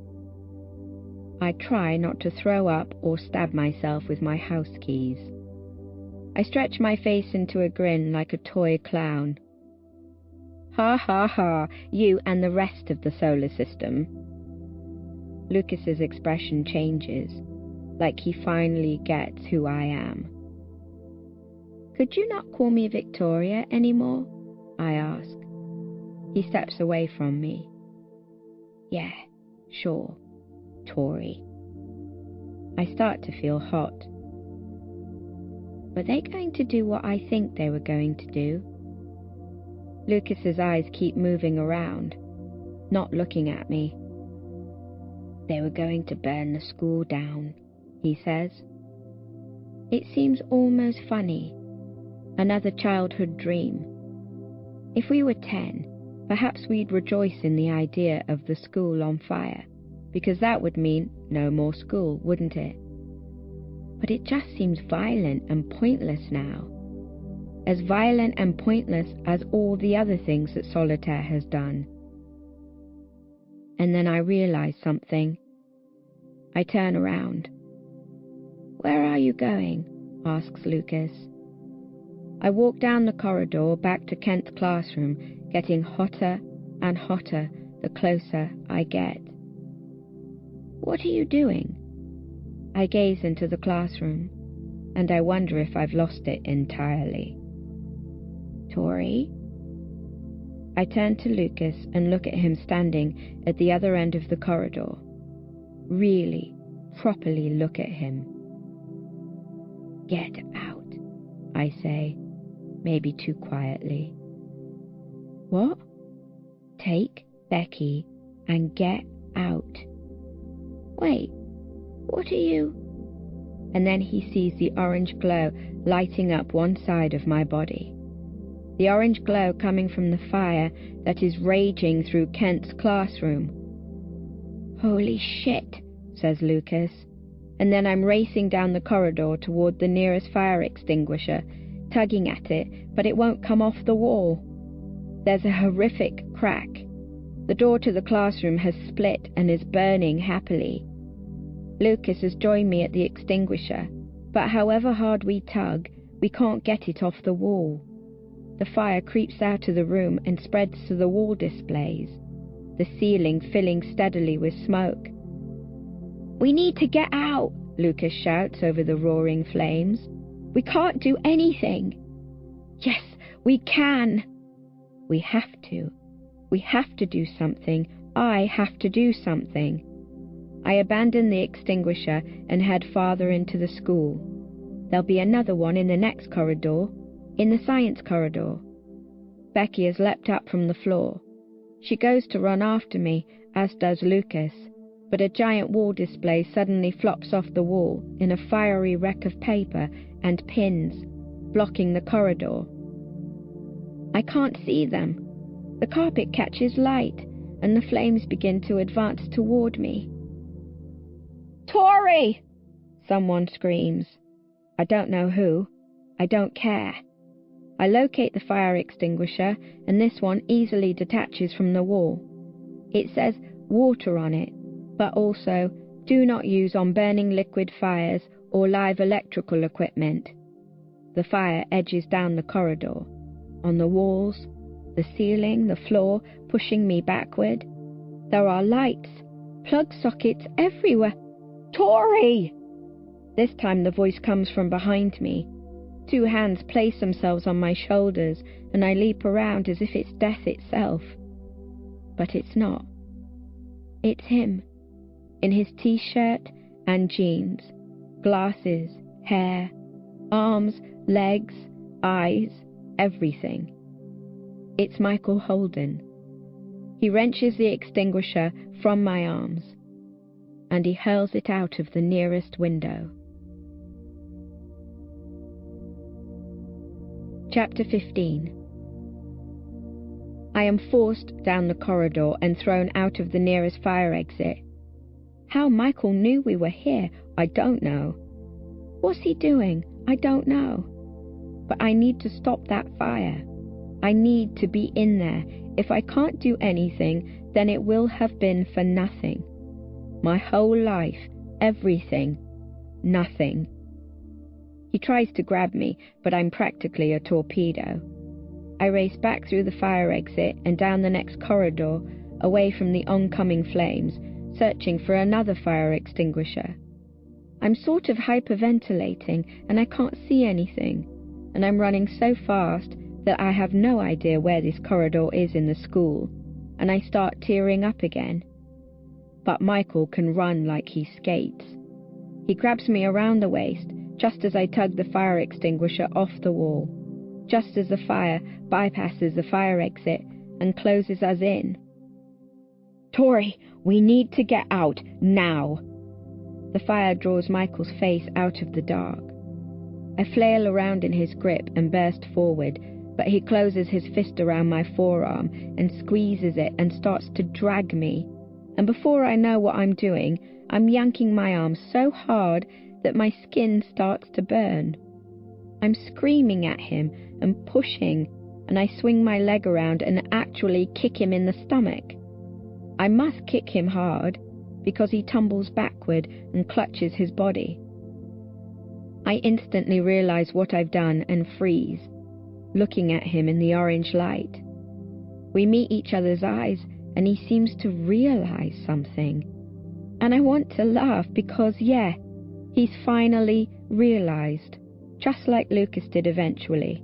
I try not to throw up or stab myself with my house keys. I stretch my face into a grin like a toy clown. Ha ha ha, you and the rest of the solar system. Lucas's expression changes, like he finally gets who I am. Could you not call me Victoria anymore? I ask. He steps away from me. Yeah, sure, Tory. I start to feel hot. Were they going to do what I think they were going to do? Lucas's eyes keep moving around, not looking at me. They were going to burn the school down, he says. It seems almost funny. Another childhood dream. If we were 10, perhaps we'd rejoice in the idea of the school on fire, because that would mean no more school, wouldn't it? But it just seems violent and pointless now. As violent and pointless as all the other things that Solitaire has done. And then I realize something. I turn around. Where are you going? Asks Lucas. I walk down the corridor back to Kent's classroom, getting hotter and hotter the closer I get. What are you doing? I gaze into the classroom, and I wonder if I've lost it entirely. Tory? I turn to Lucas and look at him standing at the other end of the corridor. Really, properly look at him. Get out, I say, maybe too quietly. What? Take Becky and get out. Wait, what are you? And then he sees the orange glow lighting up one side of my body. The orange glow coming from the fire that is raging through Kent's classroom. Holy shit, says Lucas, and then I'm racing down the corridor toward the nearest fire extinguisher, tugging at it, but it won't come off the wall. There's a horrific crack. The door to the classroom has split and is burning happily. Lucas has joined me at the extinguisher, but however hard we tug, we can't get it off the wall. The fire creeps out of the room and spreads to the wall displays, the ceiling filling steadily with smoke. We need to get out, Lucas shouts over the roaring flames. We can't do anything. Yes, we can. We have to. We have to do something. I have to do something. I abandon the extinguisher and head farther into the school. There'll be another one in the next corridor, in the science corridor. Becky has leapt up from the floor. She goes to run after me, as does Lucas, but a giant wall display suddenly flops off the wall in a fiery wreck of paper and pins, blocking the corridor. I can't see them. The carpet catches light, and the flames begin to advance toward me. "Tori!" someone screams. I don't know who. I don't care. I locate the fire extinguisher, and this one easily detaches from the wall. It says water on it, but also do not use on burning liquid fires or live electrical equipment. The fire edges down the corridor, on the walls, the ceiling, the floor, pushing me backward. There are lights, plug sockets everywhere. "Tori!" This time the voice comes from behind me. 2 hands place themselves on my shoulders, and I leap around as if it's death itself. But it's not. It's him, in his t-shirt and jeans, glasses, hair, arms, legs, eyes, everything. It's Michael Holden. He wrenches the extinguisher from my arms, and he hurls it out of the nearest window. Chapter 15. I am forced down the corridor and thrown out of the nearest fire exit. How Michael knew we were here, I don't know. What's he doing? I don't know. But I need to stop that fire. I need to be in there. If I can't do anything, then it will have been for nothing. My whole life, everything, nothing. He tries to grab me, but I'm practically a torpedo. I race back through the fire exit and down the next corridor, away from the oncoming flames, searching for another fire extinguisher. I'm sort of hyperventilating, and I can't see anything, and I'm running so fast that I have no idea where this corridor is in the school, and I start tearing up again. But Michael can run like he skates. He grabs me around the waist, just as I tug the fire extinguisher off the wall, just as the fire bypasses the fire exit and closes us in. "Tori, we need to get out, now!" The fire draws Michael's face out of the dark. I flail around in his grip and burst forward, but he closes his fist around my forearm and squeezes it and starts to drag me. And before I know what I'm doing, I'm yanking my arm so hard that my skin starts to burn. I'm screaming at him and pushing, and I swing my leg around and actually kick him in the stomach. I must kick him hard, because he tumbles backward and clutches his body. I instantly realize what I've done and freeze, looking at him in the orange light. We meet each other's eyes, and he seems to realize something. And I want to laugh because, yeah, he's finally realized, just like Lucas did eventually,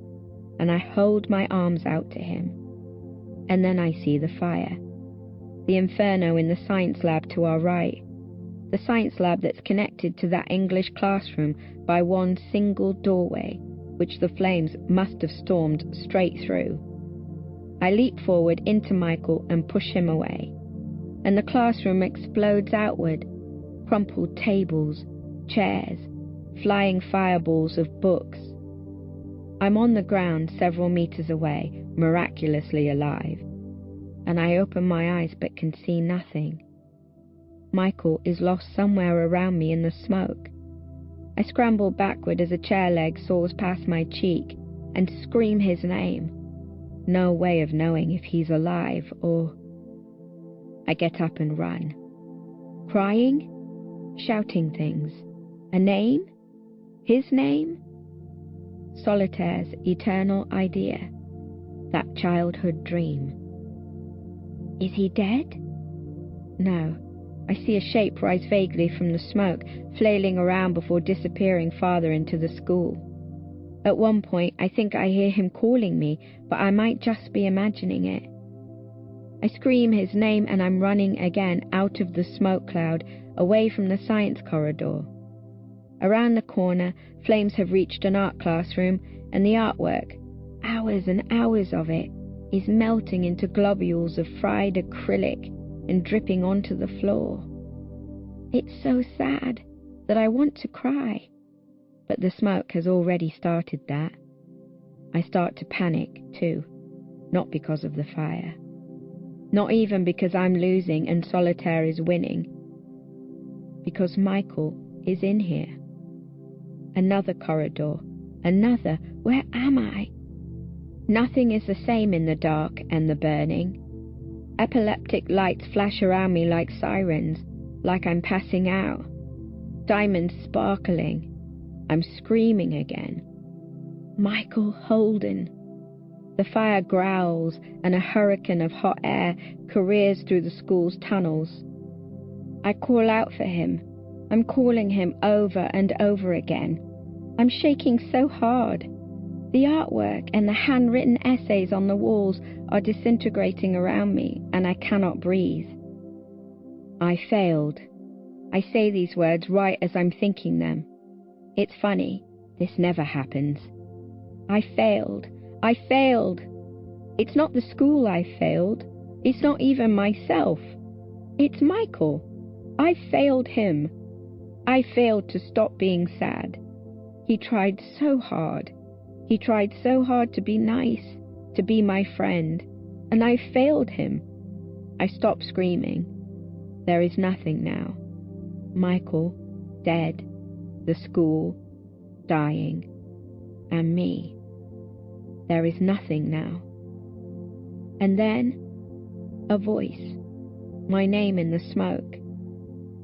and I hold my arms out to him. And then I see the fire. The inferno in the science lab to our right. The science lab that's connected to that English classroom by one single doorway, which the flames must have stormed straight through. I leap forward into Michael and push him away, and the classroom explodes outward. Crumpled tables, chairs, flying fireballs of books. I'm on the ground several meters away, miraculously alive, and I open my eyes but can see nothing. Michael is lost somewhere around me in the smoke. I scramble backward as a chair leg saws past my cheek and scream his name. No way of knowing if he's alive or... I get up and run. Crying? Shouting things. A name? His name? Solitaire's eternal idea. That childhood dream. Is he dead? No. I see a shape rise vaguely from the smoke, flailing around before disappearing farther into the school. At one point, I think I hear him calling me, but I might just be imagining it. I scream his name and I'm running again out of the smoke cloud, away from the science corridor. Around the corner, flames have reached an art classroom, and the artwork, hours and hours of it, is melting into globules of fried acrylic and dripping onto the floor. It's so sad that I want to cry. But the smoke has already started that. I start to panic too, not because of the fire. Not even because I'm losing and solitaire is winning. Because Michael is in here. Another corridor. Another. Where am I? Nothing is the same in the dark and the burning. Epileptic lights flash around me like sirens, like I'm passing out. Diamonds sparkling. I'm screaming again. Michael Holden. The fire growls and a hurricane of hot air careers through the school's tunnels. I call out for him. I'm calling him over and over again. I'm shaking so hard. The artwork and the handwritten essays on the walls are disintegrating around me, and I cannot breathe. I failed. I say these words right as I'm thinking them. It's funny, this never happens. I failed. I failed. It's not the school I failed. It's not even myself. It's Michael. I failed him. I failed to stop being sad. He tried so hard. He tried so hard to be nice, to be my friend, and I failed him. I stopped screaming. There is nothing now. Michael, dead. The school, dying. And me. There is nothing now. And then, a voice. My name in the smoke.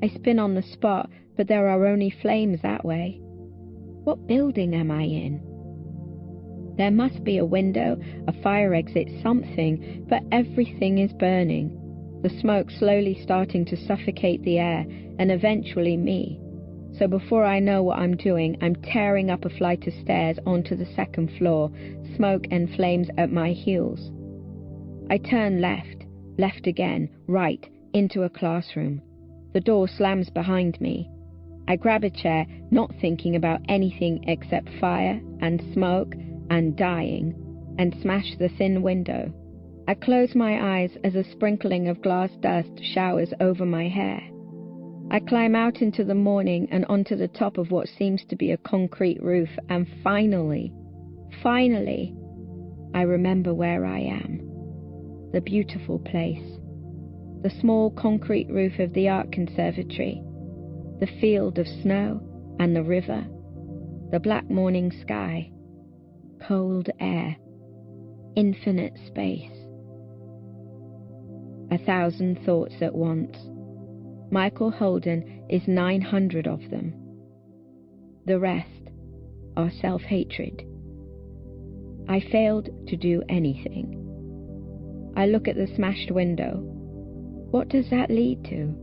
I spin on the spot, but there are only flames that way. What building am I in? There must be a window, a fire exit, something, but everything is burning. The smoke slowly starting to suffocate the air, and eventually me. So before I know what I'm doing, I'm tearing up a flight of stairs onto the second floor, smoke and flames at my heels. I turn left, left again, right, into a classroom. The door slams behind me. I grab a chair, not thinking about anything except fire and smoke and dying, and smash the thin window. I close my eyes as a sprinkling of glass dust showers over my hair. I climb out into the morning and onto the top of what seems to be a concrete roof, and finally, I remember where I am. The beautiful place. The small concrete roof of the art conservatory. The field of snow and the river. The black morning sky. Cold air. Infinite space. 1,000 thoughts at once. Michael Holden is 900 of them. The rest are self-hatred. I failed to do anything. I look at the smashed window. What does that lead to?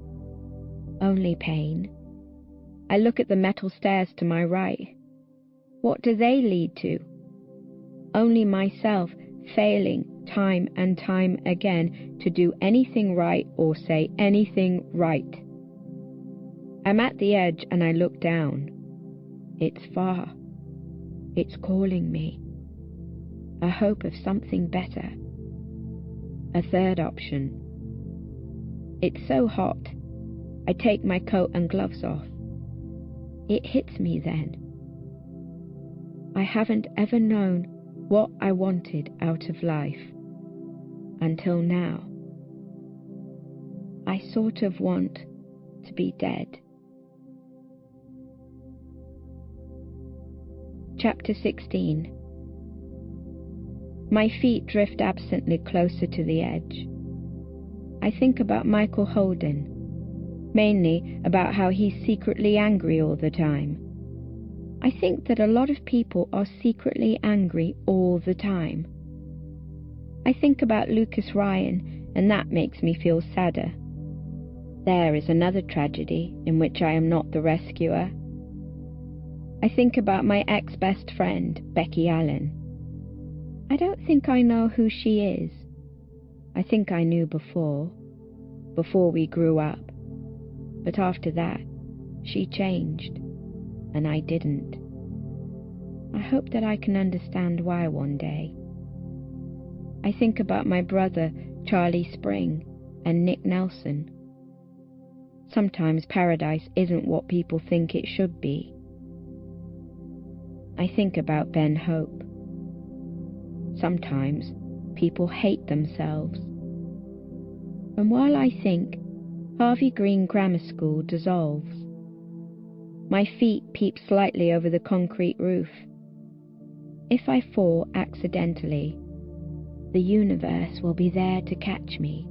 Only pain. I look at the metal stairs to my right. What do they lead to? Only myself failing time and time again to do anything right or say anything right. I'm at the edge and I look down. It's far. It's calling me. A hope of something better. A third option. It's so hot. I take my coat and gloves off. It hits me then. I haven't ever known what I wanted out of life. Until now. I sort of want to be dead. Chapter 16. My feet drift absently closer to the edge. I think about Michael Holden, mainly about how he's secretly angry all the time. I think that a lot of people are secretly angry all the time. I think about Lucas Ryan, and that makes me feel sadder. There is another tragedy in which I am not the rescuer. I think about my ex-best friend, Becky Allen. I don't think I know who she is. I think I knew before we grew up. But after that, she changed, and I didn't. I hope that I can understand why one day. I think about my brother, Charlie Spring, and Nick Nelson. Sometimes paradise isn't what people think it should be. I think about Ben Hope. Sometimes people hate themselves. And while I think Harvey Green Grammar School dissolves, my feet peep slightly over the concrete roof. If I fall accidentally, the universe will be there to catch me.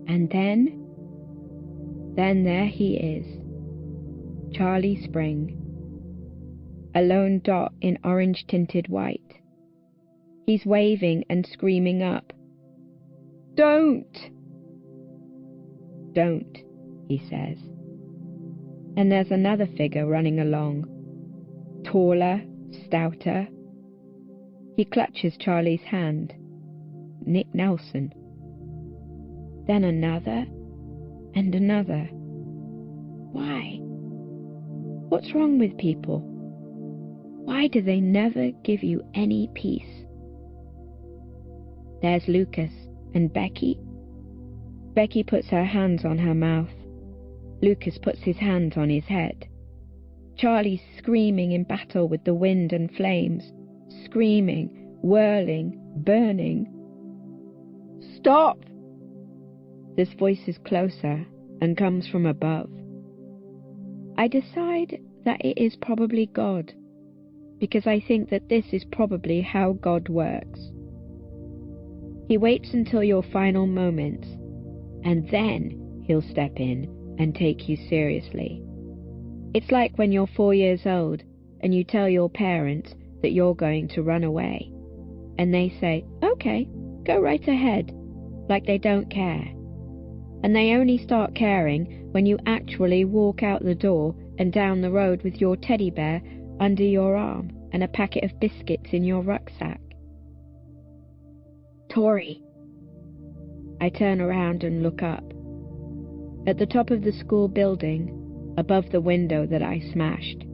And then there he is, Charlie Spring, a lone dot in orange-tinted white. He's waving and screaming up, "Don't!" "Don't," he says. And there's another figure running along, taller, stouter. He clutches Charlie's hand, Nick Nelson. Then another and another. Why? What's wrong with people? Why do they never give you any peace? There's Lucas and Becky. Becky puts her hands on her mouth. Lucas puts his hands on his head. Charlie's screaming in battle with the wind and flames, screaming, whirling, burning. "Stop!" This voice is closer and comes from above. I decide that it is probably God, because I think that this is probably how God works. He waits until your final moments, and then he'll step in and take you seriously. It's like when you're 4 years old and you tell your parents that you're going to run away, and they say, "Okay, go right ahead," like they don't care. And they only start caring when you actually walk out the door and down the road with your teddy bear under your arm and a packet of biscuits in your rucksack. "Tori." I turn around and look up. At the top of the school building, above the window that I smashed,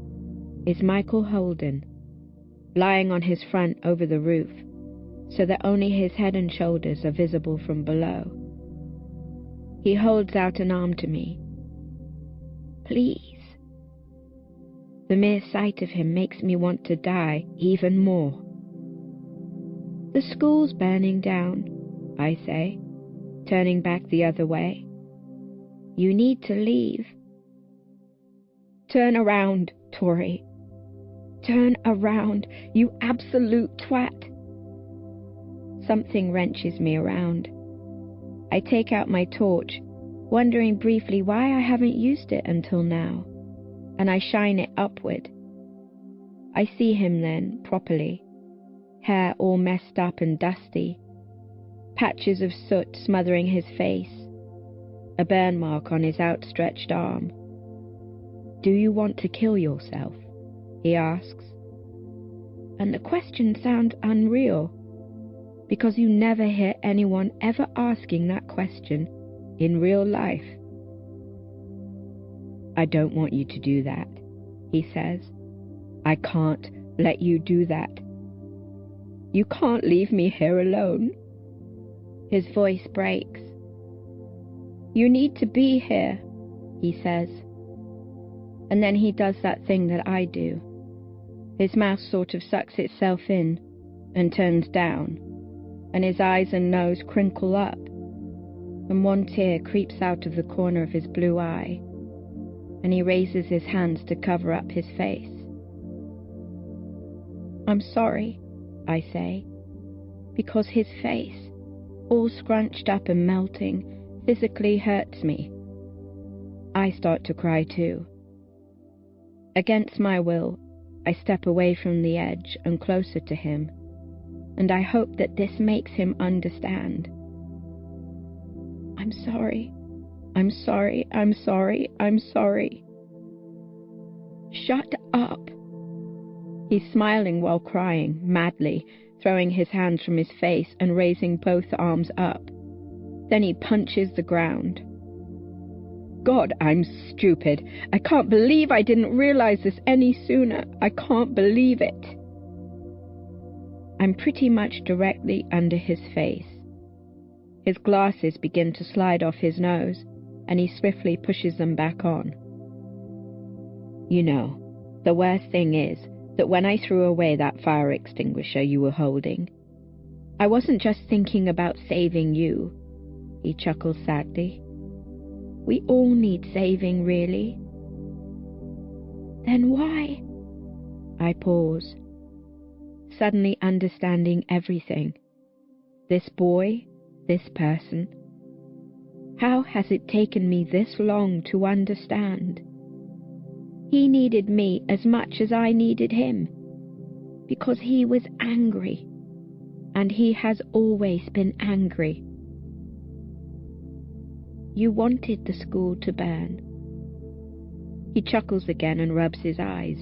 is Michael Holden, lying on his front over the roof, so that only his head and shoulders are visible from below. He holds out an arm to me. "Please." The mere sight of him makes me want to die even more. "The school's burning down," I say, turning back the other way. "You need to leave." "Turn around, Tori. Turn around, you absolute twat." Something wrenches me around. I take out my torch, wondering briefly why I haven't used it until now, and I shine it upward. I see him then, properly. Hair all messed up and dusty. Patches of soot smothering his face. A burn mark on his outstretched arm. "Do you want to kill yourself?" he asks. And the question sounds unreal, because you never hear anyone ever asking that question in real life. "I don't want you to do that," he says. "I can't let you do that. You can't leave me here alone." His voice breaks. "You need to be here," he says. And then he does that thing that I do. His mouth sort of sucks itself in and turns down, and his eyes and nose crinkle up, and one tear creeps out of the corner of his blue eye, and he raises his hands to cover up his face. "I'm sorry," I say, because his face, all scrunched up and melting, physically hurts me. I start to cry too. Against my will, I step away from the edge and closer to him, and I hope that this makes him understand. "I'm sorry. I'm sorry. I'm sorry. I'm sorry." "Shut up." He's smiling while crying, madly, throwing his hands from his face and raising both arms up. Then he punches the ground. "God, I'm stupid. I can't believe I didn't realize this any sooner. I can't believe it." I'm pretty much directly under his face. His glasses begin to slide off his nose, and he swiftly pushes them back on. You know, the worst thing is that when I threw away that fire extinguisher you were holding, I wasn't just thinking about saving you. He chuckles sadly. We all need saving, really. Then why? I pause, suddenly understanding everything. This boy, this person. How has it taken me this long to understand? He needed me as much as I needed him, because he was angry, and he has always been angry. You wanted the school to burn. He chuckles again and rubs his eyes.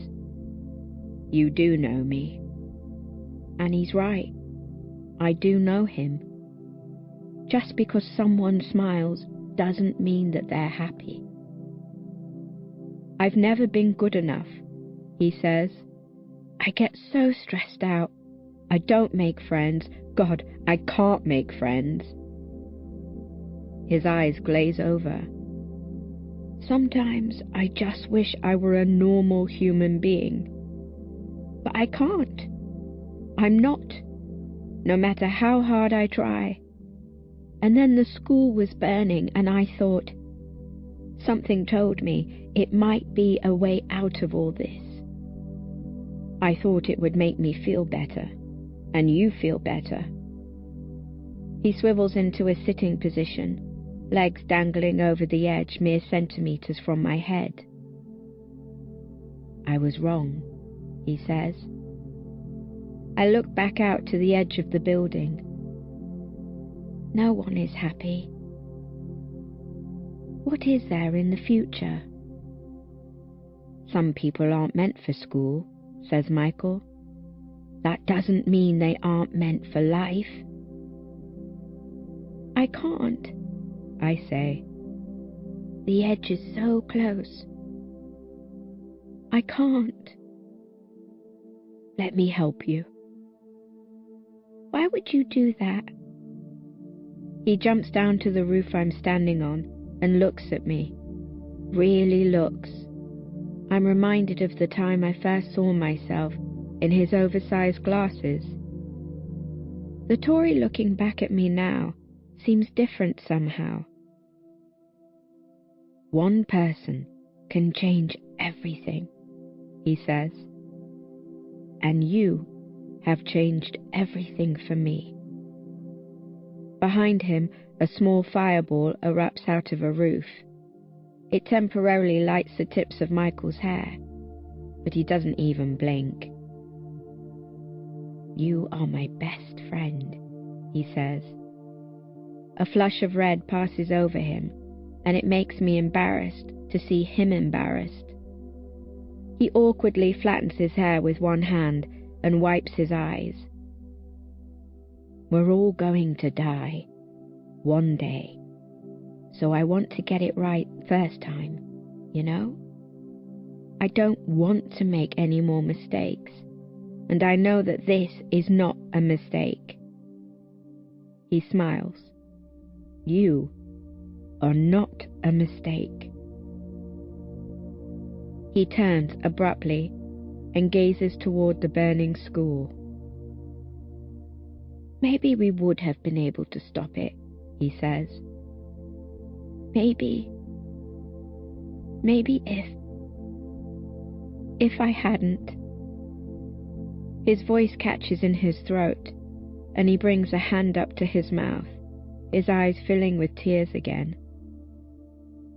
You do know me. And he's right. I do know him. Just because someone smiles doesn't mean that they're happy. I've never been good enough, he says. I get so stressed out. I don't make friends. God, I can't make friends. His eyes glaze over. Sometimes I just wish I were a normal human being. But I can't. I'm not. No matter how hard I try. And then the school was burning and I thought, something told me it might be a way out of all this. I thought it would make me feel better, and you feel better. He swivels into a sitting position, legs dangling over the edge mere centimeters from my head. I was wrong, he says. I look back out to the edge of the building. No one is happy. What is there in the future? Some people aren't meant for school, says Michael. That doesn't mean they aren't meant for life. I can't, I say. The edge is so close. I can't. Let me help you. Why would you do that? He jumps down to the roof I'm standing on and looks at me. Really looks. I'm reminded of the time I first saw myself in his oversized glasses. The Tory looking back at me now seems different somehow. One person can change everything, he says. And you have changed everything for me. Behind him, a small fireball erupts out of a roof. It temporarily lights the tips of Michael's hair, but he doesn't even blink. You are my best friend, he says. A flush of red passes over him, and it makes me embarrassed to see him embarrassed. He awkwardly flattens his hair with one hand and wipes his eyes. We're all going to die, one day. So I want to get it right first time, you know? I don't want to make any more mistakes, and I know that this is not a mistake. He smiles. You are not a mistake. He turns abruptly and gazes toward the burning school. Maybe we would have been able to stop it, he says. Maybe if I hadn't. His voice catches in his throat, and he brings a hand up to his mouth, his eyes filling with tears again.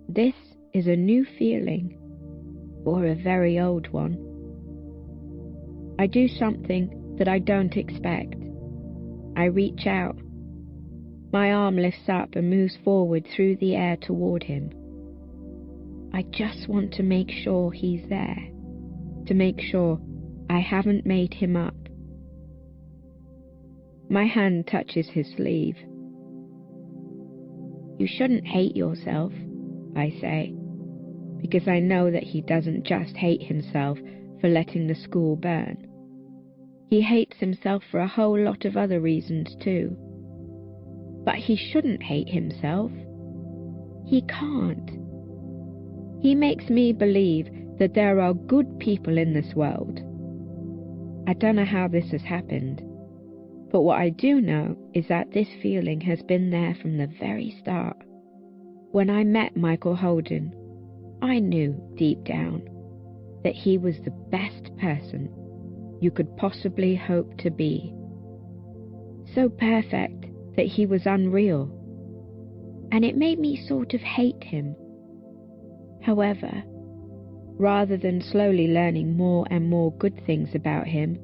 This is a new feeling, or a very old one. I do something that I don't expect. I reach out. My arm lifts up and moves forward through the air toward him. I just want to make sure he's there, to make sure I haven't made him up. My hand touches his sleeve. You shouldn't hate yourself, I say, because I know that he doesn't just hate himself for letting the school burn. He hates himself for a whole lot of other reasons too. But he shouldn't hate himself. he can't. He makes me believe that there are good people in this world. I don't know how this has happened, but what I do know is that this feeling has been there from the very start. When I met Michael Holden, I knew deep down that he was the best person you could possibly hope to be. So perfect that he was unreal, and it made me sort of hate him. However, rather than slowly learning more and more good things about him,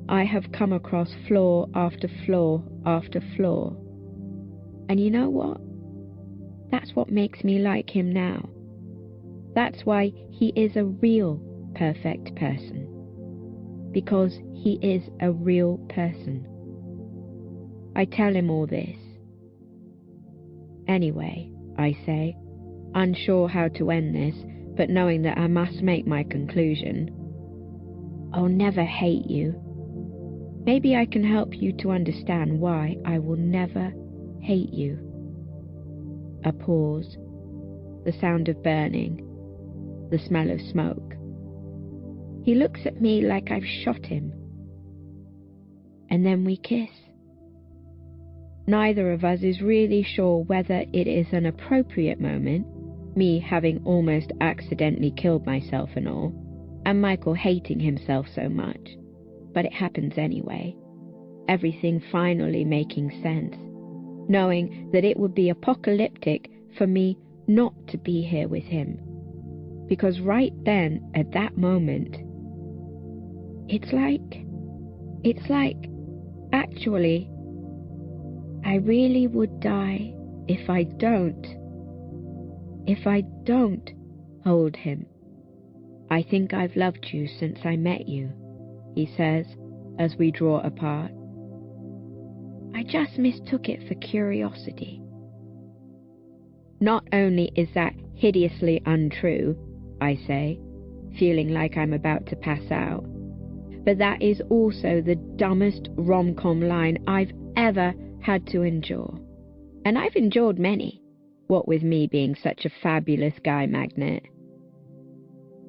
I have come across flaw after flaw after flaw. And you know what? That's what makes me like him now. That's why he is a real perfect person. Because he is a real person. I tell him all this. Anyway, I say, unsure how to end this, but knowing that I must make my conclusion. I'll never hate you. Maybe I can help you to understand why I will never hate you. A pause, the sound of burning, the smell of smoke. He looks at me like I've shot him. And then we kiss. Neither of us is really sure whether it is an appropriate moment, me having almost accidentally killed myself and all, and Michael hating himself so much. But it happens anyway. Everything finally making sense. Knowing that it would be apocalyptic for me not to be here with him. Because right then, at that moment, it's like, actually, I really would die if I don't hold him. I think I've loved you since I met you, he says, as we draw apart. I just mistook it for curiosity. Not only is that hideously untrue, I say, feeling like I'm about to pass out, but that is also the dumbest rom-com line I've ever had to endure. And I've endured many, what with me being such a fabulous guy magnet.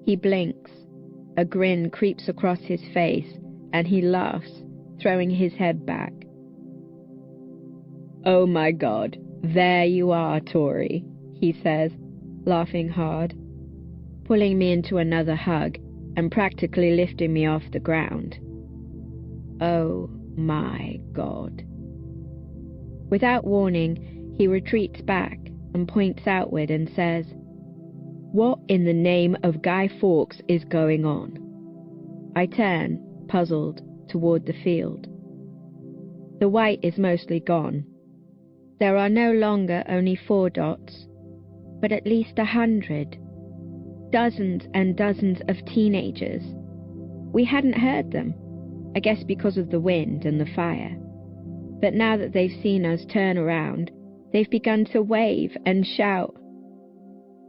He blinks, a grin creeps across his face, and he laughs, throwing his head back. Oh my God, there you are, Tori, he says, laughing hard, pulling me into another hug and practically lifting me off the ground. Oh my God. Without warning, he retreats back and points outward and says, What in the name of Guy Fawkes is going on? I turn, puzzled, toward the field. The white is mostly gone. There are no longer only 4 dots, but at least 100. Dozens and dozens of teenagers. We hadn't heard them, I guess because of the wind and the fire. But now that they've seen us turn around, they've begun to wave and shout.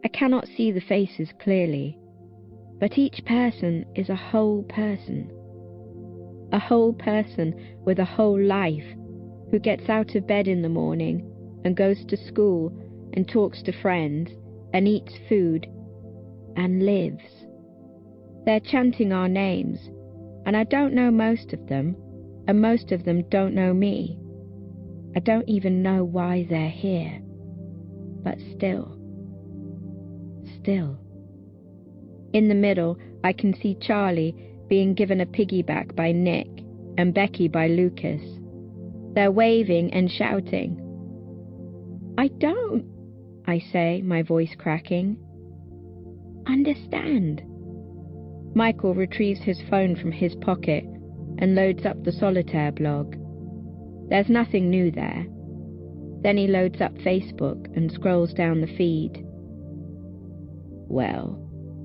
I cannot see the faces clearly, but each person is a whole person. A whole person with a whole life, who gets out of bed in the morning and goes to school and talks to friends and eats food and lives. They're chanting our names, and I don't know most of them, and most of them don't know me. I don't even know why they're here, but still. In the middle, I can see Charlie being given a piggyback by Nick and Becky by Lucas. They're waving and shouting. I don't, I say, my voice cracking. Understand. Michael retrieves his phone from his pocket and loads up the solitaire blog. There's nothing new there. Then he loads up Facebook and scrolls down the feed. Well,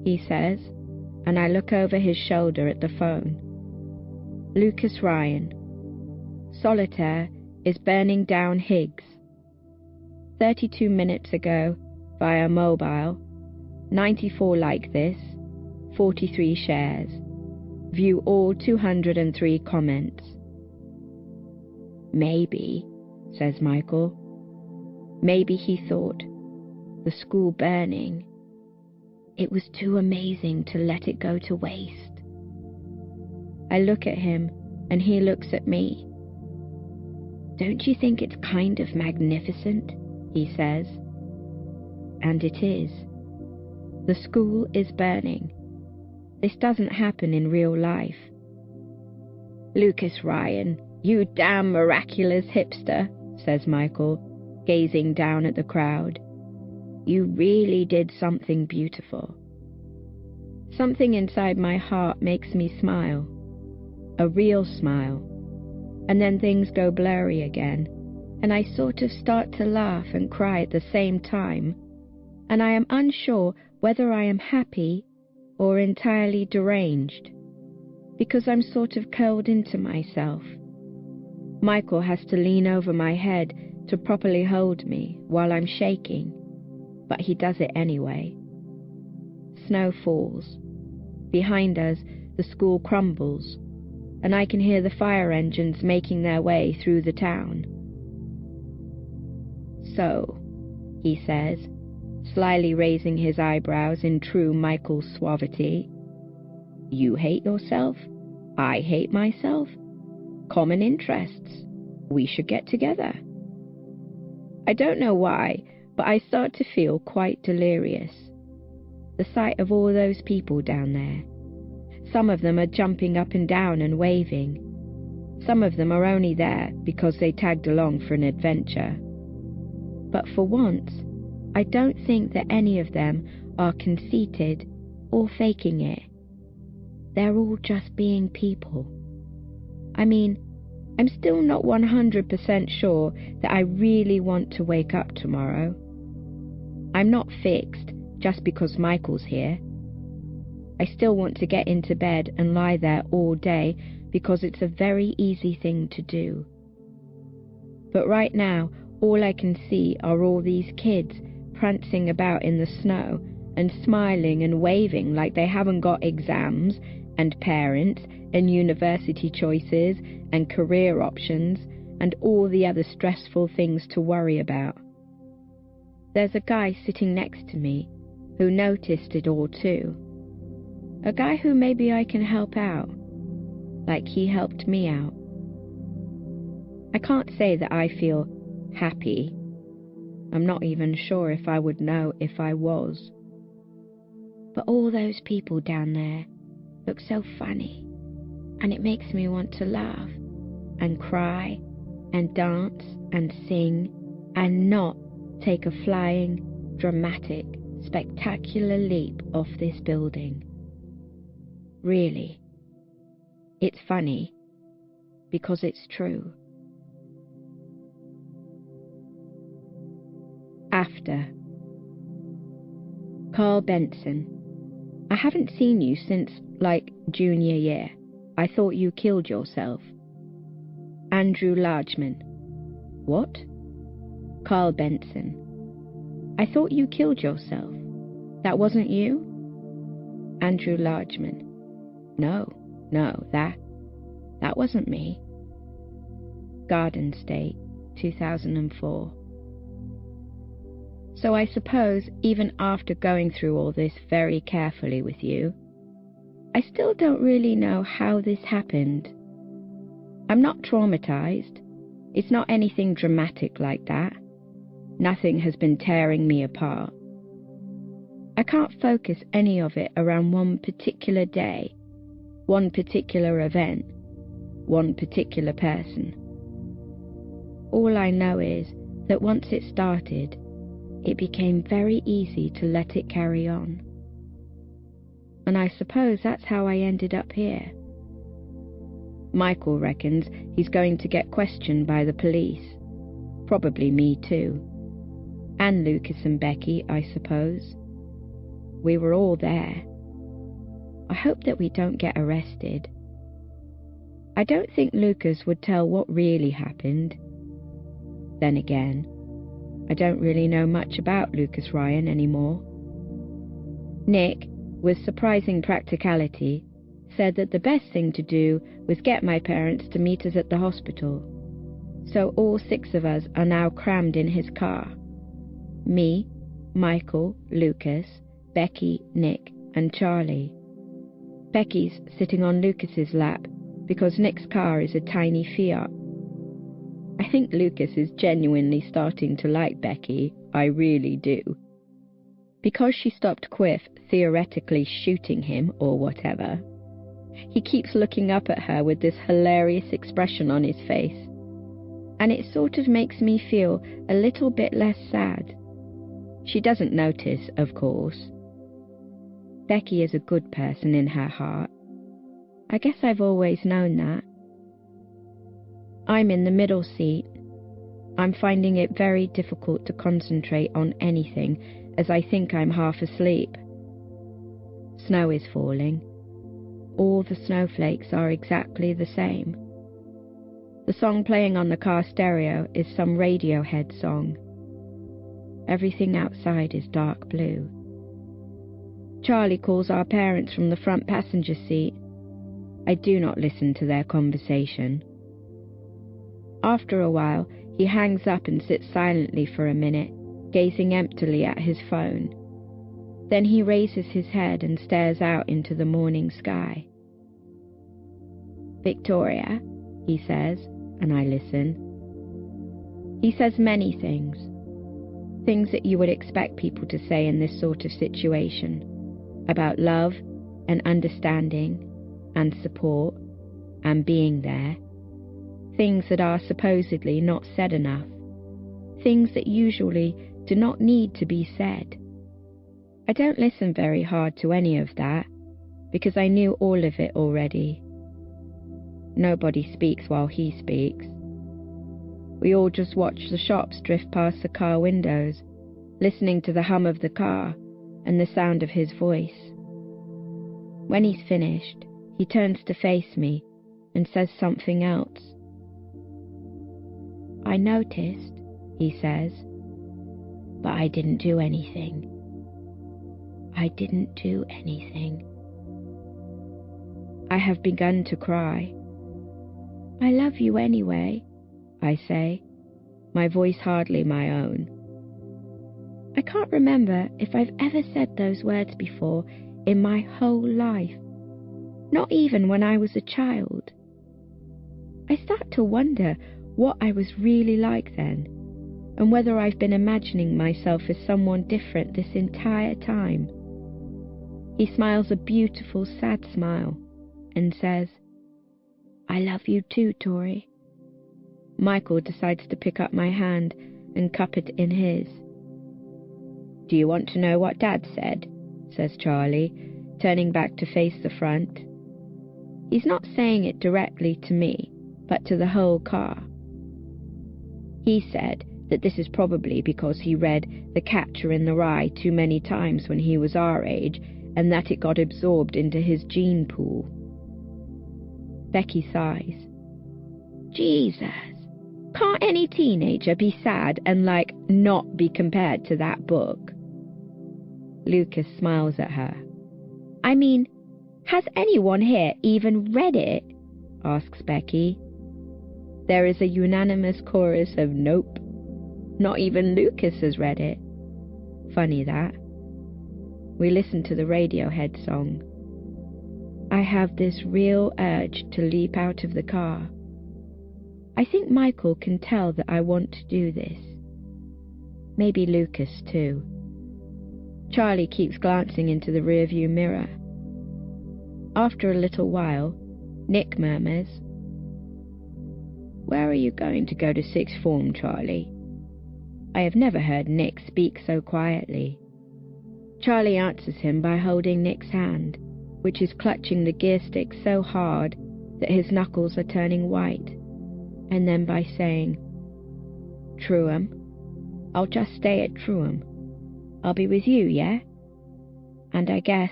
he says, and I look over his shoulder at the phone. Lucas Ryan. Solitaire is burning down Higgs. 32 minutes ago, via mobile, 94 like this, 43 shares. View all 203 comments. Maybe, says Michael. Maybe he thought, the school burning. It was too amazing to let it go to waste. I look at him, and he looks at me. "Don't you think it's kind of magnificent?" he says. And it is. The school is burning. This doesn't happen in real life. "Lucas Ryan, you damn miraculous hipster," says Michael, gazing down at the crowd. "You really did something beautiful." Something inside my heart makes me smile. A real smile. And then things go blurry again, and I sort of start to laugh and cry at the same time, and I am unsure whether I am happy or entirely deranged, because I'm sort of curled into myself. Michael has to lean over my head to properly hold me while I'm shaking, but he does it anyway. Snow falls. Behind us, the school crumbles, and I can hear the fire engines making their way through the town. "So," he says, slyly raising his eyebrows in true Michael suavity, "you hate yourself, I hate myself. Common interests. We should get together." I don't know why, but I start to feel quite delirious. The sight of all those people down there. Some of them are jumping up and down and waving. Some of them are only there because they tagged along for an adventure. But for once, I don't think that any of them are conceited or faking it. They're all just being people. I mean, I'm still not 100% sure that I really want to wake up tomorrow. I'm not fixed just because Michael's here. I still want to get into bed and lie there all day because it's a very easy thing to do. But right now, all I can see are all these kids prancing about in the snow and smiling and waving like they haven't got exams and parents and university choices and career options and all the other stressful things to worry about. There's a guy sitting next to me who noticed it all too. A guy who maybe I can help out, like he helped me out. I can't say that I feel happy. I'm not even sure if I would know if I was. But all those people down there look so funny, and it makes me want to laugh and cry and dance and sing and not take a flying, dramatic, spectacular leap off this building. Really. It's funny because it's true. After. Carl Benson. I haven't seen you since, junior year. I thought you killed yourself. Andrew Largeman. What? Carl Benson. I thought you killed yourself. That wasn't you? Andrew Largeman. No, that wasn't me. Garden State, 2004. So I suppose even after going through all this very carefully with you, I still don't really know how this happened. I'm not traumatized. It's not anything dramatic like that. Nothing has been tearing me apart. I can't focus any of it around one particular day, one particular event, one particular person. All I know is that once it started, it became very easy to let it carry on. And I suppose that's how I ended up here. Michael reckons he's going to get questioned by the police. Probably me too. And Lucas and Becky, I suppose. We were all there. I hope that we don't get arrested. I don't think Lucas would tell what really happened. Then again, I don't really know much about Lucas Ryan anymore. Nick, with surprising practicality, said that the best thing to do was get my parents to meet us at the hospital. So all 6 of us are now crammed in his car. Me, Michael, Lucas, Becky, Nick, and Charlie. Becky's sitting on Lucas's lap because Nick's car is a tiny Fiat. I think Lucas is genuinely starting to like Becky, I really do. Because she stopped Quiff theoretically shooting him or whatever, he keeps looking up at her with this hilarious expression on his face. And it sort of makes me feel a little bit less sad. She doesn't notice, of course. Becky is a good person in her heart. I guess I've always known that. I'm in the middle seat. I'm finding it very difficult to concentrate on anything as I think I'm half asleep. Snow is falling. All the snowflakes are exactly the same. The song playing on the car stereo is some Radiohead song. Everything outside is dark blue. Charlie calls our parents from the front passenger seat. I do not listen to their conversation. After a while, he hangs up and sits silently for a minute, gazing emptily at his phone. Then he raises his head and stares out into the morning sky. "Victoria," he says, and I listen. He says many things. Things that you would expect people to say in this sort of situation. About love and understanding and support and being there. Things that are supposedly not said enough. Things that usually do not need to be said. I don't listen very hard to any of that, because I knew all of it already. Nobody speaks while he speaks. We all just watch the shops drift past the car windows, listening to the hum of the car and the sound of his voice. When he's finished, he turns to face me and says something else. "I noticed," he says, "but I didn't do anything. I didn't do anything." I have begun to cry. "I love you anyway," I say, my voice hardly my own. I can't remember if I've ever said those words before in my whole life, not even when I was a child. I start to wonder what I was really like then, and whether I've been imagining myself as someone different this entire time. He smiles a beautiful, sad smile and says, "I love you too, Tori." Michael decides to pick up my hand and cup it in his. "Do you want to know what Dad said?" says Charlie, turning back to face the front. He's not saying it directly to me, but to the whole car. He said that this is probably because he read The Catcher in the Rye too many times when he was our age, and that it got absorbed into his gene pool. Becky sighs. "Jesus, can't any teenager be sad and, not be compared to that book?" Lucas smiles at her. "I mean, has anyone here even read it?" asks Becky. There is a unanimous chorus of nope. Not even Lucas has read it. Funny that. We listen to the Radiohead song. I have this real urge to leap out of the car. I think Michael can tell that I want to do this. Maybe Lucas too. Charlie keeps glancing into the rearview mirror. After a little while, Nick murmurs, "Where are you going to go to sixth form, Charlie?" I have never heard Nick speak so quietly. Charlie answers him by holding Nick's hand, which is clutching the gear stick so hard that his knuckles are turning white, and then by saying, "Truham, I'll just stay at Truham. I'll be with you, yeah? And I guess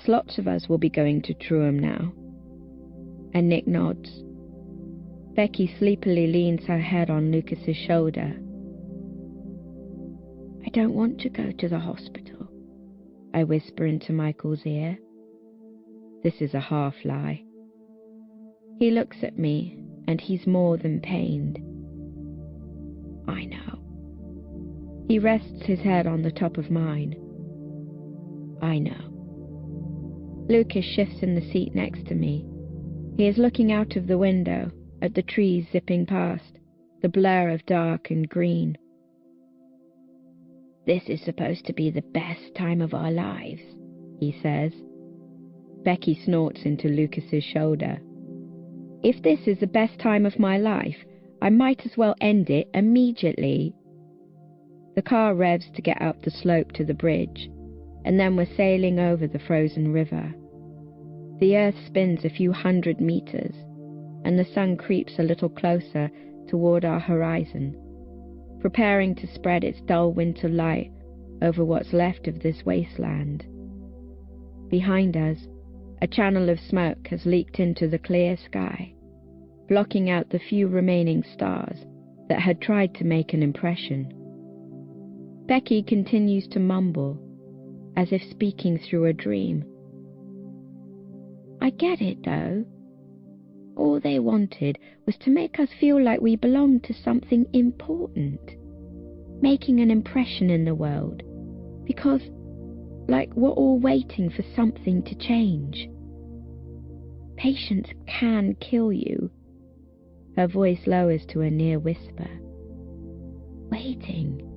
lots of us will be going to Truham now." And Nick nods. Becky sleepily leans her head on Lucas's shoulder. "I don't want to go to the hospital," I whisper into Michael's ear. This is a half lie. He looks at me, and he's more than pained. "I know." He rests his head on the top of mine. I know. Lucas shifts in the seat next to me. He is looking out of the window at the trees zipping past, the blur of dark and green. This is supposed to be the best time of our lives, he says. Becky snorts into Lucas's shoulder. If this is the best time of my life, I might as well end it immediately. The car revs to get up the slope to the bridge, and then we're sailing over the frozen river. The earth spins a few hundred meters, and the sun creeps a little closer toward our horizon, preparing to spread its dull winter light over what's left of this wasteland. Behind us, a channel of smoke has leaked into the clear sky, blocking out the few remaining stars that had tried to make an impression. Becky continues to mumble, as if speaking through a dream. I get it, though. All they wanted was to make us feel like we belonged to something important, making an impression in the world, because, like, we're all waiting for something to change. Patience can kill you. Her voice lowers to a near whisper. Waiting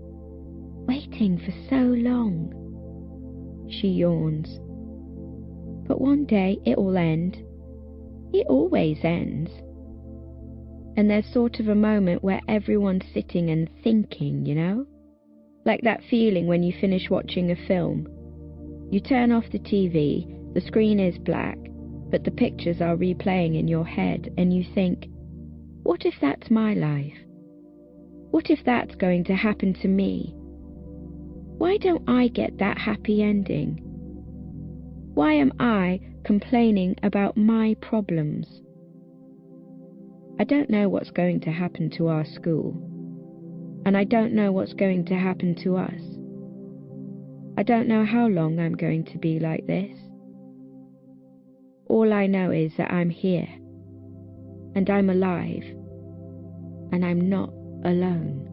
for so long. She yawns. But one day it will end. It always ends. And there's sort of a moment where everyone's sitting and thinking, you know? Like that feeling when you finish watching a film. You turn off the TV, the screen is black, but the pictures are replaying in your head, and you think, what if that's my life? What if that's going to happen to me? Why don't I get that happy ending? Why am I complaining about my problems? I don't know what's going to happen to our school, and I don't know what's going to happen to us. I don't know how long I'm going to be like this. All I know is that I'm here, and I'm alive, and I'm not alone.